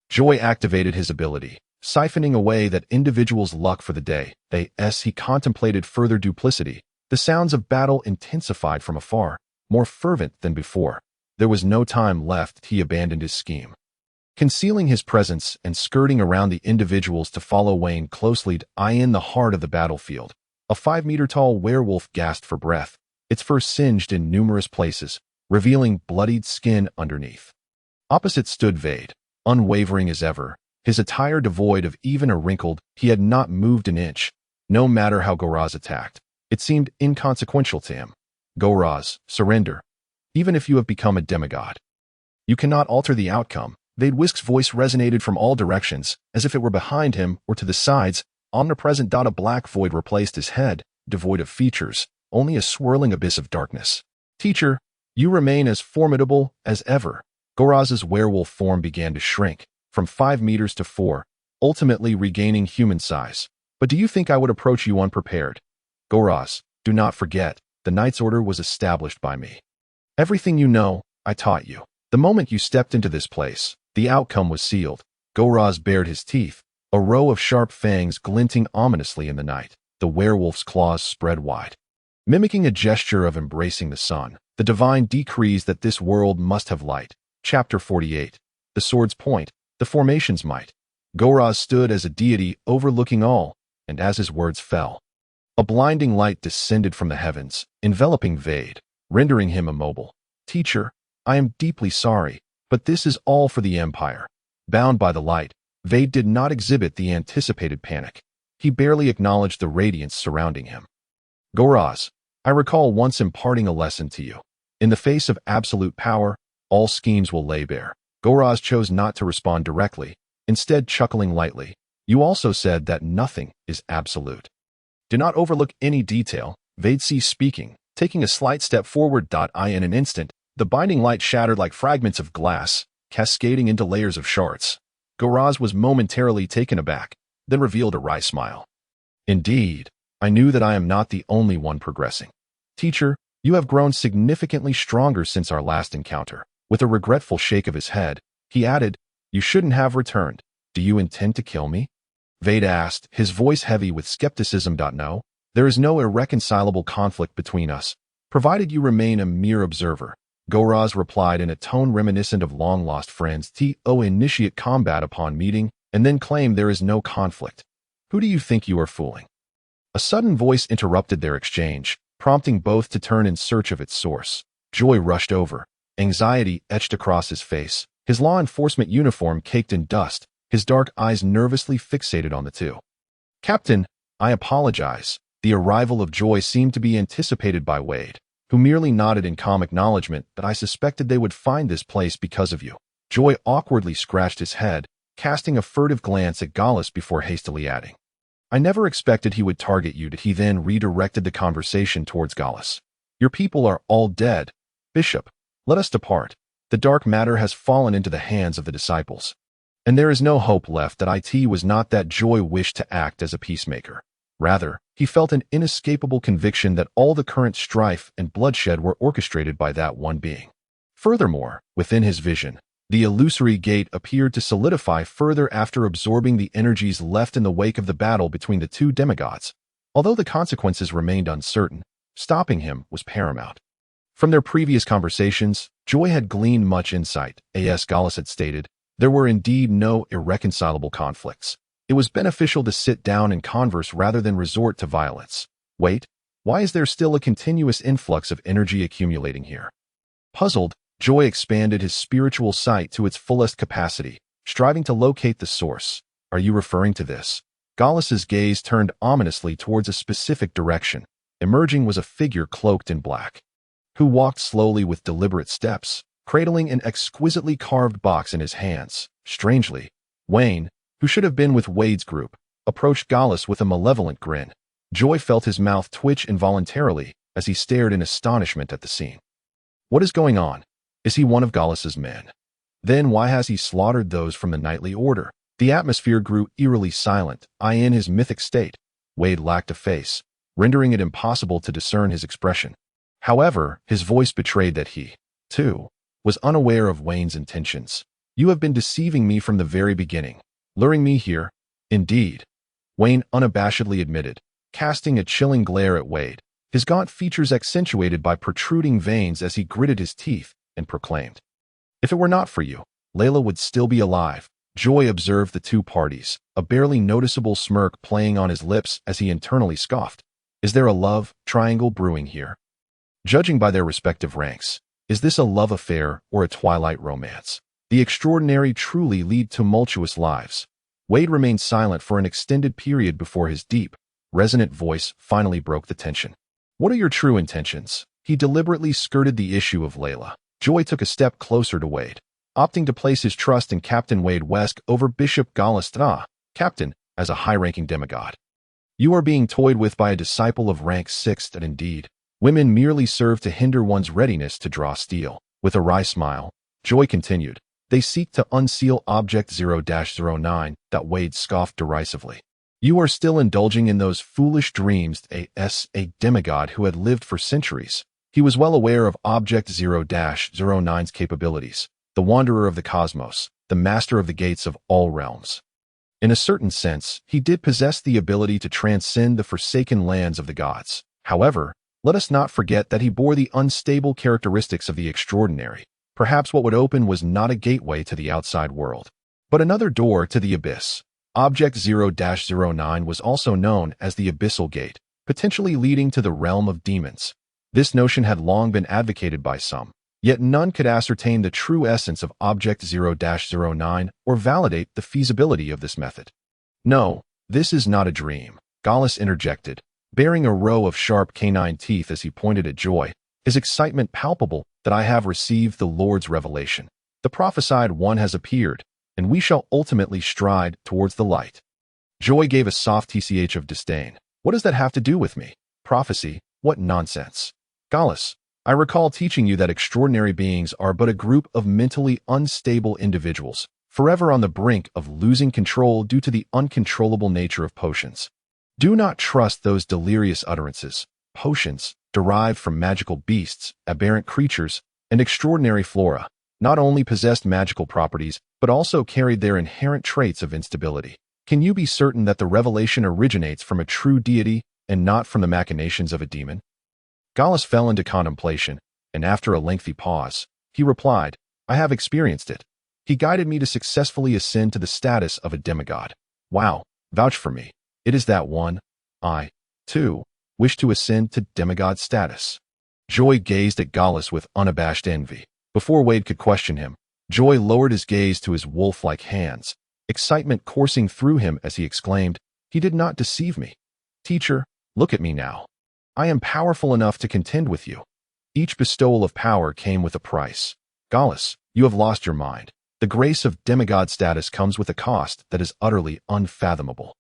Joy activated his ability, siphoning away that individual's luck for the day. He contemplated further duplicity. The sounds of battle intensified from afar, more fervent than before. There was no time left. He abandoned his scheme, concealing his presence and skirting around the individuals to follow Wayne closely. In the heart of the battlefield, a 5-meter-tall werewolf gasped for breath, its fur singed in numerous places, revealing bloodied skin underneath. Opposite stood Vade, unwavering as ever, his attire devoid of even a wrinkle. He had not moved an inch. No matter how Goraz attacked, it seemed inconsequential to him. Goraz, surrender. Even if you have become a demigod, you cannot alter the outcome. Vade Whisk's voice resonated from all directions, as if it were behind him or to the sides, omnipresent. A black void replaced his head, devoid of features, only a swirling abyss of darkness. Teacher, You remain as formidable as ever. Goraz's werewolf form began to shrink, from 5 meters to 4, ultimately regaining human size. But do you think I would approach you unprepared? Goraz, do not forget, the Knight's Order was established by me. Everything you know, I taught you. The moment you stepped into this place, the outcome was sealed. Goraz bared his teeth, a row of sharp fangs glinting ominously in the night. The werewolf's claws spread wide. Mimicking a gesture of embracing the sun, the divine decrees that this world must have light. Chapter 48. The sword's point, the formation's might. Goraz stood as a deity overlooking all, and as his words fell, a blinding light descended from the heavens, enveloping Vade, rendering him immobile. Teacher, I am deeply sorry, but this is all for the Empire. Bound by the light, Vade did not exhibit the anticipated panic. He barely acknowledged the radiance surrounding him. Goraz, I recall once imparting a lesson to you. In the face of absolute power, all schemes will lay bare. Goraz chose not to respond directly, instead chuckling lightly. You also said that nothing is absolute. Do not overlook any detail. Vade ceased speaking, taking a slight step forward. In an instant, the binding light shattered like fragments of glass, cascading into layers of shards. Goraz was momentarily taken aback, then revealed a wry smile. Indeed, I knew that I am not the only one progressing. Teacher, you have grown significantly stronger since our last encounter. With a regretful shake of his head, he added, you shouldn't have returned. Do you intend to kill me? Vade asked, his voice heavy with skepticism. No, there is no irreconcilable conflict between us, provided you remain a mere observer. Goraz replied in a tone reminiscent of long-lost friends initiate combat upon meeting, and then claim there is no conflict. Who do you think you are fooling? A sudden voice interrupted their exchange, prompting both to turn in search of its source. Joy rushed over, anxiety etched across his face, his law enforcement uniform caked in dust, his dark eyes nervously fixated on the two. Captain, I apologize. The arrival of Joy seemed to be anticipated by Wade, who merely nodded in calm acknowledgement that I suspected they would find this place because of you. Joy awkwardly scratched his head, casting a furtive glance at Gallus before hastily adding, I never expected he would target you. He then redirected the conversation towards Gallus. Your people are all dead. Bishop, let us depart. The dark matter has fallen into the hands of the disciples, and there is no hope left. That it was not that Joy wished to act as a peacemaker. Rather, he felt an inescapable conviction that all the current strife and bloodshed were orchestrated by that one being. Furthermore, within his vision, the illusory gate appeared to solidify further after absorbing the energies left in the wake of the battle between the two demigods. Although the consequences remained uncertain, stopping him was paramount. From their previous conversations, Joy had gleaned much insight. As Gallus had stated, there were indeed no irreconcilable conflicts. It was beneficial to sit down and converse rather than resort to violence. Wait, why is there still a continuous influx of energy accumulating here? Puzzled, Joy expanded his spiritual sight to its fullest capacity, striving to locate the source. Are you referring to this? Gallus's gaze turned ominously towards a specific direction. Emerging was a figure cloaked in black, who walked slowly with deliberate steps, cradling an exquisitely carved box in his hands. Strangely, Wayne, who should have been with Wade's group, approached Gallus with a malevolent grin. Joy felt his mouth twitch involuntarily as he stared in astonishment at the scene. What is going on? Is he one of Gallus's men? Then why has he slaughtered those from the knightly order? The atmosphere grew eerily silent. In his mythic state, Wade lacked a face, rendering it impossible to discern his expression. However, his voice betrayed that he, too, was unaware of Wayne's intentions. You have been deceiving me from the very beginning, luring me here. Indeed, Wayne unabashedly admitted, casting a chilling glare at Wade, his gaunt features accentuated by protruding veins as he gritted his teeth and proclaimed, if it were not for you, Layla would still be alive. Joy observed the two parties, a barely noticeable smirk playing on his lips as he internally scoffed. Is there a love triangle brewing here? Judging by their respective ranks, is this a love affair or a twilight romance? The extraordinary truly lead tumultuous lives. Wade remained silent for an extended period before his deep, resonant voice finally broke the tension. What are your true intentions? He deliberately skirted the issue of Layla. Joy took a step closer to Wade, opting to place his trust in Captain Wade West over Bishop Gallus. Captain, as a high-ranking demigod, you are being toyed with by a disciple of rank 6th, and indeed, Women merely serve to hinder one's readiness to draw steel. With a wry smile, Joy continued, they seek to unseal Object 0-09, that Wade scoffed derisively. You are still indulging in those foolish dreams. A demigod who had lived for centuries. He was well aware of Object 0-09's capabilities, the wanderer of the cosmos, the master of the gates of all realms. In a certain sense, he did possess the ability to transcend the forsaken lands of the gods. However, let us not forget that he bore the unstable characteristics of the extraordinary. Perhaps what would open was not a gateway to the outside world, but another door to the abyss. Object 0-09 was also known as the Abyssal Gate, potentially leading to the realm of demons. This notion had long been advocated by some, yet none could ascertain the true essence of Object 0-09 or validate the feasibility of this method. No, this is not a dream, Gallus interjected, baring a row of sharp canine teeth as he pointed at Joy, his excitement palpable that I have received the Lord's revelation. The prophesied one has appeared, and we shall ultimately stride towards the light. Joy gave a soft tch of disdain. What does that have to do with me? Prophecy? What nonsense. Gallus, I recall teaching you that extraordinary beings are but a group of mentally unstable individuals, forever on the brink of losing control due to the uncontrollable nature of potions. Do not trust those delirious utterances. Potions, derived from magical beasts, aberrant creatures, and extraordinary flora, not only possessed magical properties, but also carried their inherent traits of instability. Can you be certain that the revelation originates from a true deity and not from the machinations of a demon? Gallus fell into contemplation, and after a lengthy pause, he replied, I have experienced it. He guided me to successfully ascend to the status of a demigod. Wow, vouch for me. It is that one. I, too, wish to ascend to demigod status. Joy gazed at Gallus with unabashed envy. Before Wade could question him, Joy lowered his gaze to his wolf-like hands, excitement coursing through him as he exclaimed, he did not deceive me. Teacher, look at me now. I am powerful enough to contend with you. Each bestowal of power came with a price. Gallus, you have lost your mind. The grace of demigod status comes with a cost that is utterly unfathomable.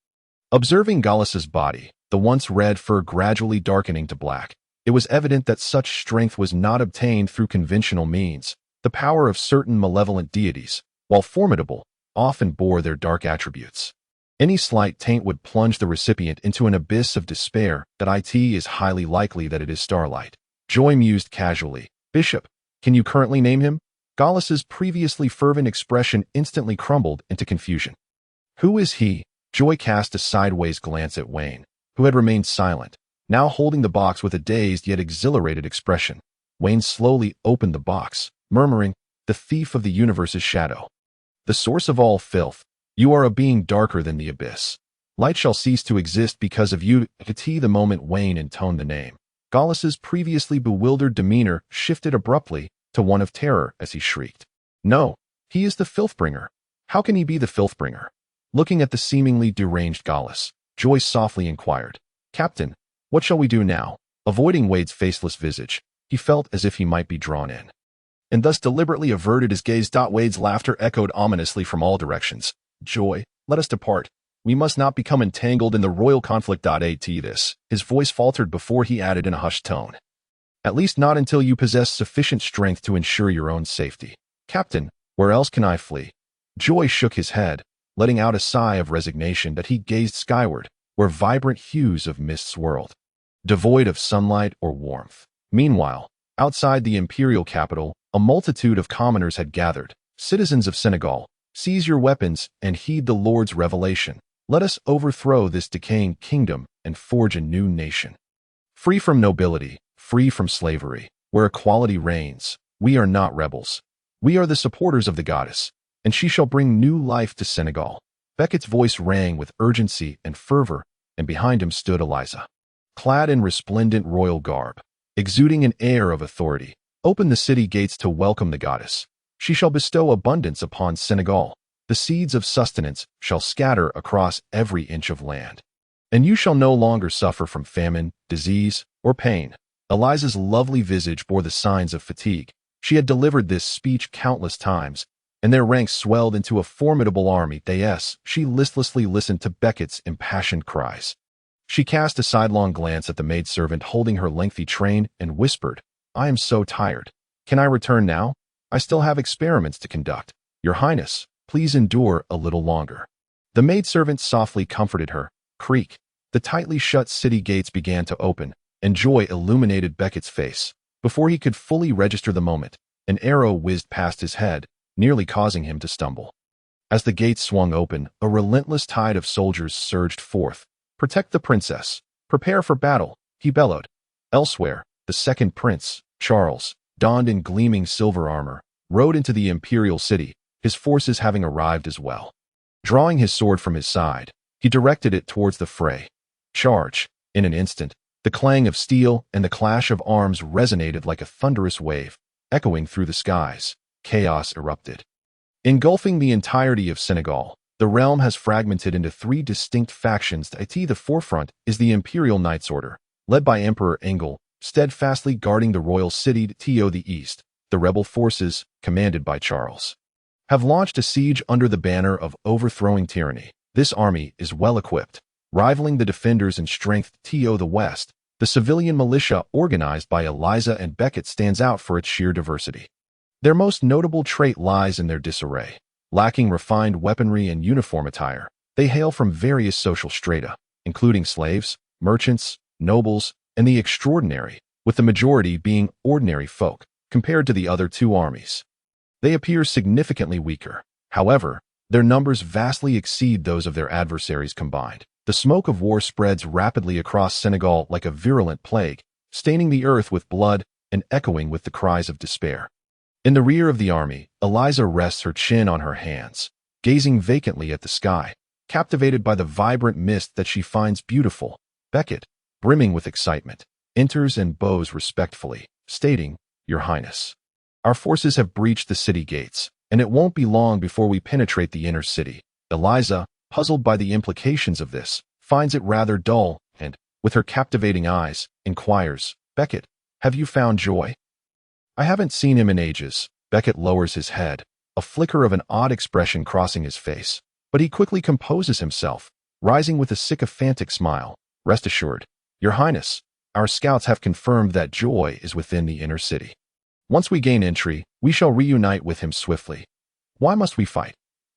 Observing Gallus's body, the once red fur gradually darkening to black, it was evident that such strength was not obtained through conventional means. The power of certain malevolent deities, while formidable, often bore their dark attributes. Any slight taint would plunge the recipient into an abyss of despair. That it is highly likely that it is Starlight. Joy mused casually. Bishop, can you currently name him? Gallus's previously fervent expression instantly crumbled into confusion. Who is he? Joy cast a sideways glance at Wayne, who had remained silent, now holding the box with a dazed yet exhilarated expression. Wayne slowly opened the box, murmuring, the thief of the universe's shadow. The source of all filth. You are a being darker than the abyss. Light shall cease to exist because of you. The moment Wayne intoned the name, Gallus's previously bewildered demeanor shifted abruptly to one of terror as he shrieked. No, he is the Filthbringer. How can he be the Filthbringer? Looking at the seemingly deranged Gallus, Joy softly inquired, Captain, what shall we do now? Avoiding Wade's faceless visage, he felt as if he might be drawn in, and thus deliberately averted his gaze. Wade's laughter echoed ominously from all directions. Joy, let us depart. We must not become entangled in the royal conflict. His voice faltered before he added in a hushed tone. At least not until you possess sufficient strength to ensure your own safety. Captain, where else can I flee? Joy shook his head, letting out a sigh of resignation that he gazed skyward, where vibrant hues of mist swirled, devoid of sunlight or warmth. Meanwhile, outside the imperial capital, a multitude of commoners had gathered. Citizens of Senegal, seize your weapons and heed the Lord's revelation. Let us overthrow this decaying kingdom and forge a new nation. Free from nobility, free from slavery, where equality reigns. We are not rebels. We are the supporters of the goddess, and she shall bring new life to Senegal. Beckett's voice rang with urgency and fervor, and behind him stood Eliza, clad in resplendent royal garb, exuding an air of authority. Open the city gates to welcome the goddess. She shall bestow abundance upon Senegal. The seeds of sustenance shall scatter across every inch of land. And you shall no longer suffer from famine, disease, or pain. Eliza's lovely visage bore the signs of fatigue. She had delivered this speech countless times, and their ranks swelled into a formidable army. She listlessly listened to Beckett's impassioned cries. She cast a sidelong glance at the maidservant holding her lengthy train and whispered, "I am so tired. Can I return now? I still have experiments to conduct. Your Highness, please endure a little longer." The maidservant softly comforted her. Creak. The tightly shut city gates began to open, and joy illuminated Beckett's face. Before he could fully register the moment, an arrow whizzed past his head, nearly causing him to stumble. As the gates swung open, a relentless tide of soldiers surged forth. "Protect the princess. Prepare for battle," he bellowed. Elsewhere, the second prince, Charles, donned in gleaming silver armor, rode into the imperial city, his forces having arrived as well. Drawing his sword from his side, he directed it towards the fray. Charge! In an instant, the clang of steel and the clash of arms resonated like a thunderous wave, echoing through the skies. Chaos erupted. Engulfing the entirety of Senegal, the realm has fragmented into three distinct factions. At the forefront is the Imperial Knights Order, led by Emperor Engel, steadfastly guarding the royal city. To the east, the rebel forces, commanded by Charles, have launched a siege under the banner of overthrowing tyranny. This army is well equipped, rivaling the defenders in strength. To the west, the civilian militia organized by Eliza and Beckett stands out for its sheer diversity. Their most notable trait lies in their disarray. Lacking refined weaponry and uniform attire, they hail from various social strata, including slaves, merchants, nobles, and the extraordinary, with the majority being ordinary folk, compared to the other two armies. They appear significantly weaker. However, their numbers vastly exceed those of their adversaries combined. The smoke of war spreads rapidly across Senegal like a virulent plague, staining the earth with blood and echoing with the cries of despair. In the rear of the army, Eliza rests her chin on her hands, gazing vacantly at the sky, captivated by the vibrant mist that she finds beautiful. Beckett, brimming with excitement, enters and bows respectfully, stating, "Your Highness, our forces have breached the city gates, and it won't be long before we penetrate the inner city." Eliza, puzzled by the implications of this, finds it rather dull and, with her captivating eyes, inquires, "Beckett, have you found Joy?" "I haven't seen him in ages." Beckett lowers his head, a flicker of an odd expression crossing his face, but he quickly composes himself, rising with a sycophantic smile. "Rest assured, Your Highness, our scouts have confirmed that Joy is within the inner city. Once we gain entry, we shall reunite with him swiftly." "Why must we fight?"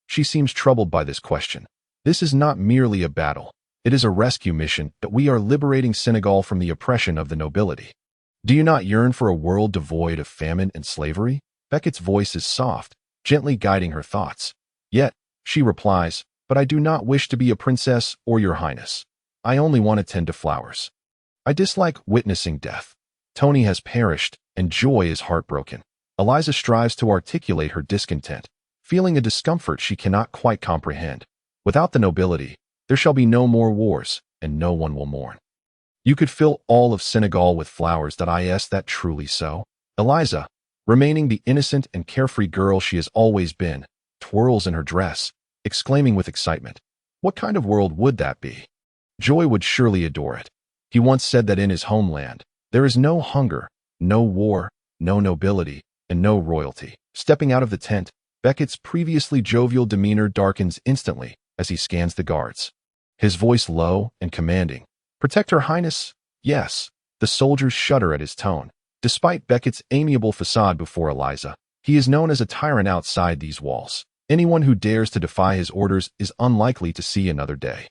She seems troubled by this question. "This is not merely a battle. It is a rescue mission that we are liberating Senegal from the oppression of the nobility. Do you not yearn for a world devoid of famine and slavery?" Beckett's voice is soft, gently guiding her thoughts. Yet, she replies, "But I do not wish to be a princess or Your Highness. I only want to tend to flowers. I dislike witnessing death. Tony has perished, and Joy is heartbroken." Eliza strives to articulate her discontent, feeling a discomfort she cannot quite comprehend. "Without the nobility, there shall be no more wars, and no one will mourn. You could fill all of Senegal with flowers. Is that truly so?" Eliza, remaining the innocent and carefree girl she has always been, twirls in her dress, exclaiming with excitement, "What kind of world would that be? Joy would surely adore it. He once said that in his homeland, there is no hunger, no war, no nobility, and no royalty." Stepping out of the tent, Beckett's previously jovial demeanor darkens instantly as he scans the guards. His voice low and commanding, "Protect Her Highness?" "Yes." The soldiers shudder at his tone. Despite Beckett's amiable facade before Eliza, he is known as a tyrant outside these walls. Anyone who dares to defy his orders is unlikely to see another day.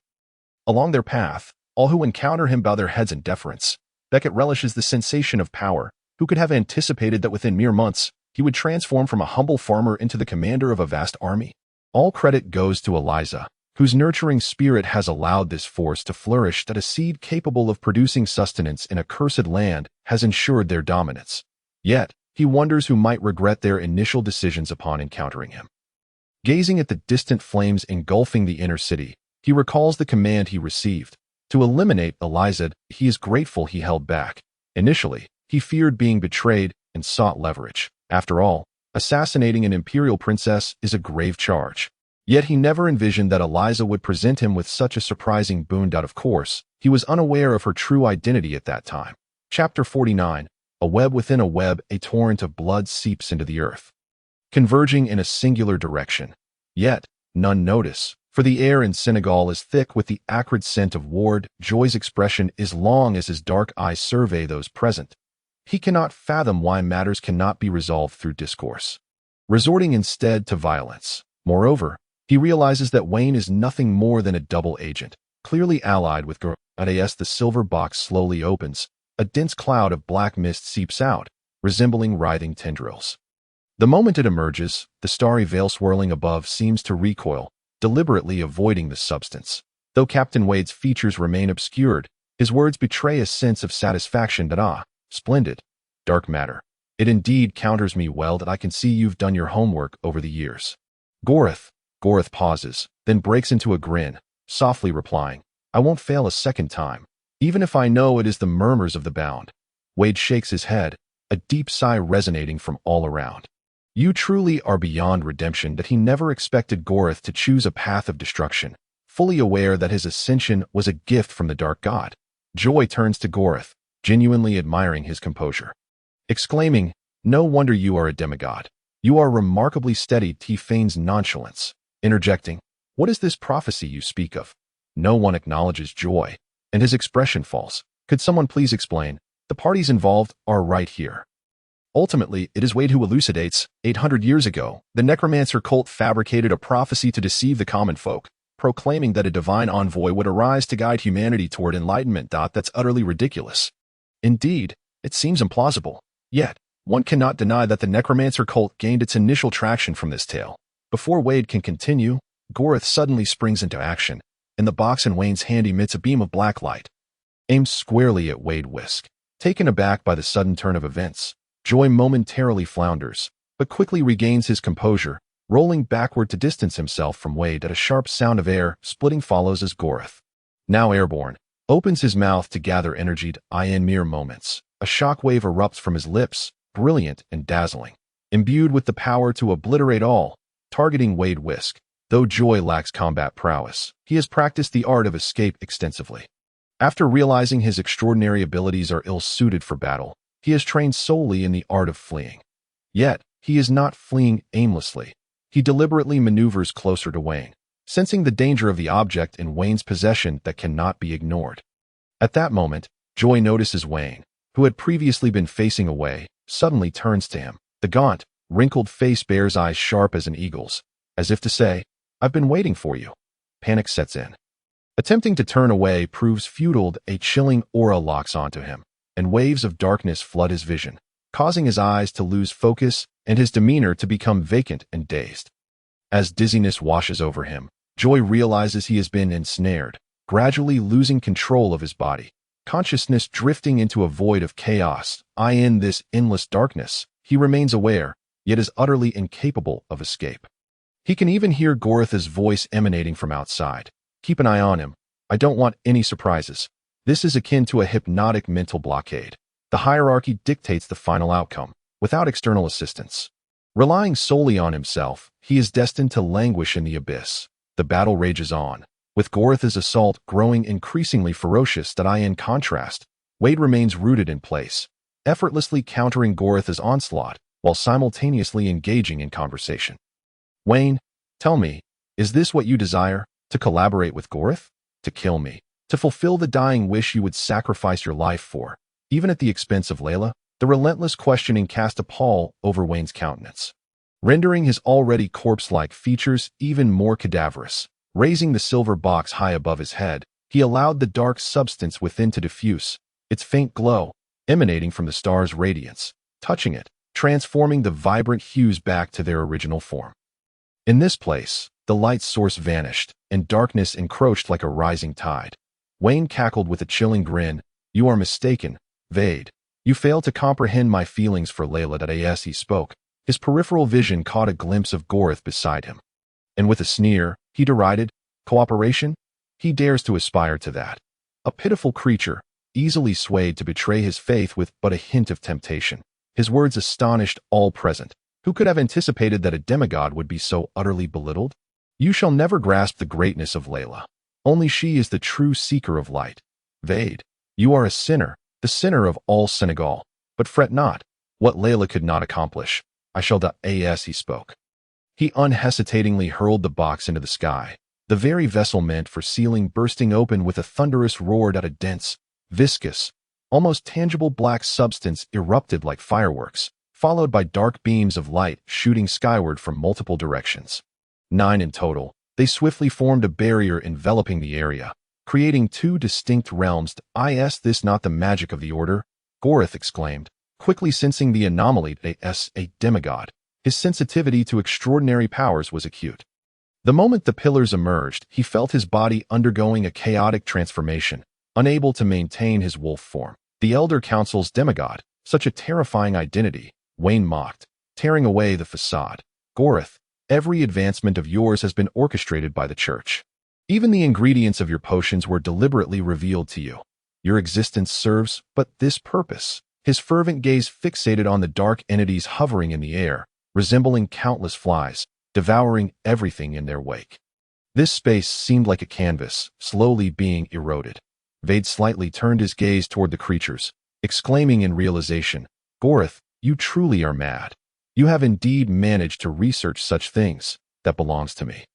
Along their path, all who encounter him bow their heads in deference. Beckett relishes the sensation of power. Who could have anticipated that within mere months, he would transform from a humble farmer into the commander of a vast army? All credit goes to Eliza, whose nurturing spirit has allowed this force to flourish. That a seed capable of producing sustenance in a cursed land has ensured their dominance. Yet, he wonders who might regret their initial decisions upon encountering him. Gazing at the distant flames engulfing the inner city, he recalls the command he received. To eliminate Eliza, he is grateful he held back. Initially, he feared being betrayed and sought leverage. After all, assassinating an imperial princess is a grave charge. Yet he never envisioned that Eliza would present him with such a surprising boon. Of course, he was unaware of her true identity at that time. Chapter 49. A web within a web. A torrent of blood seeps into the earth, converging in a singular direction. Yet, none notice, For the air in Senegal is thick with the acrid scent of ward. Joy's expression is long as his dark eyes survey those present. He cannot fathom why matters cannot be resolved through discourse, resorting instead to violence. Moreover, he realizes that Wayne is nothing more than a double agent, clearly allied with As the silver box slowly opens, a dense cloud of black mist seeps out, resembling writhing tendrils. The moment it emerges, the starry veil swirling above seems to recoil, deliberately avoiding the substance. Though Captain Wade's features remain obscured, his words betray a sense of satisfaction that, splendid, dark matter. It indeed counters me well that I can see you've done your homework over the years. Goreth pauses, then breaks into a grin, softly replying, I won't fail a second time, even if I know it is the murmurs of the bound. Wade shakes his head, a deep sigh resonating from all around. You truly are beyond redemption. That he never expected Goreth to choose a path of destruction, fully aware that his ascension was a gift from the dark god. Joy turns to Goreth, genuinely admiring his composure, exclaiming, no wonder you are a demigod. You are remarkably steady. He feigns nonchalance, interjecting, what is this prophecy you speak of? No one acknowledges Joy, and his expression falls. Could someone please explain? The parties involved are right here. Ultimately, it is Wade who elucidates. 800 years ago, the necromancer cult fabricated a prophecy to deceive the common folk, proclaiming that a divine envoy would arise to guide humanity toward enlightenment. That's utterly ridiculous. Indeed, it seems implausible. Yet, one cannot deny that the necromancer cult gained its initial traction from this tale. Before Wade can continue, Goreth suddenly springs into action, and the box in Wayne's hand emits a beam of black light, aimed squarely at Wade Whisk. Taken aback by the sudden turn of events, Joy momentarily flounders, but quickly regains his composure, rolling backward to distance himself from Wade. At a sharp sound of air splitting follows as Goreth, now airborne, opens his mouth to gather energy. In mere moments, a shockwave erupts from his lips, brilliant and dazzling, imbued with the power to obliterate all, targeting Wade Whisk. Though Joy lacks combat prowess, he has practiced the art of escape extensively. After realizing his extraordinary abilities are ill-suited for battle, he has trained solely in the art of fleeing. Yet, he is not fleeing aimlessly. He deliberately maneuvers closer to Wayne, sensing the danger of the object in Wayne's possession that cannot be ignored. At that moment, Joy notices Wayne, who had previously been facing away, suddenly turns to him. The gaunt, wrinkled face bears eyes sharp as an eagle's, as if to say, I've been waiting for you. Panic sets in. Attempting to turn away proves futile. A chilling aura locks onto him, and waves of darkness flood his vision, causing his eyes to lose focus and his demeanor to become vacant and dazed. As dizziness washes over him, Joy realizes he has been ensnared, gradually losing control of his body, consciousness drifting into a void of chaos. In this endless darkness, he remains aware, yet is utterly incapable of escape. He can even hear Goreth's voice emanating from outside. Keep an eye on him. I don't want any surprises. This is akin to a hypnotic mental blockade. The hierarchy dictates the final outcome, without external assistance. Relying solely on himself, he is destined to languish in the abyss. The battle rages on, with Goreth's assault growing increasingly ferocious. In contrast, Wade remains rooted in place, effortlessly countering Goreth's onslaught, while simultaneously engaging in conversation. Wayne, tell me, is this what you desire? To collaborate with Goreth? To kill me? To fulfill the dying wish you would sacrifice your life for, even at the expense of Layla? The relentless questioning cast a pall over Wayne's countenance, rendering his already corpse-like features even more cadaverous. Raising the silver box high above his head, he allowed the dark substance within to diffuse, its faint glow emanating from the star's radiance, touching it, transforming the vibrant hues back to their original form. In this place, the light's source vanished, and darkness encroached like a rising tide. Wayne cackled with a chilling grin. You are mistaken, Vade. You fail to comprehend my feelings for Layla. As he spoke, his peripheral vision caught a glimpse of Goreth beside him. And with a sneer, he derided, cooperation? He dares to aspire to that. A pitiful creature, easily swayed to betray his faith with but a hint of temptation. His words astonished all present. Who could have anticipated that a demigod would be so utterly belittled? You shall never grasp the greatness of Layla. Only she is the true seeker of light. Vade, you are a sinner, the sinner of all Senegal. But fret not. What Layla could not accomplish, I shall do. As he spoke, he unhesitatingly hurled the box into the sky, the very vessel meant for sealing bursting open with a thunderous roar at a dense, viscous, almost tangible black substance erupted like fireworks, followed by dark beams of light shooting skyward from multiple directions. 9 in total, they swiftly formed a barrier enveloping the area, creating 2 distinct realms. Is this not the magic of the order? Gorith exclaimed, quickly sensing the anomaly. A demigod. His sensitivity to extraordinary powers was acute. The moment the pillars emerged, he felt his body undergoing a chaotic transformation, unable to maintain his wolf form. The Elder Council's demigod, such a terrifying identity, Wayne mocked, tearing away the facade. Gorith, every advancement of yours has been orchestrated by the church. Even the ingredients of your potions were deliberately revealed to you. Your existence serves but this purpose. His fervent gaze fixated on the dark entities hovering in the air, resembling countless flies, devouring everything in their wake. This space seemed like a canvas, slowly being eroded. Vade slightly turned his gaze toward the creatures, exclaiming in realization, Gorith, you truly are mad. You have indeed managed to research such things. That belongs to me.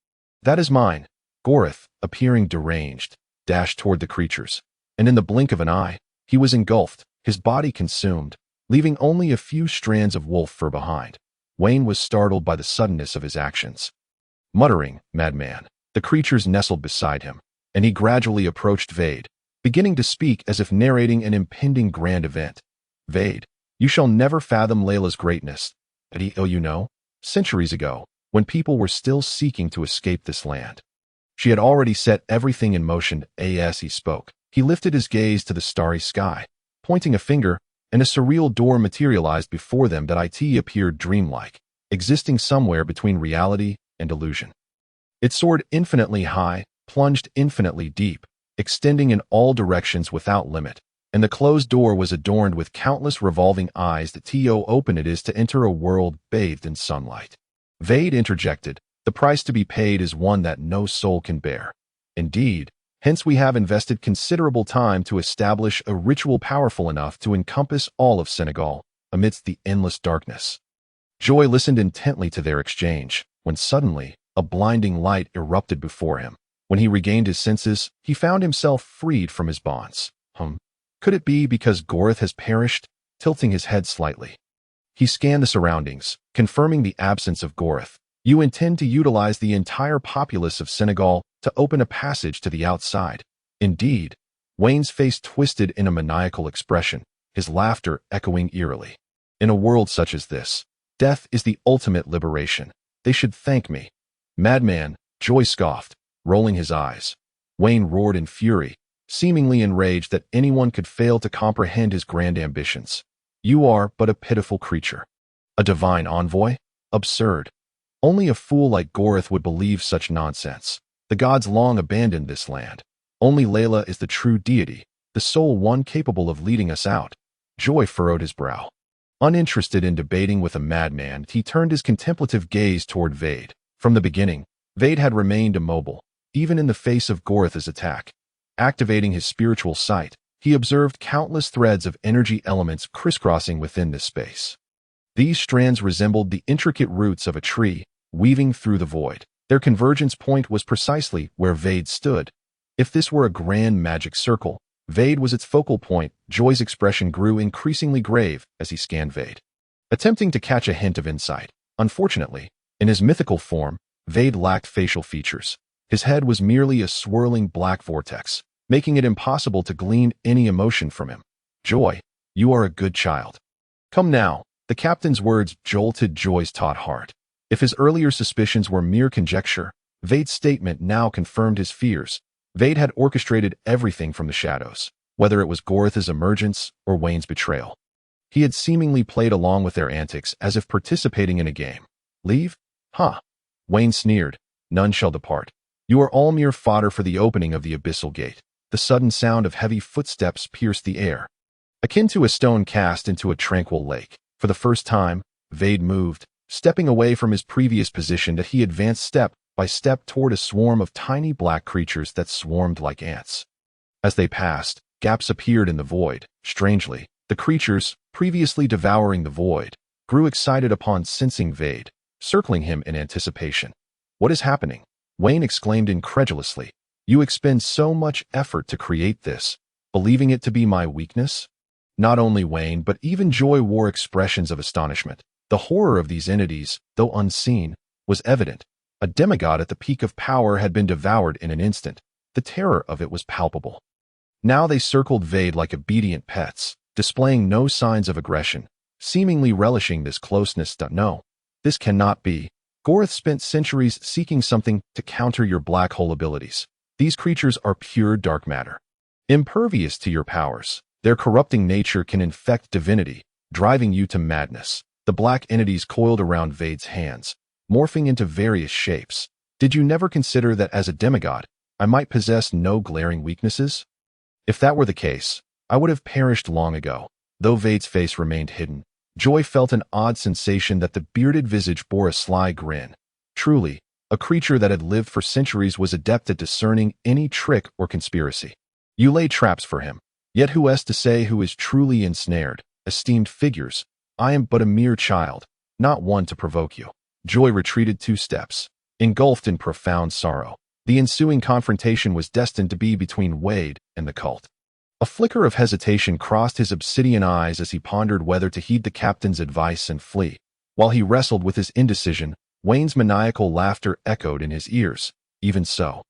That is mine. Gorith, appearing deranged, dashed toward the creatures, and in the blink of an eye, he was engulfed, his body consumed, leaving only a few strands of wolf fur behind. Wayne was startled by the suddenness of his actions. Muttering, madman, the creatures nestled beside him, and he gradually approached Vade, beginning to speak as if narrating an impending grand event. Vade, you shall never fathom Layla's greatness. You know, centuries ago, when people were still seeking to escape this land, she had already set everything in motion. As he spoke, he lifted his gaze to the starry sky, pointing a finger, and a surreal door materialized before them that appeared dreamlike, existing somewhere between reality and illusion. It soared infinitely high, plunged infinitely deep, extending in all directions without limit, and the closed door was adorned with countless revolving eyes that open it is to enter a world bathed in sunlight. Vade interjected, the price to be paid is one that no soul can bear. Indeed, hence we have invested considerable time to establish a ritual powerful enough to encompass all of Senegal amidst the endless darkness. Joy listened intently to their exchange, when suddenly, a blinding light erupted before him. When he regained his senses, he found himself freed from his bonds. Could it be because Gorith has perished? Tilting his head slightly, he scanned the surroundings, confirming the absence of Gorith. You intend to utilize the entire populace of Senegal to open a passage to the outside. Indeed, Wayne's face twisted in a maniacal expression, his laughter echoing eerily. In a world such as this, death is the ultimate liberation. They should thank me. Madman, Joy scoffed, rolling his eyes. Wayne roared in fury, seemingly enraged that anyone could fail to comprehend his grand ambitions. You are but a pitiful creature. A divine envoy? Absurd. Only a fool like Gorith would believe such nonsense. The gods long abandoned this land. Only Layla is the true deity, the sole one capable of leading us out. Joy furrowed his brow. Uninterested in debating with a madman, he turned his contemplative gaze toward Vade. From the beginning, Vade had remained immobile, even in the face of Gorith's attack. Activating his spiritual sight, he observed countless threads of energy elements crisscrossing within this space. These strands resembled the intricate roots of a tree, weaving through the void. Their convergence point was precisely where Vade stood. If this were a grand magic circle, Vade was its focal point. Joy's expression grew increasingly grave as he scanned Vade, attempting to catch a hint of insight. Unfortunately, in his mythical form, Vade lacked facial features. His head was merely a swirling black vortex, making it impossible to glean any emotion from him. Joy, you are a good child. Come now. The captain's words jolted Joy's taut heart. If his earlier suspicions were mere conjecture, Vade's statement now confirmed his fears. Vade had orchestrated everything from the shadows, whether it was Gorith's emergence or Wayne's betrayal. He had seemingly played along with their antics as if participating in a game. Leave? Wayne sneered. None shall depart. You are all mere fodder for the opening of the abyssal gate. The sudden sound of heavy footsteps pierced the air, akin to a stone cast into a tranquil lake. For the first time, Vade moved, stepping away from his previous position that he advanced step by step toward a swarm of tiny black creatures that swarmed like ants. As they passed, gaps appeared in the void. Strangely, the creatures, previously devouring the void, grew excited upon sensing Vade, circling him in anticipation. What is happening? Wayne exclaimed incredulously. You expend so much effort to create this, believing it to be my weakness? Not only Wayne, but even Joy wore expressions of astonishment. The horror of these entities, though unseen, was evident. A demigod at the peak of power had been devoured in an instant. The terror of it was palpable. Now they circled Vade like obedient pets, displaying no signs of aggression, seemingly relishing this closeness. No, this cannot be. Gorath spent centuries seeking something to counter your black hole abilities. These creatures are pure dark matter, impervious to your powers. Their corrupting nature can infect divinity, driving you to madness. The black entities coiled around Vade's hands, morphing into various shapes. Did you never consider that as a demigod, I might possess no glaring weaknesses? If that were the case, I would have perished long ago. Though Vade's face remained hidden, Joy felt an odd sensation that the bearded visage bore a sly grin. Truly, a creature that had lived for centuries was adept at discerning any trick or conspiracy. You lay traps for him. Yet who is to say who is truly ensnared? Esteemed figures, I am but a mere child, not one to provoke you. Joy retreated 2 steps, engulfed in profound sorrow. The ensuing confrontation was destined to be between Wade and the cult. A flicker of hesitation crossed his obsidian eyes as he pondered whether to heed the captain's advice and flee. While he wrestled with his indecision, Wayne's maniacal laughter echoed in his ears. Even so,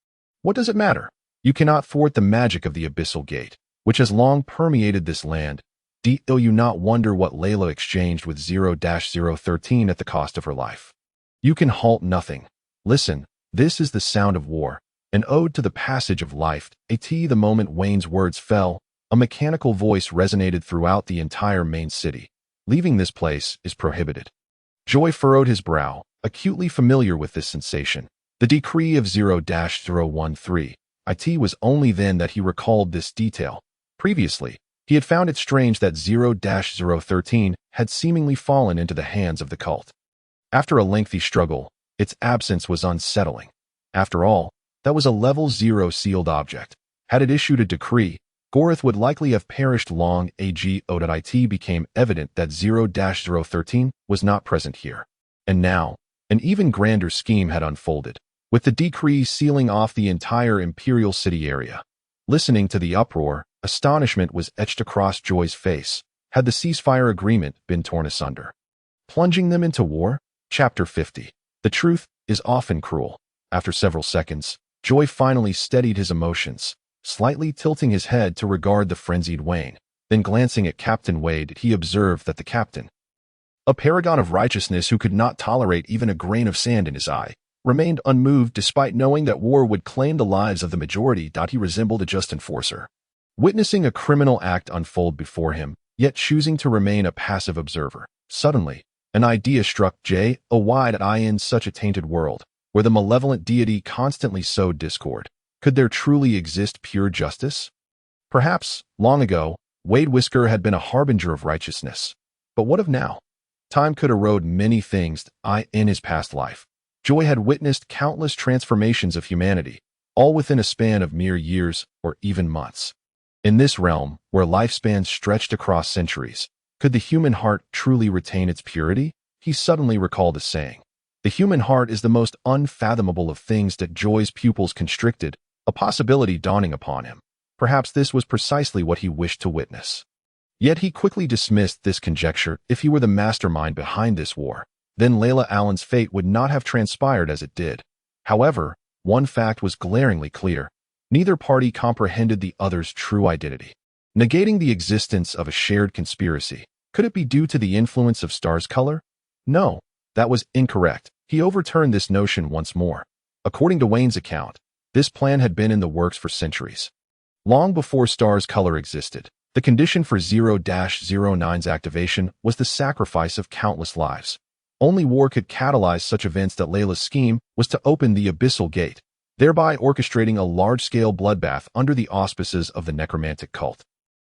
what does it matter? You cannot thwart the magic of the abyssal gate, which has long permeated this land. Do you not wonder what Layla exchanged with 0-013 at the cost of her life? You can halt nothing. Listen, this is the sound of war, an ode to the passage of life. The moment Wayne's words fell, a mechanical voice resonated throughout the entire main city. Leaving this place is prohibited. Joy furrowed his brow, acutely familiar with this sensation. The decree of 0-013. It was only then that he recalled this detail. Previously, he had found it strange that 0-013 had seemingly fallen into the hands of the cult. After a lengthy struggle, its absence was unsettling. After all, that was a level 0 sealed object. Had it issued a decree, Gorath would likely have perished long ago. It became evident that 0-013 was not present here. And now, an even grander scheme had unfolded, with the decree sealing off the entire Imperial City area. Listening to the uproar, astonishment was etched across Joy's face. Had the ceasefire agreement been torn asunder? Plunging them into war? Chapter 50. The truth is often cruel. After several seconds, Joy finally steadied his emotions, slightly tilting his head to regard the frenzied Wayne. Then glancing at Captain Wade, he observed that the captain, a paragon of righteousness who could not tolerate even a grain of sand in his eye, remained unmoved despite knowing that war would claim the lives of the majority. He resembled a just enforcer, witnessing a criminal act unfold before him, yet choosing to remain a passive observer. Suddenly, an idea struck Jay. Why did I in such a tainted world, where the malevolent deity constantly sowed discord? Could there truly exist pure justice? Perhaps, long ago, Wade Whisker had been a harbinger of righteousness. But what of now? Time could erode many things in his past life. Joy had witnessed countless transformations of humanity, all within a span of mere years or even months. In this realm, where lifespans stretched across centuries, could the human heart truly retain its purity? He suddenly recalled a saying. The human heart is the most unfathomable of things. That Joy's pupils constricted, a possibility dawning upon him. Perhaps this was precisely what he wished to witness. Yet he quickly dismissed this conjecture. If he were the mastermind behind this war, then Layla Allen's fate would not have transpired as it did. However, one fact was glaringly clear. Neither party comprehended the other's true identity. Negating the existence of a shared conspiracy, could it be due to the influence of Star's color? No, that was incorrect. He overturned this notion once more. According to Wayne's account, this plan had been in the works for centuries. Long before Star's color existed, the condition for 0-09's activation was the sacrifice of countless lives. Only war could catalyze such events. That Layla's scheme was to open the abyssal gate, thereby orchestrating a large-scale bloodbath under the auspices of the necromantic cult.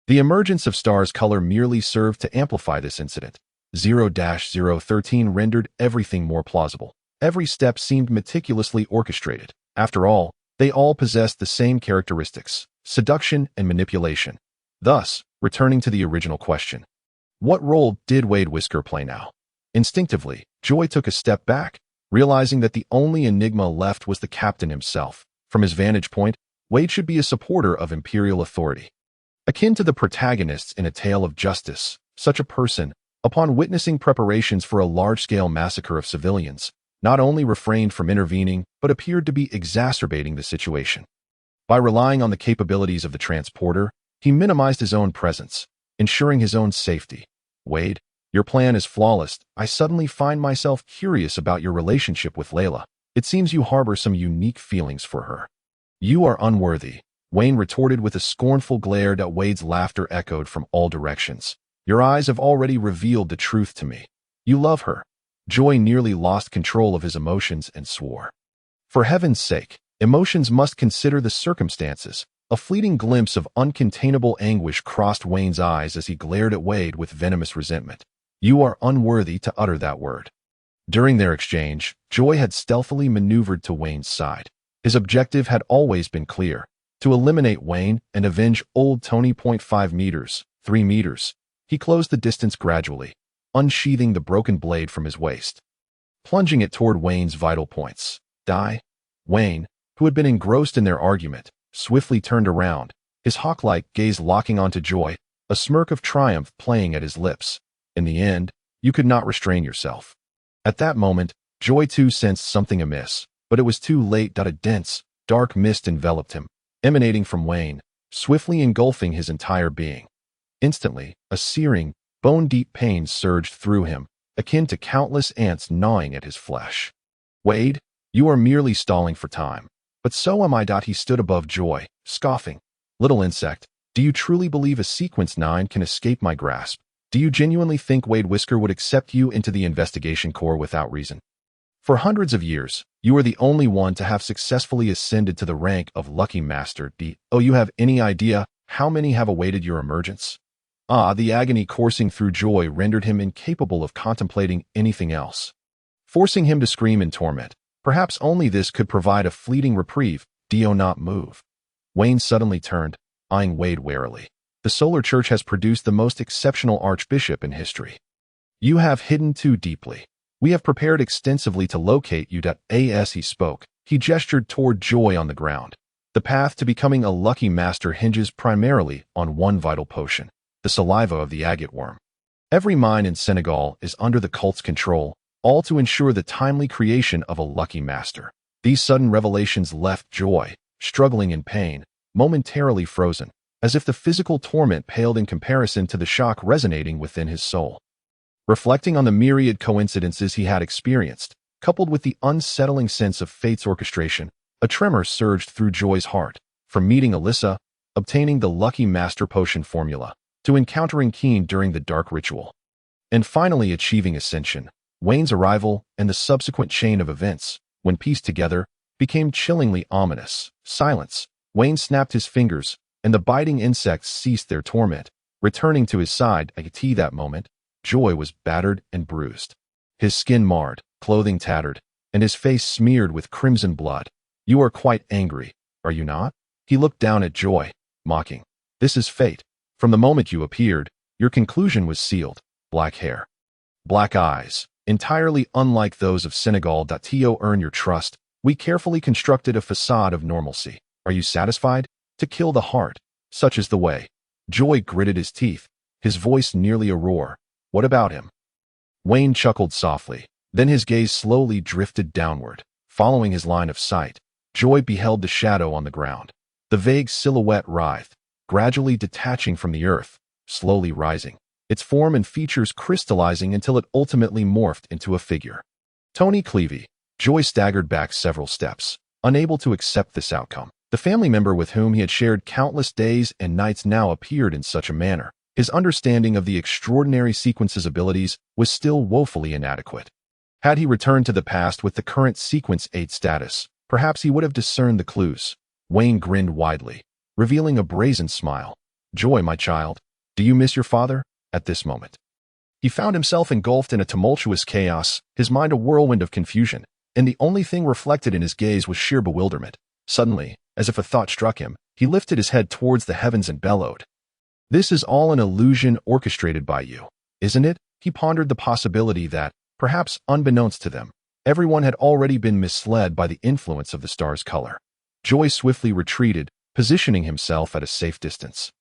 The emergence of Star's color merely served to amplify this incident. 0-013 rendered everything more plausible. Every step seemed meticulously orchestrated. After all, they all possessed the same characteristics: seduction and manipulation. Thus, returning to the original question, what role did Wade Whisker play now? Instinctively, Joy took a step back. realizing that the only enigma left was the captain himself. From his vantage point, Wade should be a supporter of imperial authority. Akin to the protagonists in A Tale of Justice, such a person, upon witnessing preparations for a large-scale massacre of civilians, not only refrained from intervening, but appeared to be exacerbating the situation. By relying on the capabilities of the transporter, he minimized his own presence, ensuring his own safety. Wade, your plan is flawless. I suddenly find myself curious about your relationship with Layla. It seems you harbor some unique feelings for her. You are unworthy, Wayne retorted with a scornful glare that Wade's laughter echoed from all directions. Your eyes have already revealed the truth to me. You love her. Joy nearly lost control of his emotions and swore. For heaven's sake, emotions must consider the circumstances. A fleeting glimpse of uncontainable anguish crossed Wayne's eyes as he glared at Wade with venomous resentment. You are unworthy to utter that word. During their exchange, Joy had stealthily maneuvered to Wayne's side. His objective had always been clear: to eliminate Wayne and avenge old Tony. 5 meters, 3 meters. He closed the distance gradually, unsheathing the broken blade from his waist, plunging it toward Wayne's vital points. Die? Wayne, who had been engrossed in their argument, swiftly turned around, his hawk-like gaze locking onto Joy, a smirk of triumph playing at his lips. In the end, you could not restrain yourself. At that moment, Joy too sensed something amiss, but it was too late. A dense, dark mist enveloped him, emanating from Wayne, swiftly engulfing his entire being. Instantly, a searing, bone-deep pain surged through him, akin to countless ants gnawing at his flesh. Wade, you are merely stalling for time. But so am I. He stood above Joy, scoffing. Little insect, do you truly believe a Sequence 9 can escape my grasp? Do you genuinely think Wade Whisker would accept you into the investigation corps without reason? For hundreds of years, you are the only one to have successfully ascended to the rank of Lucky Master. Oh, you have any idea how many have awaited your emergence? The agony coursing through Joy rendered him incapable of contemplating anything else, forcing him to scream in torment. Perhaps only this could provide a fleeting reprieve. Do not move. Wayne suddenly turned, eyeing Wade warily. The Solar Church has produced the most exceptional archbishop in history. You have hidden too deeply. We have prepared extensively to locate you. As he spoke, he gestured toward Joy on the ground. The path to becoming a Lucky Master hinges primarily on one vital potion: the saliva of the agate worm. Every mine in Senegal is under the cult's control, all to ensure the timely creation of a Lucky Master. These sudden revelations left Joy, struggling in pain, momentarily frozen, as if the physical torment paled in comparison to the shock resonating within his soul. Reflecting on the myriad coincidences he had experienced, coupled with the unsettling sense of fate's orchestration, a tremor surged through Joy's heart. From meeting Alyssa, obtaining the Lucky Master potion formula, to encountering Keen during the dark ritual, and finally achieving ascension, Wayne's arrival and the subsequent chain of events, when pieced together, became chillingly ominous. Silence. Wayne snapped his fingers, and the biting insects ceased their torment. Returning to his side at that moment, Joy was battered and bruised, his skin marred, clothing tattered, and his face smeared with crimson blood. You are quite angry, are you not? He looked down at Joy, mocking. This is fate. From the moment you appeared, your conclusion was sealed. Black hair, black eyes, entirely unlike those of Senegal. To earn your trust, we carefully constructed a facade of normalcy. Are you satisfied? To kill the heart, such is the way. Joy gritted his teeth, his voice nearly a roar. What about him? Wayne chuckled softly, then his gaze slowly drifted downward. Following his line of sight, Joy beheld the shadow on the ground. The vague silhouette writhed, gradually detaching from the earth, slowly rising, its form and features crystallizing until it ultimately morphed into a figure. Tony Cleavey. Joy staggered back several steps, unable to accept this outcome. The family member with whom he had shared countless days and nights now appeared in such a manner. His understanding of the extraordinary Sequence's abilities was still woefully inadequate. Had he returned to the past with the current Sequence 8 status, perhaps he would have discerned the clues. Wayne grinned widely, revealing a brazen smile. Joy, my child, do you miss your father? At this moment, he found himself engulfed in a tumultuous chaos, his mind a whirlwind of confusion, and the only thing reflected in his gaze was sheer bewilderment. Suddenly, as if a thought struck him, he lifted his head towards the heavens and bellowed. This is all an illusion orchestrated by you, isn't it? He pondered the possibility that, perhaps unbeknownst to them, Everyone had already been misled by the influence of the star's color. Joy swiftly retreated, positioning himself at a safe distance.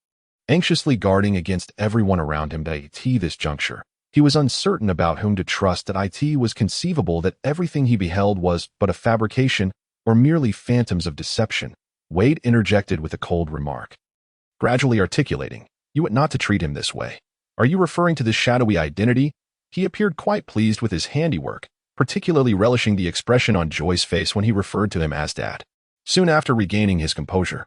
Anxiously guarding against everyone around him at this juncture, he was uncertain about whom to trust. At it was conceivable that everything he beheld was but a fabrication or merely phantoms of deception. Wade interjected with a cold remark, gradually articulating, "You ought not to treat him this way. Are you referring to this shadowy identity?" He appeared quite pleased with his handiwork, particularly relishing the expression on Joy's face when he referred to him as Dad. Soon after regaining his composure,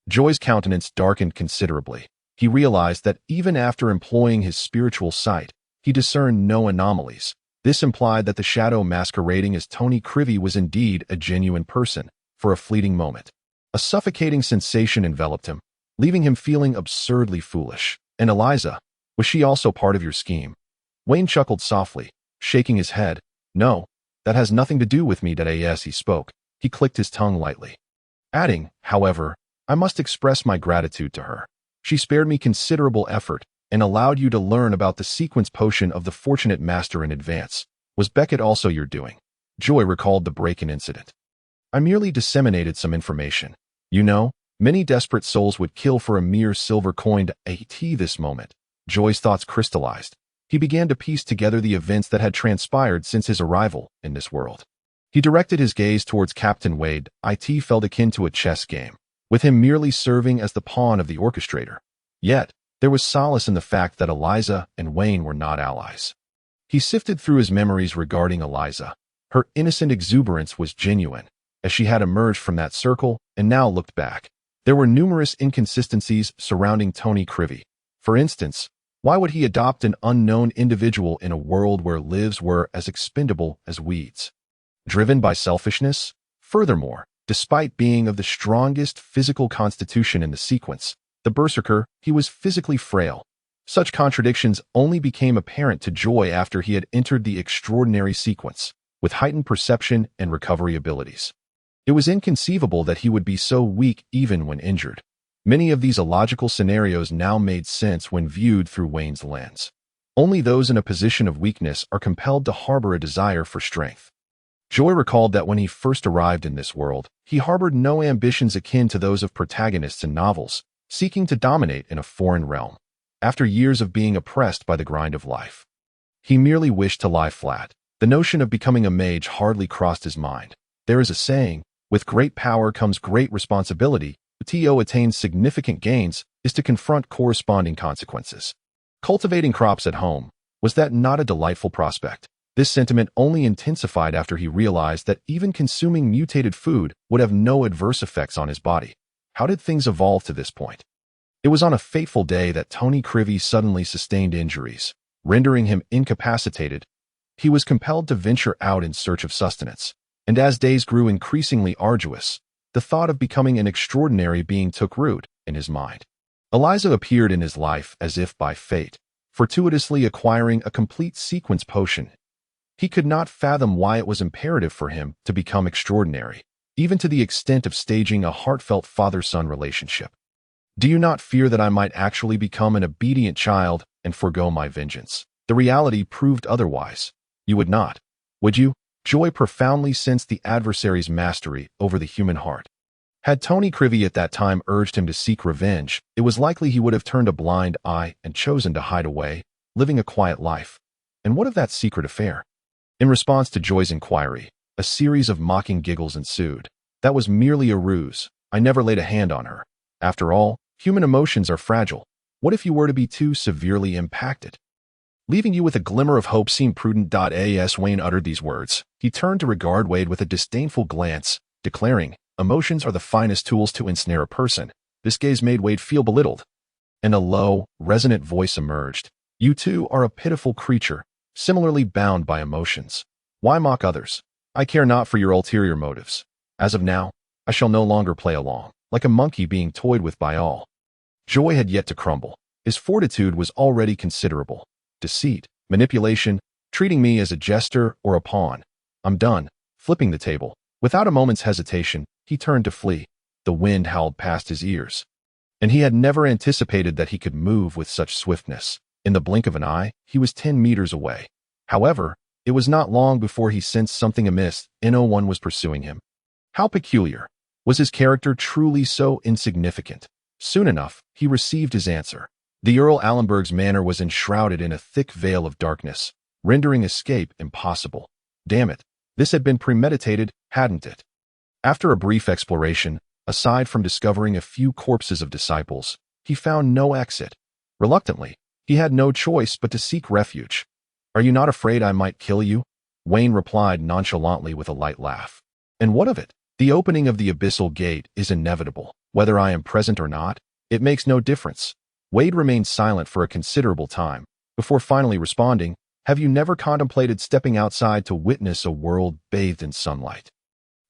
Joy's countenance darkened considerably. He realized that even after employing his spiritual sight, he discerned no anomalies. This implied that the shadow masquerading as Tony Crivey was indeed a genuine person. For a fleeting moment, a suffocating sensation enveloped him, leaving him feeling absurdly foolish. "And Eliza, was she also part of your scheme?" Wayne chuckled softly, shaking his head. "No, that has nothing to do with me." As he spoke, he clicked his tongue lightly, adding, "However, I must express my gratitude to her. She spared me considerable effort and allowed you to learn about the sequence potion of the fortunate master in advance. Was Beckett also your doing?" Joy recalled the break-in incident. "I merely disseminated some information. You know, many desperate souls would kill for a mere silver coin." At this moment, Joy's thoughts crystallized. He began to piece together the events that had transpired since his arrival in this world. He directed his gaze towards Captain Wade. It felt akin to a chess game, with him merely serving as the pawn of the orchestrator. Yet, there was solace in the fact that Eliza and Wayne were not allies. He sifted through his memories regarding Eliza. Her innocent exuberance was genuine, as she had emerged from that circle and now looked back. There were numerous inconsistencies surrounding Tony Crivey. For instance, why would he adopt an unknown individual in a world where lives were as expendable as weeds? Driven by selfishness? Furthermore, despite being of the strongest physical constitution in the sequence, the berserker, he was physically frail. Such contradictions only became apparent to Joy after he had entered the extraordinary sequence, with heightened perception and recovery abilities. It was inconceivable that he would be so weak even when injured. Many of these illogical scenarios now made sense when viewed through Wayne's lens. Only those in a position of weakness are compelled to harbor a desire for strength. Joy recalled that when he first arrived in this world, he harbored no ambitions akin to those of protagonists in novels, seeking to dominate in a foreign realm. After years of being oppressed by the grind of life, he merely wished to lie flat. The notion of becoming a mage hardly crossed his mind. There is a saying, with great power comes great responsibility. To attain significant gains is to confront corresponding consequences. Cultivating crops at home, was that not a delightful prospect? This sentiment only intensified after he realized that even consuming mutated food would have no adverse effects on his body. How did things evolve to this point? It was on a fateful day that Tony Crivey suddenly sustained injuries, rendering him incapacitated. He was compelled to venture out in search of sustenance, and as days grew increasingly arduous, the thought of becoming an extraordinary being took root in his mind. Eliza appeared in his life as if by fate, fortuitously acquiring a complete sequence potion. He could not fathom why it was imperative for him to become extraordinary, even to the extent of staging a heartfelt father-son relationship. "Do you not fear that I might actually become an obedient child and forego my vengeance?" The reality proved otherwise. "You would not, would you?" Joy profoundly sensed the adversary's mastery over the human heart. Had Tony Crivey at that time urged him to seek revenge, it was likely he would have turned a blind eye and chosen to hide away, living a quiet life. And what of that secret affair? In response to Joy's inquiry, a series of mocking giggles ensued. "That was merely a ruse. I never laid a hand on her. After all, human emotions are fragile. What if you were to be too severely impacted?" Leaving you with a glimmer of hope, seem prudent. As Wayne uttered these words, he turned to regard Wade with a disdainful glance, declaring, "Emotions are the finest tools to ensnare a person." This gaze made Wade feel belittled, and a low, resonant voice emerged. "You too are a pitiful creature, similarly bound by emotions. Why mock others? I care not for your ulterior motives. As of now, I shall no longer play along, like a monkey being toyed with by all." Joy had yet to crumble. His fortitude was already considerable. Deceit, manipulation, treating me as a jester or a pawn. I'm done. Flipping the table, without a moment's hesitation, he turned to flee. The wind howled past his ears, and he had never anticipated that he could move with such swiftness. In the blink of an eye, he was 10 meters away. However, it was not long before he sensed something amiss. No one was pursuing him. How peculiar. Was his character truly so insignificant? Soon enough, he received his answer. The Earl Allenberg's manor was enshrouded in a thick veil of darkness, rendering escape impossible. Damn it, this had been premeditated, hadn't it? After a brief exploration, aside from discovering a few corpses of disciples, he found no exit. Reluctantly, he had no choice but to seek refuge. "Are you not afraid I might kill you?" Wayne replied nonchalantly with a light laugh. "And what of it? The opening of the abyssal gate is inevitable. Whether I am present or not, it makes no difference." Wade remained silent for a considerable time, before finally responding, "Have you never contemplated stepping outside to witness a world bathed in sunlight?"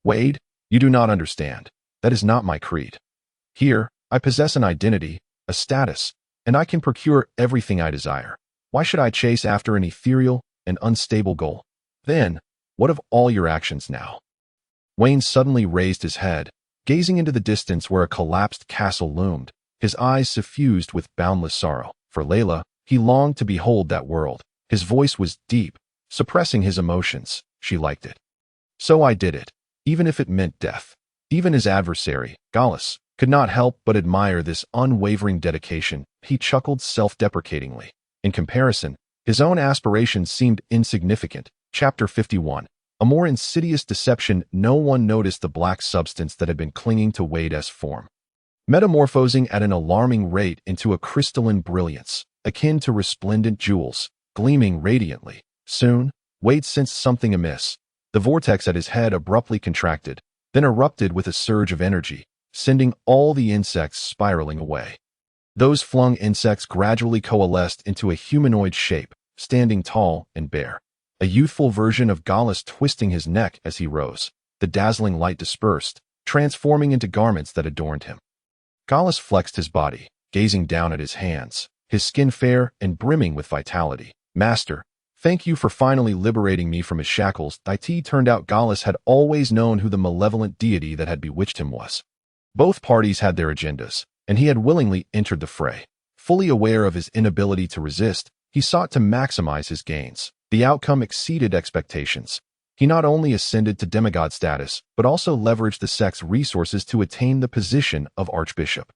"Wade, you do not understand. That is not my creed. Here, I possess an identity, a status, and I can procure everything I desire. Why should I chase after an ethereal and unstable goal? Then, what of all your actions now?" Wayne suddenly raised his head, gazing into the distance where a collapsed castle loomed, his eyes suffused with boundless sorrow. For Layla, he longed to behold that world. His voice was deep, suppressing his emotions. She liked it. "So I did it, even if it meant death." Even his adversary, Gallus, could not help but admire this unwavering dedication. He chuckled self-deprecatingly. In comparison, his own aspirations seemed insignificant. Chapter 51. A more insidious deception. No one noticed the black substance that had been clinging to Wade's form, metamorphosing at an alarming rate into a crystalline brilliance, akin to resplendent jewels, gleaming radiantly. Soon, Wade sensed something amiss. The vortex at his head abruptly contracted, then erupted with a surge of energy, sending all the insects spiraling away. Those flung insects gradually coalesced into a humanoid shape, standing tall and bare. A youthful version of Gallus twisting his neck as he rose. The dazzling light dispersed, transforming into garments that adorned him. Gallus flexed his body, gazing down at his hands, his skin fair and brimming with vitality. "Master, thank you for finally liberating me from his shackles." It turned out Gallus had always known who the malevolent deity that had bewitched him was. Both parties had their agendas, and he had willingly entered the fray. Fully aware of his inability to resist, he sought to maximize his gains. The outcome exceeded expectations. He not only ascended to demigod status, but also leveraged the sect's resources to attain the position of archbishop,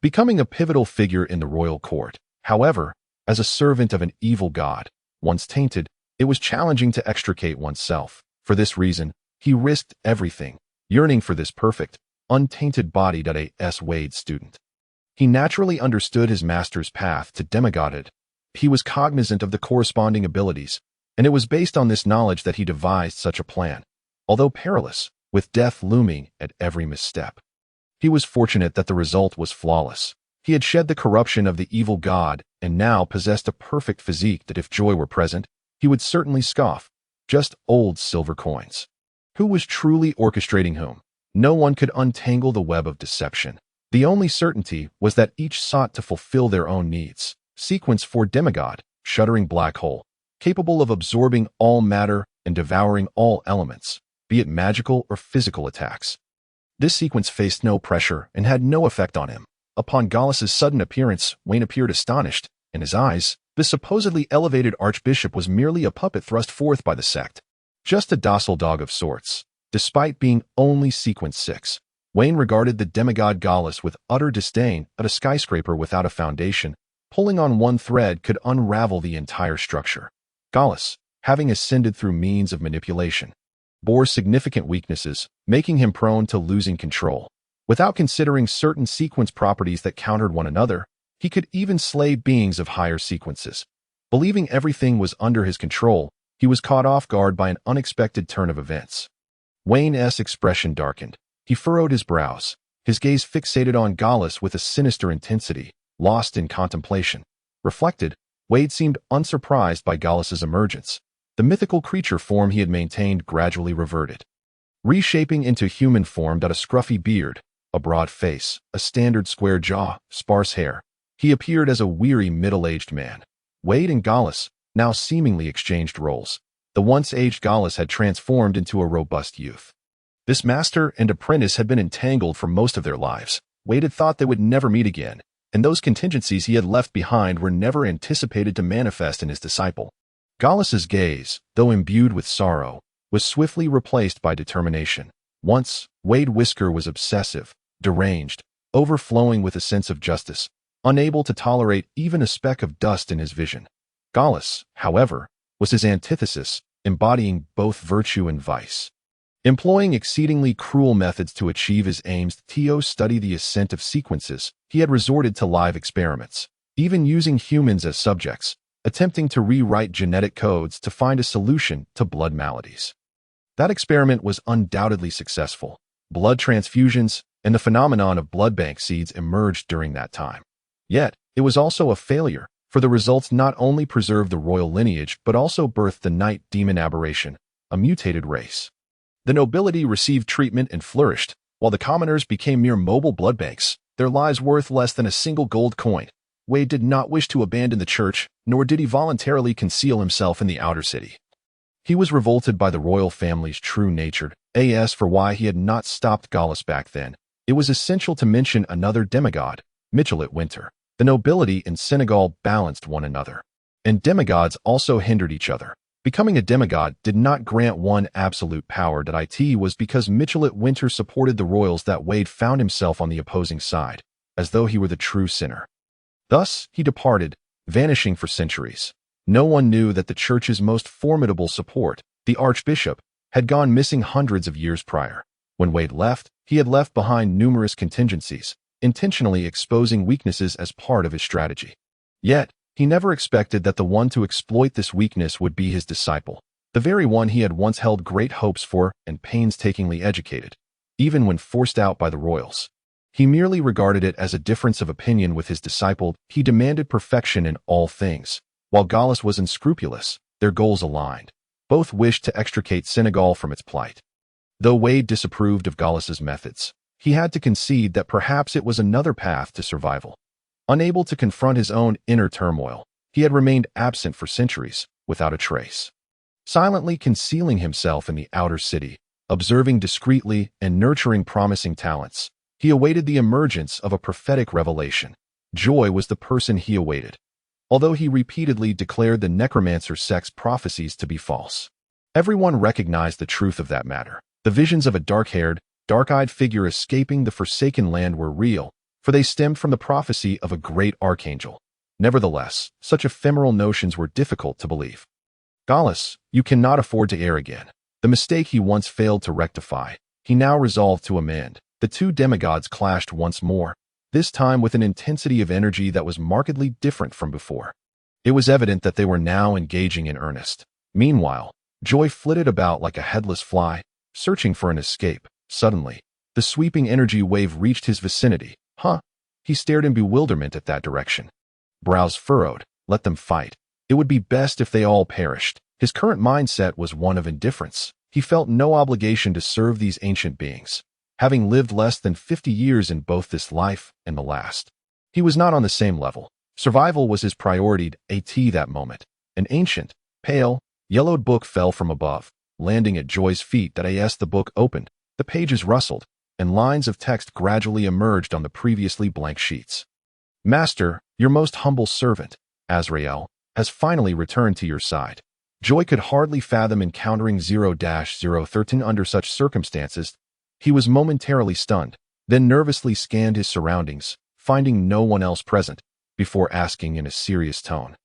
becoming a pivotal figure in the royal court. However, as a servant of an evil god, once tainted, it was challenging to extricate oneself. For this reason, he risked everything, yearning for this perfect, untainted body. A.S. Wade student. He naturally understood his master's path to demigodhood. He was cognizant of the corresponding abilities, and it was based on this knowledge that he devised such a plan. Although perilous, with death looming at every misstep, he was fortunate that the result was flawless. He had shed the corruption of the evil god and now possessed a perfect physique that if joy were present, he would certainly scoff. Just old silver coins. Who was truly orchestrating whom? No one could untangle the web of deception. The only certainty was that each sought to fulfill their own needs. Sequence 4 Demigod, shuddering black hole, capable of absorbing all matter and devouring all elements, be it magical or physical attacks. This sequence faced no pressure and had no effect on him. Upon Gallus's sudden appearance, Wayne appeared astonished. In his eyes, the supposedly elevated archbishop was merely a puppet thrust forth by the sect. Just a docile dog of sorts. Despite being only sequence 6, Wayne regarded the demigod Gallus with utter disdain. At a skyscraper without a foundation, pulling on one thread could unravel the entire structure. Gallus, having ascended through means of manipulation, bore significant weaknesses, making him prone to losing control. Without considering certain sequence properties that countered one another, he could even slay beings of higher sequences. Believing everything was under his control, he was caught off guard by an unexpected turn of events. Wayne's expression darkened. He furrowed his brows, his gaze fixated on Gallus with a sinister intensity, lost in contemplation. Reflected, Wade seemed unsurprised by Gallus's emergence. The mythical creature form he had maintained gradually reverted, reshaping into human form. A scruffy beard, a broad face, a standard square jaw, sparse hair. He appeared as a weary middle-aged man. Wade and Gallus now seemingly exchanged roles. The once aged Gallus had transformed into a robust youth. This master and apprentice had been entangled for most of their lives. Wade had thought they would never meet again, and those contingencies he had left behind were never anticipated to manifest in his disciple. Gallus's gaze, though imbued with sorrow, was swiftly replaced by determination. Once, Wade Whisker was obsessive, deranged, overflowing with a sense of justice, unable to tolerate even a speck of dust in his vision. Gallus, however, was his antithesis, embodying both virtue and vice. Employing exceedingly cruel methods to achieve his aims, Theo studied the ascent of sequences. He had resorted to live experiments, even using humans as subjects, attempting to rewrite genetic codes to find a solution to blood maladies. That experiment was undoubtedly successful. Blood transfusions and the phenomenon of blood bank seeds emerged during that time. Yet, it was also a failure, for the results not only preserved the royal lineage but also birthed the night demon aberration, a mutated race. The nobility received treatment and flourished, while the commoners became mere mobile blood banks, their lives worth less than a single gold coin. Wade did not wish to abandon the church, nor did he voluntarily conceal himself in the outer city. He was revolted by the royal family's true nature, as for why he had not stopped Gallus back then. It was essential to mention another demigod, Michelet Winter. The nobility in Senegal balanced one another, and demigods also hindered each other. Becoming a demigod did not grant one absolute power. It was because Michelet Winter supported the royals that Wade found himself on the opposing side, as though he were the true sinner. Thus, he departed, vanishing for centuries. No one knew that the church's most formidable support, the archbishop, had gone missing hundreds of years prior. When Wade left, he had left behind numerous contingencies, intentionally exposing weaknesses as part of his strategy. Yet, he never expected that the one to exploit this weakness would be his disciple, the very one he had once held great hopes for and painstakingly educated, even when forced out by the royals. He merely regarded it as a difference of opinion with his disciple. He demanded perfection in all things. While Gallus was unscrupulous, their goals aligned. Both wished to extricate Senegal from its plight. Though Wade disapproved of Gallus's methods, he had to concede that perhaps it was another path to survival. Unable to confront his own inner turmoil, he had remained absent for centuries, without a trace. Silently concealing himself in the outer city, observing discreetly and nurturing promising talents, he awaited the emergence of a prophetic revelation. Joy was the person he awaited, although he repeatedly declared the necromancer sect's prophecies to be false. Everyone recognized the truth of that matter. The visions of a dark-haired, dark-eyed figure escaping the forsaken land were real, for they stemmed from the prophecy of a great archangel. Nevertheless, such ephemeral notions were difficult to believe. Gallus, you cannot afford to err again. The mistake he once failed to rectify, he now resolved to amend. The two demigods clashed once more, this time with an intensity of energy that was markedly different from before. It was evident that they were now engaging in earnest. Meanwhile, Joy flitted about like a headless fly, searching for an escape. Suddenly, the sweeping energy wave reached his vicinity. He stared in bewilderment at that direction. Brows furrowed. Let them fight. It would be best if they all perished. His current mindset was one of indifference. He felt no obligation to serve these ancient beings, having lived less than 50 years in both this life and the last. He was not on the same level. Survival was his priority at that moment. An ancient, pale, yellowed book fell from above, landing at Joy's feet. The book opened, the pages rustled, and lines of text gradually emerged on the previously blank sheets. Master, your most humble servant, Azrael, has finally returned to your side. Joy could hardly fathom encountering 0-013 under such circumstances. He was momentarily stunned, then nervously scanned his surroundings, finding no one else present, before asking in a serious tone,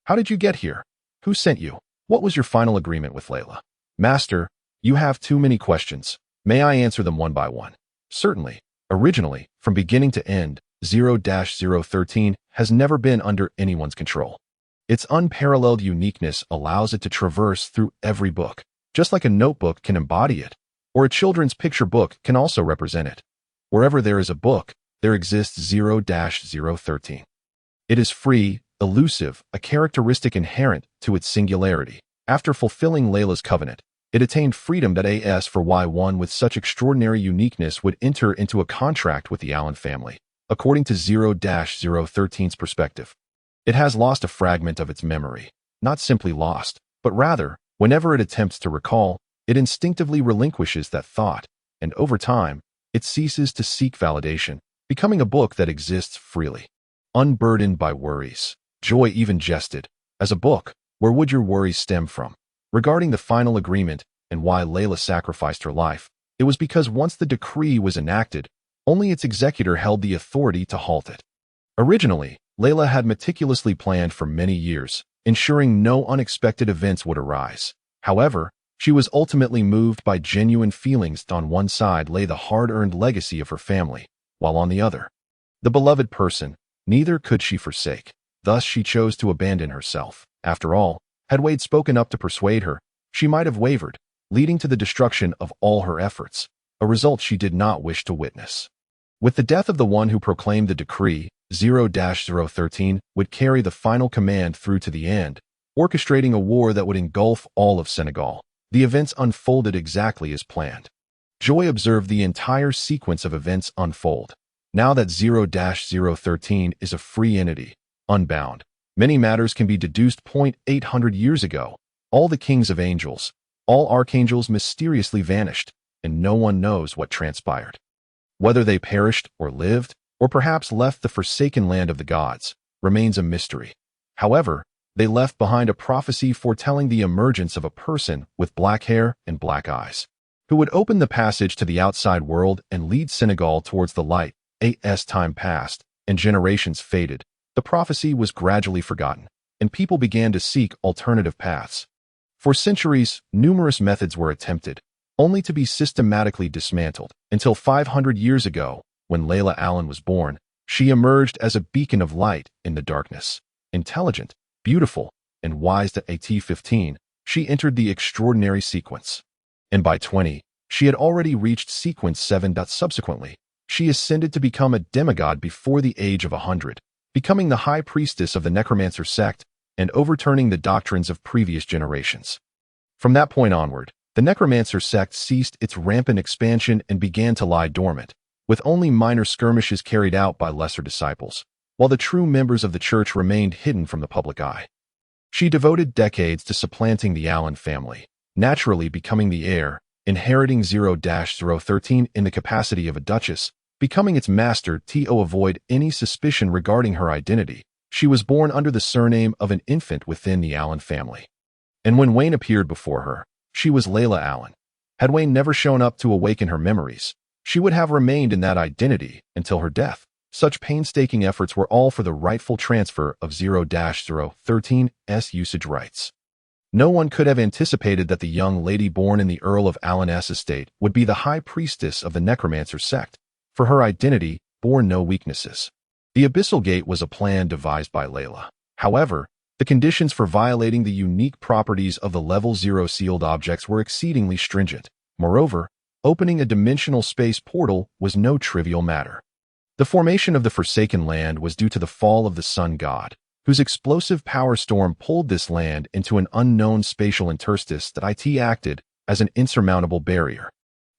"How did you get here? Who sent you? What was your final agreement with Layla?" "Master, you have too many questions. May I answer them one by one?" "Certainly. Originally, from beginning to end, 0-013 has never been under anyone's control. Its unparalleled uniqueness allows it to traverse through every book, just like a notebook can embody it, or a children's picture book can also represent it. Wherever there is a book, there exists 0-013. It is free, elusive, a characteristic inherent to its singularity. After fulfilling Layla's covenant, it attained freedom. As for why one with such extraordinary uniqueness would enter into a contract with the Allen family, according to 0-013's perspective, it has lost a fragment of its memory. Not simply lost, but rather, whenever it attempts to recall, it instinctively relinquishes that thought, and over time, it ceases to seek validation, becoming a book that exists freely, unburdened by worries. Joy even jested. As a book, Where would your worries stem from? Regarding the final agreement and why Layla sacrificed her life, it was because once the decree was enacted, only its executor held the authority to halt it. Originally, Layla had meticulously planned for many years, ensuring no unexpected events would arise. However, she was ultimately moved by genuine feelings. On one side lay the hard-earned legacy of her family, while on the other, the beloved person. Neither could she forsake. Thus she chose to abandon herself. After all, had Wade spoken up to persuade her, she might have wavered, leading to the destruction of all her efforts, a result she did not wish to witness. With the death of the one who proclaimed the decree, 0-013 would carry the final command through to the end, orchestrating a war that would engulf all of Senegal. The events unfolded exactly as planned. Joy observed the entire sequence of events unfold. Now that 0-013 is a free entity, unbound, many matters can be deduced. 800 years ago, all the kings of angels, all archangels mysteriously vanished, and no one knows what transpired. Whether they perished or lived, or perhaps left the forsaken land of the gods, remains a mystery. However, they left behind a prophecy foretelling the emergence of a person with black hair and black eyes, who would open the passage to the outside world and lead Senegal towards the light. As time passed and generations faded, the prophecy was gradually forgotten, and people began to seek alternative paths. For centuries, numerous methods were attempted, only to be systematically dismantled, until 500 years ago, when Layla Allen was born. She emerged as a beacon of light in the darkness. Intelligent, beautiful, and wise. At 15, she entered the extraordinary sequence. And by 20, she had already reached sequence 7. Subsequently, she ascended to become a demigod before the age of 100, becoming the high priestess of the necromancer sect and overturning the doctrines of previous generations. From that point onward, the necromancer sect ceased its rampant expansion and began to lie dormant, with only minor skirmishes carried out by lesser disciples, while the true members of the church remained hidden from the public eye. She devoted decades to supplanting the Allen family, naturally becoming the heir, inheriting 0-013 in the capacity of a duchess, becoming its master to avoid any suspicion regarding her identity. She was born under the surname of an infant within the Allen family. And when Wayne appeared before her, she was Layla Allen. Had Wayne never shown up to awaken her memories, she would have remained in that identity until her death. Such painstaking efforts were all for the rightful transfer of 0-013's usage rights. No one could have anticipated that the young lady born in the Earl of Allen's estate would be the high priestess of the necromancer sect, for her identity bore no weaknesses. The Abyssal Gate was a plan devised by Layla. However, the conditions for violating the unique properties of the Level 0 sealed objects were exceedingly stringent. Moreover, opening a dimensional space portal was no trivial matter. The formation of the Forsaken Land was due to the fall of the Sun God, whose explosive power storm pulled this land into an unknown spatial interstice that it acted as an insurmountable barrier.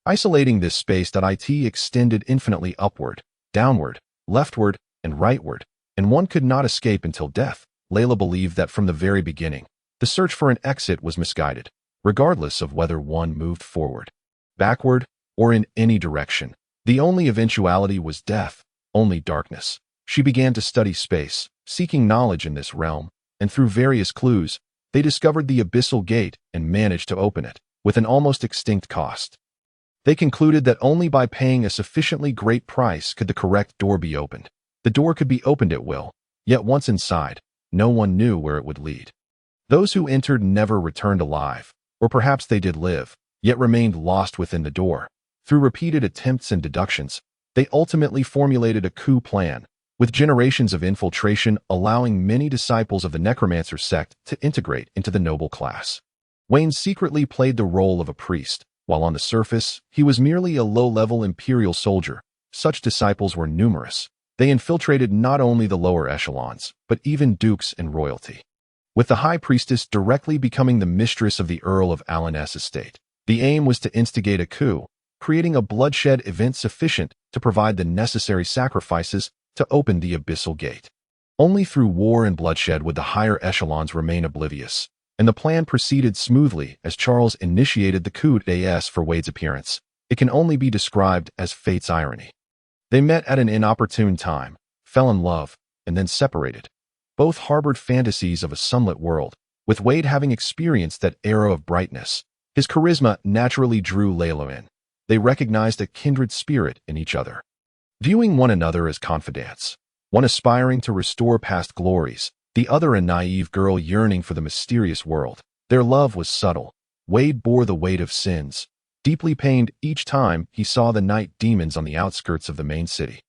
Isolating this space that it extended infinitely upward, downward, leftward, and rightward, and one could not escape until death. Layla believed that from the very beginning, the search for an exit was misguided, regardless of whether one moved forward, backward, or in any direction. The only eventuality was death, only darkness. She began to study space, seeking knowledge in this realm, and through various clues, they discovered the Abyssal Gate and managed to open it, with an almost extinct cost. They concluded that only by paying a sufficiently great price could the correct door be opened. The door could be opened at will, yet once inside, no one knew where it would lead. Those who entered never returned alive, or perhaps they did live, yet remained lost within the door. Through repeated attempts and deductions, they ultimately formulated a coup plan, with generations of infiltration allowing many disciples of the necromancer sect to integrate into the noble class. Wayne secretly played the role of a priest, while on the surface, he was merely a low-level imperial soldier. Such disciples were numerous. They infiltrated not only the lower echelons, but even dukes and royalty, with the high priestess directly becoming the mistress of the Earl of Allen's estate. The aim was to instigate a coup, creating a bloodshed event sufficient to provide the necessary sacrifices to open the Abyssal Gate. Only through war and bloodshed would the higher echelons remain oblivious, and the plan proceeded smoothly as Charles initiated the coup d'etat for Wade's appearance. It can only be described as fate's irony. They met at an inopportune time, fell in love, and then separated. Both harbored fantasies of a sunlit world, With Wade having experienced that era of brightness, his charisma naturally drew Layla in. They recognized a kindred spirit in each other. Viewing one another as confidants, one aspiring to restore past glories, the other a naive girl yearning for the mysterious world. Their love was subtle. Wade bore the weight of sins, deeply pained each time he saw the night demons on the outskirts of the main city.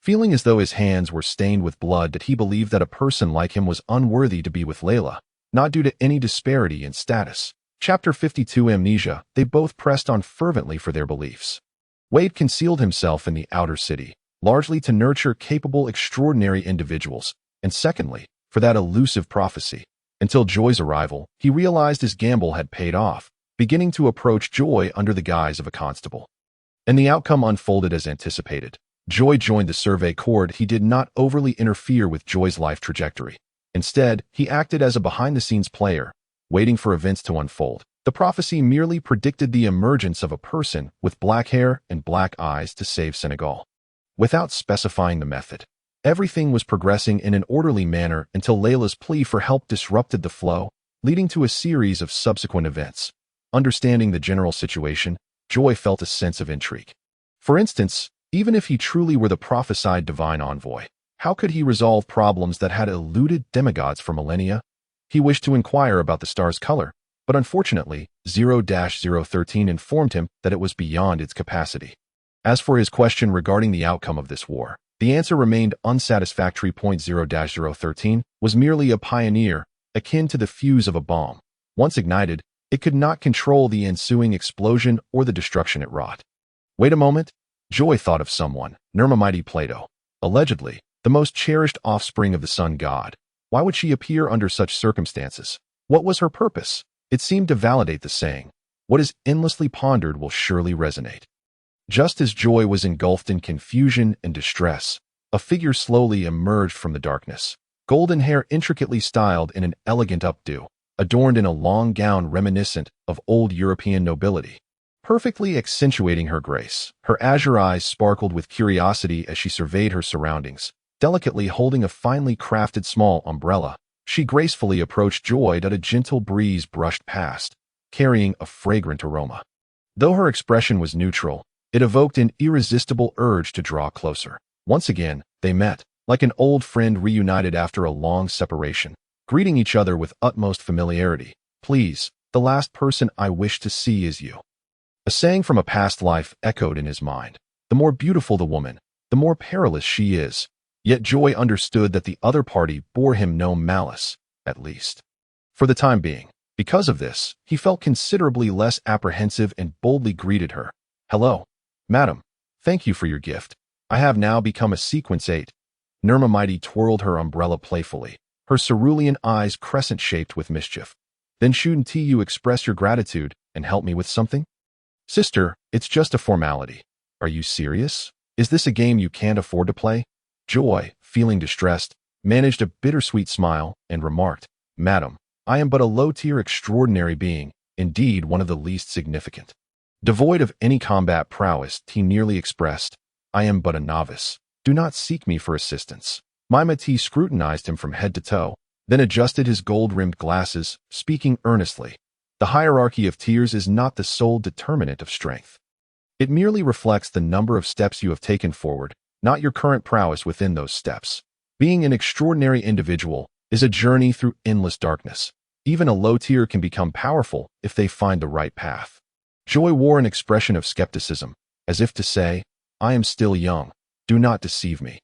Feeling as though his hands were stained with blood, that he believed that a person like him was unworthy to be with Layla, not due to any disparity in status. Chapter 52 Amnesia. They both pressed on fervently for their beliefs. Wade concealed himself in the outer city, largely to nurture capable, extraordinary individuals, and secondly, for that elusive prophecy. Until Joy's arrival, he realized his gamble had paid off, beginning to approach Joy under the guise of a constable. And the outcome unfolded as anticipated. Joy joined the Survey Corps. He did not overly interfere with Joy's life trajectory. Instead, he acted as a behind-the-scenes player, waiting for events to unfold. The prophecy merely predicted the emergence of a person with black hair and black eyes to save Senegal. Without specifying the method, everything was progressing in an orderly manner until Layla's plea for help disrupted the flow, leading to a series of subsequent events. Understanding the general situation, Joy felt a sense of intrigue. For instance, even if he truly were the prophesied divine envoy, how could he resolve problems that had eluded demigods for millennia? He wished to inquire about the star's color, but unfortunately, 0-013 informed him that it was beyond its capacity. As for his question regarding the outcome of this war, the answer remained unsatisfactory. 0-013 was merely a pioneer, akin to the fuse of a bomb. Once ignited, it could not control the ensuing explosion or the destruction it wrought. Wait a moment. Joy thought of someone, mighty Plato, allegedly the most cherished offspring of the sun god. Why would she appear under such circumstances? What was her purpose? It seemed to validate the saying, what is endlessly pondered will surely resonate. Just as Joy was engulfed in confusion and distress, a figure slowly emerged from the darkness, golden hair intricately styled in an elegant updo, adorned in a long gown reminiscent of old European nobility, perfectly accentuating her grace. Her azure eyes sparkled with curiosity as she surveyed her surroundings. Delicately holding a finely crafted small umbrella, she gracefully approached Joy. A gentle breeze brushed past, carrying a fragrant aroma. Though her expression was neutral, it evoked an irresistible urge to draw closer. Once again, they met, like an old friend reunited after a long separation, greeting each other with utmost familiarity. Please, the last person I wish to see is you. A saying from a past life echoed in his mind. The more beautiful the woman, the more perilous she is. Yet Joy understood that the other party bore him no malice, at least for the time being. Because of this, he felt considerably less apprehensive and boldly greeted her. Hello, madam. Thank you for your gift. I have now become a sequence 8. Mighty twirled her umbrella playfully, her cerulean eyes crescent-shaped with mischief. Then shouldn't you express your gratitude and help me with something? Sister, it's just a formality. Are you serious? Is this a game you can't afford to play? Joy, feeling distressed, managed a bittersweet smile and remarked, Madam, I am but a low-tier extraordinary being, indeed one of the least significant. Devoid of any combat prowess, he nearly expressed, I am but a novice. Do not seek me for assistance. T scrutinized him from head to toe, then adjusted his gold-rimmed glasses, speaking earnestly. The hierarchy of tiers is not the sole determinant of strength. It merely reflects the number of steps you have taken forward, not your current prowess within those steps. Being an extraordinary individual is a journey through endless darkness. Even a low tier can become powerful if they find the right path. Joy wore an expression of skepticism, as if to say, I am still young. Do not deceive me.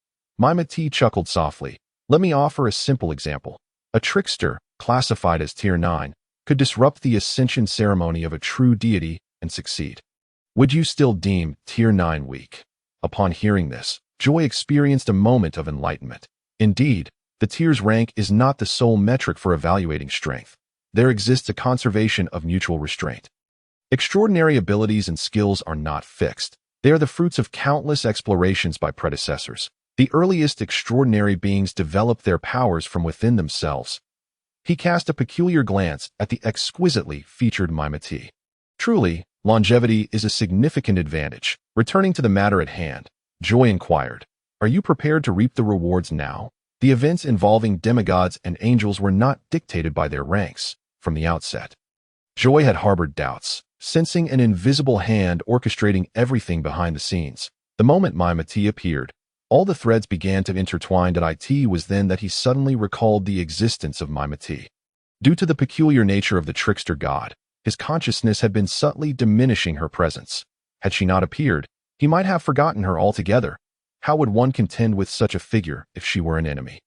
T chuckled softly. Let me offer a simple example. A trickster, classified as Tier 9, could disrupt the ascension ceremony of a true deity and succeed. Would you still deem Tier 9 weak? Upon hearing this, Joy experienced a moment of enlightenment. Indeed, the tier's rank is not the sole metric for evaluating strength. There exists a conservation of mutual restraint. Extraordinary abilities and skills are not fixed. They are the fruits of countless explorations by predecessors. The earliest extraordinary beings developed their powers from within themselves. He cast a peculiar glance at the exquisitely featured T. Truly, longevity is a significant advantage. Returning to the matter at hand, Joy inquired, Are you prepared to reap the rewards now? The events involving demigods and angels were not dictated by their ranks from the outset. Joy had harbored doubts, sensing an invisible hand orchestrating everything behind the scenes. The moment Maimati appeared, all the threads began to intertwine. It was then that he suddenly recalled the existence of Maimati. Due to the peculiar nature of the trickster god, his consciousness had been subtly diminishing her presence. Had she not appeared, he might have forgotten her altogether. How would one contend with such a figure if she were an enemy?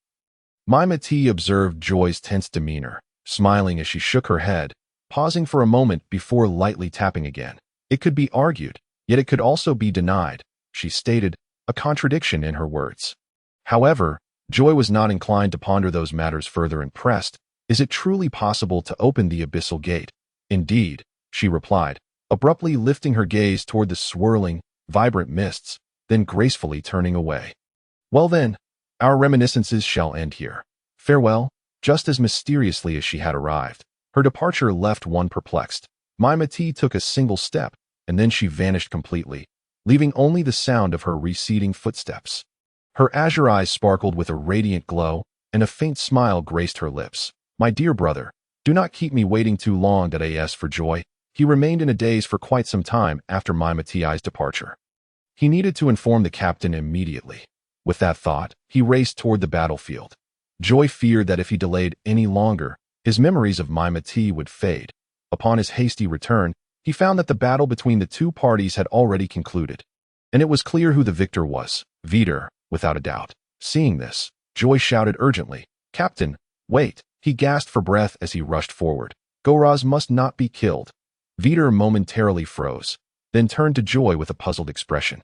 Maimati observed Joy's tense demeanor, smiling as she shook her head, pausing for a moment before lightly tapping again. It could be argued, yet it could also be denied, she stated, a contradiction in her words. However, Joy was not inclined to ponder those matters further and pressed, "Is it truly possible to open the abyssal gate?" "Indeed," she replied, abruptly lifting her gaze toward the swirling, vibrant mists, then gracefully turning away. "Well then, our reminiscences shall end here. Farewell." Just as mysteriously as she had arrived, her departure left one perplexed. Maimati took a single step, and then she vanished completely, leaving only the sound of her receding footsteps. Her azure eyes sparkled with a radiant glow, and a faint smile graced her lips. "My dear brother, do not keep me waiting too long." As for Joy, he remained in a daze for quite some time after Maimati's departure. He needed to inform the captain immediately. With that thought, he raced toward the battlefield. Joy feared that if he delayed any longer, his memories of Maimati would fade. Upon his hasty return, he found that the battle between the two parties had already concluded, and it was clear who the victor was: Vitor, without a doubt. Seeing this, Joy shouted urgently, "Captain, wait!" He gasped for breath as he rushed forward. "Goraz must not be killed." Vitor momentarily froze, then turned to Joy with a puzzled expression.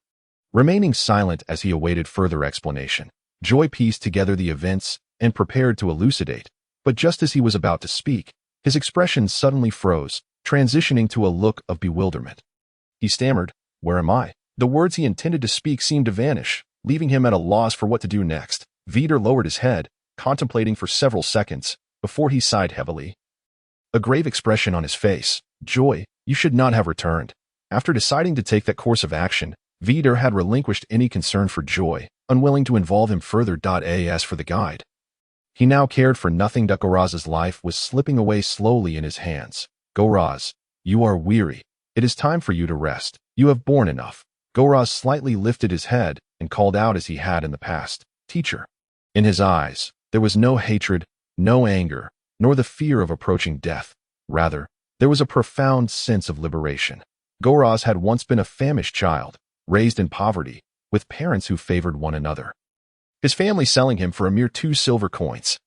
Remaining silent as he awaited further explanation, Joy pieced together the events and prepared to elucidate, but just as he was about to speak, his expression suddenly froze, transitioning to a look of bewilderment. He stammered, "Where am I?" The words he intended to speak seemed to vanish, leaving him at a loss for what to do next. Vitor lowered his head, contemplating for several seconds, before he sighed heavily, a grave expression on his face. "Joy, you should not have returned." After deciding to take that course of action, Vitor had relinquished any concern for Joy, unwilling to involve him further. As for the guide, he now cared for nothing. Goraz's life was slipping away slowly in his hands. "Goraz, you are weary. It is time for you to rest. You have borne enough." Goraz slightly lifted his head and called out as he had in the past, "Teacher." In his eyes, there was no hatred, no anger, nor the fear of approaching death. Rather, there was a profound sense of liberation. Goraz had once been a famished child, raised in poverty, with parents who favored one another. His family selling him for a mere 2 silver coins.